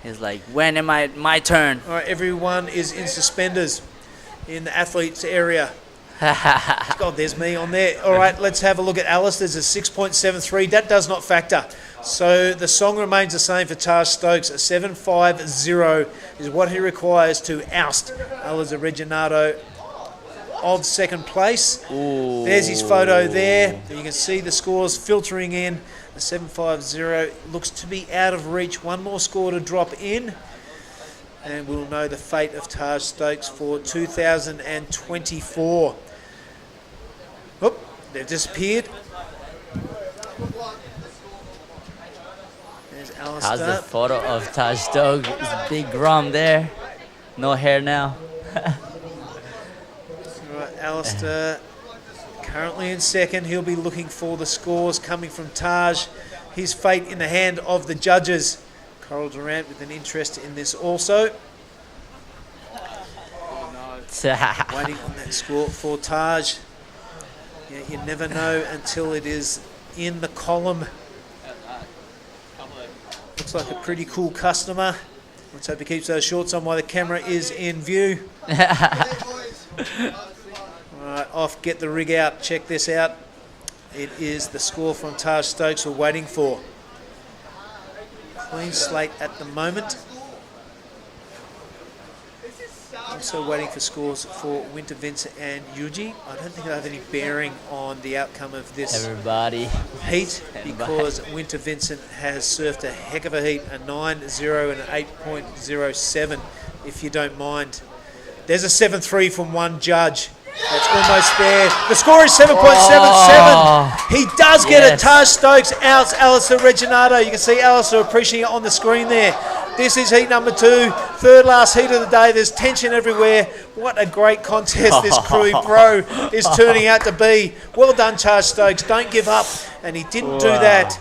He's like, when am I my turn? All right, everyone is in suspenders in the athletes area. God, there's me on there. All right, let's have a look at Alice. There's a 6.73. That does not factor. So the song remains the same for Taj Stokes. A 7.50 is what he requires to oust Alistair Reginato of second place. Ooh. There's his photo there. You can see the scores filtering in. The 7.50 looks to be out of reach. One more score to drop in, and we'll know the fate of Taj Stokes for 2024. Oop, they've disappeared. There's Alistair. How's the photo of Taj Stokes? It's big rum there. No hair now. Right, Alistair currently in second. He'll be looking for the scores coming from Taj. His fate in the hand of the judges. Coral Durant with an interest in this also. Waiting on that score for Taj. Yeah, you never know until it is in the column. Looks like a pretty cool customer. Let's hope he keeps those shorts on while the camera is in view. Alright, off, get the rig out, check this out. It is the score from Taj Stokes we're waiting for. Clean slate at the moment. Also waiting for scores for Winter Vincent and Yuji. I don't think it'll have any bearing on the outcome of this heat, because Winter Vincent has surfed a heck of a heat, a 9.0 and an 8.07, if you don't mind. There's a 7.3 from one judge. That's almost there. The score is 7.77. He does get it. Taj Stokes outs Alistair Reginato. You can see Alistair appreciating it on the screen there. This is heat number 2, third last heat of the day. There's tension everywhere. What a great contest this Krui Pro is turning out to be. Well done, Taj Stokes. Don't give up. And he didn't do that.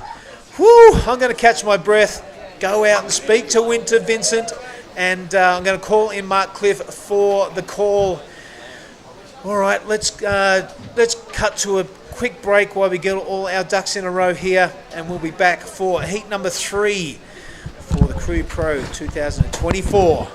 Whew, I'm going to catch my breath, go out and speak to Winter Vincent, and I'm going to call in Mark Cliff for the call. All right, let's cut to a quick break while we get all our ducks in a row here, and we'll be back for heat number 3 for the Krui Pro 2024.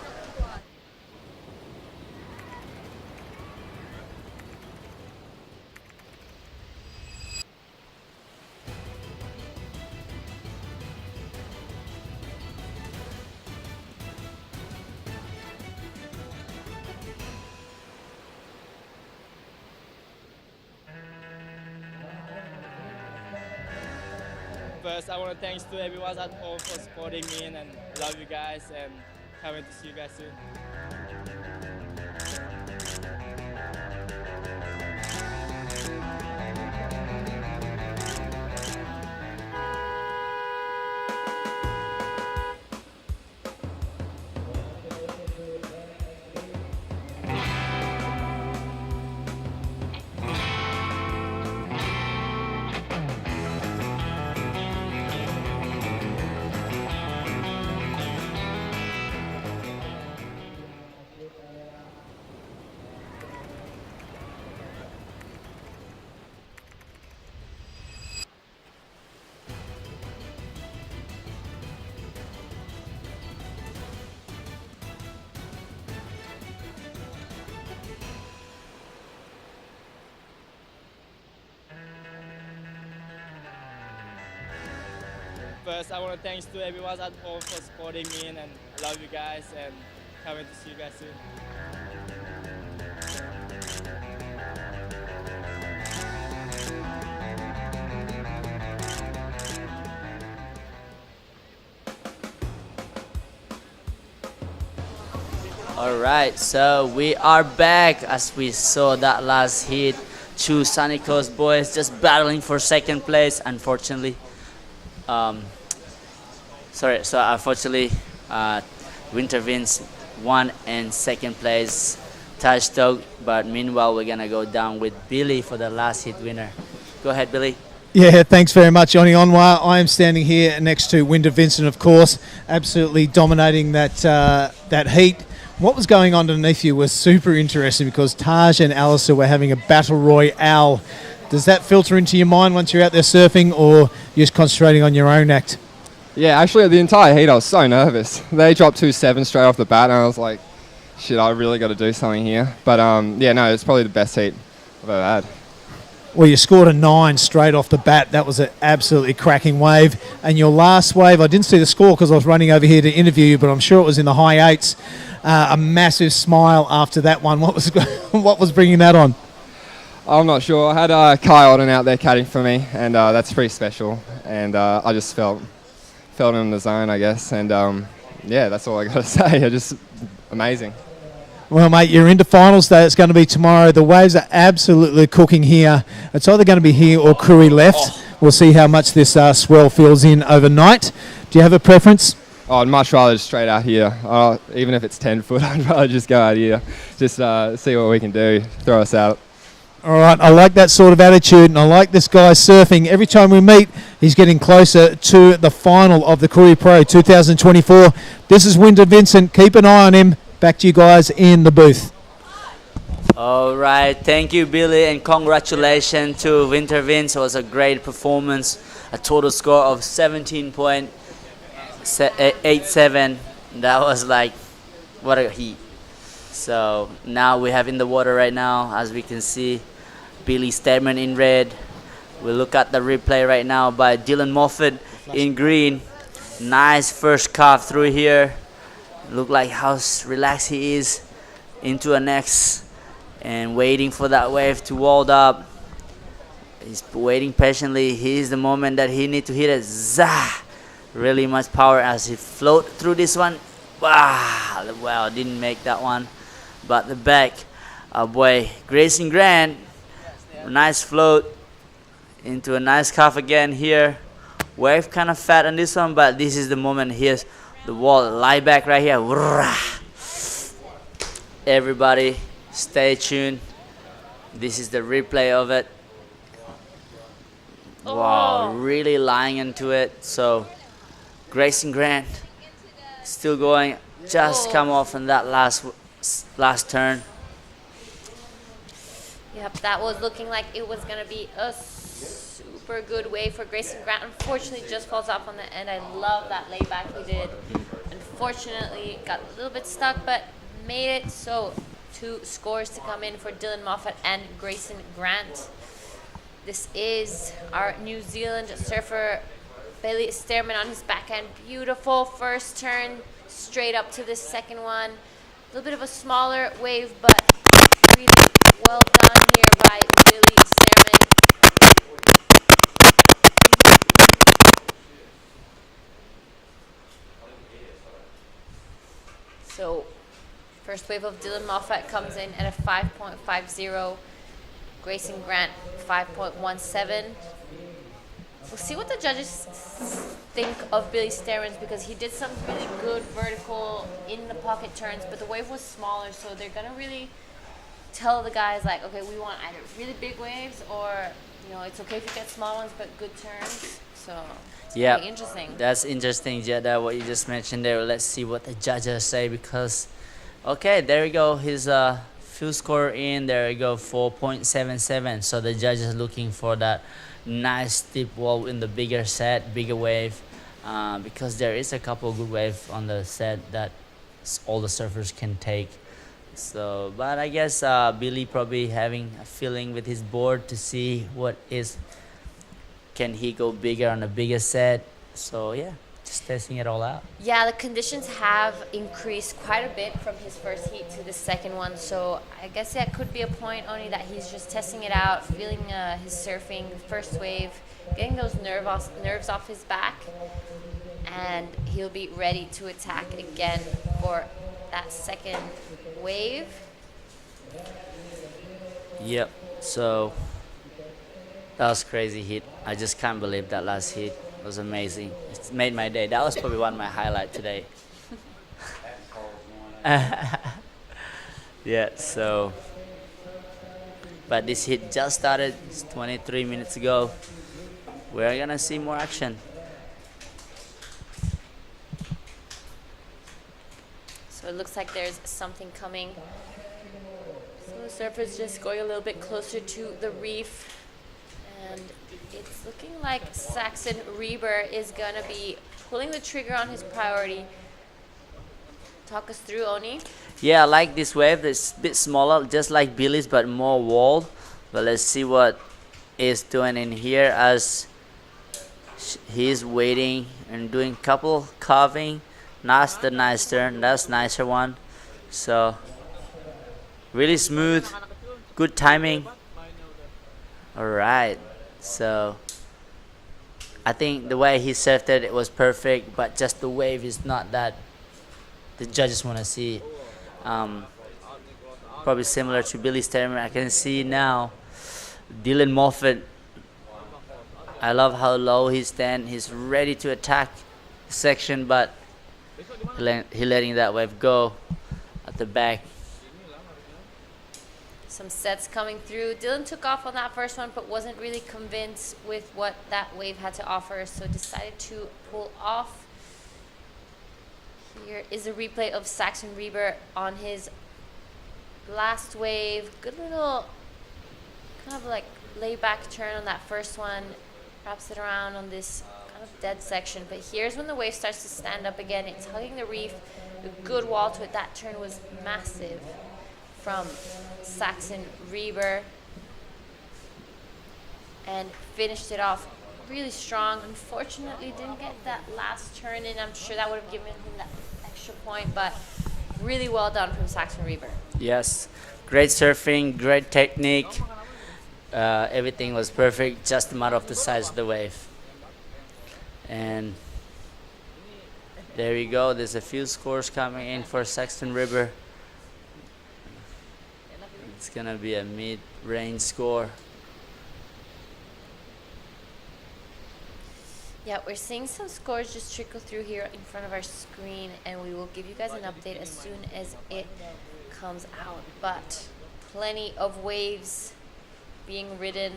First, I want to thanks to everyone at home for supporting me, and love you guys, and can't wait to see you guys soon. first, I want to thanks to everyone at home for supporting me, and I love you guys, and can't wait to see you guys soon. Alright, so we are back as we saw that last hit. Two Sunny Coast boys just battling for second place. Unfortunately, Winter Vince won and second place Taj Stoke. But meanwhile, we're gonna go down with Billy for the last hit winner. Go ahead, Billy. Yeah, thanks very much, Johnny Onwa. I am standing here next to Winter Vincent, of course, absolutely dominating that heat. What was going on underneath you was super interesting because Taj and Alistair were having a battle royale. Does that filter into your mind once you're out there surfing, or you're just concentrating on your own act? Yeah, actually, the entire heat, I was so nervous. They dropped 2-7 straight off the bat, and I was like, shit, I really got to do something here. But yeah, no, it's probably the best heat I've ever had. Well, you scored a 9 straight off the bat. That was an absolutely cracking wave. And your last wave, I didn't see the score because I was running over here to interview you, but I'm sure it was in the high 8s. A massive smile after that one. What was bringing that on? I'm not sure. I had Kai Alden out there caddying for me, and that's pretty special. And I just felt in the zone, I guess. And yeah, that's all I got to say. Just amazing. Well, mate, you're into finals day. It's going to be tomorrow. The waves are absolutely cooking here. It's either going to be here or Krui left. We'll see how much this swell fills in overnight. Do you have a preference? Oh, I'd much rather just straight out here. Even if it's 10 foot, I'd rather just go out here. Just see what we can do, throw us out. All right, I like that sort of attitude, and I like this guy surfing. Every time we meet, he's getting closer to the final of the Krui Pro 2024. This is Winter Vincent. Keep an eye on him. Back to you guys in the booth. All right, thank you, Billy, and congratulations to Winter Vince. It was a great performance. A total score of 17.87. That was like, what a heat. So now we have in the water right now, as we can see, Billy Stearman in red. We look at the replay right now by Dylan Moffat in green. Nice first carve through here. Look like how relaxed he is into a next and waiting for that wave to wall up. He's waiting patiently. Here's the moment that he need to hit it. Zah! Really much power as he float through this one. Wow, didn't make that one. But the back, boy, Grayson Grant, nice float into a nice cuff again here. Wave kind of fat on this one, but this is the moment. Here's the wall, lie back right here. Everybody, stay tuned. This is the replay of it. Wow, really lying into it. So, Grayson Grant still going. Just come off in that last turn. Yep, that was looking like it was going to be a super good wave for Grayson Grant. Unfortunately, just falls off on the end. I love that layback he did. Unfortunately, got a little bit stuck, but made it. So 2 scores to come in for Dylan Moffat and Grayson Grant. This is our New Zealand surfer, Billy Stearman on his backhand. Beautiful first turn, straight up to the second one. A little bit of a smaller wave, but really well done here by Billy Stearman. So, first wave of Dylan Moffat comes in at a 5.50. Grayson Grant, 5.17. We'll see what the judges think of Billy Stearman, because he did some really good vertical in the pocket turns, but the wave was smaller, so they're gonna really tell the guys like, okay, we want either really big waves or, you know, it's okay if you get small ones, but good turns. So it's really interesting. That's interesting, Jada, what you just mentioned there. Let's see what the judges say, because, okay, there we go. His field score in, there we go, 4.77. So the judges looking for that nice steep wall in the bigger set, bigger wave, because there is a couple of good waves on the set that all the surfers can take. So, but I guess Billy probably having a feeling with his board to see what is, can he go bigger on a bigger set, So yeah, just testing it all out. Yeah, the conditions have increased quite a bit from his first heat to the second one, so I guess that could be a point only that he's just testing it out, feeling his surfing, first wave, getting those nerves off his back, and he'll be ready to attack again for that second wave. Yep. So that was crazy hit. I just can't believe that last hit. It was amazing. It made my day. That was probably one of my highlights today. Yeah, so. But this hit just started 23 minutes ago. We're gonna see more action. So it looks like there's something coming. So the surfer's just going a little bit closer to the reef. And it's looking like Saxon Reber is going to be pulling the trigger on his priority. Talk us through, Oni. Yeah, I like this wave. It's a bit smaller, just like Billy's, but more walled. But let's see what is doing in here as he's waiting and doing couple carving. That's the nice turn. That's nicer one. So really smooth, good timing. All right. So I think the way he surfed it was perfect, but just the wave is not that the judges want to see. Probably similar to Billy Sterman. I can see now Dylan Moffat. I love how low he stands. He's ready to attack the section, but he letting that wave go at the back. Some sets coming through. Dylan took off on that first one, but wasn't really convinced with what that wave had to offer, so decided to pull off. Here is a replay of Saxon Reber on his last wave. Good little kind of like laid-back turn on that first one. Wraps it around on this kind of dead section, but here's when the wave starts to stand up again. It's hugging the reef. A good wall to it. That turn was massive from Saxon Reber, and finished it off really strong. Unfortunately didn't get that last turn in. I'm sure that would have given him that extra point, but really well done from Saxon Reber. Yes, great surfing, great technique. Everything was perfect, just a matter of the size of the wave. And there we go. There's a few scores coming in for Saxon Reber. It's gonna be a mid-range score. Yeah, we're seeing some scores just trickle through here in front of our screen, and we will give you guys an update as soon as it comes out. But plenty of waves being ridden.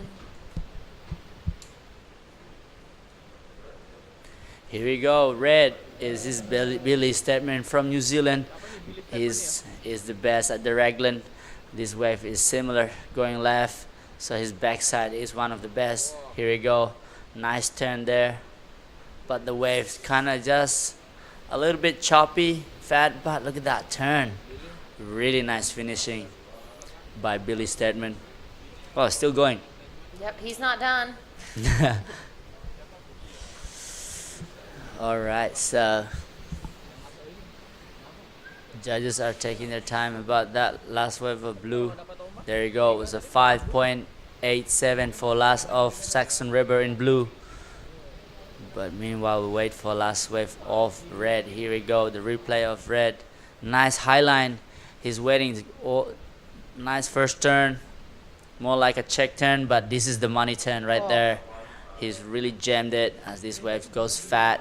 Here we go. Red is Billy Stedman from New Zealand. He's the best at the raglan. This wave is similar, going left, so his backside is one of the best. Here we go. Nice turn there. But the wave's kind of just a little bit choppy, fat, but look at that turn. Really nice finishing by Billy Stedman. Oh, still going. Yep, he's not done. All right, so judges are taking their time about that last wave of blue. There you go. It was a 5.87 for last of Saxon Reber in blue. But meanwhile, we wait for last wave of red. Here we go. The replay of red. Nice high line. He's waiting. Oh, nice first turn. More like a check turn, but this is the money turn right there. He's really jammed it as this wave goes fat,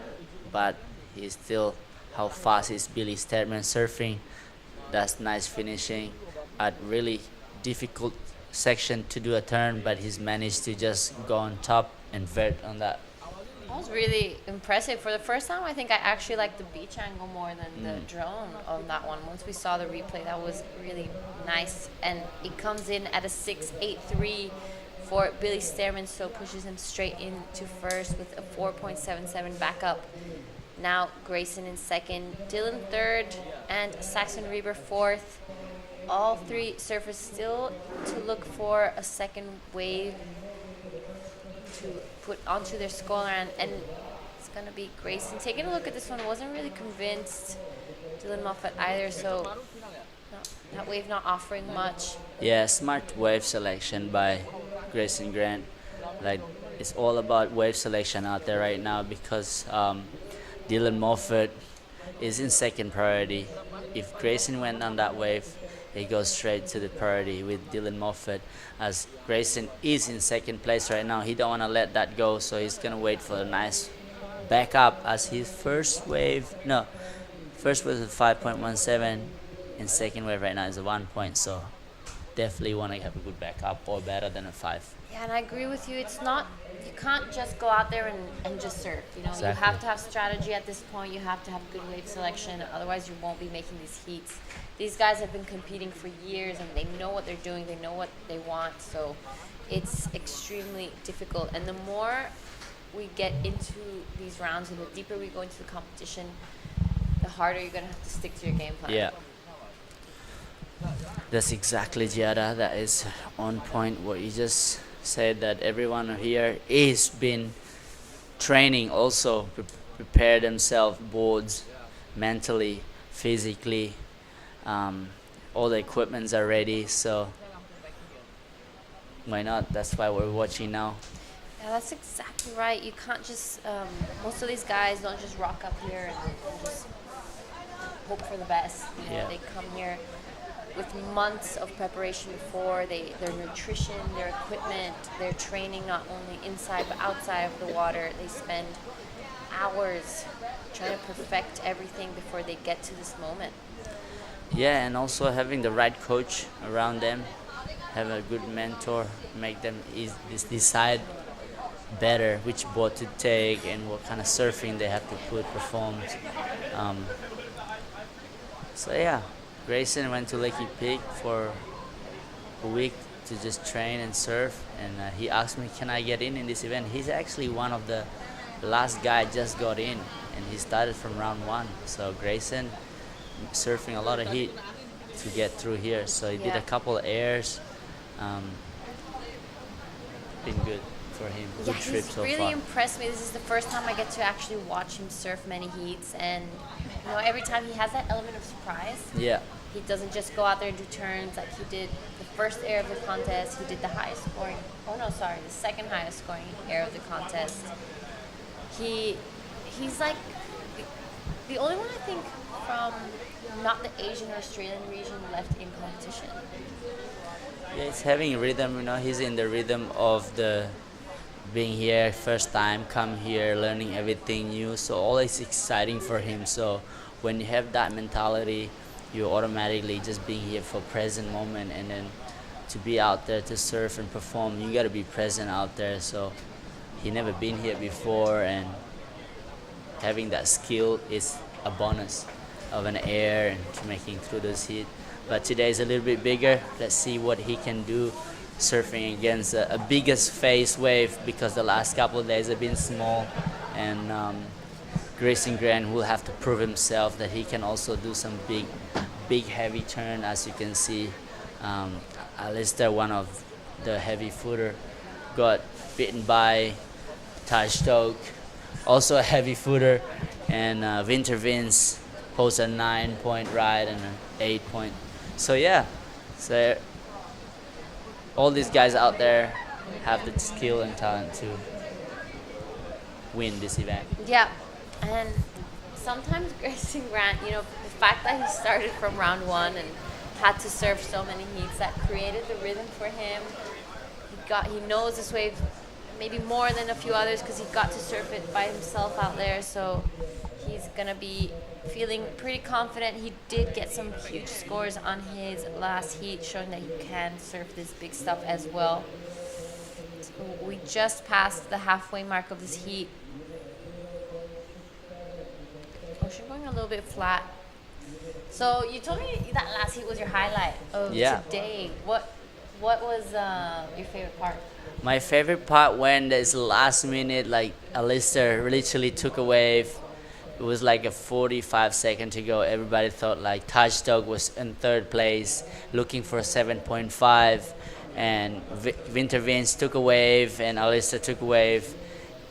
but he's still. How fast is Billy Stedman surfing? That's nice finishing at really difficult section to do a turn, but he's managed to just go on top and vert on that. That was really impressive. For the first time, I think I actually liked the beach angle more than the drone on that one. Once we saw the replay, that was really nice. And it comes in at a 6.83 for Billy Stearman, so pushes him straight into first with a 4.77 backup. Now Grayson in second, Dylan third, and Saxon Reber fourth. All three surfers still to look for a second wave to put onto their scoreline, and it's going to be Grayson. Taking a look at this one, I wasn't really convinced. Dylan Moffat either, so that wave not offering much. Yeah, smart wave selection by Grayson Grant. Like, it's all about wave selection out there right now because Dylan Moffat is in second priority. If Grayson went on that wave, it goes straight to the priority with Dylan Moffat. As Grayson is in second place right now, he don't want to let that go, so he's gonna wait for a nice backup as his first wave. No, first wave was 5.17, and second wave right now is a 1 point. So definitely want to have a good backup or better than a 5. Yeah, and I agree with you. It's not, you can't just go out there and just surf. You know, you have to have strategy at this point. You have to have good wave selection. Otherwise, you won't be making these heats. These guys have been competing for years, and they know what they're doing. They know what they want. So it's extremely difficult. And the more we get into these rounds and the deeper we go into the competition, the harder you're going to have to stick to your game plan. Yeah. That's exactly, Giada. That is on point what you just said, that everyone here is been training also, prepare themselves boards mentally, physically. All the equipments are ready, so why not? That's why we're watching now. Yeah, that's exactly right. You can't just, most of these guys don't just rock up here and just hope for the best. You know, Yeah. They come here with months of preparation before, their nutrition, their equipment, their training not only inside but outside of the water. They spend hours trying to perfect everything before they get to this moment. Yeah, and also having the right coach around them, have a good mentor, make them decide better which boat to take and what kind of surfing they have to perform. So yeah, Grayson went to Lakey Peak for a week to just train and surf, and he asked me, can I get in this event? He's actually one of the last guy just got in, and he started from round 1. So Grayson surfing a lot of heat to get through here. So he did a couple of airs. Been good for him. Yeah, Good trip he's so really far. impressed me. This is the first time I get to actually watch him surf many heats, and you know, every time he has that element of surprise. Yeah. He doesn't just go out there and do turns like he did the first air of the contest. He did the highest scoring, the second highest scoring air of the contest. He's like the only one I think from not the Asian or Australian region left in competition. Yeah, it's having rhythm, you know, he's in the rhythm of the being here, first time, come here, learning everything new, so always exciting for him. So when you have that mentality, you automatically just being here for present moment, and then to be out there to surf and perform, you got to be present out there. So he never been here before, and having that skill is a bonus of an air and to making through this heat. But today is a little bit bigger. Let's see what he can do surfing against a biggest phase wave, because the last couple of days have been small, and Grayson Grant will have to prove himself that he can also do some big heavy turn. As you can see, Alistair, one of the heavy footer, got beaten by Taj Stoke, also a heavy footer, and Winter Vince posted a 9-point ride and an 8-point. So yeah, so all these guys out there have the skill and talent to win this event. Yeah, and sometimes Grayson Grant, you know, the fact that he started from round 1 and had to surf so many heats, that created the rhythm for him. He knows this wave maybe more than a few others because he got to surf it by himself out there. So he's gonna be feeling pretty confident. He did get some huge scores on his last heat, showing that he can surf this big stuff as well. So we just passed the halfway mark of this heat. Ocean going a little bit flat. So you told me that last heat was your highlight of today. What was your favorite part? My favorite part when this last minute, like Alistair literally took a wave. It was like a 45-second to go. Everybody thought like Taj Dog was in third place, looking for a 7.5, and Winter Vince took a wave, and Alistair took a wave,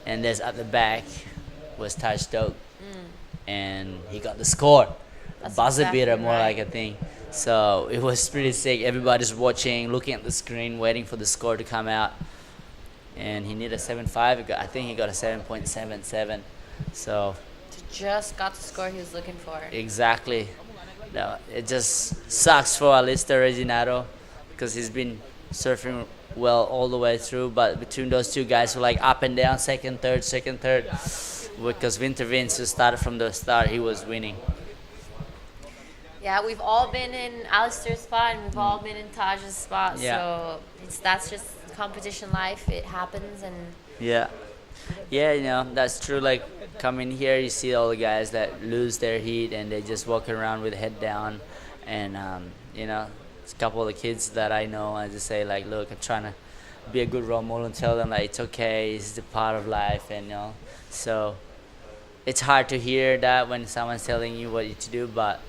and there's at the back was Taj Stoke, and he got the score. That's Buzzer exactly beater, more right. like a thing. So it was pretty sick. Everybody's watching, looking at the screen, waiting for the score to come out. And he needed a 7.5. I think he got a 7.77. So Just got the score he was looking for. exactly. No, it just sucks for Alistair Reginato because he's been surfing well all the way through. But between those two guys were like up and down, second, third. Because Winter Vince, who started from the start, he was winning. Yeah, we've all been in Alistair's spot and we've all been in Taj's spot. Yeah. So that's just competition life. It happens and Yeah, that's true. Like coming here, you see all the guys that lose their heat and they just walk around with head down, and it's a couple of the kids that I know. I just say like, look, I'm trying to be a good role model and tell them like it's okay, it's a part of life, and so it's hard to hear that when someone's telling you what to do, but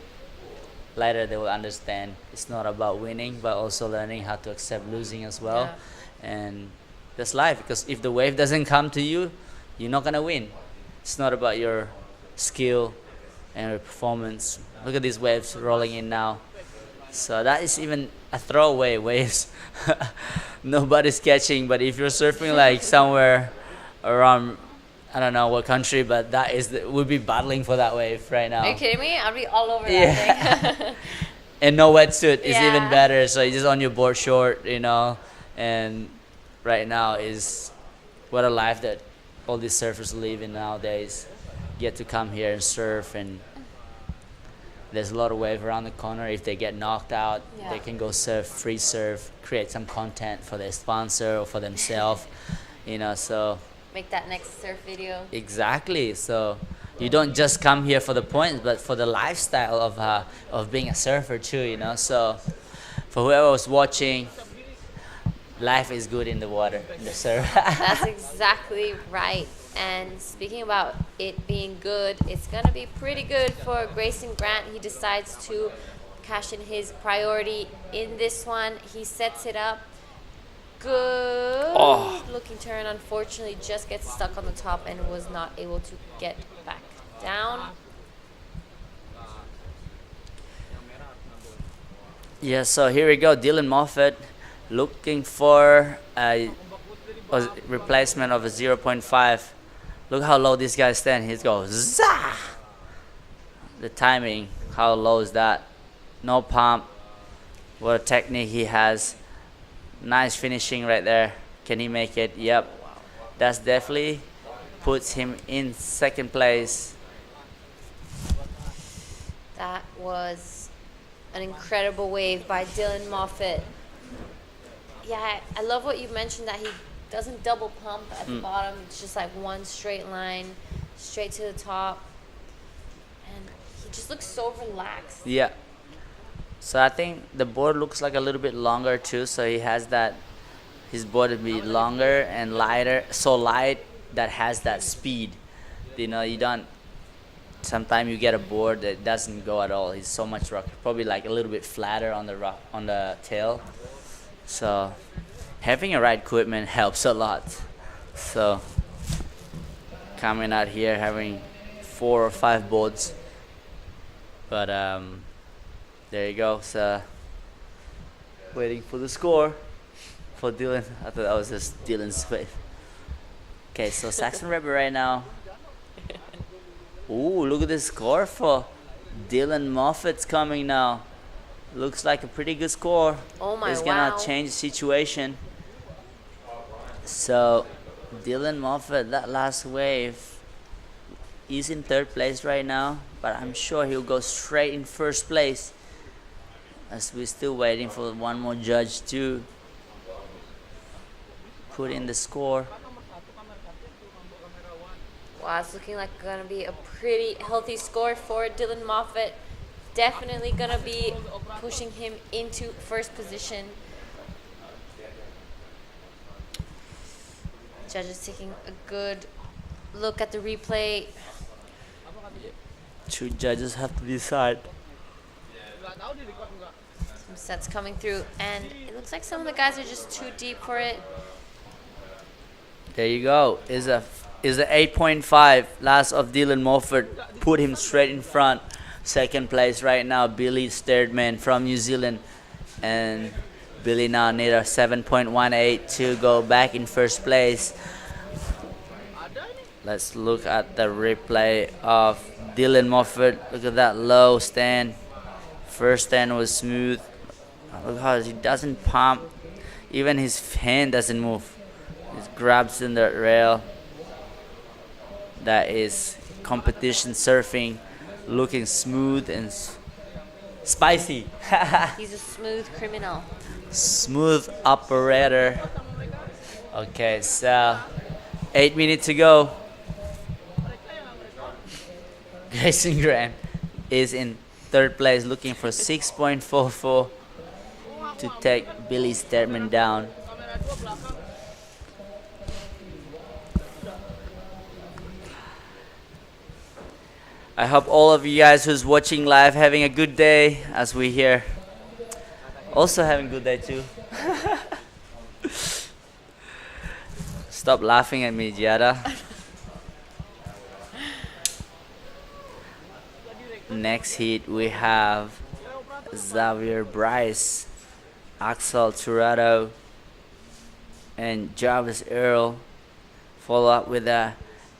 later they will understand it's not about winning, but also learning how to accept losing as well. And that's life, because if the wave doesn't come to you, you're not gonna win. It's not about your skill and your performance. Look at these waves rolling in now. So that is even a throwaway waves. Nobody's catching, but if you're surfing like somewhere around, I don't know what country, but we'll be battling for that wave right now. Are you kidding me? I'll be all over that thing. And no wetsuit is Yeah. even better. So you're just on your board short, and right now is what a life that all these surfers live in nowadays. Get to come here and surf, and there's a lot of wave around the corner. If they get knocked out, they can go surf, free surf, create some content for their sponsor or for themselves, so Make that next surf video. exactly. So you don't just come here for the points, but for the lifestyle of being a surfer too, So for whoever was watching, life is good in the water, in the surf. That's exactly right. And speaking about it being good, it's going to be pretty good for Grayson Grant. He decides to cash in his priority in this one. He sets it up. Good looking turn. Unfortunately, just gets stuck on the top and was not able to get back down. Yeah, so here we go. Dylan Moffat looking for a replacement of a 0.5. Look how low this guy stand. He goes, zah! The timing, how low is that? No pump. What a technique he has. Nice finishing right there. Can he make it? Yep. That's definitely puts him in second place. That was an incredible wave by Dylan Moffat. Yeah, I love what you mentioned, that he doesn't double pump at the bottom. It's just like one straight line, straight to the top. And he just looks so relaxed. Yeah. So I think the board looks like a little bit longer too. So he has that, his board will be longer and lighter, so light that has that speed. You don't, sometimes you get a board that doesn't go at all. It's so much rock, probably like a little bit flatter on the rock, on the tail. So having a right equipment helps a lot. So coming out here having 4 or 5 boards, but there you go. So waiting for the score for Dylan. I thought that was just Dylan's wave. Okay, so Saxon Rebel right now. Ooh, look at this score for Dylan Moffat's coming now. Looks like a pretty good score. Oh my, It's gonna wow. change the situation. So Dylan Moffat, that last wave, he's in 3rd place right now, but I'm sure he'll go straight in 1st place, as we're still waiting for one more judge to put in the score. Wow, it's looking like gonna be a pretty healthy score for Dylan Moffat. Definitely gonna be pushing him into 1st position. Judges taking a good look at the replay. 2 judges have to decide. Some sets coming through, and it looks like some of the guys are just too deep for it. There you go. Is a is the 8.5. Last of Dylan Moffat put him straight in front. Second place right now, Billy Sterdman from New Zealand. And Billy now need a 7.18 to go back in first place. Let's look at the replay of Dylan Moffat. Look at that low stand. First stand was smooth. Look how he doesn't pump. Even his hand doesn't move. He grabs in the rail. That is competition surfing, looking smooth and spicy. He's a smooth criminal. Smooth operator. Okay, so 8 minutes to go. Grayson Grant is in third place, looking for 6.44 to take Billy Sterdman down. I hope all of you guys who's watching live having a good day, as we here also having a good day too. Stop laughing at me, Giada. Next heat we have Xavier Bryce, Axel Turado, and Jarvis Earl. Follow up with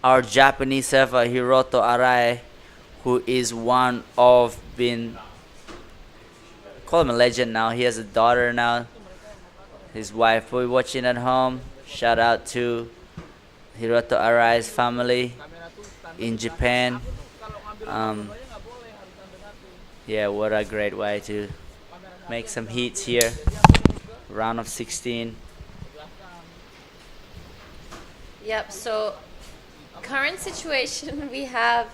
our Japanese surfer Hiroto Arai, who is one of call him a legend now. He has a daughter now. His wife will be watching at home. Shout out to Hiroto Arai's family in Japan. Yeah, what a great way to make some heats here. Round of 16. Yep, so current situation we have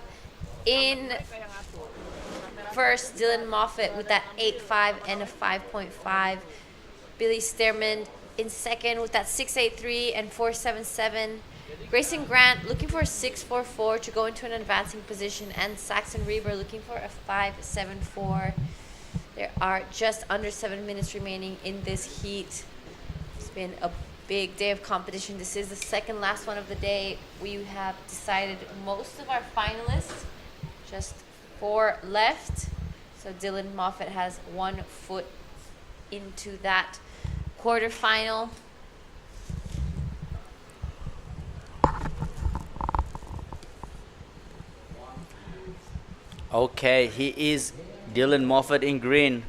in first Dylan Moffat with that 8.5 and a 5.5. Billy Sterdman in second with that 6.83 and 4.77. Grayson Grant looking for a 6.44 to go into an advancing position, and Saxon Reber looking for a 5.74. There are just under 7 minutes remaining in this heat. It's been a big day of competition. This is the second last one of the day. We have decided most of our finalists, just 4 left. So Dylan Moffat has 1 foot into that quarterfinal. Okay, he is Dylan Moffat in green.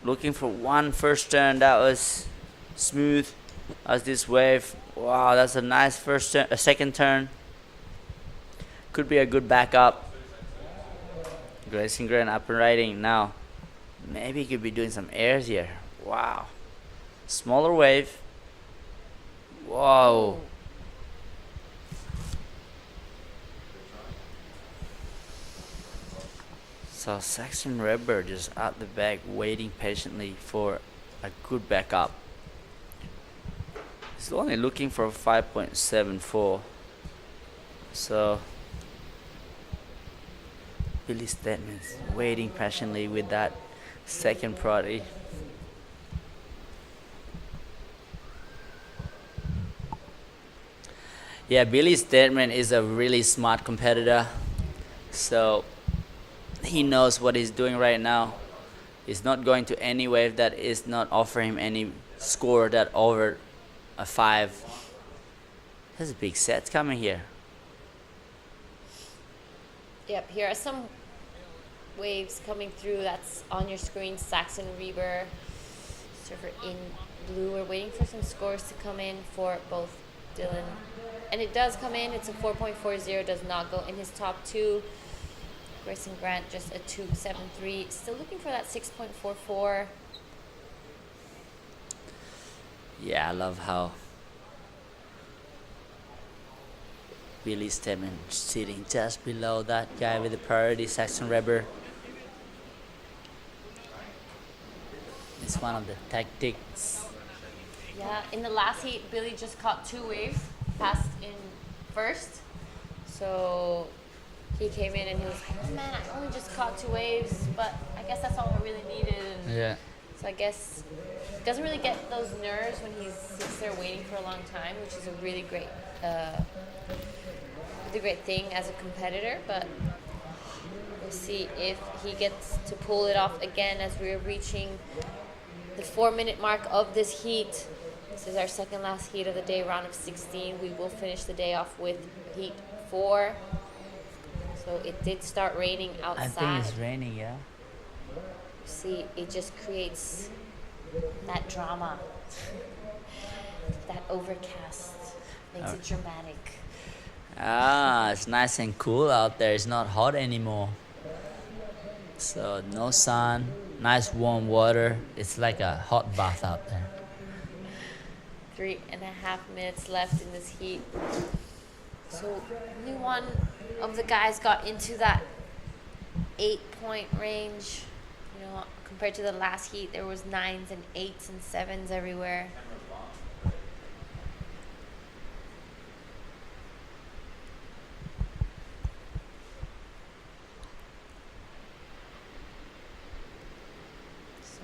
Looking for one first turn that was smooth as this wave. Wow, that's a nice first turn, a second turn. Could be a good backup. Grayson Grant up and riding now. Maybe he could be doing some airs here. Wow. Smaller wave. Whoa. So Saxon Reber just at the back waiting patiently for a good backup. He's only looking for a 5.74. So Billy Stedman's waiting patiently with that second priority. Yeah, Billy Stedman is a really smart competitor. So he knows what he's doing right now. He's not going to any wave that is not offering him any score that over a 5. There's a big set coming here. Yep, here are some waves coming through. That's on your screen. Saxon Reber, surfer in blue. We're waiting for some scores to come in for both Dylan. And it does come in. It's a 4.40. Does not go in his top 2. Grayson Grant just a 2.73. Still looking for that 6.44. Yeah, I love how Billy Stedman sitting just below that guy with the priority, Saxon Reber. It's one of the tactics. Yeah, in the last heat, Billy just caught 2 waves, passed in first. So he came in and he was like, oh man, I only just caught 2 waves, but I guess that's all I really needed. And yeah. So I guess he doesn't really get those nerves when he sits there waiting for a long time, which is a really great thing as a competitor. But we'll see if he gets to pull it off again as we're reaching the 4-minute mark of this heat. This is our second last heat of the day, round of 16. We will finish the day off with heat 4. So it did start raining outside. I think it's raining, yeah. See, it just creates that drama, that overcast, makes it dramatic. Ah, it's nice and cool out there. It's not hot anymore. So no sun, nice warm water. It's like a hot bath out there. 3.5 minutes left in this heat. So only one of the guys got into that 8-point range. You know, compared to the last heat, there was 9s and 8s and 7s everywhere. So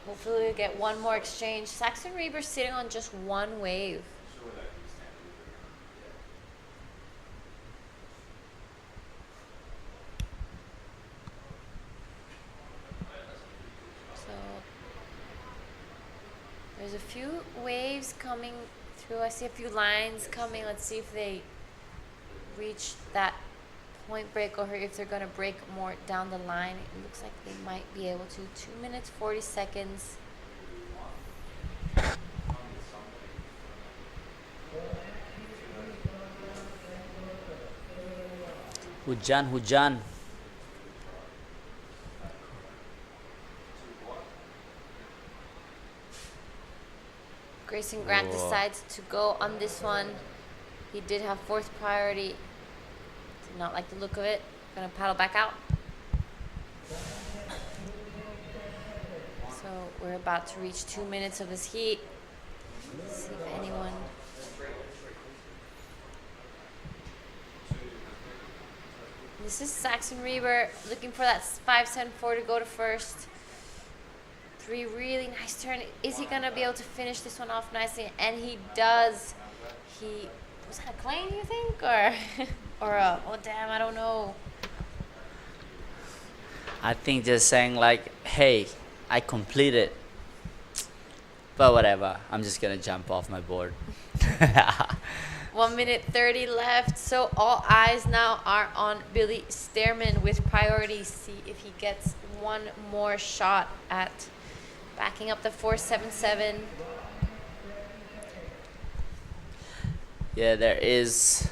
hopefully we'll get one more exchange. Saxon Reber sitting on just one wave. There's a few waves coming through. I see a few lines coming. Let's see if they reach that point break or if they're going to break more down the line. It looks like they might be able to. 2 minutes, 40 seconds. Hujan. Grayson Grant decides to go on this one. He did have 4th priority. Did not like the look of it. Gonna paddle back out. So we're about to reach 2 minutes of this heat. Let's see if anyone. This is Saxon Reber looking for that 5-10-4 to go to first. 3 really nice turn. Is he gonna be able to finish this one off nicely? And he does. Was that a claim, you think, or oh damn, I don't know. I think just saying like, hey, I completed. But whatever, I'm just gonna jump off my board. 1 minute 30 left. So all eyes now are on Billy Stearman with priority. See if he gets one more shot at backing up the 4.77. Yeah, there is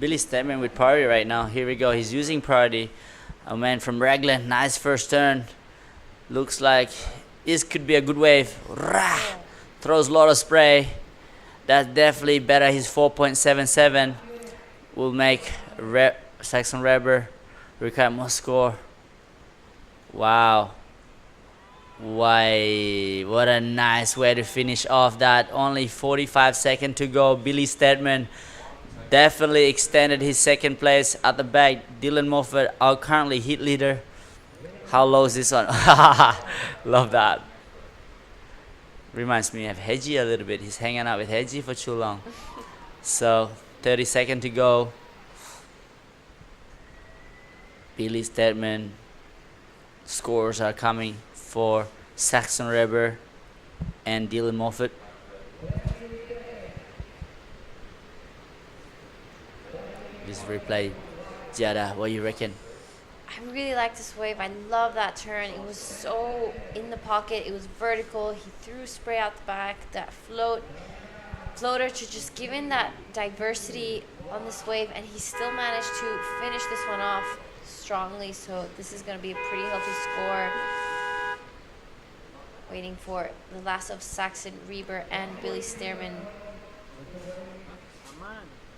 Billy Stearman with priority right now. Here we go. He's using priority. A man from Raglan. Nice first turn. Looks like this could be a good wave. Rah! Throws a lot of spray. That's definitely better. His 4.77 will make Saxon Reber require more score. Wow. Why, what a nice way to finish off that. Only 45 seconds to go. Billy Stearman definitely extended his second place at the back. Dylan Moffat, our currently heat leader. How low is this one? Love that. Reminds me of Heji a little bit. He's hanging out with Heji for too long. So 30 seconds to go. Billy Stearman. Scores are coming for Saxon Reber and Dylan Moffat. This replay, Giada, what do you reckon? I really like this wave. I love that turn. It was so in the pocket. It was vertical. He threw spray out the back. That floater to just give in that diversity on this wave, and he still managed to finish this one off strongly. So this is going to be a pretty healthy score. Waiting for the last of Saxon Reber and Billy Stearman.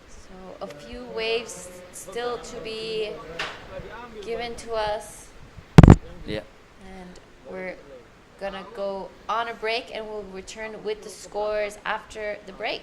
So a few waves still to be given to us. Yeah. And we're gonna go on a break and we'll return with the scores after the break.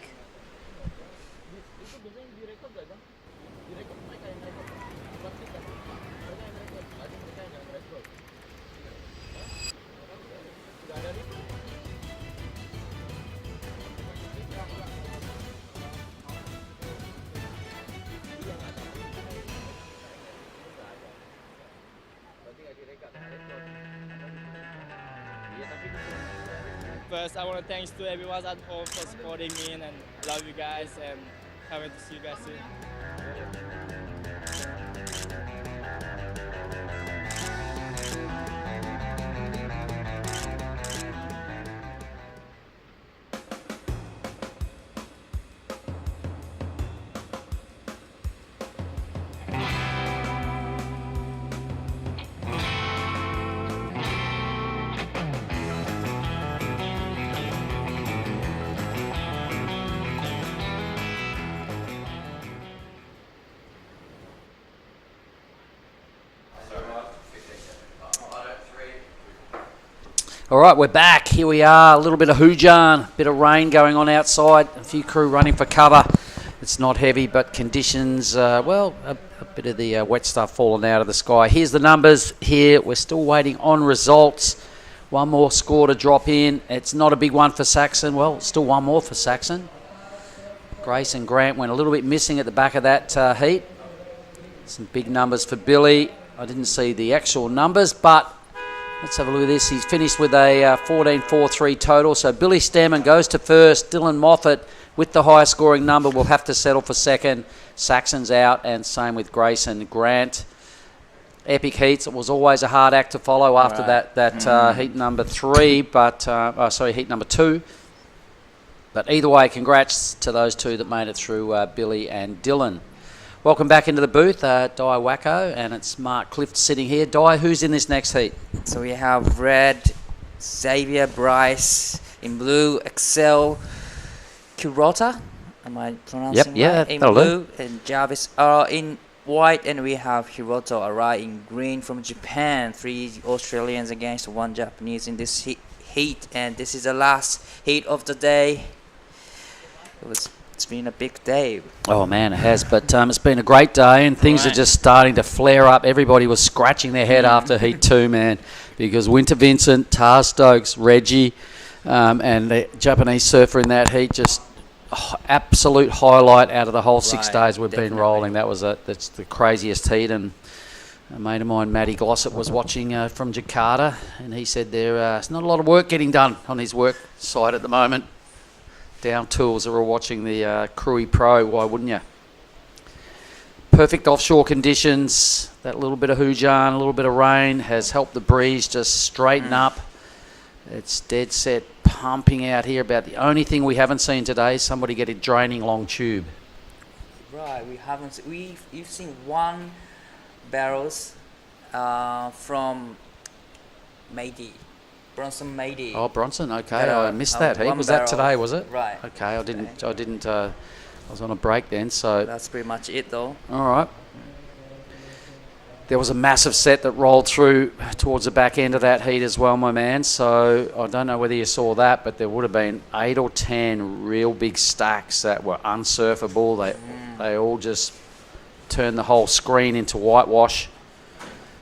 First, I want to thanks to everyone at home for supporting me, and I love you guys, and can't wait to see you guys soon. All right, we're back. Here we are. A little bit of hoojan, a bit of rain going on outside. A few crew running for cover. It's not heavy, but conditions, well, a bit of the wet stuff falling out of the sky. Here's the numbers here. We're still waiting on results. One more score to drop in. It's not a big one for Saxon. Well, still one more for Saxon. Grace and Grant went a little bit missing at the back of that heat. Some big numbers for Billy. I didn't see the actual numbers, but let's have a look at this. He's finished with a 14.43 total. So Billy Stammen goes to first. Dylan Moffat with the highest scoring number will have to settle for second. Saxon's out, and same with Grace and Grant. Epic heats. It was always a hard act to follow after that heat number 3, but heat number 2. But either way, congrats to those two that made it through, Billy and Dylan. Welcome back into the booth, Di Wacko, and it's Mark Clift sitting here. Di, who's in this next heat? So we have red, Xavier Bryce, in blue, Excel Kurota. Am I pronouncing right? In blue, and Jarvis R in white, and we have Hiroto Arai in green from Japan. 3 Australians against 1 Japanese in this heat, and this is the last heat of the day. It's been a big day. Oh man, it has, but it's been a great day, and things are just starting to flare up. Everybody was scratching their head after heat 2, man, because Winter Vincent, Tar Stokes, Reggie, and the Japanese surfer in that heat, just absolute highlight out of the whole 6 days we've been rolling. That's the craziest heat, and a mate of mine, Matty Glossop, was watching from Jakarta, and he said there's not a lot of work getting done on his work site at the moment. Down tools are all watching the Krui Pro, why wouldn't you? Perfect offshore conditions, that little bit of hoojan, a little bit of rain has helped the breeze just straighten up. It's dead set pumping out here. About the only thing we haven't seen today is somebody get a draining long tube. Right, we haven't. You've seen 1 barrels from Meidi. Bronson Meidi. Oh, Bronson. Okay, I missed that. Was that today? Was it? Right. Okay, I didn't. I was on a break then, so that's pretty much it, though. All right. There was a massive set that rolled through towards the back end of that heat as well, my man. So I don't know whether you saw that, but there would have been 8 or 10 real big stacks that were unsurfable. They all just turned the whole screen into whitewash.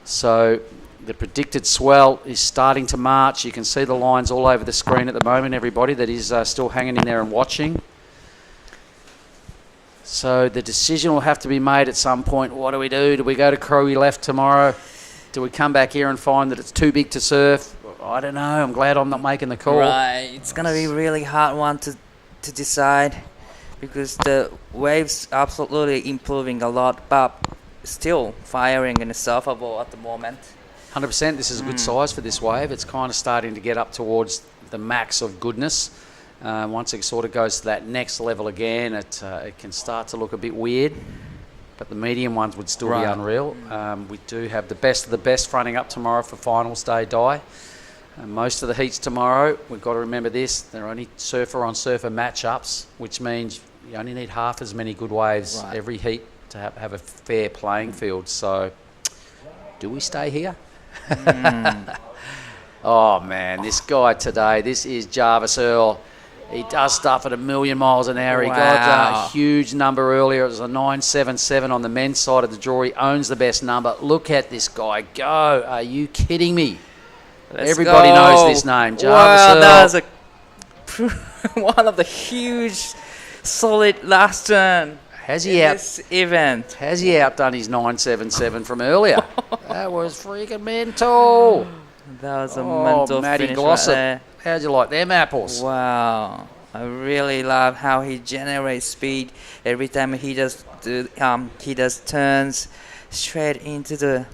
So the predicted swell is starting to march. You can see the lines all over the screen at the moment, everybody that is still hanging in there and watching. So the decision will have to be made at some point. What do we do? Do we go to Krui left tomorrow? Do we come back here and find that it's too big to surf? I don't know. I'm glad I'm not making the call. Right. It's going to be a really hard one to decide, because the waves absolutely improving a lot, but still firing in a surfable at the moment. 100%. This is a good size for this wave. It's kind of starting to get up towards the max of goodness. Once it sort of goes to that next level again, it can start to look a bit weird, but the medium ones would still be unreal. We do have the best of the best fronting up tomorrow for finals day, Di. Most of the heats tomorrow, we've got to remember this, they're only surfer on surfer matchups, which means you only need half as many good waves every heat to have a fair playing field. So do we stay here? Oh man, this guy today, this is Jarvis Earl. He does stuff at 1,000,000 miles an hour. He got a huge number earlier. It was a 9.77 on the men's side of the draw. He owns the best number. Look at this guy go. Are you kidding me? Everybody knows this name. Wow, Jarvis that was one of the huge, solid last turn. Has in he this event? Has he outdone his 977 from earlier? That was freaking mental. That was a mental Matty finish Glossop. right there. How'd you like them apples? Wow, I really love how he generates speed every time he does turns straight into the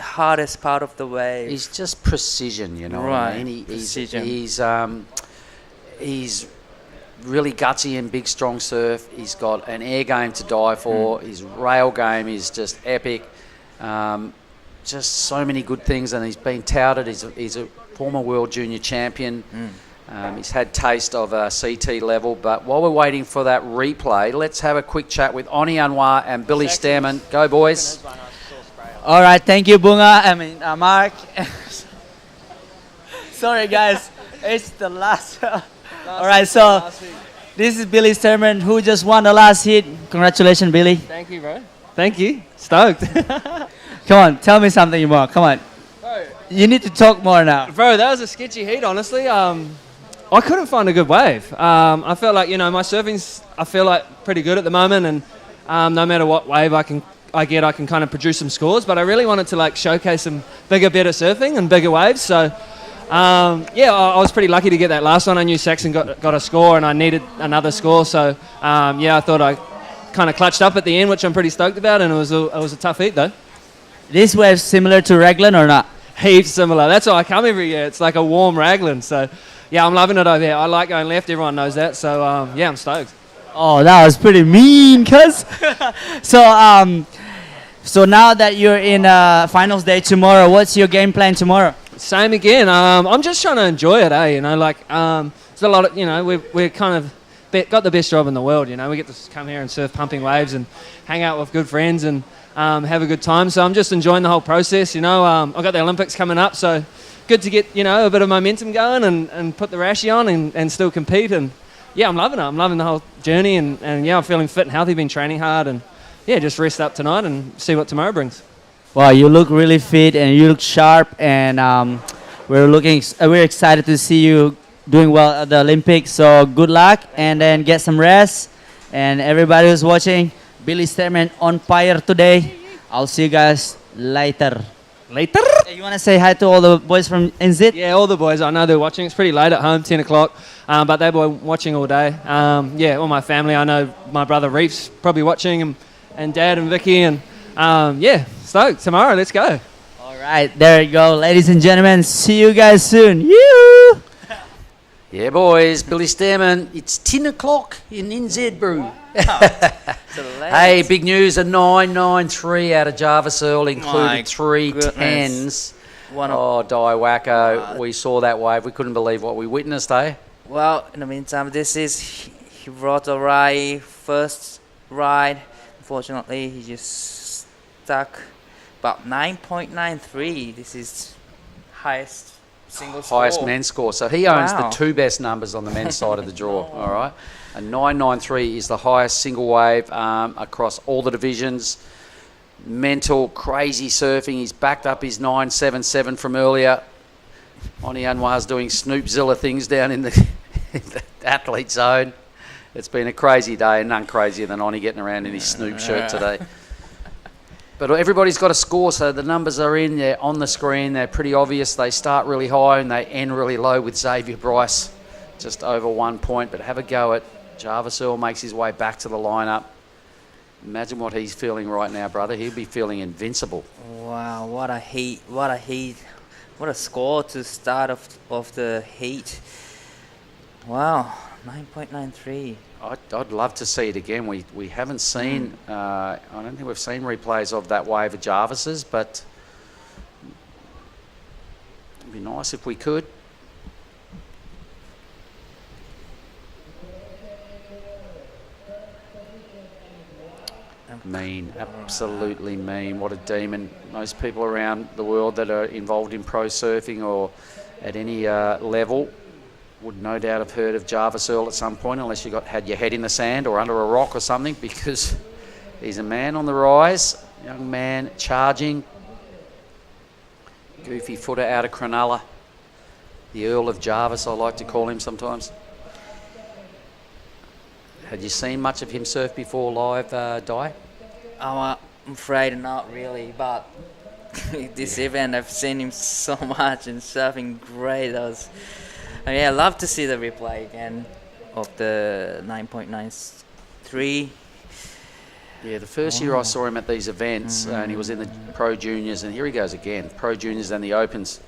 hardest part of the wave. He's just precision, you know Right, what I mean? precision. He's really gutsy and big, strong surf. He's got an air game to die for. His rail game is just epic. Just so many good things, and he's been touted. He's a former world junior champion. He's had taste of a CT level, but while we're waiting for that replay, let's have a quick chat with Oni Anwar and Billy Stearman. Go, boys. All right, thank you, Bunga. Mark. Sorry, guys. It's the last. All right, so this is Billy Stearman, who just won the last heat. Congratulations, Billy. Thank you, bro. Thank you. Stoked. Come on, tell me something more. Come on. Bro. You need to talk more now. Bro, that was a sketchy heat, honestly. I couldn't find a good wave. I felt like, my surfing's, I feel like, pretty good at the moment, and no matter what wave I can kind of produce some scores, but I really wanted to showcase some bigger, better surfing and bigger waves. So, I was pretty lucky to get that last one. I knew Saxon got a score, and I needed another score. So, I thought I kind of clutched up at the end, which I'm pretty stoked about, and it was a tough heat, though. This wave similar to Raglan or not? Heaps similar. That's why I come every year. It's like a warm Raglan. So, I'm loving it over here. I like going left. Everyone knows that. So, I'm stoked. Oh, that was pretty mean, cuz. So now that you're in finals day tomorrow, what's your game plan tomorrow? Same again. I'm just trying to enjoy it, there's a lot of, we're kind of got the best job in the world, We get to come here and surf pumping waves and hang out with good friends and have a good time. So I'm just enjoying the whole process, I've got the Olympics coming up, so good to get, a bit of momentum going and put the rashy on and still compete. And, I'm loving it. I'm loving the whole journey and I'm feeling fit and healthy, been training hard and, just rest up tonight and see what tomorrow brings. Wow, you look really fit and you look sharp, and we're excited to see you doing well at the Olympics. So good luck, and then get some rest. And everybody who's watching, Billy Stearman on fire today. I'll see you guys later. Later. You want to say hi to all the boys from NZ? Yeah, all the boys. I know they're watching. It's pretty late at home, 10 o'clock, but they've been watching all day. All my family. I know my brother Reef's probably watching, and Dad and Vicky, and stoked. Tomorrow, let's go. All right, there you go. Ladies and gentlemen, see you guys soon. You. Yeah, boys. Billy Stearman. It's 10 o'clock in NZ, bro. Hey, big news. A 993 out of Jarvis Earl included 3 10s. Wacko. We saw that wave. We couldn't believe what we witnessed, eh? Well, in the meantime, he brought a ride, first ride. Unfortunately, he just stuck. But 9.93, this is highest single score. Highest men's score. So he owns the 2 best numbers on the men's side of the draw, all right? A 993 is the highest single wave across all the divisions. Mental, crazy surfing. He's backed up his 977 from earlier. Oni Anwar's doing Snoopzilla things down in the athlete zone. It's been a crazy day, and none crazier than Oni getting around in his Snoop shirt today. But everybody's got a score, so the numbers are in. They're on the screen. They're pretty obvious. They start really high and they end really low with Xavier Bryce just over 1 point. But have a go at Jarvis Earl. Makes his way back to the lineup. Imagine what he's feeling right now, brother. He'll be feeling invincible. Wow, what a heat. What a score to start of the heat. Wow, 9.93. I'd love to see it again. We haven't seen, I don't think we've seen replays of that wave of Jarvis's, but it'd be nice if we could. Mean, absolutely mean. What a demon. Most people around the world that are involved in pro surfing or at any level would no doubt have heard of Jarvis Earl at some point, unless you had your head in the sand or under a rock or something, because he's a man on the rise, young man charging. Goofy footer out of Cronulla. The Earl of Jarvis, I like to call him sometimes. Had you seen much of him surf before live, Di? I'm afraid not really, but this event I've seen him so much and surfing great. I love to see the replay again of the 9.93. Yeah, the first year I saw him at these events, and he was in the Pro Juniors, and here he goes again, Pro Juniors and the Opens.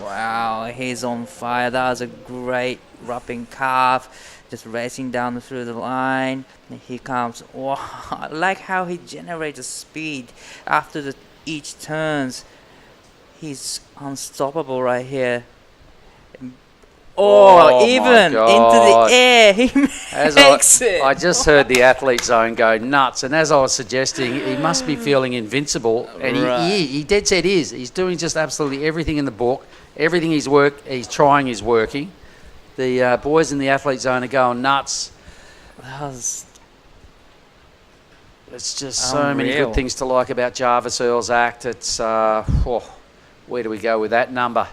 Wow, he's on fire. That was a great wrapping carve, just racing down through the line. And he comes. Wow, I like how he generates speed after each turns. He's unstoppable right here. Even into the air, he makes it. I just heard the athlete zone go nuts, and as I was suggesting, he must be feeling invincible, and he dead set is. He's doing just absolutely everything in the book. Everything he's trying is working. The boys in the athlete zone are going nuts. It's just so many good things to like about Jarvis Earl's act. It's where do we go with that number?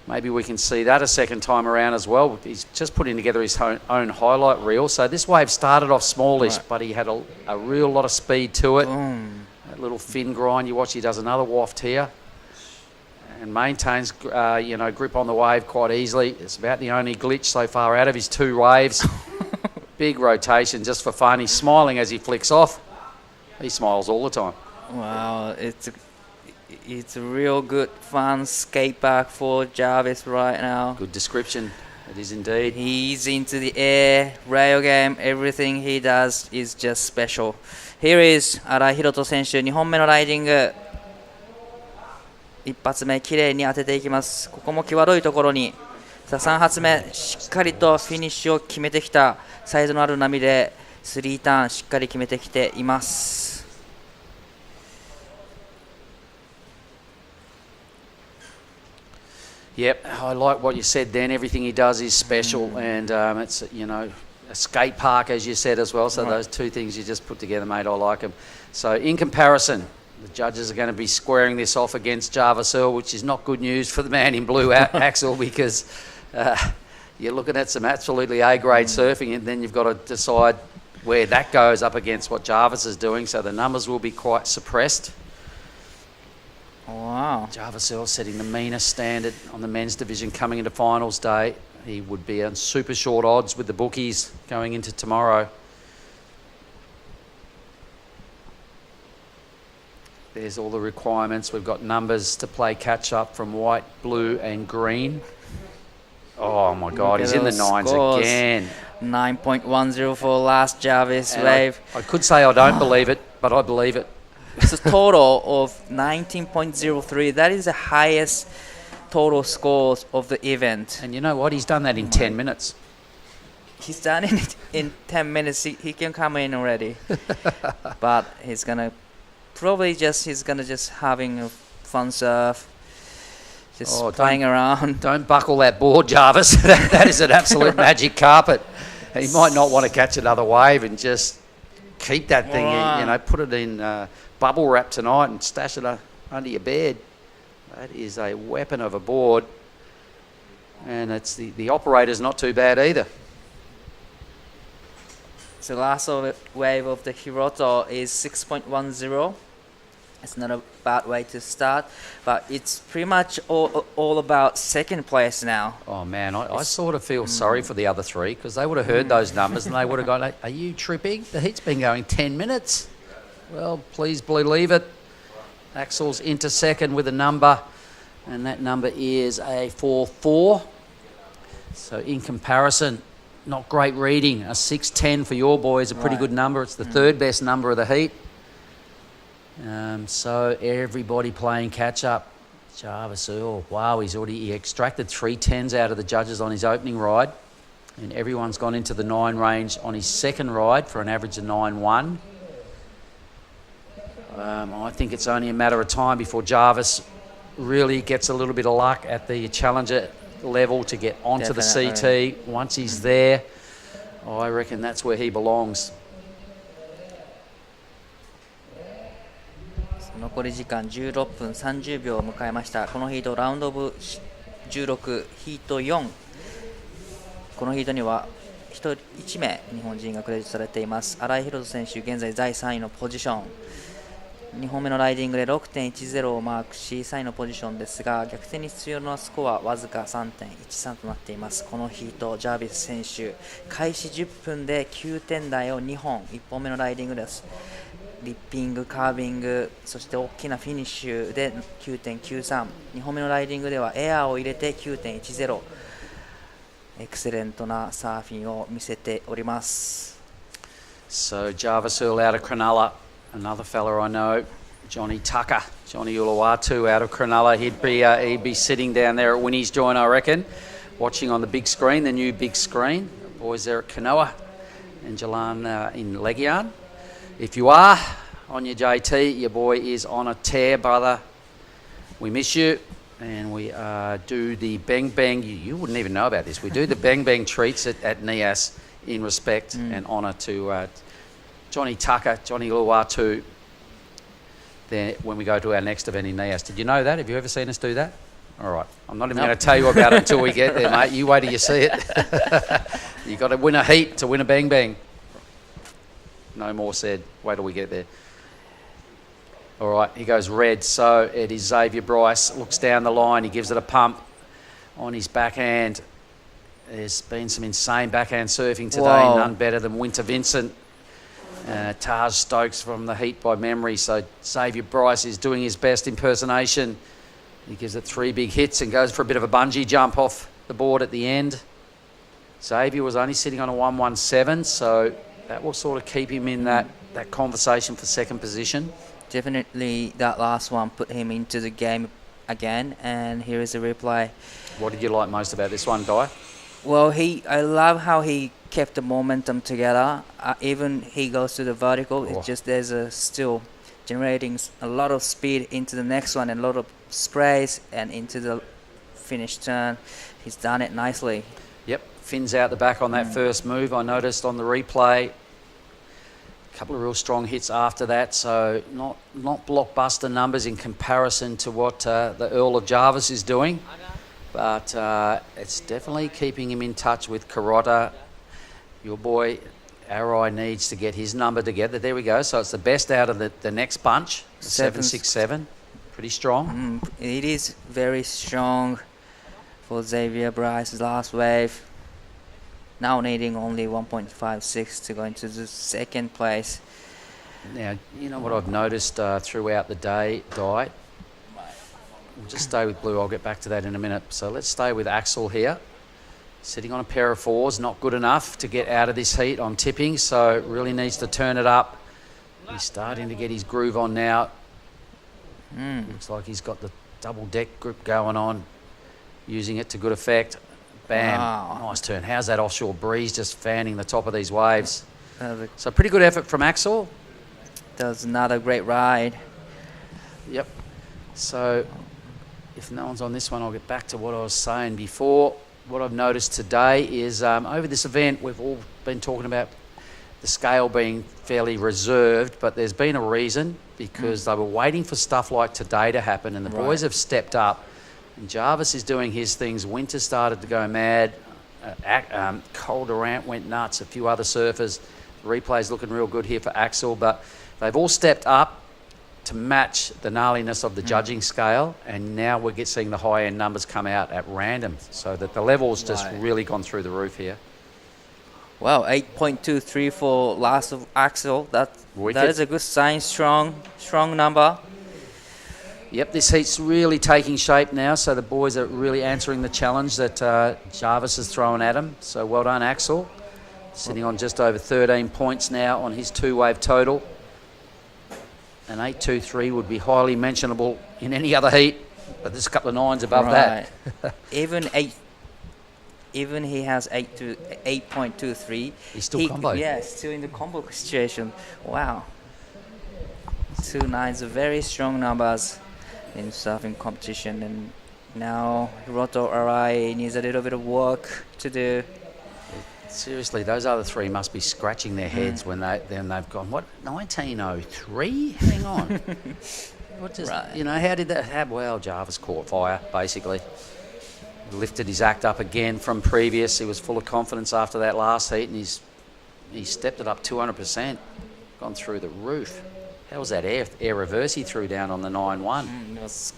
Maybe we can see that a second time around as well. He's just putting together his own highlight reel. So this wave started off smallish, but he had a real lot of speed to it. That little fin grind. You watch, he does another waft here. And maintains, grip on the wave quite easily. It's about the only glitch so far out of his two waves. Big rotation just for fun. He's smiling as he flicks off. He smiles all the time. Wow, it's a real good fun skate park for Jarvis right now. Good description. It is indeed. He's into the air, rail game, everything he does is just special. Here is 新井宏斗選手、2本目のライディング。一発目きれいに当てていきます。ここも際どいところに。さあ3発目しっかりとフィニッシュを決めてきた。サイズのある波で3ターンしっかり決めてきています。Yep, I like what you said then. Everything he does is special, and it's, a skate park, as you said as well. So those two things you just put together, mate, I like them. So in comparison, the judges are going to be squaring this off against Jarvis Earl, which is not good news for the man in blue, Axel, because you're looking at some absolutely A-grade surfing, and then you've got to decide where that goes up against what Jarvis is doing. So the numbers will be quite suppressed. Wow. Jarvis Earl setting the meanest standard on the men's division coming into finals day. He would be on super short odds with the bookies going into tomorrow. There's all the requirements. We've got numbers to play catch up from white, blue and green. Oh my God, he's in the nines again. 9.10 for last Jarvis wave. I could say I don't believe it, but I believe it. It's a total of 19.03. That is the highest total scores of the event. And you know what? He's done that in 10 minutes. He's done it in 10 minutes. He can come in already. But he's going to just having a fun surf. Just playing around. Don't buckle that board, Jarvis. That is an absolute magic carpet. He might not want to catch another wave and just keep that thing, put it in bubble wrap tonight and stash it under your bed. That is a weapon of a board. And it's the operator's not too bad either. So last wave of the Hiroto is 6.10. It's not a bad way to start, but it's pretty much all about second place now. Oh man, I sort of feel sorry for the other three, because they would have heard those numbers and they would have gone, are you tripping? The heat's been going 10 minutes. Well, please believe it. Axel's into second with a number, and that number is a 4-4. So in comparison, not great reading. A 6.10 for your boys, a pretty good number. It's the third best number of the heat. So everybody playing catch up. Jarvis Earl, wow, he extracted 3 10s out of the judges on his opening ride, and everyone's gone into the 9 range on his second ride for an average of 9.1. I think it's only a matter of time before Jarvis really gets a little bit of luck at the Challenger level to get onto the CT. Once he's there, I reckon that's where he belongs. 残り時間16分30秒を迎えました。このヒートラウンドオブ16ヒート4、このヒートには1名日本人がクレジットされています。新井宏斗選手、現在第3位のポジション、2本目のライディングで 6.10 をマークし3位のポジションですが、逆転に必要なスコアはわずか 3.13 となっています。このヒート、ジャービス選手開始10分で9点台を2本、1本目のライディングです。リッピング、カービング、そして大きなフィニッシュで 9.93、 2本目のライディングではエアーを入れて 9.10、 エクセレントなサーフィンを見せております。 So Jarvis Earl out of Cronulla, another fella I know, Johnny Tucker, Johnny Uluwatu out of Cronulla. He'd be sitting down there at Winnie's joint, I reckon, watching on the big screen, the new big screen. The boys there at Kanoa and Jalan in Legian. If you are on your JT, your boy is on a tear, brother. We miss you. And we do the bang bang. You wouldn't even know about this. We do the bang bang treats at NIAS in respect and honour to Johnny Tucker, Johnny Uluwatu, there when we go to our next event in NIAS. Did you know that? Have you ever seen us do that? All right. I'm not even going to tell you about it until we get there, mate. You wait till you see it. You've got to win a heat to win a bang bang. No more said. Wait till we get there. All right, he goes red. So it is Xavier Bryce. Looks down the line. He gives it a pump on his backhand. There's been some insane backhand surfing today. Whoa. None better than Winter Vincent. Taj Stokes from the heat by memory. So Xavier Bryce is doing his best impersonation. He gives it 3 big hits and goes for a bit of a bungee jump off the board at the end. Xavier was only sitting on a 117, so that will sort of keep him in that conversation for second position. Definitely that last one put him into the game again, and here is a replay. What did you like most about this one, Di? Well, I love how he kept the momentum together. Even he goes to the vertical, it's just there's still generating a lot of speed into the next one and a lot of sprays and into the finish turn. He's done it nicely. Yep, fins out the back on that first move. I noticed on the replay. Couple of real strong hits after that, so not blockbuster numbers in comparison to what the Earl of Jarvis is doing, but it's definitely keeping him in touch with Carota. Your boy Arai needs to get his number together. There we go. So it's the best out of the next bunch. 767, pretty strong. It is very strong for Xavier Bryce's last wave. Now needing only 1.56 to go into the second place. Now, you know what I've noticed throughout the day, Di? We'll just stay with blue. I'll get back to that in a minute. So let's stay with Axel here. Sitting on a pair of 4s, not good enough to get out of this heat. I'm tipping, so really needs to turn it up. He's starting to get his groove on now. Looks like he's got the double deck grip going on, using it to good effect. Bam. Wow. Nice turn. How's that offshore breeze just fanning the top of these waves? So pretty good effort from Axel. That was another great ride. Yep. So if no one's on this one, I'll get back to what I was saying before. What I've noticed today is over this event, we've all been talking about the scale being fairly reserved, but there's been a reason, because they were waiting for stuff like today to happen, and the boys have stepped up. And Jarvis is doing his things. Winter started to go mad. Cole Durant went nuts. A few other surfers. The replay's looking real good here for Axel, but they've all stepped up to match the gnarliness of the judging scale, and now we're seeing the high-end numbers come out at random, so that the level's just really gone through the roof here. Wow, 8.23 for last of Axel. That is a good sign. Strong number. Yep, this heat's really taking shape now, so the boys are really answering the challenge that Jarvis has thrown at them. So well done, Axel. Sitting on just over 13 points now on his 2-wave total. An 8.23 would be highly mentionable in any other heat, but there's a couple of 9s above that. Even he has 8.23. He's still combo. Yeah, still in the combo situation. Wow. 2 9s are very strong numbers in surfing competition, and now Hiroto Arai needs a little bit of work to do. Seriously, those other 3 must be scratching their heads when they've gone, what, 1903? Hang on. What just, you know, how did that happen? Well, Jarvis caught fire, basically. Lifted his act up again from previous. He was full of confidence after that last heat, and he stepped it up 200%. Gone through the roof. How was that air reverse he threw down on the 9-1? It was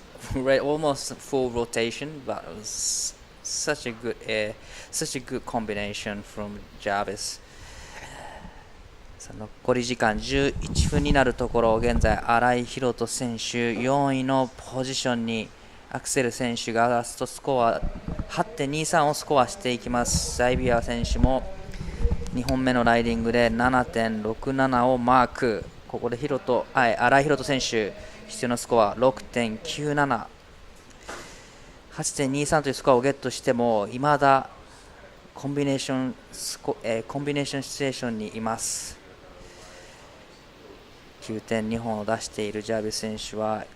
almost full rotation, but it was such a good combination from Jarvis. 残り時間11分になるところ、現在新井宏斗選手4位のポジションにアクセル選手がラストスコア 8.23 をスコアしていきます。ザイビア選手も2本目のライディングで 7.67 をマーク。ここで新井宏斗選手必要なスコア 6.97 8.23 というスコアをゲットしてもいまだコンビネーションシチュエーションにいます。9点2本を出しているジャービス選手は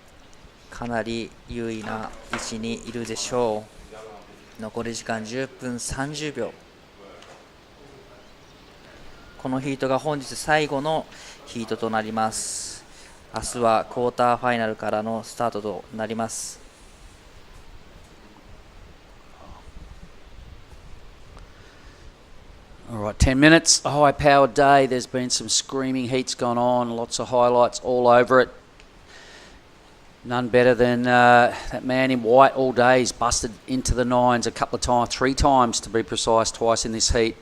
かなり優位な位置にいるでしょう。残り時間10分30秒。このヒートが本日最後のヒートとなります。明日はクォーターファイナルからのスタートとなります。All right, 10 minutes, a high-powered day. There's been some screaming heats gone on, lots of highlights all over it. None better than that man in white all day. He's busted into the nines a couple of times, 3 times to be precise, twice in this heat.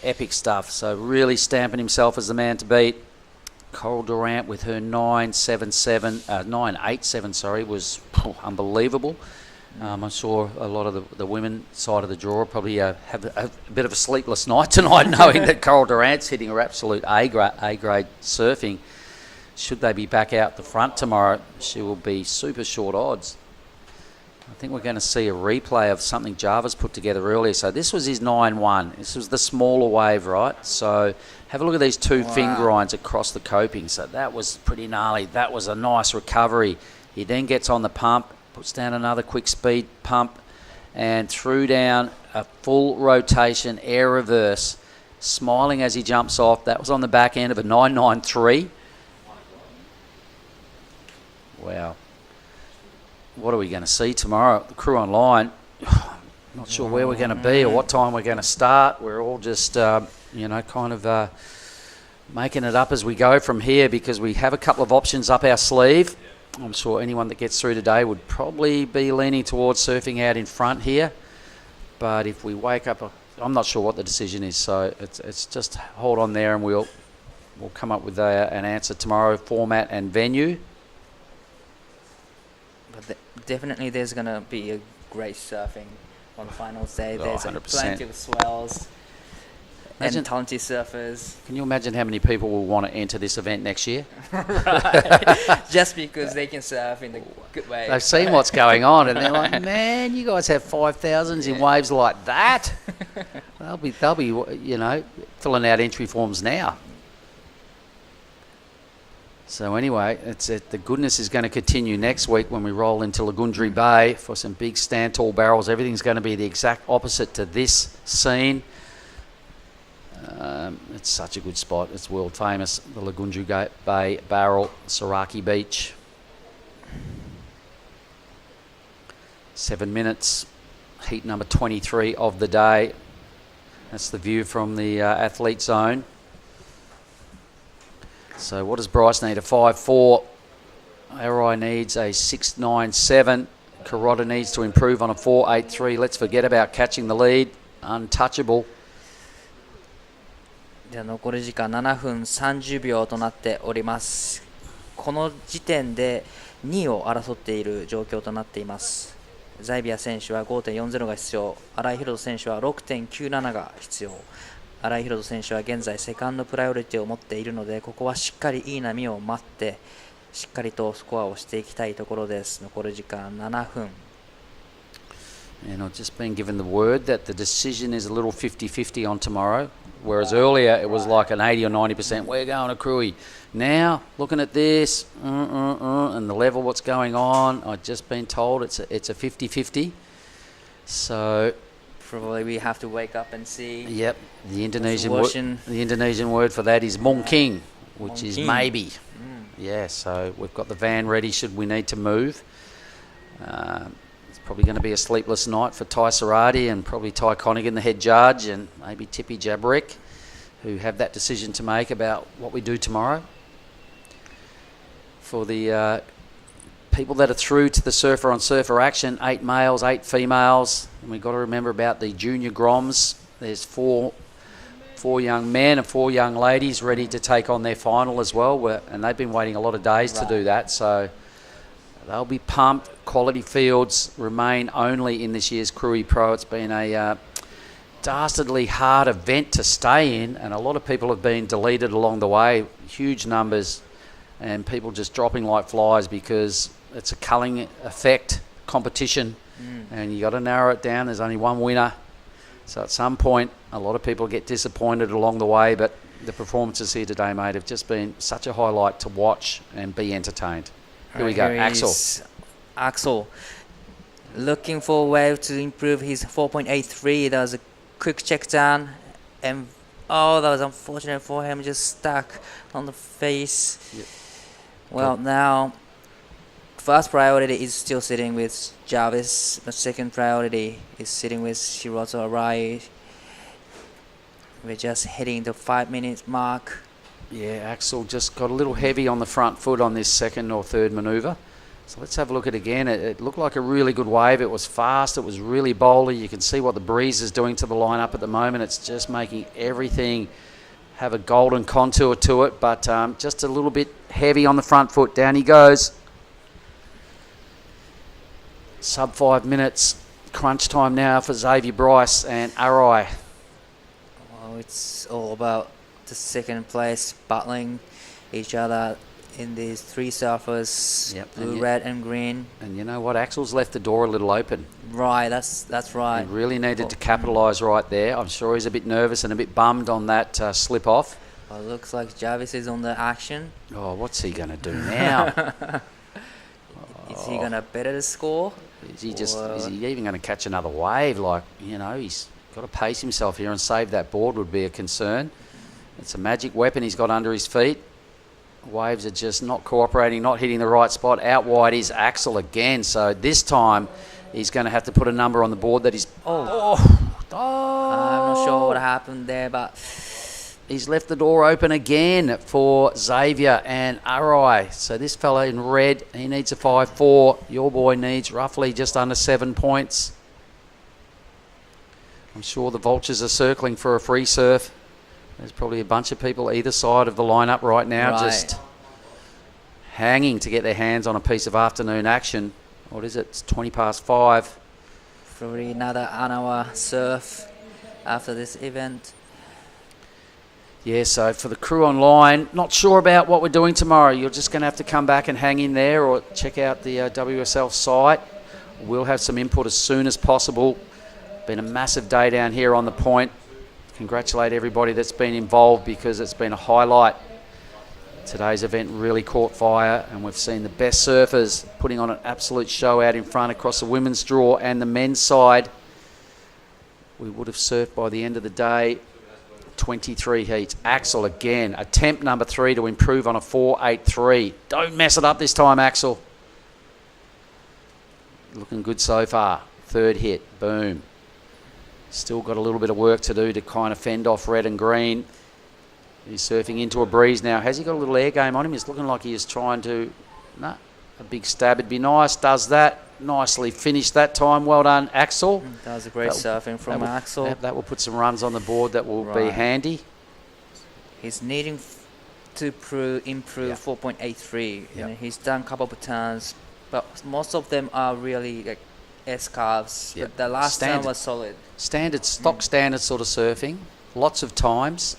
Epic stuff. So really stamping himself as the man to beat. Coral Durant with her 9.87 was unbelievable. I saw a lot of the women side of the draw probably have a bit of a sleepless night tonight knowing that Coral Durant's hitting her absolute A-grade surfing. Should they be back out the front tomorrow, she will be super short odds. I think we're going to see a replay of something Jarvis put together earlier. So this was his 9-1. This was the smaller wave, right? So have a look at these 2 finger irons across the coping. So that was pretty gnarly. That was a nice recovery. He then gets on the pump, puts down another quick speed pump, and threw down a full rotation air reverse, smiling as he jumps off. That was on the back end of a 9.93. Wow. What are we going to see tomorrow? The crew online, not sure where we're going to be or what time we're going to start. We're all just, kind of making it up as we go from here because we have a couple of options up our sleeve. I'm sure anyone that gets through today would probably be leaning towards surfing out in front here. But if we wake up, I'm not sure what the decision is. So it's just hold on there and we'll come up with an answer tomorrow, format and venue. But definitely there's going to be a great surfing on the finals day. There's 100%. Plenty of swells and talented surfers. Can you imagine how many people will want to enter this event next year? Right. Just because they can surf in a good way. They've seen what's going on and they're like, man, you guys have 5,000s in waves like that. They'll be filling out entry forms now. So anyway, the goodness is going to continue next week when we roll into Lagundri Bay for some big stand tall barrels. Everything's going to be the exact opposite to this scene. It's such a good spot. It's world famous, the Lagundri Bay barrel, Saraki Beach. 7 minutes, heat number 23 of the day. That's the view from the athlete zone. So what does Bryce need? A 5.4. Arai needs a 6.97. Carota needs to improve on a 4.83. Let's forget about catching the lead. Untouchable. では残り時間7分30秒となっております。この時点で2位を争っている状況となっています。ザイビア選手は 5.40 が必要。新井宏斗選手は 6.97 が必要。新井宏斗選手は現在セカンドプライオリティを持っているので、ここはしっかりいい波を待ってしっかりとスコアをしていきたいところです。残り時間7分。 And I've just been given the word that the decision is a little 50-50 on tomorrow, whereas earlier it was like an 80 or 90%. We're going to Krui. Now, looking at this and the level, what's going on, I've just been told it's a 50-50. So probably we have to wake up and see. Yep, the Indonesian word for that is mungking, which is maybe. Yeah, so we've got the van ready should we need to move. It's Probably going to be a sleepless night for Ty Sarati and probably Ty Connigan, the head judge, and maybe Tippy Jabrick, who have that decision to make about what we do tomorrow. For the people that are through to the surfer on surfer action, 8 males, 8 females, and we've got to remember about the junior Groms. There's four young men and 4 young ladies ready to take on their final as well, and they've been waiting a lot of days to do that, so they'll be pumped. Quality fields remain only in this year's Krui Pro. It's been a dastardly hard event to stay in, and a lot of people have been deleted along the way, huge numbers, and people just dropping like flies because it's a culling effect competition, and you got to narrow it down. There's only one winner, so at some point a lot of people get disappointed along the way, but the performances here today, mate, have just been such a highlight to watch and be entertained. Here we go, Axel. Axel, looking for a way to improve his 4.83. That was a quick check down, and that was unfortunate for him, just stuck on the face. Yep. Well, now, first priority is still sitting with Jarvis. The second priority is sitting with Hiroto Arai. We're just hitting the 5-minute mark. Yeah, Axel just got a little heavy on the front foot on this second or third manoeuvre. So let's have a look at it again. It looked like a really good wave. It was fast. It was really bowly. You can see what the breeze is doing to the lineup at the moment. It's just making everything have a golden contour to it, but just a little bit heavy on the front foot. Down he goes. Sub 5 minutes. Crunch time now for Xavier Bryce and Arai. Well, it's all about the second place battling each other in these 3 surfers, blue, red and green. And you know what? Axel's left the door a little open. Right, that's right. He really needed to capitalise right there. I'm sure he's a bit nervous and a bit bummed on that slip off. Well, it looks like Jarvis is on the action. Oh, what's he going to do now? Is he going to better the score? Is he even going to catch another wave? Like, he's got to pace himself here and save that board would be a concern. It's a magic weapon he's got under his feet. Waves are just not cooperating, not hitting the right spot. Out wide is Axel again. So this time he's going to have to put a number on the board that he's... I'm not sure what happened there, but... He's left the door open again for Xavier and Arai. So this fella in red, he needs a 5-4. Your boy needs roughly just under 7 points. I'm sure the vultures are circling for a free surf. There's probably a bunch of people either side of the lineup right now just hanging to get their hands on a piece of afternoon action. What is it? It's 20 past 5. Probably another hour surf after this event. Yeah, so for the crew online, not sure about what we're doing tomorrow. You're just going to have to come back and hang in there or check out the WSL site. We'll have some input as soon as possible. Been a massive day down here on the point. Congratulate everybody that's been involved because it's been a highlight. Today's event really caught fire and we've seen the best surfers putting on an absolute show out in front across the women's draw and the men's side. We would have surfed by the end of the day 23 heats. Axel again, attempt number 3 to improve on a 4.83. Don't mess it up this time, Axel. Looking good so far. Third hit, boom. Still got a little bit of work to do to kind of fend off red and green. He's surfing into a breeze now. Has he got a little air game on him? He's looking like he is trying to... No, a big stab would be nice. Does that. Nicely finished that time. Well done, Axel. That was a great surfing from Axel. That will put some runs on the board that will be handy. He's needing to improve 4.83. And he's done a couple of turns, but most of them are really like S-carves. But the last turn was solid. Stock standard sort of surfing. Lots of times.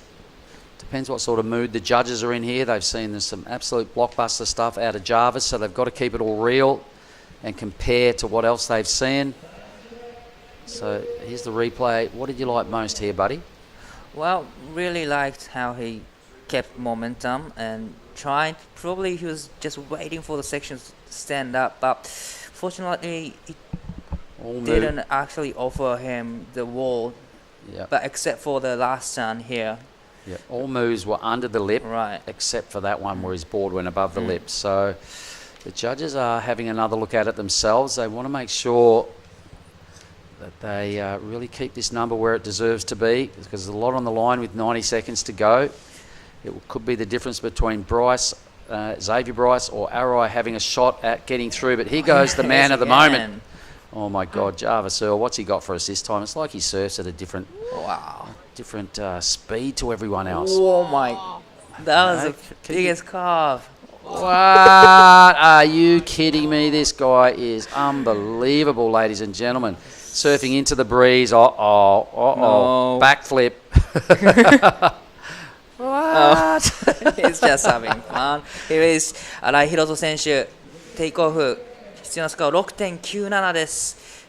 Depends what sort of mood the judges are in here. They've seen there's some absolute blockbuster stuff out of Jarvis, so they've got to keep it all real and compare to what else they've seen. So here's the replay. What did you like most here, buddy? Well, really liked how he kept momentum and probably he was just waiting for the sections to stand up, but fortunately it didn't actually offer him the wall, but except for the last turn here. Yeah, all moves were under the lip, except for that one where his board went above the lip. So The judges are having another look at it themselves. They want to make sure that they really keep this number where it deserves to be, because there's a lot on the line with 90 seconds to go. It could be the difference between Xavier Bryce or Arai having a shot at getting through. But here goes the man of the moment. Oh my God, Jarvis Earl, what's he got for us this time? It's like he surfs at a different speed to everyone else. Oh my, that was the biggest carve. What? Are you kidding me? This guy is unbelievable, ladies and gentlemen. Surfing into the breeze. No. Backflip. What? He's just having fun. Here is 新井宏斗選手、テイクオフ。必要なスコア 6.97 です。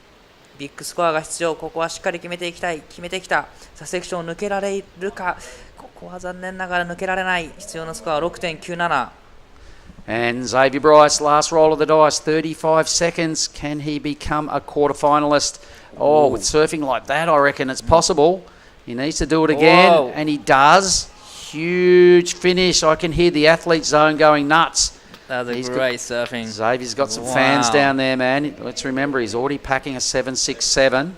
ビッグスコアが必要。ここはしっかり決めていきたい。決めてきた。さあセクションを抜けられるか。ここは残念ながら抜けられない。必要なスコア 6.97。And Xavier Bryce, last roll of the dice, 35 seconds. Can he become a quarterfinalist? Oh, with surfing like that, I reckon it's possible. He needs to do it again, and he does. Huge finish. I can hear the athlete zone going nuts. That was great surfing. Xavier's got some fans down there, man. Let's remember, he's already packing a 7.67.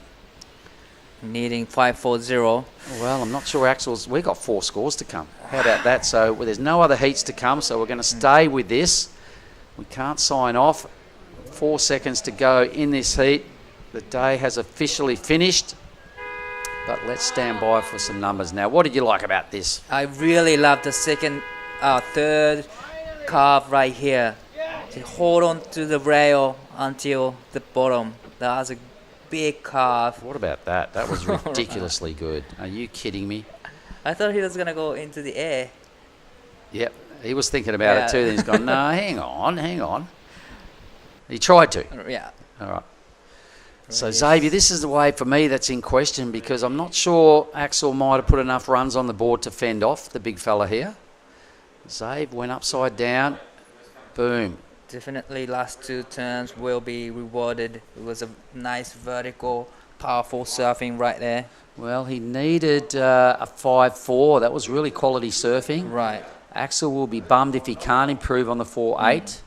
Needing 5.40. Well, I'm not sure Axel's... We've got 4 scores to come. How about that? So there's no other heats to come, so we're going to stay with this. We can't sign off. 4 seconds to go in this heat. The day has officially finished. But let's stand by for some numbers now. What did you like about this? I really love the third carve right here. To hold on to the rail until the bottom. That was a big carve. What about that? That was ridiculously good. Are you kidding me? I thought he was going to go into the air. Yep, he was thinking about it too. Then he's gone, no, hang on. He tried to. Yeah. All right. So, Xavier, this is the wave for me that's in question, because I'm not sure Axel might have put enough runs on the board to fend off the big fella here. Xavier went upside down. Boom. Definitely last 2 turns will be rewarded. It was a nice vertical, powerful surfing right there. Well, he needed a 5.4. That was really quality surfing. Right. Axel will be bummed if he can't improve on the 4.8.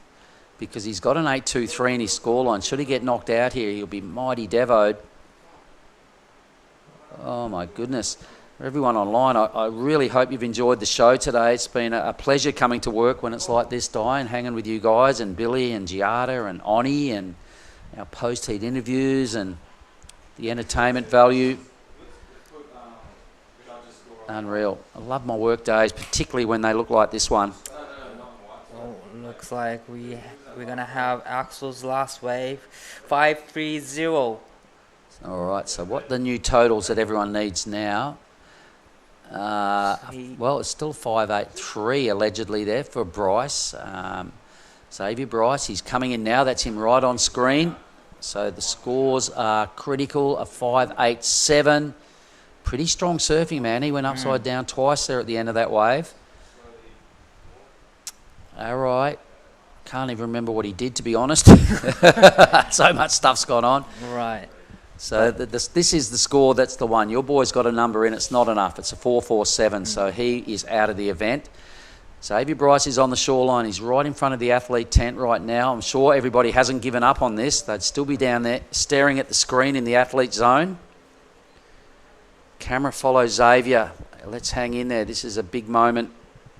Because he's got an 8.23 in his scoreline. Should he get knocked out here, he'll be mighty devoed. Oh, my goodness. For everyone online, I really hope you've enjoyed the show today. It's been a pleasure coming to work when it's like this, Di, and hanging with you guys, and Billy and Giada and Oni, and our post-heat interviews and the entertainment value. Unreal. I love my work days, particularly when they look like this one. Oh, looks like we're going to have Axel's last wave, 5.30. All right, so what the new totals that everyone needs now? Well, it's still 5.83 allegedly there for Bryce. Xavier Bryce, he's coming in now. That's him right on screen. So the scores are critical, a 5.87. Pretty strong surfing, man. He went upside down twice there at the end of that wave. All right. Can't even remember what he did, to be honest. So much stuff's gone on. Right. So this is the score. That's the one. Your boy's got a number in. It's not enough. It's a 4.47. So he is out of the event. Xavier Bryce is on the shoreline. He's right in front of the athlete tent right now. I'm sure everybody hasn't given up on this. They'd still be down there staring at the screen in the athlete zone. Camera follows Xavier. Let's hang in there. This is a big moment.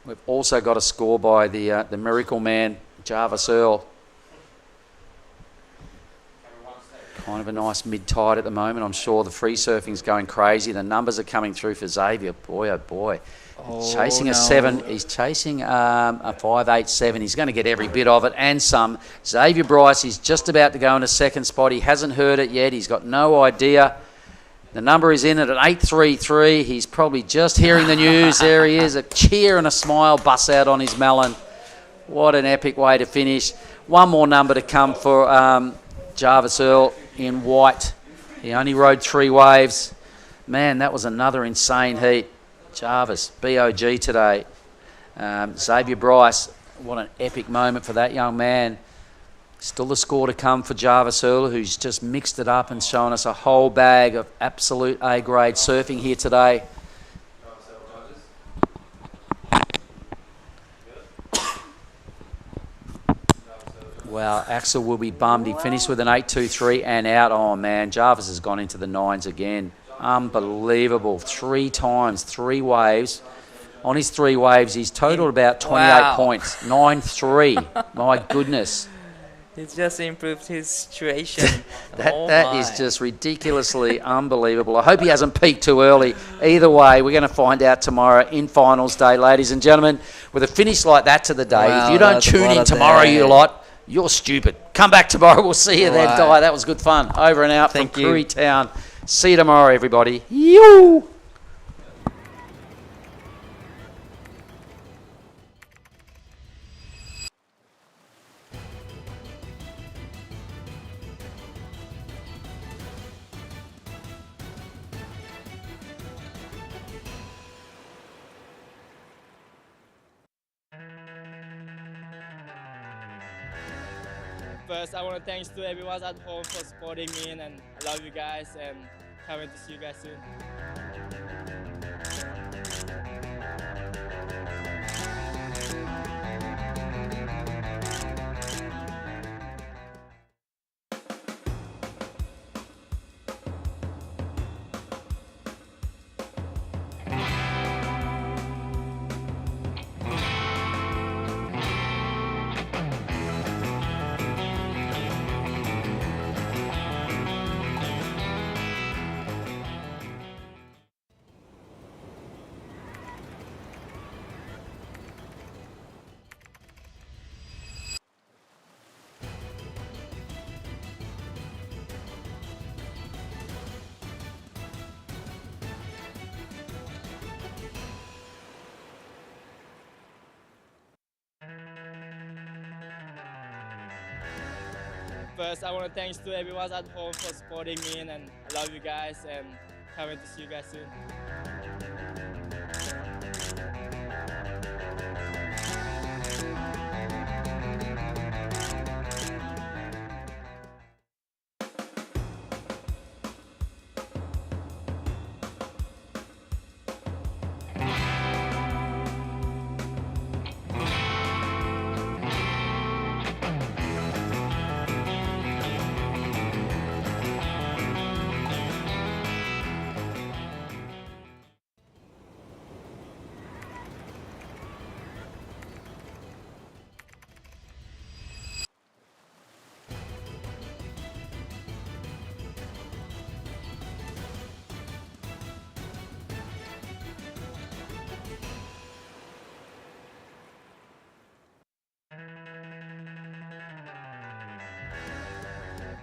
We've also got a score by the miracle man, Jarvis Earl. Kind of a nice mid-tide at the moment. I'm sure the free surfing's going crazy. The numbers are coming through for Xavier. Boy, oh boy. He's chasing a 7. He's chasing a 5.87. He's going to get every bit of it and some. Xavier Bryce is just about to go into second spot. He hasn't heard it yet. He's got no idea. The number is in at an 8.33. He's probably just hearing the news. There he is. A cheer and a smile busts out on his melon. What an epic way to finish. One more number to come for Jarvis Earl in white. He only rode 3 waves. Man, that was another insane heat. Jarvis, BOG today. Xavier Bryce, what an epic moment for that young man. Still the score to come for Jarvis Earl, who's just mixed it up and shown us a whole bag of absolute A-grade surfing here today. Well, Axel will be bummed. He finished with an 8.23 and out. Oh, man, Jarvis has gone into the 9s again. Unbelievable. 3 times, 3 waves. On his 3 waves, he's totaled about 28 points. 9.3. My goodness. He's just improved his situation. That is just ridiculously unbelievable. I hope he hasn't peaked too early. Either way, we're going to find out tomorrow in finals day, ladies and gentlemen. With a finish like that to the day, Wow, if you don't that's tune what in a tomorrow, day. you lot, you're stupid. Come back tomorrow. We'll see you then, Right. Di. That was good fun. Over and out Thank from you. Krui Town. See you tomorrow, everybody. Yoo! First, I want to thanks to everyone at home for supporting me, and I love you guys, and can't wait to see you guys soon. First, I want to thanks to everyone at home for supporting me, and I love you guys, and can't wait to see you guys soon.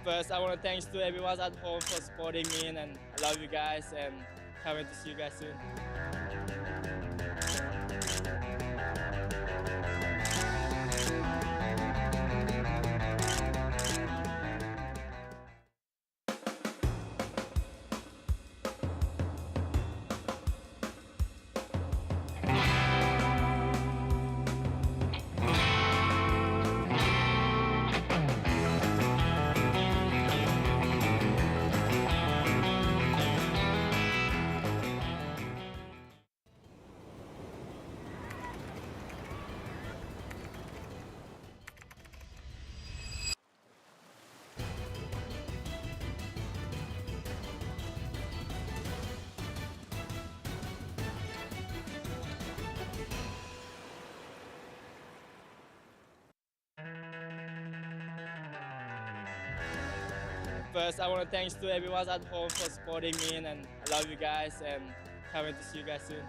First, I want to thanks to everyone at home for supporting me, and I love you guys, and can't wait to see you guys soon. First, I want to thanks to everyone at home for supporting me, and I love you guys, and can't wait to see you guys soon.